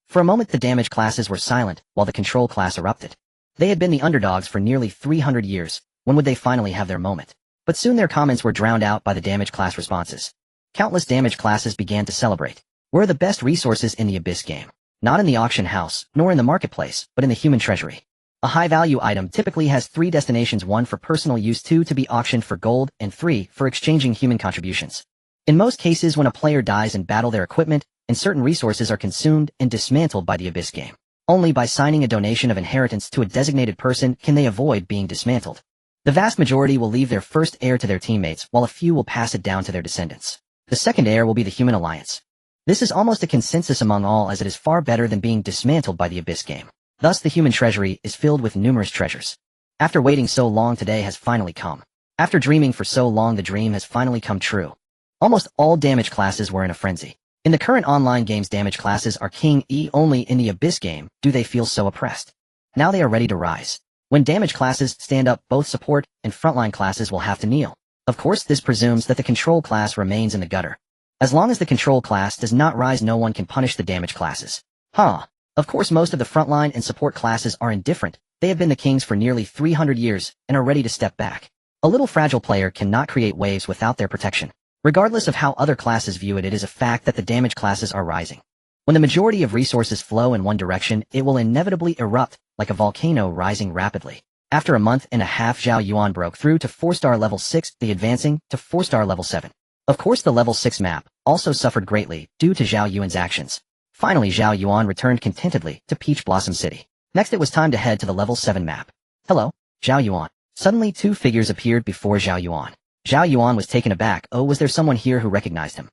For a moment the damage classes were silent while the control class erupted. They had been the underdogs for nearly 300 years. When would they finally have their moment? But soon their comments were drowned out by the damage class responses. Countless damage classes began to celebrate. We're the best resources in the Abyss game. Not in the auction house, nor in the marketplace, but in the human treasury. A high-value item typically has 3 destinations: 1 for personal use, 2 to be auctioned for gold, and 3 for exchanging human contributions. In most cases, when a player dies in battle, their equipment and certain resources are consumed and dismantled by the Abyss game. Only by signing a donation of inheritance to a designated person can they avoid being dismantled. The vast majority will leave their first heir to their teammates, while a few will pass it down to their descendants. The second heir will be the Human Alliance. This is almost a consensus among all, as it is far better than being dismantled by the Abyss game. Thus the human treasury is filled with numerous treasures. After waiting so long, today has finally come. After dreaming for so long, the dream has finally come true. Almost all damage classes were in a frenzy. In the current online games, damage classes are king. Only in the Abyss game do they feel so oppressed. Now they are ready to rise. When damage classes stand up, both support and frontline classes will have to kneel. Of course, this presumes that the control class remains in the gutter. As long as the control class does not rise, no one can punish the damage classes. Of course, most of the frontline and support classes are indifferent. They have been the kings for nearly 300 years and are ready to step back. A little fragile player cannot create waves without their protection. Regardless of how other classes view it, it is a fact that the damage classes are rising. When the majority of resources flow in one direction, it will inevitably erupt like a volcano rising rapidly. After a month and a half, Zhao Yuan broke through to 4-star level 6, advancing to 4-star level 7. Of course, the level 6 map also suffered greatly due to Zhao Yuan's actions. Finally, Zhao Yuan returned contentedly to Peach Blossom City. Next, it was time to head to the level 7 map. Hello, Zhao Yuan. Suddenly, 2 figures appeared before Zhao Yuan. Zhao Yuan was taken aback. Oh, was there someone here who recognized him?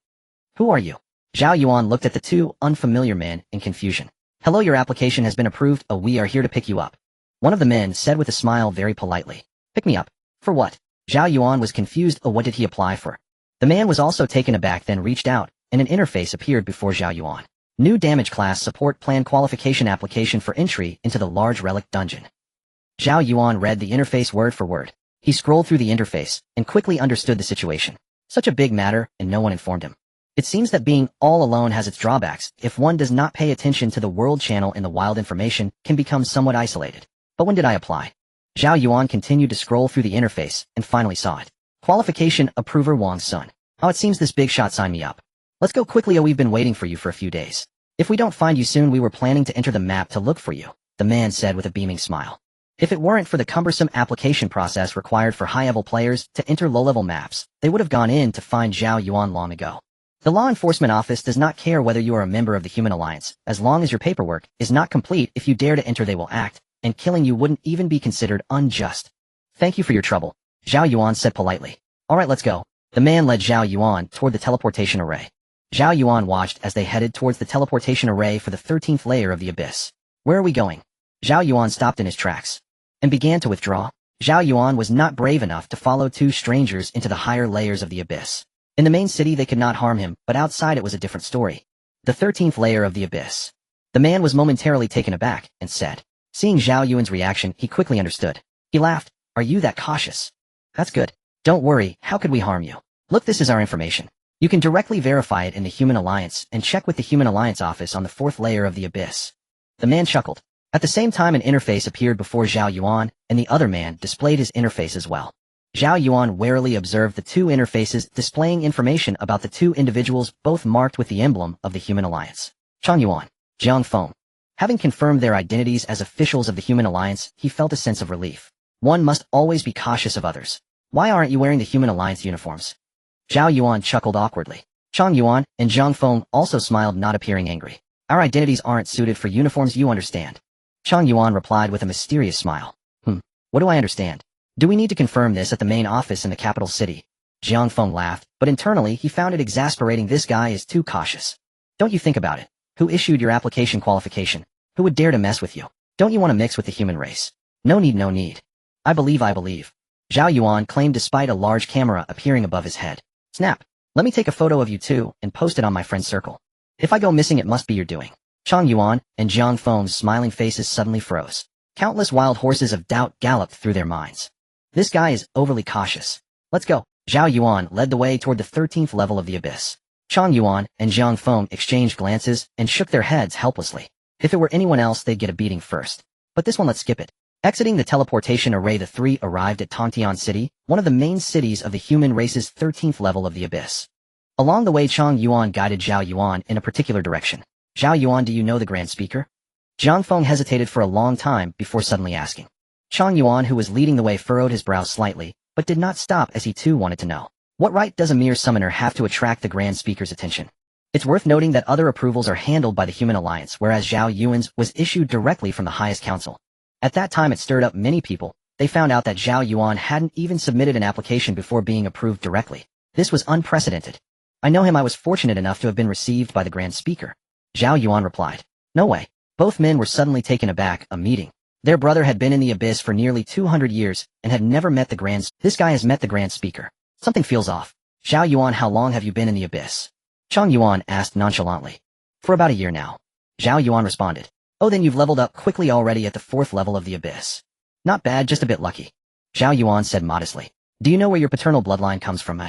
Who are you? Zhao Yuan looked at the 2 unfamiliar men in confusion. Hello, your application has been approved. Oh, we are here to pick you up. One of the men said with a smile very politely. Pick me up? For what? Zhao Yuan was confused. Oh, what did he apply for? The man was also taken aback, then reached out, and an interface appeared before Zhao Yuan. New damage class support plan qualification application for entry into the large relic dungeon. Zhao Yuan read the interface word for word. He scrolled through the interface and quickly understood the situation. Such a big matter, and no one informed him. It seems that being all alone has its drawbacks. If one does not pay attention to the world channel in the wild, information can become somewhat isolated. But when did I apply? Zhao Yuan continued to scroll through the interface and finally saw it. Qualification approver Wang's son. Oh, it seems this big shot signed me up. Let's go quickly. Oh, we've been waiting for you for a few days. If we don't find you soon, we were planning to enter the map to look for you, the man said with a beaming smile. If it weren't for the cumbersome application process required for high-level players to enter low-level maps, they would have gone in to find Zhao Yuan long ago. The law enforcement office does not care whether you are a member of the Human Alliance, as long as your paperwork is not complete. If you dare to enter, they will act, and killing you wouldn't even be considered unjust. Thank you for your trouble, Zhao Yuan said politely. Alright, let's go. The man led Zhao Yuan toward the teleportation array. Zhao Yuan watched as they headed towards the teleportation array for the 13th layer of the Abyss. Where are we going? Zhao Yuan stopped in his tracks and began to withdraw. Zhao Yuan was not brave enough to follow 2 strangers into the higher layers of the Abyss. In the main city they could not harm him, but outside it was a different story. The 13th layer of the Abyss. The man was momentarily taken aback and said. Seeing Zhao Yuan's reaction, he quickly understood. He laughed. Are you that cautious? That's good. Don't worry, how could we harm you? Look, this is our information. You can directly verify it in the Human Alliance and check with the Human Alliance office on the 4th layer of the Abyss. The man chuckled. At the same time, an interface appeared before Zhao Yuan, and the other man displayed his interface as well. Zhao Yuan warily observed the 2 interfaces displaying information about the 2 individuals, both marked with the emblem of the Human Alliance. Chang Yuan, Jiang Feng. Having confirmed their identities as officials of the Human Alliance, he felt a sense of relief. One must always be cautious of others. Why aren't you wearing the Human Alliance uniforms? Zhao Yuan chuckled awkwardly. Chang Yuan and Jiang Feng also smiled, not appearing angry. Our identities aren't suited for uniforms, you understand. Zhang Yuan replied with a mysterious smile. What do I understand? Do we need to confirm this at the main office in the capital city? Jiang Feng laughed, but internally he found it exasperating. This guy is too cautious. Don't you think about it? Who issued your application qualification? Who would dare to mess with you? Don't you want to mix with the human race? No need, no need. I believe. Zhao Yuan claimed despite a large camera appearing above his head. Snap. Let me take a photo of you too and post it on my friend's circle. If I go missing, it must be your doing. Zhang Yuan and Jiang Feng's smiling faces suddenly froze. Countless wild horses of doubt galloped through their minds. This guy is overly cautious. Let's go. Zhao Yuan led the way toward the 13th level of the abyss. Zhang Yuan and Jiang Feng exchanged glances and shook their heads helplessly. If it were anyone else, they'd get a beating first. But this one, let's skip it. Exiting the teleportation array, the three arrived at Tongtian City, one of the main cities of the human race's 13th level of the abyss. Along the way, Zhang Yuan guided Zhao Yuan in a particular direction. Zhao Yuan, do you know the Grand Speaker? Jiang Feng hesitated for a long time before suddenly asking. Zhang Yuan, who was leading the way, furrowed his brow slightly, but did not stop as he too wanted to know. What right does a mere summoner have to attract the Grand Speaker's attention? It's worth noting that other approvals are handled by the Human Alliance, whereas Zhao Yuan's was issued directly from the highest council. At that time it stirred up many people. They found out that Zhao Yuan hadn't even submitted an application before being approved directly. This was unprecedented. I know him. I was fortunate enough to have been received by the Grand Speaker. Zhao Yuan replied. No way. Both men were suddenly taken aback. A meeting. Their brother had been in the abyss for nearly 200 years and had never met the Grand. This guy has met the Grand Speaker. Something feels off. Zhao Yuan, how long have you been in the abyss? Zhang Yuan asked nonchalantly. For about a year now. Zhao Yuan responded. Oh, then you've leveled up quickly already at the 4th level of the abyss. Not bad, just a bit lucky. Zhao Yuan said modestly. Do you know where your paternal bloodline comes from?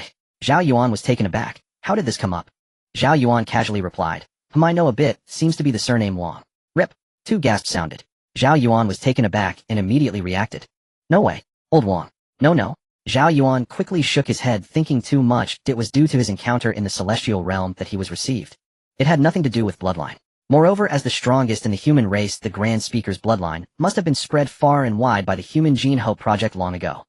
Zhao Yuan was taken aback. How did this come up? Zhao Yuan casually replied. I know a bit, seems to be the surname Wang. Rip. Two gasps sounded. Zhao Yuan was taken aback and immediately reacted. No way. Old Wang. No. Zhao Yuan quickly shook his head, thinking too much. It was due to his encounter in the celestial realm that he was received. It had nothing to do with bloodline. Moreover, as the strongest in the human race, the Grand Speaker's bloodline must have been spread far and wide by the Human Gene Hope Project long ago.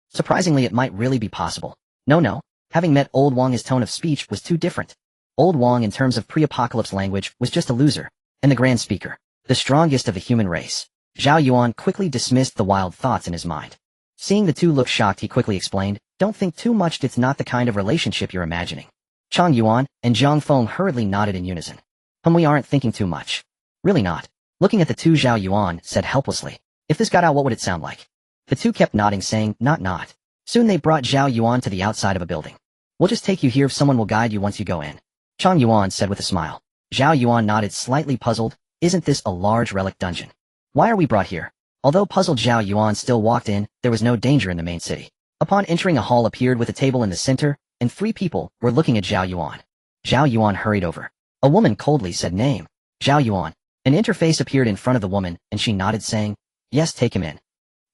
Surprisingly, it might really be possible. No. Having met Old Wang, his tone of speech was too different. Old Wang, in terms of pre-apocalypse language, was just a loser. And the Grand Speaker, the strongest of the human race. Zhao Yuan quickly dismissed the wild thoughts in his mind. Seeing the two look shocked, he quickly explained, don't think too much, it's not the kind of relationship you're imagining. Zhang Yuan and Jiang Feng hurriedly nodded in unison. We aren't thinking too much. Really not. Looking at the two, Zhao Yuan said helplessly. If this got out, what would it sound like? The two kept nodding, saying, not. Soon they brought Zhao Yuan to the outside of a building. We'll just take you here, someone will guide you once you go in. Zhang Yuan said with a smile. Zhao Yuan nodded, slightly puzzled. Isn't this a large relic dungeon? Why are we brought here? Although puzzled, Zhao Yuan still walked in. There was no danger in the main city. Upon entering, a hall appeared with a table in the center, and 3 people were looking at Zhao Yuan. Zhao Yuan hurried over. A woman coldly said, name. Zhao Yuan. An interface appeared in front of the woman, and she nodded, saying, yes, take him in.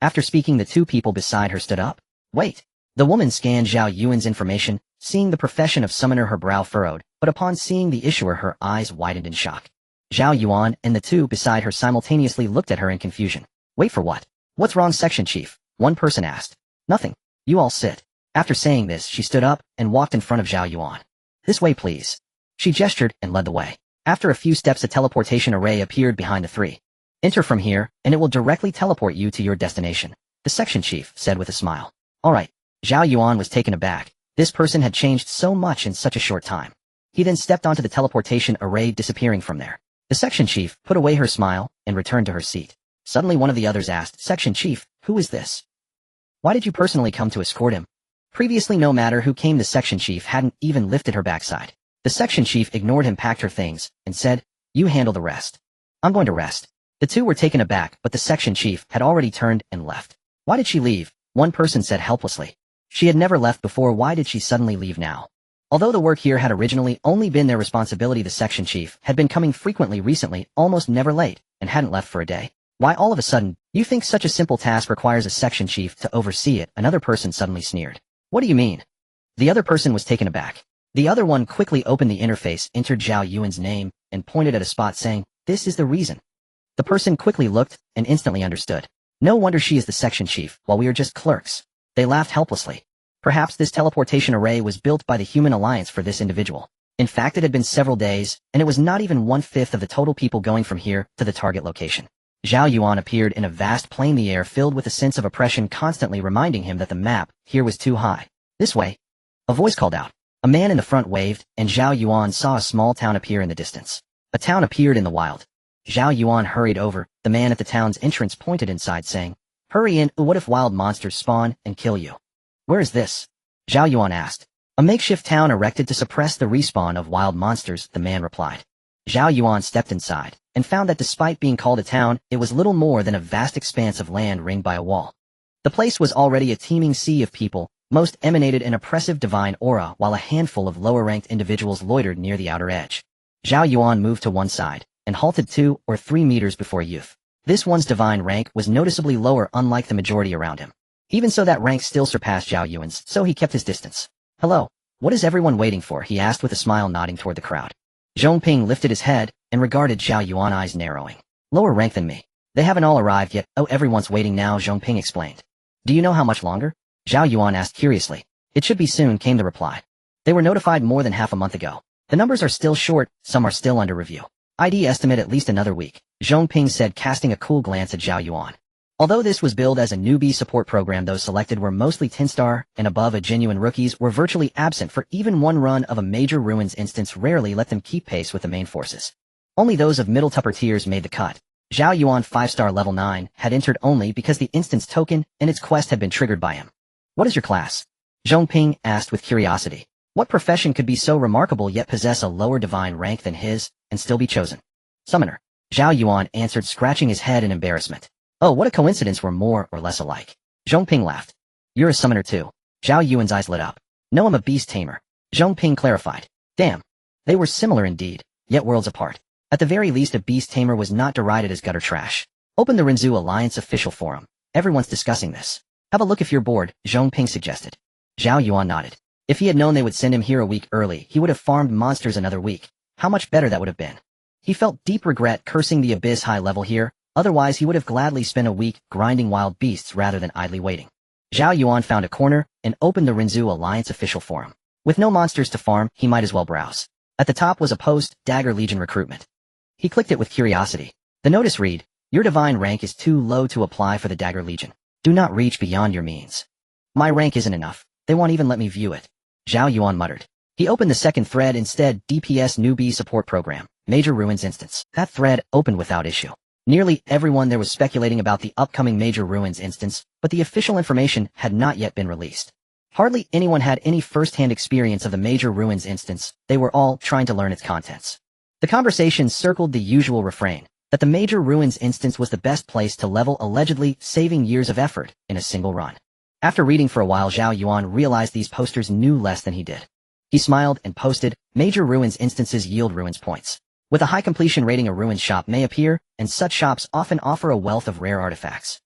After speaking, the 2 people beside her stood up. Wait. The woman scanned Zhao Yuan's information, seeing the profession of summoner, her brow furrowed, but upon seeing the issuer, her eyes widened in shock. Zhao Yuan and the 2 beside her simultaneously looked at her in confusion. Wait for what? What's wrong, section chief? One person asked. Nothing. You all sit. After saying this, she stood up and walked in front of Zhao Yuan. This way, please. She gestured and led the way. After a few steps, a teleportation array appeared behind the 3. Enter from here, and it will directly teleport you to your destination, the section chief said with a smile. All right. Zhao Yuan was taken aback. This person had changed so much in such a short time. He then stepped onto the teleportation array, disappearing from there. The section chief put away her smile and returned to her seat. Suddenly one of the others asked, Section chief, who is this? Why did you personally come to escort him? Previously, no matter who came, the section chief hadn't even lifted her backside. The section chief ignored him, packed her things, and said, you handle the rest. I'm going to rest. The 2 were taken aback, but the section chief had already turned and left. Why did she leave? One person said helplessly. She had never left before. Why did she suddenly leave now? Although the work here had originally only been their responsibility, the section chief had been coming frequently recently, almost never late, and hadn't left for a day. Why all of a sudden? You think such a simple task requires a section chief to oversee it? Another person suddenly sneered. What do you mean? The other person was taken aback. The other one quickly opened the interface, entered Zhao Yuan's name, and pointed at a spot, saying, this is the reason. The person quickly looked and instantly understood. No wonder she is the section chief, while we are just clerks. They laughed helplessly. Perhaps this teleportation array was built by the Human Alliance for this individual. In fact, it had been several days, and it was not even 1/5 of the total people going from here to the target location. Zhao Yuan appeared in a vast plain, the air filled with a sense of oppression, constantly reminding him that the map here was too high. This way. A voice called out. A man in the front waved, and Zhao Yuan saw a small town appear in the distance. A town appeared in the wild. Zhao Yuan hurried over. The man at the town's entrance pointed inside, saying, "Hurry in, what if wild monsters spawn and kill you?" "Where is this?" Zhao Yuan asked. "A makeshift town erected to suppress the respawn of wild monsters," the man replied. Zhao Yuan stepped inside, and found that despite being called a town, it was little more than a vast expanse of land ringed by a wall. The place was already a teeming sea of people. Most emanated an oppressive divine aura, while a handful of lower-ranked individuals loitered near the outer edge. Zhao Yuan moved to one side, and halted 2 or 3 meters before youth. This one's divine rank was noticeably lower, unlike the majority around him. Even so, that rank still surpassed Zhao Yuan's, so he kept his distance. "Hello. What is everyone waiting for?" he asked with a smile, nodding toward the crowd. Zhong Ping lifted his head, and regarded Zhao Yuan, eyes narrowing. "Lower rank than me. They haven't all arrived yet." "Oh, everyone's waiting now," Zhong Ping explained. "Do you know how much longer?" Zhao Yuan asked curiously. "It should be soon," came the reply. "They were notified more than half a month ago. The numbers are still short, some are still under review. I'd estimate at least another week," Zhong Ping said, casting a cool glance at Zhao Yuan. Although this was billed as a newbie support program, those selected were mostly 10-star and above. Genuine rookies were virtually absent, for even one run of a major ruins instance rarely let them keep pace with the main forces. Only those of middle to upper tiers made the cut. Zhao Yuan, 5-star level 9, had entered only because the instance token and its quest had been triggered by him. "What is your class?" Zhong Ping asked with curiosity. What profession could be so remarkable yet possess a lower divine rank than his, and still be chosen? "Summoner." Zhao Yuan answered, scratching his head in embarrassment. "Oh, what a coincidence, we're more or less alike." Zhong Ping laughed. "You're a summoner too." Zhao Yuan's eyes lit up. "No, I'm a beast tamer," Zhong Ping clarified. Damn. They were similar indeed, yet worlds apart. At the very least, a beast tamer was not derided as gutter trash. Open the Rinzhu Alliance official forum. Everyone's discussing this. "Have a look if you're bored," Zhong Ping suggested. Zhao Yuan nodded. If he had known they would send him here a week early, he would have farmed monsters another week. How much better that would have been. He felt deep regret cursing the abyss high level here, otherwise he would have gladly spent a week grinding wild beasts rather than idly waiting. Zhao Yuan found a corner and opened the Rinzhu Alliance official forum. With no monsters to farm, he might as well browse. At the top was a post, Dagger Legion recruitment. He clicked it with curiosity. The notice read, "Your divine rank is too low to apply for the Dagger Legion. Do not reach beyond your means." "My rank isn't enough. They won't even let me view it," Zhao Yuan muttered. He opened the second thread instead, DPS Newbie Support Program, Major Ruins Instance. That thread opened without issue. Nearly everyone there was speculating about the upcoming Major Ruins instance, but the official information had not yet been released. Hardly anyone had any first-hand experience of the Major Ruins instance. They were all trying to learn its contents. The conversation circled the usual refrain, that the Major Ruins instance was the best place to level, allegedly saving years of effort in a single run. After reading for a while, Zhao Yuan realized these posters knew less than he did. He smiled and posted, "Major Ruins instances yield ruins points. With a high completion rating, a ruins shop may appear, and such shops often offer a wealth of rare artifacts.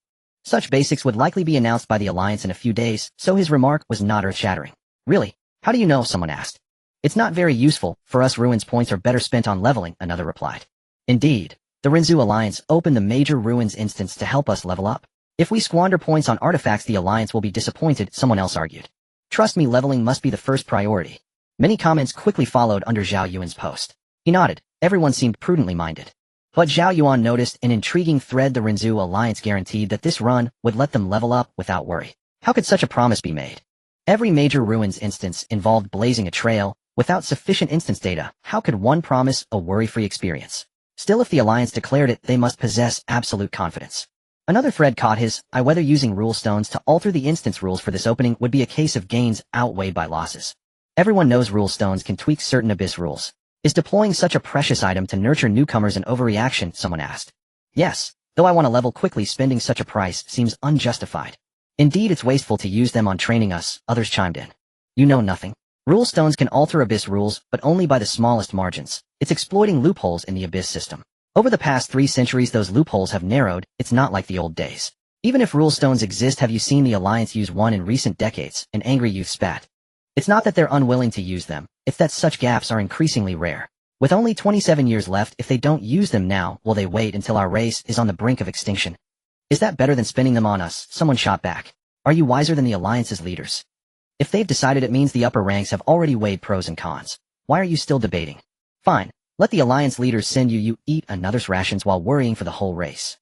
Such basics would likely be announced by the Alliance in a few days," so his remark was not earth-shattering. "Really? How do you know?" someone asked. "It's not very useful. For us, ruins points are better spent on leveling," another replied. "Indeed. The Rinzhu Alliance opened the Major Ruins instance to help us level up. If we squander points on artifacts, the Alliance will be disappointed," someone else argued. "Trust me, leveling must be the first priority." Many comments quickly followed under Zhao Yuan's post. He nodded. Everyone seemed prudently minded. But Zhao Yuan noticed an intriguing thread. The Rinzhu Alliance guaranteed that this run would let them level up without worry. How could such a promise be made? Every Major Ruins instance involved blazing a trail. Without sufficient instance data, how could one promise a worry-free experience? Still, if the Alliance declared it, they must possess absolute confidence. Another thread caught his eye. Whether using rule stones to alter the instance rules for this opening would be a case of gains outweighed by losses. Everyone knows rule stones can tweak certain abyss rules. Is deploying such a precious item to nurture newcomers an overreaction? Someone asked. Yes, though I want to level quickly, spending such a price seems unjustified. Indeed, it's wasteful to use them on training us, others chimed in. You know nothing. Rule stones can alter abyss rules, but only by the smallest margins. It's exploiting loopholes in the abyss system. Over the past 3 centuries, those loopholes have narrowed. It's not like the old days. Even if rule stones exist, have you seen the Alliance use one in recent decades? An angry youth spat. It's not that they're unwilling to use them, it's that such gaps are increasingly rare. With only 27 years left, if they don't use them now, will they wait until our race is on the brink of extinction? Is that better than spending them on us? Someone shot back. Are you wiser than the Alliance's leaders? If they've decided, it means the upper ranks have already weighed pros and cons. Why are you still debating? Fine, let the Alliance leaders send you eat another's rations while worrying for the whole race.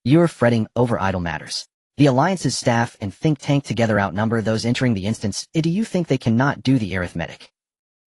You're fretting over idle matters. The Alliance's staff and think tank together outnumber those entering the instance. Do you think they cannot do the arithmetic?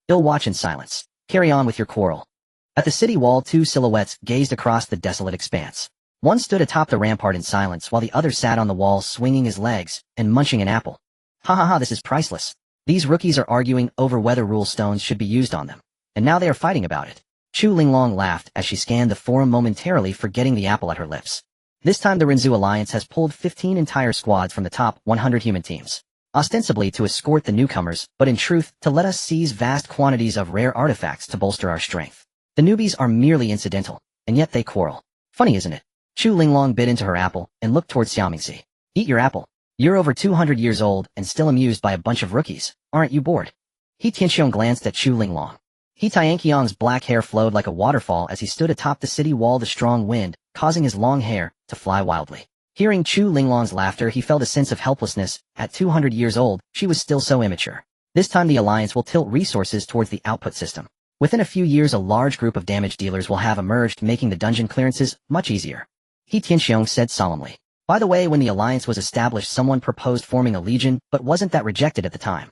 They'll watch in silence. Carry on with your quarrel. At the city wall, two silhouettes gazed across the desolate expanse. One stood atop the rampart in silence while the other sat on the wall swinging his legs and munching an apple. Ha ha ha, this is priceless. These rookies are arguing over whether rule stones should be used on them. And now they are fighting about it. Chu Linglong laughed as she scanned the forum momentarily forgetting the apple at her lips. This time the Rinzhu Alliance has pulled 15 entire squads from the top 100 human teams. Ostensibly to escort the newcomers, but in truth, to let us seize vast quantities of rare artifacts to bolster our strength. The newbies are merely incidental, and yet they quarrel. Funny, isn't it? Chu Linglong bit into her apple and looked towards Xiaomingzi. Eat your apple. You're over 200 years old and still amused by a bunch of rookies. Aren't you bored? He Tianxiong glanced at Chu Linglong. He Tianqiang's black hair flowed like a waterfall as he stood atop the city wall, the strong wind causing his long hair to fly wildly. Hearing Chu Linglong's laughter, he felt a sense of helplessness. At 200 years old, she was still so immature. This time the Alliance will tilt resources towards the output system. Within a few years, a large group of damage dealers will have emerged, making the dungeon clearances much easier. He Tianxiong said solemnly. By the way, when the Alliance was established, someone proposed forming a legion, but wasn't that rejected at the time?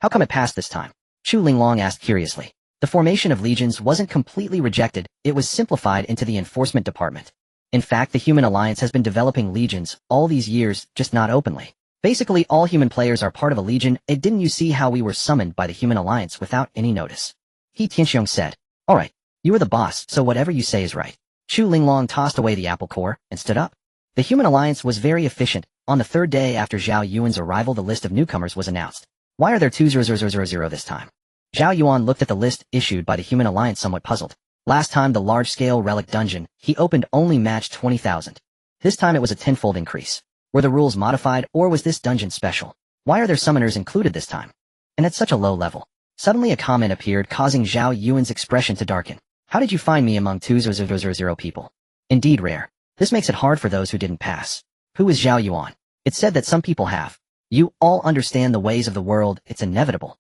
How come it passed this time? Chu Linglong asked curiously. The formation of legions wasn't completely rejected, it was simplified into the enforcement department. In fact, the Human Alliance has been developing legions all these years, just not openly. Basically, all human players are part of a legion. Didn't you see how we were summoned by the Human Alliance without any notice? He Tianxiong said. Alright, you are the boss, so whatever you say is right. Chu Linglong tossed away the apple core and stood up. The Human Alliance was very efficient. On the third day after Zhao Yuan's arrival, the list of newcomers was announced. Why are there 20000 this time? Zhao Yuan looked at the list issued by the Human Alliance somewhat puzzled. Last time the large-scale relic dungeon he opened only matched 20,000. This time it was a tenfold increase. Were the rules modified, or was this dungeon special? Why are there summoners included this time? And at such a low level. Suddenly a comment appeared, causing Zhao Yuan's expression to darken. How did you find me among 20000 people? Indeed rare. This makes it hard for those who didn't pass. Who is Zhao Yuan? It's said that some people have. You all understand the ways of the world, it's inevitable.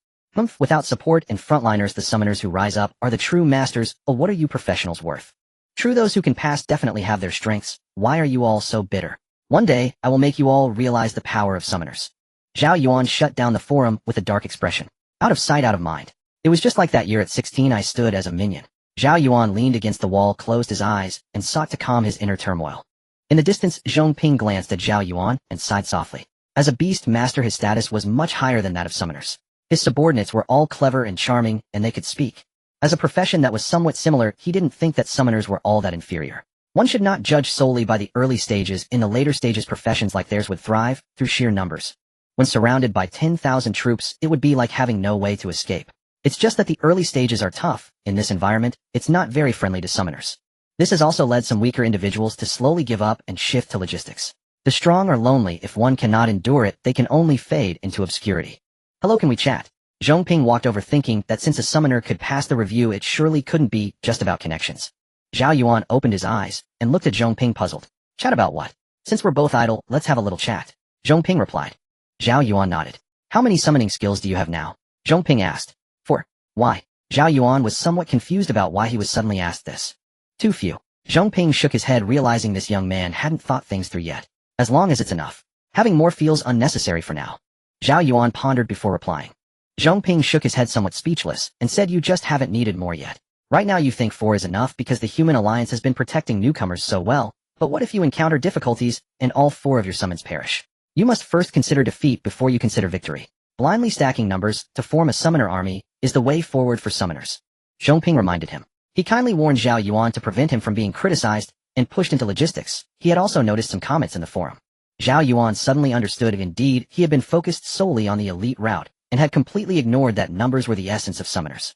Without support and frontliners, the summoners who rise up are the true masters. Oh, what are you professionals worth? True, those who can pass definitely have their strengths. Why are you all so bitter? One day, I will make you all realize the power of summoners. Zhao Yuan shut down the forum with a dark expression. Out of sight, out of mind. It was just like that year at 16 I stood as a minion. Zhao Yuan leaned against the wall, closed his eyes, and sought to calm his inner turmoil. In the distance, Zhongping glanced at Zhao Yuan and sighed softly. As a beast master, his status was much higher than that of summoners. His subordinates were all clever and charming, and they could speak. As a profession that was somewhat similar, he didn't think that summoners were all that inferior. One should not judge solely by the early stages. In the later stages, professions like theirs would thrive through sheer numbers. When surrounded by 10,000 troops, it would be like having no way to escape. It's just that the early stages are tough. In this environment, it's not very friendly to summoners. This has also led some weaker individuals to slowly give up and shift to logistics. The strong are lonely. If one cannot endure it, they can only fade into obscurity. Hello, can we chat? Zhongping walked over, thinking that since a summoner could pass the review, it surely couldn't be just about connections. Zhao Yuan opened his eyes and looked at Zhongping, puzzled. Chat about what? Since we're both idle, let's have a little chat. Zhongping replied. Zhao Yuan nodded. How many summoning skills do you have now? Zhongping asked. 4. Why? Zhao Yuan was somewhat confused about why he was suddenly asked this. Too few. Zhongping shook his head, realizing this young man hadn't thought things through yet. As long as it's enough. Having more feels unnecessary for now. Zhao Yuan pondered before replying. Zhongping shook his head, somewhat speechless, and said, you just haven't needed more yet. Right now you think 4 is enough because the Human Alliance has been protecting newcomers so well, but what if you encounter difficulties and all 4 of your summons perish? You must first consider defeat before you consider victory. Blindly stacking numbers to form a summoner army is the way forward for summoners. Zhongping reminded him. He kindly warned Zhao Yuan to prevent him from being criticized and pushed into logistics. He had also noticed some comments in the forum. Zhao Yuan suddenly understood if indeed he had been focused solely on the elite route and had completely ignored that numbers were the essence of summoners.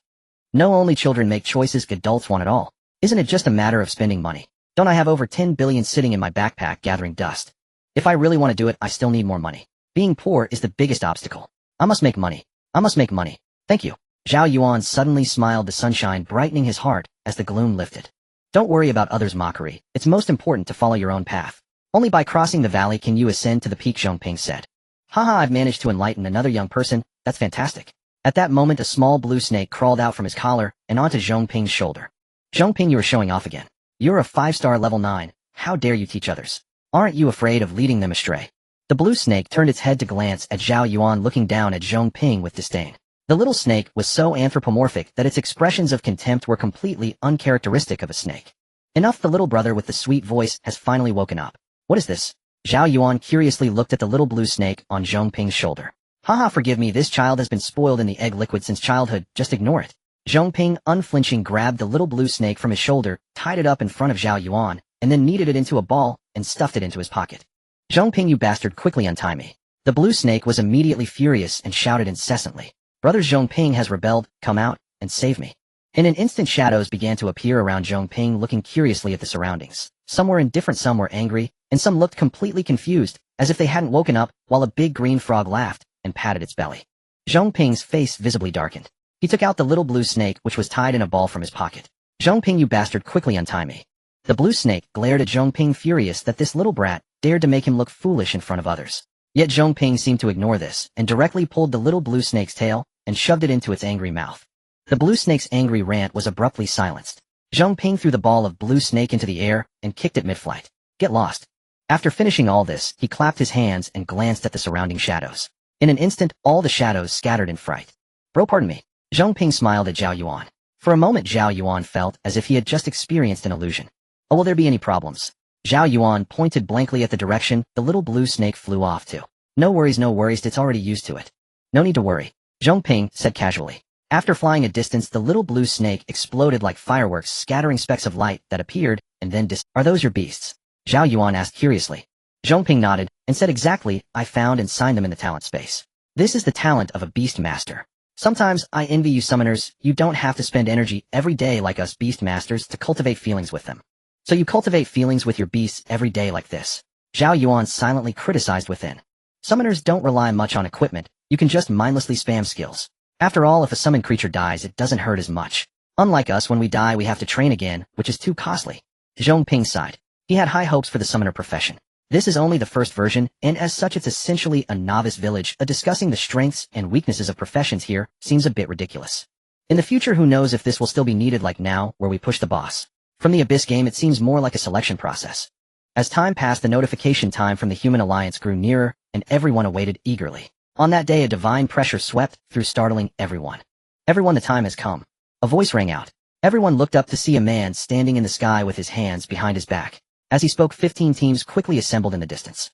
No, only children make choices, adults want it all. Isn't it just a matter of spending money? Don't I have over 10 billion sitting in my backpack gathering dust? If I really want to do it, I still need more money. Being poor is the biggest obstacle. I must make money. I must make money. Thank you. Zhao Yuan suddenly smiled, the sunshine brightening his heart as the gloom lifted. Don't worry about others' mockery. It's most important to follow your own path. Only by crossing the valley can you ascend to the peak, Zhongping said. Haha, I've managed to enlighten another young person. That's fantastic. At that moment, a small blue snake crawled out from his collar and onto Zhongping's shoulder. Zhongping, you are showing off again. You're a 5-star level 9. How dare you teach others? Aren't you afraid of leading them astray? The blue snake turned its head to glance at Zhao Yuan, looking down at Zhong Ping with disdain. The little snake was so anthropomorphic that its expressions of contempt were completely uncharacteristic of a snake. Enough, the little brother with the sweet voice has finally woken up. What is this? Zhao Yuan curiously looked at the little blue snake on Zhong Ping's shoulder. Haha, forgive me, this child has been spoiled in the egg liquid since childhood, just ignore it. Zhong Ping, unflinching, grabbed the little blue snake from his shoulder, tied it up in front of Zhao Yuan, and then kneaded it into a ball and stuffed it into his pocket. Zhong Ping, you bastard, quickly untie me. The blue snake was immediately furious and shouted incessantly. Brother Zhong Ping has rebelled, come out, and save me. In an instant, shadows began to appear around Zhong Ping, looking curiously at the surroundings. Some were indifferent, some were angry, and some looked completely confused, as if they hadn't woken up, while a big green frog laughed and patted its belly. Zhong Ping's face visibly darkened. He took out the little blue snake, which was tied in a ball, from his pocket. Zhong Ping, you bastard, quickly untie me. The blue snake glared at Zhong Ping, furious that this little brat dared to make him look foolish in front of others. Yet Zhong Ping seemed to ignore this, and directly pulled the little blue snake's tail and shoved it into its angry mouth. The blue snake's angry rant was abruptly silenced. Zhong Ping threw the ball of blue snake into the air and kicked it mid-flight. Get lost. After finishing all this, he clapped his hands and glanced at the surrounding shadows. In an instant, all the shadows scattered in fright. Bro, pardon me. Zhong Ping smiled at Zhao Yuan. For a moment, Zhao Yuan felt as if he had just experienced an illusion. Oh, will there be any problems? Zhao Yuan pointed blankly at the direction the little blue snake flew off to. No worries, it's already used to it. No need to worry. Zhong Ping said casually. After flying a distance, the little blue snake exploded like fireworks, scattering specks of light that appeared and then Are those your beasts? Zhao Yuan asked curiously. Zhong Ping nodded and said, exactly, I found and signed them in the talent space. This is the talent of a beast master. Sometimes I envy you summoners, you don't have to spend energy every day like us beast masters to cultivate feelings with them. So you cultivate feelings with your beasts every day like this. Zhao Yuan silently criticized within. Summoners don't rely much on equipment, you can just mindlessly spam skills. After all, if a summoned creature dies, it doesn't hurt as much. Unlike us, when we die we have to train again, which is too costly. Zhong Ping sighed. He had high hopes for the summoner profession. This is only the first version, and as such it's essentially a novice village. Discussing the strengths and weaknesses of professions here seems a bit ridiculous. In the future, who knows if this will still be needed like now, where we push the boss. From the Abyss game, it seems more like a selection process. As time passed, the notification time from the Human Alliance grew nearer, and everyone awaited eagerly. On that day, a divine pressure swept through, startling everyone. Everyone, the time has come. A voice rang out. Everyone looked up to see a man standing in the sky with his hands behind his back. As he spoke, 15 teams quickly assembled in the distance.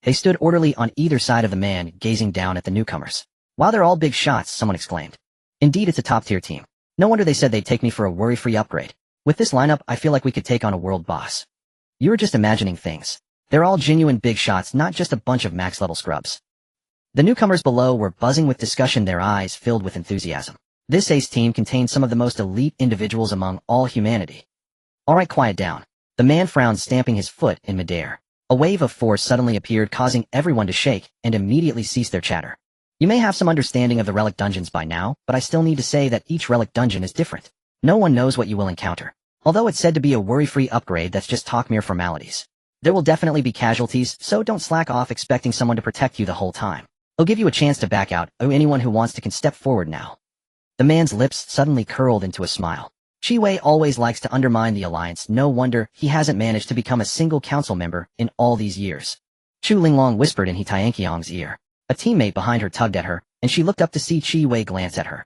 They stood orderly on either side of the man, gazing down at the newcomers. Wow, they're all big shots, someone exclaimed. Indeed, it's a top-tier team. No wonder they said they'd take me for a worry-free upgrade. With this lineup, I feel like we could take on a world boss. You were just imagining things. They're all genuine big shots, not just a bunch of max-level scrubs. The newcomers below were buzzing with discussion, their eyes filled with enthusiasm. This ace team contained some of the most elite individuals among all humanity. Alright, quiet down. The man frowned, stamping his foot in midair. A wave of force suddenly appeared, causing everyone to shake and immediately cease their chatter. You may have some understanding of the relic dungeons by now, but I still need to say that each relic dungeon is different. No one knows what you will encounter. Although it's said to be a worry-free upgrade, that's just talk, mere formalities. There will definitely be casualties, so don't slack off expecting someone to protect you the whole time. I'll give you a chance to back out. Oh, anyone who wants to can step forward now. The man's lips suddenly curled into a smile. Chi Wei always likes to undermine the alliance. No wonder he hasn't managed to become a single council member in all these years. Chu Linglong whispered in He Tianqiang's ear. A teammate behind her tugged at her, and she looked up to see Chi Wei glance at her.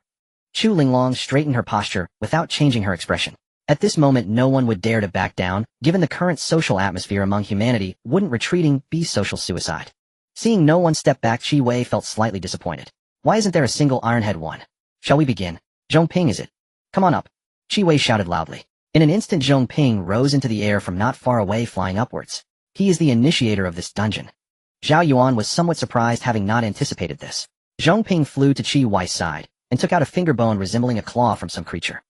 Chu Linglong straightened her posture without changing her expression. At this moment, no one would dare to back down. Given the current social atmosphere among humanity, wouldn't retreating be social suicide? Seeing no one step back, Chi Wei felt slightly disappointed. Why isn't there a single Ironhead one? Shall we begin? Zhong Ping, is it? Come on up. Chi Wei shouted loudly. In an instant, Zhong Ping rose into the air from not far away, flying upwards. He is the initiator of this dungeon. Zhao Yuan was somewhat surprised, having not anticipated this. Zhong Ping flew to Chi Wei's side and took out a finger bone resembling a claw from some creature.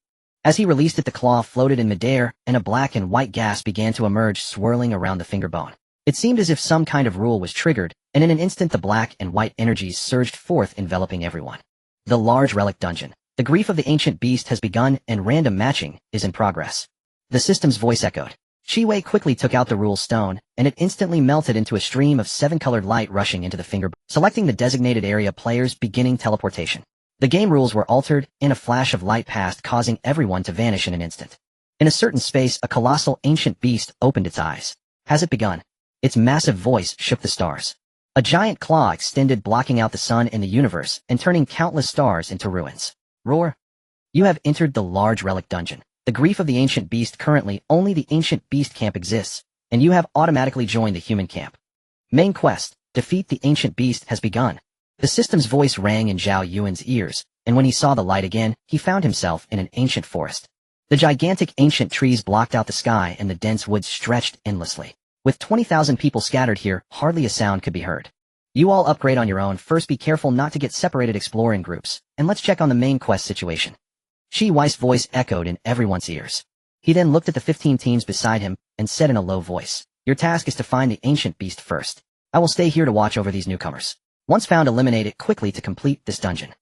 As he released it, the claw floated in midair, and a black and white gas began to emerge, swirling around the finger bone. It seemed as if some kind of rule was triggered, and in an instant the black and white energies surged forth, enveloping everyone. The large relic dungeon. The grief of the ancient beast has begun, and random matching is in progress. The system's voice echoed. Chi Wei quickly took out the rule stone, and it instantly melted into a stream of 7-colored light rushing into the finger bone. Selecting the designated area, players beginning teleportation. The game rules were altered, and a flash of light passed, causing everyone to vanish in an instant. In a certain space, a colossal ancient beast opened its eyes. Has it begun? Its massive voice shook the stars. A giant claw extended, blocking out the sun and the universe and turning countless stars into ruins. Roar! You have entered the large relic dungeon. The grief of the ancient beast. Currently, only the ancient beast camp exists, and you have automatically joined the human camp. Main quest, defeat the ancient beast, has begun. The system's voice rang in Zhao Yuan's ears, and when he saw the light again, he found himself in an ancient forest. The gigantic ancient trees blocked out the sky and the dense woods stretched endlessly. With 20,000 people scattered here, hardly a sound could be heard. You all upgrade on your own. First, be careful not to get separated. Explore in groups, and let's check on the main quest situation. Shi Wei's voice echoed in everyone's ears. He then looked at the 15 teams beside him and said in a low voice, "Your task is to find the ancient beast first. I will stay here to watch over these newcomers. Once found, eliminate it quickly to complete this dungeon."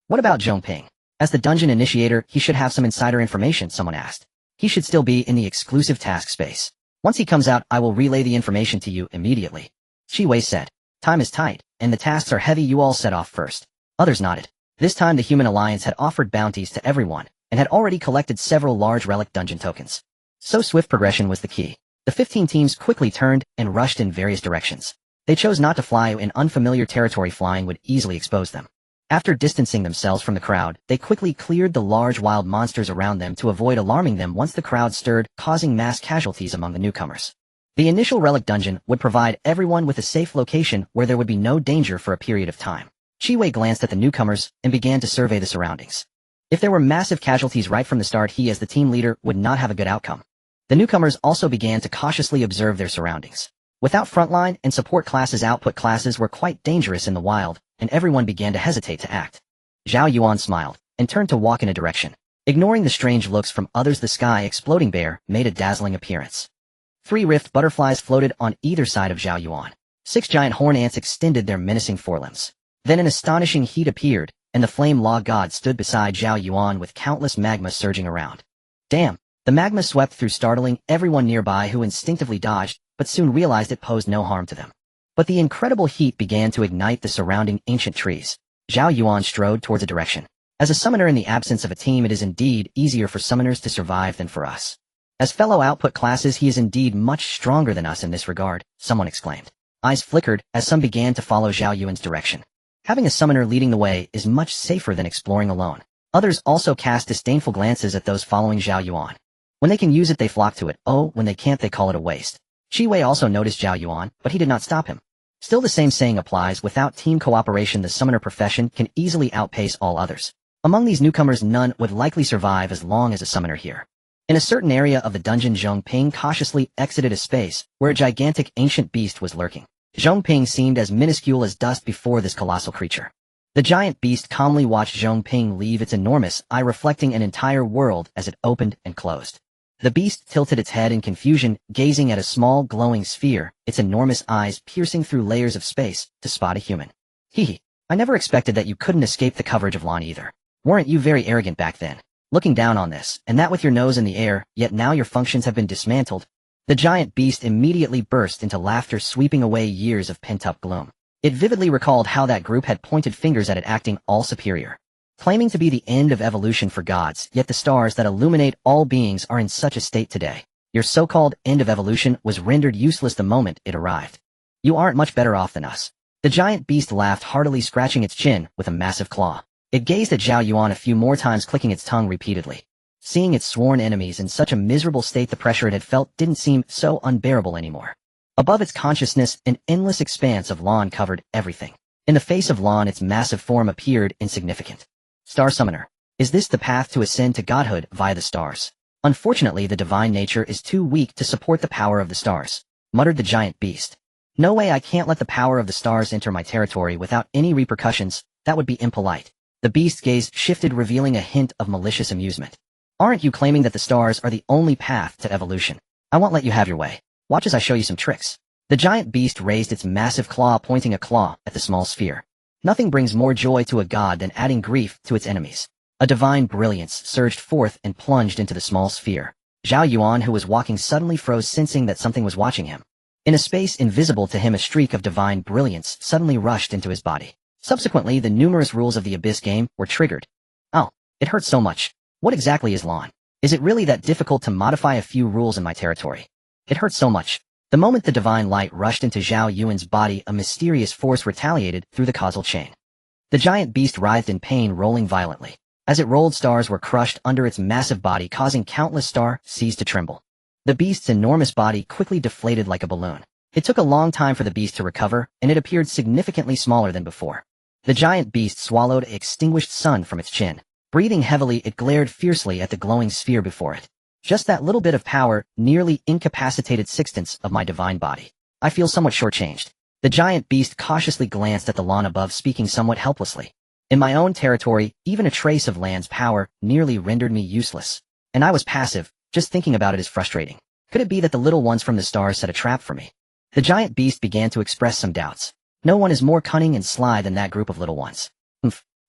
What about Zhong Ping? As the dungeon initiator, he should have some insider information, someone asked. He should still be in the exclusive task space. Once he comes out, I will relay the information to you immediately. Shi Wei said. Time is tight, and the tasks are heavy. You all set off first. Others nodded. This time the Human Alliance had offered bounties to everyone, and had already collected several large relic dungeon tokens. So swift progression was the key. The 15 teams quickly turned and rushed in various directions. They chose not to fly in unfamiliar territory. Flying would easily expose them. After distancing themselves from the crowd, they quickly cleared the large wild monsters around them to avoid alarming them once the crowd stirred, causing mass casualties among the newcomers. The initial relic dungeon would provide everyone with a safe location where there would be no danger for a period of time. Shi Wei glanced at the newcomers and began to survey the surroundings. If there were massive casualties right from the start, he as the team leader would not have a good outcome. The newcomers also began to cautiously observe their surroundings. Without frontline and support classes, output classes were quite dangerous in the wild, and everyone began to hesitate to act. Zhao Yuan smiled, and turned to walk in a direction. Ignoring the strange looks from others, the sky exploding bear made a dazzling appearance. 3 rift butterflies floated on either side of Zhao Yuan. 6 giant horn ants extended their menacing forelimbs. Then an astonishing heat appeared, and the flame law god stood beside Zhao Yuan with countless magma surging around. Damn! The magma swept through, startling everyone nearby, who instinctively dodged, but soon realized it posed no harm to them. But the incredible heat began to ignite the surrounding ancient trees. Zhao Yuan strode towards a direction. As a summoner, in the absence of a team, it is indeed easier for summoners to survive than for us. As fellow output classes, he is indeed much stronger than us in this regard, someone exclaimed. Eyes flickered as some began to follow Zhao Yuan's direction. Having a summoner leading the way is much safer than exploring alone. Others also cast disdainful glances at those following Zhao Yuan. When they can use it, they flock to it. Oh, when they can't, they call it a waste. Shi Wei also noticed Zhao Yuan, but he did not stop him. Still, the same saying applies: without team cooperation, the summoner profession can easily outpace all others. Among these newcomers, none would likely survive as long as a summoner here. In a certain area of the dungeon, Zhong Ping cautiously exited a space where a gigantic ancient beast was lurking. Zhong Ping seemed as minuscule as dust before this colossal creature. The giant beast calmly watched Zhong Ping leave, its enormous eye reflecting an entire world as it opened and closed. The beast tilted its head in confusion, gazing at a small glowing sphere, its enormous eyes piercing through layers of space to spot a human. Hee. I never expected that you couldn't escape the coverage of Lan either. Weren't you very arrogant back then? Looking down on this, and that with your nose in the air, yet now your functions have been dismantled. The giant beast immediately burst into laughter, sweeping away years of pent-up gloom. It vividly recalled how that group had pointed fingers at it, acting all superior. Claiming to be the end of evolution for gods, yet the stars that illuminate all beings are in such a state today. Your so-called end of evolution was rendered useless the moment it arrived. You aren't much better off than us. The giant beast laughed heartily, scratching its chin with a massive claw. It gazed at Zhao Yuan a few more times, clicking its tongue repeatedly. Seeing its sworn enemies in such a miserable state, the pressure it had felt didn't seem so unbearable anymore. Above its consciousness, an endless expanse of Lan covered everything. In the face of Lan, its massive form appeared insignificant. Star Summoner. Is this the path to ascend to godhood via the stars? Unfortunately, the divine nature is too weak to support the power of the stars, muttered the giant beast. No way, I can't let the power of the stars enter my territory without any repercussions. That would be impolite. The beast's gaze shifted, revealing a hint of malicious amusement. Aren't you claiming that the stars are the only path to evolution? I won't let you have your way. Watch as I show you some tricks. The giant beast raised its massive claw, pointing a claw at the small sphere. Nothing brings more joy to a god than adding grief to its enemies. A divine brilliance surged forth and plunged into the small sphere. Zhao Yuan, who was walking, suddenly froze, sensing that something was watching him. In a space invisible to him, a streak of divine brilliance suddenly rushed into his body. Subsequently, the numerous rules of the Abyss game were triggered. Oh, it hurts so much. What exactly is Lan? Is it really that difficult to modify a few rules in my territory? It hurts so much. The moment the divine light rushed into Zhao Yuan's body, a mysterious force retaliated through the causal chain. The giant beast writhed in pain, rolling violently. As it rolled, stars were crushed under its massive body, causing countless star seas to tremble. The beast's enormous body quickly deflated like a balloon. It took a long time for the beast to recover, and it appeared significantly smaller than before. The giant beast swallowed an extinguished sun from its chin. Breathing heavily, it glared fiercely at the glowing sphere before it. Just that little bit of power nearly incapacitated 1/6 of my divine body. I feel somewhat shortchanged. The giant beast cautiously glanced at the lawn above, speaking somewhat helplessly. In my own territory, even a trace of land's power nearly rendered me useless. And I was passive, just thinking about it is frustrating. Could it be that the little ones from the stars set a trap for me? The giant beast began to express some doubts. No one is more cunning and sly than that group of little ones.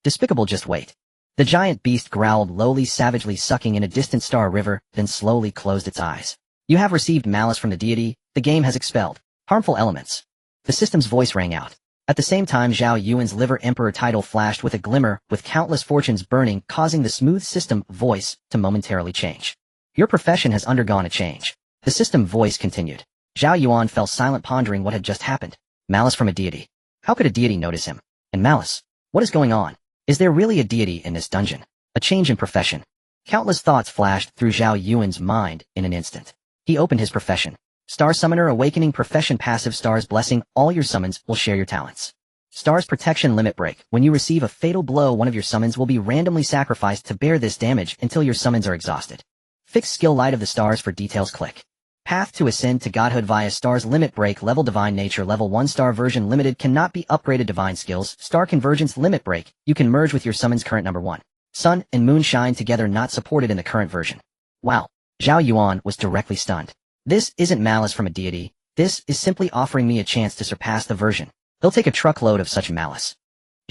Despicable, just wait. The giant beast growled lowly, savagely, sucking in a distant star river, then slowly closed its eyes. You have received malice from the deity. The game has expelled harmful elements. The system's voice rang out. At the same time, Zhao Yuan's liver emperor title flashed with a glimmer, with countless fortunes burning, causing the smooth system voice to momentarily change. Your profession has undergone a change. The system voice continued. Zhao Yuan fell silent, pondering what had just happened. Malice from a deity. How could a deity notice him? And malice? What is going on? Is there really a deity in this dungeon? A change in profession. Countless thoughts flashed through Zhao Yuan's mind in an instant. He opened his profession. Star Summoner, awakening profession, passive. Star's blessing. All your summons will share your talents. Star's protection, limit break. When you receive a fatal blow, one of your summons will be randomly sacrificed to bear this damage until your summons are exhausted. Fixed skill, light of the stars. For details, click. Path to ascend to godhood via stars, limit break. Level divine nature, level 1 star version limited, cannot be upgraded. Divine skills, star convergence, limit break. You can merge with your summons current number 1. Sun and moon shine together, not supported in the current version. Wow. Zhao Yuan was directly stunned. This isn't malice from a deity. This is simply offering me a chance to surpass the version. He'll take a truckload of such malice.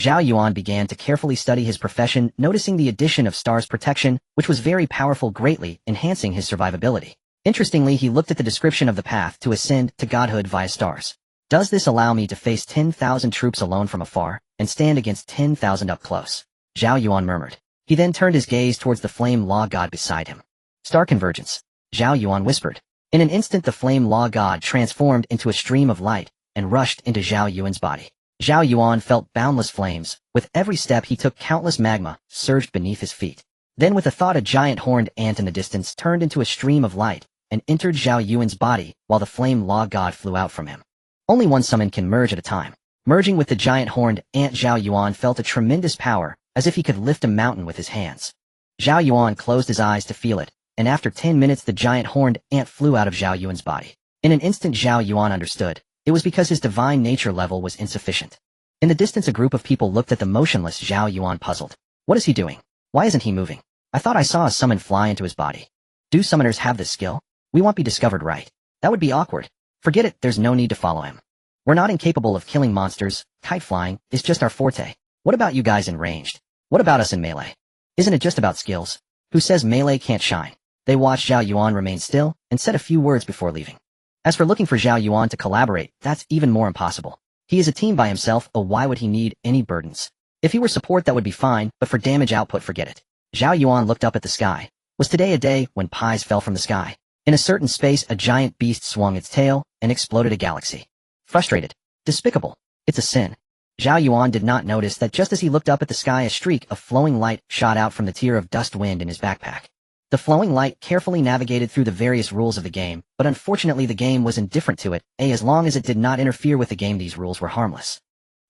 Zhao Yuan began to carefully study his profession, noticing the addition of stars protection, which was very powerful, greatly enhancing his survivability. Interestingly, he looked at the description of the path to ascend to godhood via stars. Does this allow me to face 10,000 troops alone from afar, and stand against 10,000 up close? Zhao Yuan murmured. He then turned his gaze towards the flame law god beside him. Star convergence. Zhao Yuan whispered. In an instant, the flame law god transformed into a stream of light, and rushed into Zhao Yuan's body. Zhao Yuan felt boundless flames. With every step he took, countless magma surged beneath his feet. Then with a thought, a giant horned ant in the distance turned into a stream of light, and entered Zhao Yuan's body, while the flame law god flew out from him. Only one summon can merge at a time. Merging with the giant horned ant, Zhao Yuan felt a tremendous power, as if he could lift a mountain with his hands. Zhao Yuan closed his eyes to feel it, and after 10 minutes the giant horned ant flew out of Zhao Yuan's body. In an instant, Zhao Yuan understood. It was because his divine nature level was insufficient. In the distance, a group of people looked at the motionless Zhao Yuan, puzzled. What is he doing? Why isn't he moving? I thought I saw a summon fly into his body. Do summoners have this skill? We won't be discovered, right? That would be awkward. Forget it, there's no need to follow him. We're not incapable of killing monsters. Kite flying is just our forte. What about you guys in ranged? What about us in melee? Isn't it just about skills? Who says melee can't shine? They watched Zhao Yuan remain still, and said a few words before leaving. As for looking for Zhao Yuan to collaborate, that's even more impossible. He is a team by himself, why would he need any burdens? If he were support, that would be fine, but for damage output, forget it. Zhao Yuan looked up at the sky. Was today a day when pies fell from the sky? In a certain space, a giant beast swung its tail and exploded a galaxy. Frustrated. Despicable. It's a sin. Zhao Yuan did not notice that just as he looked up at the sky, a streak of flowing light shot out from the tier of dust wind in his backpack. The flowing light carefully navigated through the various rules of the game, but unfortunately the game was indifferent to it, as long as it did not interfere with the game, these rules were harmless.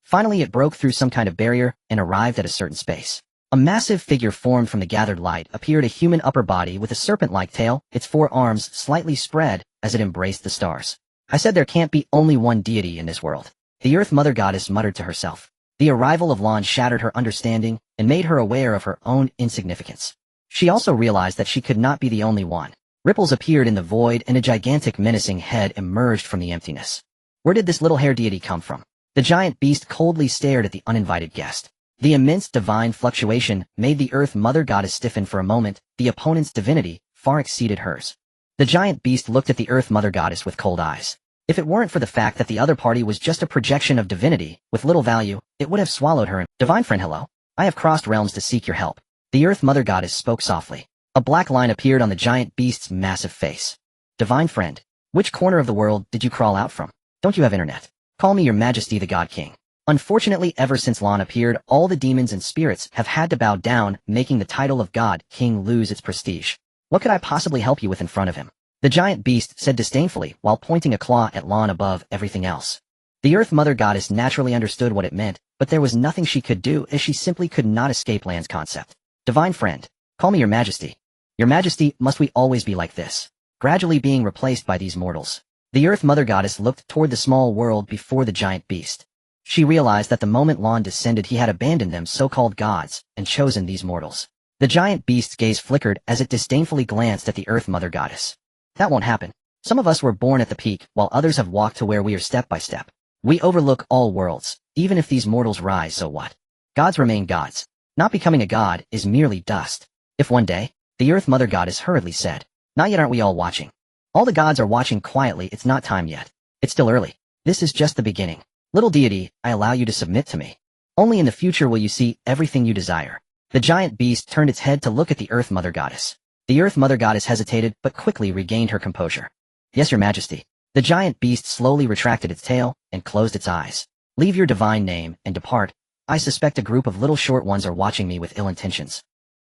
Finally, it broke through some kind of barrier and arrived at a certain space. A massive figure formed from the gathered light, appeared, a human upper body with a serpent-like tail, its 4 arms slightly spread as it embraced the stars. I said there can't be only one deity in this world. The Earth Mother Goddess muttered to herself. The arrival of Lan shattered her understanding and made her aware of her own insignificance. She also realized that she could not be the only one. Ripples appeared in the void and a gigantic menacing head emerged from the emptiness. Where did this little hair deity come from? The giant beast coldly stared at the uninvited guest. The immense divine fluctuation made the Earth Mother Goddess stiffen for a moment. The opponent's divinity far exceeded hers. The giant beast looked at the Earth Mother Goddess with cold eyes. If it weren't for the fact that the other party was just a projection of divinity with little value, it would have swallowed her. Divine friend, hello. I have crossed realms to seek your help. The Earth Mother Goddess spoke softly. A black line appeared on the giant beast's massive face. Divine friend, Which corner of the world did you crawl out from? Don't you have internet? Call me your majesty the God King. Unfortunately, ever since Lan appeared, all the demons and spirits have had to bow down, making the title of God King lose its prestige. What could I possibly help you with in front of him? The giant beast said disdainfully while pointing a claw at Lan above everything else. The Earth Mother Goddess naturally understood what it meant, but there was nothing she could do as she simply could not escape Lan's concept. Divine friend, call me your majesty. Your majesty, must we always be like this? Gradually being replaced by these mortals. The Earth Mother Goddess looked toward the small world before the giant beast. She realized that the moment Lan descended he had abandoned them so-called gods and chosen these mortals. The giant beast's gaze flickered as it disdainfully glanced at the Earth Mother Goddess. That won't happen. Some of us were born at the peak, while others have walked to where we are step by step. We overlook all worlds, even if these mortals rise, so what? Gods remain gods. Not becoming a god is merely dust. If one day, the Earth Mother Goddess hurriedly said, not yet, aren't we all watching? All the gods are watching quietly, it's not time yet. It's still early. This is just the beginning. Little deity, I allow you to submit to me. Only in the future will you see everything you desire. The giant beast turned its head to look at the Earth Mother Goddess. The Earth Mother Goddess hesitated but quickly regained her composure. Yes, your majesty. The giant beast slowly retracted its tail and closed its eyes. Leave your divine name and depart. I suspect a group of little short ones are watching me with ill intentions.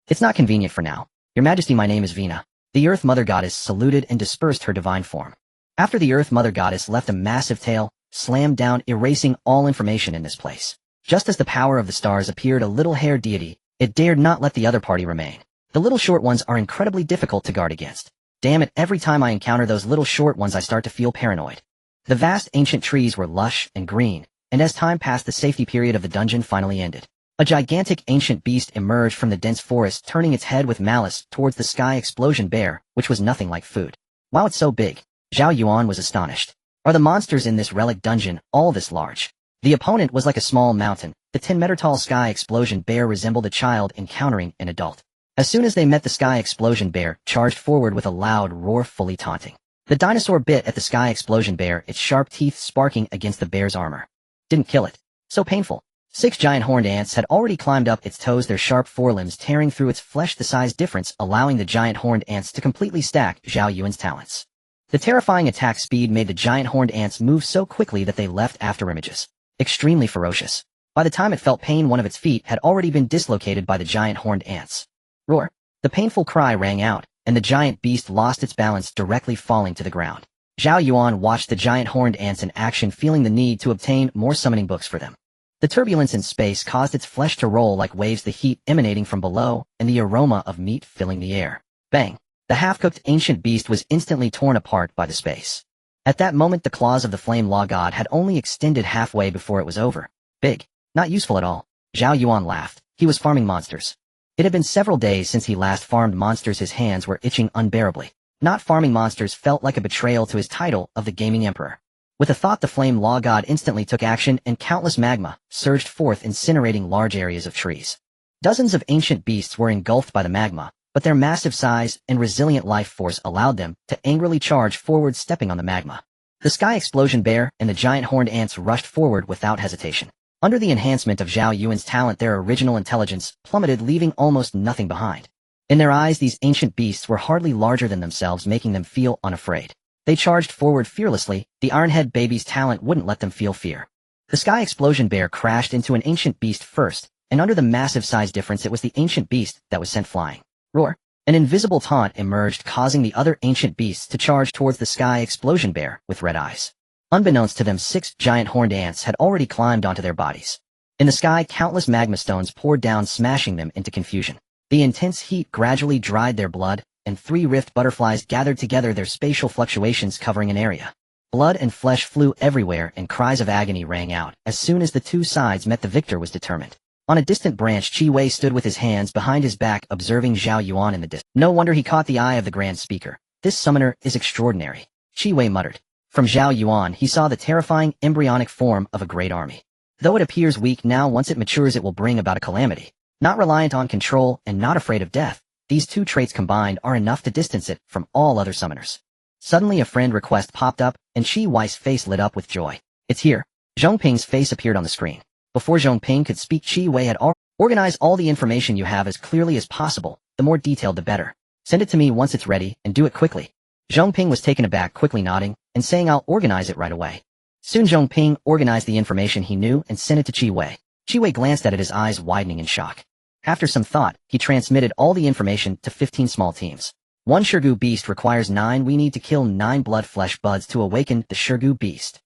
It's not convenient for now. Your majesty, my name is Vina. The Earth Mother Goddess saluted and dispersed her divine form. After the Earth Mother Goddess left a massive tail, slammed down, erasing all information in this place. Just as the power of the stars appeared a little-haired deity, it dared not let the other party remain. The little short ones are incredibly difficult to guard against. Damn it, every time I encounter those little short ones I start to feel paranoid. The vast ancient trees were lush and green, and as time passed the safety period of the dungeon finally ended. A gigantic ancient beast emerged from the dense forest, turning its head with malice towards the sky explosion bear, which was nothing like food. Wow, it's so big. Zhao Yuan was astonished. Are the monsters in this relic dungeon all this large? The opponent was like a small mountain. The 10-meter-tall sky explosion bear resembled a child encountering an adult. As soon as they met, the sky explosion bear charged forward with a loud roar, fully taunting. The dinosaur bit at the sky explosion bear, its sharp teeth sparking against the bear's armor. Didn't kill it. So painful. 6 giant horned ants had already climbed up its toes, their sharp forelimbs tearing through its flesh, the size difference allowing the giant horned ants to completely stack Zhao Yuan's talents. The terrifying attack speed made the giant horned ants move so quickly that they left after images. Extremely ferocious. By the time it felt pain, one of its feet had already been dislocated by the giant horned ants. Roar. The painful cry rang out, and the giant beast lost its balance, directly falling to the ground. Zhao Yuan watched the giant horned ants in action, feeling the need to obtain more summoning books for them. The turbulence in space caused its flesh to roll like waves, the heat emanating from below, and the aroma of meat filling the air. Bang! The half-cooked ancient beast was instantly torn apart by the space. At that moment, the claws of the flame law god had only extended halfway before it was over. Big. Not useful at all. Zhao Yuan laughed. He was farming monsters. It had been several days since he last farmed monsters. His hands were itching unbearably. Not farming monsters felt like a betrayal to his title of the Gaming Emperor. With a thought, the flame law god instantly took action, and countless magma surged forth, incinerating large areas of trees. Dozens of ancient beasts were engulfed by the magma, but their massive size and resilient life force allowed them to angrily charge forward, stepping on the magma. The sky explosion bear and the giant horned ants rushed forward without hesitation. Under the enhancement of Zhao Yuan's talent, their original intelligence plummeted, leaving almost nothing behind. In their eyes, these ancient beasts were hardly larger than themselves, making them feel unafraid. They charged forward fearlessly. The Ironhead baby's talent wouldn't let them feel fear. The sky explosion bear crashed into an ancient beast first, and under the massive size difference, it was the ancient beast that was sent flying. Roar! An invisible taunt emerged, causing the other ancient beasts to charge towards the sky explosion bear with red eyes. Unbeknownst to them, 6 giant horned ants had already climbed onto their bodies. In the sky, countless magma stones poured down, smashing them into confusion. The intense heat gradually dried their blood, and 3 rift butterflies gathered together, their spatial fluctuations covering an area. Blood and flesh flew everywhere, and cries of agony rang out. As soon as the two sides met, the victor was determined. On a distant branch, Qi Wei stood with his hands behind his back, observing Zhao Yuan in the distance. No wonder he caught the eye of the Grand Speaker. This summoner is extraordinary, Qi Wei muttered. From Zhao Yuan, he saw the terrifying embryonic form of a great army. Though it appears weak now, once it matures it will bring about a calamity. Not reliant on control and not afraid of death, these two traits combined are enough to distance it from all other summoners. Suddenly a friend request popped up, and Qi Wei's face lit up with joy. It's here. Zhongping's face appeared on the screen. Before Zhongping could speak, Qi Wei had organized all the information you have as clearly as possible. The more detailed the better. Send it to me once it's ready, and do it quickly. Zhongping was taken aback, quickly nodding, and saying I'll organize it right away. Soon Zhongping organized the information he knew and sent it to Qi Wei. Qi Wei glanced at it, his eyes widening in shock. After some thought, he transmitted all the information to 15 small teams. One Shirgu beast requires 9. We need to kill 9 blood flesh buds to awaken the Shirgu beast.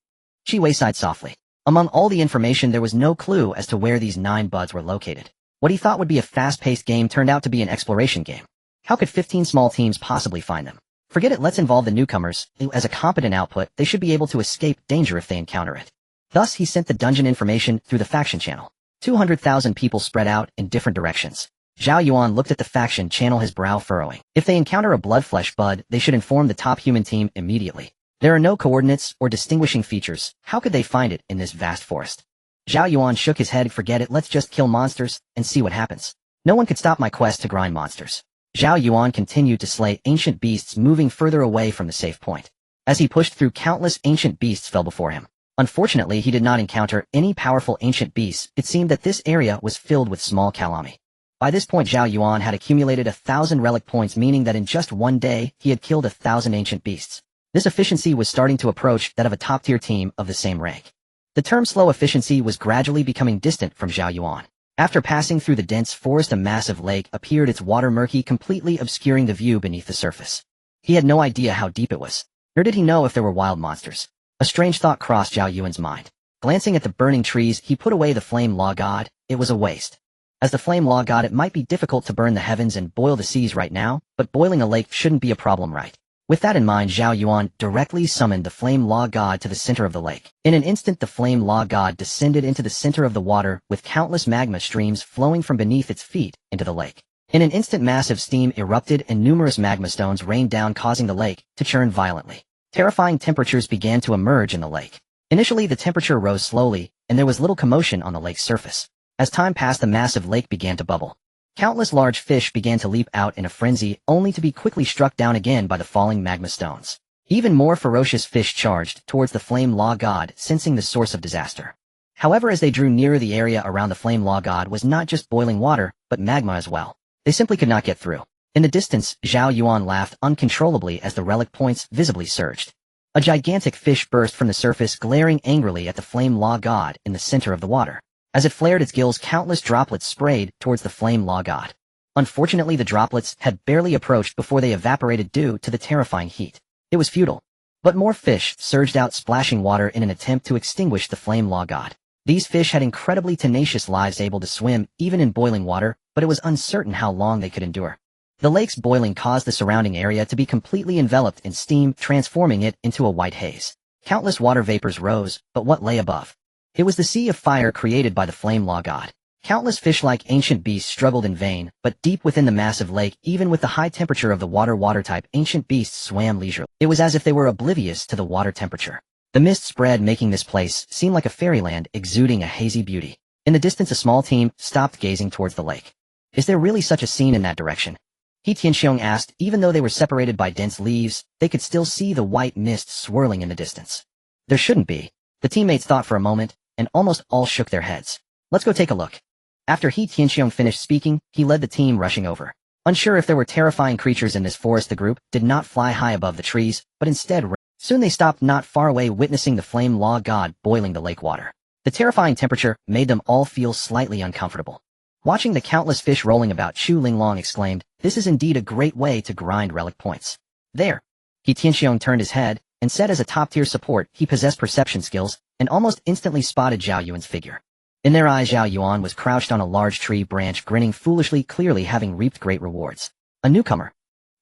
Qi Wei sighed softly. Among all the information, there was no clue as to where these 9 buds were located. What he thought would be a fast-paced game turned out to be an exploration game. How could 15 small teams possibly find them? Forget it, let's involve the newcomers. As a competent output, they should be able to escape danger if they encounter it. Thus, he sent the dungeon information through the faction channel. 200,000 people spread out in different directions. Zhao Yuan looked at the faction channel, his brow furrowing. If they encounter a bloodflesh bud, they should inform the top human team immediately. There are no coordinates or distinguishing features. How could they find it in this vast forest? Zhao Yuan shook his head. Forget it, let's just kill monsters and see what happens. No one could stop my quest to grind monsters. Zhao Yuan continued to slay ancient beasts, moving further away from the safe point. As he pushed through, countless ancient beasts fell before him. Unfortunately, he did not encounter any powerful ancient beasts. It seemed that this area was filled with small kalami. By this point, Zhao Yuan had accumulated 1,000 relic points, meaning that in just one day, he had killed 1,000 ancient beasts. This efficiency was starting to approach that of a top-tier team of the same rank. The term slow efficiency was gradually becoming distant from Zhao Yuan. After passing through the dense forest, a massive lake appeared, its water murky, completely obscuring the view beneath the surface. He had no idea how deep it was, nor did he know if there were wild monsters. A strange thought crossed Zhao Yuan's mind. Glancing at the burning trees, he put away the flame law god. It was a waste. As the flame law god, it might be difficult to burn the heavens and boil the seas right now, but boiling a lake shouldn't be a problem, right? With that in mind, Zhao Yuan directly summoned the flame law god to the center of the lake. In an instant, the flame law god descended into the center of the water, with countless magma streams flowing from beneath its feet into the lake. In an instant, massive steam erupted and numerous magma stones rained down, causing the lake to churn violently. Terrifying temperatures began to emerge in the lake. Initially, the temperature rose slowly, and there was little commotion on the lake's surface. As time passed, the massive lake began to bubble. Countless large fish began to leap out in a frenzy, only to be quickly struck down again by the falling magma stones. Even more ferocious fish charged towards the flame law god, sensing the source of disaster. However, as they drew nearer, the area around the flame law god was not just boiling water, but magma as well. They simply could not get through. In the distance, Zhao Yuan laughed uncontrollably as the relic points visibly surged. A gigantic fish burst from the surface, glaring angrily at the flame law god in the center of the water. As it flared its gills, countless droplets sprayed towards the flame law god. Unfortunately, the droplets had barely approached before they evaporated due to the terrifying heat. It was futile. But more fish surged out, splashing water in an attempt to extinguish the flame law god. These fish had incredibly tenacious lives, able to swim even in boiling water, but it was uncertain how long they could endure. The lake's boiling caused the surrounding area to be completely enveloped in steam, transforming it into a white haze. Countless water vapors rose, but what lay above? It was the sea of fire created by the flame law god. Countless fish-like ancient beasts struggled in vain, but deep within the massive lake, even with the high temperature of the water-type ancient beasts swam leisurely. It was as if they were oblivious to the water temperature. The mist spread, making this place seem like a fairyland, exuding a hazy beauty. In the distance, a small team stopped, gazing towards the lake. Is there really such a scene in that direction? He Tianxiong asked. Even though they were separated by dense leaves, they could still see the white mist swirling in the distance. There shouldn't be. The teammates thought for a moment, and almost all shook their heads. Let's go take a look. After He Tianxiong finished speaking, he led the team rushing over. Unsure if there were terrifying creatures in this forest, the group did not fly high above the trees, but instead soon they stopped not far away, witnessing the flame law god boiling the lake water. The terrifying temperature made them all feel slightly uncomfortable. Watching the countless fish rolling about, Chu Linglong exclaimed, "This is indeed a great way to grind relic points." There. He Tianxiong turned his head, and said as a top-tier support, he possessed perception skills, and almost instantly spotted Zhao Yuan's figure. In their eyes, Zhao Yuan was crouched on a large tree branch, grinning foolishly, clearly having reaped great rewards. A newcomer.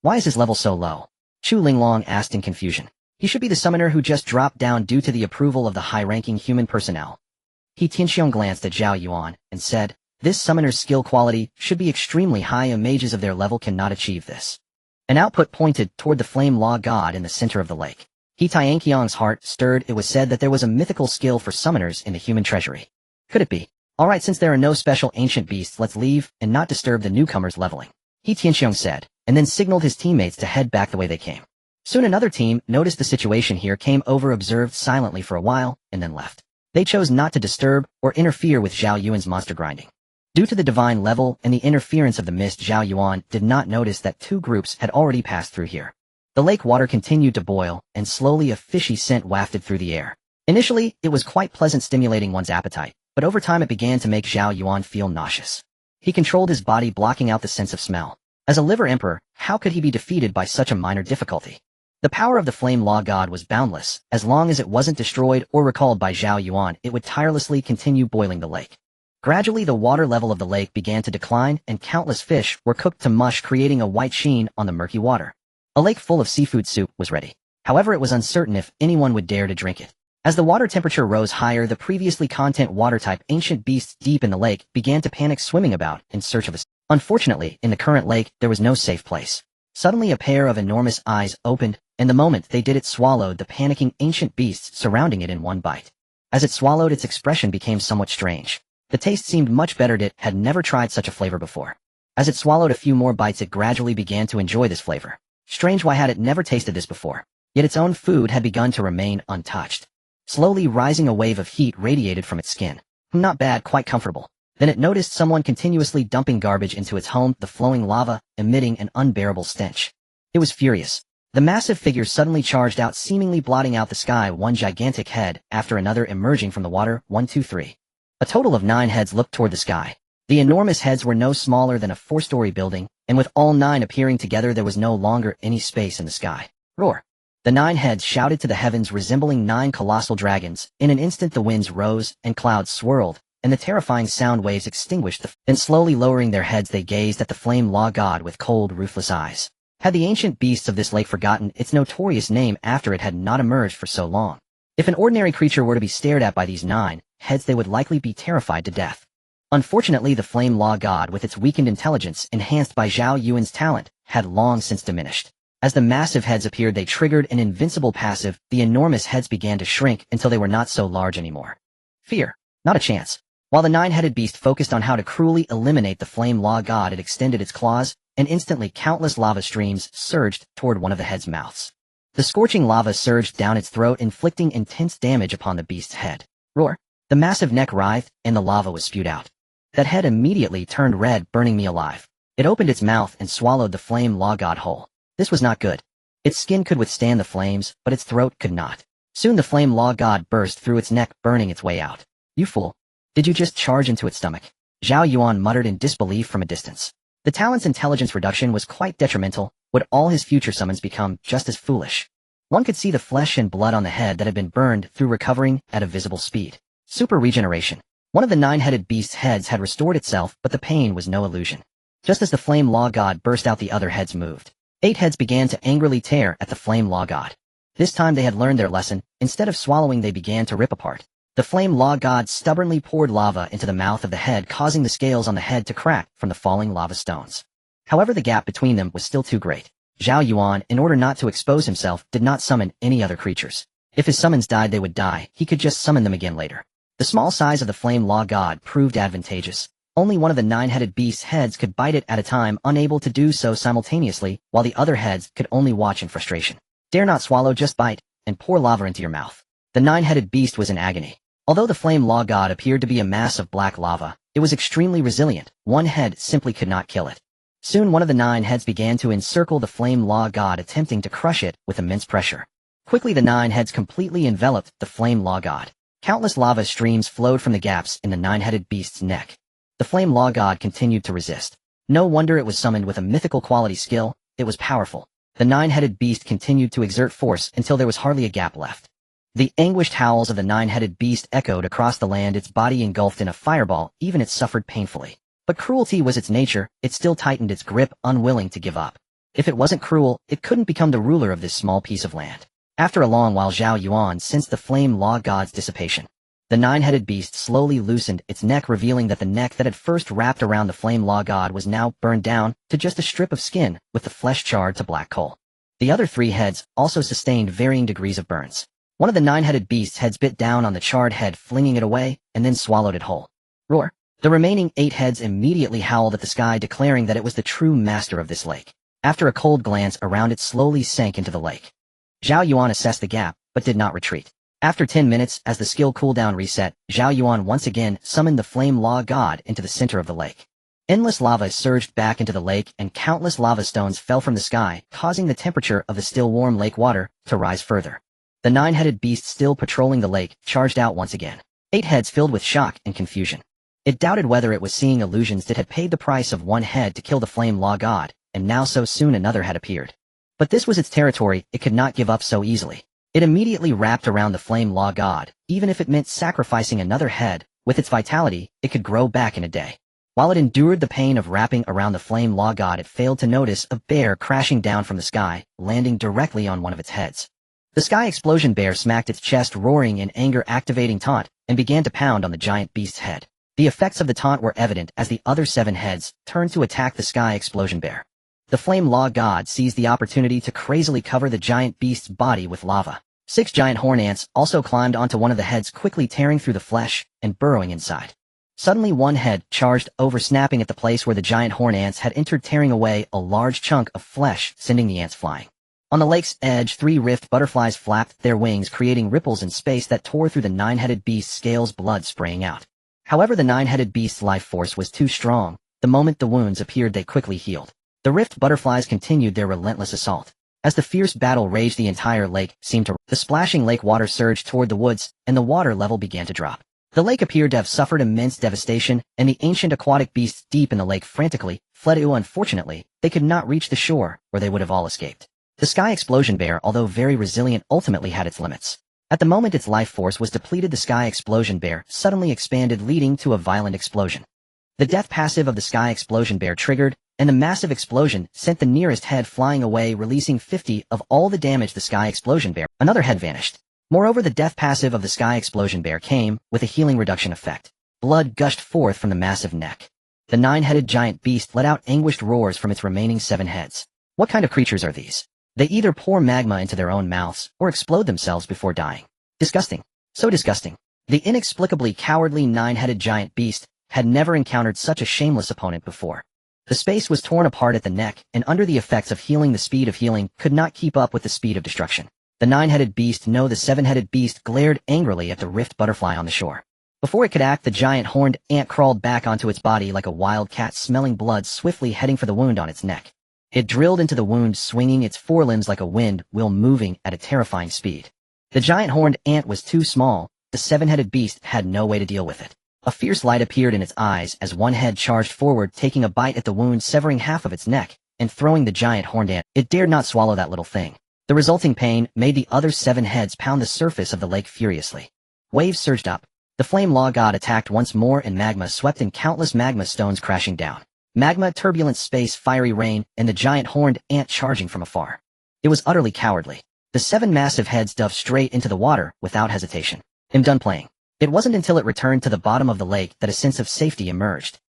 Why is his level so low? Chu Linglong asked in confusion. He should be the summoner who just dropped down due to the approval of the high-ranking human personnel. He Tianxiong glanced at Zhao Yuan, and said, "This summoner's skill quality should be extremely high, and mages of their level cannot achieve this." An output pointed toward the flame law god in the center of the lake. He Tianqiang's heart stirred. It was said that there was a mythical skill for summoners in the human treasury. Could it be? Alright, since there are no special ancient beasts, let's leave and not disturb the newcomers' leveling. He Tianxiong said, and then signaled his teammates to head back the way they came. Soon another team noticed the situation here, came over, observed silently for a while, and then left. They chose not to disturb or interfere with Zhao Yuan's monster grinding. Due to the divine level and the interference of the mist, Zhao Yuan did not notice that two groups had already passed through here. The lake water continued to boil, and slowly a fishy scent wafted through the air. Initially, it was quite pleasant, stimulating one's appetite, but over time it began to make Zhao Yuan feel nauseous. He controlled his body, blocking out the sense of smell. As a liver emperor, how could he be defeated by such a minor difficulty? The power of the flame law god was boundless. As long as it wasn't destroyed or recalled by Zhao Yuan, it would tirelessly continue boiling the lake. Gradually, the water level of the lake began to decline, and countless fish were cooked to mush, creating a white sheen on the murky water. A lake full of seafood soup was ready. However, it was uncertain if anyone would dare to drink it. As the water temperature rose higher, the previously content water-type ancient beasts deep in the lake began to panic, swimming about in search of a... Unfortunately, in the current lake, there was no safe place. Suddenly, a pair of enormous eyes opened, and the moment they did, it swallowed the panicking ancient beasts surrounding it in one bite. As it swallowed, its expression became somewhat strange. The taste seemed much better. It had never tried such a flavor before. As it swallowed a few more bites, it gradually began to enjoy this flavor. Strange, why had it never tasted this before? Yet its own food had begun to remain untouched. Slowly rising, a wave of heat radiated from its skin. Not bad, quite comfortable. Then it noticed someone continuously dumping garbage into its home, the flowing lava, emitting an unbearable stench. It was furious. The massive figure suddenly charged out, seemingly blotting out the sky, one gigantic head after another emerging from the water. 1, 2, 3. A total of 9 heads looked toward the sky. The enormous heads were no smaller than a 4-story building, and with all 9 appearing together, there was no longer any space in the sky. Roar! The 9 heads shouted to the heavens, resembling 9 colossal dragons. In an instant, the winds rose, and clouds swirled, and the terrifying sound waves extinguished Then slowly lowering their heads, they gazed at the flame law god with cold, ruthless eyes. Had the ancient beasts of this lake forgotten its notorious name after it had not emerged for so long? If an ordinary creature were to be stared at by these 9 heads, they would likely be terrified to death. Unfortunately, the flame law god, with its weakened intelligence enhanced by Zhao Yuan's talent, had long since diminished. As the massive heads appeared, they triggered an invincible passive. The enormous heads began to shrink until they were not so large anymore. Fear. Not a chance. While the 9-headed beast focused on how to cruelly eliminate the flame law god, it extended its claws, and instantly countless lava streams surged toward one of the head's mouths. The scorching lava surged down its throat, inflicting intense damage upon the beast's head. Roar! The massive neck writhed, and the lava was spewed out. That head immediately turned red, burning me alive. It opened its mouth and swallowed the flame law god whole. This was not good. Its skin could withstand the flames, but its throat could not. Soon the flame law god burst through its neck, burning its way out. You fool! Did you just charge into its stomach? Zhao Yuan muttered in disbelief from a distance. The talent's intelligence reduction was quite detrimental. Would all his future summons become just as foolish? One could see the flesh and blood on the head that had been burned through, recovering at a visible speed. Super regeneration. One of the 9-headed beast's heads had restored itself, but the pain was no illusion. Just as the flame law god burst out, the other heads moved. 8 heads began to angrily tear at the flame law god. This time they had learned their lesson. Instead of swallowing, they began to rip apart. The flame law god stubbornly poured lava into the mouth of the head, causing the scales on the head to crack from the falling lava stones. However, the gap between them was still too great. Zhao Yuan, in order not to expose himself, did not summon any other creatures. If his summons died, they would die. He could just summon them again later. The small size of the flame law god proved advantageous. Only one of the 9-headed beast's heads could bite it at a time, unable to do so simultaneously, while the other heads could only watch in frustration. Dare not swallow, just bite, and pour lava into your mouth. The 9-headed beast was in agony. Although the flame law god appeared to be a mass of black lava, it was extremely resilient. One head simply could not kill it. Soon one of the 9 heads began to encircle the flame law god, attempting to crush it with immense pressure. Quickly the 9 heads completely enveloped the flame law god. Countless lava streams flowed from the gaps in the 9-headed beast's neck. The flame law god continued to resist. No wonder it was summoned with a mythical quality skill. It was powerful. The 9-headed beast continued to exert force until there was hardly a gap left. The anguished howls of the 9-headed beast echoed across the land, its body engulfed in a fireball. Even it suffered painfully. But cruelty was its nature. It still tightened its grip, unwilling to give up. If it wasn't cruel, it couldn't become the ruler of this small piece of land. After a long while, Zhao Yuan sensed the flame law god's dissipation. The 9-headed beast slowly loosened its neck, revealing that the neck that had first wrapped around the flame law god was now burned down to just a strip of skin, with the flesh charred to black coal. The other 3 heads also sustained varying degrees of burns. One of the 9-headed beast's heads bit down on the charred head, flinging it away, and then swallowed it whole. Roar! The remaining 8 heads immediately howled at the sky, declaring that it was the true master of this lake. After a cold glance around, it slowly sank into the lake. Zhao Yuan assessed the gap, but did not retreat. After 10 minutes, as the skill cooldown reset, Zhao Yuan once again summoned the flame law god into the center of the lake. Endless lava surged back into the lake and countless lava stones fell from the sky, causing the temperature of the still warm lake water to rise further. The nine-headed beast still patrolling the lake charged out once again. 8 heads filled with shock and confusion. It doubted whether it was seeing illusions that had paid the price of 1 head to kill the flame law god, and now so soon another had appeared. But this was its territory, it could not give up so easily. It immediately wrapped around the flame law god, even if it meant sacrificing another head. With its vitality, it could grow back in a day. While it endured the pain of wrapping around the flame law god, it failed to notice a bear crashing down from the sky, landing directly on one of its heads. The sky explosion bear smacked its chest, roaring in anger, activating taunt, and began to pound on the giant beast's head. The effects of the taunt were evident as the other 7 heads turned to attack the sky explosion bear. The flame law god seized the opportunity to crazily cover the giant beast's body with lava. 6 giant horn ants also climbed onto one of the heads, quickly tearing through the flesh and burrowing inside. Suddenly one head charged over, snapping at the place where the giant horn ants had entered, tearing away a large chunk of flesh, sending the ants flying. On the lake's edge, 3 rift butterflies flapped their wings, creating ripples in space that tore through the 9-headed beast's scales, blood spraying out. However, the 9-headed beast's life force was too strong. The moment the wounds appeared, they quickly healed. The rift butterflies continued their relentless assault. As the fierce battle raged, the entire lake seemed to... The splashing lake water surged toward the woods, and the water level began to drop. The lake appeared to have suffered immense devastation, and the ancient aquatic beasts deep in the lake frantically fled. Unfortunately, they could not reach the shore, or they would have all escaped. The sky explosion bear, although very resilient, ultimately had its limits. At the moment its life force was depleted, the sky explosion bear suddenly expanded, leading to a violent explosion. The death passive of the sky explosion bear triggered, and the massive explosion sent the nearest head flying away, releasing 50 of all the damage. The sky explosion bear, another head vanished. Moreover, the death passive of the sky explosion bear came with a healing reduction effect. Blood gushed forth from the massive neck. The 9-headed giant beast let out anguished roars from its remaining 7 heads. What kind of creatures are these? They either pour magma into their own mouths or explode themselves before dying. Disgusting. So disgusting. The inexplicably cowardly 9-headed giant beast had never encountered such a shameless opponent before. The space was torn apart at the neck, and under the effects of healing, the speed of healing could not keep up with the speed of destruction. The 9-headed beast, no, the 7-headed beast glared angrily at the rift butterfly on the shore. Before it could act, the giant horned ant crawled back onto its body like a wild cat, smelling blood, swiftly heading for the wound on its neck. It drilled into the wound, swinging its forelimbs like a wind wheel, moving at a terrifying speed. The giant horned ant was too small. The 7-headed beast had no way to deal with it. A fierce light appeared in its eyes as one head charged forward, taking a bite at the wound, severing half of its neck, and throwing the giant horned ant. It dared not swallow that little thing. The resulting pain made the other 7 heads pound the surface of the lake furiously. Waves surged up. The flame law god attacked once more, and magma swept in, countless magma stones crashing down. Magma, turbulent space, fiery rain, and the giant horned ant charging from afar. It was utterly cowardly. The 7 massive heads dove straight into the water without hesitation. I'm done playing. It wasn't until it returned to the bottom of the lake that a sense of safety emerged.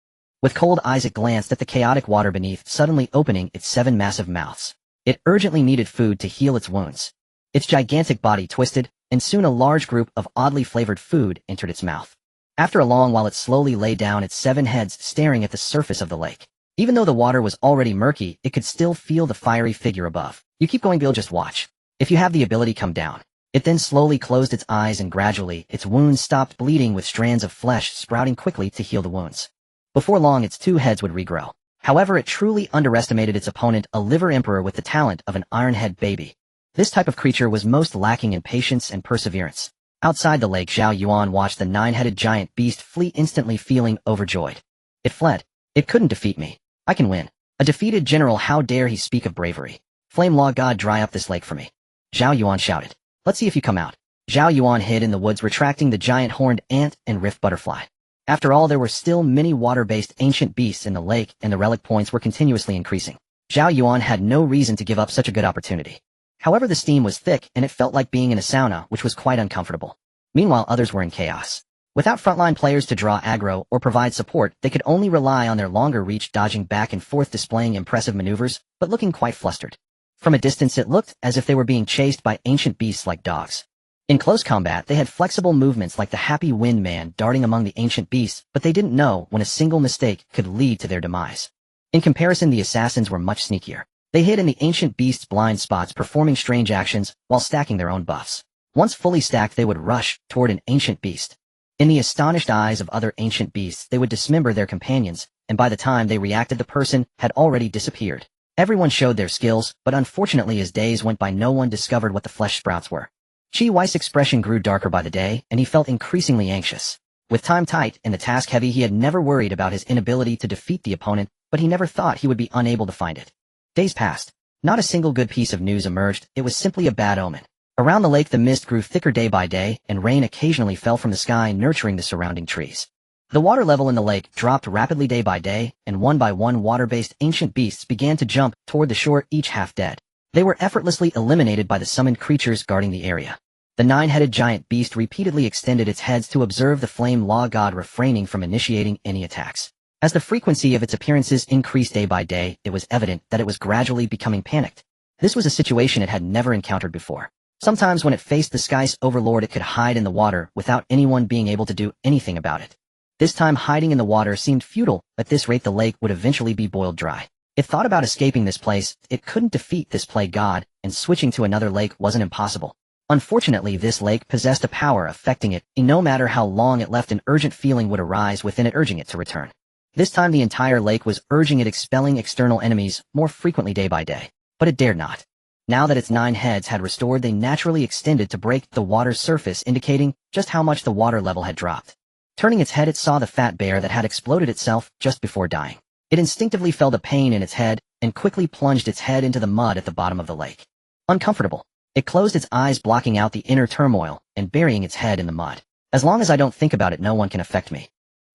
With cold eyes it glanced at the chaotic water beneath, suddenly opening its 7 massive mouths. It urgently needed food to heal its wounds. Its gigantic body twisted, and soon a large group of oddly flavored food entered its mouth. After a long while it slowly lay down, its 7 heads staring at the surface of the lake. Even though the water was already murky, it could still feel the fiery figure above. You keep going, Bill, just watch. If you have the ability, come down. It then slowly closed its eyes, and gradually its wounds stopped bleeding, with strands of flesh sprouting quickly to heal the wounds. Before long its 2 heads would regrow. However, it truly underestimated its opponent, a liver emperor with the talent of an ironhead baby. This type of creature was most lacking in patience and perseverance. Outside the lake, Zhao Yuan watched the 9-headed giant beast flee, instantly feeling overjoyed. It fled. It couldn't defeat me. I can win. A defeated general, how dare he speak of bravery? Flame law god, dry up this lake for me. Zhao Yuan shouted. Let's see if you come out. Zhao Yuan hid in the woods, retracting the giant horned ant and rift butterfly. After all, there were still many water-based ancient beasts in the lake, and the relic points were continuously increasing. Zhao Yuan had no reason to give up such a good opportunity. However, the steam was thick, and it felt like being in a sauna, which was quite uncomfortable. Meanwhile, others were in chaos. Without frontline players to draw aggro or provide support, they could only rely on their longer reach, dodging back and forth, displaying impressive maneuvers, but looking quite flustered. From a distance it looked as if they were being chased by ancient beasts like dogs. In close combat they had flexible movements like the happy wind man, darting among the ancient beasts, but they didn't know when a single mistake could lead to their demise. In comparison, the assassins were much sneakier. They hid in the ancient beasts' blind spots, performing strange actions while stacking their own buffs. Once fully stacked, they would rush toward an ancient beast. In the astonished eyes of other ancient beasts, they would dismember their companions and by the time they reacted the person had already disappeared. Everyone showed their skills, but unfortunately as days went by no one discovered what the flesh sprouts were. Qi Wei's expression grew darker by the day, and he felt increasingly anxious. With time tight and the task heavy, he had never worried about his inability to defeat the opponent, but he never thought he would be unable to find it. Days passed. Not a single good piece of news emerged, it was simply a bad omen. Around the lake the mist grew thicker day by day, and rain occasionally fell from the sky, nurturing the surrounding trees. The water level in the lake dropped rapidly day by day, and one by one water-based ancient beasts began to jump toward the shore, each half dead. They were effortlessly eliminated by the summoned creatures guarding the area. The nine-headed giant beast repeatedly extended its heads to observe the flame law god, refraining from initiating any attacks. As the frequency of its appearances increased day by day, it was evident that it was gradually becoming panicked. This was a situation it had never encountered before. Sometimes when it faced the sky's overlord, it could hide in the water without anyone being able to do anything about it. This time hiding in the water seemed futile. At this rate the lake would eventually be boiled dry. It thought about escaping this place. It couldn't defeat this plague god, and switching to another lake wasn't impossible. Unfortunately, this lake possessed a power affecting it, and no matter how long it left, an urgent feeling would arise within it, urging it to return. This time the entire lake was urging it, expelling external enemies more frequently day by day. But it dared not. Now that its 9 heads had restored, they naturally extended to break the water's surface, indicating just how much the water level had dropped. Turning its head, it saw the fat bear that had exploded itself just before dying. It instinctively felt a pain in its head, and quickly plunged its head into the mud at the bottom of the lake. Uncomfortable, it closed its eyes, blocking out the inner turmoil, and burying its head in the mud. As long as I don't think about it, no one can affect me.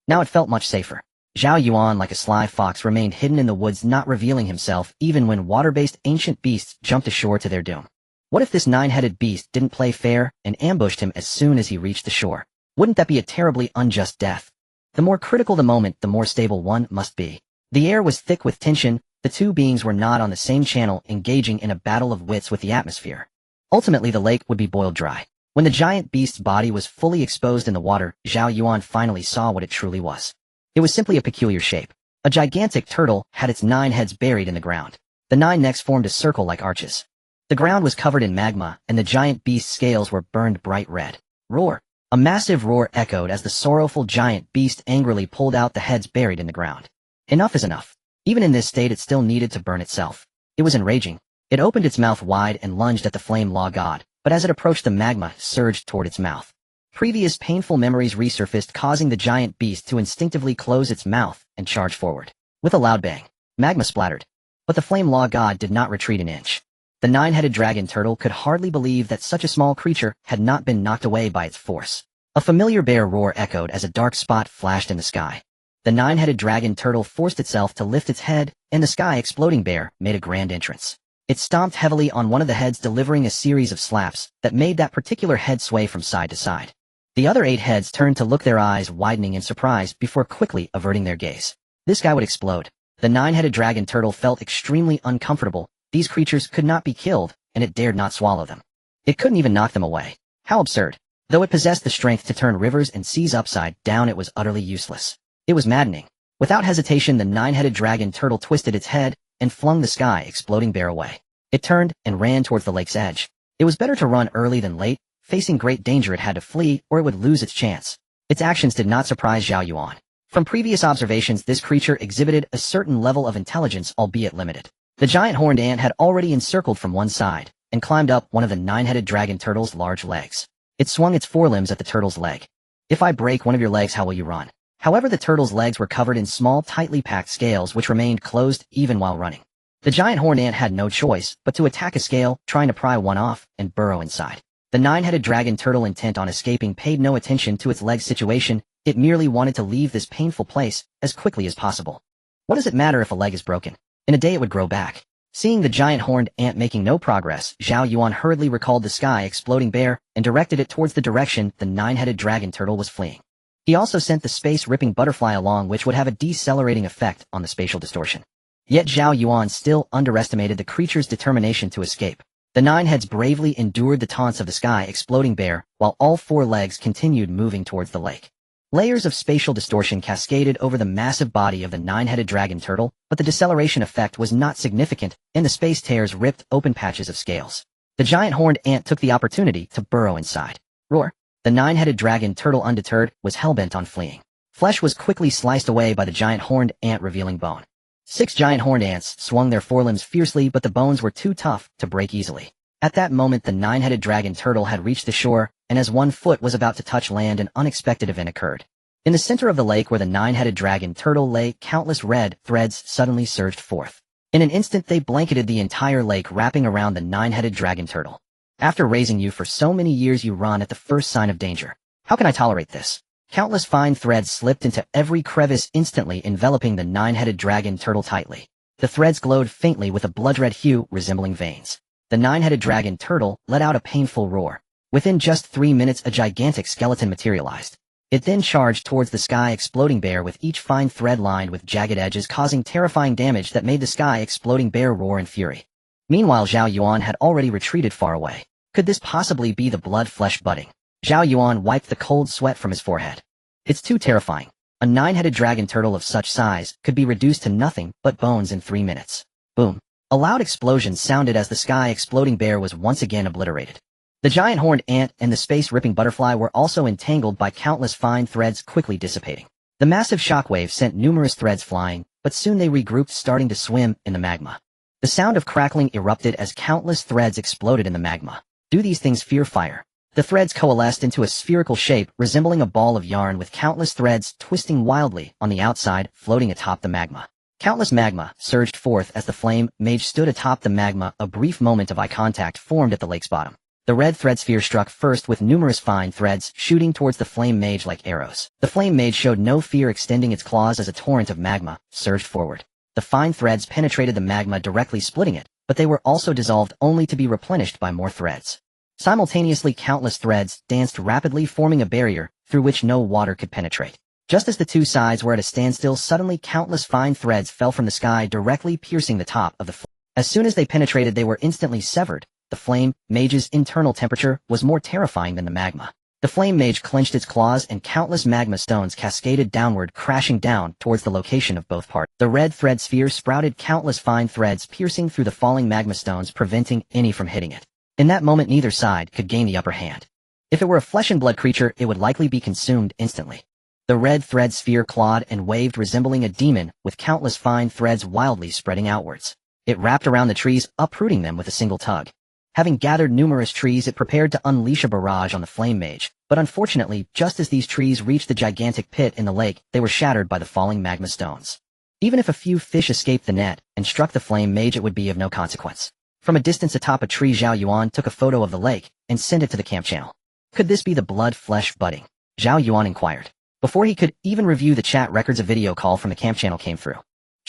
Now it felt much safer. Zhao Yuan, like a sly fox, remained hidden in the woods, not revealing himself even when water-based ancient beasts jumped ashore to their doom. What if this 9-headed beast didn't play fair and ambushed him as soon as he reached the shore? Wouldn't that be a terribly unjust death? The more critical the moment, the more stable one must be. The air was thick with tension. The two beings were not on the same channel, engaging in a battle of wits with the atmosphere. Ultimately the lake would be boiled dry. When the giant beast's body was fully exposed in the water, Zhao Yuan finally saw what it truly was. It was simply a peculiar shape. A gigantic turtle had its 9 heads buried in the ground. The 9 necks formed a circle like arches. The ground was covered in magma, and the giant beast's scales were burned bright red. Roar! A massive roar echoed as the sorrowful giant beast angrily pulled out the heads buried in the ground. Enough is enough. Even in this state it still needed to burn itself. It was enraging. It opened its mouth wide and lunged at the flame law god, but as it approached, the magma surged toward its mouth. Previous painful memories resurfaced, causing the giant beast to instinctively close its mouth and charge forward. With a loud bang, magma splattered. But the flame law god did not retreat an inch. The 9-headed dragon turtle could hardly believe that such a small creature had not been knocked away by its force. A familiar bear roar echoed as a dark spot flashed in the sky. The 9-headed dragon turtle forced itself to lift its head, and the sky-exploding bear made a grand entrance. It stomped heavily on one of the heads, delivering a series of slaps that made that particular head sway from side to side. The other 8 heads turned to look, their eyes widening in surprise before quickly averting their gaze. This guy would explode. The 9-headed dragon turtle felt extremely uncomfortable. These creatures could not be killed, and it dared not swallow them. It couldn't even knock them away. How absurd. Though it possessed the strength to turn rivers and seas upside down, it was utterly useless. It was maddening. Without hesitation, the 9-headed dragon turtle twisted its head and flung the sky-exploding bear away. It turned and ran towards the lake's edge. It was better to run early than late. Facing great danger, it had to flee, or it would lose its chance. Its actions did not surprise Zhao Yuan. From previous observations, this creature exhibited a certain level of intelligence, albeit limited. The giant horned ant had already encircled from one side, and climbed up one of the 9-headed dragon turtle's large legs. It swung its forelimbs at the turtle's leg. If I break one of your legs, how will you run? However, the turtle's legs were covered in small, tightly packed scales which remained closed even while running. The giant horned ant had no choice but to attack a scale, trying to pry one off and burrow inside. The 9-headed dragon turtle, intent on escaping, paid no attention to its leg situation. It merely wanted to leave this painful place as quickly as possible. What does it matter if a leg is broken? In a day it would grow back. Seeing the giant horned ant making no progress, Zhao Yuan hurriedly recalled the sky-exploding bear and directed it towards the direction the 9-headed dragon turtle was fleeing. He also sent the space-ripping butterfly along, which would have a decelerating effect on the spatial distortion. Yet Zhao Yuan still underestimated the creature's determination to escape. The 9 heads bravely endured the taunts of the sky-exploding bear, while all 4 legs continued moving towards the lake. Layers of spatial distortion cascaded over the massive body of the 9-headed dragon turtle, but the deceleration effect was not significant, and the space tears ripped open patches of scales. The giant horned ant took the opportunity to burrow inside. Roar! The 9-headed dragon turtle, undeterred, was hellbent on fleeing. Flesh was quickly sliced away by the giant horned ant, revealing bone. 6 giant horned ants swung their forelimbs fiercely, but the bones were too tough to break easily. At that moment, the 9-headed dragon turtle had reached the shore, and as one foot was about to touch land, an unexpected event occurred. In the center of the lake where the 9-headed dragon turtle lay, countless red threads suddenly surged forth. In an instant, they blanketed the entire lake, wrapping around the 9-headed dragon turtle. After raising you for so many years, you run at the first sign of danger. How can I tolerate this? Countless fine threads slipped into every crevice, instantly enveloping the 9-headed dragon turtle tightly. The threads glowed faintly with a blood-red hue resembling veins. The 9-headed dragon turtle let out a painful roar. Within just 3 minutes, a gigantic skeleton materialized. It then charged towards the sky exploding bear, with each fine thread lined with jagged edges, causing terrifying damage that made the sky exploding bear roar in fury. Meanwhile, Zhao Yuan had already retreated far away. Could this possibly be the blood flesh budding? Zhao Yuan wiped the cold sweat from his forehead. It's too terrifying. A 9-headed dragon turtle of such size could be reduced to nothing but bones in 3 minutes. Boom. A loud explosion sounded as the sky exploding bear was once again obliterated. The giant horned ant and the space-ripping butterfly were also entangled by countless fine threads, quickly dissipating. The massive shockwave sent numerous threads flying, but soon they regrouped, starting to swim in the magma. The sound of crackling erupted as countless threads exploded in the magma. Do these things fear fire? The threads coalesced into a spherical shape resembling a ball of yarn, with countless threads twisting wildly on the outside, floating atop the magma. Countless magma surged forth as the flame mage stood atop the magma. A brief moment of eye contact formed at the lake's bottom. The red thread sphere struck first, with numerous fine threads shooting towards the flame mage like arrows. The flame mage showed no fear, extending its claws as a torrent of magma surged forward. The fine threads penetrated the magma, directly splitting it, but they were also dissolved, only to be replenished by more threads. Simultaneously, countless threads danced rapidly, forming a barrier through which no water could penetrate. Just as the two sides were at a standstill, suddenly countless fine threads fell from the sky, directly piercing the top of the flame. As soon as they penetrated, they were instantly severed. The flame mage's internal temperature was more terrifying than the magma. The flame mage clenched its claws, and countless magma stones cascaded downward, crashing down towards the location of both parts. The red thread sphere sprouted countless fine threads, piercing through the falling magma stones, preventing any from hitting it. In that moment, neither side could gain the upper hand. If it were a flesh and blood creature, it would likely be consumed instantly. The red thread sphere clawed and waved, resembling a demon, with countless fine threads wildly spreading outwards. It wrapped around the trees, uprooting them with a single tug. Having gathered numerous trees, it prepared to unleash a barrage on the flame mage, but unfortunately, just as these trees reached the gigantic pit in the lake, they were shattered by the falling magma stones. Even if a few fish escaped the net and struck the flame mage, it would be of no consequence. From a distance atop a tree, Zhao Yuan took a photo of the lake and sent it to the camp channel. Could this be the blood flesh budding? Zhao Yuan inquired. Before he could even review the chat records, a video call from the camp channel came through.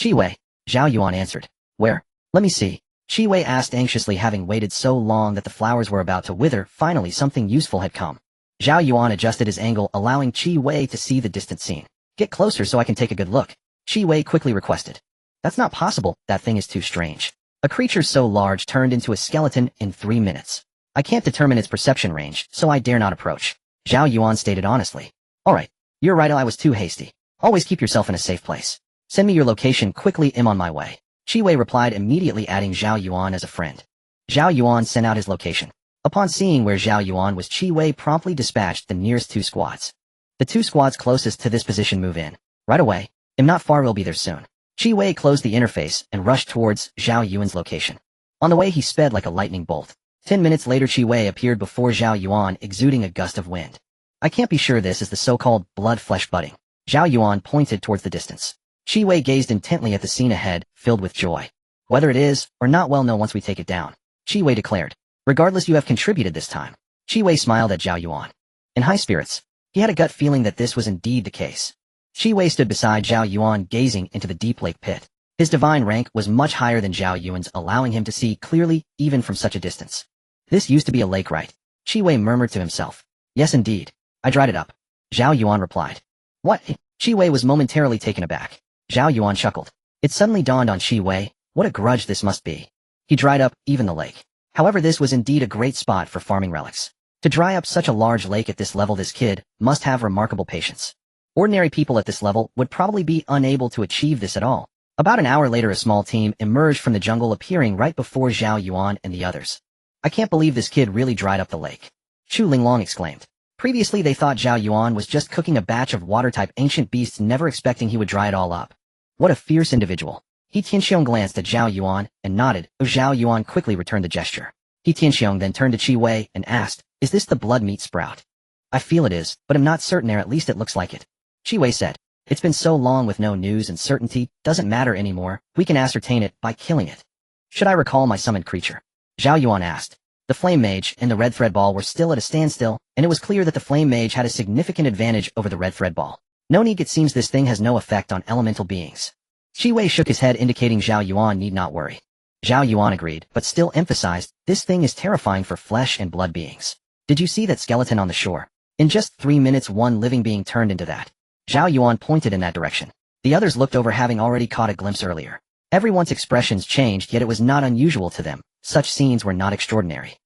Chi-Wei, Zhao Yuan answered. Where? Let me see. Chi-Wei asked anxiously. Having waited so long that the flowers were about to wither, finally something useful had come. Zhao Yuan adjusted his angle, allowing Chi-Wei to see the distant scene. Get closer so I can take a good look, Chi-Wei quickly requested. That's not possible, that thing is too strange. A creature so large turned into a skeleton in 3 minutes. I can't determine its perception range, so I dare not approach, Zhao Yuan stated honestly. Alright, you're right, I was too hasty. Always keep yourself in a safe place. Send me your location quickly, I'm on my way. Chi-Wei replied, immediately adding Zhao Yuan as a friend. Zhao Yuan sent out his location. Upon seeing where Zhao Yuan was, Chi-Wei promptly dispatched the nearest 2 squads. The 2 squads closest to this position move in. Right away. I'm not far, we'll be there soon. Chi-Wei closed the interface and rushed towards Zhao Yuan's location. On the way, he sped like a lightning bolt. 10 minutes later, Chi-Wei appeared before Zhao Yuan, exuding a gust of wind. I can't be sure this is the so-called blood flesh budding. Zhao Yuan pointed towards the distance. Chi-Wei gazed intently at the scene ahead, filled with joy. Whether it is or not, we'll know once we take it down, Chi-Wei declared. Regardless, you have contributed this time. Chi-Wei smiled at Zhao Yuan. In high spirits, he had a gut feeling that this was indeed the case. Chi-Wei stood beside Zhao Yuan, gazing into the deep lake pit. His divine rank was much higher than Zhao Yuan's, allowing him to see clearly even from such a distance. This used to be a lake, right? Chi-Wei murmured to himself. Yes, indeed. I dried it up, Zhao Yuan replied. What? Chi-Wei was momentarily taken aback. Zhao Yuan chuckled. It suddenly dawned on Chi-Wei, what a grudge this must be. He dried up even the lake. However, this was indeed a great spot for farming relics. To dry up such a large lake at this level, this kid must have remarkable patience. Ordinary people at this level would probably be unable to achieve this at all. About an hour later, a small team emerged from the jungle, appearing right before Zhao Yuan and the others. I can't believe this kid really dried up the lake, Chu Linglong exclaimed. Previously they thought Zhao Yuan was just cooking a batch of water-type ancient beasts, never expecting he would dry it all up. What a fierce individual. He Tianxiong glanced at Zhao Yuan and nodded. Zhao Yuan quickly returned the gesture. He Tianxiong then turned to Qi Wei and asked, "Is this the blood meat sprout?" "I feel it is, but I'm not certain, or at least it looks like it." Qi Wei said, "It's been so long with no news, and certainty doesn't matter anymore. We can ascertain it by killing it." "Should I recall my summoned creature?" Zhao Yuan asked. The Flame Mage and the Red Thread Ball were still at a standstill, and it was clear that the Flame Mage had a significant advantage over the Red Thread Ball. "No need, it seems this thing has no effect on elemental beings." Qi Wei shook his head, indicating Zhao Yuan need not worry. Zhao Yuan agreed, but still emphasized, "This thing is terrifying for flesh and blood beings. Did you see that skeleton on the shore? In just 3 minutes one living being turned into that." Zhao Yuan pointed in that direction. The others looked over, having already caught a glimpse earlier. Everyone's expressions changed, yet it was not unusual to them. Such scenes were not extraordinary.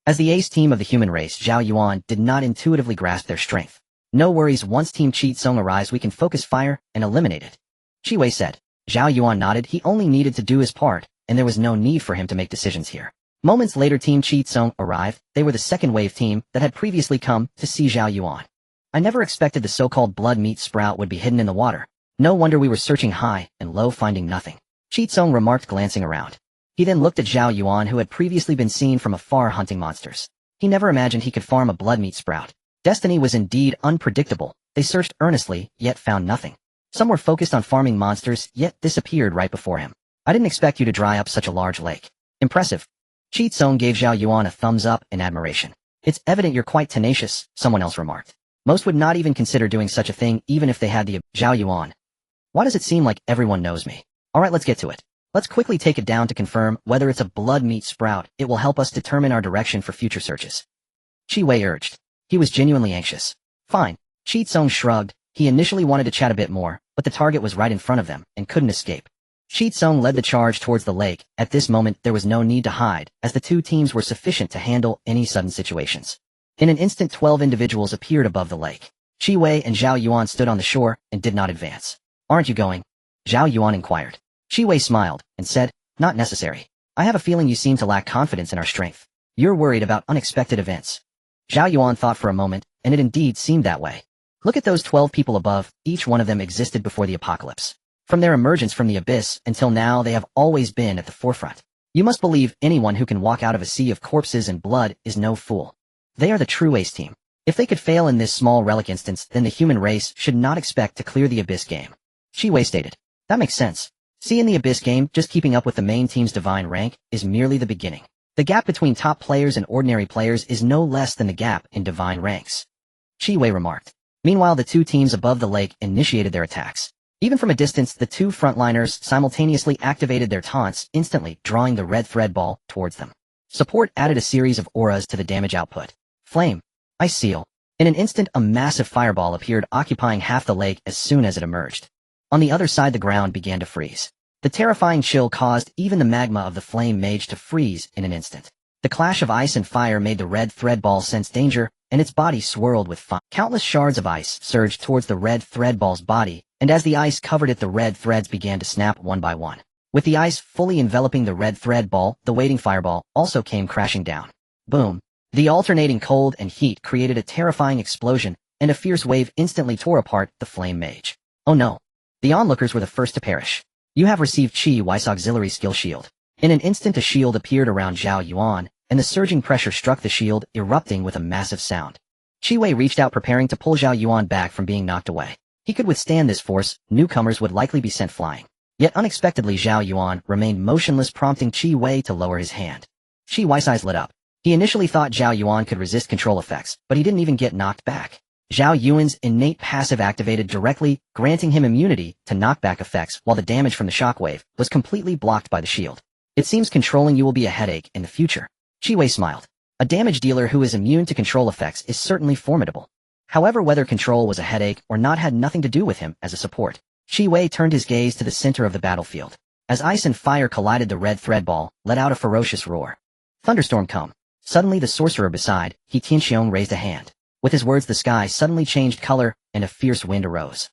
As the ace team of the human race, Zhao Yuan did not intuitively grasp their strength. "No worries, once Team Qi arrives we can focus fire and eliminate it," Qi Wei said. Zhao Yuan nodded. He only needed to do his part, and there was no need for him to make decisions here. Moments later Team Qi arrived. They were the second wave team that had previously come to see Zhao Yuan. "I never expected the so-called blood meat sprout would be hidden in the water. No wonder we were searching high and low, finding nothing," Qi remarked, glancing around. He then looked at Zhao Yuan, who had previously been seen from afar hunting monsters. He never imagined he could farm a blood meat sprout. Destiny was indeed unpredictable. They searched earnestly, yet found nothing. Some were focused on farming monsters, yet disappeared right before him. "I didn't expect you to dry up such a large lake. Impressive." Qi gave Zhao Yuan a thumbs up in admiration. "It's evident you're quite tenacious," someone else remarked. "Most would not even consider doing such a thing, even if they had the..." Zhao Yuan. "Why does it seem like everyone knows me? Alright, let's get to it. Let's quickly take it down to confirm whether it's a blood meat sprout. It will help us determine our direction for future searches," Qi Wei urged. He was genuinely anxious. "Fine." Qi shrugged. He initially wanted to chat a bit more, but the target was right in front of them and couldn't escape. Qi led the charge towards the lake. At this moment there was no need to hide, as the two teams were sufficient to handle any sudden situations. In an instant 12 individuals appeared above the lake. Qi Wei and Zhao Yuan stood on the shore and did not advance. "Aren't you going?" Zhao Yuan inquired. Qi Wei smiled and said, "Not necessary. I have a feeling you seem to lack confidence in our strength. You're worried about unexpected events." Zhao Yuan thought for a moment, and it indeed seemed that way. Look at those 12 people above. Each one of them existed before the apocalypse. From their emergence from the abyss until now, they have always been at the forefront. You must believe anyone who can walk out of a sea of corpses and blood is no fool. They are the true ace team. If they could fail in this small relic instance, then the human race should not expect to clear the abyss game, Qi Wei stated. "That makes sense. See, in the abyss game, just keeping up with the main team's divine rank is merely the beginning. The gap between top players and ordinary players is no less than the gap in divine ranks," Qi Wei remarked. Meanwhile, the two teams above the lake initiated their attacks. Even from a distance, the two frontliners simultaneously activated their taunts, instantly drawing the Red Thread Ball towards them. Support added a series of auras to the damage output. Flame. Ice Seal. In an instant, a massive fireball appeared, occupying half the lake as soon as it emerged. On the other side, the ground began to freeze. The terrifying chill caused even the magma of the Flame Mage to freeze in an instant. The clash of ice and fire made the Red Thread Ball sense danger, and its body swirled with fire. Countless shards of ice surged towards the Red Thread Ball's body, and as the ice covered it, the red threads began to snap one by one. With the ice fully enveloping the Red Thread Ball, the waiting fireball also came crashing down. Boom. The alternating cold and heat created a terrifying explosion, and a fierce wave instantly tore apart the Flame Mage. Oh no. The onlookers were the first to perish. "You have received Qi Wei's auxiliary skill shield." In an instant a shield appeared around Zhao Yuan, and the surging pressure struck the shield, erupting with a massive sound. Qi Wei reached out, preparing to pull Zhao Yuan back from being knocked away. He could withstand this force. Newcomers would likely be sent flying. Yet unexpectedly Zhao Yuan remained motionless, prompting Qi Wei to lower his hand. Qi Wei's eyes lit up. He initially thought Zhao Yuan could resist control effects, but he didn't even get knocked back. Zhao Yuan's innate passive activated directly, granting him immunity to knockback effects, while the damage from the shockwave was completely blocked by the shield. "It seems controlling you will be a headache in the future," Qi Wei smiled. A damage dealer who is immune to control effects is certainly formidable. However, whether control was a headache or not had nothing to do with him as a support. Qi Wei turned his gaze to the center of the battlefield. As ice and fire collided, the Red Thread Ball let out a ferocious roar. "Thunderstorm come." Suddenly the sorcerer beside He Tianxiong raised a hand. With his words, the sky suddenly changed color, and a fierce wind arose.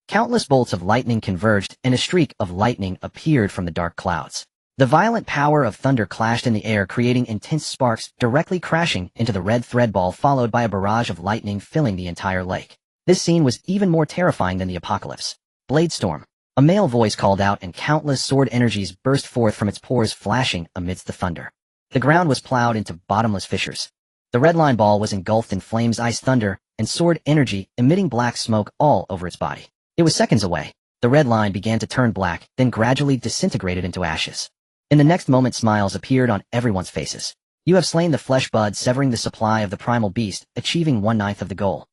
Countless bolts of lightning converged, and a streak of lightning appeared from the dark clouds. The violent power of thunder clashed in the air, creating intense sparks, directly crashing into the red thread ball, followed by a barrage of lightning filling the entire lake. This scene was even more terrifying than the apocalypse. Blade storm. A male voice called out and countless sword energies burst forth from its pores, flashing amidst the thunder. The ground was plowed into bottomless fissures. The red line ball was engulfed in flames, ice thunder, and sword energy, emitting black smoke all over its body. It was seconds away. The red line began to turn black, then gradually disintegrated into ashes. In the next moment, smiles appeared on everyone's faces. You have slain the flesh bud, severing the supply of the primal beast, achieving 1/9 of the goal.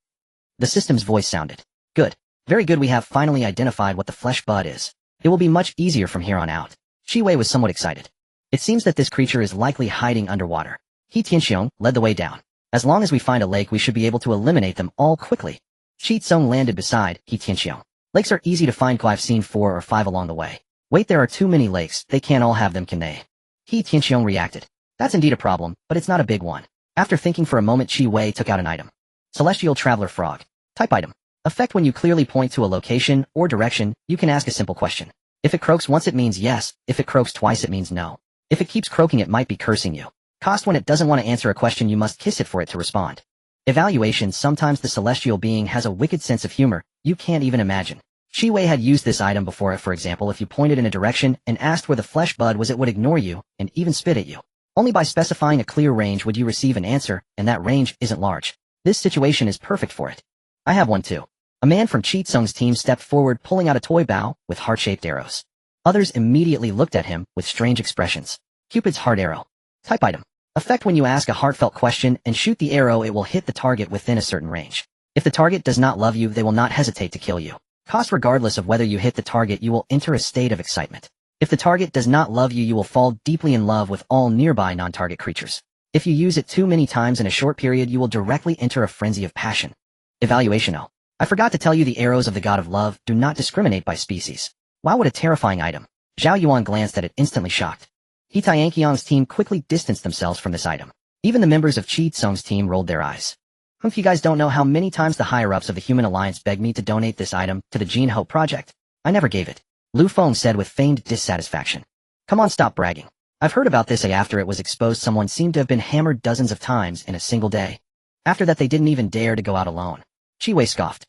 The system's voice sounded. Good. Very good, we have finally identified what the flesh bud is. It will be much easier from here on out. Shi Wei was somewhat excited. It seems that this creature is likely hiding underwater. He Tianxiong led the way down. As long as we find a lake, we should be able to eliminate them all quickly. Shi Tsung landed beside He Tianxiong. Lakes are easy to find. I've seen 4 or 5 along the way. Wait, there are too many lakes, they can't all have them, can they? He Tianxiong reacted. That's indeed a problem, but it's not a big one. After thinking for a moment, Shi Wei took out an item. Celestial Traveler Frog. Type item. Effect: when you clearly point to a location or direction, you can ask a simple question. If it croaks once, it means yes. If it croaks twice, it means no. If it keeps croaking, it might be cursing you. Cost: when it doesn't want to answer a question, you must kiss it for it to respond. Evaluation: sometimes the celestial being has a wicked sense of humor, you can't even imagine. Shi Wei had used this item before. For example, if you pointed in a direction and asked where the flesh bud was, it would ignore you and even spit at you. Only by specifying a clear range would you receive an answer, and that range isn't large. This situation is perfect for it. I have one too. A man from Chi Tsung's team stepped forward, pulling out a toy bow with heart-shaped arrows. Others immediately looked at him with strange expressions. Cupid's heart arrow. Type item. Effect: when you ask a heartfelt question and shoot the arrow, it will hit the target within a certain range. If the target does not love you, they will not hesitate to kill you. Cost: regardless of whether you hit the target, you will enter a state of excitement. If the target does not love you, you will fall deeply in love with all nearby non-target creatures. If you use it too many times in a short period, you will directly enter a frenzy of passion. Evaluation: oh, I forgot to tell you, the arrows of the god of love do not discriminate by species. Wow, what a terrifying item. Zhao Yuan glanced at it, instantly shocked. He Tianqiang's team quickly distanced themselves from this item. Even the members of Chi Tsung's team rolled their eyes. If you guys don't know how many times the higher-ups of the Human Alliance begged me to donate this item to the Gene Hope Project, I never gave it. Lu Feng said with feigned dissatisfaction. Come on, stop bragging. I've heard about this. After it was exposed, someone seemed to have been hammered dozens of times in a single day. After that, they didn't even dare to go out alone. Shi Wei scoffed.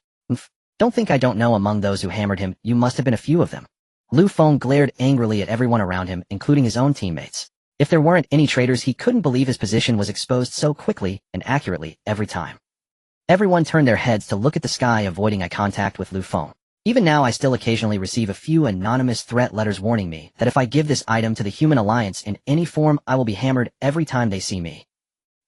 Don't think I don't know. Among those who hammered him, you must have been a few of them. Lu Feng glared angrily at everyone around him, including his own teammates. If there weren't any traitors, he couldn't believe his position was exposed so quickly and accurately every time. Everyone turned their heads to look at the sky, avoiding eye contact with Lu Feng. Even now, I still occasionally receive a few anonymous threat letters warning me that if I give this item to the Human Alliance in any form, I will be hammered every time they see me.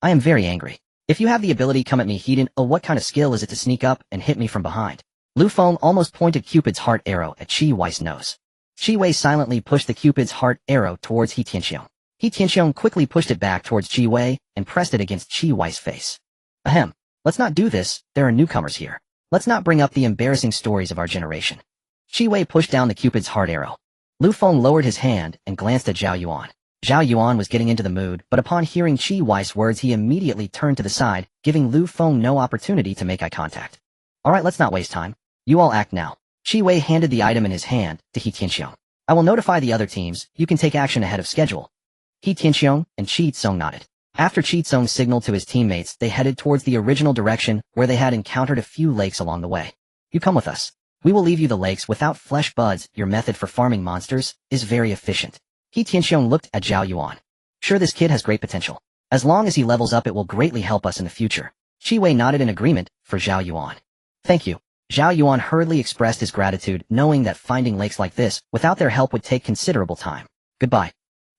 I am very angry. If you have the ability, come at me, Hedon. Oh, what kind of skill is it to sneak up and hit me from behind? Lu Feng almost pointed Cupid's heart arrow at Shi Wei's nose. Shi Wei silently pushed the Cupid's heart arrow towards He Tianxiong. He Tianxiong quickly pushed it back towards Shi Wei and pressed it against Shi Wei's face. Ahem. Let's not do this, there are newcomers here. Let's not bring up the embarrassing stories of our generation. Shi Wei pushed down the Cupid's heart arrow. Lu Feng lowered his hand and glanced at Zhao Yuan. Zhao Yuan was getting into the mood, but upon hearing Shi Wei's words, he immediately turned to the side, giving Lu Feng no opportunity to make eye contact. Alright, let's not waste time. You all act now. Shi Wei handed the item in his hand to He Tianxiong. I will notify the other teams, you can take action ahead of schedule. He Tianxiong and Chi Tsung nodded. After Chi Tsung signaled to his teammates, they headed towards the original direction where they had encountered a few lakes along the way. You come with us. We will leave you the lakes without flesh buds. Your method for farming monsters is very efficient. He Tianxiong looked at Zhao Yuan. Sure, this kid has great potential. As long as he levels up, it will greatly help us in the future. Shi Wei nodded in agreement for Zhao Yuan. Thank you. Zhao Yuan hurriedly expressed his gratitude, knowing that finding lakes like this without their help would take considerable time. Goodbye.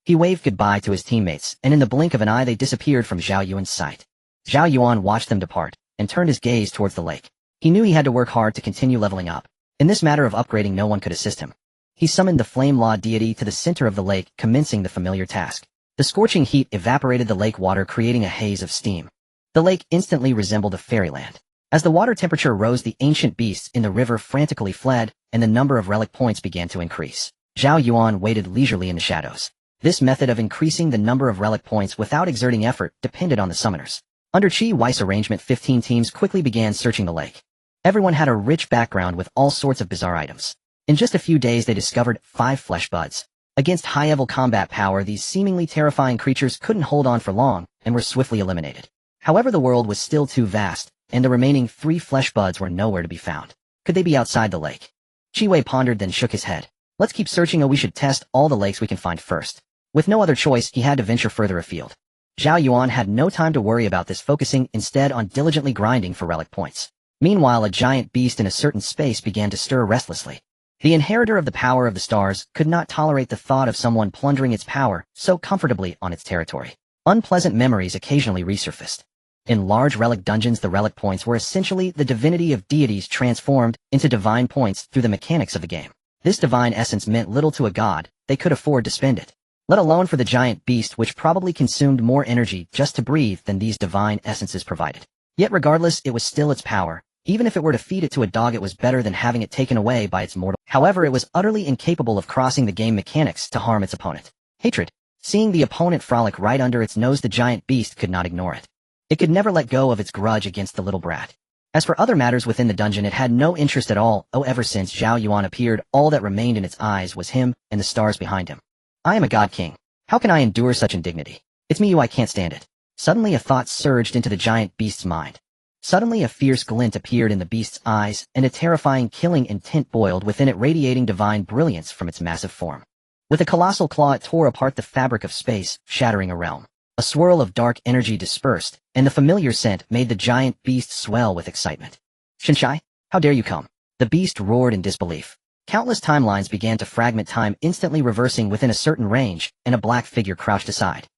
He waved goodbye to his teammates, and in the blink of an eye they disappeared from Zhao Yuan's sight. Zhao Yuan watched them depart, and turned his gaze towards the lake. He knew he had to work hard to continue leveling up. In this matter of upgrading, no one could assist him. He summoned the Flame Law deity to the center of the lake, commencing the familiar task. The scorching heat evaporated the lake water, creating a haze of steam. The lake instantly resembled a fairyland. As the water temperature rose, the ancient beasts in the river frantically fled, and the number of relic points began to increase. Zhao Yuan waited leisurely in the shadows. This method of increasing the number of relic points without exerting effort depended on the summoners. Under Chi Wei's arrangement, 15 teams quickly began searching the lake. Everyone had a rich background with all sorts of bizarre items. In just a few days they discovered 5 flesh buds. Against high-level combat power, these seemingly terrifying creatures couldn't hold on for long and were swiftly eliminated. However, the world was still too vast, and the remaining 3 flesh buds were nowhere to be found. Could they be outside the lake? Chi-Wei pondered, then shook his head. Let's keep searching, or we should test all the lakes we can find first. With no other choice, he had to venture further afield. Zhao Yuan had no time to worry about this, focusing instead on diligently grinding for relic points. Meanwhile, a giant beast in a certain space began to stir restlessly. The inheritor of the power of the stars could not tolerate the thought of someone plundering its power so comfortably on its territory. Unpleasant memories occasionally resurfaced. In large relic dungeons, the relic points were essentially the divinity of deities transformed into divine points through the mechanics of the game. This divine essence meant little to a god; they could afford to spend it. Let alone for the giant beast, which probably consumed more energy just to breathe than these divine essences provided. Yet regardless, it was still its power. Even if it were to feed it to a dog, it was better than having it taken away by its mortal. However, it was utterly incapable of crossing the game mechanics to harm its opponent. Hatred. Seeing the opponent frolic right under its nose, the giant beast could not ignore it. It could never let go of its grudge against the little brat. As for other matters within the dungeon, it had no interest at all. Ever since Zhao Yuan appeared, all that remained in its eyes was him and the stars behind him. I am a god king. How can I endure such indignity? It's me who I can't stand it. Suddenly a thought surged into the giant beast's mind. Suddenly a fierce glint appeared in the beast's eyes, and a terrifying killing intent boiled within it, radiating divine brilliance from its massive form. With a colossal claw, it tore apart the fabric of space, shattering a realm. A swirl of dark energy dispersed, and the familiar scent made the giant beast swell with excitement. Shinshai, how dare you come? The beast roared in disbelief. Countless timelines began to fragment, time instantly reversing within a certain range, and a black figure crouched aside.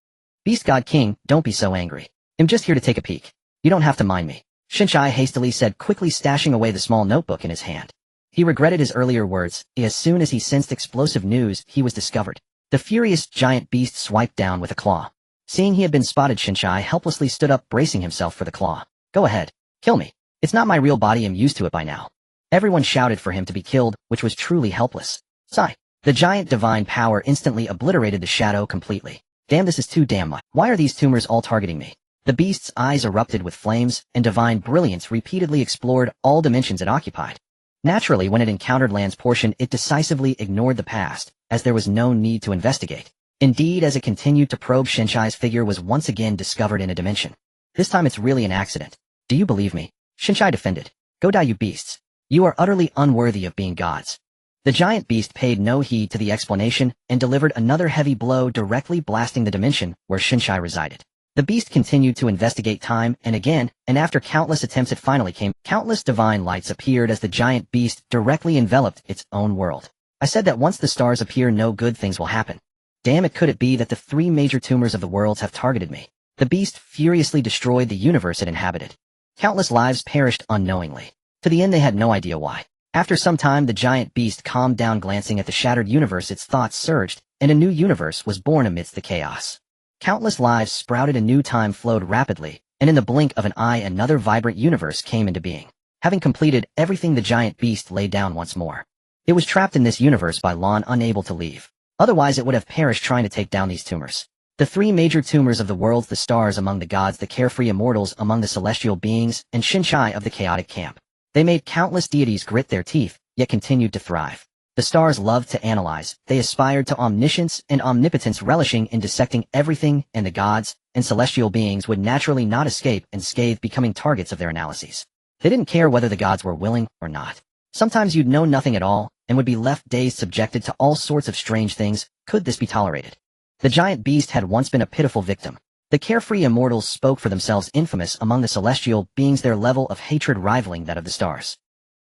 Beast God King, don't be so angry. I'm just here to take a peek. You don't have to mind me. Shinshai hastily said, quickly stashing away the small notebook in his hand. He regretted his earlier words. As soon as he sensed explosive news, he was discovered. The furious giant beast swiped down with a claw. Seeing he had been spotted, Shinshai helplessly stood up, bracing himself for the claw. Go ahead. Kill me. It's not my real body, I'm used to it by now. Everyone shouted for him to be killed, which was truly helpless. Sigh. The giant divine power instantly obliterated the shadow completely. Damn, this is too damn much. Why are these tumors all targeting me? The beast's eyes erupted with flames, and divine brilliance repeatedly explored all dimensions it occupied. Naturally, when it encountered land's portion, it decisively ignored the past, as there was no need to investigate. Indeed, as it continued to probe, Shinshai's figure was once again discovered in a dimension. This time it's really an accident. Do you believe me? Shinshai defended. Go die, you beasts. You are utterly unworthy of being gods. The giant beast paid no heed to the explanation and delivered another heavy blow, directly blasting the dimension where Shinshai resided. The beast continued to investigate time and again, and after countless attempts it finally came. Countless divine lights appeared as the giant beast directly enveloped its own world. I said that once the stars appear, no good things will happen. Damn it, could it be that the 3 major tumors of the worlds have targeted me? The beast furiously destroyed the universe it inhabited. Countless lives perished unknowingly. To the end, they had no idea why. After some time, the giant beast calmed down, glancing at the shattered universe. Its thoughts surged, and a new universe was born amidst the chaos. Countless lives sprouted, a new time flowed rapidly, and in the blink of an eye another vibrant universe came into being. Having completed everything, the giant beast lay down once more. It was trapped in this universe by Lon, unable to leave. Otherwise it would have perished trying to take down these tumors. The 3 major tumors of the worlds, the stars among the gods, the carefree immortals among the celestial beings, and Shinshai of the chaotic camp. They made countless deities grit their teeth, yet continued to thrive. The stars loved to analyze, they aspired to omniscience and omnipotence, relishing in dissecting everything, and the gods and celestial beings would naturally not escape unscathed, becoming targets of their analyses. They didn't care whether the gods were willing or not. Sometimes you'd know nothing at all, and would be left dazed, subjected to all sorts of strange things. Could this be tolerated? The giant beast had once been a pitiful victim. The carefree immortals spoke for themselves, infamous among the celestial beings, their level of hatred rivaling that of the stars.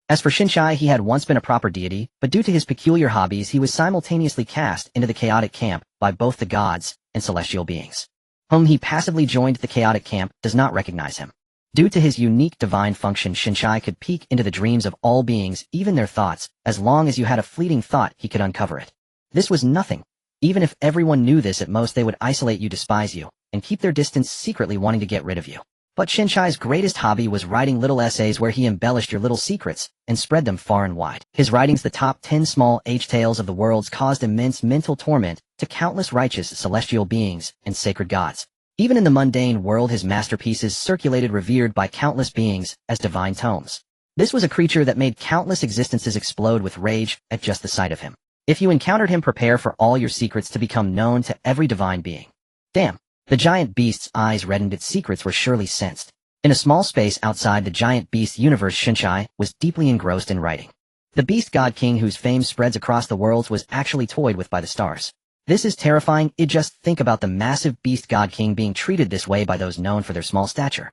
As for Shinshai, he had once been a proper deity, but due to his peculiar hobbies he was simultaneously cast into the chaotic camp by both the gods and celestial beings. Whom he passively joined, the chaotic camp does not recognize him. Due to his unique divine function, Shinshai could peek into the dreams of all beings, even their thoughts. As long as you had a fleeting thought, he could uncover it. This was nothing. Even if everyone knew this, at most they would isolate you, despise you, and keep their distance, secretly wanting to get rid of you. But Shinshai's greatest hobby was writing little essays where he embellished your little secrets and spread them far and wide. His writings, the top 10 small age tales of the worlds, caused immense mental torment to countless righteous celestial beings and sacred gods. Even in the mundane world, his masterpieces circulated, revered by countless beings as divine tomes. This was a creature that made countless existences explode with rage at just the sight of him. If you encountered him, prepare for all your secrets to become known to every divine being. Damn. The giant beast's eyes reddened. Its secrets were surely sensed. In a small space outside the giant beast's universe, Shinchai was deeply engrossed in writing. The beast god king, whose fame spreads across the worlds, was actually toyed with by the stars. This is terrifying. Just think about the massive beast god king being treated this way by those known for their small stature.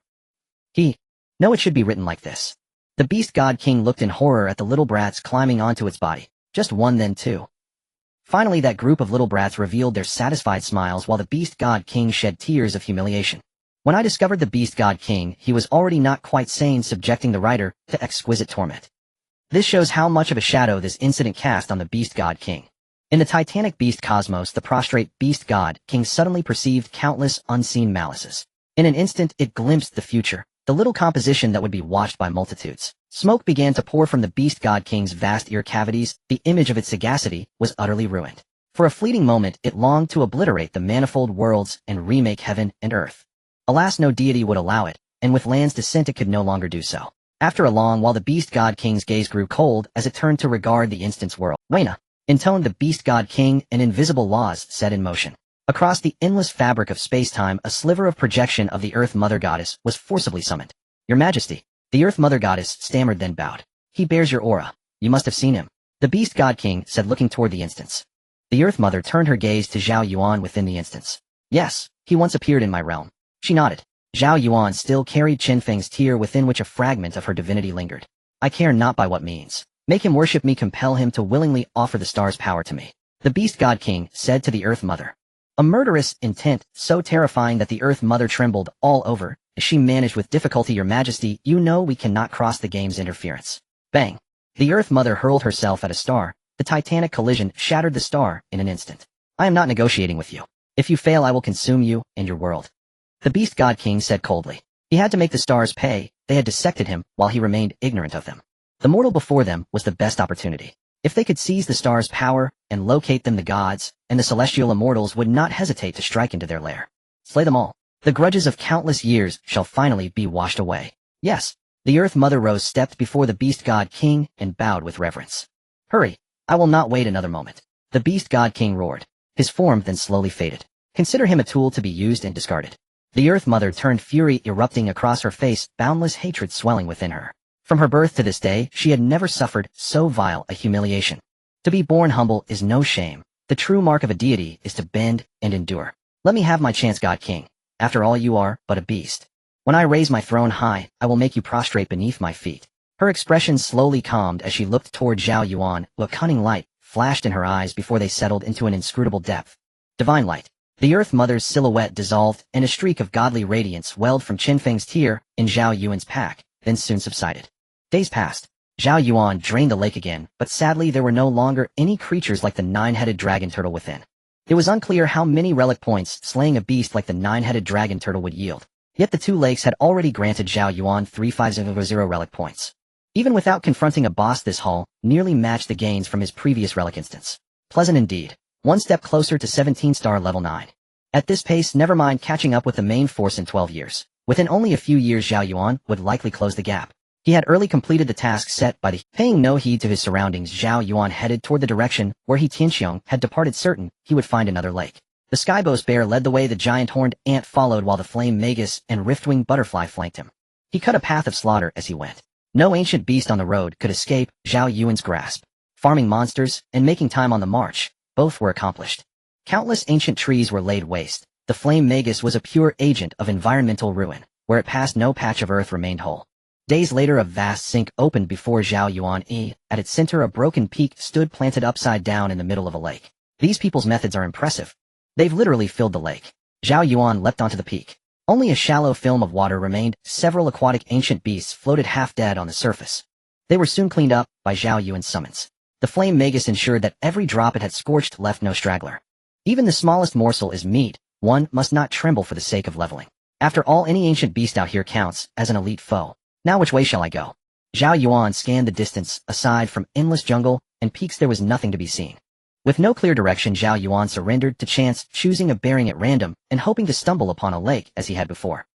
No, it should be written like this. The beast god king looked in horror at the little brats climbing onto its body. Just one, then two. Finally, that group of little brats revealed their satisfied smiles while the beast god king shed tears of humiliation. When I discovered the beast god king, he was already not quite sane, subjecting the writer to exquisite torment. This shows how much of a shadow this incident cast on the beast god king. In the titanic beast cosmos, the prostrate beast god king suddenly perceived countless unseen malices. In an instant, it glimpsed the future, the little composition that would be watched by multitudes. Smoke began to pour from the beast god king's vast ear cavities. The image of its sagacity was utterly ruined. For a fleeting moment, it longed to obliterate the manifold worlds and remake heaven and earth. Alas, no deity would allow it, and with land's descent it could no longer do so. After a long while, the beast god king's gaze grew cold as it turned to regard the instant's world. Wayna, intoned the beast god king, and invisible laws set in motion. Across the endless fabric of space-time, a sliver of projection of the Earth Mother Goddess was forcibly summoned. Your Majesty. The Earth Mother Goddess stammered, then bowed. He bears your aura. You must have seen him. The Beast God King said, looking toward the instance. The Earth Mother turned her gaze to Zhao Yuan within the instance. Yes, he once appeared in my realm. She nodded. Zhao Yuan still carried Qinfeng's tear within which a fragment of her divinity lingered. I care not by what means. Make him worship me, compel him to willingly offer the star's power to me. The Beast God King said to the Earth Mother. A murderous intent so terrifying that the Earth Mother trembled all over. She managed with difficulty. Your Majesty, you know we cannot cross the game's interference. Bang. The Earth Mother hurled herself at a star. The titanic collision shattered the star in an instant. I am not negotiating with you. If you fail, I will consume you and your world. The Beast God King said coldly. He had to make the stars pay. They had dissected him while he remained ignorant of them. The mortal before them was the best opportunity. If they could seize the stars' power and locate them, the gods and the celestial immortals would not hesitate to strike into their lair. Slay them all. The grudges of countless years shall finally be washed away. Yes. The Earth Mother rose, stepped before the Beast God King, and bowed with reverence. Hurry. I will not wait another moment. The Beast God King roared. His form then slowly faded. Consider him a tool to be used and discarded. The Earth Mother turned, fury erupting across her face, boundless hatred swelling within her. From her birth to this day, she had never suffered so vile a humiliation. To be born humble is no shame. The true mark of a deity is to bend and endure. Let me have my chance, God King. After all, you are but a beast. When I raise my throne high, I will make you prostrate beneath my feet. Her expression slowly calmed as she looked toward Zhao Yuan. A cunning light flashed in her eyes before they settled into an inscrutable depth. Divine light. The Earth Mother's silhouette dissolved, and a streak of godly radiance welled from Qinfeng's tear in Zhao Yuan's pack, then soon subsided. Days passed. Zhao Yuan drained the lake again, but sadly there were no longer any creatures like the nine-headed dragon turtle within. It was unclear how many relic points slaying a beast like the nine-headed dragon turtle would yield. Yet the two lakes had already granted Zhao Yuan 3500 relic points. Even without confronting a boss, this haul nearly matched the gains from his previous relic instance. Pleasant indeed. One step closer to 17-star level 9. At this pace, never mind catching up with the main force in 12 years. Within only a few years, Zhao Yuan would likely close the gap. He had early completed the task set by the paying no heed to his surroundings. Zhao Yuan headed toward the direction where Tianxiong had departed, certain he would find another lake. The Skyboast bear led the way, the giant horned ant followed, while the flame magus and riftwing butterfly flanked him. He cut a path of slaughter as he went. No ancient beast on the road could escape Zhao Yuan's grasp. Farming monsters and making time on the march, both were accomplished. Countless ancient trees were laid waste. The flame magus was a pure agent of environmental ruin. Where it passed, no patch of earth remained whole. Days later, a vast sink opened before Zhao Yuan. At its center, a broken peak stood planted upside down in the middle of a lake. These people's methods are impressive. They've literally filled the lake. Zhao Yuan leapt onto the peak. Only a shallow film of water remained. Several aquatic ancient beasts floated half dead on the surface. They were soon cleaned up by Zhao Yuan's summons. The flame magus ensured that every drop it had scorched left no straggler. Even the smallest morsel is meat. One must not tremble for the sake of leveling. After all, any ancient beast out here counts as an elite foe. Now which way shall I go? Zhao Yuan scanned the distance. Aside from endless jungle and peaks, there was nothing to be seen. With no clear direction, Zhao Yuan surrendered to chance, choosing a bearing at random and hoping to stumble upon a lake as he had before.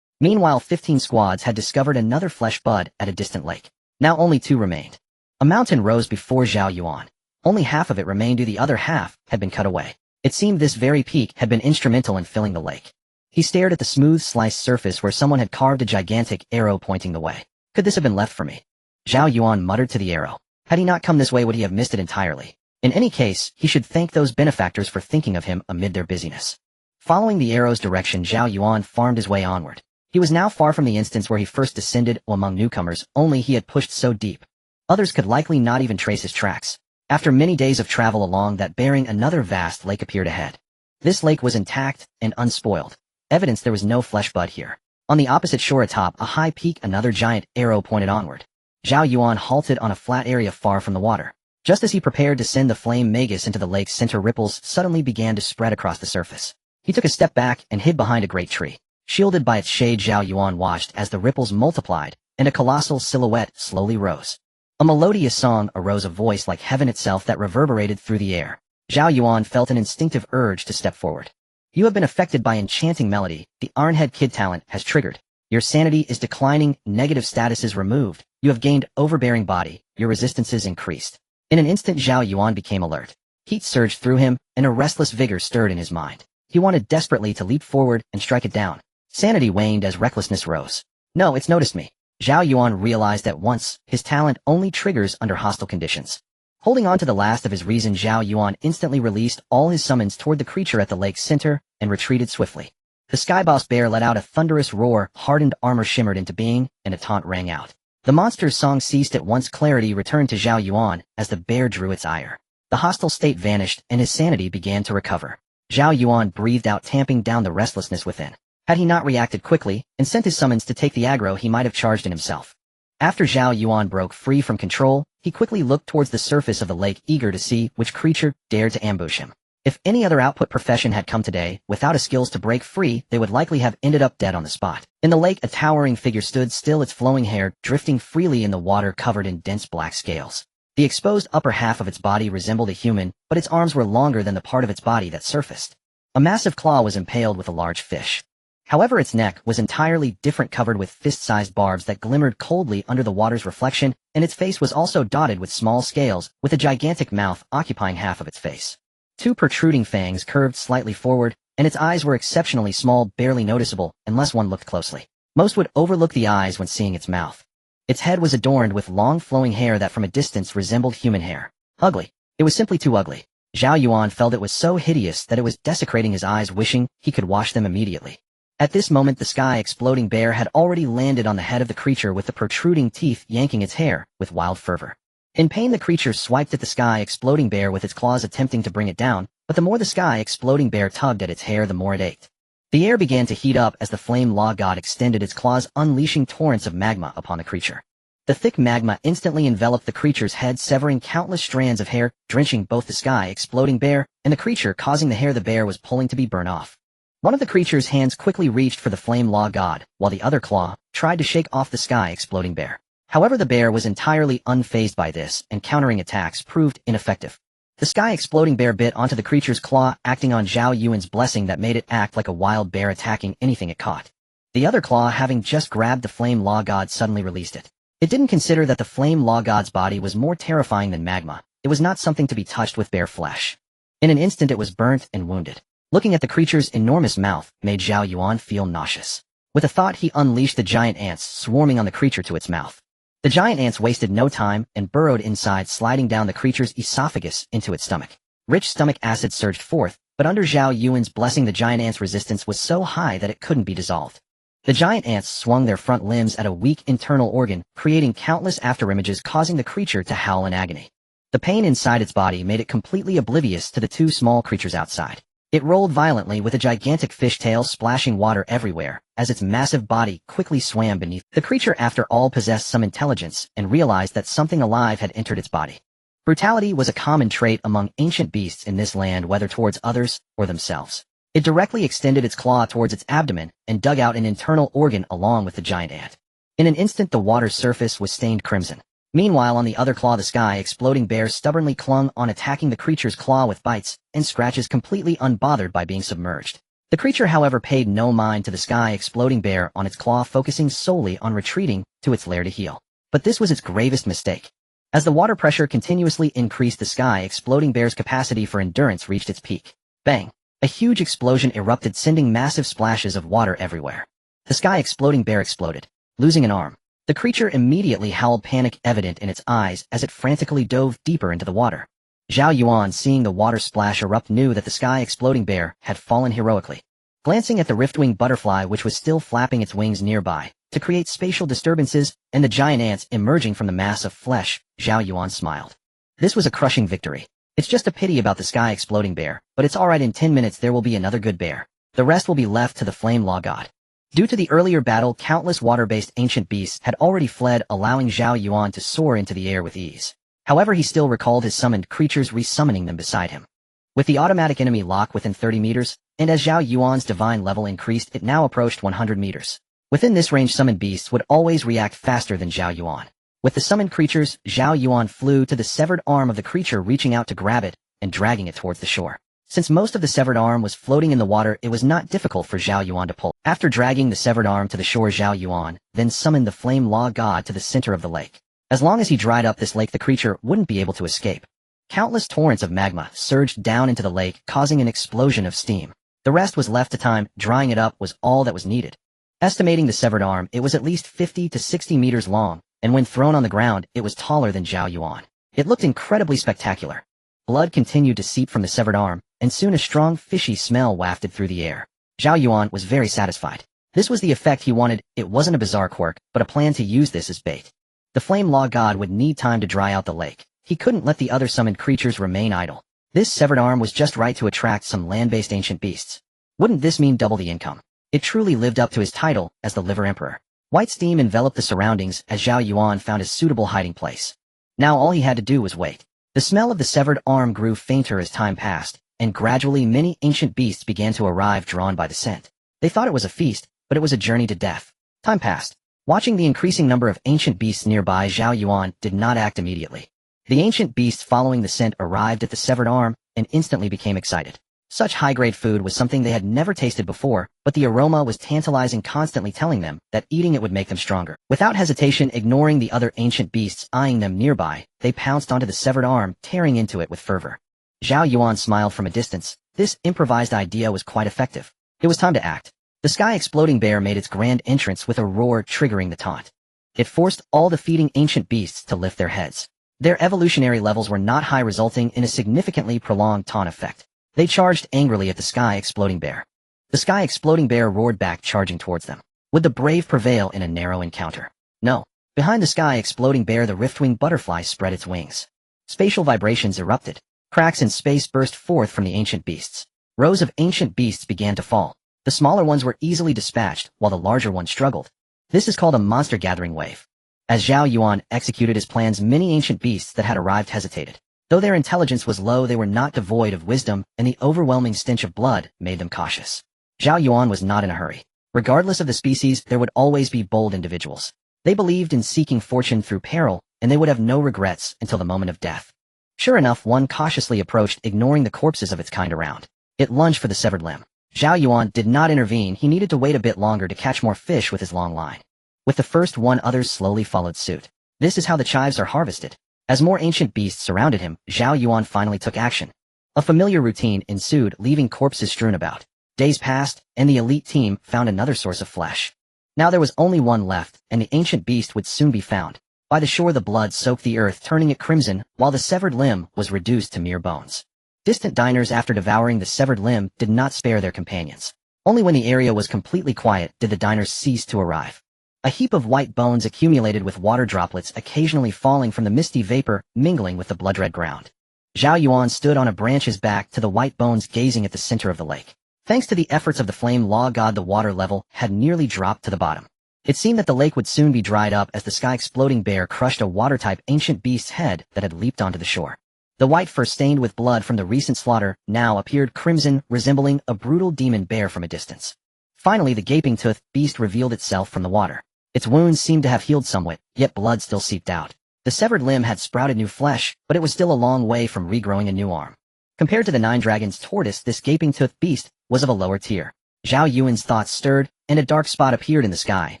Meanwhile, 15 squads had discovered another flesh bud at a distant lake. Now only 2 remained. A mountain rose before Zhao Yuan. Only half of it remained, the other half had been cut away. It seemed this very peak had been instrumental in filling the lake. He stared at the smooth sliced surface where someone had carved a gigantic arrow pointing the way. Could this have been left for me? Zhao Yuan muttered to the arrow. Had he not come this way, would he have missed it entirely? In any case, he should thank those benefactors for thinking of him amid their busyness. Following the arrow's direction, Zhao Yuan farmed his way onward. He was now far from the instance where he first descended among newcomers, only he had pushed so deep. Others could likely not even trace his tracks. After many days of travel along that bearing, another vast lake appeared ahead. This lake was intact and unspoiled. Evidence there was no flesh bud here. On the opposite shore atop a high peak, another giant arrow pointed onward. Zhao Yuan halted on a flat area far from the water. Just as he prepared to send the flame magus into the lake's center, ripples suddenly began to spread across the surface. He took a step back and hid behind a great tree. Shielded by its shade, Zhao Yuan watched as the ripples multiplied, and a colossal silhouette slowly rose. A melodious song arose, a voice like heaven itself that reverberated through the air. Zhao Yuan felt an instinctive urge to step forward. You have been affected by enchanting melody. The Ironhead Kid talent has triggered. Your sanity is declining, negative status is removed. You have gained overbearing body. Your resistances increased. In an instant, Zhao Yuan became alert. Heat surged through him, and a restless vigor stirred in his mind. He wanted desperately to leap forward and strike it down. Sanity waned as recklessness rose. No, it's noticed me. Zhao Yuan realized at once, his talent only triggers under hostile conditions. Holding on to the last of his reason, Zhao Yuan instantly released all his summons toward the creature at the lake's center and retreated swiftly. The skyboss bear let out a thunderous roar, hardened armor shimmered into being, and a taunt rang out. The monster's song ceased at once. Clarity returned to Zhao Yuan as the bear drew its ire. The hostile state vanished and his sanity began to recover. Zhao Yuan breathed out, tamping down the restlessness within. Had he not reacted quickly and sent his summons to take the aggro, he might have charged in himself. After Zhao Yuan broke free from control, he quickly looked towards the surface of the lake, eager to see which creature dared to ambush him. If any other output profession had come today, without a skills to break free, they would likely have ended up dead on the spot. In the lake, a towering figure stood still, its flowing hair drifting freely in the water covered in dense black scales. The exposed upper half of its body resembled a human, but its arms were longer than the part of its body that surfaced. A massive claw was impaled with a large fish. However, its neck was entirely different, covered with fist-sized barbs that glimmered coldly under the water's reflection, and its face was also dotted with small scales, with a gigantic mouth occupying half of its face. Two protruding fangs curved slightly forward, and its eyes were exceptionally small, barely noticeable, unless one looked closely. Most would overlook the eyes when seeing its mouth. Its head was adorned with long flowing hair that from a distance resembled human hair. Ugly. It was simply too ugly. Zhao Yuan felt it was so hideous that it was desecrating his eyes, wishing he could wash them immediately. At this moment, the sky-exploding bear had already landed on the head of the creature, with the protruding teeth yanking its hair with wild fervor. In pain, the creature swiped at the sky-exploding bear with its claws, attempting to bring it down, but the more the sky-exploding bear tugged at its hair, the more it ached. The air began to heat up as the flame law god extended its claws, unleashing torrents of magma upon the creature. The thick magma instantly enveloped the creature's head, severing countless strands of hair, drenching both the sky-exploding bear and the creature, causing the hair the bear was pulling to be burned off. One of the creature's hands quickly reached for the flame law god, while the other claw tried to shake off the sky-exploding bear. However, the bear was entirely unfazed by this, and countering attacks proved ineffective. The sky-exploding bear bit onto the creature's claw, acting on Zhao Yuan's blessing that made it act like a wild bear, attacking anything it caught. The other claw, having just grabbed the flame law god, suddenly released it. It didn't consider that the flame law god's body was more terrifying than magma. It was not something to be touched with bare flesh. In an instant it was burnt and wounded. Looking at the creature's enormous mouth made Zhao Yuan feel nauseous. With a thought, he unleashed the giant ants swarming on the creature to its mouth. The giant ants wasted no time and burrowed inside, sliding down the creature's esophagus into its stomach. Rich stomach acid surged forth, but under Zhao Yuan's blessing, the giant ants' resistance was so high that it couldn't be dissolved. The giant ants swung their front limbs at a weak internal organ, creating countless afterimages, causing the creature to howl in agony. The pain inside its body made it completely oblivious to the two small creatures outside. It rolled violently, with a gigantic fish tail splashing water everywhere, as its massive body quickly swam beneath. The creature, after all, possessed some intelligence and realized that something alive had entered its body. Brutality was a common trait among ancient beasts in this land, whether towards others or themselves. It directly extended its claw towards its abdomen and dug out an internal organ along with the giant ant. In an instant, the water's surface was stained crimson. Meanwhile, on the other claw, the sky-exploding bear stubbornly clung on, attacking the creature's claw with bites and scratches, completely unbothered by being submerged. The creature, however, paid no mind to the sky-exploding bear on its claw, focusing solely on retreating to its lair to heal. But this was its gravest mistake. As the water pressure continuously increased, the sky exploding bear's capacity for endurance reached its peak. Bang! A huge explosion erupted, sending massive splashes of water everywhere. The sky exploding bear exploded, losing an arm. The creature immediately howled, panic evident in its eyes as it frantically dove deeper into the water. Zhao Yuan, seeing the water splash erupt, knew that the sky exploding bear had fallen heroically. Glancing at the rift-winged butterfly, which was still flapping its wings nearby to create spatial disturbances, and the giant ants emerging from the mass of flesh, Zhao Yuan smiled. This was a crushing victory. It's just a pity about the sky exploding bear, but it's alright. In 10 minutes there will be another good bear. The rest will be left to the flame law god. Due to the earlier battle, countless water-based ancient beasts had already fled, allowing Zhao Yuan to soar into the air with ease. However, he still recalled his summoned creatures, resummoning them beside him. With the automatic enemy lock within 30 meters, and as Zhao Yuan's divine level increased, it now approached 100 meters. Within this range, summoned beasts would always react faster than Zhao Yuan. With the summoned creatures, Zhao Yuan flew to the severed arm of the creature, reaching out to grab it and dragging it towards the shore. Since most of the severed arm was floating in the water, it was not difficult for Zhao Yuan to pull. After dragging the severed arm to the shore, Zhao Yuan then summoned the flame law god to the center of the lake. As long as he dried up this lake, the creature wouldn't be able to escape. Countless torrents of magma surged down into the lake, causing an explosion of steam. The rest was left to time. Drying it up was all that was needed. Estimating the severed arm, it was at least 50 to 60 meters long, and when thrown on the ground, it was taller than Zhao Yuan. It looked incredibly spectacular. Blood continued to seep from the severed arm, and soon a strong fishy smell wafted through the air. Zhao Yuan was very satisfied. This was the effect he wanted. It wasn't a bizarre quirk, but a plan to use this as bait. The flame law god would need time to dry out the lake. He couldn't let the other summoned creatures remain idle. This severed arm was just right to attract some land-based ancient beasts. Wouldn't this mean double the income? It truly lived up to his title as the Liver Emperor. White steam enveloped the surroundings as Zhao Yuan found a suitable hiding place. Now all he had to do was wait. The smell of the severed arm grew fainter as time passed, and gradually many ancient beasts began to arrive, drawn by the scent. They thought it was a feast, but it was a journey to death. Time passed. Watching the increasing number of ancient beasts nearby, Zhao Yuan did not act immediately. The ancient beasts following the scent arrived at the severed arm and instantly became excited. Such high-grade food was something they had never tasted before, but the aroma was tantalizing, constantly telling them that eating it would make them stronger. Without hesitation, ignoring the other ancient beasts eyeing them nearby, they pounced onto the severed arm, tearing into it with fervor. Zhao Yuan smiled from a distance. This improvised idea was quite effective. It was time to act. The sky-exploding bear made its grand entrance with a roar, triggering the taunt. It forced all the feeding ancient beasts to lift their heads. Their evolutionary levels were not high, resulting in a significantly prolonged taunt effect. They charged angrily at the sky-exploding bear. The sky-exploding bear roared back, charging towards them. Would the brave prevail in a narrow encounter? No. Behind the sky-exploding bear, the rift-winged butterfly spread its wings. Spatial vibrations erupted. Cracks in space burst forth from the ancient beasts. Rows of ancient beasts began to fall. The smaller ones were easily dispatched, while the larger ones struggled. This is called a monster gathering wave. As Zhao Yuan executed his plans, many ancient beasts that had arrived hesitated. Though their intelligence was low, they were not devoid of wisdom, and the overwhelming stench of blood made them cautious. Zhao Yuan was not in a hurry. Regardless of the species, there would always be bold individuals. They believed in seeking fortune through peril, and they would have no regrets until the moment of death. Sure enough, one cautiously approached, ignoring the corpses of its kind around. It lunged for the severed limb. Zhao Yuan did not intervene. He needed to wait a bit longer to catch more fish with his long line. With the first one, others slowly followed suit. This is how the chives are harvested. As more ancient beasts surrounded him, Zhao Yuan finally took action. A familiar routine ensued, leaving corpses strewn about. Days passed, and the elite team found another source of flesh. Now there was only one left, and the ancient beast would soon be found. By the shore, the blood soaked the earth, turning it crimson, while the severed limb was reduced to mere bones. Distant diners, after devouring the severed limb, did not spare their companions. Only when the area was completely quiet did the diners cease to arrive. A heap of white bones accumulated, with water droplets occasionally falling from the misty vapor, mingling with the blood-red ground. Zhao Yuan stood on a branch's back to the white bones, gazing at the center of the lake. Thanks to the efforts of the flame law god, the water level had nearly dropped to the bottom. It seemed that the lake would soon be dried up as the sky-exploding bear crushed a water-type ancient beast's head that had leaped onto the shore. The white fur, stained with blood from the recent slaughter, now appeared crimson, resembling a brutal demon bear from a distance. Finally, the gaping-toothed beast revealed itself from the water. Its wounds seemed to have healed somewhat, yet blood still seeped out. The severed limb had sprouted new flesh, but it was still a long way from regrowing a new arm. Compared to the Nine Dragons tortoise, this gaping-toothed beast was of a lower tier. Zhao Yuan's thoughts stirred, and a dark spot appeared in the sky,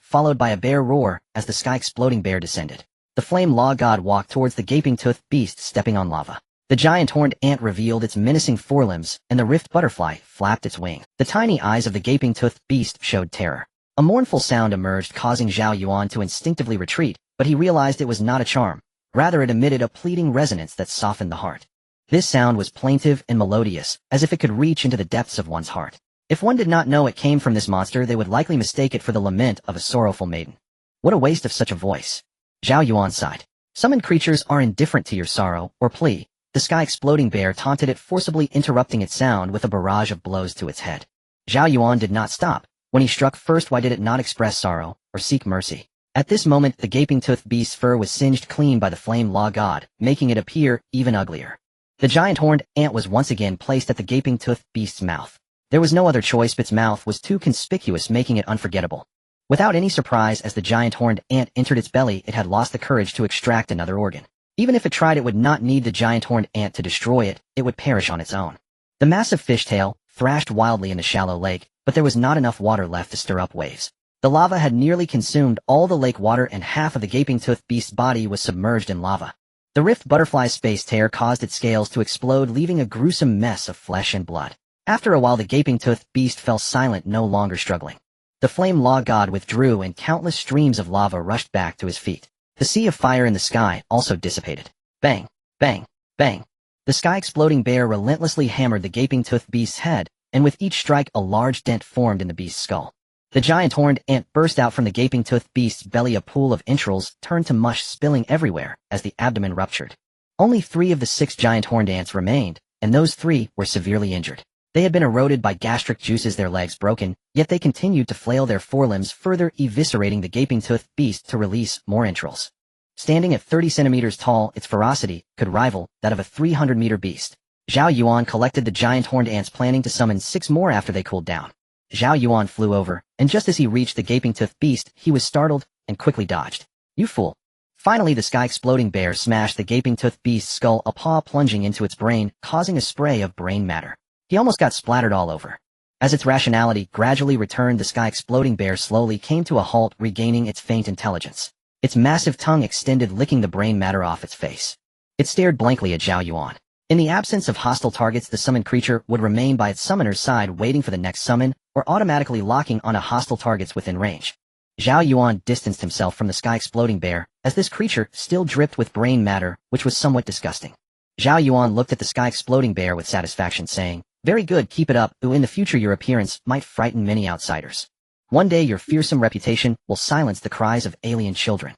followed by a bear roar as the sky-exploding bear descended. The flame law god walked towards the gaping-toothed beast, stepping on lava. The giant horned ant revealed its menacing forelimbs, and the rift butterfly flapped its wing. The tiny eyes of the gaping-toothed beast showed terror. A mournful sound emerged, causing Zhao Yuan to instinctively retreat, but he realized it was not a charm. Rather, it emitted a pleading resonance that softened the heart. This sound was plaintive and melodious, as if it could reach into the depths of one's heart. If one did not know it came from this monster, they would likely mistake it for the lament of a sorrowful maiden. What a waste of such a voice. Zhao Yuan sighed. Summoned creatures are indifferent to your sorrow or plea. The sky-exploding bear taunted it, forcibly interrupting its sound with a barrage of blows to its head. Zhao Yuan did not stop. When he struck first, why did it not express sorrow or seek mercy? At this moment, the gaping-toothed beast's fur was singed clean by the flame law god, making it appear even uglier. The giant horned ant was once again placed at the gaping-toothed beast's mouth. There was no other choice, but its mouth was too conspicuous, making it unforgettable. Without any surprise, as the giant horned ant entered its belly, it had lost the courage to extract another organ. Even if it tried, it would not need the giant horned ant to destroy it, it would perish on its own. The massive fishtail thrashed wildly in the shallow lake, but there was not enough water left to stir up waves. The lava had nearly consumed all the lake water, and half of the gaping-toothed beast's body was submerged in lava. The rift butterfly's space tear caused its scales to explode, leaving a gruesome mess of flesh and blood. After a while, the gaping-toothed beast fell silent, no longer struggling. The flame law god withdrew, and countless streams of lava rushed back to his feet. The sea of fire in the sky also dissipated. Bang, bang, bang. The sky-exploding bear relentlessly hammered the gaping-toothed beast's head, and with each strike a large dent formed in the beast's skull. The giant horned ant burst out from the gaping-toothed beast's belly. A pool of entrails turned to mush, spilling everywhere as the abdomen ruptured. Only 3 of the 6 giant horned ants remained, and those 3 were severely injured. They had been eroded by gastric juices, their legs broken, yet they continued to flail their forelimbs, further eviscerating the gaping-toothed beast to release more entrails. Standing at 30 centimeters tall, its ferocity could rival that of a 300-meter beast. Zhao Yuan collected the giant horned ants, planning to summon 6 more after they cooled down. Zhao Yuan flew over, and just as he reached the gaping-toothed beast, he was startled and quickly dodged. You fool! Finally, the sky-exploding bear smashed the gaping-toothed beast's skull, a paw plunging into its brain, causing a spray of brain matter. He almost got splattered all over. As its rationality gradually returned, the sky-exploding bear slowly came to a halt, regaining its faint intelligence. Its massive tongue extended, licking the brain matter off its face. It stared blankly at Zhao Yuan. In the absence of hostile targets, the summoned creature would remain by its summoner's side, waiting for the next summon, or automatically locking onto hostile targets within range. Zhao Yuan distanced himself from the sky-exploding bear, as this creature still dripped with brain matter, which was somewhat disgusting. Zhao Yuan looked at the sky-exploding bear with satisfaction, saying, "Very good, keep it up, though in the future your appearance might frighten many outsiders. One day your fearsome reputation will silence the cries of alien children.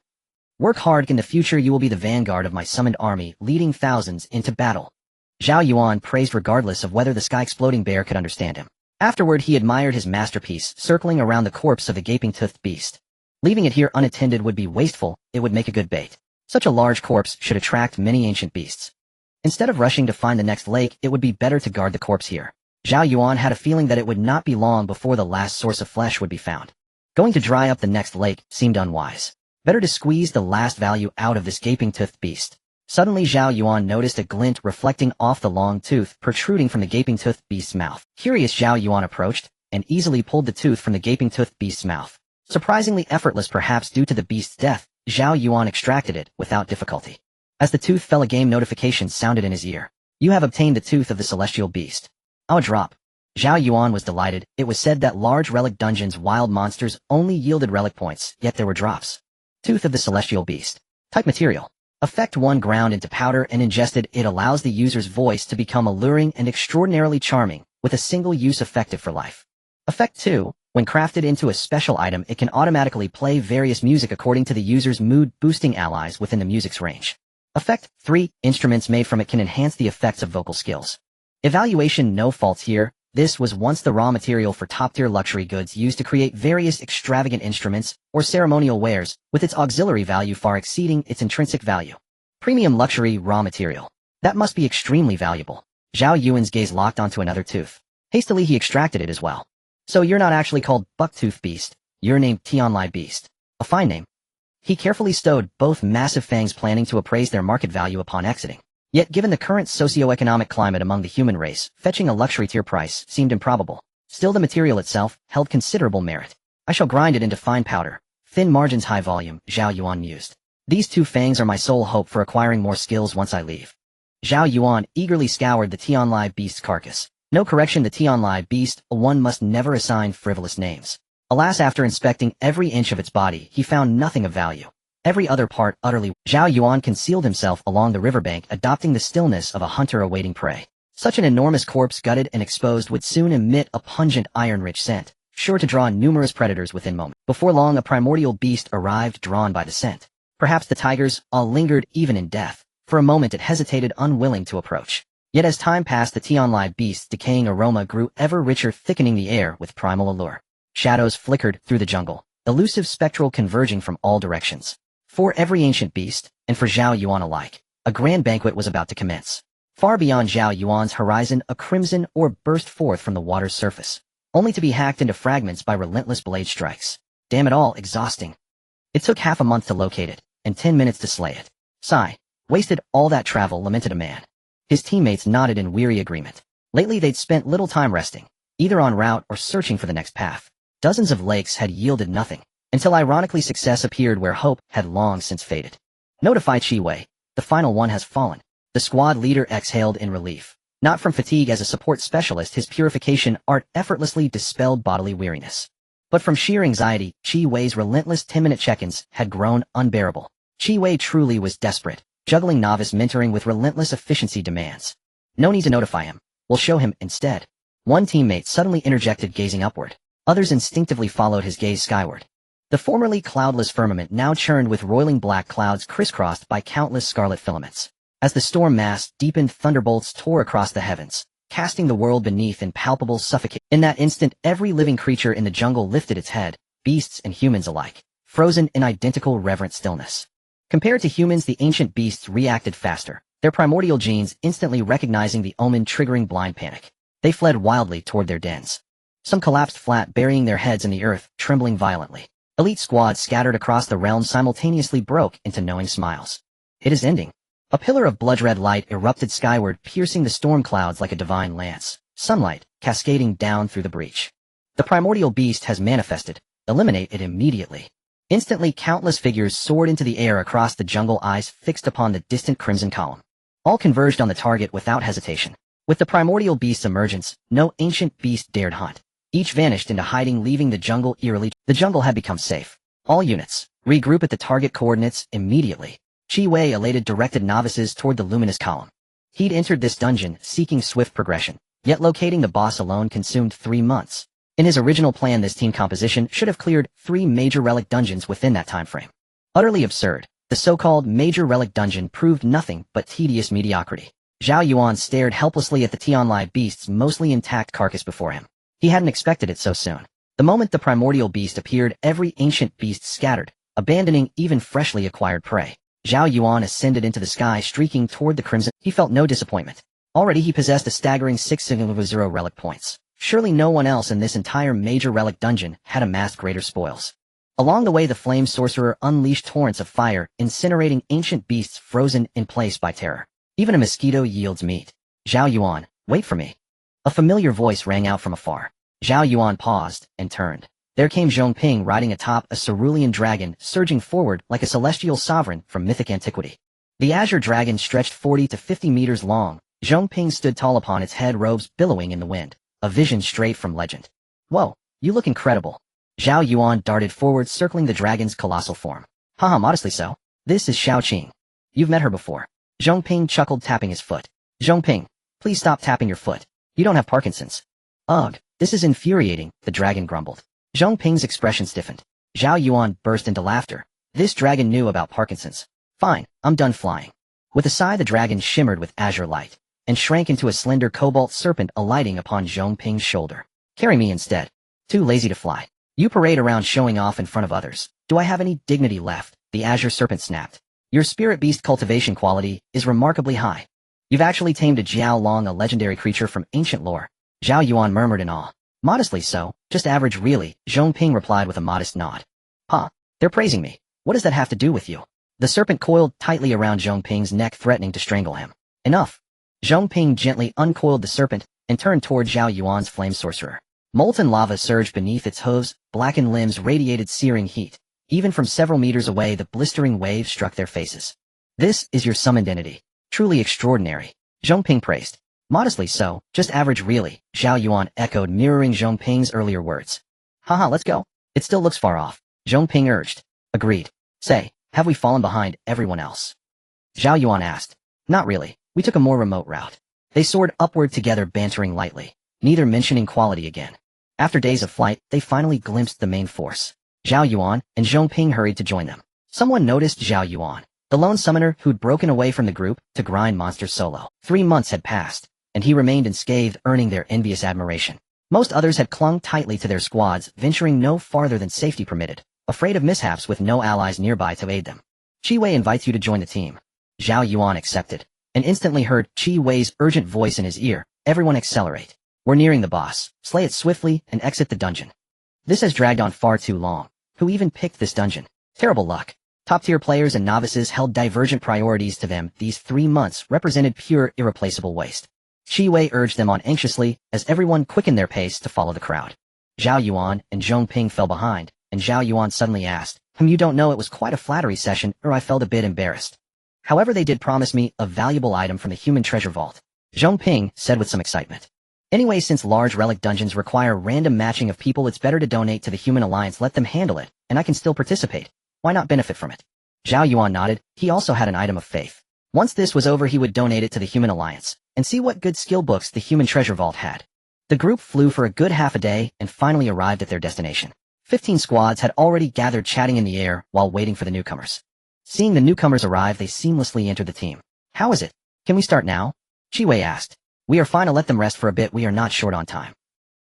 Work hard, in the future you will be the vanguard of my summoned army, leading thousands into battle." Zhao Yuan praised regardless of whether the sky-exploding bear could understand him. Afterward, he admired his masterpiece, circling around the corpse of the gaping-toothed beast. Leaving it here unattended would be wasteful, it would make a good bait. Such a large corpse should attract many ancient beasts. Instead of rushing to find the next lake, it would be better to guard the corpse here. Zhao Yuan had a feeling that it would not be long before the last source of flesh would be found. Going to dry up the next lake seemed unwise. Better to squeeze the last value out of this gaping-toothed beast. Suddenly, Zhao Yuan noticed a glint reflecting off the long tooth protruding from the gaping-toothed beast's mouth. Curious, Zhao Yuan approached and easily pulled the tooth from the gaping-toothed beast's mouth. Surprisingly effortless, perhaps due to the beast's death, Zhao Yuan extracted it without difficulty. As the tooth fell, a game notification sounded in his ear. You have obtained the tooth of the celestial beast. Oh, a drop. Zhao Yuan was delighted. It was said that large relic dungeons' wild monsters only yielded relic points, yet there were drops. Tooth of the celestial beast. Type material. Effect 1, ground into powder and ingested. It allows the user's voice to become alluring and extraordinarily charming, with a single use, effective for life. Effect 2, when crafted into a special item, it can automatically play various music according to the user's mood, boosting allies within the music's range. Effect 3, instruments made from it can enhance the effects of vocal skills. Evaluation: no faults here. This was once the raw material for top-tier luxury goods used to create various extravagant instruments or ceremonial wares, with its auxiliary value far exceeding its intrinsic value. Premium luxury raw material. That must be extremely valuable. Zhao Yuan's gaze locked onto another tooth. Hastily he extracted it as well. So you're not actually called Bucktooth Beast, you're named Tianlai Beast. A fine name. He carefully stowed both massive fangs, planning to appraise their market value upon exiting. Yet given the current socio-economic climate among the human race, fetching a luxury tier price seemed improbable. Still, the material itself held considerable merit. I shall grind it into fine powder. Thin margins, high volume, Zhao Yuan mused. These two fangs are my sole hope for acquiring more skills once I leave. Zhao Yuan eagerly scoured the Tianlai beast's carcass. No correction, the Tianlai beast, one must never assign frivolous names. Alas, after inspecting every inch of its body, he found nothing of value. Every other part utterly. Zhao Yuan concealed himself along the riverbank, adopting the stillness of a hunter awaiting prey. Such an enormous corpse, gutted and exposed, would soon emit a pungent iron-rich scent, sure to draw numerous predators within moments. Before long, a primordial beast arrived, drawn by the scent. Perhaps the tigers all lingered even in death. For a moment it hesitated, unwilling to approach. Yet as time passed, the Tianlai beast's decaying aroma grew ever richer, thickening the air with primal allure. Shadows flickered through the jungle, elusive spectral converging from all directions. For every ancient beast, and for Zhao Yuan alike, a grand banquet was about to commence. Far beyond Zhao Yuan's horizon, a crimson orb burst forth from the water's surface, only to be hacked into fragments by relentless blade strikes. Damn it all, exhausting. It took half a month to locate it, and 10 minutes to slay it. Sigh. Wasted all that travel, lamented a man. His teammates nodded in weary agreement. Lately they'd spent little time resting, either en route or searching for the next path. Dozens of lakes had yielded nothing, until ironically success appeared where hope had long since faded. Notify Chi Wei. The final one has fallen. The squad leader exhaled in relief. Not from fatigue. As a support specialist, his purification art effortlessly dispelled bodily weariness, but from sheer anxiety. Chi Wei's relentless 10-minute check-ins had grown unbearable. Chi Wei truly was desperate, juggling novice mentoring with relentless efficiency demands. No need to notify him. We'll show him instead. One teammate suddenly interjected, gazing upward. Others instinctively followed his gaze skyward. The formerly cloudless firmament now churned with roiling black clouds crisscrossed by countless scarlet filaments. As the storm mass deepened, thunderbolts tore across the heavens, casting the world beneath in palpable suffocation. In that instant, every living creature in the jungle lifted its head, beasts and humans alike, frozen in identical reverent stillness. Compared to humans, the ancient beasts reacted faster, their primordial genes instantly recognizing the omen, triggering blind panic. They fled wildly toward their dens. Some collapsed flat, burying their heads in the earth, trembling violently. Elite squads scattered across the realm simultaneously broke into knowing smiles. It is ending. A pillar of blood-red light erupted skyward, piercing the storm clouds like a divine lance, sunlight cascading down through the breach. The primordial beast has manifested. Eliminate it immediately. Instantly, countless figures soared into the air across the jungle, eyes fixed upon the distant crimson column. All converged on the target without hesitation. With the primordial beast's emergence, no ancient beast dared hunt. Each vanished into hiding, leaving the jungle eerily. The jungle had become safe. All units, regroup at the target coordinates immediately. Chi Wei, elated, directed novices toward the luminous column. He'd entered this dungeon seeking swift progression, yet locating the boss alone consumed 3 months. In his original plan, this team composition should have cleared 3 major relic dungeons within that time frame. Utterly absurd, the so-called major relic dungeon proved nothing but tedious mediocrity. Zhao Yuan stared helplessly at the Tianlai beast's mostly intact carcass before him. He hadn't expected it so soon. The moment the primordial beast appeared, every ancient beast scattered, abandoning even freshly acquired prey. Zhao Yuan ascended into the sky, streaking toward the crimson. He felt no disappointment. Already he possessed a staggering 6,000 relic points. Surely no one else in this entire major relic dungeon had amassed greater spoils. Along the way, the flame sorcerer unleashed torrents of fire, incinerating ancient beasts frozen in place by terror. Even a mosquito yields meat. Zhao Yuan, wait for me. A familiar voice rang out from afar. Zhao Yuan paused and turned. There came Zhongping riding atop a cerulean dragon, surging forward like a celestial sovereign from mythic antiquity. The azure dragon stretched 40 to 50 meters long. Zhongping stood tall upon its head, robes billowing in the wind, a vision straight from legend. Whoa, you look incredible. Zhao Yuan darted forward, circling the dragon's colossal form. Haha, modestly so. This is Xiao Qing. You've met her before. Zhongping chuckled, tapping his foot. Zhongping, please stop tapping your foot. You don't have Parkinson's. Ugh, this is infuriating, the dragon grumbled. Zhongping's expression stiffened. Zhao Yuan burst into laughter. This dragon knew about Parkinson's. Fine, I'm done flying. With a sigh, the dragon shimmered with azure light, and shrank into a slender cobalt serpent, alighting upon Zhongping's shoulder. Carry me instead. Too lazy to fly. You parade around showing off in front of others. Do I have any dignity left? The azure serpent snapped. Your spirit beast cultivation quality is remarkably high. You've actually tamed a Jiao Long, a legendary creature from ancient lore. Zhao Yuan murmured in awe. Modestly so, just average really, Zhongping replied with a modest nod. Huh, they're praising me. What does that have to do with you? The serpent coiled tightly around Zhongping's neck, threatening to strangle him. Enough. Zhongping gently uncoiled the serpent and turned toward Zhao Yuan's flame sorcerer. Molten lava surged beneath its hooves, blackened limbs radiated searing heat. Even from several meters away, the blistering waves struck their faces. This is your summoned entity. Truly extraordinary. Zhong Ping praised. Modestly so, just average really, Zhao Yuan echoed, mirroring Zhong Ping's earlier words. Haha, let's go. It still looks far off, Zhong Ping urged. Agreed. Say, have we fallen behind everyone else? Zhao Yuan asked. Not really, we took a more remote route. They soared upward together, bantering lightly, neither mentioning quality again. After days of flight, they finally glimpsed the main force. Zhao Yuan and Zhong Ping hurried to join them. Someone noticed Zhao Yuan, the lone summoner who'd broken away from the group to grind monsters solo. 3 months had passed, and he remained unscathed, earning their envious admiration. Most others had clung tightly to their squads, venturing no farther than safety permitted, afraid of mishaps with no allies nearby to aid them. Qi Wei invites you to join the team. Zhao Yuan accepted, and instantly heard Qi Wei's urgent voice in his ear. Everyone accelerate. We're nearing the boss. Slay it swiftly and exit the dungeon. This has dragged on far too long. Who even picked this dungeon? Terrible luck. Top-tier players and novices held divergent priorities to them. These 3 months represented pure, irreplaceable waste. Qi Wei urged them on anxiously, as everyone quickened their pace to follow the crowd. Zhao Yuan and Zhong Ping fell behind, and Zhao Yuan suddenly asked, you don't know, it was quite a flattery session, or I felt a bit embarrassed. However, they did promise me a valuable item from the human treasure vault. Zhong Ping said with some excitement. Anyway, since large relic dungeons require random matching of people, it's better to donate to the Human Alliance. Let them handle it, and I can still participate. Why not benefit from it? Zhao Yuan nodded. He also had an item of faith. Once this was over, he would donate it to the Human Alliance, and see what good skill books the human treasure vault had. The group flew for a good half a day, and finally arrived at their destination. 15 squads had already gathered, chatting in the air, while waiting for the newcomers. Seeing the newcomers arrive, they seamlessly entered the team. How is it? Can we start now? Qi Wei asked. We are fine to let them rest for a bit, we are not short on time.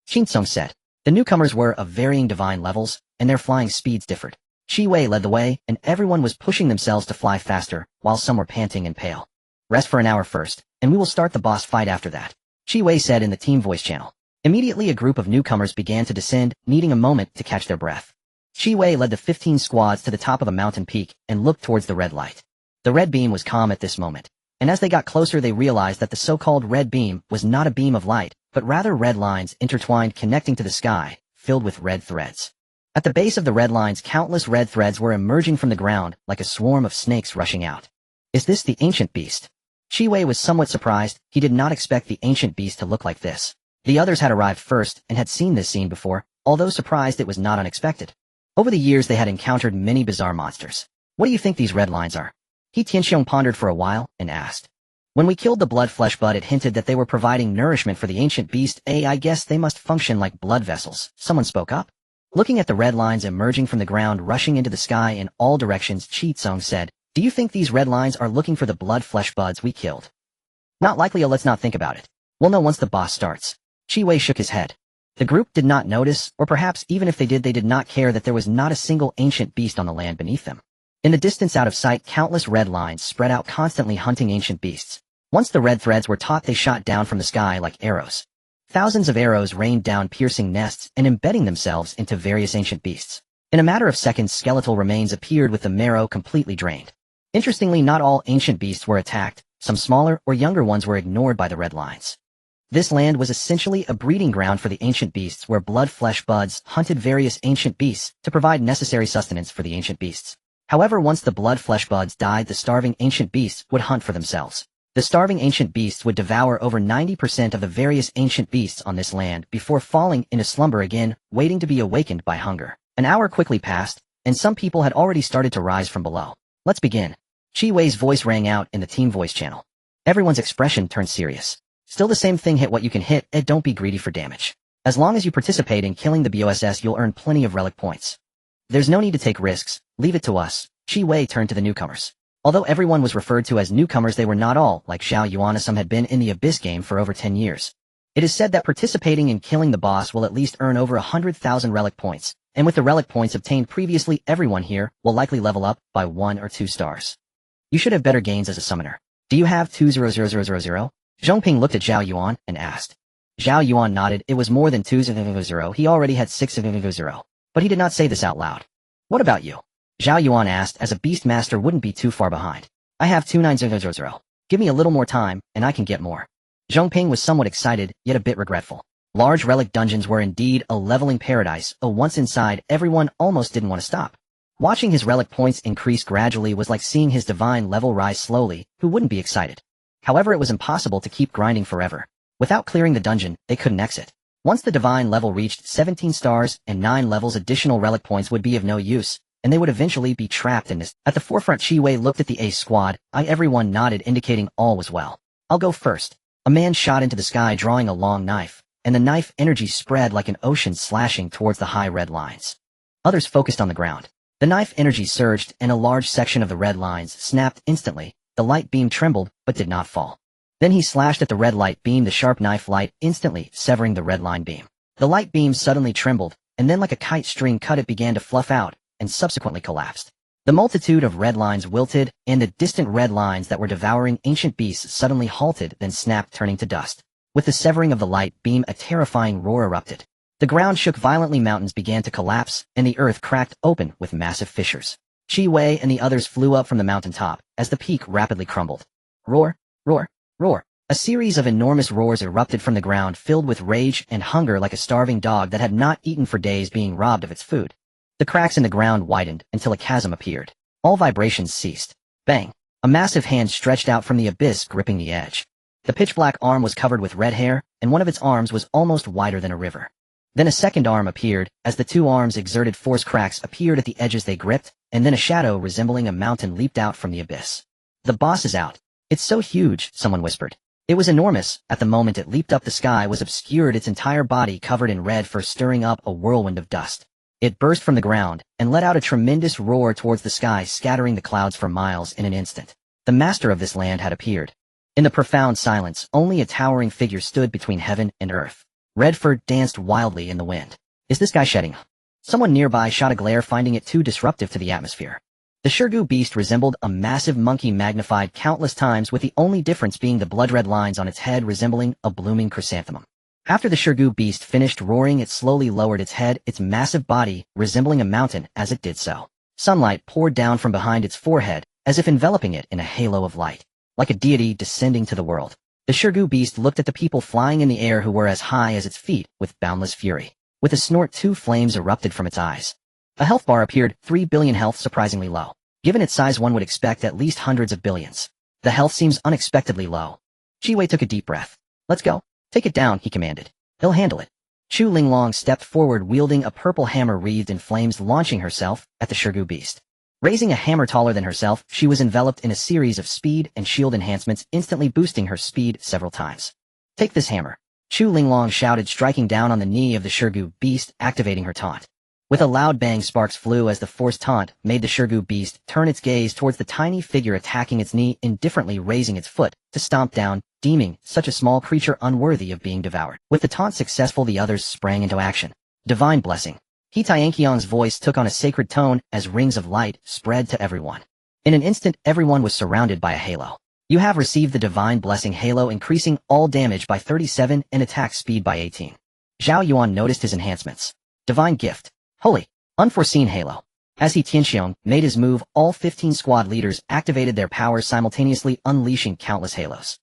Qinsong said. The newcomers were of varying divine levels, and their flying speeds differed. Qi Wei led the way, and everyone was pushing themselves to fly faster, while some were panting and pale. Rest for an hour first, and we will start the boss fight after that, Qi Wei said in the team voice channel. Immediately a group of newcomers began to descend, needing a moment to catch their breath. Qi Wei led the 15 squads to the top of a mountain peak, and looked towards the red light. The red beam was calm at this moment, and as they got closer they realized that the so-called red beam was not a beam of light, but rather red lines intertwined connecting to the sky, filled with red threads. At the base of the red lines, countless red threads were emerging from the ground, like a swarm of snakes rushing out. Is this the ancient beast? Qi Wei was somewhat surprised. He did not expect the ancient beast to look like this. The others had arrived first, and had seen this scene before, although surprised it was not unexpected. Over the years they had encountered many bizarre monsters. What do you think these red lines are? He Tianxiong pondered for a while, and asked. When we killed the blood flesh bud, it hinted that they were providing nourishment for the ancient beast. I guess they must function like blood vessels. Someone spoke up. Looking at the red lines emerging from the ground, rushing into the sky in all directions, Qi said, do you think these red lines are looking for the blood flesh buds we killed? Not likely. Let's not think about it. We'll know once the boss starts. Qi Wei shook his head. The group did not notice, or perhaps even if they did not care, that there was not a single ancient beast on the land beneath them. In the distance out of sight, countless red lines spread out, constantly hunting ancient beasts. Once the red threads were taut, they shot down from the sky like arrows. Thousands of arrows rained down, piercing nests and embedding themselves into various ancient beasts. In a matter of seconds, skeletal remains appeared with the marrow completely drained. Interestingly, not all ancient beasts were attacked. Some smaller or younger ones were ignored by the red lines. This land was essentially a breeding ground for the ancient beasts, where blood flesh buds hunted various ancient beasts to provide necessary sustenance for the ancient beasts. However, once the blood flesh buds died, the starving ancient beasts would hunt for themselves. The starving ancient beasts would devour over 90% of the various ancient beasts on this land before falling into slumber again, waiting to be awakened by hunger. An hour quickly passed, and some people had already started to rise from below. Let's begin. Qi Wei's voice rang out in the team voice channel. Everyone's expression turned serious. Still the same thing, hit what you can hit, and don't be greedy for damage. As long as you participate in killing the BOSS, you'll earn plenty of relic points. There's no need to take risks, leave it to us. Qi Wei turned to the newcomers. Although everyone was referred to as newcomers, they were not all like Zhao Yuan. Some had been in the Abyss game for over 10 years. It is said that participating in killing the boss will at least earn over 100,000 relic points, and with the relic points obtained previously, everyone here will likely level up by 1 or 2 stars. You should have better gains as a summoner. Do you have 200,000? Zhong Ping looked at Zhao Yuan and asked. Zhao Yuan nodded. It was more than 200. He already had 600, but he did not say this out loud. What about you? Zhao Yuan asked, as a beast master wouldn't be too far behind. I have 2900. Give me a little more time, and I can get more. Zhong Ping was somewhat excited, yet a bit regretful. Large relic dungeons were indeed a leveling paradise. Once inside, everyone almost didn't want to stop. Watching his relic points increase gradually was like seeing his divine level rise slowly. Who wouldn't be excited? However, it was impossible to keep grinding forever. Without clearing the dungeon, they couldn't exit. Once the divine level reached 17 stars and 9 levels, additional relic points would be of no use, and they would eventually be trapped in this. At the forefront, Chi Wei looked at the ace squad. Everyone nodded, indicating all was well. I'll go first. A man shot into the sky drawing a long knife, and the knife energy spread like an ocean, slashing towards the high red lines. Others focused on the ground. The knife energy surged, and a large section of the red lines snapped instantly. The light beam trembled, but did not fall. Then he slashed at the red light beam, the sharp knife light instantly severing the red line beam. The light beam suddenly trembled, and then like a kite string cut, it began to fluff out, and subsequently collapsed. The multitude of red lines wilted, and the distant red lines that were devouring ancient beasts suddenly halted, then snapped, turning to dust. With the severing of the light beam, a terrifying roar erupted. The ground shook violently, mountains began to collapse, and the earth cracked open with massive fissures. Chi Wei and the others flew up from the mountain top, as the peak rapidly crumbled. Roar, roar, roar. A series of enormous roars erupted from the ground, filled with rage and hunger, like a starving dog that had not eaten for days being robbed of its food. The cracks in the ground widened until a chasm appeared. All vibrations ceased. Bang! A massive hand stretched out from the abyss, gripping the edge. The pitch-black arm was covered with red hair, and one of its arms was almost wider than a river. Then a second arm appeared. As the two arms exerted force, cracks appeared at the edges they gripped, and then a shadow resembling a mountain leaped out from the abyss. The boss is out. It's so huge, someone whispered. It was enormous. At the moment it leaped up, the sky was obscured, its entire body covered in red, first stirring up a whirlwind of dust. It burst from the ground, and let out a tremendous roar towards the sky, scattering the clouds for miles in an instant. The master of this land had appeared. In the profound silence, only a towering figure stood between heaven and earth. Red fur danced wildly in the wind. Is this guy shedding? Someone nearby shot a glare, finding it too disruptive to the atmosphere. The Shirgu beast resembled a massive monkey magnified countless times, with the only difference being the blood-red lines on its head resembling a blooming chrysanthemum. After the Shirgu beast finished roaring, it slowly lowered its head, its massive body resembling a mountain as it did so. Sunlight poured down from behind its forehead, as if enveloping it in a halo of light. Like a deity descending to the world, the Shirgu beast looked at the people flying in the air, who were as high as its feet, with boundless fury. With a snort, 2 flames erupted from its eyes. A health bar appeared, 3 billion health, surprisingly low. Given its size, one would expect at least hundreds of billions. The health seems unexpectedly low. Chi Wei took a deep breath. Let's go. Take it down, he commanded. He'll handle it. Chu Linglong stepped forward, wielding a purple hammer wreathed in flames, launching herself at the Shirgu beast. Raising a hammer taller than herself, she was enveloped in a series of speed and shield enhancements, instantly boosting her speed several times. Take this hammer. Chu Linglong shouted, striking down on the knee of the Shirgu beast, activating her taunt. With a loud bang, sparks flew as the forced taunt made the Shirgu beast turn its gaze towards the tiny figure attacking its knee, indifferently raising its foot to stomp down, deeming such a small creature unworthy of being devoured. With the taunt successful, the others sprang into action. Divine blessing. He Tianqiang's voice took on a sacred tone as rings of light spread to everyone. In an instant, everyone was surrounded by a halo. You have received the divine blessing halo, increasing all damage by 37 and attack speed by 18. Zhao Yuan noticed his enhancements. Divine gift. Holy. Unforeseen halo. As he Tianqiang made his move, all 15 squad leaders activated their powers simultaneously, unleashing countless halos.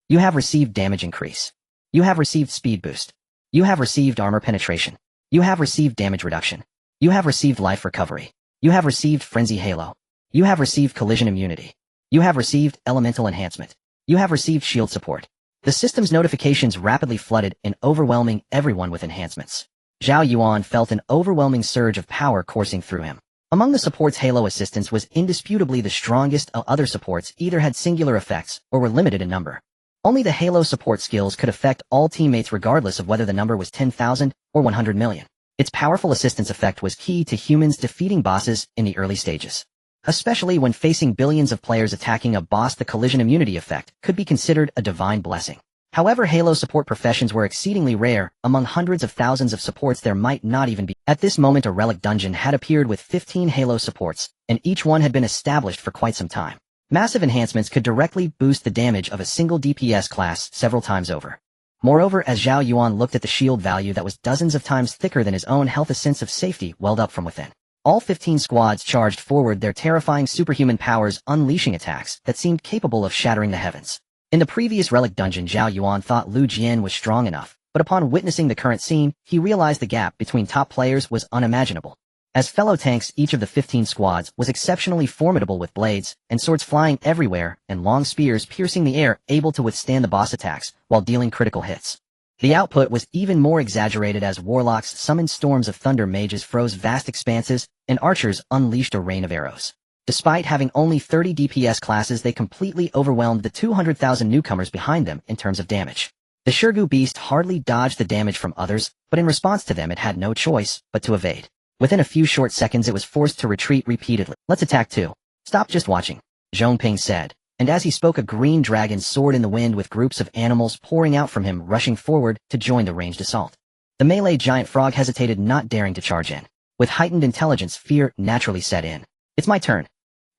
You have received damage increase. You have received speed boost. You have received armor penetration. You have received damage reduction. You have received life recovery. You have received frenzy halo. You have received collision immunity. You have received elemental enhancement. You have received shield support. The system's notifications rapidly flooded in, overwhelming everyone with enhancements. Zhao Yuan felt an overwhelming surge of power coursing through him. Among the supports, Halo Assistance was indisputably the strongest. Other supports either had singular effects or were limited in number. Only the Halo support skills could affect all teammates regardless of whether the number was 10,000 or 100 million. Its powerful assistance effect was key to humans defeating bosses in the early stages. Especially when facing billions of players attacking a boss, the collision immunity effect could be considered a divine blessing. However, Halo support professions were exceedingly rare. Among hundreds of thousands of supports, there might not even be. At this moment, a relic dungeon had appeared with 15 Halo supports, and each one had been established for quite some time. Massive enhancements could directly boost the damage of a single DPS class several times over. Moreover, as Zhao Yuan looked at the shield value that was dozens of times thicker than his own health, a sense of safety welled up from within. All 15 squads charged forward, their terrifying superhuman powers unleashing attacks that seemed capable of shattering the heavens. In the previous relic dungeon, Zhao Yuan thought Lu Jian was strong enough, but upon witnessing the current scene, he realized the gap between top players was unimaginable. As fellow tanks, each of the 15 squads was exceptionally formidable with blades and swords flying everywhere and long spears piercing the air, able to withstand the boss attacks while dealing critical hits. The output was even more exaggerated as warlocks summoned storms of thunder, mages froze vast expanses, and archers unleashed a rain of arrows. Despite having only 30 DPS classes, they completely overwhelmed the 200,000 newcomers behind them in terms of damage. The Shirgu beast hardly dodged the damage from others, but in response to them it had no choice but to evade. Within a few short seconds it was forced to retreat repeatedly. "Let's attack too. Stop just watching," Zhong Ping said, and as he spoke a green dragon soared in the wind with groups of animals pouring out from him, rushing forward to join the ranged assault. The melee giant frog hesitated, not daring to charge in. With heightened intelligence, fear naturally set in. "It's my turn,"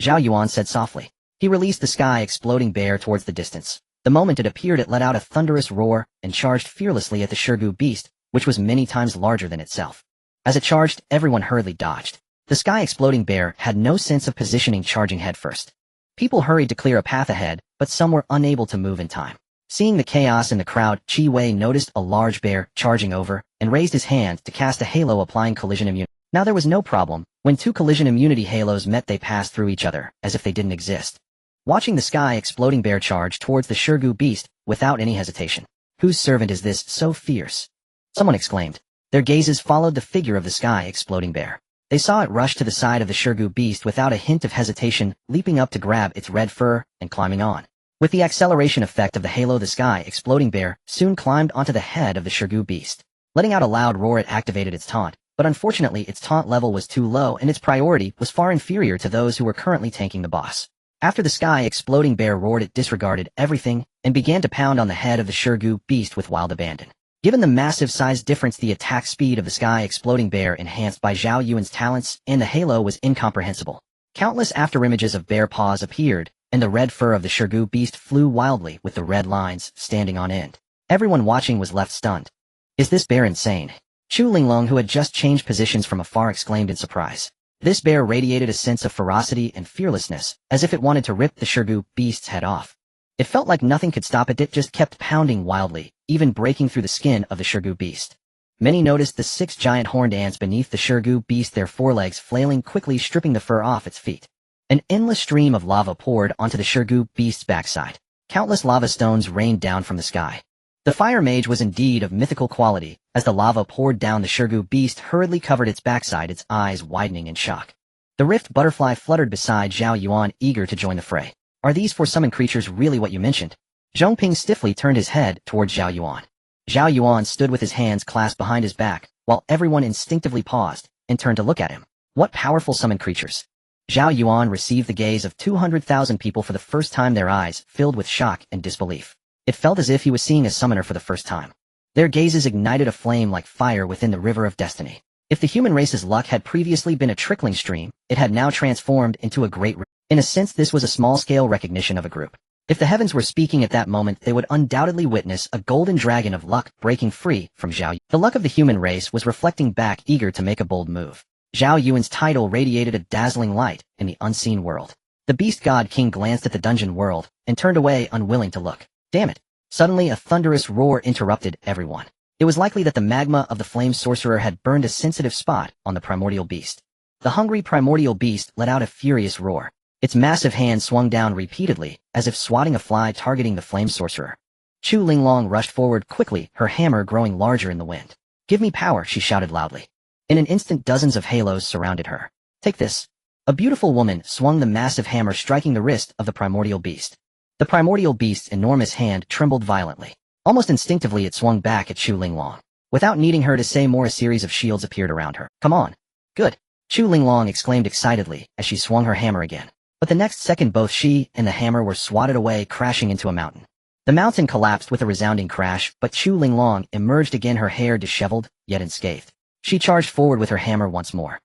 Zhao Yuan said softly. He released the sky-exploding bear towards the distance. The moment it appeared, it let out a thunderous roar and charged fearlessly at the Shirgu beast, which was many times larger than itself. As it charged, everyone hurriedly dodged. The sky-exploding bear had no sense of positioning, charging headfirst. People hurried to clear a path ahead, but some were unable to move in time. Seeing the chaos in the crowd, Qi Wei noticed a large bear charging over and raised his hand to cast a halo, applying collision immunity. Now there was no problem. When two collision immunity halos met, they passed through each other as if they didn't exist. Watching the sky-exploding bear charge towards the Shirgu beast without any hesitation. "Whose servant is this so fierce?" someone exclaimed. Their gazes followed the figure of the sky-exploding bear. They saw it rush to the side of the Shirgu beast without a hint of hesitation, leaping up to grab its red fur and climbing on. With the acceleration effect of the halo, the sky-exploding bear soon climbed onto the head of the Shirgu beast. Letting out a loud roar, it activated its taunt, but unfortunately its taunt level was too low and its priority was far inferior to those who were currently tanking the boss. After the sky-exploding bear roared, it disregarded everything and began to pound on the head of the Shirgu beast with wild abandon. Given the massive size difference, the attack speed of the sky-exploding bear, enhanced by Zhao Yuan's talents and the halo, was incomprehensible. Countless afterimages of bear paws appeared, and the red fur of the Shirgu beast flew wildly with the red lines standing on end. Everyone watching was left stunned. "Is this bear insane?" Chu Linglong, who had just changed positions from afar, exclaimed in surprise. This bear radiated a sense of ferocity and fearlessness, as if it wanted to rip the Shirgu beast's head off. It felt like nothing could stop it. It just kept pounding wildly, even breaking through the skin of the Shirgu beast. Many noticed the 6 giant horned ants beneath the Shirgu beast, their forelegs flailing quickly, stripping the fur off its feet. An endless stream of lava poured onto the Shirgu beast's backside. Countless lava stones rained down from the sky. The fire mage was indeed of mythical quality. As the lava poured down, the Shirgu beast hurriedly covered its backside, its eyes widening in shock. The rift butterfly fluttered beside Zhao Yuan, eager to join the fray. "Are these 4 summoned creatures really what you mentioned?" Zhong Ping stiffly turned his head towards Zhao Yuan. Zhao Yuan stood with his hands clasped behind his back, while everyone instinctively paused and turned to look at him. "What powerful summoned creatures?" Zhao Yuan received the gaze of 200,000 people for the first time, their eyes filled with shock and disbelief. It felt as if he was seeing a summoner for the first time. Their gazes ignited a flame like fire within the river of destiny. If the human race's luck had previously been a trickling stream, it had now transformed into a great river. In a sense, this was a small-scale recognition of a group. If the heavens were speaking at that moment, they would undoubtedly witness a golden dragon of luck breaking free from Zhao Yuan. The luck of the human race was reflecting back, eager to make a bold move. Zhao Yuan's title radiated a dazzling light in the unseen world. The beast god king glanced at the dungeon world and turned away, unwilling to look. Damn it! Suddenly a thunderous roar interrupted everyone. It was likely that the magma of the flame sorcerer had burned a sensitive spot on the primordial beast. The hungry primordial beast let out a furious roar. Its massive hand swung down repeatedly, as if swatting a fly targeting the flame sorcerer. Chu Linglong rushed forward quickly, her hammer growing larger in the wind. "Give me power," she shouted loudly. In an instant, dozens of halos surrounded her. "Take this." A beautiful woman swung the massive hammer, striking the wrist of the primordial beast. The primordial beast's enormous hand trembled violently. Almost instinctively, it swung back at Chu Linglong. Without needing her to say more, a series of shields appeared around her. "Come on." "Good," Chu Linglong exclaimed excitedly as she swung her hammer again. But the next second, both she and the hammer were swatted away, crashing into a mountain. The mountain collapsed with a resounding crash, but Chu Linglong emerged again, her hair disheveled, yet unscathed. She charged forward with her hammer once more.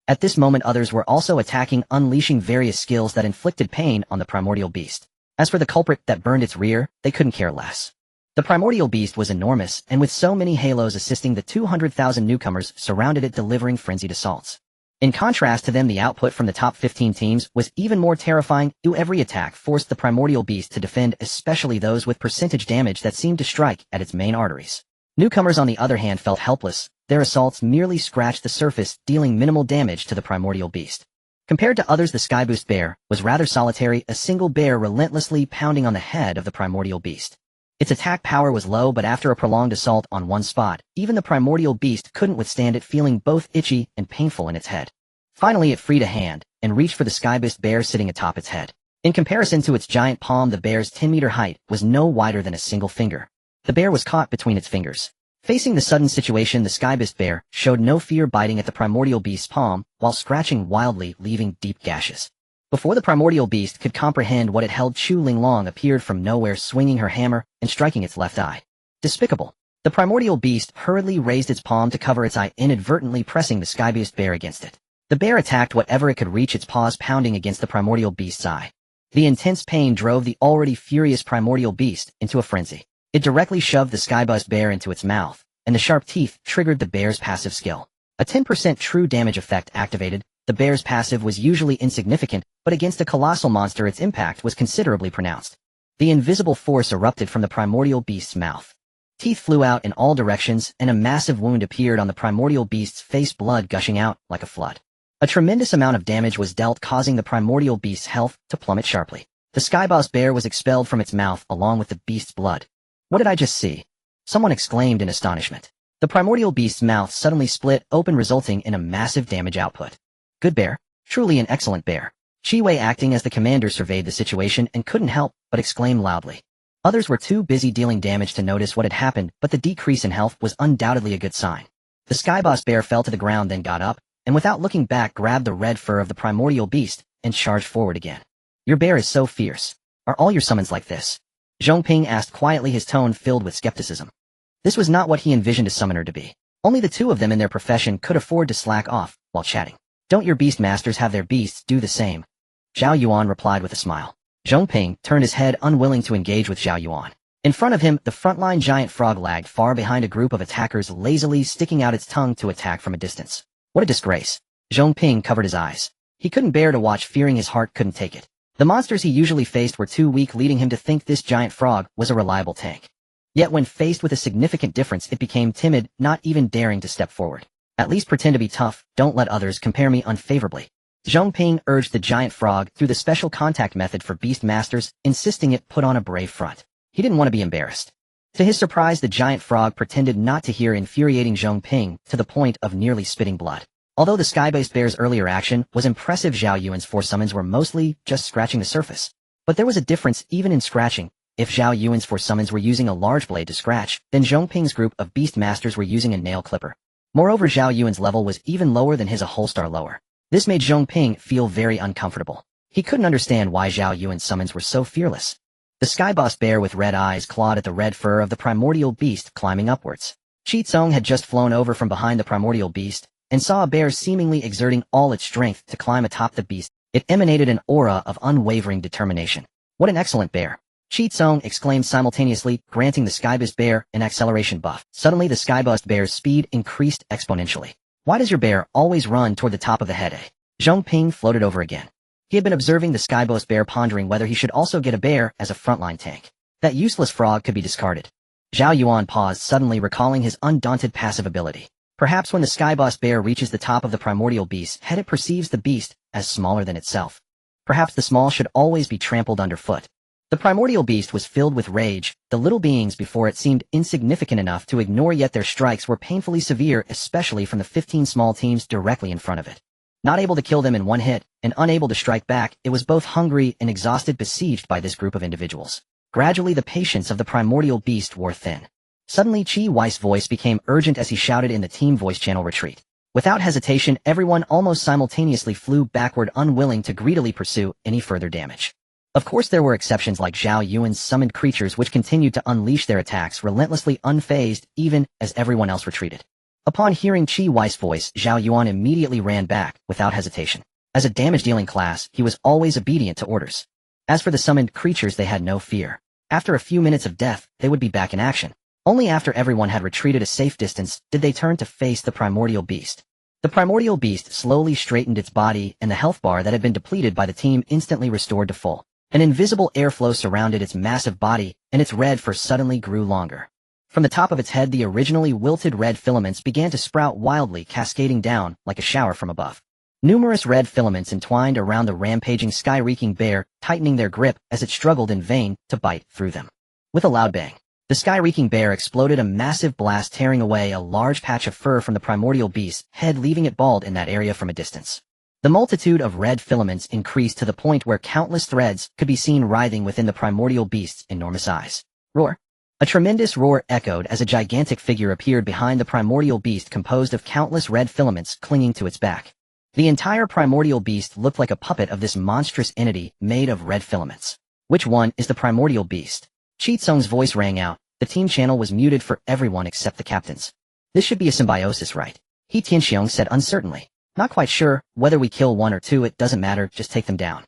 At this moment, others were also attacking, unleashing various skills that inflicted pain on the primordial beast. As for the culprit that burned its rear, they couldn't care less. The primordial beast was enormous, and with so many halos assisting, the 200,000 newcomers surrounded it, delivering frenzied assaults. In contrast to them, the output from the top 15 teams was even more terrifying. Every attack forced the primordial beast to defend, especially those with percentage damage that seemed to strike at its main arteries. Newcomers, on the other hand, felt helpless. their assaults merely scratched the surface, dealing minimal damage to the primordial beast. Compared to others, the Skyboost bear was rather solitary, a single bear relentlessly pounding on the head of the primordial beast. Its attack power was low, but after a prolonged assault on one spot, even the primordial beast couldn't withstand it, feeling both itchy and painful in its head. Finally, it freed a hand and reached for the Skyboost bear sitting atop its head. In comparison to its giant palm, the bear's 10-meter height was no wider than a single finger. The bear was caught between its fingers. Facing the sudden situation, the Skyboost bear showed no fear, biting at the primordial beast's palm while scratching wildly, leaving deep gashes. Before the primordial beast could comprehend what it held, Chu Linglong appeared from nowhere, swinging her hammer and striking its left eye. Despicable. The primordial beast hurriedly raised its palm to cover its eye, inadvertently pressing the Skyboost bear against it. The bear attacked whatever it could reach, its paws pounding against the primordial beast's eye. The intense pain drove the already furious primordial beast into a frenzy. It directly shoved the Skyboost bear into its mouth, and the sharp teeth triggered the bear's passive skill. A 10% true damage effect activated. The bear's passive was usually insignificant, but against a colossal monster its impact was considerably pronounced. The invisible force erupted from the primordial beast's mouth. Teeth flew out in all directions, and a massive wound appeared on the primordial beast's face, blood gushing out like a flood. A tremendous amount of damage was dealt, causing the primordial beast's health to plummet sharply. The Skyboost bear was expelled from its mouth along with the beast's blood. What did I just see? Someone exclaimed in astonishment. The primordial beast's mouth suddenly split open, resulting in a massive damage output. Good bear. Truly an excellent bear. Chi Wei, acting as the commander, surveyed the situation and couldn't help but exclaim loudly. Others were too busy dealing damage to notice what had happened, but the decrease in health was undoubtedly a good sign. The Skyboost bear fell to the ground, then got up, and without looking back grabbed the red fur of the primordial beast and charged forward again. Your bear is so fierce. Are all your summons like this? Zhong Ping asked quietly, his tone filled with skepticism. This was not what he envisioned a summoner to be. Only the two of them in their profession could afford to slack off while chatting. Don't your beast masters have their beasts do the same? Zhao Yuan replied with a smile. Zhong Ping turned his head, unwilling to engage with Zhao Yuan. In front of him, the frontline giant frog lagged far behind a group of attackers, lazily sticking out its tongue to attack from a distance. What a disgrace. Zhong Ping covered his eyes. He couldn't bear to watch, fearing his heart couldn't take it. The monsters he usually faced were too weak, leading him to think this giant frog was a reliable tank. Yet when faced with a significant difference, it became timid, not even daring to step forward. At least pretend to be tough, don't let others compare me unfavorably. Zhong Ping urged the giant frog through the special contact method for beast masters, insisting it put on a brave front. He didn't want to be embarrassed. To his surprise, the giant frog pretended not to hear, infuriating Zhong Ping to the point of nearly spitting blood. Although the Skyboost bear's earlier action was impressive, Zhao Yuan's 4 summons were mostly just scratching the surface. But there was a difference even in scratching. If Zhao Yuan's 4 summons were using a large blade to scratch, then Zhong Ping's group of beast masters were using a nail clipper. Moreover, Zhao Yuan's level was even lower than his, a whole star lower. This made Zhong Ping feel very uncomfortable. He couldn't understand why Zhao Yuan's summons were so fearless. The Skyboost bear with red eyes clawed at the red fur of the primordial beast, climbing upwards. Chi Tsong had just flown over from behind the primordial beast and saw a bear seemingly exerting all its strength to climb atop the beast. It emanated an aura of unwavering determination. What an excellent bear! Chi Tsong exclaimed simultaneously, granting the Skyboost bear an acceleration buff. Suddenly the Skyboost bear's speed increased exponentially. Why does your bear always run toward the top of the head, eh? Zhong Ping floated over again. He had been observing the Skyboost bear, pondering whether he should also get a bear as a frontline tank. That useless frog could be discarded. Zhao Yuan paused, suddenly recalling his undaunted passive ability. Perhaps when the Skyboost bear reaches the top of the primordial beast's head, it perceives the beast as smaller than itself. Perhaps the small should always be trampled underfoot. The primordial beast was filled with rage. The little beings before it seemed insignificant enough to ignore, yet their strikes were painfully severe, especially from the 15 small teams directly in front of it. Not able to kill them in one hit, and unable to strike back, it was both hungry and exhausted, besieged by this group of individuals. Gradually the patience of the primordial beast wore thin. Suddenly Chi Wei's voice became urgent as he shouted in the team voice channel, retreat. Without hesitation, everyone almost simultaneously flew backward, unwilling to greedily pursue any further damage. Of course there were exceptions, like Zhao Yuan's summoned creatures, which continued to unleash their attacks relentlessly, unfazed even as everyone else retreated. Upon hearing Chi Wei's voice, Zhao Yuan immediately ran back without hesitation. As a damage-dealing class, he was always obedient to orders. As for the summoned creatures, they had no fear. After a few minutes of death, they would be back in action. Only after everyone had retreated a safe distance did they turn to face the primordial beast. The primordial beast slowly straightened its body, and the health bar that had been depleted by the team instantly restored to full. An invisible airflow surrounded its massive body, and its red fur suddenly grew longer. From the top of its head, the originally wilted red filaments began to sprout wildly, cascading down like a shower from above. Numerous red filaments entwined around the rampaging sky-reeking bear, tightening their grip as it struggled in vain to bite through them. With a loud bang, the sky-reeking bear exploded, a massive blast tearing away a large patch of fur from the primordial beast's head, leaving it bald in that area from a distance. The multitude of red filaments increased to the point where countless threads could be seen writhing within the primordial beast's enormous eyes. Roar! A tremendous roar echoed as a gigantic figure appeared behind the primordial beast, composed of countless red filaments clinging to its back. The entire primordial beast looked like a puppet of this monstrous entity made of red filaments. Which one is the primordial beast? Chi Tsung's voice rang out. The team channel was muted for everyone except the captains. This should be a symbiosis, right? He Tianxiong said uncertainly. Not quite sure. Whether we kill one or two, it doesn't matter, just take them down.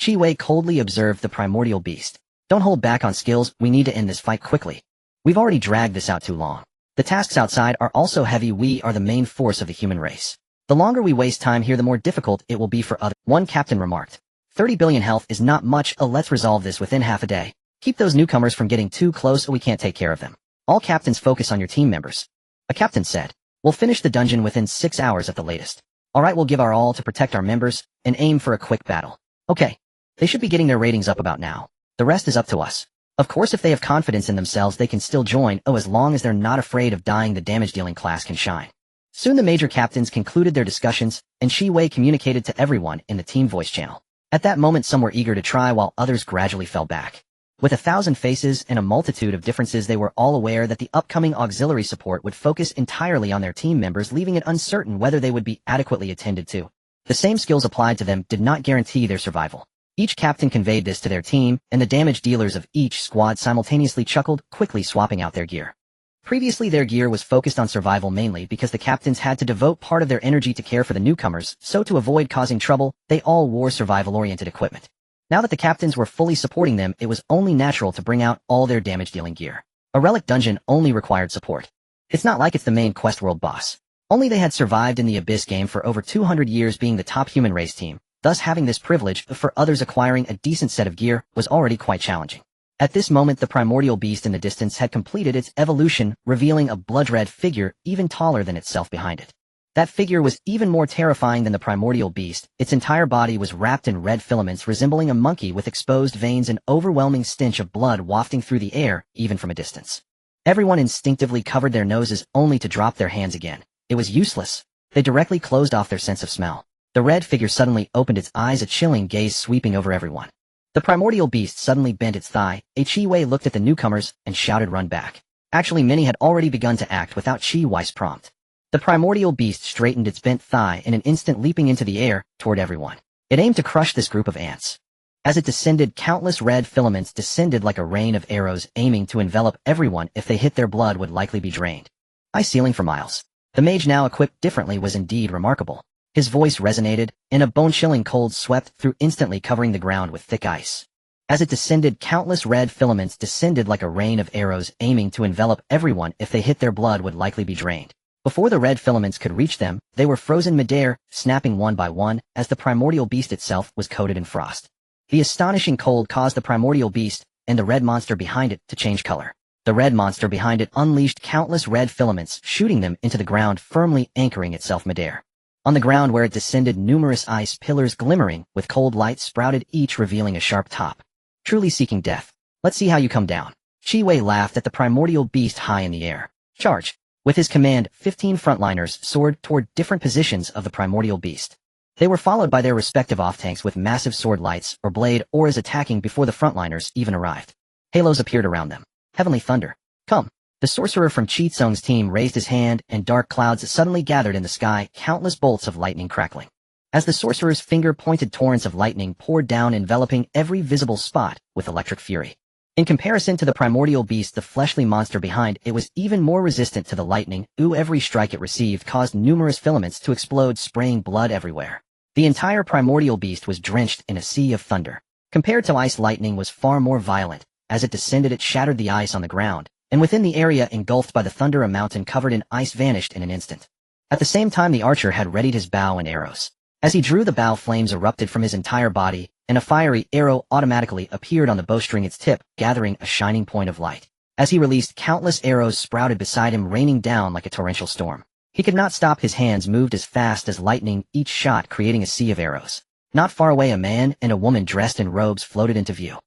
Chi Wei coldly observed the primordial beast. Don't hold back on skills, we need to end this fight quickly. We've already dragged this out too long. The tasks outside are also heavy. We are the main force of the human race. The longer we waste time here, the more difficult it will be for others. One captain remarked. 30 billion health is not much. Let's resolve this within half a day. Keep those newcomers from getting too close, or we can't take care of them. All captains focus on your team members. A captain said. We'll finish the dungeon within 6 hours at the latest. Alright, we'll give our all to protect our members and aim for a quick battle. Okay. They should be getting their ratings up about now. The rest is up to us. Of course, if they have confidence in themselves, they can still join. As long as they're not afraid of dying, the damage-dealing class can shine. Soon the major captains concluded their discussions, and Shi Wei communicated to everyone in the team voice channel. At that moment, some were eager to try while others gradually fell back. With 1,000 faces and a multitude of differences, they were all aware that the upcoming auxiliary support would focus entirely on their team members, leaving it uncertain whether they would be adequately attended to. The same skills applied to them did not guarantee their survival. Each captain conveyed this to their team, and the damage dealers of each squad simultaneously chuckled, quickly swapping out their gear. Previously, their gear was focused on survival mainly because the captains had to devote part of their energy to care for the newcomers, so to avoid causing trouble, they all wore survival-oriented equipment. Now that the captains were fully supporting them, it was only natural to bring out all their damage-dealing gear. A relic dungeon only required support. It's not like it's the main quest world boss. Only they had survived in the Abyss game for over 200 years, being the top human race team. Thus, having this privilege for others acquiring a decent set of gear was already quite challenging. At this moment, the primordial beast in the distance had completed its evolution, revealing a blood-red figure even taller than itself behind it. That figure was even more terrifying than the primordial beast. Its entire body was wrapped in red filaments, resembling a monkey with exposed veins, and overwhelming stench of blood wafting through the air, even from a distance. Everyone instinctively covered their noses, only to drop their hands again. It was useless. They directly closed off their sense of smell. The red figure suddenly opened its eyes, a chilling gaze sweeping over everyone. The primordial beast suddenly bent its thigh. Chi Wei looked at the newcomers and shouted, "Run back." Actually, many had already begun to act without Chi Wei's prompt. The primordial beast straightened its bent thigh in an instant, leaping into the air toward everyone. It aimed to crush this group of ants. As it descended, countless red filaments descended like a rain of arrows, aiming to envelop everyone. If they hit, their blood would likely be drained. High ceiling for miles. The mage, now equipped differently, was indeed remarkable. His voice resonated, and a bone-chilling cold swept through, instantly covering the ground with thick ice. As it descended, countless red filaments descended like a rain of arrows, aiming to envelop everyone. If they hit, their blood would likely be drained. Before the red filaments could reach them, they were frozen midair, snapping one by one, as the primordial beast itself was coated in frost. The astonishing cold caused the primordial beast, and the red monster behind it, to change color. The red monster behind it unleashed countless red filaments, shooting them into the ground, firmly anchoring itself midair. On the ground where it descended, numerous ice pillars glimmering with cold light sprouted, each revealing a sharp top. Truly seeking death. Let's see how you come down. Chi Wei laughed at the primordial beast high in the air. Charge! With his command, 15 frontliners soared toward different positions of the primordial beast. They were followed by their respective off-tanks with massive sword lights or blade ores attacking before the frontliners even arrived. Halos appeared around them. Heavenly thunder. Come! The sorcerer from Chi Tsung's team raised his hand, and dark clouds suddenly gathered in the sky, countless bolts of lightning crackling. As the sorcerer's finger pointed, torrents of lightning poured down, enveloping every visible spot with electric fury. In comparison to the primordial beast, the fleshly monster behind it was even more resistant to the lightning. Every strike it received caused numerous filaments to explode, spraying blood everywhere. The entire primordial beast was drenched in a sea of thunder. Compared to ice, lightning was far more violent. As it descended, it shattered the ice on the ground, and within the area engulfed by the thunder, a mountain covered in ice vanished in an instant. At the same time, the archer had readied his bow and arrows. As he drew the bow, flames erupted from his entire body, and a fiery arrow automatically appeared on the bowstring, its tip gathering a shining point of light. As he released, countless arrows sprouted beside him, raining down like a torrential storm. He could not stop. His hands moved as fast as lightning, each shot creating a sea of arrows. Not far away, a man and a woman dressed in robes floated into view.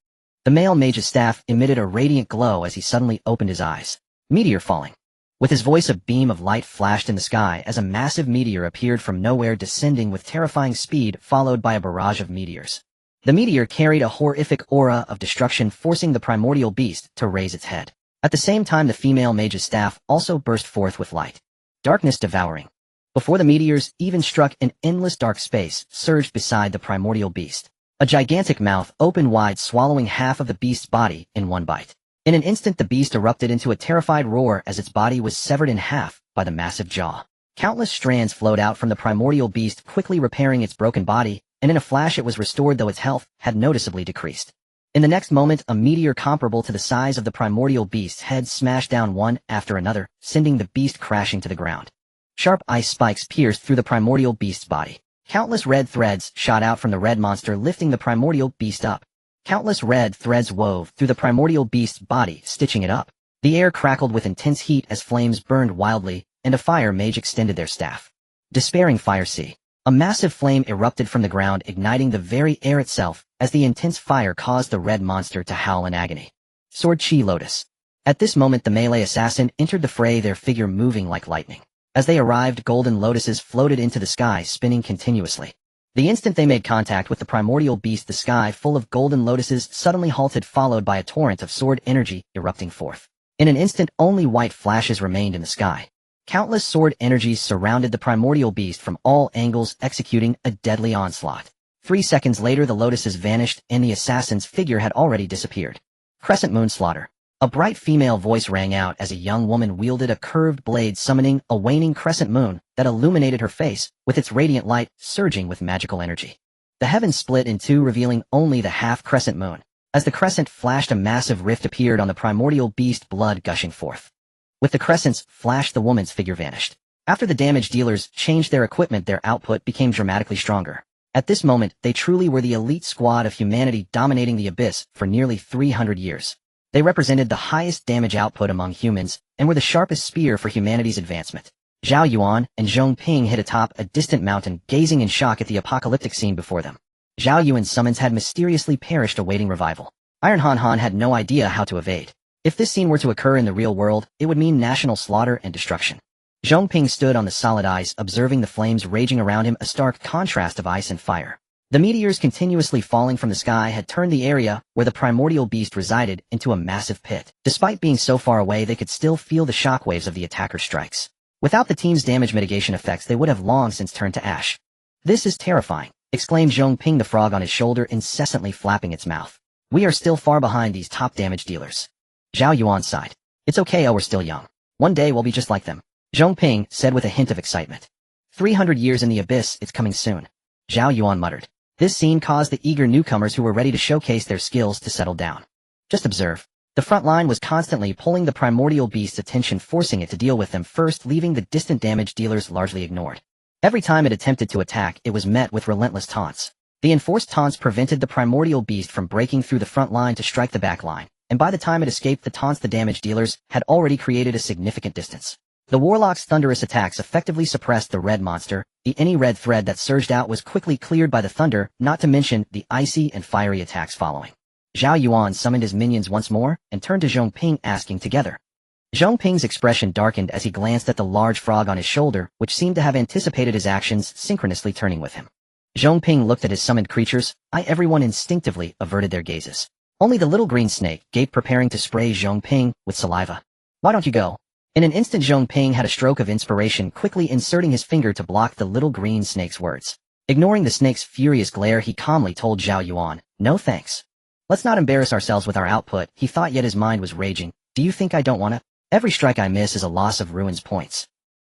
The male mage's staff emitted a radiant glow as he suddenly opened his eyes. Meteor falling. With his voice, a beam of light flashed in the sky as a massive meteor appeared from nowhere, descending with terrifying speed, followed by a barrage of meteors. The meteor carried a horrific aura of destruction, forcing the primordial beast to raise its head. At the same time, the female mage's staff also burst forth with light. Darkness devouring. Before the meteors even struck, an endless dark space surged beside the primordial beast. A gigantic mouth opened wide, swallowing half of the beast's body in one bite. In an instant, the beast erupted into a terrified roar as its body was severed in half by the massive jaw. Countless strands flowed out from the primordial beast, quickly repairing its broken body, and in a flash it was restored, though its health had noticeably decreased. In the next moment, a meteor comparable to the size of the primordial beast's head smashed down one after another, sending the beast crashing to the ground. Sharp ice spikes pierced through the primordial beast's body. Countless red threads shot out from the red monster, lifting the primordial beast up. Countless red threads wove through the primordial beast's body, stitching it up. The air crackled with intense heat as flames burned wildly, and a fire mage extended their staff. Despairing fire sea. A massive flame erupted from the ground, igniting the very air itself, as the intense fire caused the red monster to howl in agony. Sword Chi Lotus. At this moment, the melee assassin entered the fray, their figure moving like lightning. As they arrived, golden lotuses floated into the sky, spinning continuously. The instant they made contact with the primordial beast, the sky full of golden lotuses suddenly halted, followed by a torrent of sword energy erupting forth. In an instant, only white flashes remained in the sky. Countless sword energies surrounded the primordial beast from all angles, executing a deadly onslaught. 3 seconds later, the lotuses vanished, and the assassin's figure had already disappeared. Crescent Moon Slaughter. A bright female voice rang out as a young woman wielded a curved blade, summoning a waning crescent moon that illuminated her face, with its radiant light surging with magical energy. The heavens split in two, revealing only the half-crescent moon. As the crescent flashed, a massive rift appeared on the primordial beast, blood gushing forth. With the crescent's flash, the woman's figure vanished. After the damage dealers changed their equipment, their output became dramatically stronger. At this moment, they truly were the elite squad of humanity, dominating the abyss for nearly 300 years. They represented the highest damage output among humans, and were the sharpest spear for humanity's advancement. Zhao Yuan and Zhong Ping hid atop a distant mountain, gazing in shock at the apocalyptic scene before them. Zhao Yuan's summons had mysteriously perished, awaiting revival. Iron Han Han had no idea how to evade. If this scene were to occur in the real world, it would mean national slaughter and destruction. Zhong Ping stood on the solid ice, observing the flames raging around him, a stark contrast of ice and fire. The meteors continuously falling from the sky had turned the area where the primordial beast resided into a massive pit. Despite being so far away, they could still feel the shockwaves of the attacker's strikes. Without the team's damage mitigation effects, they would have long since turned to ash. "This is terrifying," exclaimed Zhong Ping, the frog on his shoulder incessantly flapping its mouth. "We are still far behind these top damage dealers." Zhao Yuan sighed. "It's okay, we're still young. One day we'll be just like them," Zhong Ping said with a hint of excitement. 300 years in the abyss, it's coming soon," Zhao Yuan muttered. This scene caused the eager newcomers who were ready to showcase their skills to settle down. Just observe. The front line was constantly pulling the primordial beast's attention, forcing it to deal with them first, leaving the distant damage dealers largely ignored. Every time it attempted to attack, it was met with relentless taunts. The enforced taunts prevented the primordial beast from breaking through the front line to strike the back line, and by the time it escaped the taunts, the damage dealers had already created a significant distance. The warlock's thunderous attacks effectively suppressed the red monster. Any red thread that surged out was quickly cleared by the thunder, not to mention the icy and fiery attacks following. Zhao Yuan summoned his minions once more and turned to Zhong Ping, asking together. Zhong Ping's expression darkened as he glanced at the large frog on his shoulder, which seemed to have anticipated his actions, synchronously turning with him. Zhong Ping looked at his summoned creatures. Everyone instinctively averted their gazes. Only the little green snake gaped, preparing to spray Zhong Ping with saliva. "Why don't you go?" In an instant, Zhong Ping had a stroke of inspiration, quickly inserting his finger to block the little green snake's words. Ignoring the snake's furious glare, he calmly told Zhao Yuan, "No thanks. Let's not embarrass ourselves with our output," he thought, yet his mind was raging. "Do you think I don't want to? Every strike I miss is a loss of ruins points."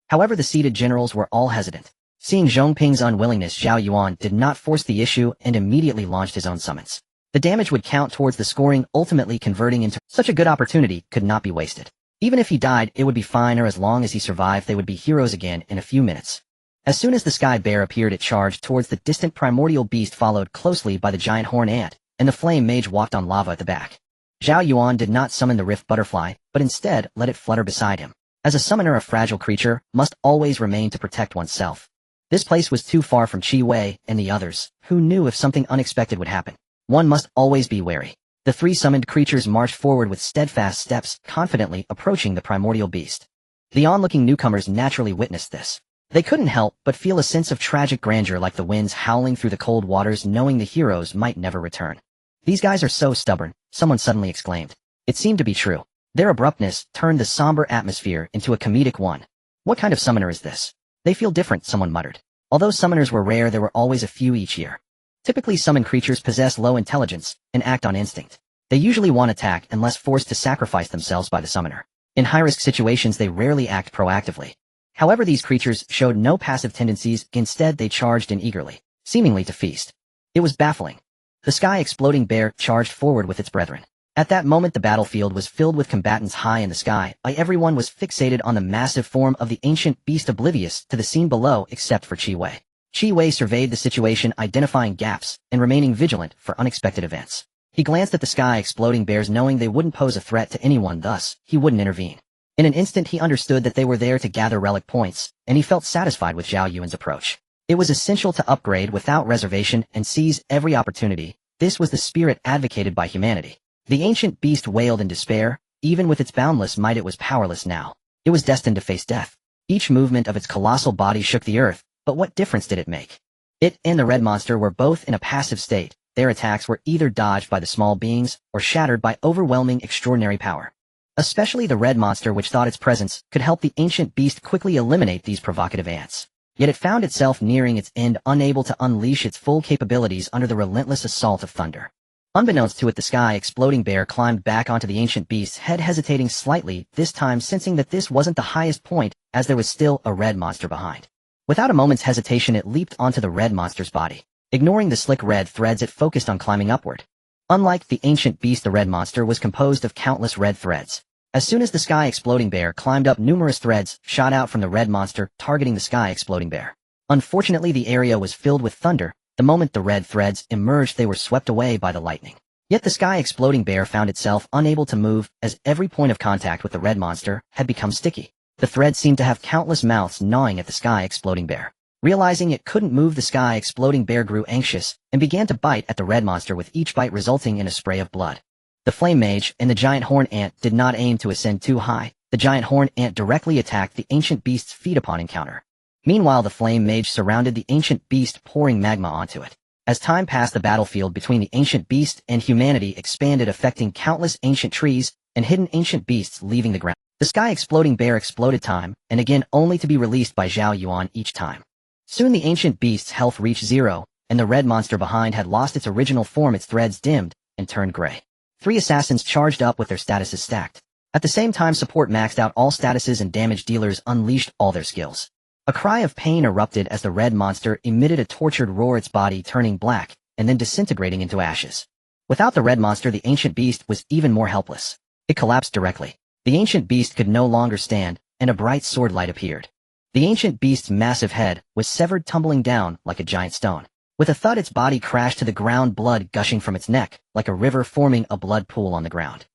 However, the seated generals were all hesitant. Seeing Zhong Ping's unwillingness, Zhao Yuan did not force the issue and immediately launched his own summons. The damage would count towards the scoring, ultimately converting into such a good opportunity could not be wasted. Even if he died, it would be fine, or as long as he survived, they would be heroes again in a few minutes. As soon as the sky bear appeared, it charged towards the distant primordial beast, followed closely by the giant horn ant, and the flame mage walked on lava at the back. Zhao Yuan did not summon the rift butterfly, but instead let it flutter beside him. As a summoner, a fragile creature must always remain to protect oneself. This place was too far from Qi Wei and the others, who knew if something unexpected would happen. One must always be wary. The three summoned creatures marched forward with steadfast steps, confidently approaching the primordial beast. The onlooking newcomers naturally witnessed this. They couldn't help but feel a sense of tragic grandeur, like the winds howling through the cold waters, knowing the heroes might never return. "These guys are so stubborn," someone suddenly exclaimed. It seemed to be true. Their abruptness turned the somber atmosphere into a comedic one. "What kind of summoner is this? They feel different," someone muttered. Although summoners were rare, there were always a few each year. Typically, summoned creatures possess low intelligence and act on instinct. They usually won't attack unless forced to sacrifice themselves by the summoner. In high-risk situations, they rarely act proactively. However, these creatures showed no passive tendencies. Instead, they charged in eagerly, seemingly to feast. It was baffling. The sky-exploding bear charged forward with its brethren. At that moment, the battlefield was filled with combatants high in the sky. Everyone was fixated on the massive form of the ancient beast, oblivious to the scene below except for Qi Wei. Qi Wei surveyed the situation, identifying gaps and remaining vigilant for unexpected events. He glanced at the sky-exploding bears, knowing they wouldn't pose a threat to anyone, thus he wouldn't intervene. In an instant, he understood that they were there to gather relic points, and he felt satisfied with Zhao Yuan's approach. It was essential to upgrade without reservation and seize every opportunity. This was the spirit advocated by humanity. The ancient beast wailed in despair. Even with its boundless might, it was powerless now. It was destined to face death. Each movement of its colossal body shook the earth, but what difference did it make? It and the red monster were both in a passive state. Their attacks were either dodged by the small beings or shattered by overwhelming extraordinary power. Especially the red monster, which thought its presence could help the ancient beast quickly eliminate these provocative ants. Yet it found itself nearing its end, unable to unleash its full capabilities under the relentless assault of thunder. Unbeknownst to it, the sky-exploding bear climbed back onto the ancient beast's head, hesitating slightly, this time sensing that this wasn't the highest point, as there was still a red monster behind. Without a moment's hesitation, it leaped onto the red monster's body. Ignoring the slick red threads, it focused on climbing upward. Unlike the ancient beast, the red monster was composed of countless red threads. As soon as the sky-exploding bear climbed up, numerous threads shot out from the red monster, targeting the sky-exploding bear. Unfortunately, the area was filled with thunder. The moment the red threads emerged, they were swept away by the lightning. Yet the sky-exploding bear found itself unable to move, as every point of contact with the red monster had become sticky. The threads seemed to have countless mouths gnawing at the sky-exploding bear. Realizing it couldn't move, the sky-exploding bear grew anxious and began to bite at the red monster, with each bite resulting in a spray of blood. The flame mage and the giant horn ant did not aim to ascend too high. The giant horn ant directly attacked the ancient beast's feet upon encounter. Meanwhile, the flame mage surrounded the ancient beast, pouring magma onto it. As time passed, the battlefield between the ancient beast and humanity expanded, affecting countless ancient trees and hidden ancient beasts leaving the ground. The sky-exploding bear exploded time and again, only to be released by Zhao Yuan each time. Soon the ancient beast's health reached zero, and the red monster behind had lost its original form. Its threads dimmed and turned gray. 3 assassins charged up with their statuses stacked. At the same time, support maxed out all statuses and damage dealers unleashed all their skills. A cry of pain erupted as the red monster emitted a tortured roar, its body turning black and then disintegrating into ashes. Without the red monster, the ancient beast was even more helpless. It collapsed directly. The ancient beast could no longer stand, and a bright sword light appeared. The ancient beast's massive head was severed, tumbling down like a giant stone. With a thud, its body crashed to the ground, blood gushing from its neck like a river, forming a blood pool on the ground.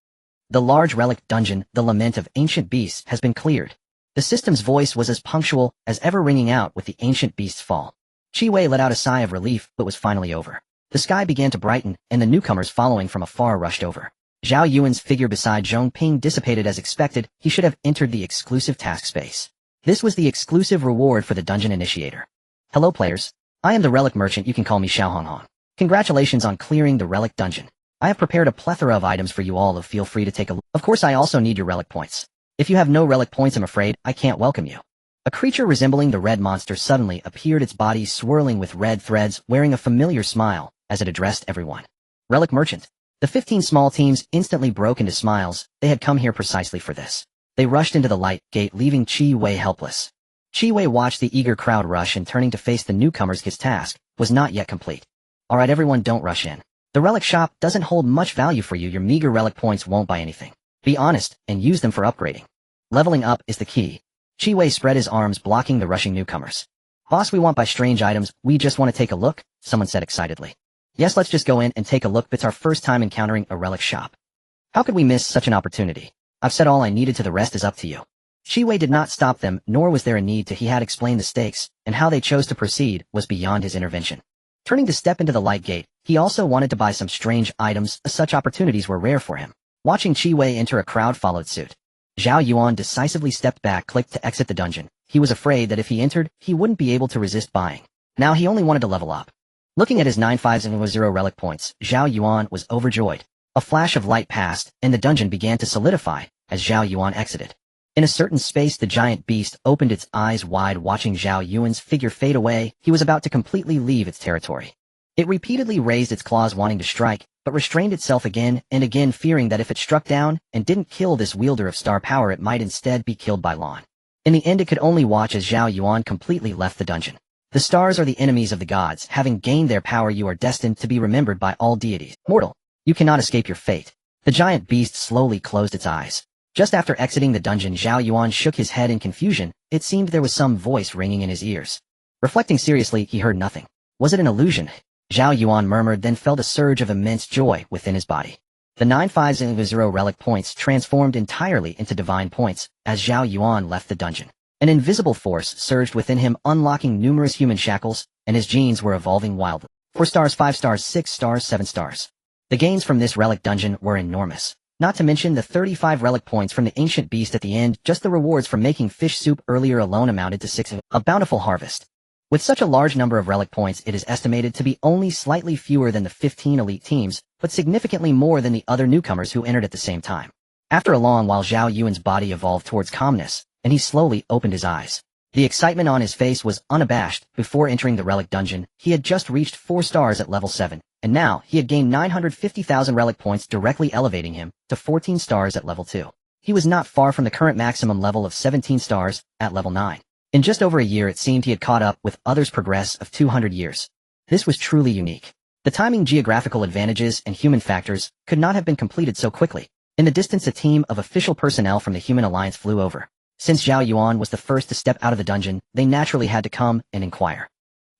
The large relic dungeon, the lament of ancient beasts, has been cleared. The system's voice was as punctual as ever, ringing out with the ancient beast's fall. Qi Wei let out a sigh of relief, but was finally over. The sky began to brighten, and the newcomers following from afar rushed over. Zhao Yuan's figure beside Zhong Ping dissipated as expected. He should have entered the exclusive task space. This was the exclusive reward for the dungeon initiator. Hello players. I am the relic merchant. You can call me Xiao Honghong. Congratulations on clearing the relic dungeon. I have prepared a plethora of items for you all. Feel free to take a look. Of course, I also need your relic points. If you have no relic points, I'm afraid I can't welcome you. A creature resembling the red monster suddenly appeared, its body swirling with red threads, wearing a familiar smile as it addressed everyone. Relic merchant. The 15 small teams instantly broke into smiles. They had come here precisely for this. They rushed into the light gate, leaving Qi Wei helpless. Qi Wei watched the eager crowd rush, and turning to face the newcomers, his task was not yet complete. Alright everyone, don't rush in. The relic shop doesn't hold much value for you. Your meager relic points won't buy anything. Be honest and use them for upgrading. Leveling up is the key. Qi Wei spread his arms, blocking the rushing newcomers. Boss, we won't buy strange items. We just want to take a look, someone said excitedly. Yes, let's just go in and take a look. It's our first time encountering a relic shop. How could we miss such an opportunity? I've said all I needed to, the rest is up to you. Shi Wei did not stop them, nor was there a need to. He had explained the stakes, and how they chose to proceed was beyond his intervention. Turning to step into the light gate, he also wanted to buy some strange items, as such opportunities were rare for him. Watching Shi Wei enter, a crowd followed suit. Zhao Yuan decisively stepped back, clicked to exit the dungeon. He was afraid that if he entered, he wouldn't be able to resist buying. Now he only wanted to level up. Looking at his 950 relic points, Zhao Yuan was overjoyed. A flash of light passed, and the dungeon began to solidify as Zhao Yuan exited. In a certain space, the giant beast opened its eyes wide, watching Zhao Yuan's figure fade away. He was about to completely leave its territory. It repeatedly raised its claws, wanting to strike, but restrained itself again and again, fearing that if it struck down and didn't kill this wielder of star power, it might instead be killed by Lan. In the end, it could only watch as Zhao Yuan completely left the dungeon. The stars are the enemies of the gods. Having gained their power, you are destined to be remembered by all deities. Mortal, you cannot escape your fate. The giant beast slowly closed its eyes. Just after exiting the dungeon, Zhao Yuan shook his head in confusion. It seemed there was some voice ringing in his ears. Reflecting seriously, he heard nothing. Was it an illusion? Zhao Yuan murmured, then felt a surge of immense joy within his body. The 950 relic points transformed entirely into divine points as Zhao Yuan left the dungeon. An invisible force surged within him, unlocking numerous human shackles, and his genes were evolving wildly. 4 stars, 5 stars, 6 stars, 7 stars. The gains from this relic dungeon were enormous. Not to mention the 35 relic points from the ancient beast at the end. Just the rewards from making fish soup earlier alone amounted to 6, a bountiful harvest. With such a large number of relic points, it is estimated to be only slightly fewer than the 15 elite teams, but significantly more than the other newcomers who entered at the same time. After a long while, Zhao Yuan's body evolved towards calmness, and he slowly opened his eyes. The excitement on his face was unabashed. Before entering the relic dungeon, he had just reached 4 stars at level 7, and now he had gained 950,000 relic points, directly elevating him to 14 stars at level 2. He was not far from the current maximum level of 17 stars at level 9. In just over a year, it seemed he had caught up with others' progress of 200 years. This was truly unique. The timing, geographical advantages, and human factors could not have been completed so quickly. In the distance, a team of official personnel from the Human Alliance flew over. Since Zhao Yuan was the first to step out of the dungeon, they naturally had to come and inquire.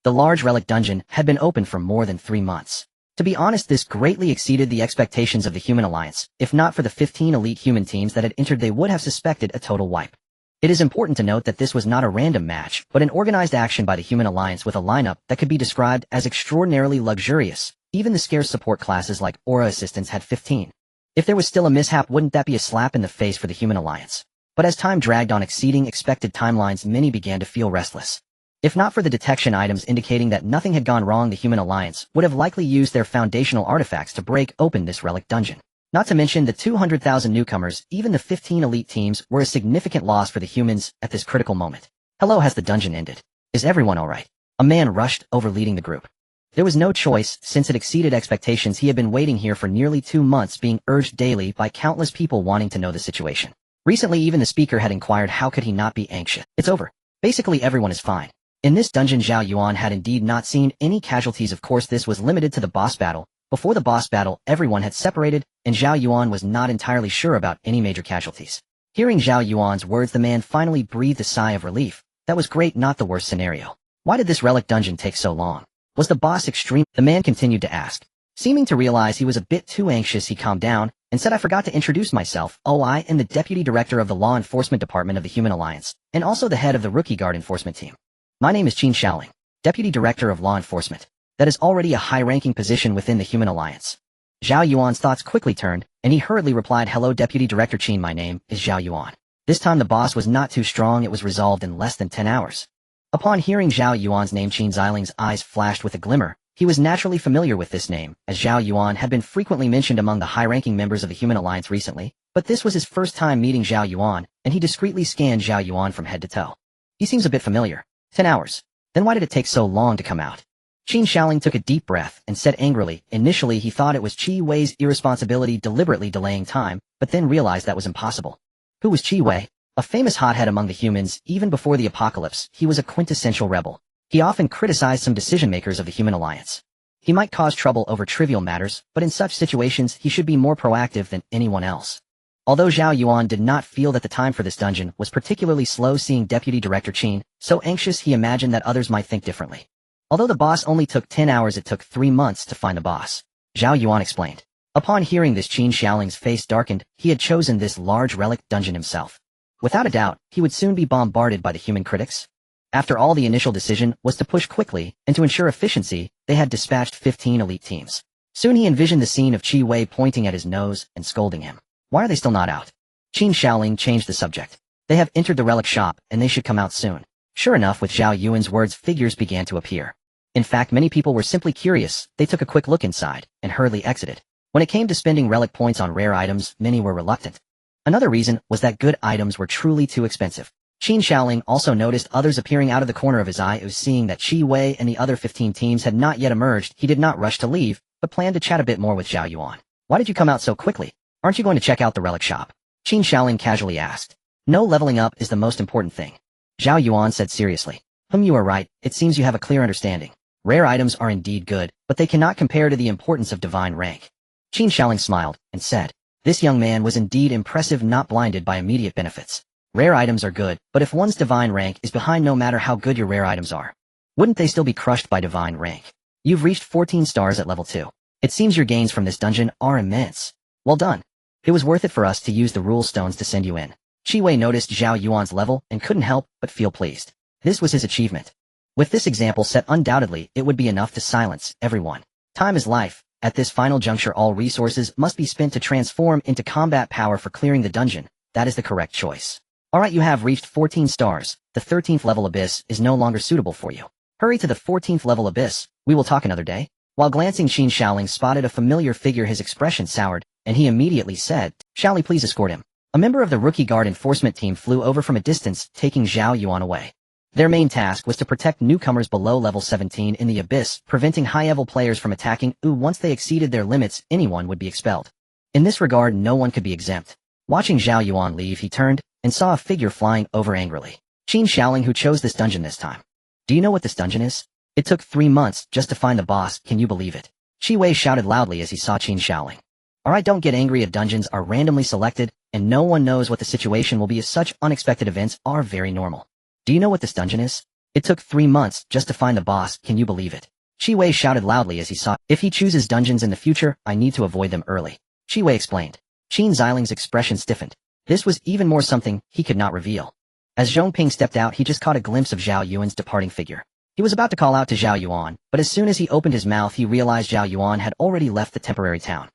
The large relic dungeon had been open for more than 3 months. To be honest, this greatly exceeded the expectations of the Human Alliance. If not for the 15 elite human teams that had entered, they would have suspected a total wipe. It is important to note that this was not a random match, but an organized action by the Human Alliance with a lineup that could be described as extraordinarily luxurious. Even the scarce support classes like Aura Assistants had 15. If there was still a mishap, wouldn't that be a slap in the face for the Human Alliance? But as time dragged on, exceeding expected timelines, many began to feel restless. If not for the detection items indicating that nothing had gone wrong, the Human Alliance would have likely used their foundational artifacts to break open this relic dungeon. Not to mention the 200,000 newcomers. Even the 15 elite teams were a significant loss for the humans at this critical moment. Hello, has the dungeon ended? Is everyone alright? A man rushed over, leading the group. There was no choice, since it exceeded expectations. He had been waiting here for nearly 2 months, being urged daily by countless people wanting to know the situation. Recently, even the speaker had inquired, how could he not be anxious? It's over. Basically everyone is fine. In this dungeon, Zhao Yuan had indeed not seen any casualties. Of course, this was limited to the boss battle. Before the boss battle, everyone had separated, and Zhao Yuan was not entirely sure about any major casualties. Hearing Zhao Yuan's words, the man finally breathed a sigh of relief. That was great, not the worst scenario. Why did this relic dungeon take so long? Was the boss extreme? The man continued to ask. Seeming to realize he was a bit too anxious, he calmed down and said, I forgot to introduce myself. Oh, I am the Deputy Director of the Law Enforcement Department of the Human Alliance, and also the head of the Rookie Guard Enforcement Team. My name is Qin Shaoling, Deputy Director of Law Enforcement. That is already a high-ranking position within the Human Alliance. Zhao Yuan's thoughts quickly turned, and he hurriedly replied, Hello, Deputy Director Qin, my name is Zhao Yuan. This time the boss was not too strong. It was resolved in less than 10 hours. Upon hearing Zhao Yuan's name, Qin Xiaoling's eyes flashed with a glimmer. He was naturally familiar with this name, as Zhao Yuan had been frequently mentioned among the high-ranking members of the Human Alliance recently, but this was his first time meeting Zhao Yuan, and he discreetly scanned Zhao Yuan from head to toe. He seems a bit familiar. 10 hours. Then why did it take so long to come out? Qin Shaoling took a deep breath and said angrily, initially he thought it was Qi Wei's irresponsibility deliberately delaying time, but then realized that was impossible. Who was Qi Wei? A famous hothead among the humans. Even before the apocalypse, he was a quintessential rebel. He often criticized some decision-makers of the Human Alliance. He might cause trouble over trivial matters, but in such situations he should be more proactive than anyone else. Although Zhao Yuan did not feel that the time for this dungeon was particularly slow, seeing Deputy Director Qin so anxious, he imagined that others might think differently. Although the boss only took 10 hours, it took 3 months to find the boss. Zhao Yuan explained. Upon hearing this, Qin Xiaoling's face darkened. He had chosen this large relic dungeon himself. Without a doubt, he would soon be bombarded by the human critics. After all, the initial decision was to push quickly, and to ensure efficiency, they had dispatched 15 elite teams. Soon he envisioned the scene of Qi Wei pointing at his nose and scolding him. Why are they still not out? Qin Xiaoling changed the subject. They have entered the relic shop, and they should come out soon. Sure enough, with Zhao Yuan's words, figures began to appear. In fact, many people were simply curious. They took a quick look inside, and hurriedly exited. When it came to spending relic points on rare items, many were reluctant. Another reason was that good items were truly too expensive. Qin Xiaoling also noticed others appearing out of the corner of his eye. Seeing that Qi Wei and the other 15 teams had not yet emerged, he did not rush to leave, but planned to chat a bit more with Zhao Yuan. Why did you come out so quickly? Aren't you going to check out the relic shop? Qin Xiaoling casually asked. No, leveling up is the most important thing. Zhao Yuan said seriously. You are right, it seems you have a clear understanding. Rare items are indeed good, but they cannot compare to the importance of divine rank. Qin Xiaoling smiled, and said, this young man was indeed impressive, not blinded by immediate benefits. Rare items are good, but if one's divine rank is behind, no matter how good your rare items are, wouldn't they still be crushed by divine rank? You've reached 14 stars at level 2. It seems your gains from this dungeon are immense. Well done. It was worth it for us to use the rule stones to send you in. Qi Wei noticed Zhao Yuan's level and couldn't help but feel pleased. This was his achievement. With this example set, undoubtedly, it would be enough to silence everyone. Time is life. At this final juncture, all resources must be spent to transform into combat power for clearing the dungeon. That is the correct choice. Alright, you have reached 14 stars. The 13th level abyss is no longer suitable for you. Hurry to the 14th level abyss. We will talk another day. While glancing, Qin Xiaoling spotted a familiar figure. His expression soured, and he immediately said, Xiaoli, please escort him. A member of the rookie guard enforcement team flew over from a distance, taking Zhao Yuan away. Their main task was to protect newcomers below level 17 in the abyss, preventing high-level players from attacking. Once they exceeded their limits, anyone would be expelled. In this regard, no one could be exempt. Watching Zhao Yuan leave, he turned and saw a figure flying over angrily. Qin Xiaoling, who chose this dungeon this time. Do you know what this dungeon is? It took 3 months just to find the boss, can you believe it? Qi Wei shouted loudly as he saw Qin Xiaoling. Alright, don't get angry if dungeons are randomly selected, and no one knows what the situation will be, as such unexpected events are very normal. Do you know what this dungeon is? It took 3 months just to find the boss, can you believe it? Qi Wei shouted loudly as he saw. If he chooses dungeons in the future, I need to avoid them early. Qi Wei explained. Qin Xiaoling's expression stiffened. This was even more something he could not reveal. As Zhong Ping stepped out, he just caught a glimpse of Zhao Yuan's departing figure. He was about to call out to Zhao Yuan, but as soon as he opened his mouth, he realized Zhao Yuan had already left the temporary town.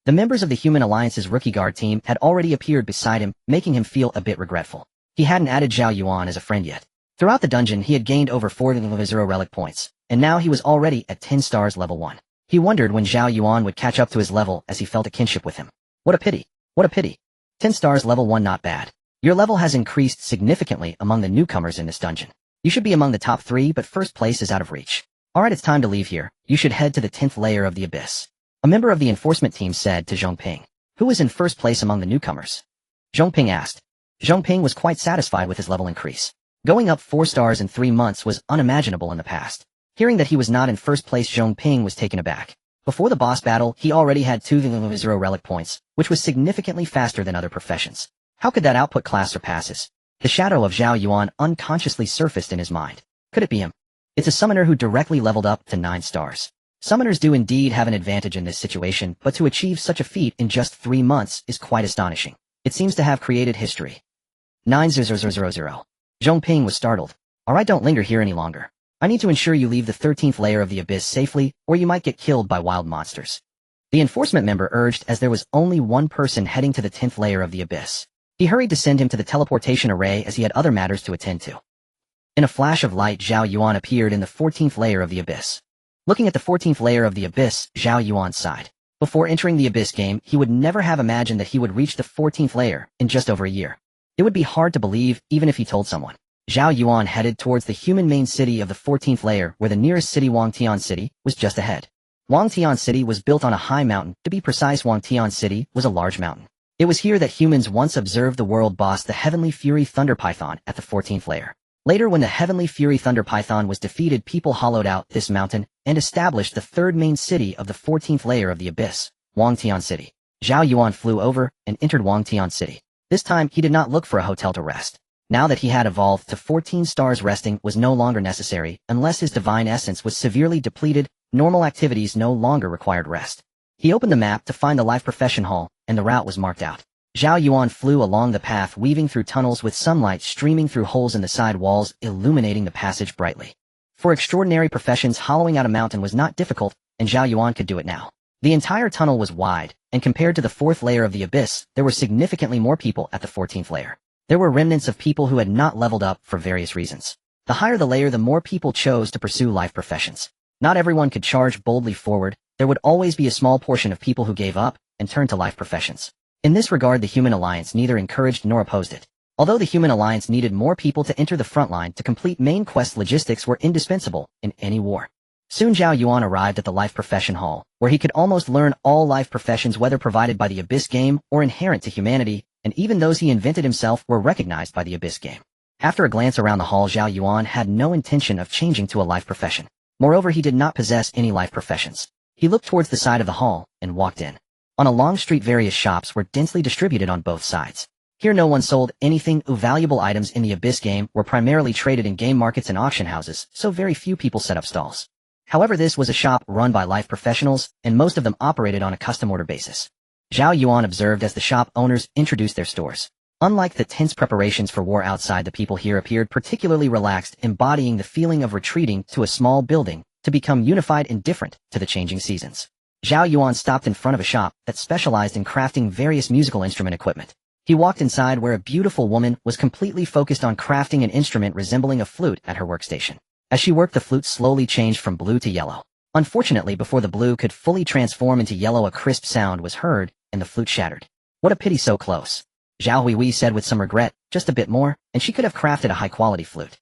The members of the Human Alliance's rookie guard team had already appeared beside him, making him feel a bit regretful. He hadn't added Zhao Yuan as a friend yet. Throughout the dungeon, he had gained over 4,000 relic points, and now he was already at 10 stars level 1. He wondered when Zhao Yuan would catch up to his level, as he felt a kinship with him. What a pity. What a pity. 10 stars level 1, not bad. Your level has increased significantly among the newcomers in this dungeon. You should be among the top 3, but first place is out of reach. Alright, it's time to leave here. You should head to the 10th layer of the abyss. A member of the enforcement team said to Zhong Ping. Who was in first place among the newcomers? Zhong Ping asked. Zhong Ping was quite satisfied with his level increase. Going up 4 stars in 3 months was unimaginable in the past. Hearing that he was not in first place, Zhong Ping was taken aback. Before the boss battle, he already had 2,000 relic points, which was significantly faster than other professions. How could that output class surpass his? The shadow of Zhao Yuan unconsciously surfaced in his mind. Could it be him? It's a summoner who directly leveled up to 9 stars. Summoners do indeed have an advantage in this situation, but to achieve such a feat in just 3 months is quite astonishing. It seems to have created history. 9,000. Zhong Ping was startled. Alright, don't linger here any longer. I need to ensure you leave the 13th layer of the abyss safely, or you might get killed by wild monsters. The enforcement member urged, as there was only one person heading to the 10th layer of the abyss. He hurried to send him to the teleportation array as he had other matters to attend to. In a flash of light, Zhao Yuan appeared in the 14th layer of the abyss. Looking at the 14th layer of the abyss, Zhao Yuan sighed. Before entering the abyss game, he would never have imagined that he would reach the 14th layer in just over a year. It would be hard to believe, even if he told someone. Zhao Yuan headed towards the human main city of the 14th layer, where the nearest city, Wangtian City, was just ahead. Wangtian City was built on a high mountain. To be precise, Wangtian City was a large mountain. It was here that humans once observed the world boss, the Heavenly Fury Thunder Python, at the 14th layer. Later, when the Heavenly Fury Thunder Python was defeated, people hollowed out this mountain and established the third main city of the 14th layer of the abyss, Wangtian City. Zhao Yuan flew over and entered Wangtian City. This time, he did not look for a hotel to rest. Now that he had evolved to 14 stars, resting was no longer necessary unless his divine essence was severely depleted. Normal activities no longer required rest. He opened the map to find the life profession hall, and the route was marked out. Zhao Yuan flew along the path, weaving through tunnels with sunlight streaming through holes in the side walls, illuminating the passage brightly. For extraordinary professions, hollowing out a mountain was not difficult, and Zhao Yuan could do it now. The entire tunnel was wide, and compared to the 4th layer of the abyss, there were significantly more people at the 14th layer. There were remnants of people who had not leveled up for various reasons. The higher the layer, the more people chose to pursue life professions. Not everyone could charge boldly forward. There would always be a small portion of people who gave up and turned to life professions. In this regard, the Human Alliance neither encouraged nor opposed it. Although the Human Alliance needed more people to enter the front line to complete main quest, logistics were indispensable in any war. Soon Zhao Yuan arrived at the life profession hall, where he could almost learn all life professions, whether provided by the Abyss game or inherent to humanity, and even those he invented himself were recognized by the Abyss game. After a glance around the hall, Zhao Yuan had no intention of changing to a life profession. Moreover, he did not possess any life professions. He looked towards the side of the hall and walked in. On a long street, various shops were densely distributed on both sides. Here no one sold anything. Valuable items in the Abyss game were primarily traded in game markets and auction houses, so very few people set up stalls. However, this was a shop run by life professionals, and most of them operated on a custom order basis. Zhao Yuan observed as the shop owners introduced their stores. Unlike the tense preparations for war outside, the people here appeared particularly relaxed, embodying the feeling of retreating to a small building to become unified, indifferent to the changing seasons. Zhao Yuan stopped in front of a shop that specialized in crafting various musical instrument equipment. He walked inside, where a beautiful woman was completely focused on crafting an instrument resembling a flute at her workstation. As she worked, the flute slowly changed from blue to yellow. Unfortunately, before the blue could fully transform into yellow, a crisp sound was heard, and the flute shattered. What a pity, so close. Zhao Yuan said with some regret, just a bit more, and she could have crafted a high-quality flute.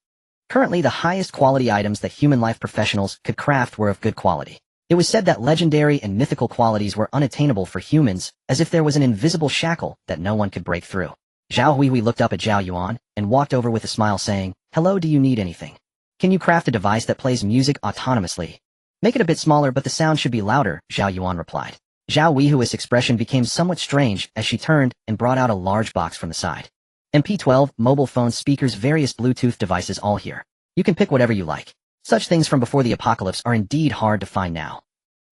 Currently, the highest quality items that human life professionals could craft were of good quality. It was said that legendary and mythical qualities were unattainable for humans, as if there was an invisible shackle that no one could break through. Zhao Yuan looked up at Zhao Yuan and walked over with a smile, saying, "Hello, do you need anything? Can you craft a device that plays music autonomously? Make it a bit smaller, but the sound should be louder," Zhao Yuan replied. Zhao Yuan's expression became somewhat strange as she turned and brought out a large box from the side. MP12, mobile phones, speakers, various Bluetooth devices, all here. You can pick whatever you like. Such things from before the apocalypse are indeed hard to find now.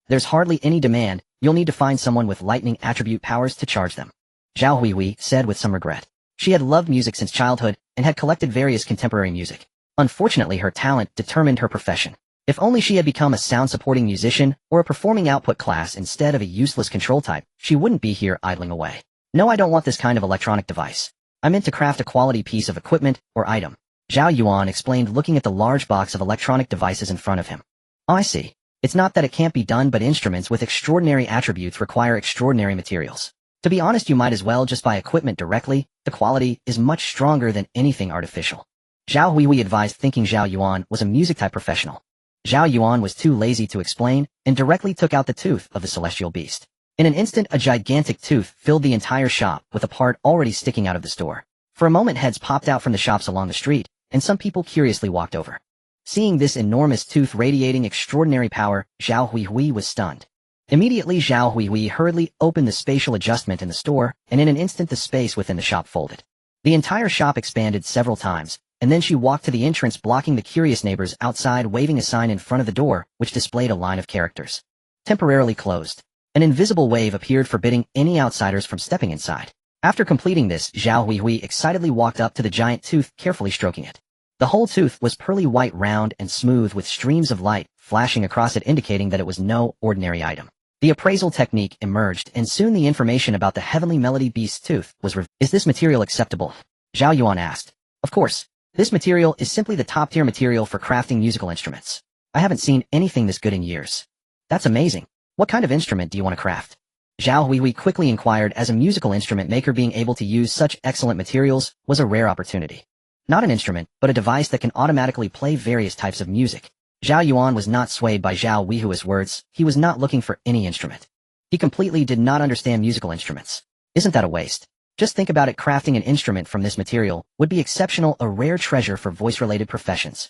There's hardly any demand. You'll need to find someone with lightning attribute powers to charge them. Zhao Yuan said with some regret. She had loved music since childhood and had collected various contemporary music. Unfortunately, her talent determined her profession. If only she had become a sound-supporting musician or a performing output class instead of a useless control type, she wouldn't be here idling away. No, I don't want this kind of electronic device. I meant to craft a quality piece of equipment or item. Zhao Yuan explained, looking at the large box of electronic devices in front of him. Oh, I see. It's not that it can't be done, but instruments with extraordinary attributes require extraordinary materials. To be honest, you might as well just buy equipment directly. The quality is much stronger than anything artificial. Zhao Yuan advised, thinking Zhao Yuan was a music-type professional. Zhao Yuan was too lazy to explain and directly took out the tooth of the celestial beast. In an instant, a gigantic tooth filled the entire shop, with a part already sticking out of the store. For a moment, heads popped out from the shops along the street, and some people curiously walked over. Seeing this enormous tooth radiating extraordinary power, Zhao Yuan was stunned. Immediately, Zhao Yuan hurriedly opened the spatial adjustment in the store, and in an instant the space within the shop folded. The entire shop expanded several times, and then she walked to the entrance, blocking the curious neighbors outside, waving a sign in front of the door, which displayed a line of characters. Temporarily closed. An invisible wave appeared, forbidding any outsiders from stepping inside. After completing this, Zhao Yuan excitedly walked up to the giant tooth, carefully stroking it. The whole tooth was pearly white, round and smooth, with streams of light flashing across it, indicating that it was no ordinary item. The appraisal technique emerged, and soon the information about the heavenly melody beast's tooth was revealed. "Is this material acceptable?" Zhao Yuan asked. "Of course. This material is simply the top-tier material for crafting musical instruments. I haven't seen anything this good in years." "That's amazing. What kind of instrument do you want to craft?" Zhao Yuan quickly inquired, as a musical instrument maker being able to use such excellent materials was a rare opportunity. Not an instrument, but a device that can automatically play various types of music. Zhao Yuan was not swayed by Zhao Yuan's words. He was not looking for any instrument. He completely did not understand musical instruments. Isn't that a waste? Just think about it, crafting an instrument from this material would be exceptional, a rare treasure for voice-related professions.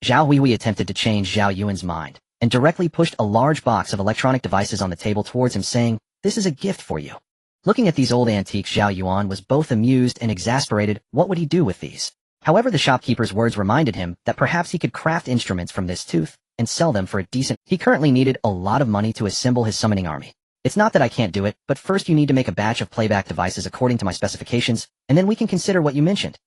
Zhao Yuan attempted to change Zhao Yuan's mind, and directly pushed a large box of electronic devices on the table towards him, saying, "This is a gift for you." Looking at these old antiques, Zhao Yuan was both amused and exasperated. What would he do with these? However, the shopkeeper's words reminded him that perhaps he could craft instruments from this tooth and sell them for a decent. He currently needed a lot of money to assemble his summoning army. It's not that I can't do it, but first you need to make a batch of playback devices according to my specifications, and then we can consider what you mentioned.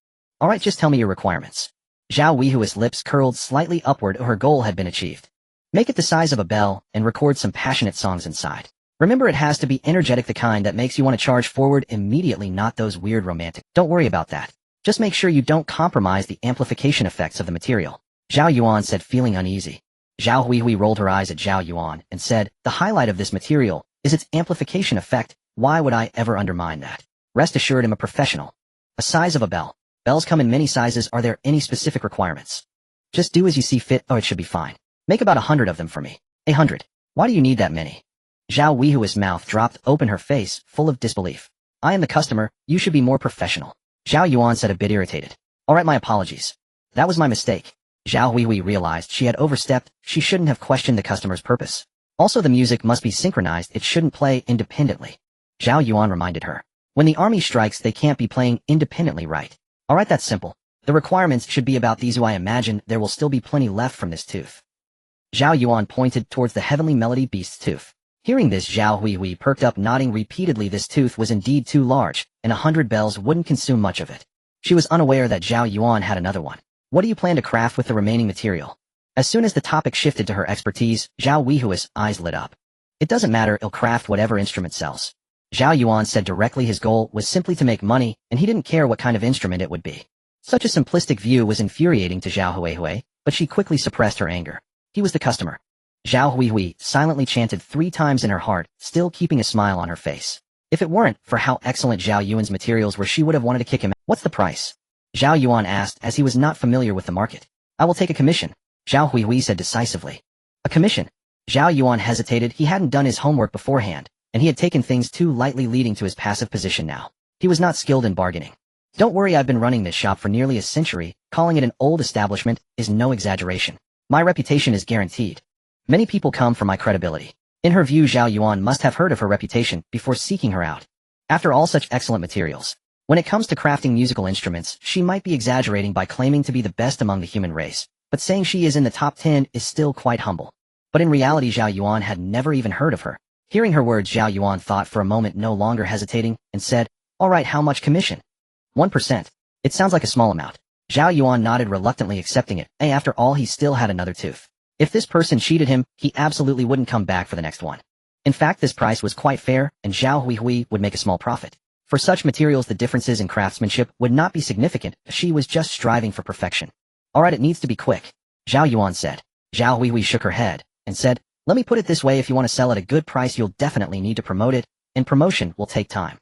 Alright, just tell me your requirements. Zhao Yuan's lips curled slightly upward. Her goal had been achieved. Make it the size of a bell, and record some passionate songs inside. Remember, it has to be energetic, the kind that makes you want to charge forward immediately, not those weird romantic. Don't worry about that. Just make sure you don't compromise the amplification effects of the material. Zhao Yuan said, feeling uneasy. Zhao Hui rolled her eyes at Zhao Yuan and said, the highlight of this material is its amplification effect. Why would I ever undermine that? Rest assured, I'm a professional. A size of a bell. Bells come in many sizes. Are there any specific requirements? Just do as you see fit. Oh, it should be fine. Make about 100 of them for me. 100. Why do you need that many? Zhao Yuan's mouth dropped open, her face full of disbelief. I am the customer. You should be more professional. Zhao Yuan said, a bit irritated. Alright, my apologies. That was my mistake. Zhao Hui realized she had overstepped. She shouldn't have questioned the customer's purpose. Also, the music must be synchronized. It shouldn't play independently. Zhao Yuan reminded her. When the army strikes, they can't be playing independently, right? Alright, that's simple. The requirements should be about these. I imagine there will still be plenty left from this tooth. Zhao Yuan pointed towards the heavenly melody beast's tooth. Hearing this, Zhao Hui perked up, nodding repeatedly. This tooth was indeed too large, and 100 bells wouldn't consume much of it. She was unaware that Zhao Yuan had another one. What do you plan to craft with the remaining material? As soon as the topic shifted to her expertise, Zhao Yuan's eyes lit up. It doesn't matter, he'll craft whatever instrument sells. Zhao Yuan said directly his goal was simply to make money, and he didn't care what kind of instrument it would be. Such a simplistic view was infuriating to Zhao Hui, but she quickly suppressed her anger. He was the customer. Zhao Hui silently chanted 3 times in her heart, still keeping a smile on her face. If it weren't for how excellent Zhao Yuan's materials were, she would have wanted to kick him out. What's the price? Zhao Yuan asked, as he was not familiar with the market. I will take a commission, Zhao Hui said decisively. A commission? Zhao Yuan hesitated. He hadn't done his homework beforehand, and he had taken things too lightly, leading to his passive position now. He was not skilled in bargaining. Don't worry, I've been running this shop for nearly a century. Calling it an old establishment is no exaggeration. My reputation is guaranteed. Many people come for my credibility. In her view, Zhao Yuan must have heard of her reputation before seeking her out. After all, such excellent materials. When it comes to crafting musical instruments, she might be exaggerating by claiming to be the best among the human race, but saying she is in the top 10 is still quite humble. But in reality, Zhao Yuan had never even heard of her. Hearing her words, Zhao Yuan thought for a moment, no longer hesitating, and said, Alright, how much commission? 1%. It sounds like a small amount. Zhao Yuan nodded, reluctantly accepting it. After all, he still had another tooth. If this person cheated him, he absolutely wouldn't come back for the next one. In fact, this price was quite fair, and Zhao Hui would make a small profit. For such materials, the differences in craftsmanship would not be significant. She was just striving for perfection. Alright, it needs to be quick, Zhao Yuan said. Zhao Hui shook her head and said, let me put it this way, if you want to sell at a good price, you'll definitely need to promote it, and promotion will take time.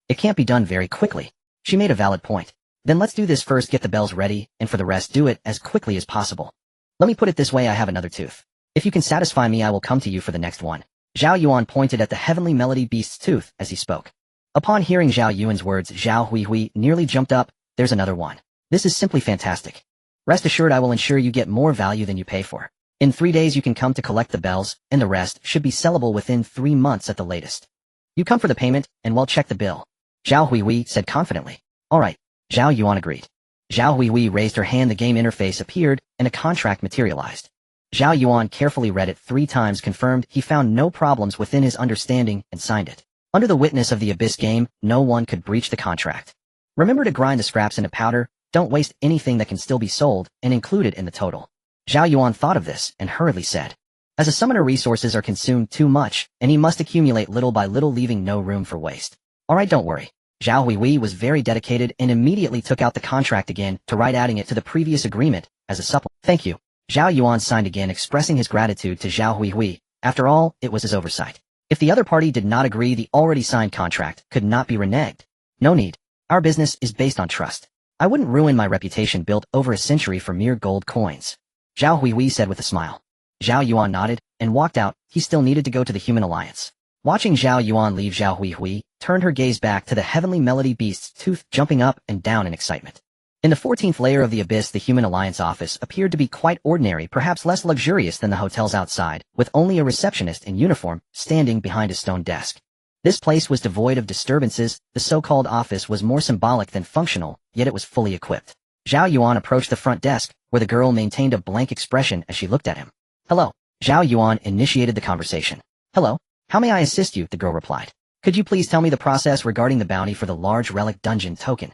It can't be done very quickly. She made a valid point. Then let's do this first, get the bells ready, and for the rest, do it as quickly as possible. Let me put it this way, I have another tooth. If you can satisfy me, I will come to you for the next one. Zhao Yuan pointed at the heavenly melody beast's tooth as he spoke. Upon hearing Zhao Yuan's words, Zhao Hui nearly jumped up. There's another one. This is simply fantastic. Rest assured, I will ensure you get more value than you pay for. In 3 days you can come to collect the bells, and the rest should be sellable within 3 months at the latest. You come for the payment, and we'll check the bill, Zhao Hui said confidently. Alright, Zhao Yuan agreed. Zhao Hui raised her hand, the game interface appeared, and a contract materialized. Zhao Yuan carefully read it 3 times, confirmed he found no problems within his understanding, and signed it. Under the witness of the Abyss game, no one could breach the contract. Remember to grind the scraps into powder, don't waste anything that can still be sold, and include it in the total. Zhao Yuan thought of this, and hurriedly said, as a summoner, resources are consumed too much, and he must accumulate little by little, leaving no room for waste. Alright, don't worry. Zhao Hui was very dedicated and immediately took out the contract again to write, adding it to the previous agreement as a supplement. Thank you. Zhao Yuan signed again, expressing his gratitude to Zhao Hui. After all, it was his oversight. If the other party did not agree, the already signed contract could not be reneged. No need. Our business is based on trust. I wouldn't ruin my reputation built over a century for mere gold coins, Zhao Hui said with a smile. Zhao Yuan nodded and walked out. He still needed to go to the Human Alliance. Watching Zhao Yuan leave, Zhao Hui turned her gaze back to the heavenly melody beast's tooth, jumping up and down in excitement. In the 14th layer of the Abyss, the Human Alliance office appeared to be quite ordinary, perhaps less luxurious than the hotels outside, with only a receptionist in uniform standing behind a stone desk. This place was devoid of disturbances. The so-called office was more symbolic than functional, yet it was fully equipped. Zhao Yuan approached the front desk, where the girl maintained a blank expression as she looked at him. Hello. Zhao Yuan initiated the conversation. Hello. How may I assist you? The girl replied. Could you please tell me the process regarding the bounty for the large relic dungeon token?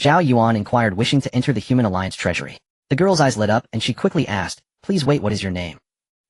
Zhao Yuan inquired, wishing to enter the Human Alliance treasury. The girl's eyes lit up and she quickly asked, please wait, what is your name?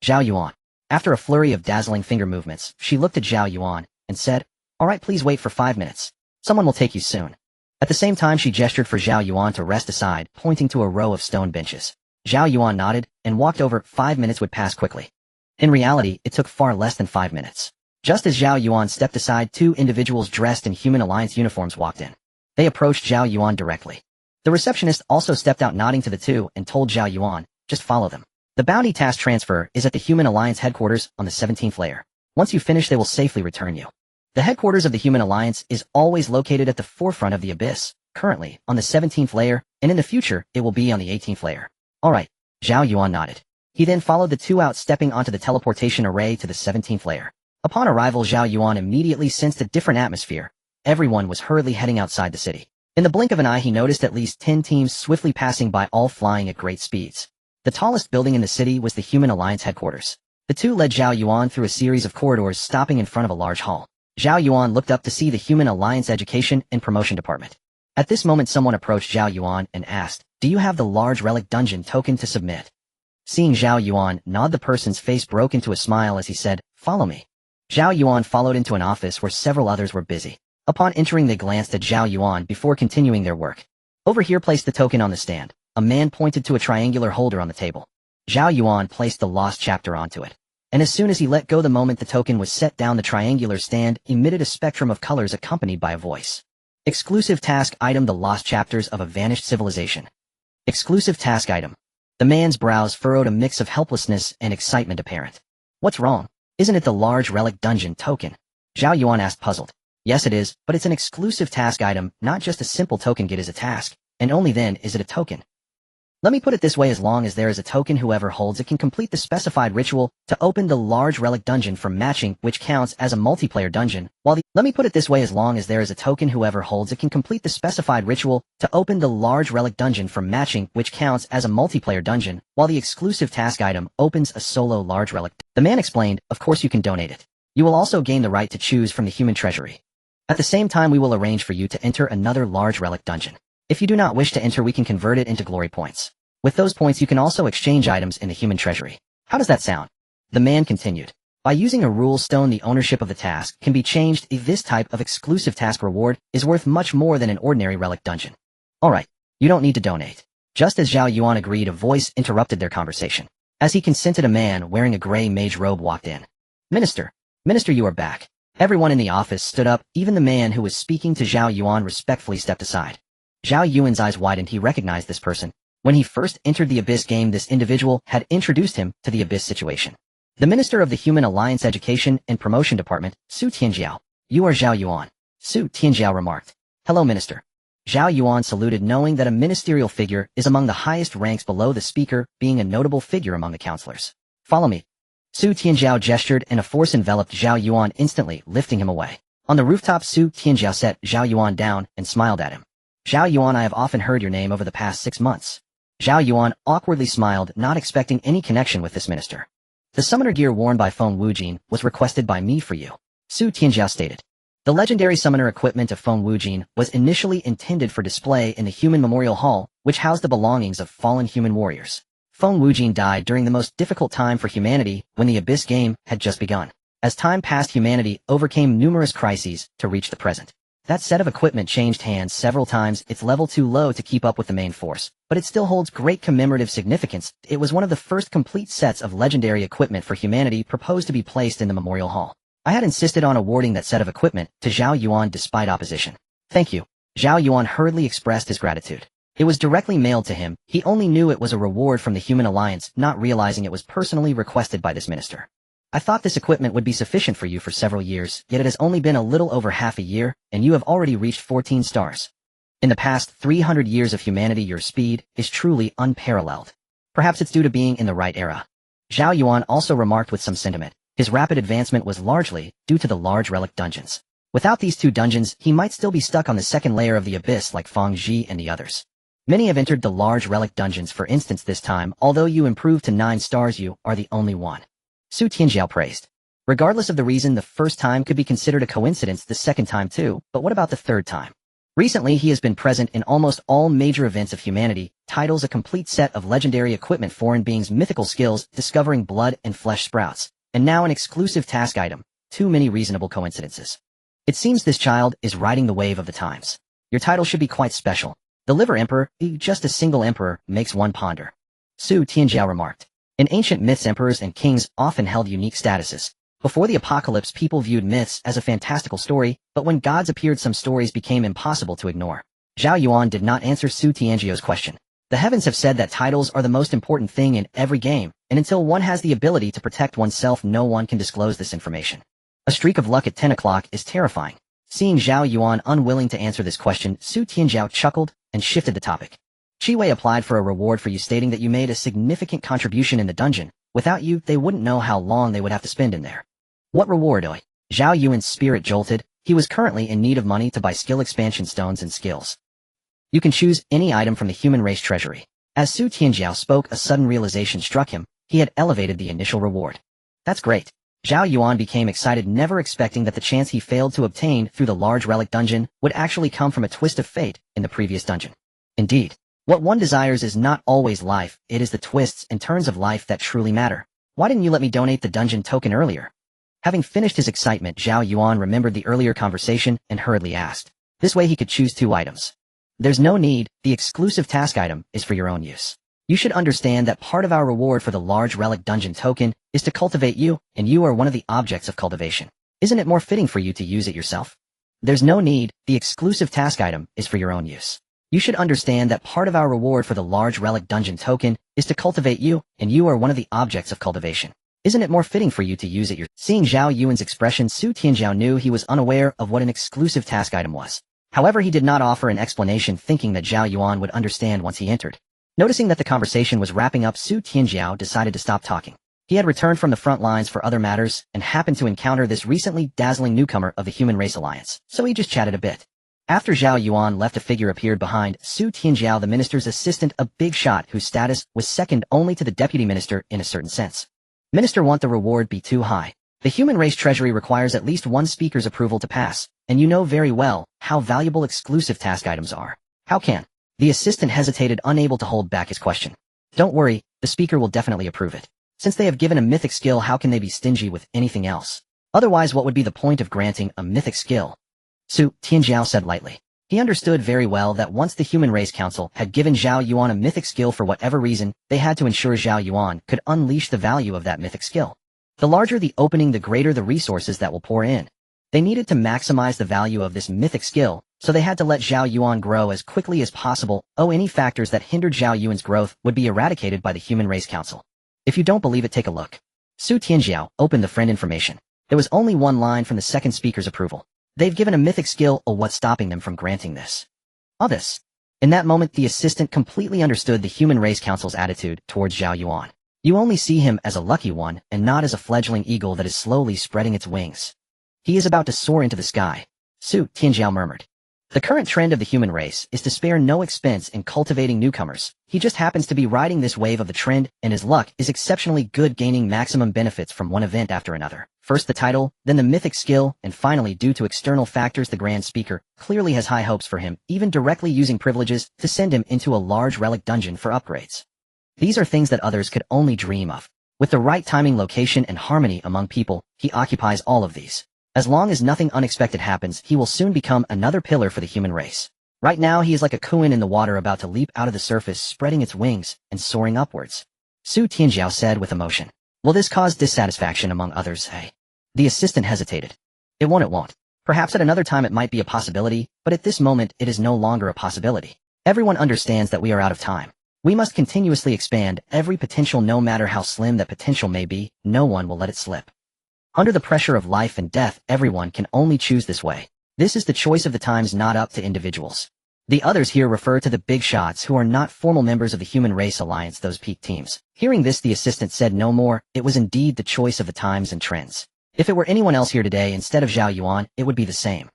Zhao Yuan. After a flurry of dazzling finger movements, she looked at Zhao Yuan and said, alright, please wait for 5 minutes. Someone will take you soon. At the same time she gestured for Zhao Yuan to rest aside, pointing to a row of stone benches. Zhao Yuan nodded and walked over. 5 minutes would pass quickly. In reality, it took far less than 5 minutes. Just as Zhao Yuan stepped aside, 2 individuals dressed in Human Alliance uniforms walked in. They approached Zhao Yuan directly. The receptionist also stepped out, nodding to the two and told Zhao Yuan, just follow them. The bounty task transfer is at the Human Alliance headquarters on the 17th layer. Once you finish, they will safely return you. The headquarters of the Human Alliance is always located at the forefront of the abyss, currently on the 17th layer, and in the future, it will be on the 18th layer. Alright, Zhao Yuan nodded. He then followed the two out, stepping onto the teleportation array to the 17th layer. Upon arrival, Zhao Yuan immediately sensed a different atmosphere. Everyone was hurriedly heading outside the city. In the blink of an eye, he noticed at least 10 teams swiftly passing by, all flying at great speeds. The tallest building in the city was the Human Alliance headquarters. The two led Zhao Yuan through a series of corridors, stopping in front of a large hall. Zhao Yuan looked up to see the Human Alliance Education and Promotion Department. At this moment, someone approached Zhao Yuan and asked, do you have the large relic dungeon token to submit? Seeing Zhao Yuan nod, the person's face broke into a smile as he said, follow me. Zhao Yuan followed into an office where several others were busy. Upon entering, they glanced at Zhao Yuan before continuing their work. Over here, place the token on the stand. A man pointed to a triangular holder on the table. Zhao Yuan placed the lost chapter onto it. And as soon as he let go, the moment the token was set down, the triangular stand emitted a spectrum of colors accompanied by a voice. Exclusive task item: the lost chapters of a vanished civilization. Exclusive task item. The man's brows furrowed, a mix of helplessness and excitement apparent. What's wrong? Isn't it the large relic dungeon token? Zhao Yuan asked, puzzled. Yes, it is, but it's an exclusive task item, not just a simple token. Get is a task, and only then is it a token. Let me put it this way, as long as there is a token, whoever holds it can complete the specified ritual to open the large relic dungeon from matching, which counts as a multiplayer dungeon, while the exclusive task item opens a solo large relic. The man explained, of course you can donate it. You will also gain the right to choose from the human treasury. At the same time, we will arrange for you to enter another large relic dungeon. If you do not wish to enter, we can convert it into glory points. With those points, you can also exchange items in the human treasury. How does that sound? The man continued. By using a rule stone, the ownership of the task can be changed. If this type of exclusive task reward is worth much more than an ordinary relic dungeon. Alright, you don't need to donate. Just as Zhao Yuan agreed, a voice interrupted their conversation. As he consented, a man wearing a gray mage robe walked in. Minister, you are back. Everyone in the office stood up. Even the man who was speaking to Zhao Yuan respectfully stepped aside. Zhao Yuan's eyes widened. He recognized this person. When he first entered the Abyss game, this individual had introduced him to the Abyss situation. The Minister of the Human Alliance Education and Promotion Department, Su Tianjiao. You are Zhao Yuan. Su Tianjiao remarked. Hello, Minister. Zhao Yuan saluted, knowing that a ministerial figure is among the highest ranks below the speaker, being a notable figure among the counselors. Follow me. Su Tianjiao gestured and a force enveloped Zhao Yuan, instantly lifting him away. On the rooftop, Su Tianjiao set Zhao Yuan down and smiled at him. Zhao Yuan, I have often heard your name over the past 6 months. Zhao Yuan awkwardly smiled, not expecting any connection with this minister. The summoner gear worn by Feng Wujin was requested by me for you, Su Tianjiao stated. The legendary summoner equipment of Feng Wujin was initially intended for display in the Human Memorial Hall, which housed the belongings of fallen human warriors. Feng Wujin died during the most difficult time for humanity, when the Abyss game had just begun. As time passed, humanity overcame numerous crises to reach the present. That set of equipment changed hands several times. It's level too low to keep up with the main force, but it still holds great commemorative significance. It was one of the first complete sets of legendary equipment for humanity proposed to be placed in the Memorial Hall. I had insisted on awarding that set of equipment to Zhao Yuan despite opposition. Thank you. Zhao Yuan hurriedly expressed his gratitude. It was directly mailed to him. He only knew it was a reward from the Human Alliance, not realizing it was personally requested by this minister. I thought this equipment would be sufficient for you for several years, yet it has only been a little over half a year, and you have already reached 14 stars. In the past 300 years of humanity, your speed is truly unparalleled. Perhaps it's due to being in the right era. Zhao Yuan also remarked with some sentiment. His rapid advancement was largely due to the large relic dungeons. Without these 2 dungeons, he might still be stuck on the second layer of the Abyss like Feng Ji and the others. Many have entered the large relic dungeons, for instance this time. Although you improved to 9 stars, you are the only one. Su Tianjiao praised. Regardless of the reason, the first time could be considered a coincidence, the second time too, but what about the third time? Recently, he has been present in almost all major events of humanity, titles a complete set of legendary equipment, foreign beings, mythical skills, discovering blood and flesh sprouts, and now an exclusive task item. Too many reasonable coincidences. It seems this child is riding the wave of the times. Your title should be quite special. The Liver Emperor, just a single emperor, makes one ponder. Su Tianjiao remarked. In ancient myths, emperors and kings often held unique statuses. Before the apocalypse, people viewed myths as a fantastical story, but when gods appeared, some stories became impossible to ignore. Zhao Yuan did not answer Su Tianjiao's question. The heavens have said that titles are the most important thing in every game, and until one has the ability to protect oneself, no one can disclose this information. A streak of luck at 10 o'clock is terrifying. Seeing Zhao Yuan unwilling to answer this question, Su Tianjiao chuckled and shifted the topic. Qi Wei applied for a reward for you, stating that you made a significant contribution in the dungeon. Without you, they wouldn't know how long they would have to spend in there. What reward, oi? Zhao Yuan's spirit jolted. He was currently in need of money to buy skill expansion stones and skills. You can choose any item from the human race treasury. As Su Tianjiao spoke, a sudden realization struck him. He had elevated the initial reward. That's great. Zhao Yuan became excited, never expecting that the chance he failed to obtain through the large relic dungeon would actually come from a twist of fate in the previous dungeon. Indeed, what one desires is not always life, it is the twists and turns of life that truly matter. Why didn't you let me donate the dungeon token earlier? Having finished his excitement, Zhao Yuan remembered the earlier conversation and hurriedly asked. This way he could choose 2 items. There's no need, the exclusive task item is for your own use. You should understand that part of our reward for the large relic dungeon token is to cultivate you, and you are one of the objects of cultivation. Isn't it more fitting for you to use it yourself? There's no need, the exclusive task item is for your own use. You should understand that part of our reward for the large relic dungeon token is to cultivate you, and you are one of the objects of cultivation. Isn't it more fitting for you to use it yourself? Seeing Zhao Yuan's expression, Su Tianjiao knew he was unaware of what an exclusive task item was. However, he did not offer an explanation, thinking that Zhao Yuan would understand once he entered. Noticing that the conversation was wrapping up, Su Tianjiao decided to stop talking. He had returned from the front lines for other matters and happened to encounter this recently dazzling newcomer of the Human Race Alliance, so he just chatted a bit. After Zhao Yuan left, a figure appeared behind Su Tianjiao, the minister's assistant, a big shot whose status was second only to the deputy minister in a certain sense. Minister, want the reward be too high? The human race treasury requires at least 1 speaker's approval to pass, and you know very well how valuable exclusive task items are. How can? The assistant hesitated, unable to hold back his question. Don't worry, the speaker will definitely approve it. Since they have given a mythic skill, how can they be stingy with anything else? Otherwise, what would be the point of granting a mythic skill? Su Tianjiao said lightly. He understood very well that once the Human Race Council had given Zhao Yuan a mythic skill, for whatever reason, they had to ensure Zhao Yuan could unleash the value of that mythic skill. The larger the opening, the greater the resources that will pour in. They needed to maximize the value of this mythic skill, so they had to let Zhao Yuan grow as quickly as possible. Any factors that hindered Zhao Yuan's growth would be eradicated by the Human Race Council. If you don't believe it, take a look. Su Tianjiao opened the friend information. There was only 1 line from the second speaker's approval. They've given a mythic skill, what's stopping them from granting this? All this. In that moment, the assistant completely understood the Human Race Council's attitude towards Zhao Yuan. You only see him as a lucky one, and not as a fledgling eagle that is slowly spreading its wings. He is about to soar into the sky. Su Tianjiao murmured. The current trend of the human race is to spare no expense in cultivating newcomers. He just happens to be riding this wave of the trend, and his luck is exceptionally good, gaining maximum benefits from one event after another. First the title, then the mythic skill, and finally, due to external factors, the Grand Speaker clearly has high hopes for him, even directly using privileges to send him into a large relic dungeon for upgrades. These are things that others could only dream of. With the right timing, location, and harmony among people, he occupies all of these. As long as nothing unexpected happens, he will soon become another pillar for the human race. Right now, he is like a kuin in the water, about to leap out of the surface, spreading its wings and soaring upwards. Su Tianjiao said with emotion. Will this cause dissatisfaction among others, hey? The assistant hesitated. It won't. Perhaps at another time it might be a possibility, but at this moment it is no longer a possibility. Everyone understands that we are out of time. We must continuously expand every potential, no matter how slim that potential may be. No one will let it slip. Under the pressure of life and death, everyone can only choose this way. This is the choice of the times, not up to individuals. The others here refer to the big shots who are not formal members of the Human Race Alliance, those peak teams. Hearing this, the assistant said no more. It was indeed the choice of the times and trends. If it were anyone else here today instead of Zhao Yuan, it would be the same.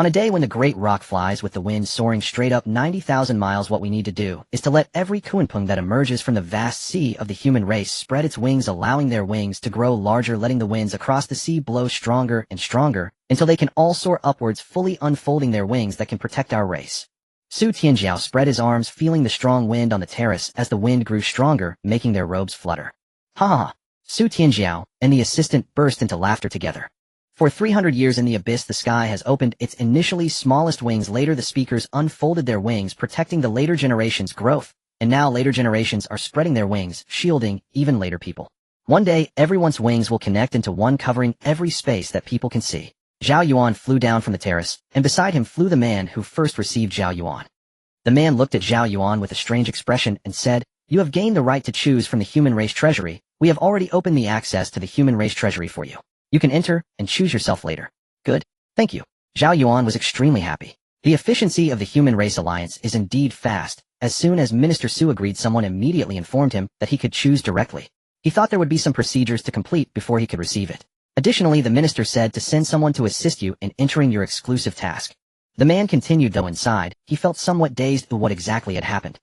On a day when the great rock flies with the wind soaring straight up 90,000 miles, what we need to do is to let every kunpung that emerges from the vast sea of the human race spread its wings, allowing their wings to grow larger, letting the winds across the sea blow stronger and stronger until they can all soar upwards, fully unfolding their wings that can protect our race. Su Tianjiao spread his arms, feeling the strong wind on the terrace as the wind grew stronger, making their robes flutter. Ha ha ha! Su Tianjiao and the assistant burst into laughter together. For 300 years in the abyss, the sky has opened its initially smallest wings. Later, the speakers unfolded their wings, protecting the later generations' growth, and now later generations are spreading their wings, shielding even later people. One day, everyone's wings will connect into one, covering every space that people can see. Zhao Yuan flew down from the terrace, and beside him flew the man who first received Zhao Yuan. The man looked at Zhao Yuan with a strange expression and said, "You have gained the right to choose from the human race treasury. We have already opened the access to the human race treasury for you. You can enter and choose yourself later." "Good. Thank you." Zhao Yuan was extremely happy. The efficiency of the Human Race Alliance is indeed fast. As soon as Minister Su agreed, someone immediately informed him that he could choose directly. He thought there would be some procedures to complete before he could receive it. Additionally, the minister said to send someone to assist you in entering your exclusive task. The man continued, though inside, he felt somewhat dazed at what exactly had happened.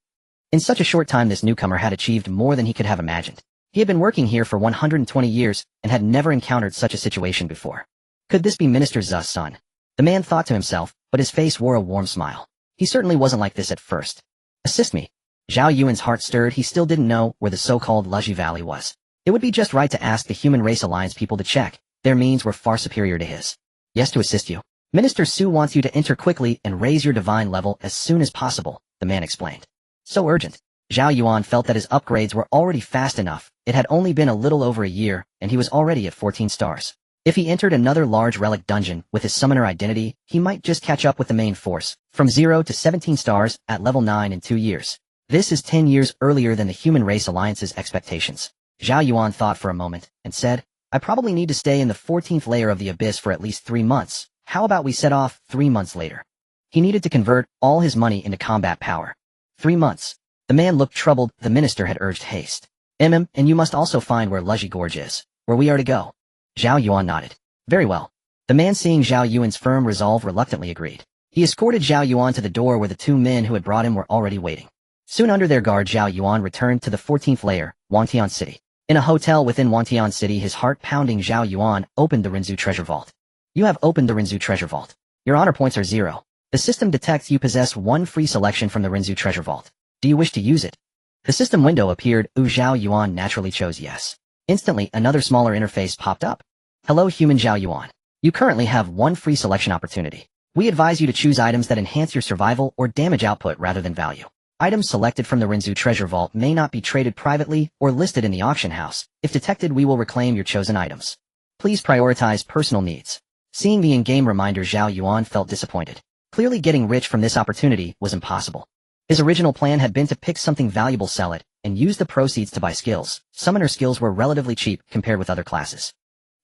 In such a short time, this newcomer had achieved more than he could have imagined. He had been working here for 120 years and had never encountered such a situation before. Could this be Minister Zhu's son? The man thought to himself, but his face wore a warm smile. He certainly wasn't like this at first. "Assist me." Zhao Yuan's heart stirred. He still didn't know where the so-called Luji Valley was. It would be just right to ask the Human Race Alliance people to check. Their means were far superior to his. "Yes, to assist you. Minister Su wants you to enter quickly and raise your divine level as soon as possible," the man explained. So urgent. Zhao Yuan felt that his upgrades were already fast enough. It had only been a little over a year, and he was already at 14 stars. If he entered another large relic dungeon with his summoner identity, he might just catch up with the main force, from 0 to 17 stars at level 9 in 2 years. This is 10 years earlier than the Human Race Alliance's expectations. Zhao Yuan thought for a moment, and said, "I probably need to stay in the 14th layer of the abyss for at least 3 months. How about we set off 3 months later?" He needed to convert all his money into combat power. 3 months. The man looked troubled. The minister had urged haste. And you must also find where Luji Gorge is, where we are to go." Zhao Yuan nodded. "Very well." The man, seeing Zhao Yuan's firm resolve, reluctantly agreed. He escorted Zhao Yuan to the door where the 2 men who had brought him were already waiting. Soon under their guard, Zhao Yuan returned to the 14th layer, Wangtian City. In a hotel within Wangtian City, his heart pounding, Zhao Yuan opened the Rinzhu treasure vault. "You have opened the Rinzhu treasure vault. Your honor points are 0. The system detects you possess 1 free selection from the Rinzhu treasure vault. Do you wish to use it?" The system window appeared. Zhao Yuan naturally chose yes. Instantly, another smaller interface popped up. "Hello, human Zhao Yuan. You currently have 1 free selection opportunity. We advise you to choose items that enhance your survival or damage output rather than value. Items selected from the Rinzhu treasure vault may not be traded privately or listed in the auction house. If detected, we will reclaim your chosen items. Please prioritize personal needs." Seeing the in-game reminder, Zhao Yuan felt disappointed. Clearly, getting rich from this opportunity was impossible. His original plan had been to pick something valuable, sell it, and use the proceeds to buy skills. Summoner skills were relatively cheap compared with other classes.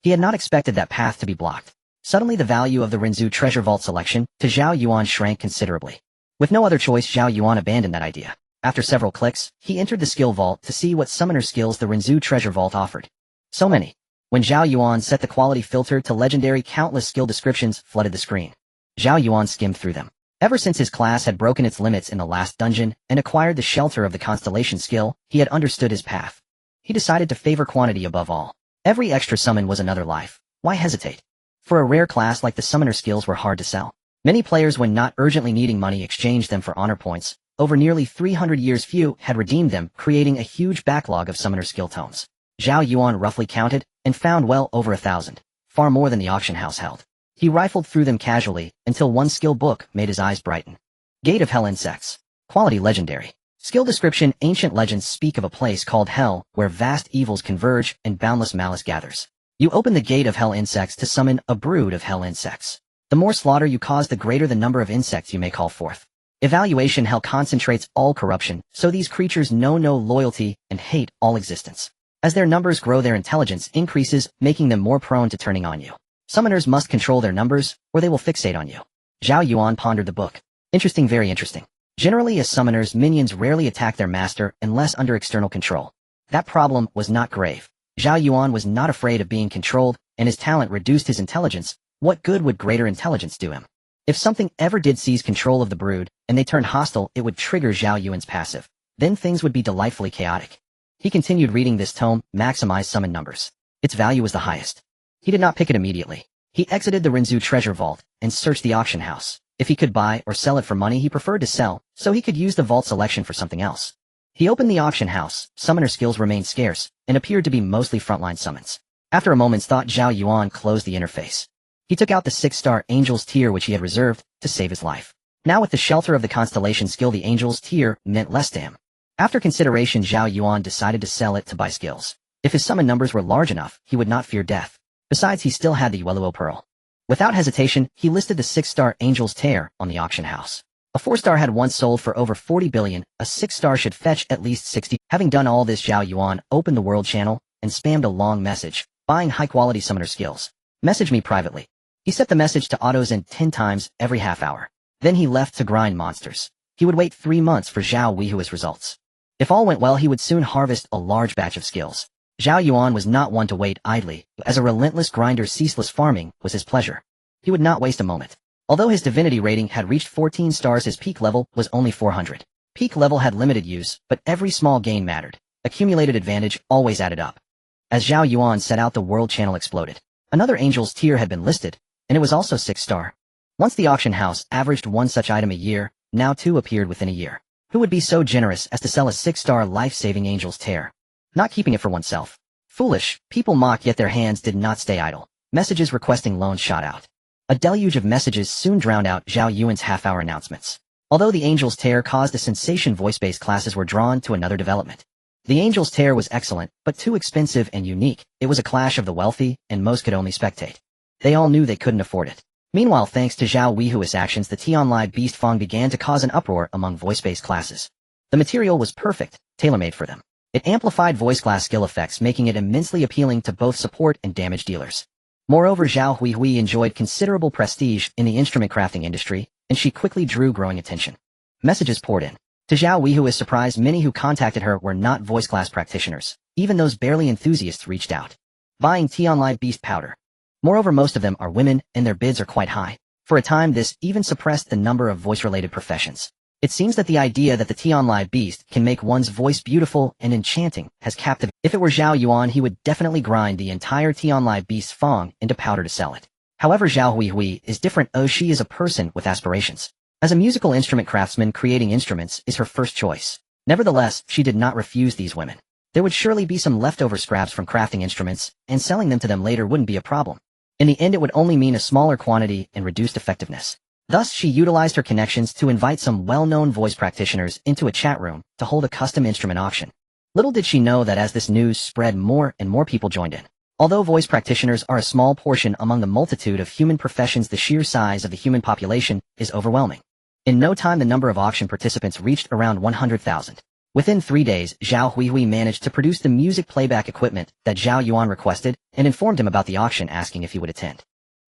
He had not expected that path to be blocked. Suddenly, the value of the Rinzhu treasure vault selection to Zhao Yuan shrank considerably. With no other choice, Zhao Yuan abandoned that idea. After several clicks, he entered the skill vault to see what summoner skills the Rinzhu treasure vault offered. So many. When Zhao Yuan set the quality filter to legendary, countless skill descriptions flooded the screen. Zhao Yuan skimmed through them. Ever since his class had broken its limits in the last dungeon and acquired the shelter of the constellation skill, he had understood his path. He decided to favor quantity above all. Every extra summon was another life. Why hesitate? For a rare class like the summoner, skills were hard to sell. Many players, when not urgently needing money, exchanged them for honor points. Over nearly 300 years, few had redeemed them, creating a huge backlog of summoner skill tomes. Zhao Yuan roughly counted and found well over 1,000, far more than the auction house held. He rifled through them casually until one skill book made his eyes brighten. Gate of Hell Insects. Quality legendary. Skill description: ancient legends speak of a place called Hell where vast evils converge and boundless malice gathers. You open the Gate of Hell Insects to summon a brood of hell insects. The more slaughter you cause, the greater the number of insects you may call forth. Evaluation: hell concentrates all corruption, so these creatures know no loyalty and hate all existence. As their numbers grow, their intelligence increases, making them more prone to turning on you. Summoners must control their numbers, or they will fixate on you. Zhao Yuan pondered the book. Interesting, very interesting. Generally, as summoners, minions rarely attack their master unless under external control. That problem was not grave. Zhao Yuan was not afraid of being controlled, and his talent reduced his intelligence. What good would greater intelligence do him? If something ever did seize control of the brood, and they turned hostile, it would trigger Zhao Yuan's passive. Then things would be delightfully chaotic. He continued reading this tome, maximized summon numbers. Its value was the highest. He did not pick it immediately. He exited the Rinzhu treasure vault, and searched the auction house. If he could buy or sell it for money, he preferred to sell, so he could use the vault selection for something else. He opened the auction house. Summoner skills remained scarce, and appeared to be mostly frontline summons. After a moment's thought, Zhao Yuan closed the interface. He took out the 6-star Angel's tier which he had reserved, to save his life. Now with the shelter of the constellation skill, the Angel's tier meant less to him. After consideration, Zhao Yuan decided to sell it to buy skills. If his summon numbers were large enough, he would not fear death. Besides, he still had the Yueluo Pearl. Without hesitation, he listed the 6-star Angel's Tear on the auction house. A 4-star had once sold for over 40 billion, a 6-star should fetch at least 60. Having done all this, Zhao Yuan opened the world channel, and spammed a long message, buying high-quality summoner skills. Message me privately. He set the message to auto-send 10 times every half hour. Then he left to grind monsters. He would wait 3 months for Zhao Yuan's results. If all went well, he would soon harvest a large batch of skills. Zhao Yuan was not one to wait idly. As a relentless grinder, ceaseless farming was his pleasure. He would not waste a moment. Although his divinity rating had reached 14 stars, his peak level was only 400. Peak level had limited use, but every small gain mattered. Accumulated advantage always added up. As Zhao Yuan set out, the world channel exploded. Another Angel's tier had been listed, and it was also 6-star. Once the auction house averaged one such item a year, now 2 appeared within a year. Who would be so generous as to sell a 6-star life-saving Angel's tear? Not keeping it for oneself. Foolish, people mock, yet their hands did not stay idle. Messages requesting loans shot out. A deluge of messages soon drowned out Zhao Yuan's half-hour announcements. Although the Angel's Tear caused a sensation, voice-based classes were drawn to another development. The Angel's Tear was excellent, but too expensive and unique. It was a clash of the wealthy, and most could only spectate. They all knew they couldn't afford it. Meanwhile, thanks to Zhao Yuan's actions, the Tianlai Beast Fong began to cause an uproar among voice-based classes. The material was perfect, tailor-made for them. It amplified voice class skill effects, making it immensely appealing to both support and damage dealers. Moreover, Zhao Yuan enjoyed considerable prestige in the instrument crafting industry, and she quickly drew growing attention. Messages poured in. To Zhao Yuan's surprise, many who contacted her were not voice class practitioners. Even those barely enthusiasts reached out, buying Tianlai Beast powder. Moreover, most of them are women, and their bids are quite high. For a time, this even suppressed the number of voice-related professions. It seems that the idea that the Tianlai Beast can make one's voice beautiful and enchanting has captivated. If it were Zhao Yuan, he would definitely grind the entire Tianlai Beast Fong into powder to sell it. However, Zhao Yuan is different. She is a person with aspirations. As a musical instrument craftsman, creating instruments is her first choice. Nevertheless, she did not refuse these women. There would surely be some leftover scraps from crafting instruments, and selling them to them later wouldn't be a problem. In the end, it would only mean a smaller quantity and reduced effectiveness. Thus, she utilized her connections to invite some well-known voice practitioners into a chat room to hold a custom instrument auction. Little did she know that as this news spread, more and more people joined in. Although voice practitioners are a small portion among the multitude of human professions, the sheer size of the human population is overwhelming. In no time, the number of auction participants reached around 100,000. Within 3 days, Zhao Yuan managed to produce the music playback equipment that Zhao Yuan requested and informed him about the auction, asking if he would attend.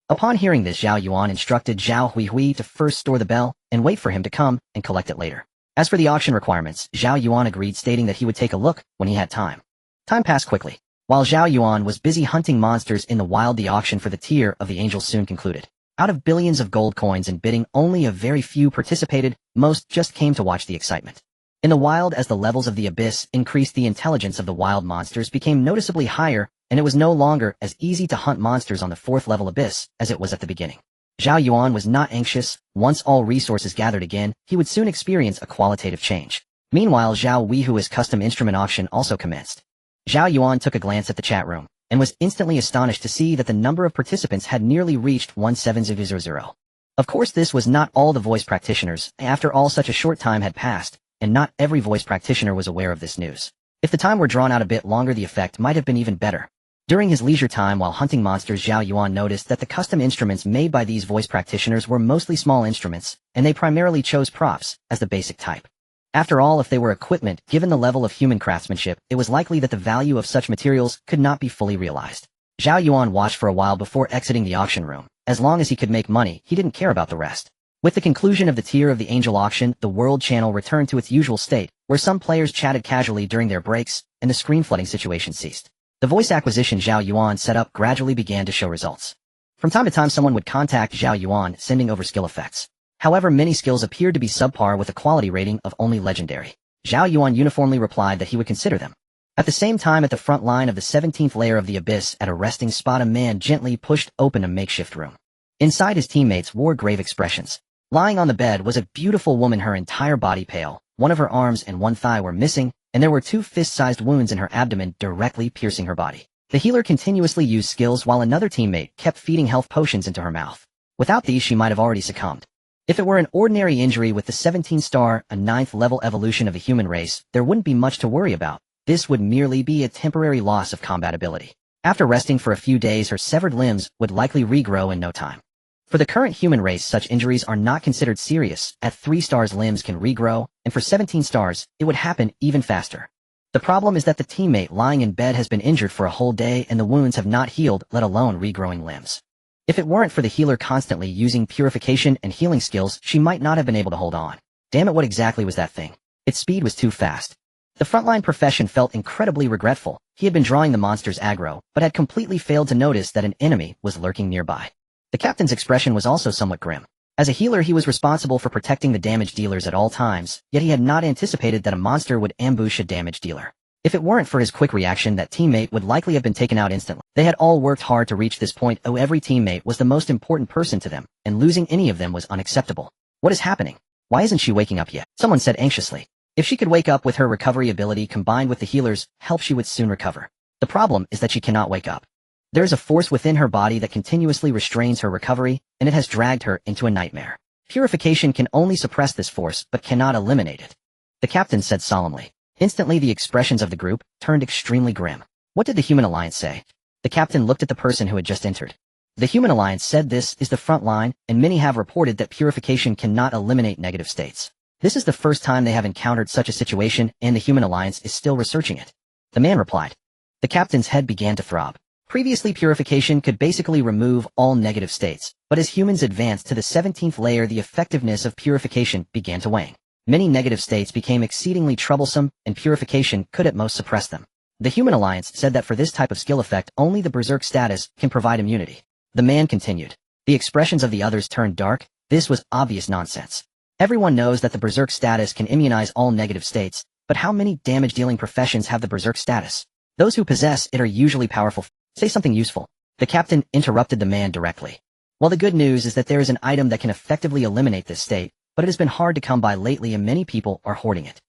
Upon hearing this, Zhao Yuan instructed Zhao Yuan to first store the bell and wait for him to come and collect it later. As for the auction requirements, Zhao Yuan agreed, stating that he would take a look when he had time. Time passed quickly. While Zhao Yuan was busy hunting monsters in the wild, the auction for the tier of the Angels soon concluded. Out of billions of gold coins and bidding, only a very few participated. Most just came to watch the excitement. In the wild, as the levels of the abyss increased, the intelligence of the wild monsters became noticeably higher, and it was no longer as easy to hunt monsters on the 4th level abyss as it was at the beginning. Zhao Yuan was not anxious. Once all resources gathered again, he would soon experience a qualitative change. Meanwhile, Zhao Yuan's custom instrument auction also commenced. Zhao Yuan took a glance at the chat room, and was instantly astonished to see that the number of participants had nearly reached 17000. Of course, this was not all the voice practitioners. After all, such a short time had passed, and not every voice practitioner was aware of this news. If the time were drawn out a bit longer, the effect might have been even better. During his leisure time while hunting monsters, Zhao Yuan noticed that the custom instruments made by these voice practitioners were mostly small instruments, and they primarily chose props as the basic type. After all, if they were equipment, given the level of human craftsmanship, it was likely that the value of such materials could not be fully realized. Zhao Yuan watched for a while before exiting the auction room. As long as he could make money, he didn't care about the rest. With the conclusion of the tier of the Angel auction, the world channel returned to its usual state, where some players chatted casually during their breaks, and the screen flooding situation ceased. The voice acquisition Zhao Yuan set up gradually began to show results. From time to time someone would contact Zhao Yuan sending over skill effects. However, many skills appeared to be subpar with a quality rating of only legendary. Zhao Yuan uniformly replied that he would consider them. At the same time, at the front line of the 17th layer of the abyss at a resting spot, a man gently pushed open a makeshift room. Inside, his teammates wore grave expressions. Lying on the bed was a beautiful woman, her entire body pale. One of her arms and one thigh were missing, and there were 2 fist-sized wounds in her abdomen directly piercing her body. The healer continuously used skills while another teammate kept feeding health potions into her mouth. Without these, she might have already succumbed. If it were an ordinary injury with the 17th star, a 9th level evolution of the human race, there wouldn't be much to worry about. This would merely be a temporary loss of combat ability. After resting for a few days, her severed limbs would likely regrow in no time. For the current human race, such injuries are not considered serious. At 3 stars, limbs can regrow, and for 17 stars, it would happen even faster. The problem is that the teammate lying in bed has been injured for a whole day and the wounds have not healed, let alone regrowing limbs. If it weren't for the healer constantly using purification and healing skills, she might not have been able to hold on. Damn it, what exactly was that thing? Its speed was too fast. The frontline profession felt incredibly regretful. He had been drawing the monster's aggro, but had completely failed to notice that an enemy was lurking nearby. The captain's expression was also somewhat grim. As a healer, he was responsible for protecting the damage dealers at all times, yet he had not anticipated that a monster would ambush a damage dealer. If it weren't for his quick reaction, that teammate would likely have been taken out instantly. They had all worked hard to reach this point. Every teammate was the most important person to them, and losing any of them was unacceptable. What is happening? Why isn't she waking up yet? Someone said anxiously. If she could wake up with her recovery ability combined with the healer's help, she would soon recover. The problem is that she cannot wake up. There is a force within her body that continuously restrains her recovery, and it has dragged her into a nightmare. Purification can only suppress this force, but cannot eliminate it. The captain said solemnly. Instantly, the expressions of the group turned extremely grim. What did the Human Alliance say? The captain looked at the person who had just entered. The Human Alliance said this is the front line, and many have reported that purification cannot eliminate negative states. This is the first time they have encountered such a situation, and the Human Alliance is still researching it. The man replied. The captain's head began to throb. Previously, purification could basically remove all negative states, but as humans advanced to the 17th layer, the effectiveness of purification began to wane. Many negative states became exceedingly troublesome, and purification could at most suppress them. The Human Alliance said that for this type of skill effect, only the berserk status can provide immunity. The man continued. The expressions of the others turned dark. This was obvious nonsense. Everyone knows that the berserk status can immunize all negative states, but how many damage-dealing professions have the berserk status? Those who possess it are usually powerful. Say something useful. The captain interrupted the man directly. Well, the good news is that there is an item that can effectively eliminate this state, but it has been hard to come by lately and many people are hoarding it.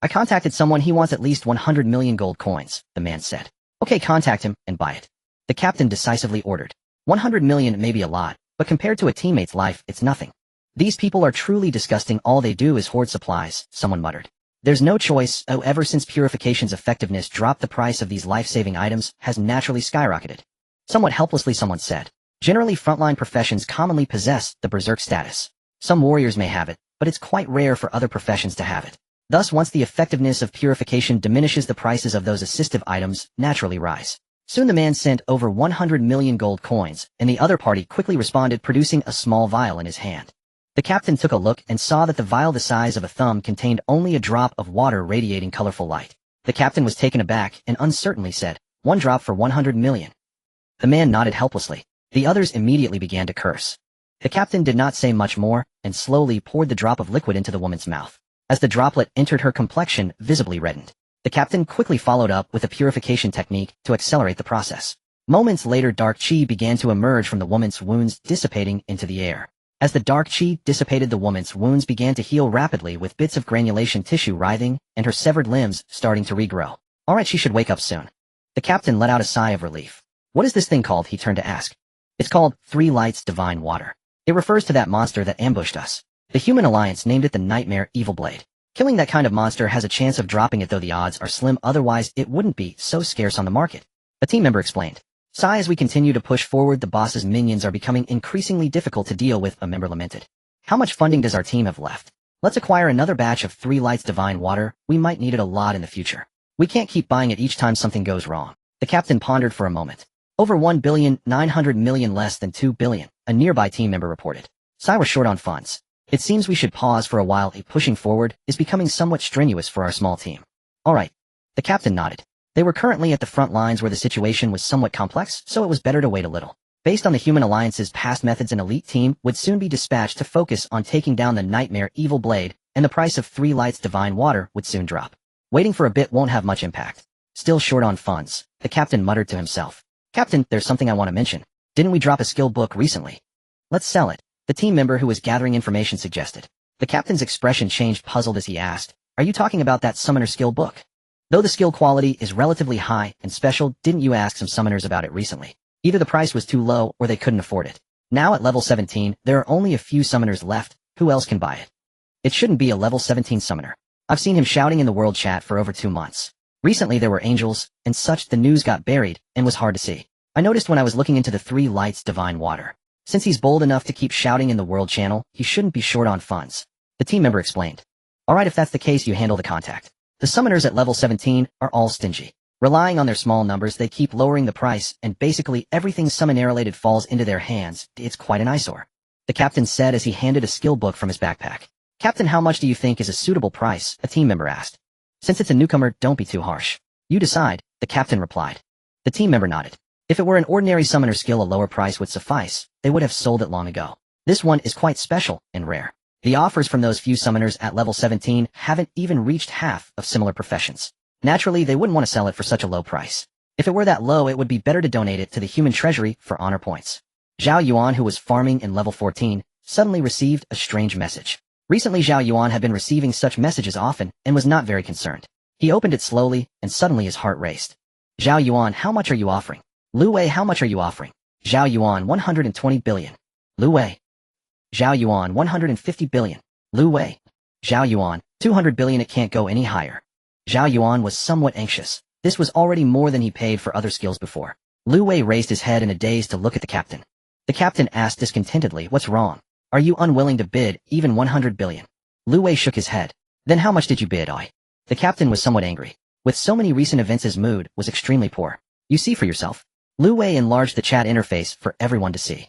I contacted someone, he wants at least 100 million gold coins, the man said. Okay, contact him and buy it. The captain decisively ordered. 100 million may be a lot, but compared to a teammate's life, it's nothing. These people are truly disgusting, all they do is hoard supplies, someone muttered. There's no choice. Ever since purification's effectiveness dropped, the price of these life-saving items has naturally skyrocketed. Somewhat helplessly, someone said. Generally, frontline professions commonly possess the berserk status. Some warriors may have it, but it's quite rare for other professions to have it. Thus, once the effectiveness of purification diminishes, the prices of those assistive items naturally rise. Soon the man sent over 100 million gold coins, and the other party quickly responded, producing a small vial in his hand. The captain took a look and saw that the vial the size of a thumb contained only a drop of water radiating colorful light. The captain was taken aback and uncertainly said, 1 drop for 100 million. The man nodded helplessly. The others immediately began to curse. The captain did not say much more, and slowly poured the drop of liquid into the woman's mouth. As the droplet entered, her complexion visibly reddened. The captain quickly followed up with a purification technique to accelerate the process. Moments later, dark chi began to emerge from the woman's wounds, dissipating into the air. As the dark chi dissipated, the woman's wounds began to heal rapidly, with bits of granulation tissue writhing and her severed limbs starting to regrow. Alright, she should wake up soon. The captain let out a sigh of relief. What is this thing called? He turned to ask. It's called 3 Lights Divine Water. It refers to that monster that ambushed us. The Human Alliance named it the Nightmare Evil Blade. Killing that kind of monster has a chance of dropping it, though the odds are slim, otherwise it wouldn't be so scarce on the market. A team member explained. Sigh, as we continue to push forward, the boss's minions are becoming increasingly difficult to deal with, a member lamented. How much funding does our team have left? Let's acquire another batch of 3 Lights Divine Water, we might need it a lot in the future. We can't keep buying it each time something goes wrong. The captain pondered for a moment. Over 1,900 million, less than 2 billion, a nearby team member reported. Sigh, we're short on funds. It seems we should pause for a while. Pushing forward is becoming somewhat strenuous for our small team. Alright. The captain nodded. They were currently at the front lines where the situation was somewhat complex, so it was better to wait a little. Based on the Human Alliance's past methods, an elite team would soon be dispatched to focus on taking down the nightmare evil blade, and the price of 3 lights divine water would soon drop. Waiting for a bit won't have much impact. Still short on funds, the captain muttered to himself. Captain, there's something I want to mention. Didn't we drop a skill book recently? Let's sell it, the team member who was gathering information suggested. The captain's expression changed, puzzled as he asked, are you talking about that summoner skill book? Though the skill quality is relatively high and special, didn't you ask some summoners about it recently? Either the price was too low or they couldn't afford it. Now at level 17, there are only a few summoners left. Who else can buy it? It shouldn't be a level 17 summoner. I've seen him shouting in the world chat for over 2 months. Recently there were angels and such. The news got buried and was hard to see. I noticed when I was looking into the 3 lights divine water. Since he's bold enough to keep shouting in the world channel, he shouldn't be short on funds. The team member explained. Alright, if that's the case, you handle the contact. The summoners at level 17 are all stingy. Relying on their small numbers, they keep lowering the price, and basically everything summon-related falls into their hands. It's quite an eyesore. The captain said as he handed a skill book from his backpack. Captain, how much do you think is a suitable price? A team member asked. Since it's a newcomer, don't be too harsh. You decide, the captain replied. The team member nodded. If it were an ordinary summoner skill, a lower price would suffice. They would have sold it long ago. This one is quite special and rare. The offers from those few summoners at level 17 haven't even reached half of similar professions. Naturally, they wouldn't want to sell it for such a low price. If it were that low, it would be better to donate it to the human treasury for honor points. Zhao Yuan, who was farming in level 14, suddenly received a strange message. Recently, Zhao Yuan had been receiving such messages often and was not very concerned. He opened it slowly, and suddenly his heart raced. Zhao Yuan, how much are you offering? Lu Wei, how much are you offering? Zhao Yuan, 120 billion. Lu Wei. Zhao Yuan, 150 billion. Lu Wei. Zhao Yuan, 200 billion. It can't go any higher. Zhao Yuan was somewhat anxious. This was already more than he paid for other skills before. Lu Wei raised his head in a daze to look at the captain. The captain asked discontentedly, what's wrong? Are you unwilling to bid even 100 billion? Lu Wei shook his head. Then how much did you bid, Oi? The captain was somewhat angry. With so many recent events, his mood was extremely poor. You see for yourself. Lu Wei enlarged the chat interface for everyone to see.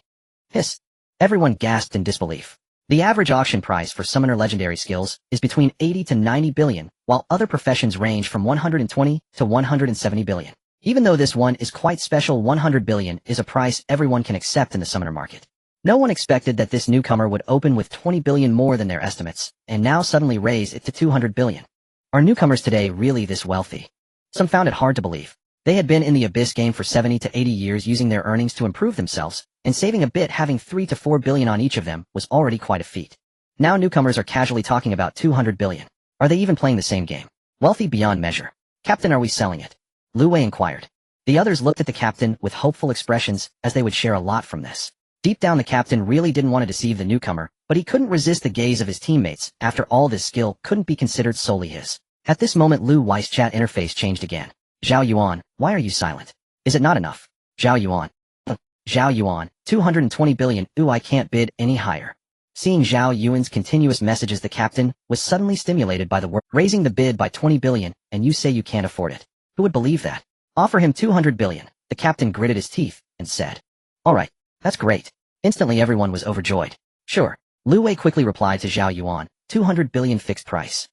Hiss. Everyone gasped in disbelief. The average auction price for summoner legendary skills is between 80 to 90 billion, while other professions range from 120 to 170 billion. Even though this one is quite special, 100 billion is a price everyone can accept in the summoner market. No one expected that this newcomer would open with 20 billion more than their estimates, and now suddenly raise it to 200 billion. Are newcomers today really this wealthy? Some found it hard to believe. They had been in the Abyss game for 70 to 80 years, using their earnings to improve themselves, and saving a bit, having 3 to 4 billion on each of them, was already quite a feat. Now newcomers are casually talking about 200 billion. Are they even playing the same game? Wealthy beyond measure. Captain, are we selling it? Lu Wei inquired. The others looked at the captain with hopeful expressions, as they would share a lot from this. Deep down, the captain really didn't want to deceive the newcomer, but he couldn't resist the gaze of his teammates. After all, this skill couldn't be considered solely his. At this moment, Lu Wei's chat interface changed again. Zhao Yuan, why are you silent? Is it not enough? Zhao Yuan. Zhao Yuan, 220 billion. Ooh, I can't bid any higher. Seeing Zhao Yuan's continuous messages, the captain was suddenly stimulated by the word, raising the bid by 20 billion, and you say you can't afford it. Who would believe that? Offer him 200 billion. The captain gritted his teeth and said, all right, that's great. Instantly everyone was overjoyed. Sure. Lu Wei quickly replied to Zhao Yuan, 200 billion fixed price.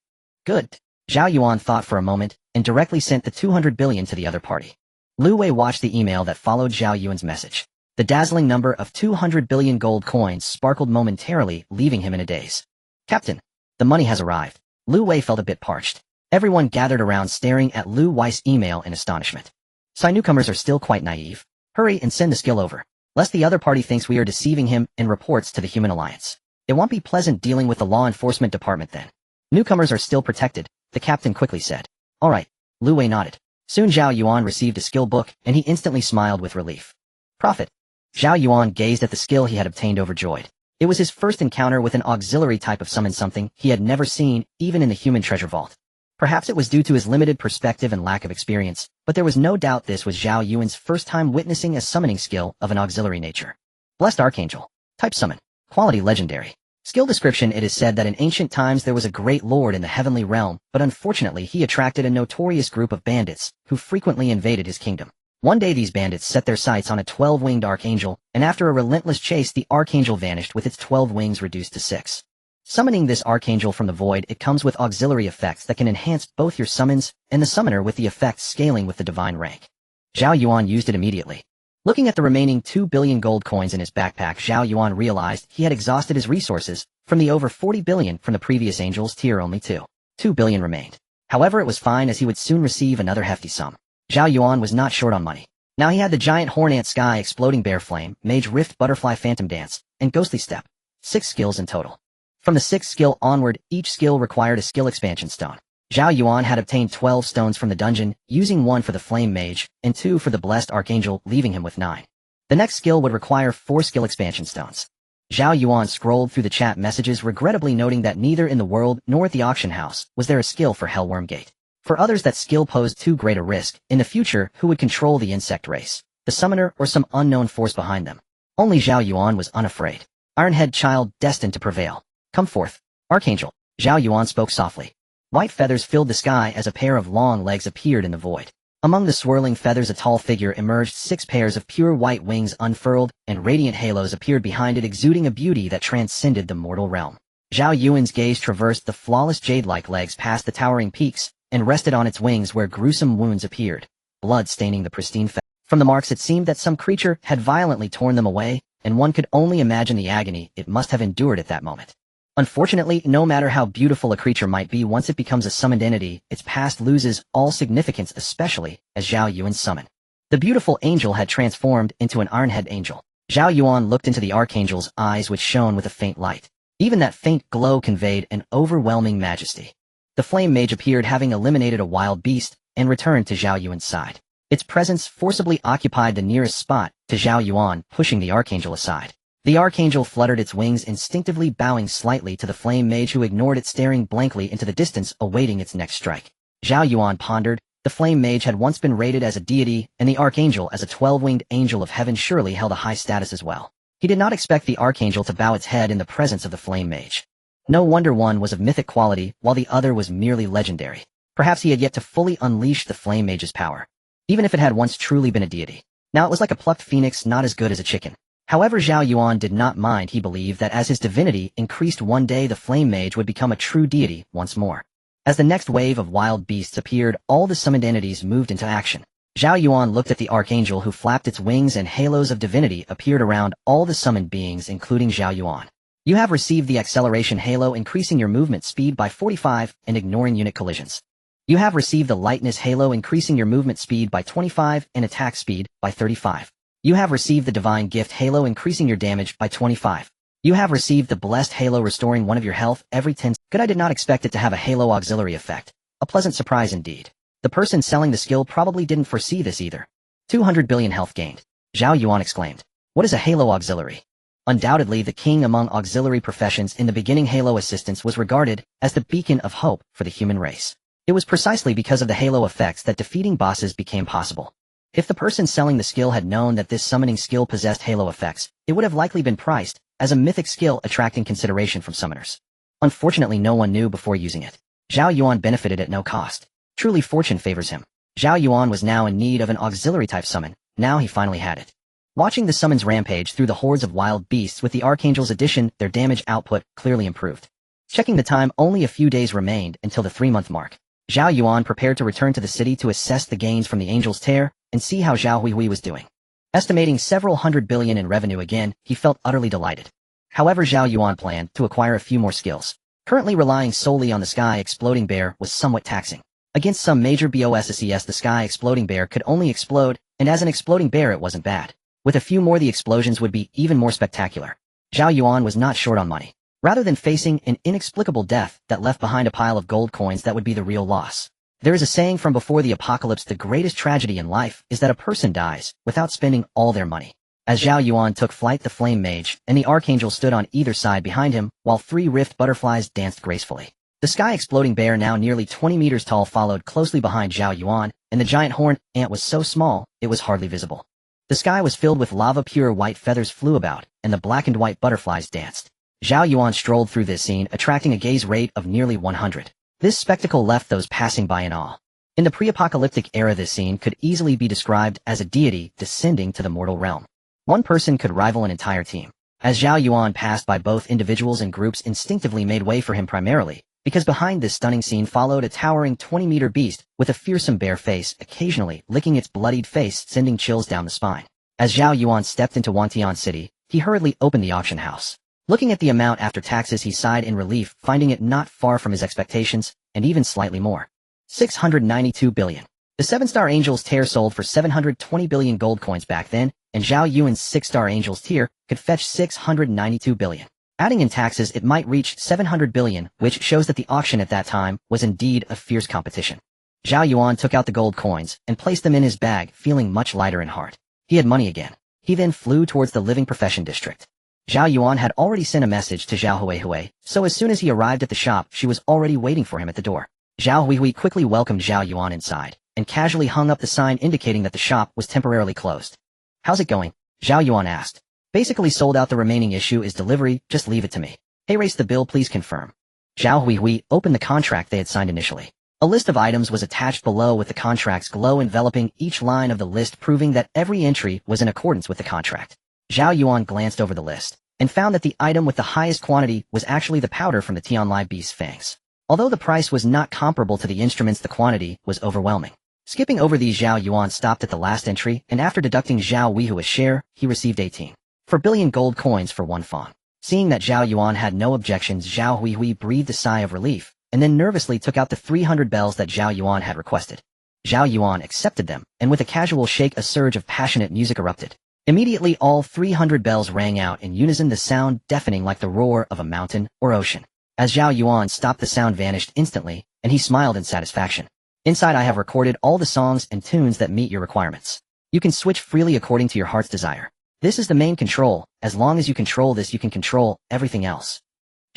Good. Zhao Yuan thought for a moment and directly sent the 200 billion to the other party. Lu Wei watched the email that followed Zhao Yuan's message. The dazzling number of 200 billion gold coins sparkled momentarily, leaving him in a daze. Captain, the money has arrived. Lu Wei felt a bit parched. Everyone gathered around staring at Lu Wei's email in astonishment. Psi newcomers are still quite naive. Hurry and send the skill over, lest the other party thinks we are deceiving him and reports to the Human Alliance. It won't be pleasant dealing with the law enforcement department then. Newcomers are still protected, the captain quickly said. All right. Lu Wei nodded. Soon Zhao Yuan received a skill book, and he instantly smiled with relief. Profit. Zhao Yuan gazed at the skill he had obtained, overjoyed. It was his first encounter with an auxiliary type of summon, something he had never seen, even in the human treasure vault. Perhaps it was due to his limited perspective and lack of experience, but there was no doubt this was Zhao Yuan's first time witnessing a summoning skill of an auxiliary nature. Blessed Archangel. Type summon. Quality legendary. Skill description. It is said that in ancient times there was a great lord in the heavenly realm, but unfortunately he attracted a notorious group of bandits, who frequently invaded his kingdom. One day these bandits set their sights on a 12-winged archangel, and after a relentless chase the archangel vanished with its 12 wings reduced to 6. Summoning this archangel from the void, it comes with auxiliary effects that can enhance both your summons and the summoner, with the effects scaling with the divine rank. Zhao Yuan used it immediately. Looking at the remaining 2 billion gold coins in his backpack, Zhao Yuan realized he had exhausted his resources. From the over 40 billion from the previous angel's tier, only 2 billion remained. However, it was fine as he would soon receive another hefty sum. Zhao Yuan was not short on money. Now he had the giant horn ant sky exploding bear flame, mage rift butterfly phantom dance, and ghostly step. 6 skills in total. From the 6th skill onward, each skill required a skill expansion stone. Zhao Yuan had obtained 12 stones from the dungeon, using 1 for the flame mage, and 2 for the blessed archangel, leaving him with 9. The next skill would require 4 skill expansion stones. Zhao Yuan scrolled through the chat messages, regrettably noting that neither in the world nor at the auction house was there a skill for Hellworm Gate. For others, that skill posed too great a risk. In the future, who would control the insect race? The summoner or some unknown force behind them? Only Zhao Yuan was unafraid. Ironhead child, destined to prevail. Come forth, Archangel. Zhao Yuan spoke softly. White feathers filled the sky as a pair of long legs appeared in the void. Among the swirling feathers, a tall figure emerged. 6 pairs of pure white wings unfurled, and radiant halos appeared behind it, exuding a beauty that transcended the mortal realm. Zhao Yuan's gaze traversed the flawless jade-like legs past the towering peaks, and rested on its wings where gruesome wounds appeared, blood staining the pristine feathers. From the marks, it seemed that some creature had violently torn them away, and one could only imagine the agony it must have endured at that moment. Unfortunately, no matter how beautiful a creature might be, once it becomes a summoned entity, its past loses all significance, especially as Zhao Yuan's summon. The beautiful angel had transformed into an ironhead angel. Zhao Yuan looked into the archangel's eyes, which shone with a faint light. Even that faint glow conveyed an overwhelming majesty. The flame mage appeared, having eliminated a wild beast, and returned to Zhao Yuan's side. Its presence forcibly occupied the nearest spot to Zhao Yuan, pushing the archangel aside. The archangel fluttered its wings, instinctively bowing slightly to the flame mage, who ignored it, staring blankly into the distance, awaiting its next strike. Zhao Yuan pondered. The flame mage had once been rated as a deity, and the archangel as a 12-winged angel of heaven surely held a high status as well. He did not expect the archangel to bow its head in the presence of the flame mage. No wonder one was of mythic quality, while the other was merely legendary. Perhaps he had yet to fully unleash the flame mage's power, even if it had once truly been a deity. Now it was like a plucked phoenix, not as good as a chicken. However, Zhao Yuan did not mind. He believed that as his divinity increased, one day the flame mage would become a true deity once more. As the next wave of wild beasts appeared, all the summoned entities moved into action. Zhao Yuan looked at the archangel, who flapped its wings, and halos of divinity appeared around all the summoned beings, including Zhao Yuan. You have received the acceleration halo, increasing your movement speed by 45 and ignoring unit collisions. You have received the lightness halo, increasing your movement speed by 25 and attack speed by 35. You have received the divine gift halo, increasing your damage by 25. You have received the blessed halo, restoring 1 of your health every 10 seconds. Good, I did not expect it to have a halo auxiliary effect. A pleasant surprise indeed. The person selling the skill probably didn't foresee this either. 200 billion health gained. Zhao Yuan exclaimed. What is a halo auxiliary? Undoubtedly the king among auxiliary professions. In the beginning, halo assistance was regarded as the beacon of hope for the human race. It was precisely because of the halo effects that defeating bosses became possible. If the person selling the skill had known that this summoning skill possessed halo effects, it would have likely been priced as a mythic skill, attracting consideration from summoners. Unfortunately, no one knew before using it. Zhao Yuan benefited at no cost. Truly, fortune favors him. Zhao Yuan was now in need of an auxiliary-type summon. Now he finally had it. Watching the summons rampage through the hordes of wild beasts, with the archangel's addition, their damage output clearly improved. Checking the time, only a few days remained until the 3-month mark. Zhao Yuan prepared to return to the city to assess the gains from the angel's tear and see how Zhao Huihui was doing. Estimating several hundred billion in revenue again, he felt utterly delighted. However, Zhao Yuan planned to acquire a few more skills. Currently relying solely on the sky exploding bear was somewhat taxing. Against some major bosses, the sky exploding bear could only explode, and as an exploding bear it wasn't bad. With a few more, the explosions would be even more spectacular. Zhao Yuan was not short on money. Rather than facing an inexplicable death that left behind a pile of gold coins, that would be the real loss. There is a saying from before the apocalypse: the greatest tragedy in life is that a person dies without spending all their money. As Zhao Yuan took flight, the flame mage and the archangel stood on either side behind him, while 3 rift butterflies danced gracefully. The sky exploding bear, now nearly 20 meters tall, followed closely behind Zhao Yuan, and the giant horned ant was so small it was hardly visible. The sky was filled with lava, pure white feathers flew about, and the black and white butterflies danced. Zhao Yuan strolled through this scene, attracting a gaze rate of nearly 100. This spectacle left those passing by in awe. In the pre-apocalyptic era, this scene could easily be described as a deity descending to the mortal realm. One person could rival an entire team. As Zhao Yuan passed by, both individuals and groups instinctively made way for him, primarily because behind this stunning scene followed a towering 20-meter beast with a fearsome bare face, occasionally licking its bloodied face, sending chills down the spine. As Zhao Yuan stepped into Wantian City, he hurriedly opened the auction house. Looking at the amount after taxes, he sighed in relief, finding it not far from his expectations, and even slightly more. 692 billion. The 7-star Angel's tier sold for 720 billion gold coins back then, and Zhao Yuan's 6-star Angel's tier could fetch 692 billion. Adding in taxes, it might reach 700 billion, which shows that the auction at that time was indeed a fierce competition. Zhao Yuan took out the gold coins and placed them in his bag, feeling much lighter in heart. He had money again. He then flew towards the living profession district. Zhao Yuan had already sent a message to Zhao Huihui, so as soon as he arrived at the shop, she was already waiting for him at the door. Zhao Huihui quickly welcomed Zhao Yuan inside, and casually hung up the sign indicating that the shop was temporarily closed. "How's it going?" Zhao Yuan asked. "Basically sold out. The remaining issue is delivery, just leave it to me." "Hey, race the bill, please confirm." Zhao Huihui opened the contract they had signed initially. A list of items was attached below with the contract's glow enveloping each line of the list, proving that every entry was in accordance with the contract. Zhao Yuan glanced over the list, and found that the item with the highest quantity was actually the powder from the Tianlai beast's fangs. Although the price was not comparable to the instruments, the quantity was overwhelming. Skipping over these, Zhao Yuan stopped at the last entry, and after deducting Zhao Huihui's share, he received 18.4 billion gold coins for one fang. Seeing that Zhao Yuan had no objections, Zhao Huihui breathed a sigh of relief, and then nervously took out the 300 bells that Zhao Yuan had requested. Zhao Yuan accepted them, and with a casual shake, a surge of passionate music erupted. Immediately all 300 bells rang out in unison, the sound deafening like the roar of a mountain or ocean. As Zhao Yuan stopped, the sound vanished instantly, and he smiled in satisfaction. "Inside I have recorded all the songs and tunes that meet your requirements. You can switch freely according to your heart's desire. This is the main control. As long as you control this, you can control everything else."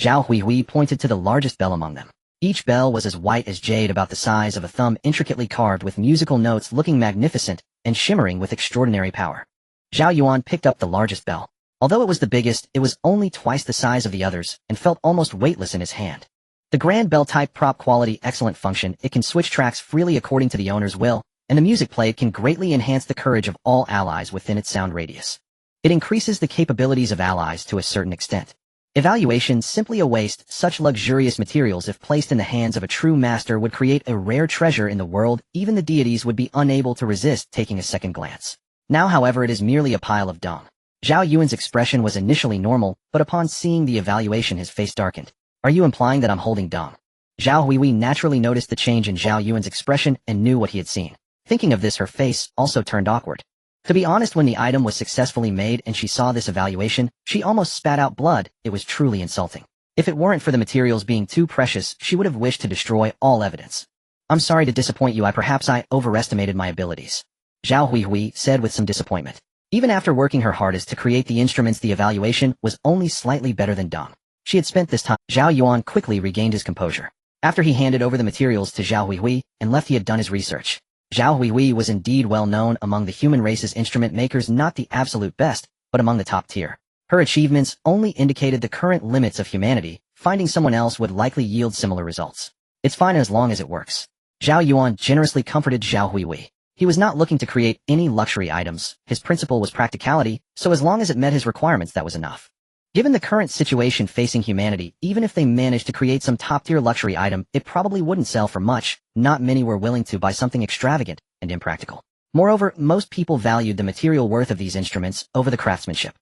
Zhao Huihui pointed to the largest bell among them. Each bell was as white as jade, about the size of a thumb, intricately carved with musical notes, looking magnificent and shimmering with extraordinary power. Zhao Yuan picked up the largest bell. Although it was the biggest, it was only twice the size of the others and felt almost weightless in his hand. The grand bell type, prop quality, excellent function. It can switch tracks freely according to the owner's will, and the music played can greatly enhance the courage of all allies within its sound radius. It increases the capabilities of allies to a certain extent. Evaluation: simply a waste. Such luxurious materials, if placed in the hands of a true master, would create a rare treasure in the world. Even the deities would be unable to resist taking a second glance. Now, however, it is merely a pile of dung. Zhao Yuan's expression was initially normal, but upon seeing the evaluation his face darkened. "Are you implying that I'm holding dung?" Zhao Huihui naturally noticed the change in Zhao Yuan's expression and knew what he had seen. Thinking of this, her face also turned awkward. To be honest, when the item was successfully made and she saw this evaluation, she almost spat out blood. It was truly insulting. If it weren't for the materials being too precious, she would have wished to destroy all evidence. "I'm sorry to disappoint you. Perhaps I overestimated my abilities," Zhao Huihui said with some disappointment. Even after working her hardest to create the instruments, the evaluation was only slightly better than dung. She had spent this time. Zhao Yuan quickly regained his composure. After he handed over the materials to Zhao Huihui and left, he had done his research. Zhao Huihui was indeed well known among the human race's instrument makers, not the absolute best, but among the top tier. Her achievements only indicated the current limits of humanity. Finding someone else would likely yield similar results. "It's fine as long as it works." Zhao Yuan generously comforted Zhao Huihui. He was not looking to create any luxury items. His principle was practicality, so as long as it met his requirements, that was enough. Given the current situation facing humanity, even if they managed to create some top-tier luxury item, it probably wouldn't sell for much. Not many were willing to buy something extravagant and impractical. Moreover, most people valued the material worth of these instruments over the craftsmanship.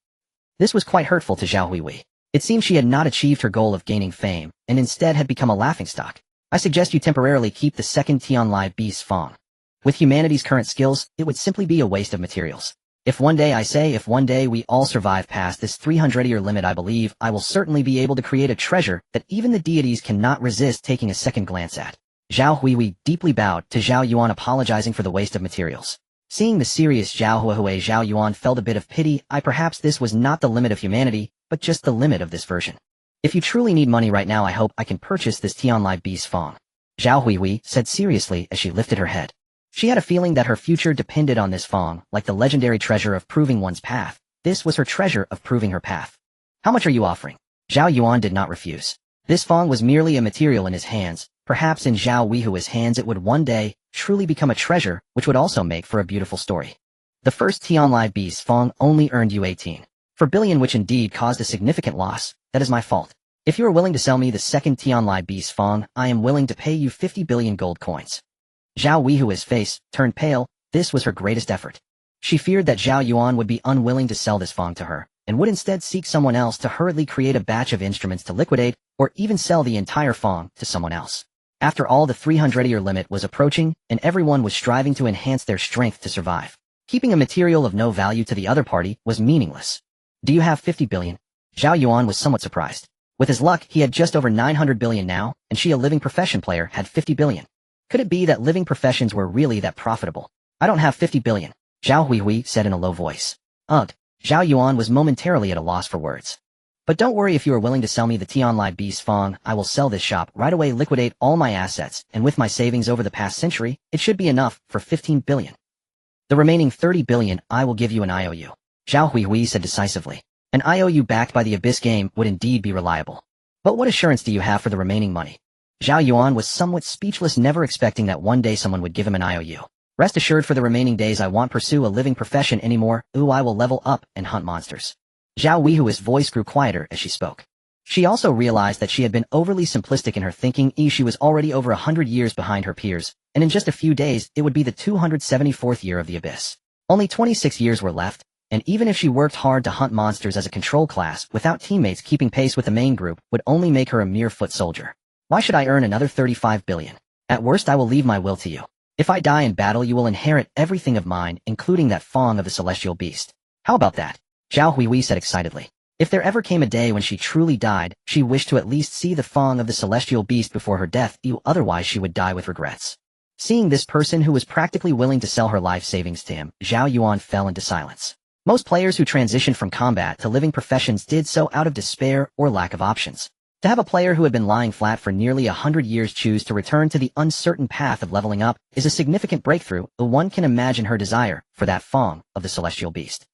This was quite hurtful to Zhao Huihui. It seemed she had not achieved her goal of gaining fame, and instead had become a laughingstock. "I suggest you temporarily keep the second Tianlai beast's fang. With humanity's current skills, it would simply be a waste of materials. If one day we all survive past this 300-year limit, I believe I will certainly be able to create a treasure that even the deities cannot resist taking a second glance at." Zhao Huihui deeply bowed to Zhao Yuan, apologizing for the waste of materials. Seeing the serious Zhao Huihui, Zhao Yuan felt a bit of pity. Perhaps this was not the limit of humanity, but just the limit of this version. "If you truly need money right now, I hope I can purchase this Tianlai beast fang," Zhao Huihui said seriously as she lifted her head. She had a feeling that her future depended on this fang, like the legendary treasure of proving one's path. This was her treasure of proving her path. "How much are you offering?" Zhao Yuan did not refuse. This fang was merely a material in his hands. Perhaps in Zhao Huihui's hands it would one day truly become a treasure, which would also make for a beautiful story. "The first Tianlai beast fang only earned you 18.4 billion, which indeed caused a significant loss. That is my fault. If you are willing to sell me the second Tianlai beast fang, I am willing to pay you 50 billion gold coins." Zhao Huihui's face turned pale. This was her greatest effort. She feared that Zhao Yuan would be unwilling to sell this fang to her, and would instead seek someone else to hurriedly create a batch of instruments to liquidate, or even sell the entire fang to someone else. After all, the 300-year limit was approaching, and everyone was striving to enhance their strength to survive. Keeping a material of no value to the other party was meaningless. Do you have 50 billion? Zhao Yuan was somewhat surprised. With his luck, he had just over 900 billion now, and she, a living profession player, had 50 billion. Could it be that living professions were really that profitable? I don't have 50 billion, Zhao Huihui said in a low voice. Ugh. Zhao Yuan was momentarily at a loss for words. But don't worry, if you are willing to sell me the Tianlai Beast Fang, I will sell this shop right away, liquidate all my assets, and with my savings over the past century, it should be enough for 15 billion. The remaining 30 billion I will give you an IOU. Zhao Huihui said decisively. An IOU backed by the Abyss game would indeed be reliable. But what assurance do you have for the remaining money? Zhao Yuan was somewhat speechless, never expecting that one day someone would give him an IOU. Rest assured, for the remaining days I won't pursue a living profession anymore. I will level up and hunt monsters. Zhao Huihui's voice grew quieter as she spoke. She also realized that she had been overly simplistic in her thinking. She was already over 100 years behind her peers, and in just a few days it would be the 274th year of the Abyss. Only 26 years were left, and even if she worked hard to hunt monsters as a control class without teammates keeping pace with the main group, would only make her a mere foot soldier. Why should I earn another 35 billion? At worst, I will leave my will to you. If I die in battle, you will inherit everything of mine, including that fang of the celestial beast. How about that? Zhao Huihui said excitedly. If there ever came a day when she truly died, she wished to at least see the fang of the celestial beast before her death, otherwise she would die with regrets. Seeing this person who was practically willing to sell her life savings to him, Zhao Yuan fell into silence. Most players who transitioned from combat to living professions did so out of despair or lack of options. To have a player who had been lying flat for nearly 100 years choose to return to the uncertain path of leveling up is a significant breakthrough. One can imagine her desire for that fang of the celestial beast.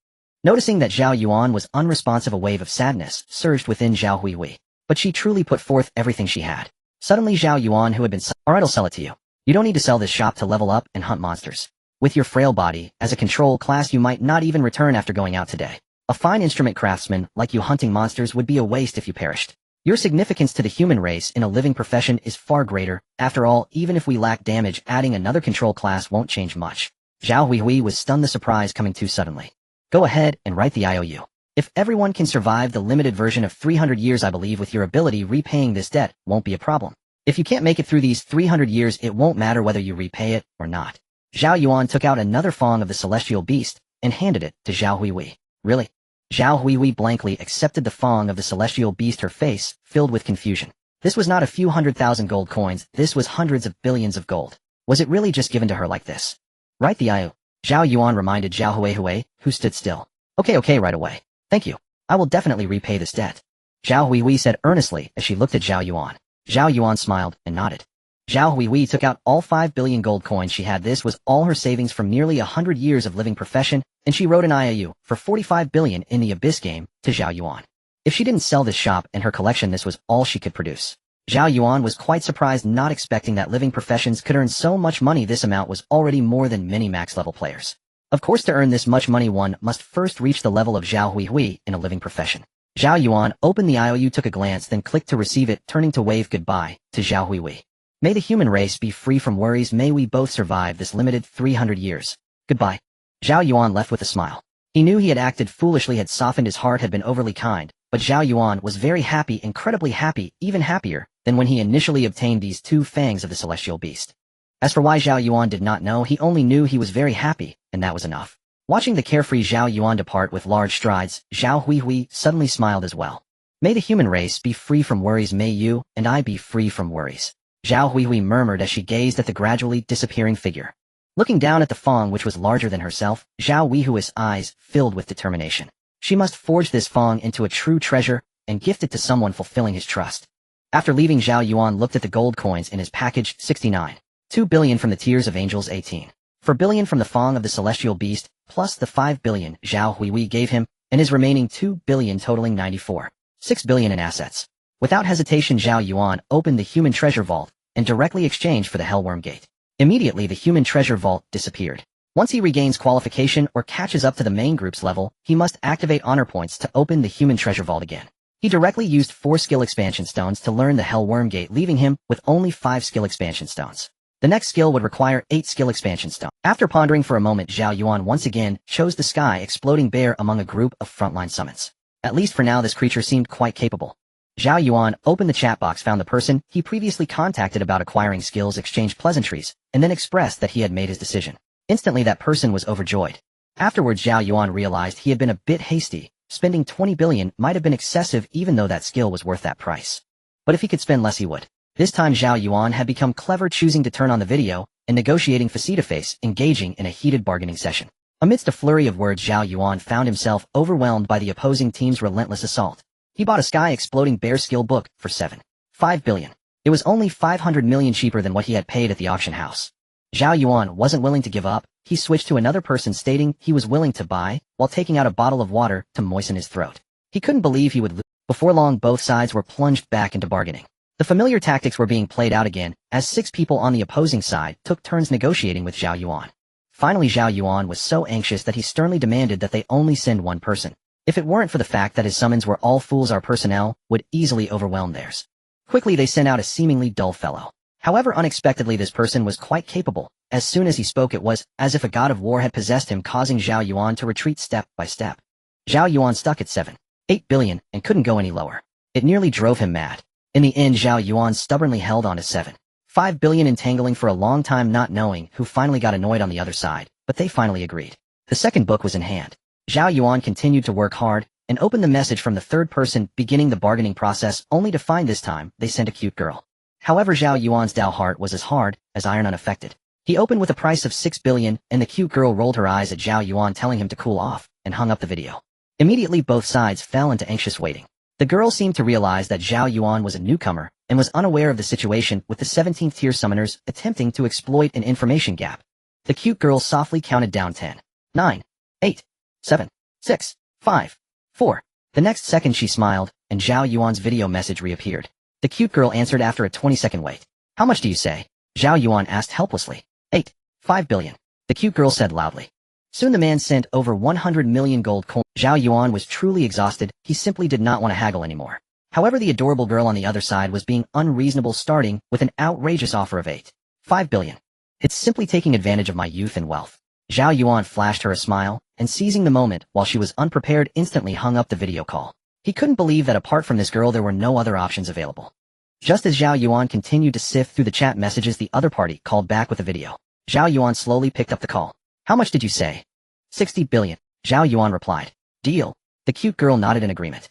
Noticing that Zhao Yuan was unresponsive, a wave of sadness surged within Zhao Huihui. But she truly put forth everything she had. Suddenly Zhao Yuan, who had been alright, I'll sell it to you. You don't need to sell this shop to level up and hunt monsters. With your frail body, as a control class you might not even return after going out today. A fine instrument craftsman like you hunting monsters would be a waste if you perished. Your significance to the human race in a living profession is far greater. After all, even if we lack damage, adding another control class won't change much. Zhao Huihui was stunned, the surprise coming too suddenly. Go ahead and write the IOU. If everyone can survive the limited version of 300 years, I believe with your ability repaying this debt won't be a problem. If you can't make it through these 300 years, it won't matter whether you repay it or not. Zhao Yuan took out another fang of the celestial beast and handed it to Zhao Huihui. Really? Zhao Huihui blankly accepted the fang of the celestial beast, her face filled with confusion. This was not a few 100,000 gold coins, this was hundreds of billions of gold. Was it really just given to her like this? Write the IOU. Zhao Yuan reminded Zhao Huihui, who stood still. Okay, right away. Thank you. I will definitely repay this debt. Zhao Huihui said earnestly as she looked at Zhao Yuan. Zhao Yuan smiled and nodded. Zhao Huihui took out all 5 billion gold coins she had. This was all her savings from nearly 100 years of living profession, and she wrote an IOU for 45 billion in the Abyss game to Zhao Yuan. If she didn't sell this shop and her collection, this was all she could produce. Zhao Yuan was quite surprised, not expecting that living professions could earn so much money. This amount was already more than many max-level players. Of course, to earn this much money, one must first reach the level of Zhao Huihui in a living profession. Zhao Yuan opened the IOU, took a glance, then clicked to receive it, turning to wave goodbye to Zhao Huihui. May the human race be free from worries. May we both survive this limited 300 years. Goodbye. Zhao Yuan left with a smile. He knew he had acted foolishly, had softened, his heart had been overly kind, but Zhao Yuan was very happy, incredibly happy, even happier than when he initially obtained these 2 fangs of the celestial beast. As for why, Zhao Yuan did not know. He only knew he was very happy, and that was enough. Watching the carefree Zhao Yuan depart with large strides, Zhao Huihui suddenly smiled as well. May the human race be free from worries. May you and I be free from worries. Zhao Huihui murmured as she gazed at the gradually disappearing figure. Looking down at the fang, which was larger than herself, Zhao Huihui's eyes filled with determination. She must forge this fang into a true treasure and gift it to someone fulfilling his trust. After leaving, Zhao Yuan looked at the gold coins in his package. 69. 2 billion from the Tears of Angels. 18. 4 billion from the fang of the celestial beast, plus the 5 billion Zhao Huihui gave him, and his remaining 2 billion totaling 94. 6 billion in assets. Without hesitation, Zhao Yuan opened the human treasure vault and directly exchanged for the Hellworm Gate. Immediately the human treasure vault disappeared. Once he regains qualification or catches up to the main group's level, he must activate honor points to open the human treasure vault again. He directly used 4 skill expansion stones to learn the Hellworm Gate, leaving him with only 5 skill expansion stones. The next skill would require 8 skill expansion stones. After pondering for a moment, Zhao Yuan once again chose the sky exploding bear among a group of frontline summons. At least for now this creature seemed quite capable. Zhao Yuan opened the chat box, found the person he previously contacted about acquiring skills, exchanged pleasantries, and then expressed that he had made his decision. Instantly that person was overjoyed. Afterwards Zhao Yuan realized he had been a bit hasty. Spending 20 billion might have been excessive even though that skill was worth that price. But if he could spend less he would. This time Zhao Yuan had become clever, choosing to turn on the video and negotiating face-to-face, engaging in a heated bargaining session. Amidst a flurry of words, Zhao Yuan found himself overwhelmed by the opposing team's relentless assault. He bought a sky-exploding bear skill book for 7.5 billion. It was only 500 million cheaper than what he had paid at the auction house. Zhao Yuan wasn't willing to give up. He switched to another person, stating he was willing to buy, while taking out a bottle of water to moisten his throat. He couldn't believe he would lose. Before long both sides were plunged back into bargaining. The familiar tactics were being played out again, as 6 people on the opposing side took turns negotiating with Zhao Yuan. Finally Zhao Yuan was so anxious that he sternly demanded that they only send one person. If it weren't for the fact that his summons were all fools, our personnel would easily overwhelm theirs. Quickly they sent out a seemingly dull fellow. However, unexpectedly this person was quite capable. As soon as he spoke it was as if a god of war had possessed him, causing Zhao Yuan to retreat step by step. Zhao Yuan stuck at 7.8 billion and couldn't go any lower. It nearly drove him mad. In the end Zhao Yuan stubbornly held on to 7.5 billion, entangling for a long time, not knowing who finally got annoyed on the other side, but they finally agreed. The second book was in hand. Zhao Yuan continued to work hard and opened the message from the third person, beginning the bargaining process, only to find this time they sent a cute girl. However, Zhao Yuan's Dao heart was as hard as iron, unaffected. He opened with a price of 6 billion, and the cute girl rolled her eyes at Zhao Yuan, telling him to cool off, and hung up the video. Immediately both sides fell into anxious waiting. The girl seemed to realize that Zhao Yuan was a newcomer and was unaware of the situation, with the 17th tier summoners attempting to exploit an information gap. The cute girl softly counted down 10, 9, 8, 7, 6, 5, 4. The next second she smiled, and Zhao Yuan's video message reappeared. The cute girl answered after a 20-second wait. How much do you say? Zhao Yuan asked helplessly. 8.5 billion. The cute girl said loudly. Soon the man sent over 100 million gold coins. Zhao Yuan was truly exhausted. He simply did not want to haggle anymore. However, the adorable girl on the other side was being unreasonable, starting with an outrageous offer of 8.5 billion. It's simply taking advantage of my youth and wealth. Zhao Yuan flashed her a smile, and seizing the moment while she was unprepared, instantly hung up the video call. He couldn't believe that apart from this girl there were no other options available. Just as Zhao Yuan continued to sift through the chat messages, the other party called back with a video. Zhao Yuan slowly picked up the call. How much did you say? 60 billion. Zhao Yuan replied. Deal. The cute girl nodded in agreement.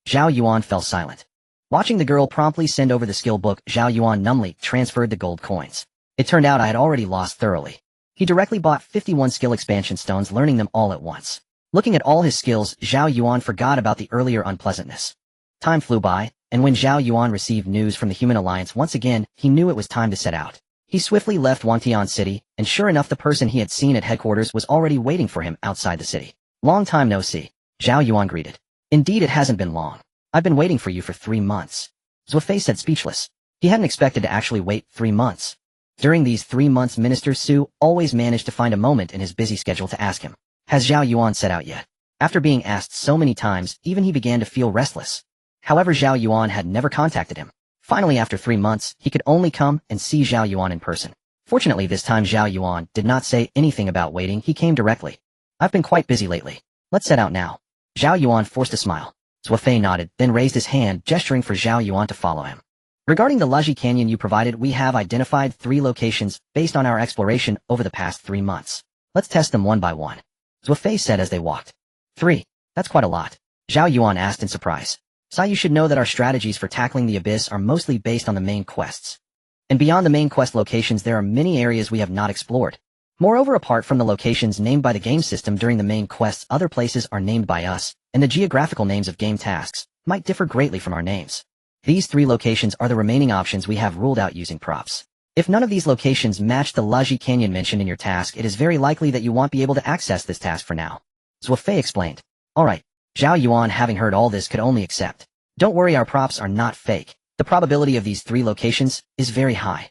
Zhao Yuan fell silent. Watching the girl promptly send over the skill book, Zhao Yuan numbly transferred the gold coins. It turned out I had already lost thoroughly. He directly bought 51 skill expansion stones, learning them all at once. Looking at all his skills, Zhao Yuan forgot about the earlier unpleasantness. Time flew by, and when Zhao Yuan received news from the Human Alliance once again, he knew it was time to set out. He swiftly left Wangtian City, and sure enough the person he had seen at headquarters was already waiting for him outside the city. Long time no see. Zhao Yuan greeted. Indeed, it hasn't been long. I've been waiting for you for 3 months. Zhao Fei said, speechless. He hadn't expected to actually wait 3 months. During these 3 months, Minister Su always managed to find a moment in his busy schedule to ask him, has Zhao Yuan set out yet? After being asked so many times, even he began to feel restless. However, Zhao Yuan had never contacted him. Finally, after 3 months, he could only come and see Zhao Yuan in person. Fortunately, this time Zhao Yuan did not say anything about waiting. He came directly. I've been quite busy lately. Let's set out now. Zhao Yuan forced a smile. Zhao Fei nodded, then raised his hand, gesturing for Zhao Yuan to follow him. Regarding the Laji Canyon you provided, we have identified 3 locations based on our exploration over the past 3 months. Let's test them one by one. Zhao Fei said as they walked. 3. That's quite a lot. Zhao Yuan asked in surprise. Sai, you should know that our strategies for tackling the abyss are mostly based on the main quests. And beyond the main quest locations there are many areas we have not explored. Moreover, apart from the locations named by the game system during the main quests, other places are named by us, and the geographical names of game tasks might differ greatly from our names. These 3 locations are the remaining options we have ruled out using props. If none of these locations match the Laji Canyon mentioned in your task, it is very likely that you won't be able to access this task for now. Zhao Fei explained. Alright. Zhao Yuan, having heard all this, could only accept. Don't worry, our props are not fake. The probability of these 3 locations is very high.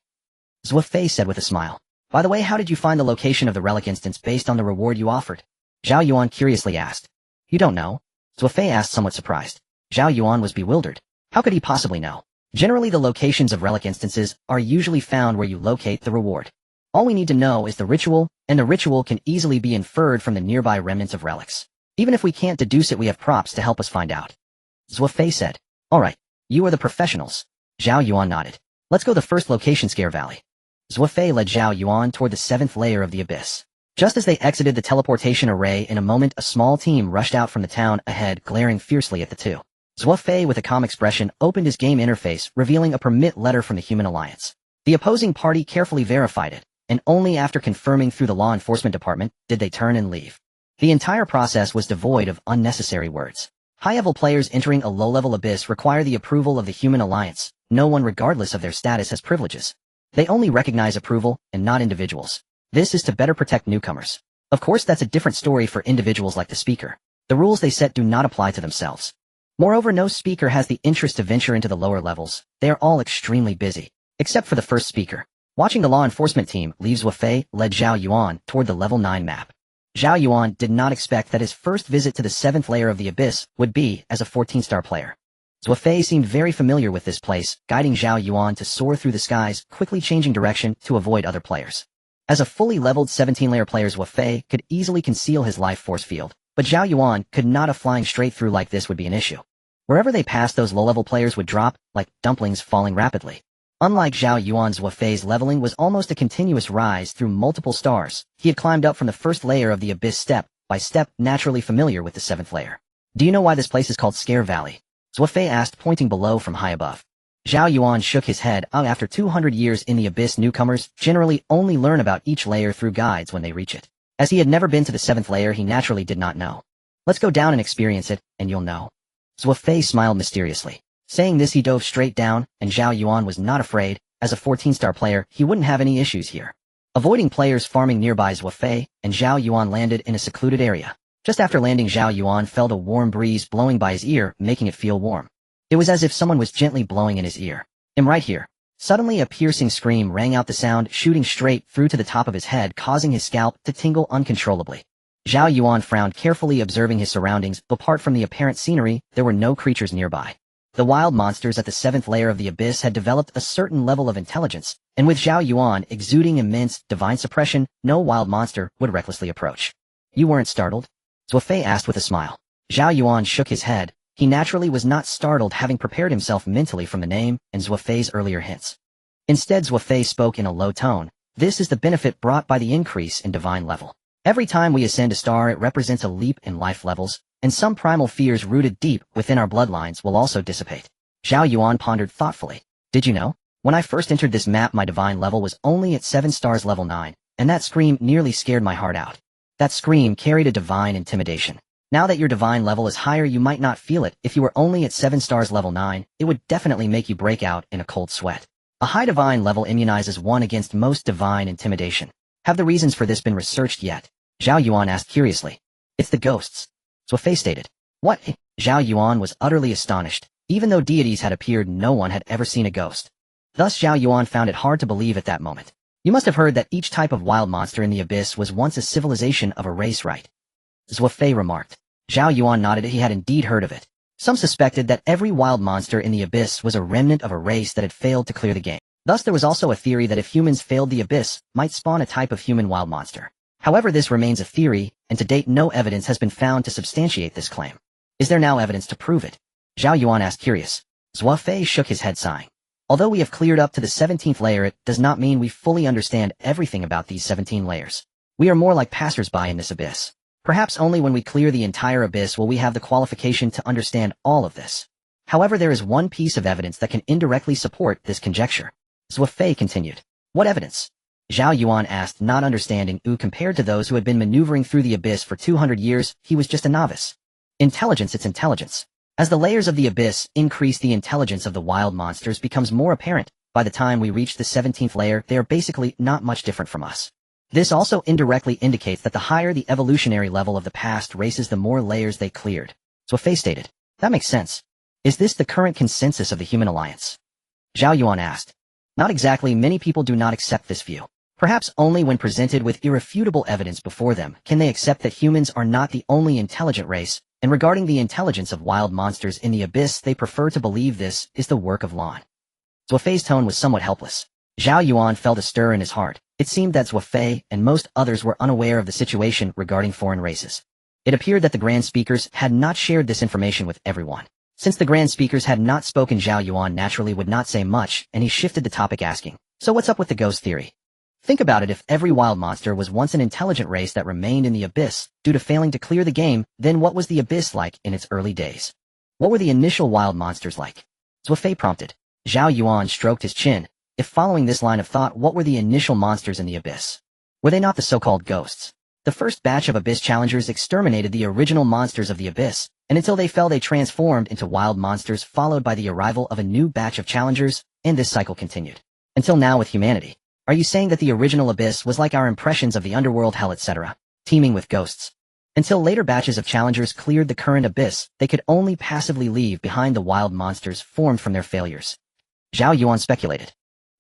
Zhao Fei said with a smile. By the way, how did you find the location of the relic instance based on the reward you offered? Zhao Yuan curiously asked. You don't know? Zhao Fei asked, somewhat surprised. Zhao Yuan was bewildered. How could he possibly know? Generally, the locations of relic instances are usually found where you locate the reward. All we need to know is the ritual, and the ritual can easily be inferred from the nearby remnants of relics. Even if we can't deduce it, we have props to help us find out. Zhao Fei said. Alright, you are the professionals. Zhao Yuan nodded. Let's go the first location, Scare Valley. Zhao Fei led Zhao Yuan toward the 7th layer of the abyss. Just as they exited the teleportation array, in a moment a small team rushed out from the town ahead, glaring fiercely at the two. Zhao Fei, with a calm expression, opened his game interface, revealing a permit letter from the Human Alliance. The opposing party carefully verified it, and only after confirming through the law enforcement department did they turn and leave. The entire process was devoid of unnecessary words. High-level players entering a low-level abyss require the approval of the Human Alliance. No one, regardless of their status, has privileges. They only recognize approval, and not individuals. This is to better protect newcomers. Of course, that's a different story for individuals like the speaker. The rules they set do not apply to themselves. Moreover, no speaker has the interest to venture into the lower levels. They are all extremely busy, except for the first speaker. Watching the law enforcement team leave, Zhao Fei led Zhao Yuan toward the level 9 map. Zhao Yuan did not expect that his first visit to the 7th layer of the abyss would be as a 14-star player. Zhao Fei seemed very familiar with this place, guiding Zhao Yuan to soar through the skies, quickly changing direction to avoid other players. As a fully leveled 17-layer player, Zhao Fei could easily conceal his life force field, but Zhao Yuan could not have flying straight through like this would be an issue. Wherever they passed, those low-level players would drop, like dumplings falling rapidly. Unlike Zhao Yuan, Zhao Fei's leveling was almost a continuous rise through multiple stars. He had climbed up from the first layer of the abyss step by step, naturally familiar with the 7th layer. Do you know why this place is called Scare Valley? Zhao Fei asked, pointing below from high above. Zhao Yuan shook his head. After 200 years in the abyss, newcomers generally only learn about each layer through guides when they reach it. As he had never been to the 7th layer, he naturally did not know. Let's go down and experience it, and you'll know. Zhao Fei smiled mysteriously. Saying this, he dove straight down, and Zhao Yuan was not afraid. As a 14-star player, he wouldn't have any issues here. Avoiding players farming nearby, Zhao Fei and Zhao Yuan landed in a secluded area. Just after landing, Zhao Yuan felt a warm breeze blowing by his ear, making it feel warm. It was as if someone was gently blowing in his ear. I'm right here. Suddenly a piercing scream rang out, the sound shooting straight through to the top of his head, causing his scalp to tingle uncontrollably. Zhao Yuan frowned, carefully observing his surroundings. Apart from the apparent scenery, there were no creatures nearby. The wild monsters at the 7th layer of the abyss had developed a certain level of intelligence, and with Zhao Yuan exuding immense divine suppression, no wild monster would recklessly approach. You weren't startled? Zhao Fei asked with a smile. Zhao Yuan shook his head. He naturally was not startled, having prepared himself mentally from the name and Zhao Fei's earlier hints. Instead, Zhao Fei spoke in a low tone. This is the benefit brought by the increase in divine level. Every time we ascend a star, it represents a leap in life levels, and some primal fears rooted deep within our bloodlines will also dissipate. Zhao Yuan pondered thoughtfully. Did you know? When I first entered this map, my divine level was only at 7 stars level 9, and that scream nearly scared my heart out. That scream carried a divine intimidation. Now that your divine level is higher, you might not feel it. If you were only at 7 stars level 9, it would definitely make you break out in a cold sweat. A high divine level immunizes one against most divine intimidation. Have the reasons for this been researched yet? Zhao Yuan asked curiously. It's the ghosts. Zhao Fei stated. What? Zhao Yuan was utterly astonished. Even though deities had appeared, no one had ever seen a ghost. Thus Zhao Yuan found it hard to believe at that moment. You must have heard that each type of wild monster in the abyss was once a civilization of a race, right? Zhao Fei remarked. Zhao Yuan nodded. He had indeed heard of it. Some suspected that every wild monster in the abyss was a remnant of a race that had failed to clear the game. Thus there was also a theory that if humans failed, the abyss might spawn a type of human wild monster. However, this remains a theory, and to date no evidence has been found to substantiate this claim. Is there now evidence to prove it? Zhao Yuan asked, curious. Zhao Fei shook his head, sighing. Although we have cleared up to the 17th layer, it does not mean we fully understand everything about these 17 layers. We are more like passers-by in this abyss. Perhaps only when we clear the entire abyss will we have the qualification to understand all of this. However, there is one piece of evidence that can indirectly support this conjecture. Zhao Fei continued. What evidence? Zhao Yuan asked, not understanding. Compared to those who had been maneuvering through the abyss for 200 years, he was just a novice. Intelligence, it's intelligence. As the layers of the abyss increase, the intelligence of the wild monsters becomes more apparent. By the time we reach the 17th layer, they are basically not much different from us. This also indirectly indicates that the higher the evolutionary level of the past races, the more layers they cleared. Zhao Fei stated. That makes sense. Is this the current consensus of the Human Alliance? Zhao Yuan asked. Not exactly. Many people do not accept this view. Perhaps only when presented with irrefutable evidence before them can they accept that humans are not the only intelligent race, and regarding the intelligence of wild monsters in the abyss, they prefer to believe this is the work of Lan. Zuofei's tone was somewhat helpless. Zhao Yuan felt a stir in his heart. It seemed that Zuofei and most others were unaware of the situation regarding foreign races. It appeared that the Grand Speakers had not shared this information with everyone. Since the Grand Speakers had not spoken, Zhao Yuan naturally would not say much, and he shifted the topic asking, "So what's up with the ghost theory?" Think about it, if every wild monster was once an intelligent race that remained in the abyss due to failing to clear the game, then what was the abyss like in its early days? What were the initial wild monsters like? Zuofei prompted. Zhao Yuan stroked his chin. If following this line of thought, what were the initial monsters in the abyss? Were they not the so-called ghosts? The first batch of abyss challengers exterminated the original monsters of the abyss, and until they fell they transformed into wild monsters, followed by the arrival of a new batch of challengers, and this cycle continued. Until now with humanity. Are you saying that the original abyss was like our impressions of the underworld, hell, etc., teeming with ghosts? Until later batches of challengers cleared the current abyss, they could only passively leave behind the wild monsters formed from their failures. Zhao Yuan speculated.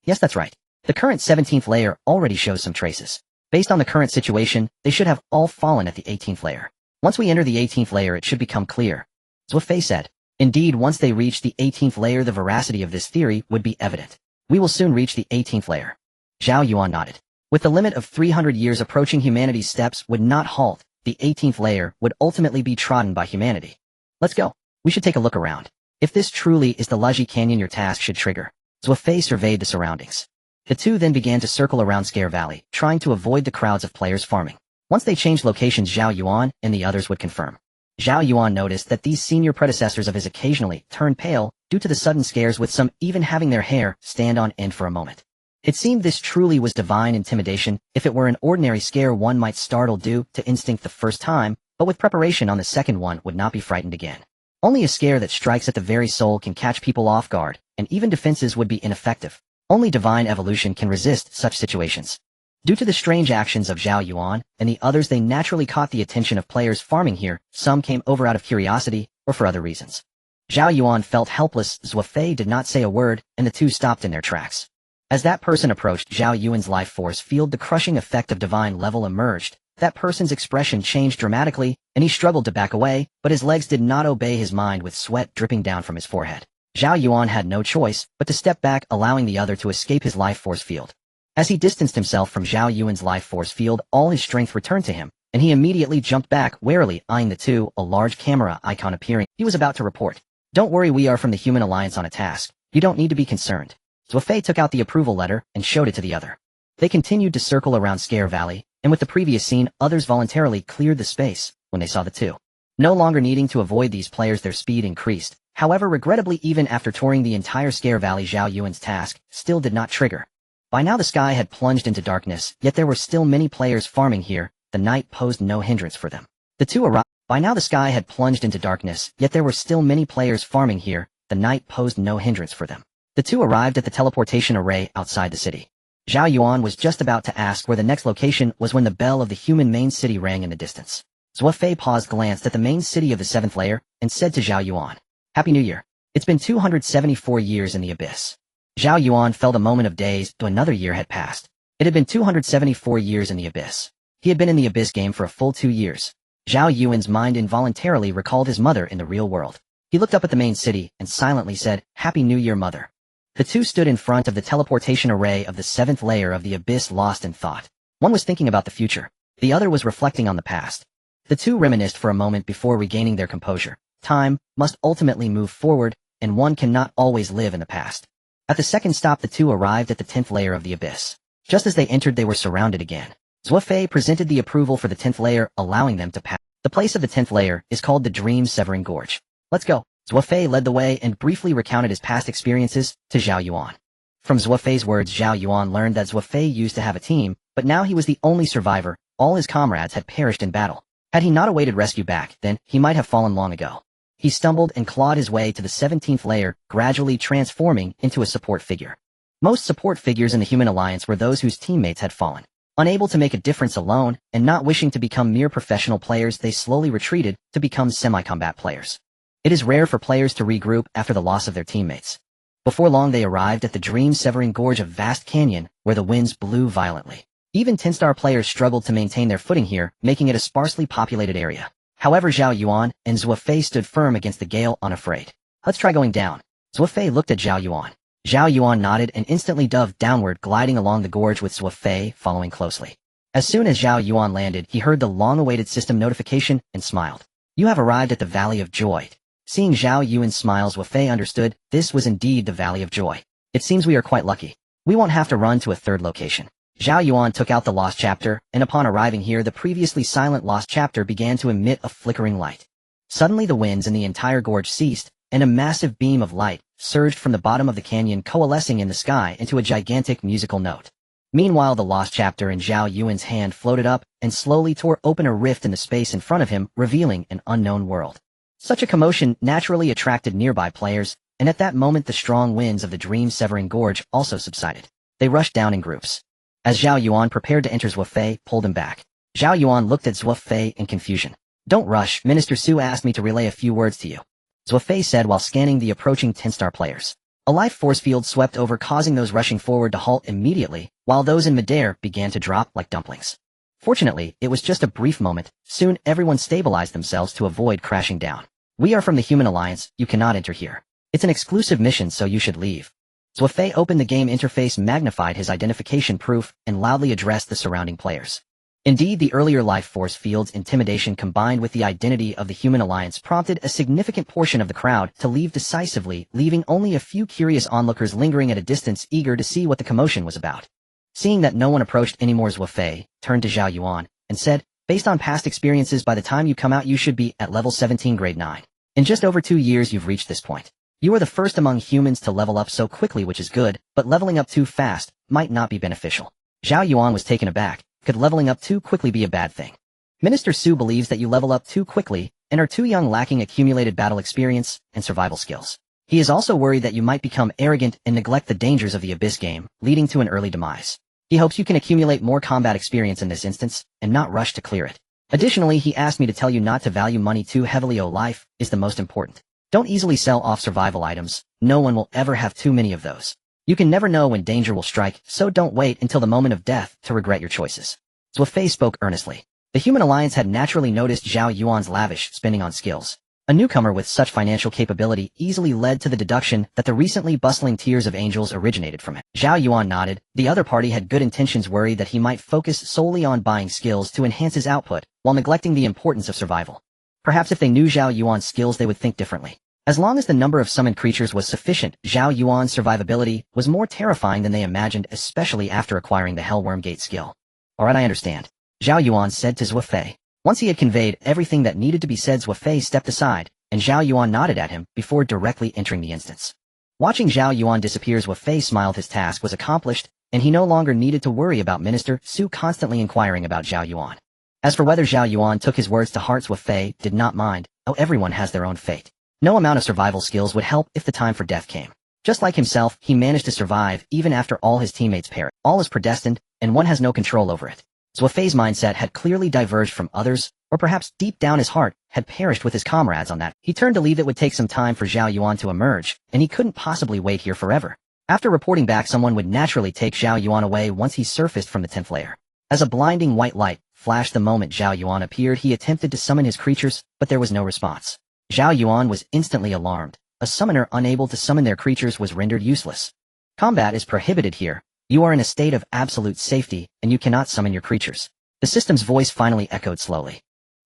Yes, that's right. The current 17th layer already shows some traces. Based on the current situation, they should have all fallen at the 18th layer. Once we enter the 18th layer, it should become clear. Zuofei said. Indeed, once they reach the 18th layer, the veracity of this theory would be evident. We will soon reach the 18th layer. Zhao Yuan nodded. With the limit of 300 years approaching, humanity's steps would not halt. The 18th layer would ultimately be trodden by humanity. Let's go. We should take a look around. If this truly is the Laji Canyon, your task should trigger. Zuofei surveyed the surroundings. The two then began to circle around Scare Valley, trying to avoid the crowds of players farming. Once they changed locations, Zhao Yuan and the others would confirm. Zhao Yuan noticed that these senior predecessors of his occasionally turned pale due to the sudden scares, with some even having their hair stand on end for a moment. It seemed this truly was divine intimidation. If it were an ordinary scare, one might startle due to instinct the first time, but with preparation on the second one would not be frightened again. Only a scare that strikes at the very soul can catch people off guard, and even defenses would be ineffective. Only divine evolution can resist such situations. Due to the strange actions of Zhao Yuan and the others, they naturally caught the attention of players farming here. Some came over out of curiosity or for other reasons. Zhao Yuan felt helpless. Zuofei did not say a word, and the two stopped in their tracks. As that person approached Zhao Yuan's life force field, the crushing effect of divine level emerged. That person's expression changed dramatically, and he struggled to back away, but his legs did not obey his mind, with sweat dripping down from his forehead. Zhao Yuan had no choice but to step back, allowing the other to escape his life force field. As he distanced himself from Zhao Yuan's life force field, all his strength returned to him, and he immediately jumped back, warily eyeing the two, a large camera icon appearing. He was about to report. "Don't worry, we are from the Human Alliance on a task. You don't need to be concerned." Zuofei took out the approval letter and showed it to the other. They continued to circle around Scare Valley, and with the previous scene, others voluntarily cleared the space when they saw the two. No longer needing to avoid these players, their speed increased. However, regrettably, even after touring the entire Scare Valley, Zhao Yuan's task still did not trigger. By now the sky had plunged into darkness, yet there were still many players farming here. The night posed no hindrance for them. The two arrived. By now the sky had plunged into darkness, yet there were still many players farming here. The night posed no hindrance for them. The two arrived at the teleportation array outside the city. Zhao Yuan was just about to ask where the next location was when the bell of the human main city rang in the distance. Zuofei paused, glanced at the main city of the 7th layer, and said to Zhao Yuan, "Happy New Year. It's been 274 years in the abyss." Zhao Yuan felt a moment of daze. Another year had passed. It had been 274 years in the abyss. He had been in the abyss game for a full 2 years. Zhao Yuan's mind involuntarily recalled his mother in the real world. He looked up at the main city and silently said, "Happy New Year, Mother." The two stood in front of the teleportation array of the 7th layer of the abyss, lost in thought. One was thinking about the future. The other was reflecting on the past. The two reminisced for a moment before regaining their composure. Time must ultimately move forward, and one cannot always live in the past. At the second stop, the two arrived at the 10th layer of the abyss. Just as they entered, they were surrounded again. Zuofei presented the approval for the 10th layer, allowing them to pass. The place of the 10th layer is called the Dream-Severing Gorge. "Let's go." Zuofei led the way and briefly recounted his past experiences to Zhao Yuan. From Zuofei's words, Zhao Yuan learned that Zuofei used to have a team, but now he was the only survivor. All his comrades had perished in battle. Had he not awaited rescue back then, he might have fallen long ago. He stumbled and clawed his way to the 17th layer, gradually transforming into a support figure. Most support figures in the Human Alliance were those whose teammates had fallen. Unable to make a difference alone, and not wishing to become mere professional players, they slowly retreated to become semi-combat players. It is rare for players to regroup after the loss of their teammates. Before long they arrived at the Dream-Severing Gorge, a vast canyon where the winds blew violently. Even 10-star players struggled to maintain their footing here, making it a sparsely populated area. However, Zhao Yuan and Zuofei stood firm against the gale, unafraid. "Let's try going down." Zuofei looked at Zhao Yuan. Zhao Yuan nodded and instantly dove downward, gliding along the gorge with Zhao Fei following closely. As soon as Zhao Yuan landed, he heard the long-awaited system notification and smiled. You have arrived at the Valley of Joy. Seeing Zhao Yuan's smiles, Zhao Fei understood this was indeed the Valley of Joy. It seems we are quite lucky. We won't have to run to a third location. Zhao Yuan took out the lost chapter, and upon arriving here, the previously silent lost chapter began to emit a flickering light. Suddenly the winds in the entire gorge ceased, and a massive beam of light surged from the bottom of the canyon, coalescing in the sky into a gigantic musical note. Meanwhile, the lost chapter in Zhao Yuan's hand floated up and slowly tore open a rift in the space in front of him, revealing an unknown world. Such a commotion naturally attracted nearby players, and at that moment the strong winds of the dream-severing gorge also subsided. They rushed down in groups. As Zhao Yuan prepared to enter, Zhao Fei pulled him back. Zhao Yuan looked at Zhao Fei in confusion. Don't rush, Minister Su asked me to relay a few words to you, Zhao Fei said while scanning the approaching 10-star players. A life force field swept over, causing those rushing forward to halt immediately, while those in midair began to drop like dumplings. Fortunately, it was just a brief moment. Soon everyone stabilized themselves to avoid crashing down. We are from the Human Alliance, you cannot enter here. It's an exclusive mission, so you should leave. Zhao Fei opened the game interface, magnified his identification proof, and loudly addressed the surrounding players. Indeed, the earlier life force field's intimidation combined with the identity of the Human Alliance prompted a significant portion of the crowd to leave decisively, leaving only a few curious onlookers lingering at a distance, eager to see what the commotion was about. Seeing that no one approached anymore, Zhao Fei turned to Zhao Yuan and said, based on past experiences, by the time you come out you should be at level 17 grade 9. In just over 2 years you've reached this point. You are the first among humans to level up so quickly, which is good, but leveling up too fast might not be beneficial. Zhao Yuan was taken aback. Could leveling up too quickly be a bad thing? Minister Su believes that you level up too quickly and are too young, lacking accumulated battle experience and survival skills. He is also worried that you might become arrogant and neglect the dangers of the Abyss game, leading to an early demise. He hopes you can accumulate more combat experience in this instance and not rush to clear it. Additionally, he asked me to tell you not to value money too heavily. Life is the most important. Don't easily sell off survival items. No one will ever have too many of those. You can never know when danger will strike, so don't wait until the moment of death to regret your choices. Zhao Fei spoke earnestly. The Human Alliance had naturally noticed Zhao Yuan's lavish spending on skills. A newcomer with such financial capability easily led to the deduction that the recently bustling tiers of angels originated from him. Zhao Yuan nodded. The other party had good intentions, worried that he might focus solely on buying skills to enhance his output, while neglecting the importance of survival. Perhaps if they knew Zhao Yuan's skills they would think differently. As long as the number of summoned creatures was sufficient, Zhao Yuan's survivability was more terrifying than they imagined, especially after acquiring the Hellworm Gate skill. Alright, I understand, Zhao Yuan said to Zhao Fei. Once he had conveyed everything that needed to be said, Zhao Fei stepped aside, and Zhao Yuan nodded at him before directly entering the instance. Watching Zhao Yuan disappear, Zhao Fei smiled. His task was accomplished, and he no longer needed to worry about Minister Su constantly inquiring about Zhao Yuan. As for whether Zhao Yuan took his words to heart, Zhao Fei did not mind. Oh, everyone has their own fate. No amount of survival skills would help if the time for death came. Just like himself, he managed to survive even after all his teammates perished. All is predestined, and one has no control over it. Zhao Fei's mindset had clearly diverged from others, or perhaps deep down his heart had perished with his comrades on that. He turned to leave. It would take some time for Zhao Yuan to emerge, and he couldn't possibly wait here forever. After reporting back, someone would naturally take Zhao Yuan away once he surfaced from the 10th layer. As a blinding white light flashed the moment Zhao Yuan appeared, he attempted to summon his creatures, but there was no response. Zhao Yuan was instantly alarmed. A summoner unable to summon their creatures was rendered useless. Combat is prohibited here. You are in a state of absolute safety, and you cannot summon your creatures. The system's voice finally echoed slowly.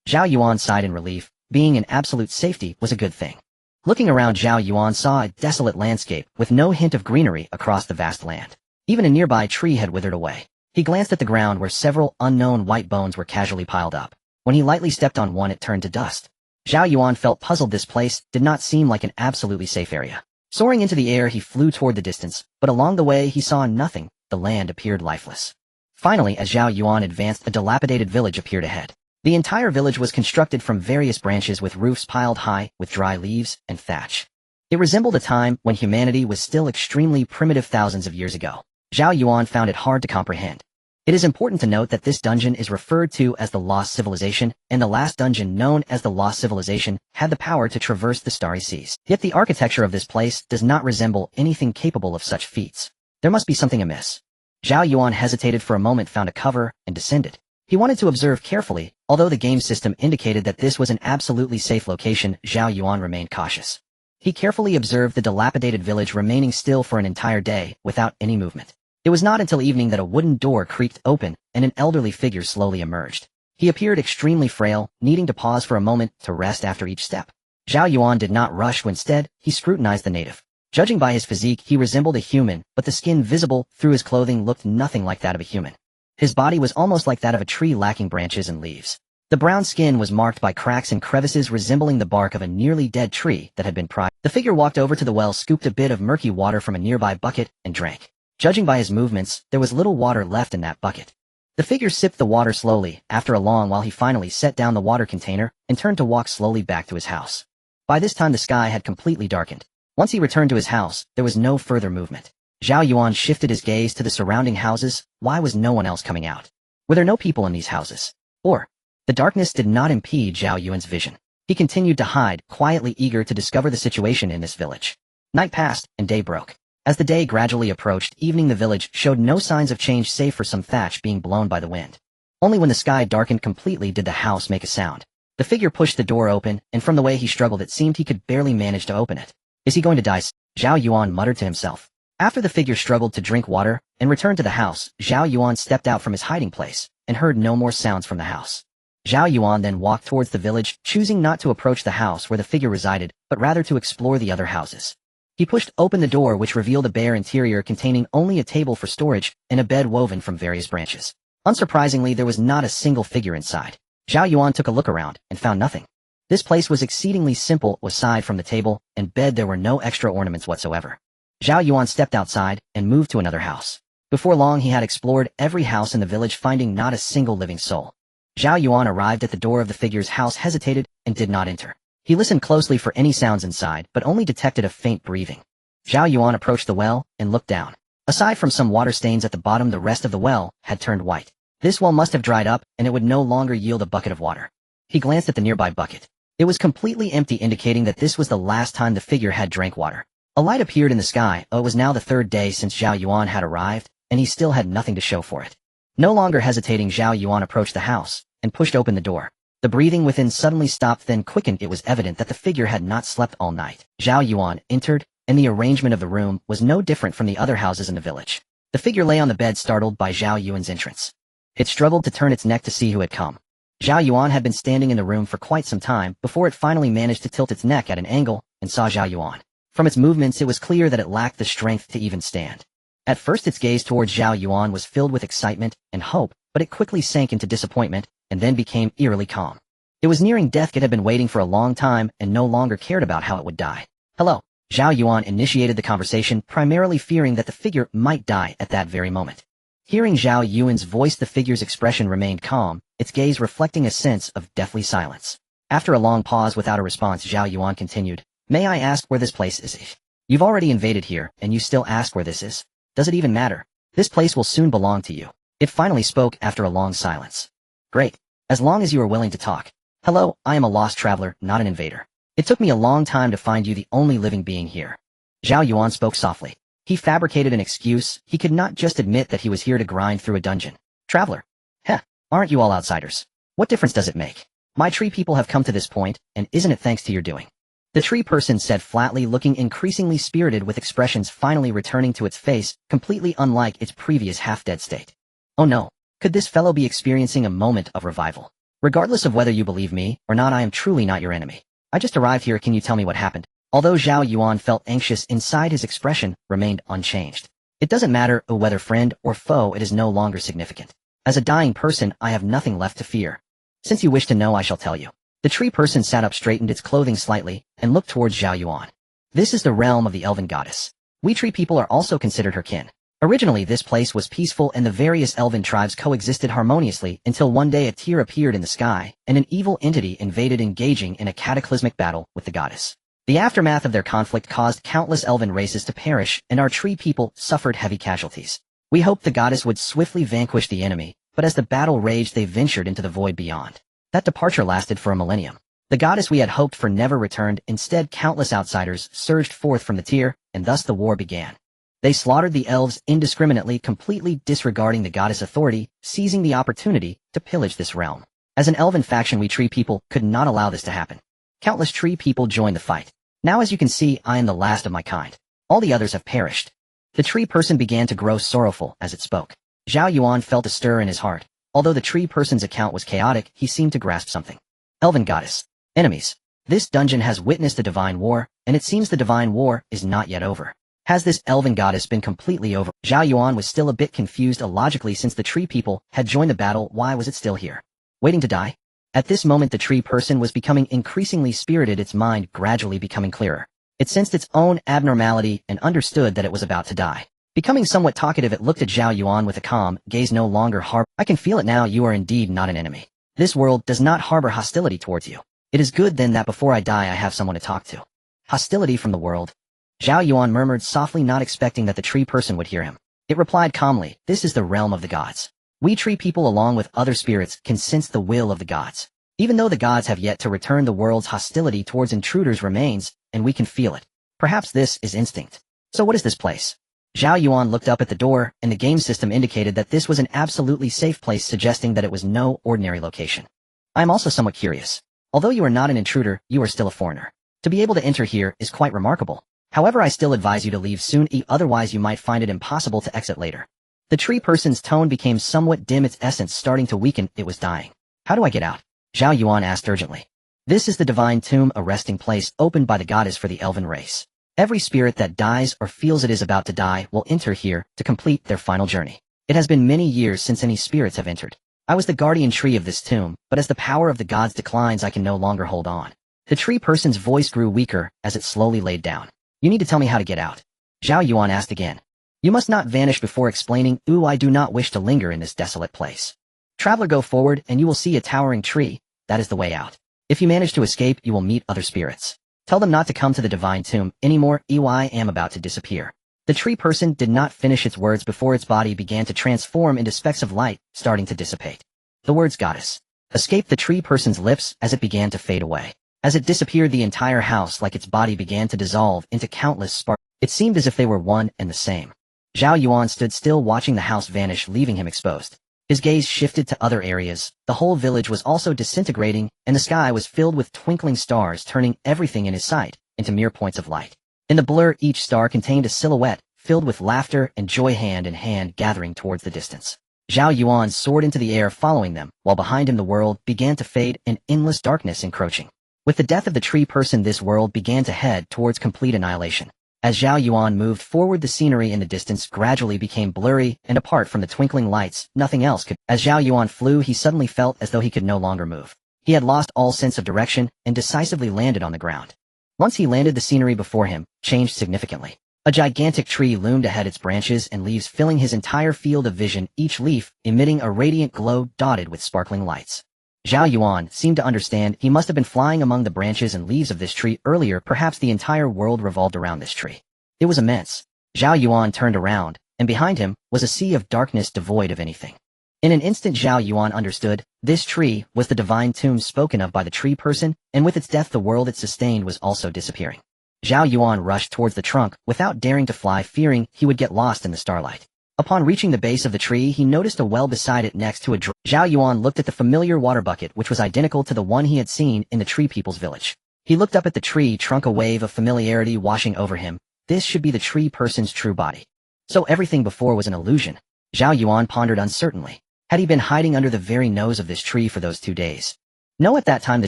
Zhao Yuan sighed in relief. Being in absolute safety was a good thing. Looking around, Zhao Yuan saw a desolate landscape with no hint of greenery across the vast land. Even a nearby tree had withered away. He glanced at the ground where several unknown white bones were casually piled up. When he lightly stepped on one, it turned to dust. Zhao Yuan felt puzzled. This place did not seem like an absolutely safe area. Soaring into the air, he flew toward the distance, but along the way he saw nothing. The land appeared lifeless. Finally, as Zhao Yuan advanced, a dilapidated village appeared ahead. The entire village was constructed from various branches with roofs piled high with dry leaves and thatch. It resembled a time when humanity was still extremely primitive thousands of years ago. Zhao Yuan found it hard to comprehend. It is important to note that this dungeon is referred to as the Lost Civilization, and the last dungeon, known as the Lost Civilization, had the power to traverse the starry seas. Yet the architecture of this place does not resemble anything capable of such feats. There must be something amiss. Zhao Yuan hesitated for a moment, found a cover, and descended. He wanted to observe carefully. Although the game system indicated that this was an absolutely safe location, Zhao Yuan remained cautious. He carefully observed the dilapidated village remaining still for an entire day, without any movement. It was not until evening that a wooden door creaked open, and an elderly figure slowly emerged. He appeared extremely frail, needing to pause for a moment to rest after each step. Zhao Yuan did not rush, instead, he scrutinized the native. Judging by his physique, he resembled a human, but the skin visible through his clothing looked nothing like that of a human. His body was almost like that of a tree lacking branches and leaves. The brown skin was marked by cracks and crevices resembling the bark of a nearly dead tree that had been pried. The figure walked over to the well, scooped a bit of murky water from a nearby bucket, and drank. Judging by his movements, there was little water left in that bucket. The figure sipped the water slowly. After a long while, he finally set down the water container and turned to walk slowly back to his house. By this time the sky had completely darkened. Once he returned to his house, there was no further movement. Zhao Yuan shifted his gaze to the surrounding houses. Why was no one else coming out? Were there no people in these houses? Or, the darkness did not impede Zhao Yuan's vision. He continued to hide, quietly eager to discover the situation in this village. Night passed, and day broke. As the day gradually approached evening, the village showed no signs of change save for some thatch being blown by the wind. Only when the sky darkened completely did the house make a sound. The figure pushed the door open, and from the way he struggled it seemed he could barely manage to open it. Is he going to die? Zhao Yuan muttered to himself. After the figure struggled to drink water and returned to the house, Zhao Yuan stepped out from his hiding place and heard no more sounds from the house. Zhao Yuan then walked towards the village, choosing not to approach the house where the figure resided, but rather to explore the other houses. He pushed open the door, which revealed a bare interior containing only a table for storage and a bed woven from various branches. Unsurprisingly, there was not a single figure inside. Zhao Yuan took a look around and found nothing. This place was exceedingly simple. Aside from the table and bed, there were no extra ornaments whatsoever. Zhao Yuan stepped outside and moved to another house. Before long, he had explored every house in the village, finding not a single living soul. Zhao Yuan arrived at the door of the figure's house, hesitated, and did not enter. He listened closely for any sounds inside, but only detected a faint breathing. Zhao Yuan approached the well and looked down. Aside from some water stains at the bottom, the rest of the well had turned white. This well must have dried up, and it would no longer yield a bucket of water. He glanced at the nearby bucket. It was completely empty, indicating that this was the last time the figure had drank water. A light appeared in the sky. It was now the third day since Zhao Yuan had arrived, and he still had nothing to show for it. No longer hesitating, Zhao Yuan approached the house and pushed open the door. The breathing within suddenly stopped, then quickened. It was evident that the figure had not slept all night. Zhao Yuan entered, and the arrangement of the room was no different from the other houses in the village. The figure lay on the bed, startled by Zhao Yuan's entrance. It struggled to turn its neck to see who had come. Zhao Yuan had been standing in the room for quite some time before it finally managed to tilt its neck at an angle and saw Zhao Yuan. From its movements, it was clear that it lacked the strength to even stand. At first, its gaze towards Zhao Yuan was filled with excitement and hope, but it quickly sank into disappointment and then became eerily calm. It was nearing death. It had been waiting for a long time and no longer cared about how it would die. Hello. Zhao Yuan initiated the conversation, primarily fearing that the figure might die at that very moment. Hearing Zhao Yuan's voice, the figure's expression remained calm, its gaze reflecting a sense of deathly silence. After a long pause without a response, Zhao Yuan continued, "May I ask where this place is? You've already invaded here, and you still ask where this is? Does it even matter? This place will soon belong to you." It finally spoke after a long silence. "Great. As long as you are willing to talk. Hello, I am a lost traveler, not an invader. It took me a long time to find you, the only living being here." Zhao Yuan spoke softly. He fabricated an excuse. He could not just admit that he was here to grind through a dungeon. "Traveler? Heh, aren't you all outsiders? What difference does it make? My tree people have come to this point, and isn't it thanks to your doing?" The tree person said flatly, looking increasingly spirited, with expressions finally returning to its face, completely unlike its previous half-dead state. "Oh no, could this fellow be experiencing a moment of revival? Regardless of whether you believe me or not, I am truly not your enemy. I just arrived here. Can you tell me what happened?" Although Zhao Yuan felt anxious inside, his expression remained unchanged. "It doesn't matter whether friend or foe, it is no longer significant. As a dying person, I have nothing left to fear. Since you wish to know, I shall tell you." The tree person sat up, straightened its clothing slightly, and looked towards Zhao Yuan. "This is the realm of the elven goddess. We tree people are also considered her kin. Originally, this place was peaceful and the various elven tribes coexisted harmoniously until one day a tear appeared in the sky, and an evil entity invaded, engaging in a cataclysmic battle with the goddess. The aftermath of their conflict caused countless elven races to perish, and our tree people suffered heavy casualties. We hoped the goddess would swiftly vanquish the enemy, but as the battle raged, they ventured into the void beyond. That departure lasted for a millennium. The goddess we had hoped for never returned. Instead, countless outsiders surged forth from the tier, and thus the war began. They slaughtered the elves indiscriminately, completely disregarding the goddess' authority, seizing the opportunity to pillage this realm. As an elven faction, we tree people could not allow this to happen. Countless tree people joined the fight. Now as you can see, I am the last of my kind. All the others have perished. The tree person began to grow sorrowful as it spoke. Zhao Yuan felt a stir in his heart. Although the tree person's account was chaotic, he seemed to grasp something. Elven goddess. Enemies. This dungeon has witnessed a divine war, and it seems the divine war is not yet over. Has this elven goddess been completely over? Zhao Yuan was still a bit confused illogically since the tree people had joined the battle. Why was it still here? Waiting to die? At this moment the tree person was becoming increasingly spirited, its mind gradually becoming clearer. It sensed its own abnormality and understood that it was about to die. Becoming somewhat talkative, it looked at Zhao Yuan with a calm gaze. No longer harbor. I can feel it now, you are indeed not an enemy. This world does not harbor hostility towards you. It is good then that before I die I have someone to talk to. Hostility from the world? Zhao Yuan murmured softly, not expecting that the tree person would hear him. It replied calmly, this is the realm of the gods. We tree people along with other spirits can sense the will of the gods. Even though the gods have yet to return, the world's hostility towards intruders remains, and we can feel it. Perhaps this is instinct. So what is this place? Zhao Yuan looked up at the door, and the game system indicated that this was an absolutely safe place, suggesting that it was no ordinary location. I am also somewhat curious. Although you are not an intruder, you are still a foreigner. To be able to enter here is quite remarkable. However, I still advise you to leave soon, otherwise you might find it impossible to exit later. The tree person's tone became somewhat dim, its essence starting to weaken. It was dying. How do I get out? Zhao Yuan asked urgently. This is the divine tomb, a resting place opened by the goddess for the elven race. Every spirit that dies or feels it is about to die will enter here to complete their final journey. It has been many years since any spirits have entered. I was the guardian tree of this tomb, but as the power of the gods declines I can no longer hold on. The tree person's voice grew weaker as it slowly laid down. You need to tell me how to get out. Zhao Yuan asked again. You must not vanish before explaining. I do not wish to linger in this desolate place. Traveler, go forward and you will see a towering tree. That is the way out. If you manage to escape, you will meet other spirits. Tell them not to come to the divine tomb anymore. I am about to disappear. The tree person did not finish its words before its body began to transform into specks of light, starting to dissipate. The words goddess escaped the tree person's lips as it began to fade away. As it disappeared, the entire house, like its body, began to dissolve into countless sparks. It seemed as if they were one and the same. Zhao Yuan stood still, watching the house vanish, leaving him exposed. His gaze shifted to other areas. The whole village was also disintegrating, and the sky was filled with twinkling stars, turning everything in his sight into mere points of light. In the blur, each star contained a silhouette, filled with laughter and joy, hand in hand gathering towards the distance. Zhao Yuan soared into the air, following them, while behind him the world began to fade, an endless darkness encroaching. With the death of the tree person, this world began to head towards complete annihilation. As Zhao Yuan moved forward, the scenery in the distance gradually became blurry, and apart from the twinkling lights, nothing else could. As Zhao Yuan flew, he suddenly felt as though he could no longer move. He had lost all sense of direction and decisively landed on the ground. Once he landed, the scenery before him changed significantly. A gigantic tree loomed ahead, its branches and leaves filling his entire field of vision, each leaf emitting a radiant glow dotted with sparkling lights. Zhao Yuan seemed to understand. He must have been flying among the branches and leaves of this tree earlier. Perhaps the entire world revolved around this tree. It was immense. Zhao Yuan turned around, and behind him was a sea of darkness devoid of anything. In an instant, Zhao Yuan understood. This tree was the divine tomb spoken of by the tree person, and with its death the world it sustained was also disappearing. Zhao Yuan rushed towards the trunk, without daring to fly, fearing he would get lost in the starlight. Upon reaching the base of the tree, he noticed a well beside it next to a Zhao Yuan looked at the familiar water bucket, which was identical to the one he had seen in the tree people's village. He looked up at the tree trunk, a wave of familiarity washing over him. This should be the tree person's true body. So everything before was an illusion. Zhao Yuan pondered uncertainly. Had he been hiding under the very nose of this tree for those 2 days? No, at that time the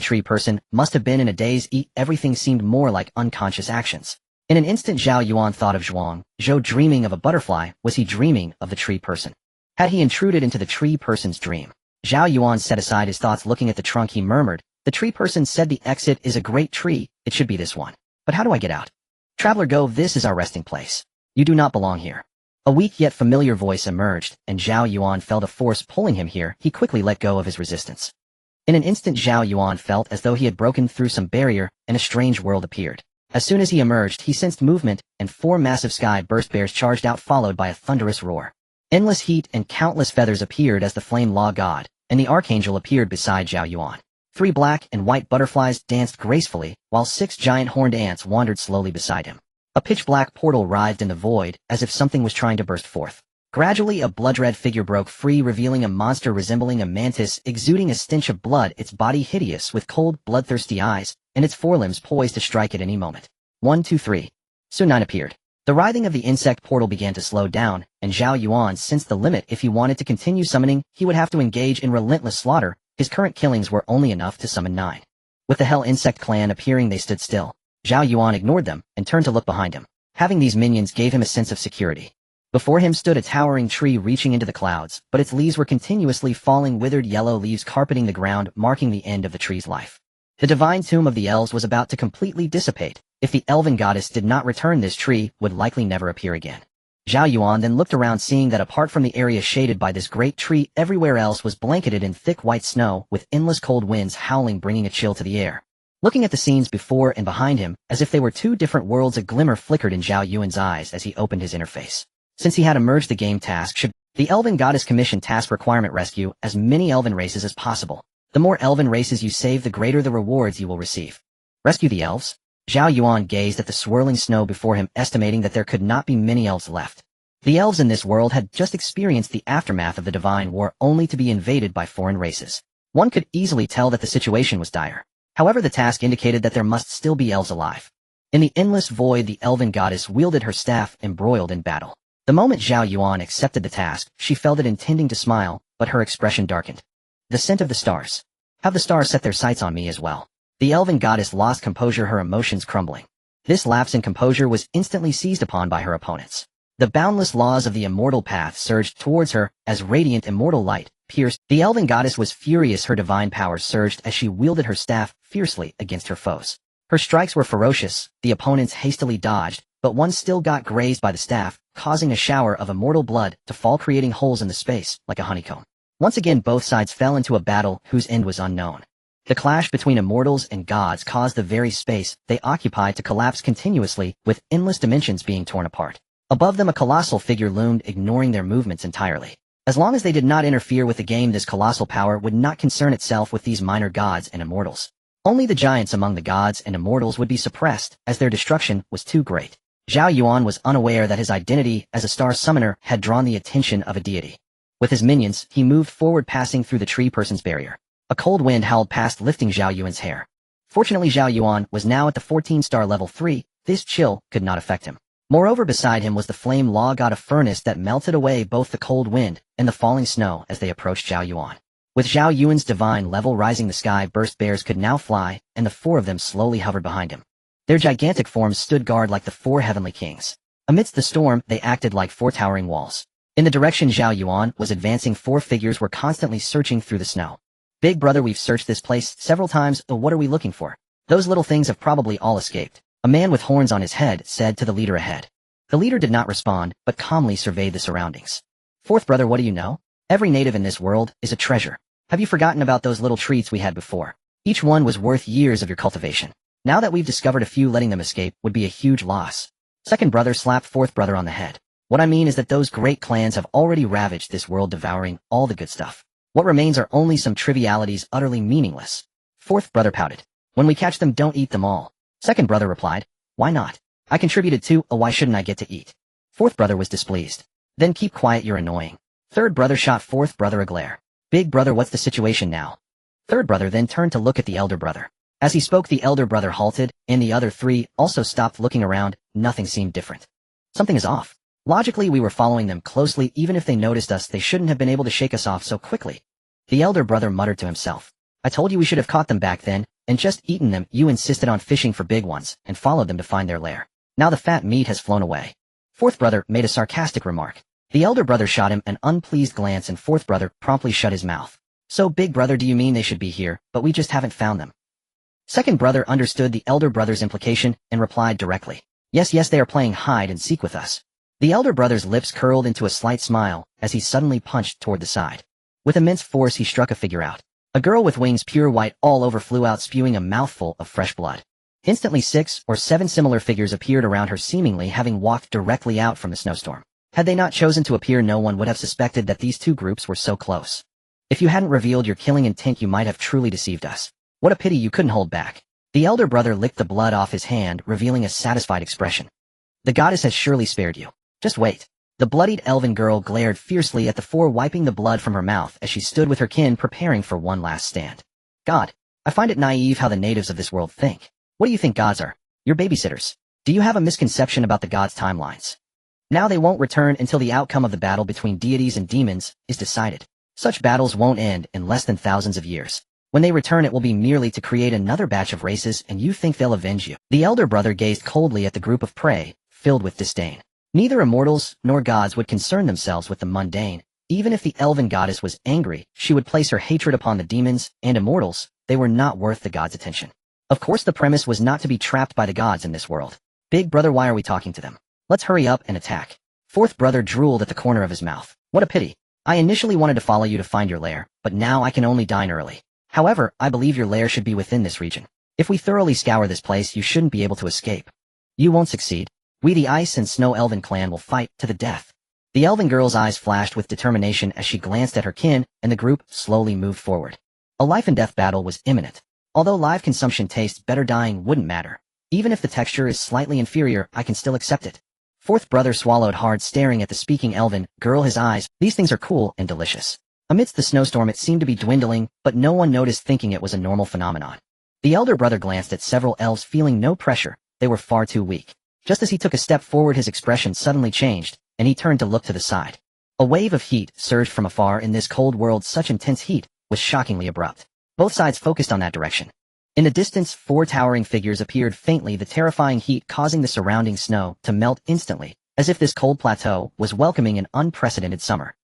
tree person must have been in a daze. Everything seemed more like unconscious actions. In an instant, Zhao Yuan thought of Zhao dreaming of a butterfly. Was he dreaming of the tree person? Had he intruded into the tree person's dream? Zhao Yuan set aside his thoughts, looking at the trunk. He murmured, the tree person said the exit is a great tree. It should be this one. But how do I get out? Traveler, go. This is our resting place. You do not belong here. A weak yet familiar voice emerged, and Zhao Yuan felt a force pulling him here. He quickly let go of his resistance. In an instant, Zhao Yuan felt as though he had broken through some barrier, and a strange world appeared. As soon as he emerged, he sensed movement, and 4 massive sky burst bears charged out, followed by a thunderous roar. Endless heat and countless feathers appeared as the flame law god, and the archangel appeared beside Zhao Yuan. 3 black and white butterflies danced gracefully, while 6 giant horned ants wandered slowly beside him. A pitch-black portal writhed in the void, as if something was trying to burst forth. Gradually, a blood-red figure broke free, revealing a monster resembling a mantis, exuding a stench of blood, its body hideous with cold, bloodthirsty eyes, and its forelimbs poised to strike at any moment. 1, 2, 3. Soon 9 appeared. The writhing of the insect portal began to slow down, and Zhao Yuan sensed the limit. If he wanted to continue summoning, he would have to engage in relentless slaughter. His current killings were only enough to summon 9. With the Hell Insect clan appearing, they stood still. Zhao Yuan ignored them and turned to look behind him. Having these minions gave him a sense of security. Before him stood a towering tree reaching into the clouds, but its leaves were continuously falling, withered yellow leaves carpeting the ground, marking the end of the tree's life. The divine tomb of the elves was about to completely dissipate. If the elven goddess did not return, this tree would likely never appear again. Zhao Yuan then looked around, seeing that apart from the area shaded by this great tree, everywhere else was blanketed in thick white snow, with endless cold winds howling, bringing a chill to the air. Looking at the scenes before and behind him, as if they were two different worlds, a glimmer flickered in Zhao Yuan's eyes as he opened his interface. Since he had emerged, the game task should the Elven Goddess Commission task requirement: rescue as many elven races as possible. The more elven races you save, the greater the rewards you will receive. Rescue the elves? Zhao Yuan gazed at the swirling snow before him, estimating that there could not be many elves left. The elves in this world had just experienced the aftermath of the Divine War, only to be invaded by foreign races. One could easily tell that the situation was dire. However, the task indicated that there must still be elves alive. In the endless void, the elven goddess wielded her staff, embroiled in battle. The moment Zhao Yuan accepted the task, she felt it, intending to smile, but her expression darkened. The scent of the stars. Have the stars set their sights on me as well? The elven goddess lost composure, her emotions crumbling. This lapse in composure was instantly seized upon by her opponents. The boundless laws of the immortal path surged towards her as radiant immortal light pierced. The elven goddess was furious. Her divine power surged as she wielded her staff fiercely against her foes. Her strikes were ferocious. The opponents hastily dodged, but one still got grazed by the staff, causing a shower of immortal blood to fall, creating holes in the space like a honeycomb. Once again, both sides fell into a battle whose end was unknown. The clash between immortals and gods caused the very space they occupied to collapse continuously, with endless dimensions being torn apart. Above them, a colossal figure loomed, ignoring their movements entirely. As long as they did not interfere with the game, this colossal power would not concern itself with these minor gods and immortals. Only the giants among the gods and immortals would be suppressed, as their destruction was too great. Zhao Yuan was unaware that his identity as a star summoner had drawn the attention of a deity. With his minions, he moved forward, passing through the tree person's barrier. A cold wind howled past, lifting Zhao Yuan's hair. Fortunately, Zhao Yuan was now at the 14-star level 3. This chill could not affect him. Moreover, beside him was the flame law god, a furnace that melted away both the cold wind and the falling snow as they approached Zhao Yuan. With Zhao Yuan's divine level rising, the sky burst. Bears could now fly, and the 4 of them slowly hovered behind him. Their gigantic forms stood guard like the 4 heavenly kings. Amidst the storm, they acted like 4 towering walls. In the direction Zhao Yuan was advancing, 4 figures were constantly searching through the snow. Big brother, we've searched this place several times, but what are we looking for? Those little things have probably all escaped. A man with horns on his head said to the leader ahead. The leader did not respond, but calmly surveyed the surroundings. 4th brother, what do you know? Every native in this world is a treasure. Have you forgotten about those little treats we had before? Each one was worth years of your cultivation. Now that we've discovered a few, letting them escape would be a huge loss. 2nd brother slapped 4th brother on the head. What I mean is that those great clans have already ravaged this world, devouring all the good stuff. What remains are only some trivialities, utterly meaningless. 4th brother pouted. When we catch them, don't eat them all. 2nd brother replied. Why not? I contributed too. Oh, why shouldn't I get to eat? 4th brother was displeased. Then keep quiet, you're annoying. 3rd brother shot 4th brother a glare. Big brother, what's the situation now? 3rd brother then turned to look at the elder brother. As he spoke, the elder brother halted, and the other 3 also stopped, looking around. Nothing seemed different. Something is off. Logically, we were following them closely. Even if they noticed us, they shouldn't have been able to shake us off so quickly. The elder brother muttered to himself. I told you we should have caught them back then, and just eaten them. You insisted on fishing for big ones, and followed them to find their lair. Now the fat meat has flown away. 4th brother made a sarcastic remark. The elder brother shot him an unpleased glance, and 4th brother promptly shut his mouth. So, big brother, do you mean they should be here, but we just haven't found them? 2nd brother understood the elder brother's implication, and replied directly. Yes, they are playing hide and seek with us. The elder brother's lips curled into a slight smile, as he suddenly punched toward the side. With immense force, he struck a figure out. A girl with wings pure white all over flew out, spewing a mouthful of fresh blood. Instantly 6 or 7 similar figures appeared around her, seemingly having walked directly out from the snowstorm. Had they not chosen to appear, no one would have suspected that these 2 groups were so close. If you hadn't revealed your killing intent, you might have truly deceived us. What a pity you couldn't hold back. The elder brother licked the blood off his hand, revealing a satisfied expression. The goddess has surely spared you. Just wait. The bloodied elven girl glared fiercely at the 4, wiping the blood from her mouth as she stood with her kin, preparing for one last stand. God, I find it naive how the natives of this world think. What do you think gods are? Your babysitters. Do you have a misconception about the gods' timelines? Now they won't return until the outcome of the battle between deities and demons is decided. Such battles won't end in less than thousands of years. When they return, it will be merely to create another batch of races, and you think they'll avenge you. The elder brother gazed coldly at the group of prey, filled with disdain. Neither immortals nor gods would concern themselves with the mundane. Even if the elven goddess was angry, she would place her hatred upon the demons and immortals. They were not worth the gods' attention. Of course, the premise was not to be trapped by the gods in this world. Big brother, why are we talking to them? Let's hurry up and attack. Fourth brother drooled at the corner of his mouth. What a pity. I initially wanted to follow you to find your lair, but now I can only dine early. However, I believe your lair should be within this region. If we thoroughly scour this place, you shouldn't be able to escape. You won't succeed. We, the Ice and Snow Elven clan, will fight to the death. The elven girl's eyes flashed with determination as she glanced at her kin, and the group slowly moved forward. A life-and-death battle was imminent. Although live consumption tastes better, dying wouldn't matter. Even if the texture is slightly inferior, I can still accept it. Fourth brother swallowed hard, staring at the speaking elven girl. His eyes, these things are cool and delicious. Amidst the snowstorm, it seemed to be dwindling, but no one noticed, thinking it was a normal phenomenon. The elder brother glanced at several elves, feeling no pressure. They were far too weak. Just as he took a step forward, his expression suddenly changed, and he turned to look to the side. A wave of heat surged from afar. In this cold world, such intense heat was shockingly abrupt. Both sides focused on that direction. In the distance, 4 towering figures appeared faintly, the terrifying heat causing the surrounding snow to melt instantly, as if this cold plateau was welcoming an unprecedented summer.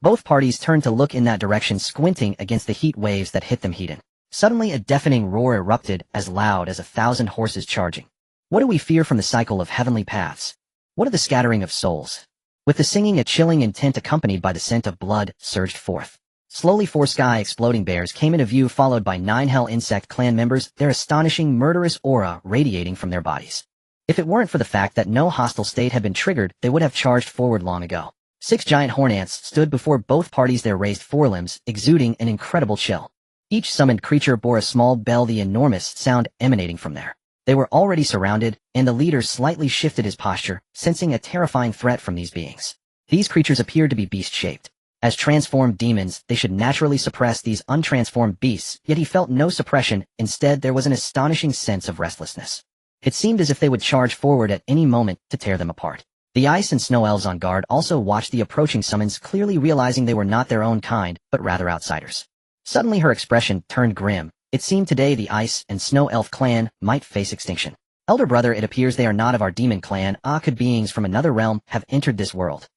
Both parties turned to look in that direction, squinting against the heat waves that hit them heated. Suddenly a deafening roar erupted, as loud as 1,000 horses charging. What do we fear from the cycle of heavenly paths? What are the scattering of souls? With the singing, a chilling intent accompanied by the scent of blood surged forth. Slowly 4 sky exploding bears came into view, followed by 9 hell insect clan members, their astonishing murderous aura radiating from their bodies. If it weren't for the fact that no hostile state had been triggered, they would have charged forward long ago. 6 giant horn ants stood before both parties, their raised forelimbs exuding an incredible chill. Each summoned creature bore a small bell, the enormous sound emanating from there. They were already surrounded, and the leader slightly shifted his posture, sensing a terrifying threat from these beings. These creatures appeared to be beast-shaped. As transformed demons, they should naturally suppress these untransformed beasts, yet he felt no suppression. Instead, there was an astonishing sense of restlessness. It seemed as if they would charge forward at any moment to tear them apart. The Ice and Snow Elves on guard also watched the approaching summons, clearly realizing they were not their own kind, but rather outsiders. Suddenly her expression turned grim. It seemed today the Ice and Snow Elf clan might face extinction. Elder brother, it appears they are not of our demon clan. Could beings from another realm have entered this world?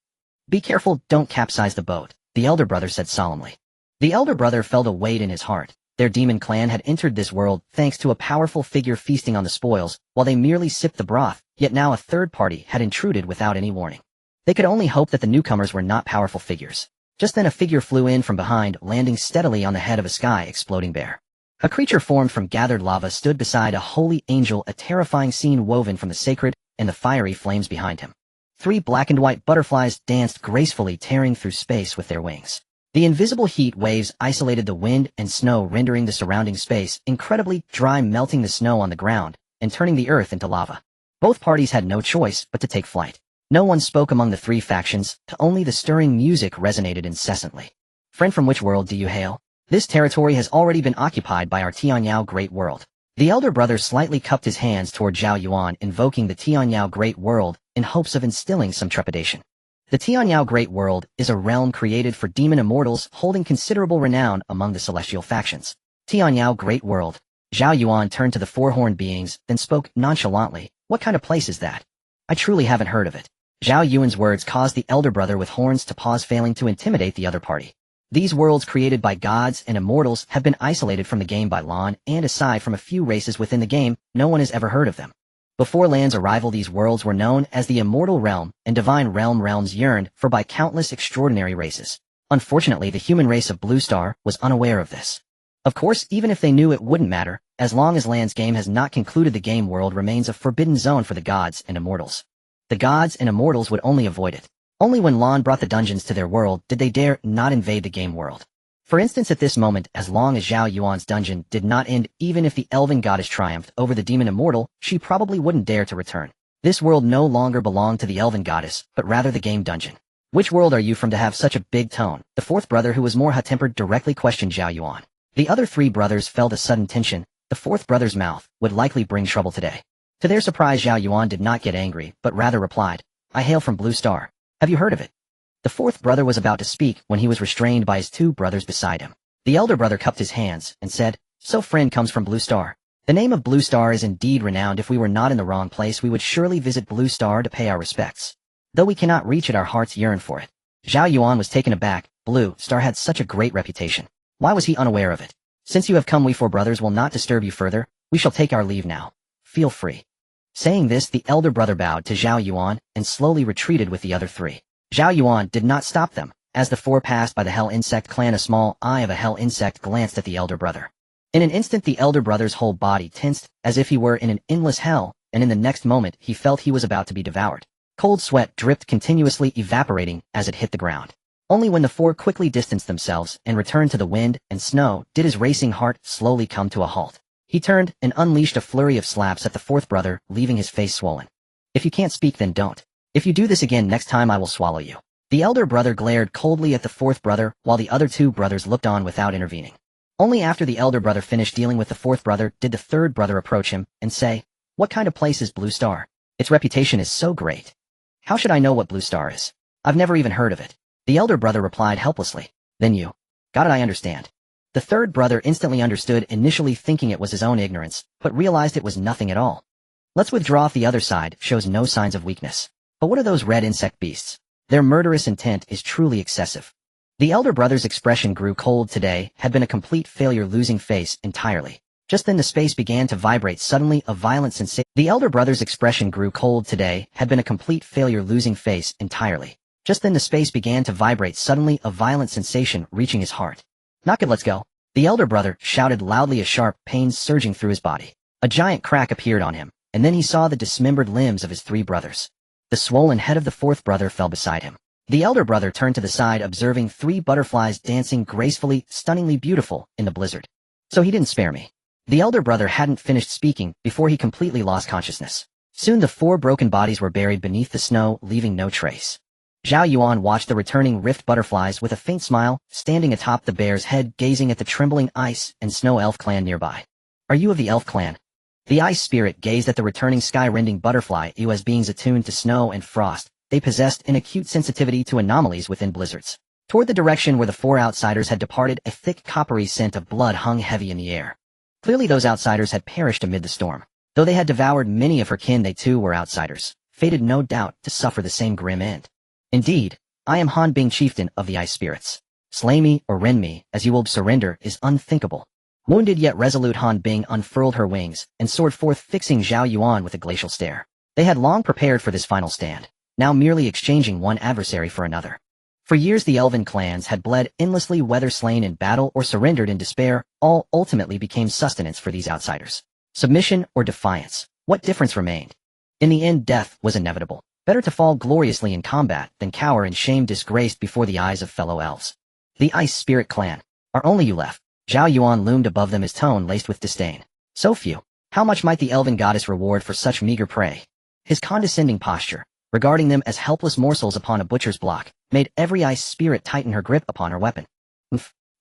Be careful, don't capsize the boat, the elder brother said solemnly. The elder brother felt a weight in his heart. Their demon clan had entered this world thanks to a powerful figure feasting on the spoils, while they merely sipped the broth, yet now a third party had intruded without any warning. They could only hope that the newcomers were not powerful figures. Just then a figure flew in from behind, landing steadily on the head of a sky exploding bear. A creature formed from gathered lava stood beside a holy angel, a terrifying scene woven from the sacred and the fiery flames behind him. 3 black and white butterflies danced gracefully, tearing through space with their wings. The invisible heat waves isolated the wind and snow, rendering the surrounding space incredibly dry, melting the snow on the ground and turning the earth into lava. Both parties had no choice but to take flight. No one spoke among the 3 factions, only the stirring music resonated incessantly. Friend, from which world do you hail? This territory has already been occupied by our Tianyao Great World. The elder brother slightly cupped his hands toward Zhao Yuan, invoking the Tianyao Great World in hopes of instilling some trepidation. The Tianyao Great World is a realm created for demon immortals, holding considerable renown among the celestial factions. Tianyao Great World. Zhao Yuan turned to the 4-horned beings, then spoke nonchalantly. What kind of place is that? I truly haven't heard of it. Zhao Yuan's words caused the elder brother with horns to pause, failing to intimidate the other party. These worlds created by gods and immortals have been isolated from the game by Lan, and aside from a few races within the game, no one has ever heard of them. Before Lan's arrival, these worlds were known as the Immortal Realm and Divine Realm, realms yearned for by countless extraordinary races. Unfortunately, the human race of Blue Star was unaware of this. Of course, even if they knew, it wouldn't matter. As long as Lan's game has not concluded, the game world remains a forbidden zone for the gods and immortals. The gods and immortals would only avoid it. Only when Lan brought the dungeons to their world did they dare not invade the game world. For instance, at this moment, as long as Zhao Yuan's dungeon did not end, even if the elven goddess triumphed over the demon immortal, she probably wouldn't dare to return. This world no longer belonged to the elven goddess, but rather the game dungeon. Which world are you from to have such a big tone? The 4th brother, who was more hot-tempered, directly questioned Zhao Yuan. The other 3 brothers felt a sudden tension. The 4th brother's mouth would likely bring trouble today. To their surprise, Zhao Yuan did not get angry, but rather replied, I hail from Blue Star. Have you heard of it? The fourth brother was about to speak when he was restrained by his two brothers beside him. The elder brother cupped his hands and said, So friend comes from Blue Star. The name of Blue Star is indeed renowned. If we were not in the wrong place, we would surely visit Blue Star to pay our respects. Though we cannot reach it, our hearts yearn for it. Zhao Yuan was taken aback. Blue Star had such a great reputation. Why was he unaware of it? Since you have come, we four brothers will not disturb you further. We shall take our leave now. Feel free. Saying this, the elder brother bowed to Zhao Yuan and slowly retreated with the other three. Zhao Yuan did not stop them. As the four passed by the Hell Insect clan, a small eye of a Hell Insect glanced at the elder brother. In an instant, the elder brother's whole body tensed, as if he were in an endless hell, and in the next moment he felt he was about to be devoured. Cold sweat dripped continuously, evaporating as it hit the ground. Only when the four quickly distanced themselves and returned to the wind and snow did his racing heart slowly come to a halt. He turned and unleashed a flurry of slaps at the fourth brother, leaving his face swollen. If you can't speak, then don't. If you do this again next time, I will swallow you. The elder brother glared coldly at the fourth brother, while the other two brothers looked on without intervening. Only after the elder brother finished dealing with the fourth brother did the third brother approach him and say, What kind of place is Blue Star? Its reputation is so great. How should I know what Blue Star is? I've never even heard of it. The elder brother replied helplessly. Then you. Got it, I understand. The third brother instantly understood, initially thinking it was his own ignorance, but realized it was nothing at all. Let's withdraw if the other side shows no signs of weakness. But what are those red insect beasts? Their murderous intent is truly excessive. The elder brother's expression grew cold. Today had been a complete failure, losing face entirely. Just then the space began to vibrate. Suddenly a violent sensation. The elder brother's expression grew cold. Today had been a complete failure, losing face entirely. Just then the space began to vibrate. Suddenly a violent sensation reaching his heart. Not good, let's go. The elder brother shouted loudly, a sharp pain surging through his body. A giant crack appeared on him, and then he saw the dismembered limbs of his three brothers. The swollen head of the fourth brother fell beside him. The elder brother turned to the side, observing three butterflies dancing gracefully, stunningly beautiful, in the blizzard. So he didn't spare me. The elder brother hadn't finished speaking before he completely lost consciousness. Soon the four broken bodies were buried beneath the snow, leaving no trace. Zhao Yuan watched the returning rift butterflies with a faint smile, standing atop the bear's head, gazing at the trembling ice and snow elf clan nearby. Are you of the elf clan? The ice spirit gazed at the returning sky-rending butterfly. You, as beings attuned to snow and frost, they possessed an acute sensitivity to anomalies within blizzards. Toward the direction where the four outsiders had departed, a thick coppery scent of blood hung heavy in the air. Clearly those outsiders had perished amid the storm. Though they had devoured many of her kin, they too were outsiders, fated no doubt to suffer the same grim end. Indeed, I am Han Bing, chieftain of the ice spirits. Slay me or rend me, as you will. Surrender is unthinkable. Wounded yet resolute, Han Bing unfurled her wings and soared forth, fixing Zhao Yuan with a glacial stare. They had long prepared for this final stand, now merely exchanging one adversary for another. For years the elven clans had bled endlessly, whether slain in battle or surrendered in despair. All ultimately became sustenance for these outsiders. Submission or defiance, what difference remained? In the end, death was inevitable. Better to fall gloriously in combat than cower in shame, disgraced before the eyes of fellow elves. The Ice Spirit Clan. Are only you left? Zhao Yuan loomed above them, his tone laced with disdain. So few. How much might the elven goddess reward for such meager prey? His condescending posture, regarding them as helpless morsels upon a butcher's block, made every ice spirit tighten her grip upon her weapon.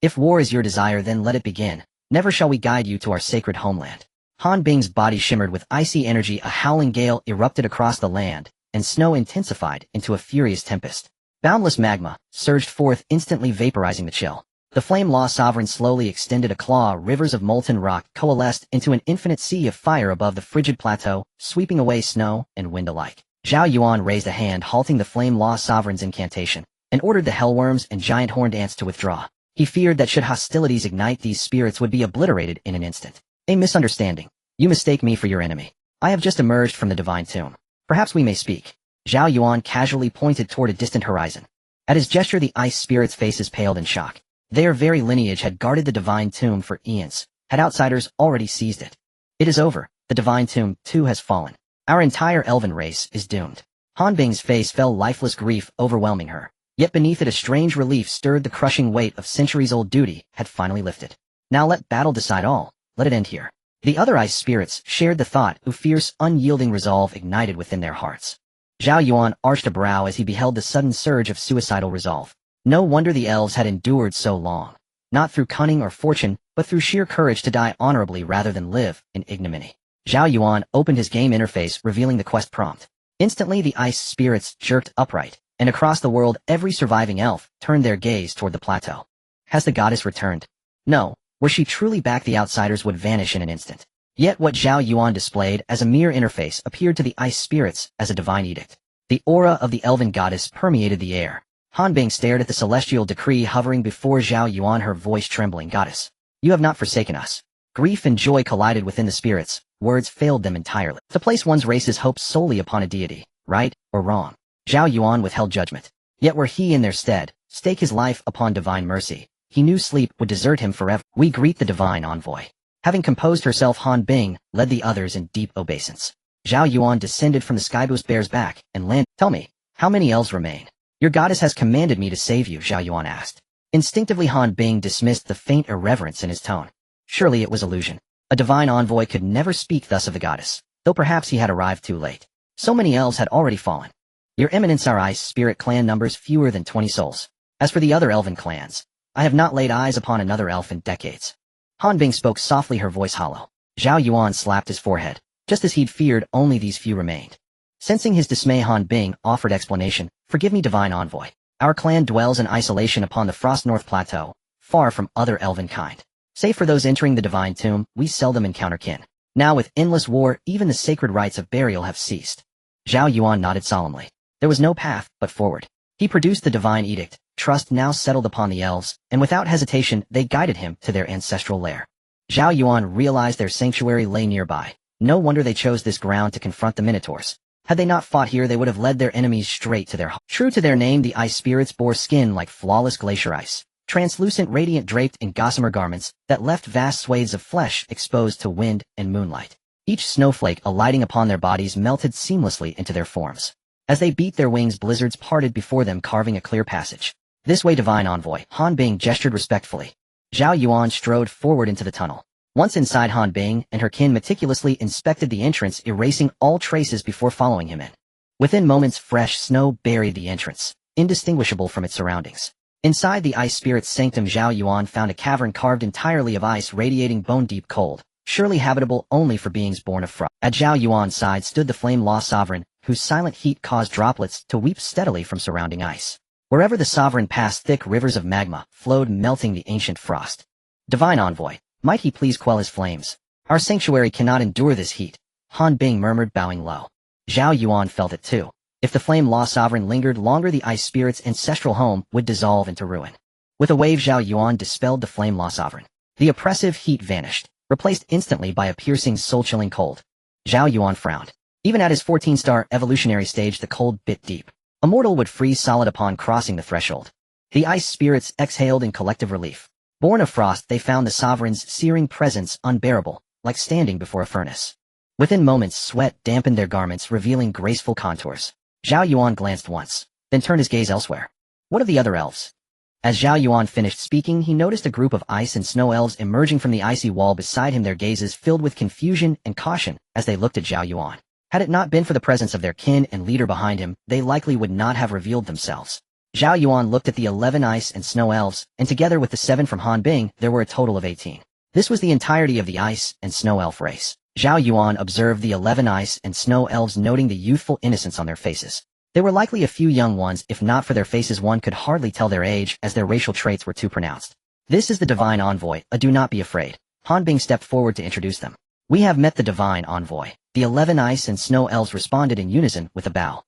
If war is your desire, then let it begin. Never shall we guide you to our sacred homeland. Han Bing's body shimmered with icy energy. A howling gale erupted across the land, and snow intensified into a furious tempest. Boundless magma surged forth, instantly vaporizing the chill. The flame law sovereign slowly extended a claw. Rivers of molten rock coalesced into an infinite sea of fire above the frigid plateau, sweeping away snow and wind alike. Zhao Yuan raised a hand, halting the flame law sovereign's incantation, and ordered the hellworms and giant horned ants to withdraw. He feared that should hostilities ignite, these spirits would be obliterated in an instant. A misunderstanding. You mistake me for your enemy. I have just emerged from the divine tomb. Perhaps we may speak. Zhao Yuan casually pointed toward a distant horizon. At his gesture the ice spirits' faces paled in shock. Their very lineage had guarded the divine tomb for eons. Had outsiders already seized it? It is over. The divine tomb, too, has fallen. Our entire elven race is doomed. Han Bing's face fell, lifeless grief overwhelming her. Yet beneath it a strange relief stirred. The crushing weight of centuries-old duty had finally lifted. Now let battle decide all. Let it end here. The other ice spirits shared the thought, a fierce, unyielding resolve ignited within their hearts. Zhao Yuan arched a brow as he beheld the sudden surge of suicidal resolve. No wonder the elves had endured so long. Not through cunning or fortune, but through sheer courage to die honorably rather than live in ignominy. Zhao Yuan opened his game interface, revealing the quest prompt. Instantly, the ice spirits jerked upright, and across the world, every surviving elf turned their gaze toward the plateau. Has the goddess returned? No. Were she truly back, the outsiders would vanish in an instant. Yet what Zhao Yuan displayed as a mere interface appeared to the ice spirits as a divine edict. The aura of the elven goddess permeated the air. Han Bing stared at the celestial decree hovering before Zhao Yuan, her voice trembling. Goddess, you have not forsaken us. Grief and joy collided within the spirits. Words failed them entirely. To place one's race's hopes solely upon a deity, right or wrong. Zhao Yuan withheld judgment. Yet were he in their stead, stake his life upon divine mercy, he knew sleep would desert him forever. We greet the divine envoy. Having composed herself, Han Bing led the others in deep obeisance. Zhao Yuan descended from the skyboost bear's back and landed. Tell me, how many elves remain? Your goddess has commanded me to save you, Zhao Yuan asked. Instinctively, Han Bing dismissed the faint irreverence in his tone. Surely it was illusion. A divine envoy could never speak thus of the goddess, though perhaps he had arrived too late. So many elves had already fallen. Your Eminence, our ice spirit clan numbers fewer than 20 souls. As for the other elven clans, I have not laid eyes upon another elf in decades. Han Bing spoke softly, her voice hollow. Zhao Yuan slapped his forehead. Just as he'd feared, only these few remained. Sensing his dismay, Han Bing offered explanation. Forgive me, divine envoy. Our clan dwells in isolation upon the Frost North Plateau, far from other elven kind. Save for those entering the divine tomb, we seldom encounter kin. Now with endless war, even the sacred rites of burial have ceased. Zhao Yuan nodded solemnly. There was no path but forward. He produced the divine edict. Trust now settled upon the elves, and without hesitation, they guided him to their ancestral lair. Zhao Yuan realized their sanctuary lay nearby. No wonder they chose this ground to confront the minotaurs. Had they not fought here, they would have led their enemies straight to their home. True to their name, the ice spirits bore skin like flawless glacier ice, translucent, radiant, draped in gossamer garments that left vast swathes of flesh exposed to wind and moonlight. Each snowflake alighting upon their bodies melted seamlessly into their forms. As they beat their wings, blizzards parted before them, carving a clear passage. This way, divine envoy. Han Bing gestured respectfully. Zhao Yuan strode forward into the tunnel. Once inside, Han Bing and her kin meticulously inspected the entrance, erasing all traces before following him in. Within moments, fresh snow buried the entrance, indistinguishable from its surroundings. Inside the ice spirit's sanctum, Zhao Yuan found a cavern carved entirely of ice, radiating bone-deep cold, surely habitable only for beings born of frost. At Zhao Yuan's side stood the flame-law sovereign, whose silent heat caused droplets to weep steadily from surrounding ice. Wherever the sovereign passed, thick rivers of magma flowed, melting the ancient frost. Divine envoy, might he please quell his flames? Our sanctuary cannot endure this heat, Han Bing murmured, bowing low. Zhao Yuan felt it too. If the flame-law sovereign lingered longer, the ice spirit's ancestral home would dissolve into ruin. With a wave, Zhao Yuan dispelled the flame-law sovereign. The oppressive heat vanished, replaced instantly by a piercing, soul-chilling cold. Zhao Yuan frowned. Even at his 14-star evolutionary stage, the cold bit deep. A mortal would freeze solid upon crossing the threshold. The ice spirits exhaled in collective relief. Born of frost, they found the sovereign's searing presence unbearable, like standing before a furnace. Within moments, sweat dampened their garments, revealing graceful contours. Zhao Yuan glanced once, then turned his gaze elsewhere. What of the other elves? As Zhao Yuan finished speaking, he noticed a group of ice and snow elves emerging from the icy wall beside him, their gazes filled with confusion and caution as they looked at Zhao Yuan. Had it not been for the presence of their kin and leader behind him, they likely would not have revealed themselves. Zhao Yuan looked at the 11 ice and snow elves, and together with the 7 from Han Bing, there were a total of 18. This was the entirety of the ice and snow elf race. Zhao Yuan observed the 11 ice and snow elves, noting the youthful innocence on their faces. They were likely a few young ones. If not for their faces, one could hardly tell their age, as their racial traits were too pronounced. This is the divine envoy, do not be afraid. Han Bing stepped forward to introduce them. We have met the divine envoy. The 11 ice and snow elves responded in unison with a bow.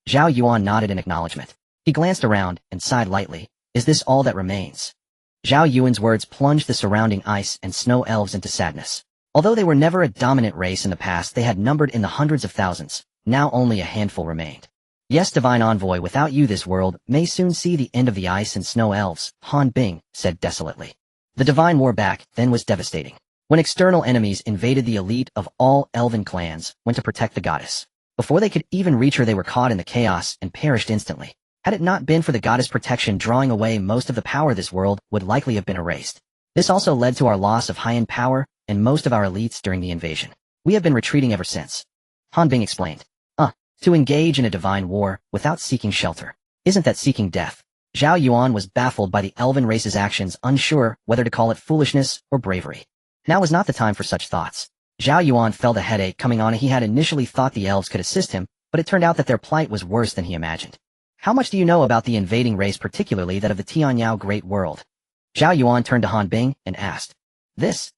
Zhao Yuan nodded in acknowledgement. He glanced around and sighed lightly. Is this all that remains? Zhao Yuan's words plunged the surrounding ice and snow elves into sadness. Although they were never a dominant race in the past, they had numbered in the hundreds of thousands. Now only a handful remained. Yes, divine envoy, without you this world may soon see the end of the ice and snow elves, Han Bing said desolately. The divine war back then was devastating. When external enemies invaded, the elite of all elven clans went to protect the goddess. Before they could even reach her, they were caught in the chaos and perished instantly. Had it not been for the goddess' protection drawing away most of the power, this world would likely have been erased. This also led to our loss of high-end power and most of our elites during the invasion. We have been retreating ever since. Han Bing explained. To engage in a divine war without seeking shelter. Isn't that seeking death? Zhao Yuan was baffled by the elven race's actions, unsure whether to call it foolishness or bravery. Now was not the time for such thoughts. Zhao Yuan felt a headache coming on and he had initially thought the elves could assist him, but it turned out that their plight was worse than he imagined. How much do you know about the invading race, particularly that of the Tianyao Great World? Zhao Yuan turned to Han Bing and asked. This?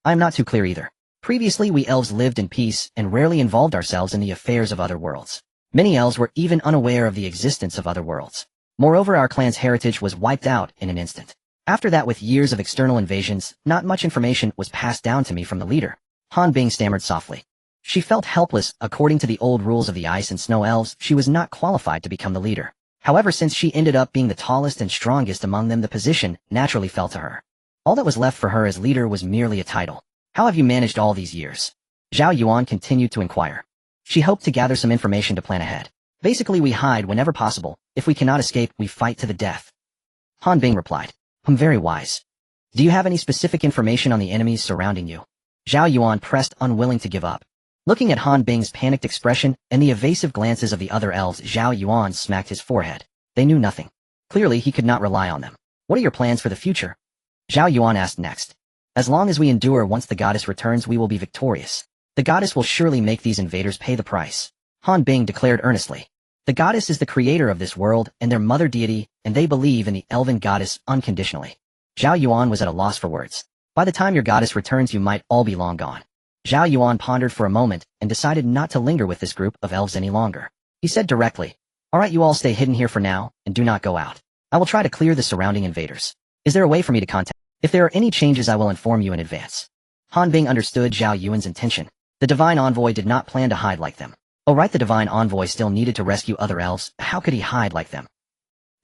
I'm not too clear either. Previously we elves lived in peace and rarely involved ourselves in the affairs of other worlds. Many elves were even unaware of the existence of other worlds. Moreover, our clan's heritage was wiped out in an instant. After that, with years of external invasions, not much information was passed down to me from the leader. Han Bing stammered softly. She felt helpless. According to the old rules of the ice and snow elves, she was not qualified to become the leader. However, since she ended up being the tallest and strongest among them, the position naturally fell to her. All that was left for her as leader was merely a title. How have you managed all these years? Zhao Yuan continued to inquire. She hoped to gather some information to plan ahead. Basically, we hide whenever possible. If we cannot escape, we fight to the death. Han Bing replied. Very wise. Do you have any specific information on the enemies surrounding you? Zhao Yuan pressed, unwilling to give up. Looking at Han Bing's panicked expression and the evasive glances of the other elves, Zhao Yuan smacked his forehead. They knew nothing. Clearly, he could not rely on them. What are your plans for the future? Zhao Yuan asked next. As long as we endure, once the goddess returns, we will be victorious. The goddess will surely make these invaders pay the price. Han Bing declared earnestly. The goddess is the creator of this world and their mother deity, and they believe in the elven goddess unconditionally. Zhao Yuan was at a loss for words. By the time your goddess returns, you might all be long gone. Zhao Yuan pondered for a moment and decided not to linger with this group of elves any longer. He said directly, all right, you all stay hidden here for now and do not go out. I will try to clear the surrounding invaders. Is there a way for me to contact? If there are any changes, I will inform you in advance. Han Bing understood Zhao Yuan's intention. The divine envoy did not plan to hide like them. Oh right, the divine envoy still needed to rescue other elves. How could he hide like them?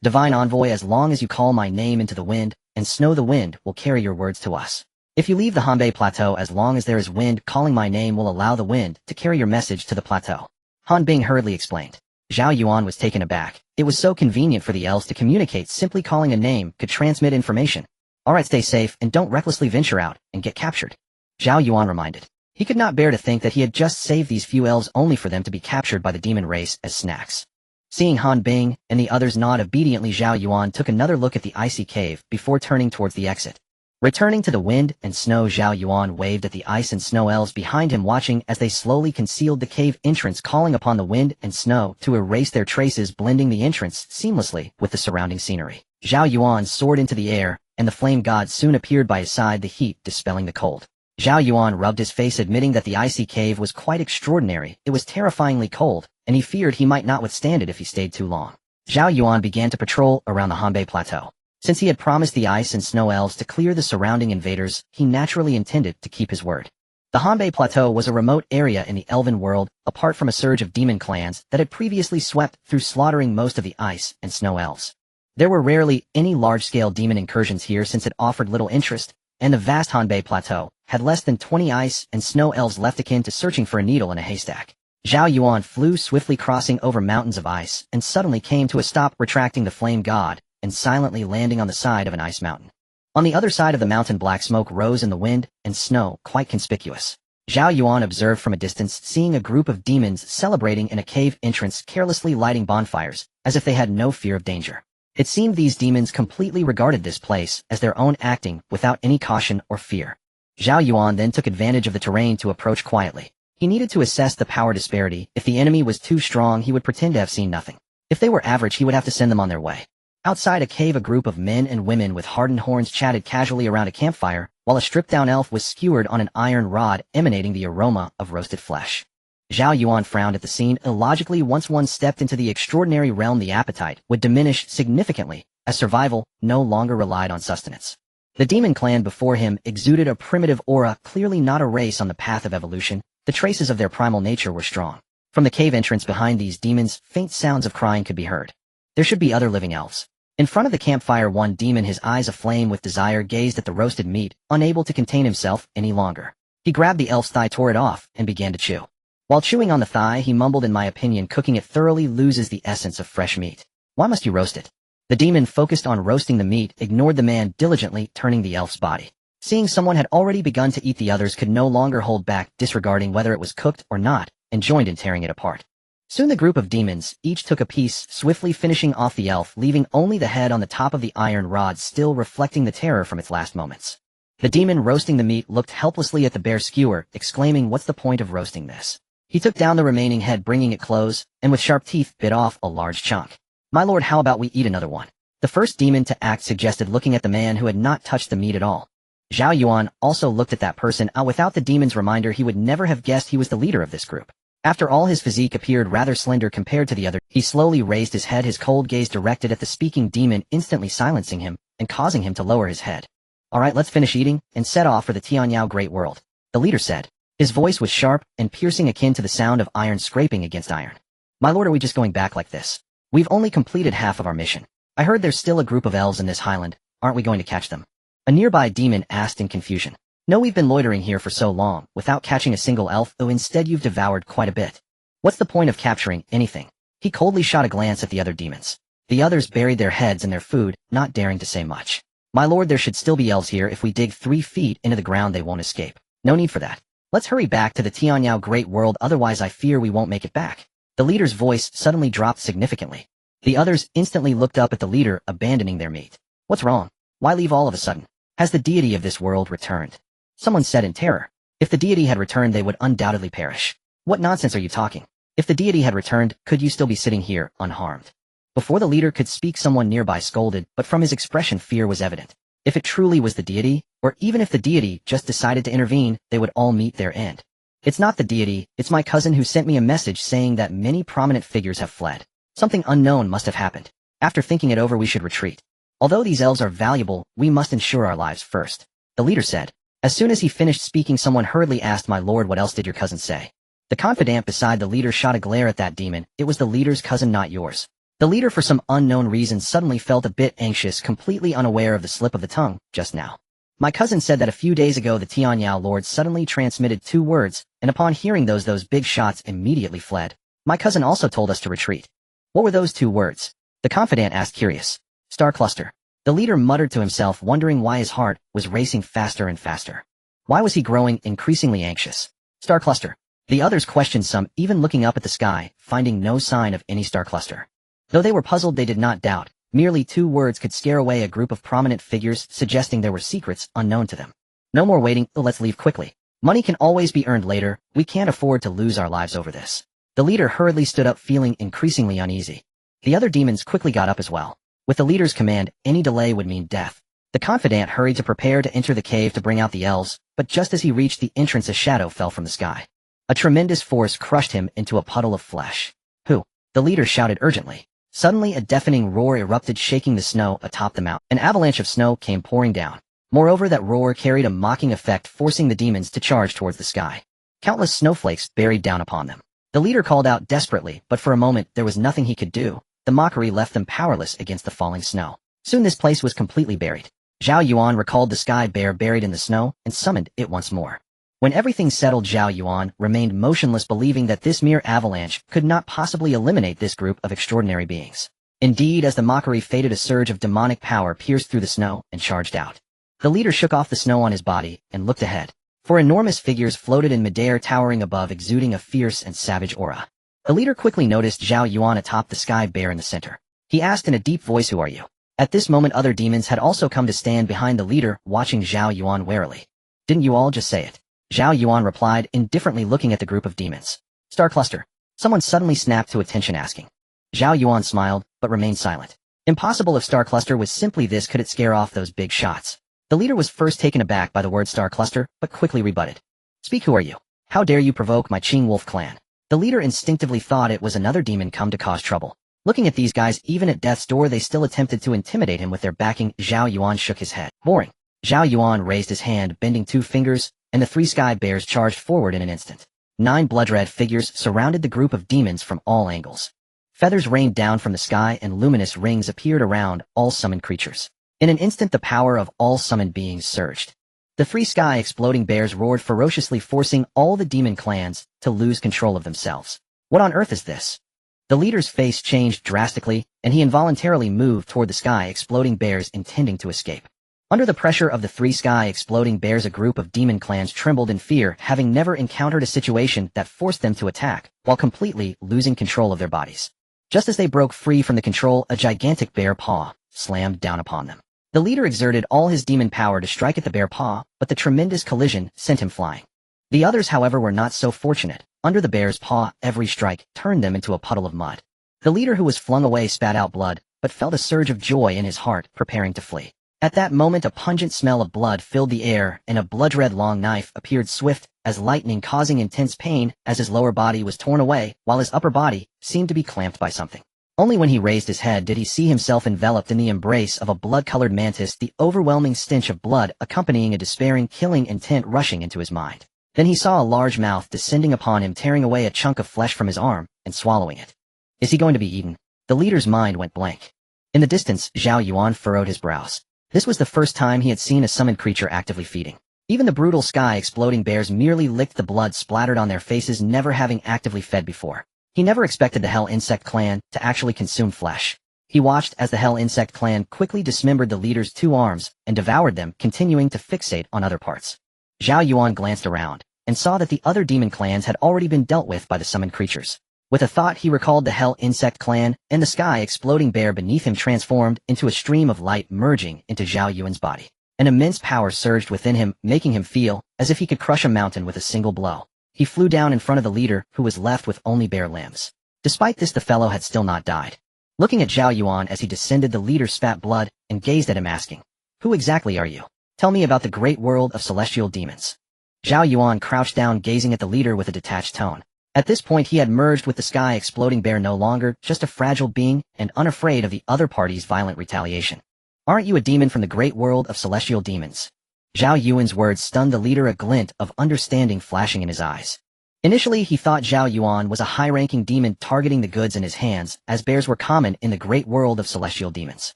Divine envoy, as long as you call my name into the wind, and snow, the wind will carry your words to us. If you leave the Hanbei Plateau, as long as there is wind, calling my name will allow the wind to carry your message to the plateau. Han Bing hurriedly explained. Zhao Yuan was taken aback. It was so convenient for the elves to communicate. Simply calling a name could transmit information. Alright, stay safe and don't recklessly venture out and get captured. Zhao Yuan reminded. He could not bear to think that he had just saved these few elves only for them to be captured by the demon race as snacks. Seeing Han Bing and the others nod obediently, Zhao Yuan took another look at the icy cave before turning towards the exit. Returning to the wind and snow, Zhao Yuan waved at the ice and snow elves behind him, watching as they slowly concealed the cave entrance, calling upon the wind and snow to erase their traces, blending the entrance seamlessly with the surrounding scenery. Zhao Yuan soared into the air, and the flame god soon appeared by his side, the heat dispelling the cold. Zhao Yuan rubbed his face, admitting that the icy cave was quite extraordinary. It was terrifyingly cold, and he feared he might not withstand it if he stayed too long. Zhao Yuan began to patrol around the Hanbei Plateau. Since he had promised the ice and snow elves to clear the surrounding invaders, he naturally intended to keep his word. The Hanbei Plateau was a remote area in the elven world, apart from a surge of demon clans that had previously swept through, slaughtering most of the ice and snow elves. There were rarely any large-scale demon incursions here, since it offered little interest, and the vast Hanbei Plateau had less than 20 ice and snow elves left, akin to searching for a needle in a haystack. Zhao Yuan flew swiftly, crossing over mountains of ice, and suddenly came to a stop, retracting the flame god and silently landing on the side of an ice mountain. On the other side of the mountain, black smoke rose in the wind and snow, quite conspicuous. Zhao Yuan observed from a distance, seeing a group of demons celebrating in a cave entrance, carelessly lighting bonfires, as if they had no fear of danger. It seemed these demons completely regarded this place as their own, acting without any caution or fear. Zhao Yuan then took advantage of the terrain to approach quietly. He needed to assess the power disparity. If the enemy was too strong, he would pretend to have seen nothing. If they were average, he would have to send them on their way. Outside a cave, a group of men and women with hardened horns chatted casually around a campfire, while a stripped-down elf was skewered on an iron rod, emanating the aroma of roasted flesh. Zhao Yuan frowned at the scene. Illogically, once one stepped into the extraordinary realm, the appetite would diminish significantly, as survival no longer relied on sustenance. The demon clan before him exuded a primitive aura, clearly not a race on the path of evolution. The traces of their primal nature were strong. From the cave entrance behind these demons, faint sounds of crying could be heard. There should be other living elves. In front of the campfire, one demon, his eyes aflame with desire, gazed at the roasted meat, unable to contain himself any longer. He grabbed the elf's thigh, tore it off, and began to chew. While chewing on the thigh, he mumbled, "In my opinion, cooking it thoroughly loses the essence of fresh meat. Why must you roast it?" The demon, focused on roasting the meat, ignored the man, diligently turning the elf's body. Seeing someone had already begun to eat, the others could no longer hold back, disregarding whether it was cooked or not, and joined in tearing it apart. Soon the group of demons each took a piece, swiftly finishing off the elf, leaving only the head on the top of the iron rod, still reflecting the terror from its last moments. The demon roasting the meat looked helplessly at the bear skewer, exclaiming, "What's the point of roasting this?" He took down the remaining head, bringing it close, and with sharp teeth bit off a large chunk. "My lord, how about we eat another one?" The first demon to act suggested, looking at the man who had not touched the meat at all. Zhao Yuan also looked at that person. Without the demon's reminder, he would never have guessed he was the leader of this group. After all, his physique appeared rather slender compared to the other. He slowly raised his head, his cold gaze directed at the speaking demon, instantly silencing him and causing him to lower his head. "All right, let's finish eating and set off for the Tianyao Great World," the leader said. His voice was sharp and piercing, akin to the sound of iron scraping against iron. "My lord, are we just going back like this? We've only completed half of our mission. I heard there's still a group of elves in this highland. Aren't we going to catch them?" A nearby demon asked in confusion. "No, we've been loitering here for so long, without catching a single elf, though instead you've devoured quite a bit. What's the point of capturing anything?" He coldly shot a glance at the other demons. The others buried their heads in their food, not daring to say much. "My lord, there should still be elves here. If we dig 3 feet into the ground, they won't escape. No need for that. Let's hurry back to the Tianyao Great World, otherwise I fear we won't make it back." The leader's voice suddenly dropped significantly. The others instantly looked up at the leader, abandoning their meat. "What's wrong? Why leave all of a sudden? Has the deity of this world returned?" Someone said in terror. "If the deity had returned, they would undoubtedly perish." "What nonsense are you talking? If the deity had returned, could you still be sitting here, unharmed?" Before the leader could speak, someone nearby scolded, but from his expression fear was evident. If it truly was the deity, or even if the deity just decided to intervene, they would all meet their end. "It's not the deity, it's my cousin who sent me a message saying that many prominent figures have fled. Something unknown must have happened. After thinking it over, we should retreat. Although these elves are valuable, we must ensure our lives first," the leader said. As soon as he finished speaking, someone hurriedly asked, "My lord, what else did your cousin say?" The confidant beside the leader shot a glare at that demon. It was the leader's cousin, not yours. The leader, for some unknown reason, suddenly felt a bit anxious, completely unaware of the slip of the tongue just now. "My cousin said that a few days ago the Tianyao Lord suddenly transmitted 2 words, and upon hearing those big shots immediately fled. My cousin also told us to retreat." "What were those 2 words?" the confidant asked, curious. "Star cluster." The leader muttered to himself, wondering why his heart was racing faster and faster. Why was he growing increasingly anxious? Star cluster. The others questioned, some even looking up at the sky, finding no sign of any star cluster. Though they were puzzled, they did not doubt. Merely 2 words could scare away a group of prominent figures, suggesting there were secrets unknown to them. "No more waiting, let's leave quickly. Money can always be earned later. We can't afford to lose our lives over this." The leader hurriedly stood up, feeling increasingly uneasy. The other demons quickly got up as well. With the leader's command, any delay would mean death. The confidant hurried to prepare to enter the cave to bring out the elves, but just as he reached the entrance, a shadow fell from the sky. A tremendous force crushed him into a puddle of flesh. "Who?" the leader shouted urgently. Suddenly a deafening roar erupted, shaking the snow atop the mountain. An avalanche of snow came pouring down. Moreover, that roar carried a mocking effect, forcing the demons to charge towards the sky. Countless snowflakes buried down upon them. The leader called out desperately, but for a moment there was nothing he could do. The mockery left them powerless against the falling snow. Soon this place was completely buried. Zhao Yuan recalled the sky bear buried in the snow and summoned it once more. When everything settled, Zhao Yuan remained motionless, believing that this mere avalanche could not possibly eliminate this group of extraordinary beings. Indeed, as the mockery faded, a surge of demonic power pierced through the snow and charged out. The leader shook off the snow on his body and looked ahead. 4 enormous figures floated in midair, towering above, exuding a fierce and savage aura. The leader quickly noticed Zhao Yuan atop the sky bear in the center. He asked in a deep voice, "Who are you?" At this moment, other demons had also come to stand behind the leader, watching Zhao Yuan warily. "Didn't you all just say it?" Zhao Yuan replied, indifferently looking at the group of demons. "Star cluster." Someone suddenly snapped to attention, asking. Zhao Yuan smiled, but remained silent. Impossible. If star cluster was simply this, could it scare off those big shots? The leader was first taken aback by the word star cluster, but quickly rebutted. "Speak, who are you? How dare you provoke my Qing Wolf clan?" The leader instinctively thought it was another demon come to cause trouble. Looking at these guys, even at death's door, they still attempted to intimidate him with their backing. Zhao Yuan shook his head. "Boring." Zhao Yuan raised his hand, bending 2 fingers, and the 3 sky bears charged forward in an instant. 9 blood-red figures surrounded the group of demons from all angles. Feathers rained down from the sky and luminous rings appeared around all summoned creatures. In an instant, the power of all summoned beings surged. The 3 sky exploding bears roared ferociously, forcing all the demon clans to lose control of themselves. "What on earth is this?" The leader's face changed drastically, and he involuntarily moved toward the sky exploding bears, intending to escape. Under the pressure of the 3 sky exploding bears, a group of demon clans trembled in fear, having never encountered a situation that forced them to attack, while completely losing control of their bodies. Just as they broke free from the control, a gigantic bear paw slammed down upon them. The leader exerted all his demon power to strike at the bear paw, but the tremendous collision sent him flying. The others, however, were not so fortunate. Under the bear's paw, every strike turned them into a puddle of mud. The leader who was flung away spat out blood, but felt a surge of joy in his heart, preparing to flee. At that moment a pungent smell of blood filled the air, and a blood-red long knife appeared swift as lightning, causing intense pain as his lower body was torn away, while his upper body seemed to be clamped by something. Only when he raised his head did he see himself enveloped in the embrace of a blood-colored mantis, the overwhelming stench of blood accompanying a despairing, killing intent rushing into his mind. Then he saw a large mouth descending upon him, tearing away a chunk of flesh from his arm and swallowing it. Is he going to be eaten? The leader's mind went blank. In the distance, Zhao Yuan furrowed his brows. This was the first time he had seen a summoned creature actively feeding. Even the brutal sky-exploding bears merely licked the blood splattered on their faces, never having actively fed before. He never expected the Hell Insect clan to actually consume flesh. He watched as the Hell Insect clan quickly dismembered the leader's 2 arms and devoured them, continuing to fixate on other parts. Zhao Yuan glanced around and saw that the other demon clans had already been dealt with by the summoned creatures. With a thought, he recalled the Hell Insect clan, and the sky-exploding bear beneath him transformed into a stream of light, merging into Zhao Yuan's body. An immense power surged within him, making him feel as if he could crush a mountain with a single blow. He flew down in front of the leader, who was left with only bare limbs. Despite this, the fellow had still not died. Looking at Zhao Yuan as he descended, the leader spat blood and gazed at him, asking, "Who exactly are you? Tell me about the great world of celestial demons." Zhao Yuan crouched down, gazing at the leader with a detached tone. At this point he had merged with the sky-exploding bear, no longer just a fragile being and unafraid of the other party's violent retaliation. "Aren't you a demon from the great world of celestial demons?" Zhao Yuan's words stunned the leader, a glint of understanding flashing in his eyes. Initially he thought Zhao Yuan was a high-ranking demon targeting the goods in his hands, as bears were common in the great world of celestial demons.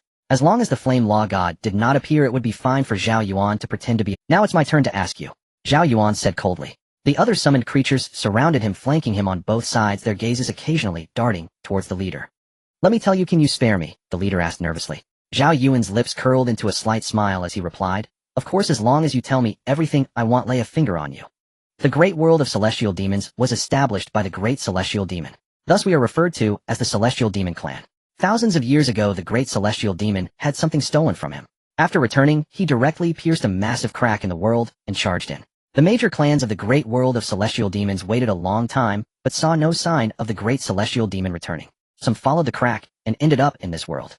As long as the flame law god did not appear, it would be fine for Zhao Yuan to pretend to be. "Now it's my turn to ask you," Zhao Yuan said coldly. The other summoned creatures surrounded him, flanking him on both sides, their gazes occasionally darting towards the leader. "Let me tell you, can you spare me?" the leader asked nervously. Zhao Yuan's lips curled into a slight smile as he replied, "Of course, as long as you tell me everything I want, lay a finger on you." The great world of celestial demons was established by the great celestial demon. Thus we are referred to as the celestial demon clan. Thousands of years ago, the great celestial demon had something stolen from him. After returning, he directly pierced a massive crack in the world and charged in. The major clans of the great world of celestial demons waited a long time, but saw no sign of the great celestial demon returning. Some followed the crack and ended up in this world.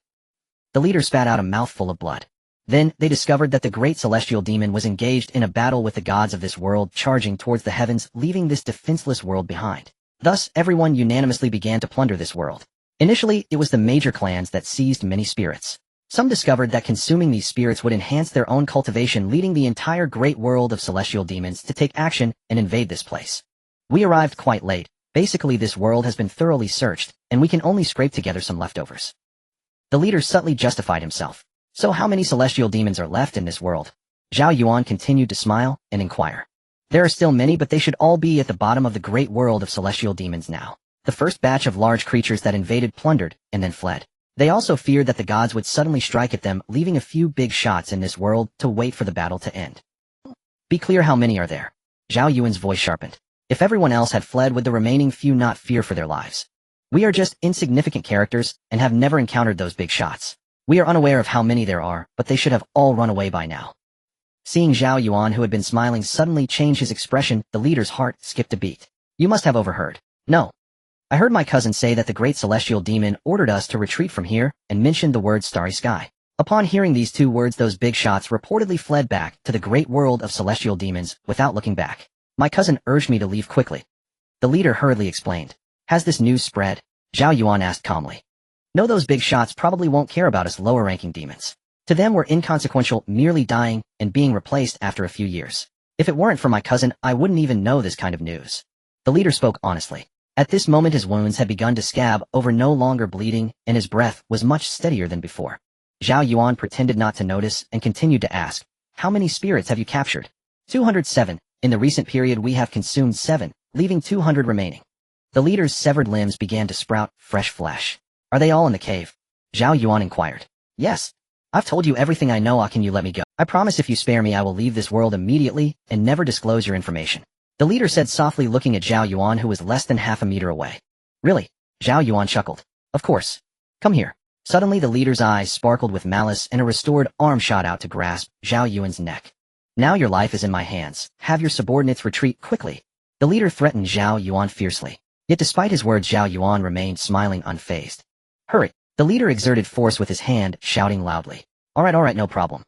The leader spat out a mouthful of blood. Then they discovered that the great celestial demon was engaged in a battle with the gods of this world, charging towards the heavens, leaving this defenseless world behind. Thus, everyone unanimously began to plunder this world. Initially, it was the major clans that seized many spirits. Some discovered that consuming these spirits would enhance their own cultivation, leading the entire great world of celestial demons to take action and invade this place. We arrived quite late. Basically, this world has been thoroughly searched, and we can only scrape together some leftovers. The leader subtly justified himself. "So how many celestial demons are left in this world?" Zhao Yuan continued to smile and inquire. "There are still many, but they should all be at the bottom of the great world of celestial demons now. The first batch of large creatures that invaded plundered and then fled. They also feared that the gods would suddenly strike at them, leaving a few big shots in this world to wait for the battle to end." "Be clear, how many are there?" Zhao Yuan's voice sharpened. "If everyone else had fled, would the remaining few not fear for their lives? We are just insignificant characters and have never encountered those big shots. We are unaware of how many there are, but they should have all run away by now." Seeing Zhao Yuan, who had been smiling, suddenly change his expression, the leader's heart skipped a beat. "You must have overheard." "No. I heard my cousin say that the great celestial demon ordered us to retreat from here and mentioned the word starry sky." Upon hearing these 2 words, those big shots reportedly fled back to the great world of celestial demons without looking back. "My cousin urged me to leave quickly," the leader hurriedly explained. "Has this news spread?" Zhao Yuan asked calmly. "No, those big shots probably won't care about us lower-ranking demons. To them we're inconsequential, merely dying and being replaced after a few years. If it weren't for my cousin, I wouldn't even know this kind of news." The leader spoke honestly. At this moment his wounds had begun to scab over, no longer bleeding, and his breath was much steadier than before. Zhao Yuan pretended not to notice and continued to ask, "How many spirits have you captured?" 207. "In the recent period we have consumed 7, leaving 200 remaining." The leader's severed limbs began to sprout fresh flesh. "Are they all in the cave?" Zhao Yuan inquired. "Yes. I've told you everything I know. Can you let me go? I promise if you spare me I will leave this world immediately and never disclose your information," the leader said softly, looking at Zhao Yuan, who was less than half a meter away. "Really?" Zhao Yuan chuckled. "Of course. Come here." Suddenly the leader's eyes sparkled with malice and a restored arm shot out to grasp Zhao Yuan's neck. Now your life is in my hands. Have your subordinates retreat quickly. The leader threatened Zhao Yuan fiercely. Yet despite his words, Zhao Yuan remained smiling unfazed. Hurry! The leader exerted force with his hand, shouting loudly. All right, no problem.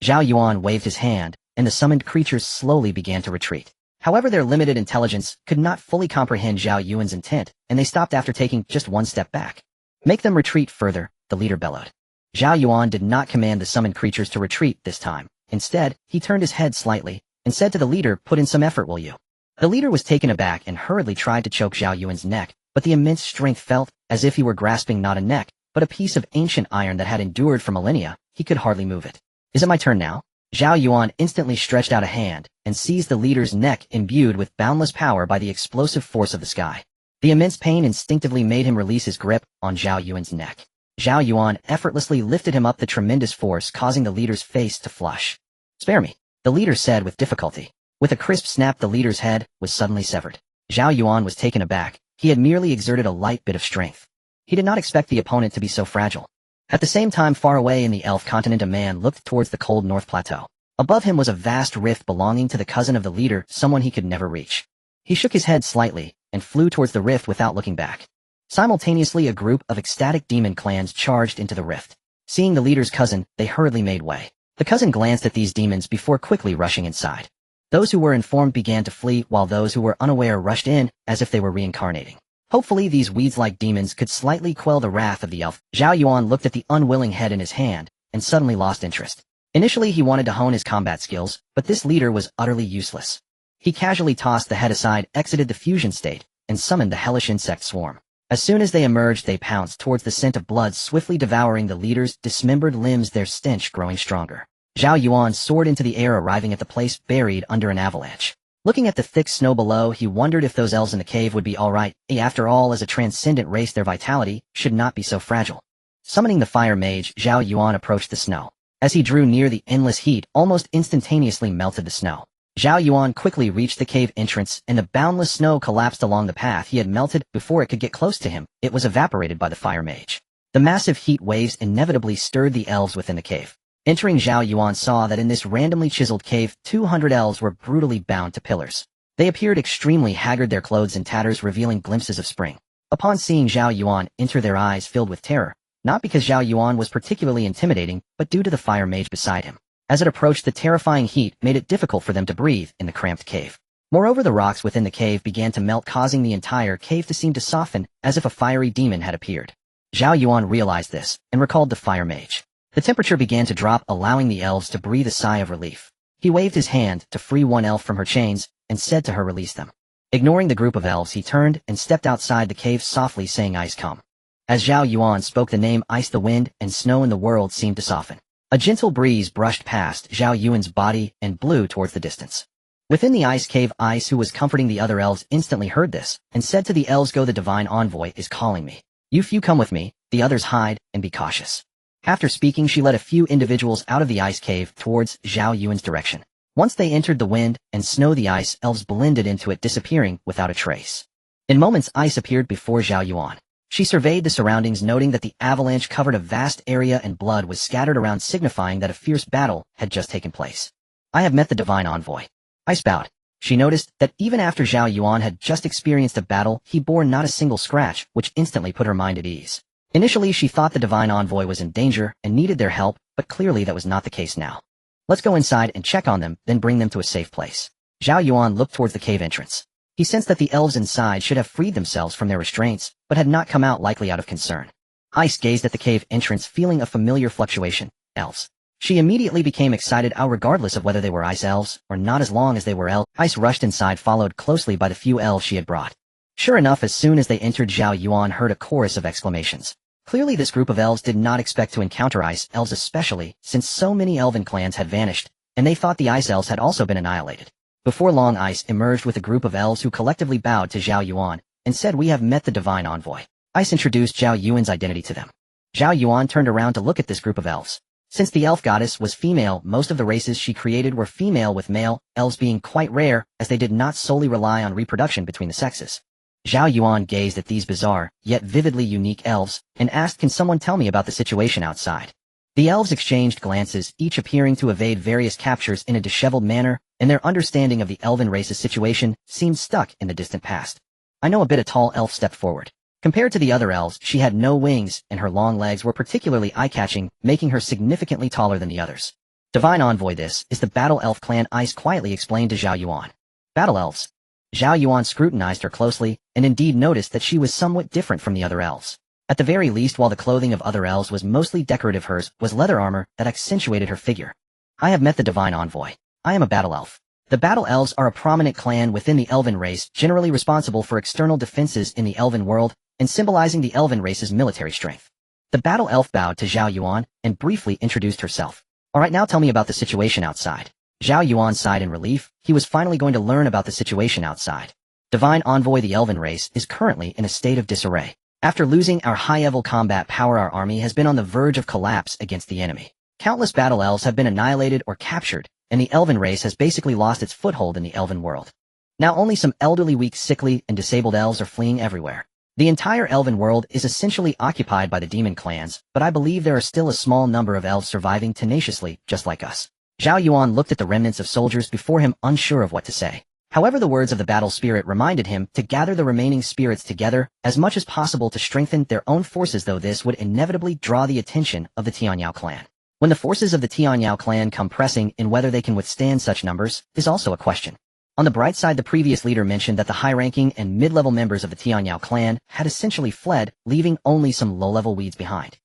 Zhao Yuan waved his hand, and the summoned creatures slowly began to retreat. However, their limited intelligence could not fully comprehend Zhao Yuan's intent, and they stopped after taking just one step back. Make them retreat further, the leader bellowed. Zhao Yuan did not command the summoned creatures to retreat this time. Instead, he turned his head slightly, and said to the leader, put in some effort, will you? The leader was taken aback and hurriedly tried to choke Zhao Yuan's neck, but the immense strength felt as if he were grasping not a neck, but a piece of ancient iron that had endured for millennia. He could hardly move it. Is it my turn now? Zhao Yuan instantly stretched out a hand and seized the leader's neck, imbued with boundless power by the explosive force of the sky. The immense pain instinctively made him release his grip on Zhao Yuan's neck. Zhao Yuan effortlessly lifted him up the tremendous force, causing the leader's face to flush. Spare me, the leader said with difficulty. With a crisp snap, the leader's head was suddenly severed. Zhao Yuan was taken aback. He had merely exerted a light bit of strength. He did not expect the opponent to be so fragile. At the same time, far away in the elf continent, a man looked towards the cold North Plateau. Above him was a vast rift belonging to the cousin of the leader, someone he could never reach. He shook his head slightly and flew towards the rift without looking back. Simultaneously, a group of ecstatic demon clans charged into the rift. Seeing the leader's cousin, they hurriedly made way. The cousin glanced at these demons before quickly rushing inside. Those who were informed began to flee, while those who were unaware rushed in as if they were reincarnating. Hopefully these weeds-like demons could slightly quell the wrath of the elf. Zhao Yuan looked at the unwilling head in his hand and suddenly lost interest. Initially he wanted to hone his combat skills, but this leader was utterly useless. He casually tossed the head aside, exited the fusion state, and summoned the hellish insect swarm. As soon as they emerged, they pounced towards the scent of blood, swiftly devouring the leader's dismembered limbs, their stench growing stronger. Zhao Yuan soared into the air, arriving at the place buried under an avalanche. Looking at the thick snow below, he wondered if those elves in the cave would be all right. After all, as a transcendent race, their vitality should not be so fragile. Summoning the fire mage, Zhao Yuan approached the snow. As he drew near, the endless heat almost instantaneously melted the snow. Zhao Yuan quickly reached the cave entrance, and the boundless snow collapsed along the path he had melted. Before it could get close to him, it was evaporated by the fire mage. The massive heat waves inevitably stirred the elves within the cave. Entering, Zhao Yuan saw that in this randomly chiseled cave, 200 elves were brutally bound to pillars. They appeared extremely haggard, their clothes in tatters revealing glimpses of spring. Upon seeing Zhao Yuan enter, their eyes filled with terror, not because Zhao Yuan was particularly intimidating, but due to the fire mage beside him. As it approached, the terrifying heat made it difficult for them to breathe in the cramped cave. Moreover, the rocks within the cave began to melt, causing the entire cave to seem to soften, as if a fiery demon had appeared. Zhao Yuan realized this, and recalled the fire mage. The temperature began to drop, allowing the elves to breathe a sigh of relief. He waved his hand to free one elf from her chains, and said to her, release them. Ignoring the group of elves, he turned and stepped outside the cave, softly saying, Ice, come. As Zhao Yuan spoke the name Ice, the wind and snow in the world seemed to soften. A gentle breeze brushed past Zhao Yuan's body and blew towards the distance. Within the ice cave, Ice, who was comforting the other elves, instantly heard this, and said to the elves, go, the divine envoy is calling me. You few come with me, the others hide, and be cautious. After speaking, she led a few individuals out of the ice cave towards Zhao Yuan's direction. Once they entered the wind and snow, the ice elves blended into it, disappearing without a trace. In moments, Ice appeared before Zhao Yuan. She surveyed the surroundings, noting that the avalanche covered a vast area and blood was scattered around, signifying that a fierce battle had just taken place. I have met the divine envoy. Ice bowed. She noticed that even after Zhao Yuan had just experienced a battle, he bore not a single scratch, which instantly put her mind at ease. Initially, she thought the divine envoy was in danger and needed their help, but clearly that was not the case now. Let's go inside and check on them, then bring them to a safe place. Zhao Yuan looked towards the cave entrance. He sensed that the elves inside should have freed themselves from their restraints, but had not come out, likely out of concern. Ice gazed at the cave entrance, feeling a familiar fluctuation. Elves. She immediately became excited, regardless of whether they were ice elves or not, as long as they were elves. Ice rushed inside, followed closely by the few elves she had brought. Sure enough, as soon as they entered, Zhao Yuan heard a chorus of exclamations. Clearly this group of elves did not expect to encounter ice elves, especially since so many elven clans had vanished, and they thought the ice elves had also been annihilated. Before long, Ice emerged with a group of elves who collectively bowed to Zhao Yuan and said, we have met the divine envoy. Ice introduced Zhao Yuan's identity to them. Zhao Yuan turned around to look at this group of elves. Since the elf goddess was female, most of the races she created were female, with male elves being quite rare, as they did not solely rely on reproduction between the sexes. Zhao Yuan gazed at these bizarre, yet vividly unique elves, and asked, "Can someone tell me about the situation outside?" The elves exchanged glances, each appearing to evade various captures in a disheveled manner, and their understanding of the elven race's situation seemed stuck in the distant past. "I know a bit." A tall elf stepped forward. Compared to the other elves, she had no wings, and her long legs were particularly eye-catching, making her significantly taller than the others. "Divine Envoy, this is the Battle Elf clan," Ice quietly explained to Zhao Yuan. "Battle Elves?" Zhao Yuan scrutinized her closely, and indeed noticed that she was somewhat different from the other elves. At the very least, while the clothing of other elves was mostly decorative, hers was leather armor that accentuated her figure. "I have met the Divine Envoy. I am a Battle Elf." The Battle Elves are a prominent clan within the Elven race, generally responsible for external defenses in the Elven world, and symbolizing the Elven race's military strength. The Battle Elf bowed to Zhao Yuan, and briefly introduced herself. "Alright, now tell me about the situation outside." Zhao Yuan sighed in relief. He was finally going to learn about the situation outside. "Divine Envoy, the Elven race is currently in a state of disarray. After losing our high-level combat power, our army has been on the verge of collapse against the enemy. Countless Battle Elves have been annihilated or captured, and the Elven race has basically lost its foothold in the Elven world. Now only some elderly, weak, sickly, and disabled elves are fleeing everywhere. The entire Elven world is essentially occupied by the demon clans, but I believe there are still a small number of elves surviving tenaciously, just like us." Zhao Yuan looked at the remnants of soldiers before him, unsure of what to say. However, the words of the battle spirit reminded him to gather the remaining spirits together as much as possible to strengthen their own forces, though this would inevitably draw the attention of the Tianyao clan. When the forces of the Tianyao clan come pressing in, whether they can withstand such numbers is also a question. On the bright side, the previous leader mentioned that the high-ranking and mid-level members of the Tianyao clan had essentially fled, leaving only some low-level weeds behind.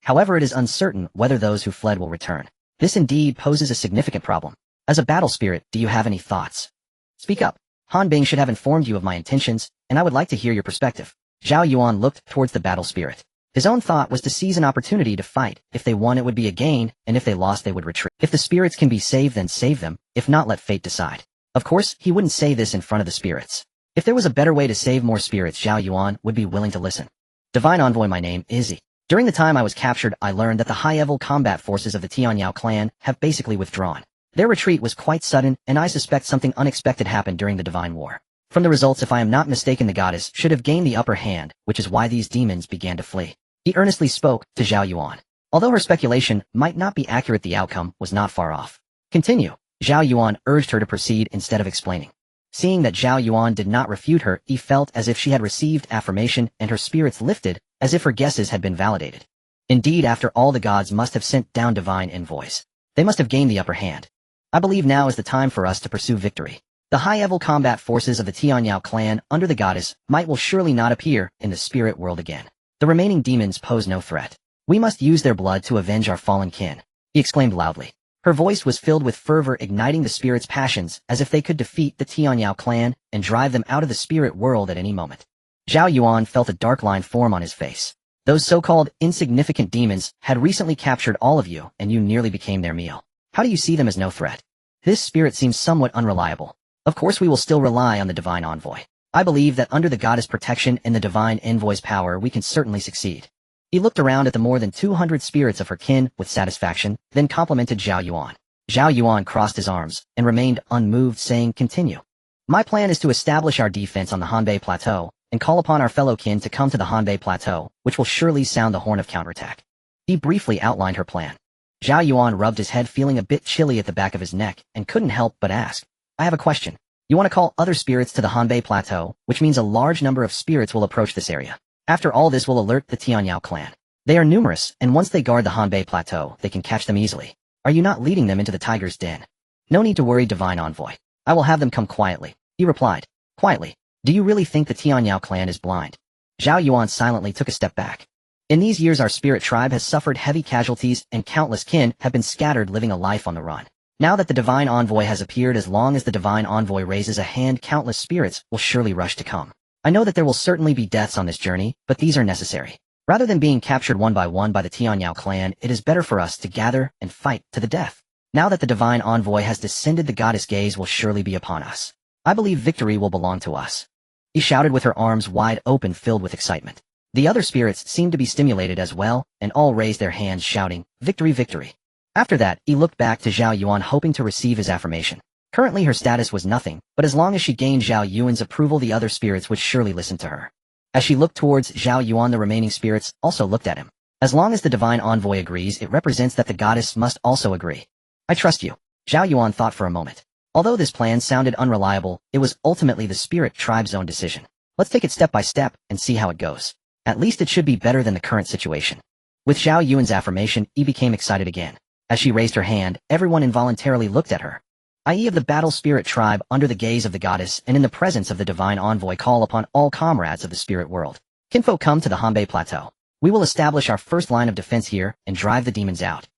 However, it is uncertain whether those who fled will return. This indeed poses a significant problem. As a battle spirit, do you have any thoughts? Speak up. Han Bing should have informed you of my intentions, and I would like to hear your perspective. Zhao Yuan looked towards the battle spirit. His own thought was to seize an opportunity to fight. If they won, it would be a gain, and if they lost, they would retreat. If the spirits can be saved, then save them. If not, let fate decide. Of course, he wouldn't say this in front of the spirits. If there was a better way to save more spirits, Zhao Yuan would be willing to listen. "Divine Envoy, my name is Izzy. During the time I was captured, I learned that the high-level combat forces of the Tianyao clan have basically withdrawn. Their retreat was quite sudden, and I suspect something unexpected happened during the Divine War. From the results, if I am not mistaken, the goddess should have gained the upper hand, which is why these demons began to flee." He earnestly spoke to Zhao Yuan. Although her speculation might not be accurate, the outcome was not far off. "Continue." Zhao Yuan urged her to proceed instead of explaining. Seeing that Zhao Yuan did not refute her, he felt as if she had received affirmation, and her spirits lifted, as if her guesses had been validated. Indeed, after all, the gods must have sent down divine envoys. They must have gained the upper hand. "I believe now is the time for us to pursue victory. The high-level combat forces of the Tianyao clan under the goddess might will surely not appear in the spirit world again. The remaining demons pose no threat. We must use their blood to avenge our fallen kin," he exclaimed loudly. Her voice was filled with fervor, igniting the spirits' passions as if they could defeat the Tianyao clan and drive them out of the spirit world at any moment. Zhao Yuan felt a dark line form on his face. "Those so-called insignificant demons had recently captured all of you, and you nearly became their meal. How do you see them as no threat? This spirit seems somewhat unreliable. Of course, we will still rely on the Divine Envoy. I believe that under the goddess' protection and the Divine Envoy's power, we can certainly succeed." He looked around at the more than 200 spirits of her kin with satisfaction, then complimented Zhao Yuan. Zhao Yuan crossed his arms and remained unmoved, saying, "Continue. My plan is to establish our defense on the Hanbei Plateau and call upon our fellow kin to come to the Hanbei Plateau, which will surely sound the horn of counterattack." He briefly outlined her plan. Zhao Yuan rubbed his head, feeling a bit chilly at the back of his neck, and couldn't help but ask, "I have a question. You want to call other spirits to the Hanbei Plateau, which means a large number of spirits will approach this area. After all, this will alert the Tianyao clan. They are numerous, and once they guard the Hanbei Plateau, they can catch them easily. Are you not leading them into the tiger's den?" "No need to worry, Divine Envoy. I will have them come quietly," he replied. "Quietly? Do you really think the Tianyao clan is blind?" Zhao Yuan silently took a step back. "In these years, our spirit tribe has suffered heavy casualties, and countless kin have been scattered, living a life on the run. Now that the Divine Envoy has appeared, as long as the Divine Envoy raises a hand, countless spirits will surely rush to come. I know that there will certainly be deaths on this journey, but these are necessary. Rather than being captured one by the Tianyao clan, it is better for us to gather and fight to the death. Now that the Divine Envoy has descended, the goddess' gaze will surely be upon us. I believe victory will belong to us." He shouted with her arms wide open, filled with excitement. The other spirits seemed to be stimulated as well, and all raised their hands, shouting, "Victory, victory." After that, he looked back to Zhao Yuan, hoping to receive his affirmation. Currently her status was nothing, but as long as she gained Zhao Yuan's approval the other spirits would surely listen to her. As she looked towards Zhao Yuan the remaining spirits also looked at him. As long as the divine envoy agrees it represents that the goddess must also agree. I trust you. Zhao Yuan thought for a moment. Although this plan sounded unreliable, it was ultimately the spirit tribe's own decision. Let's take it step by step and see how it goes. At least it should be better than the current situation. With Zhao Yuan's affirmation, Yi became excited again. As she raised her hand, everyone involuntarily looked at her. I.e. of the battle spirit tribe under the gaze of the goddess and in the presence of the divine envoy call upon all comrades of the spirit world. Kinfolk come to the Hanbei Plateau. We will establish our first line of defense here and drive the demons out.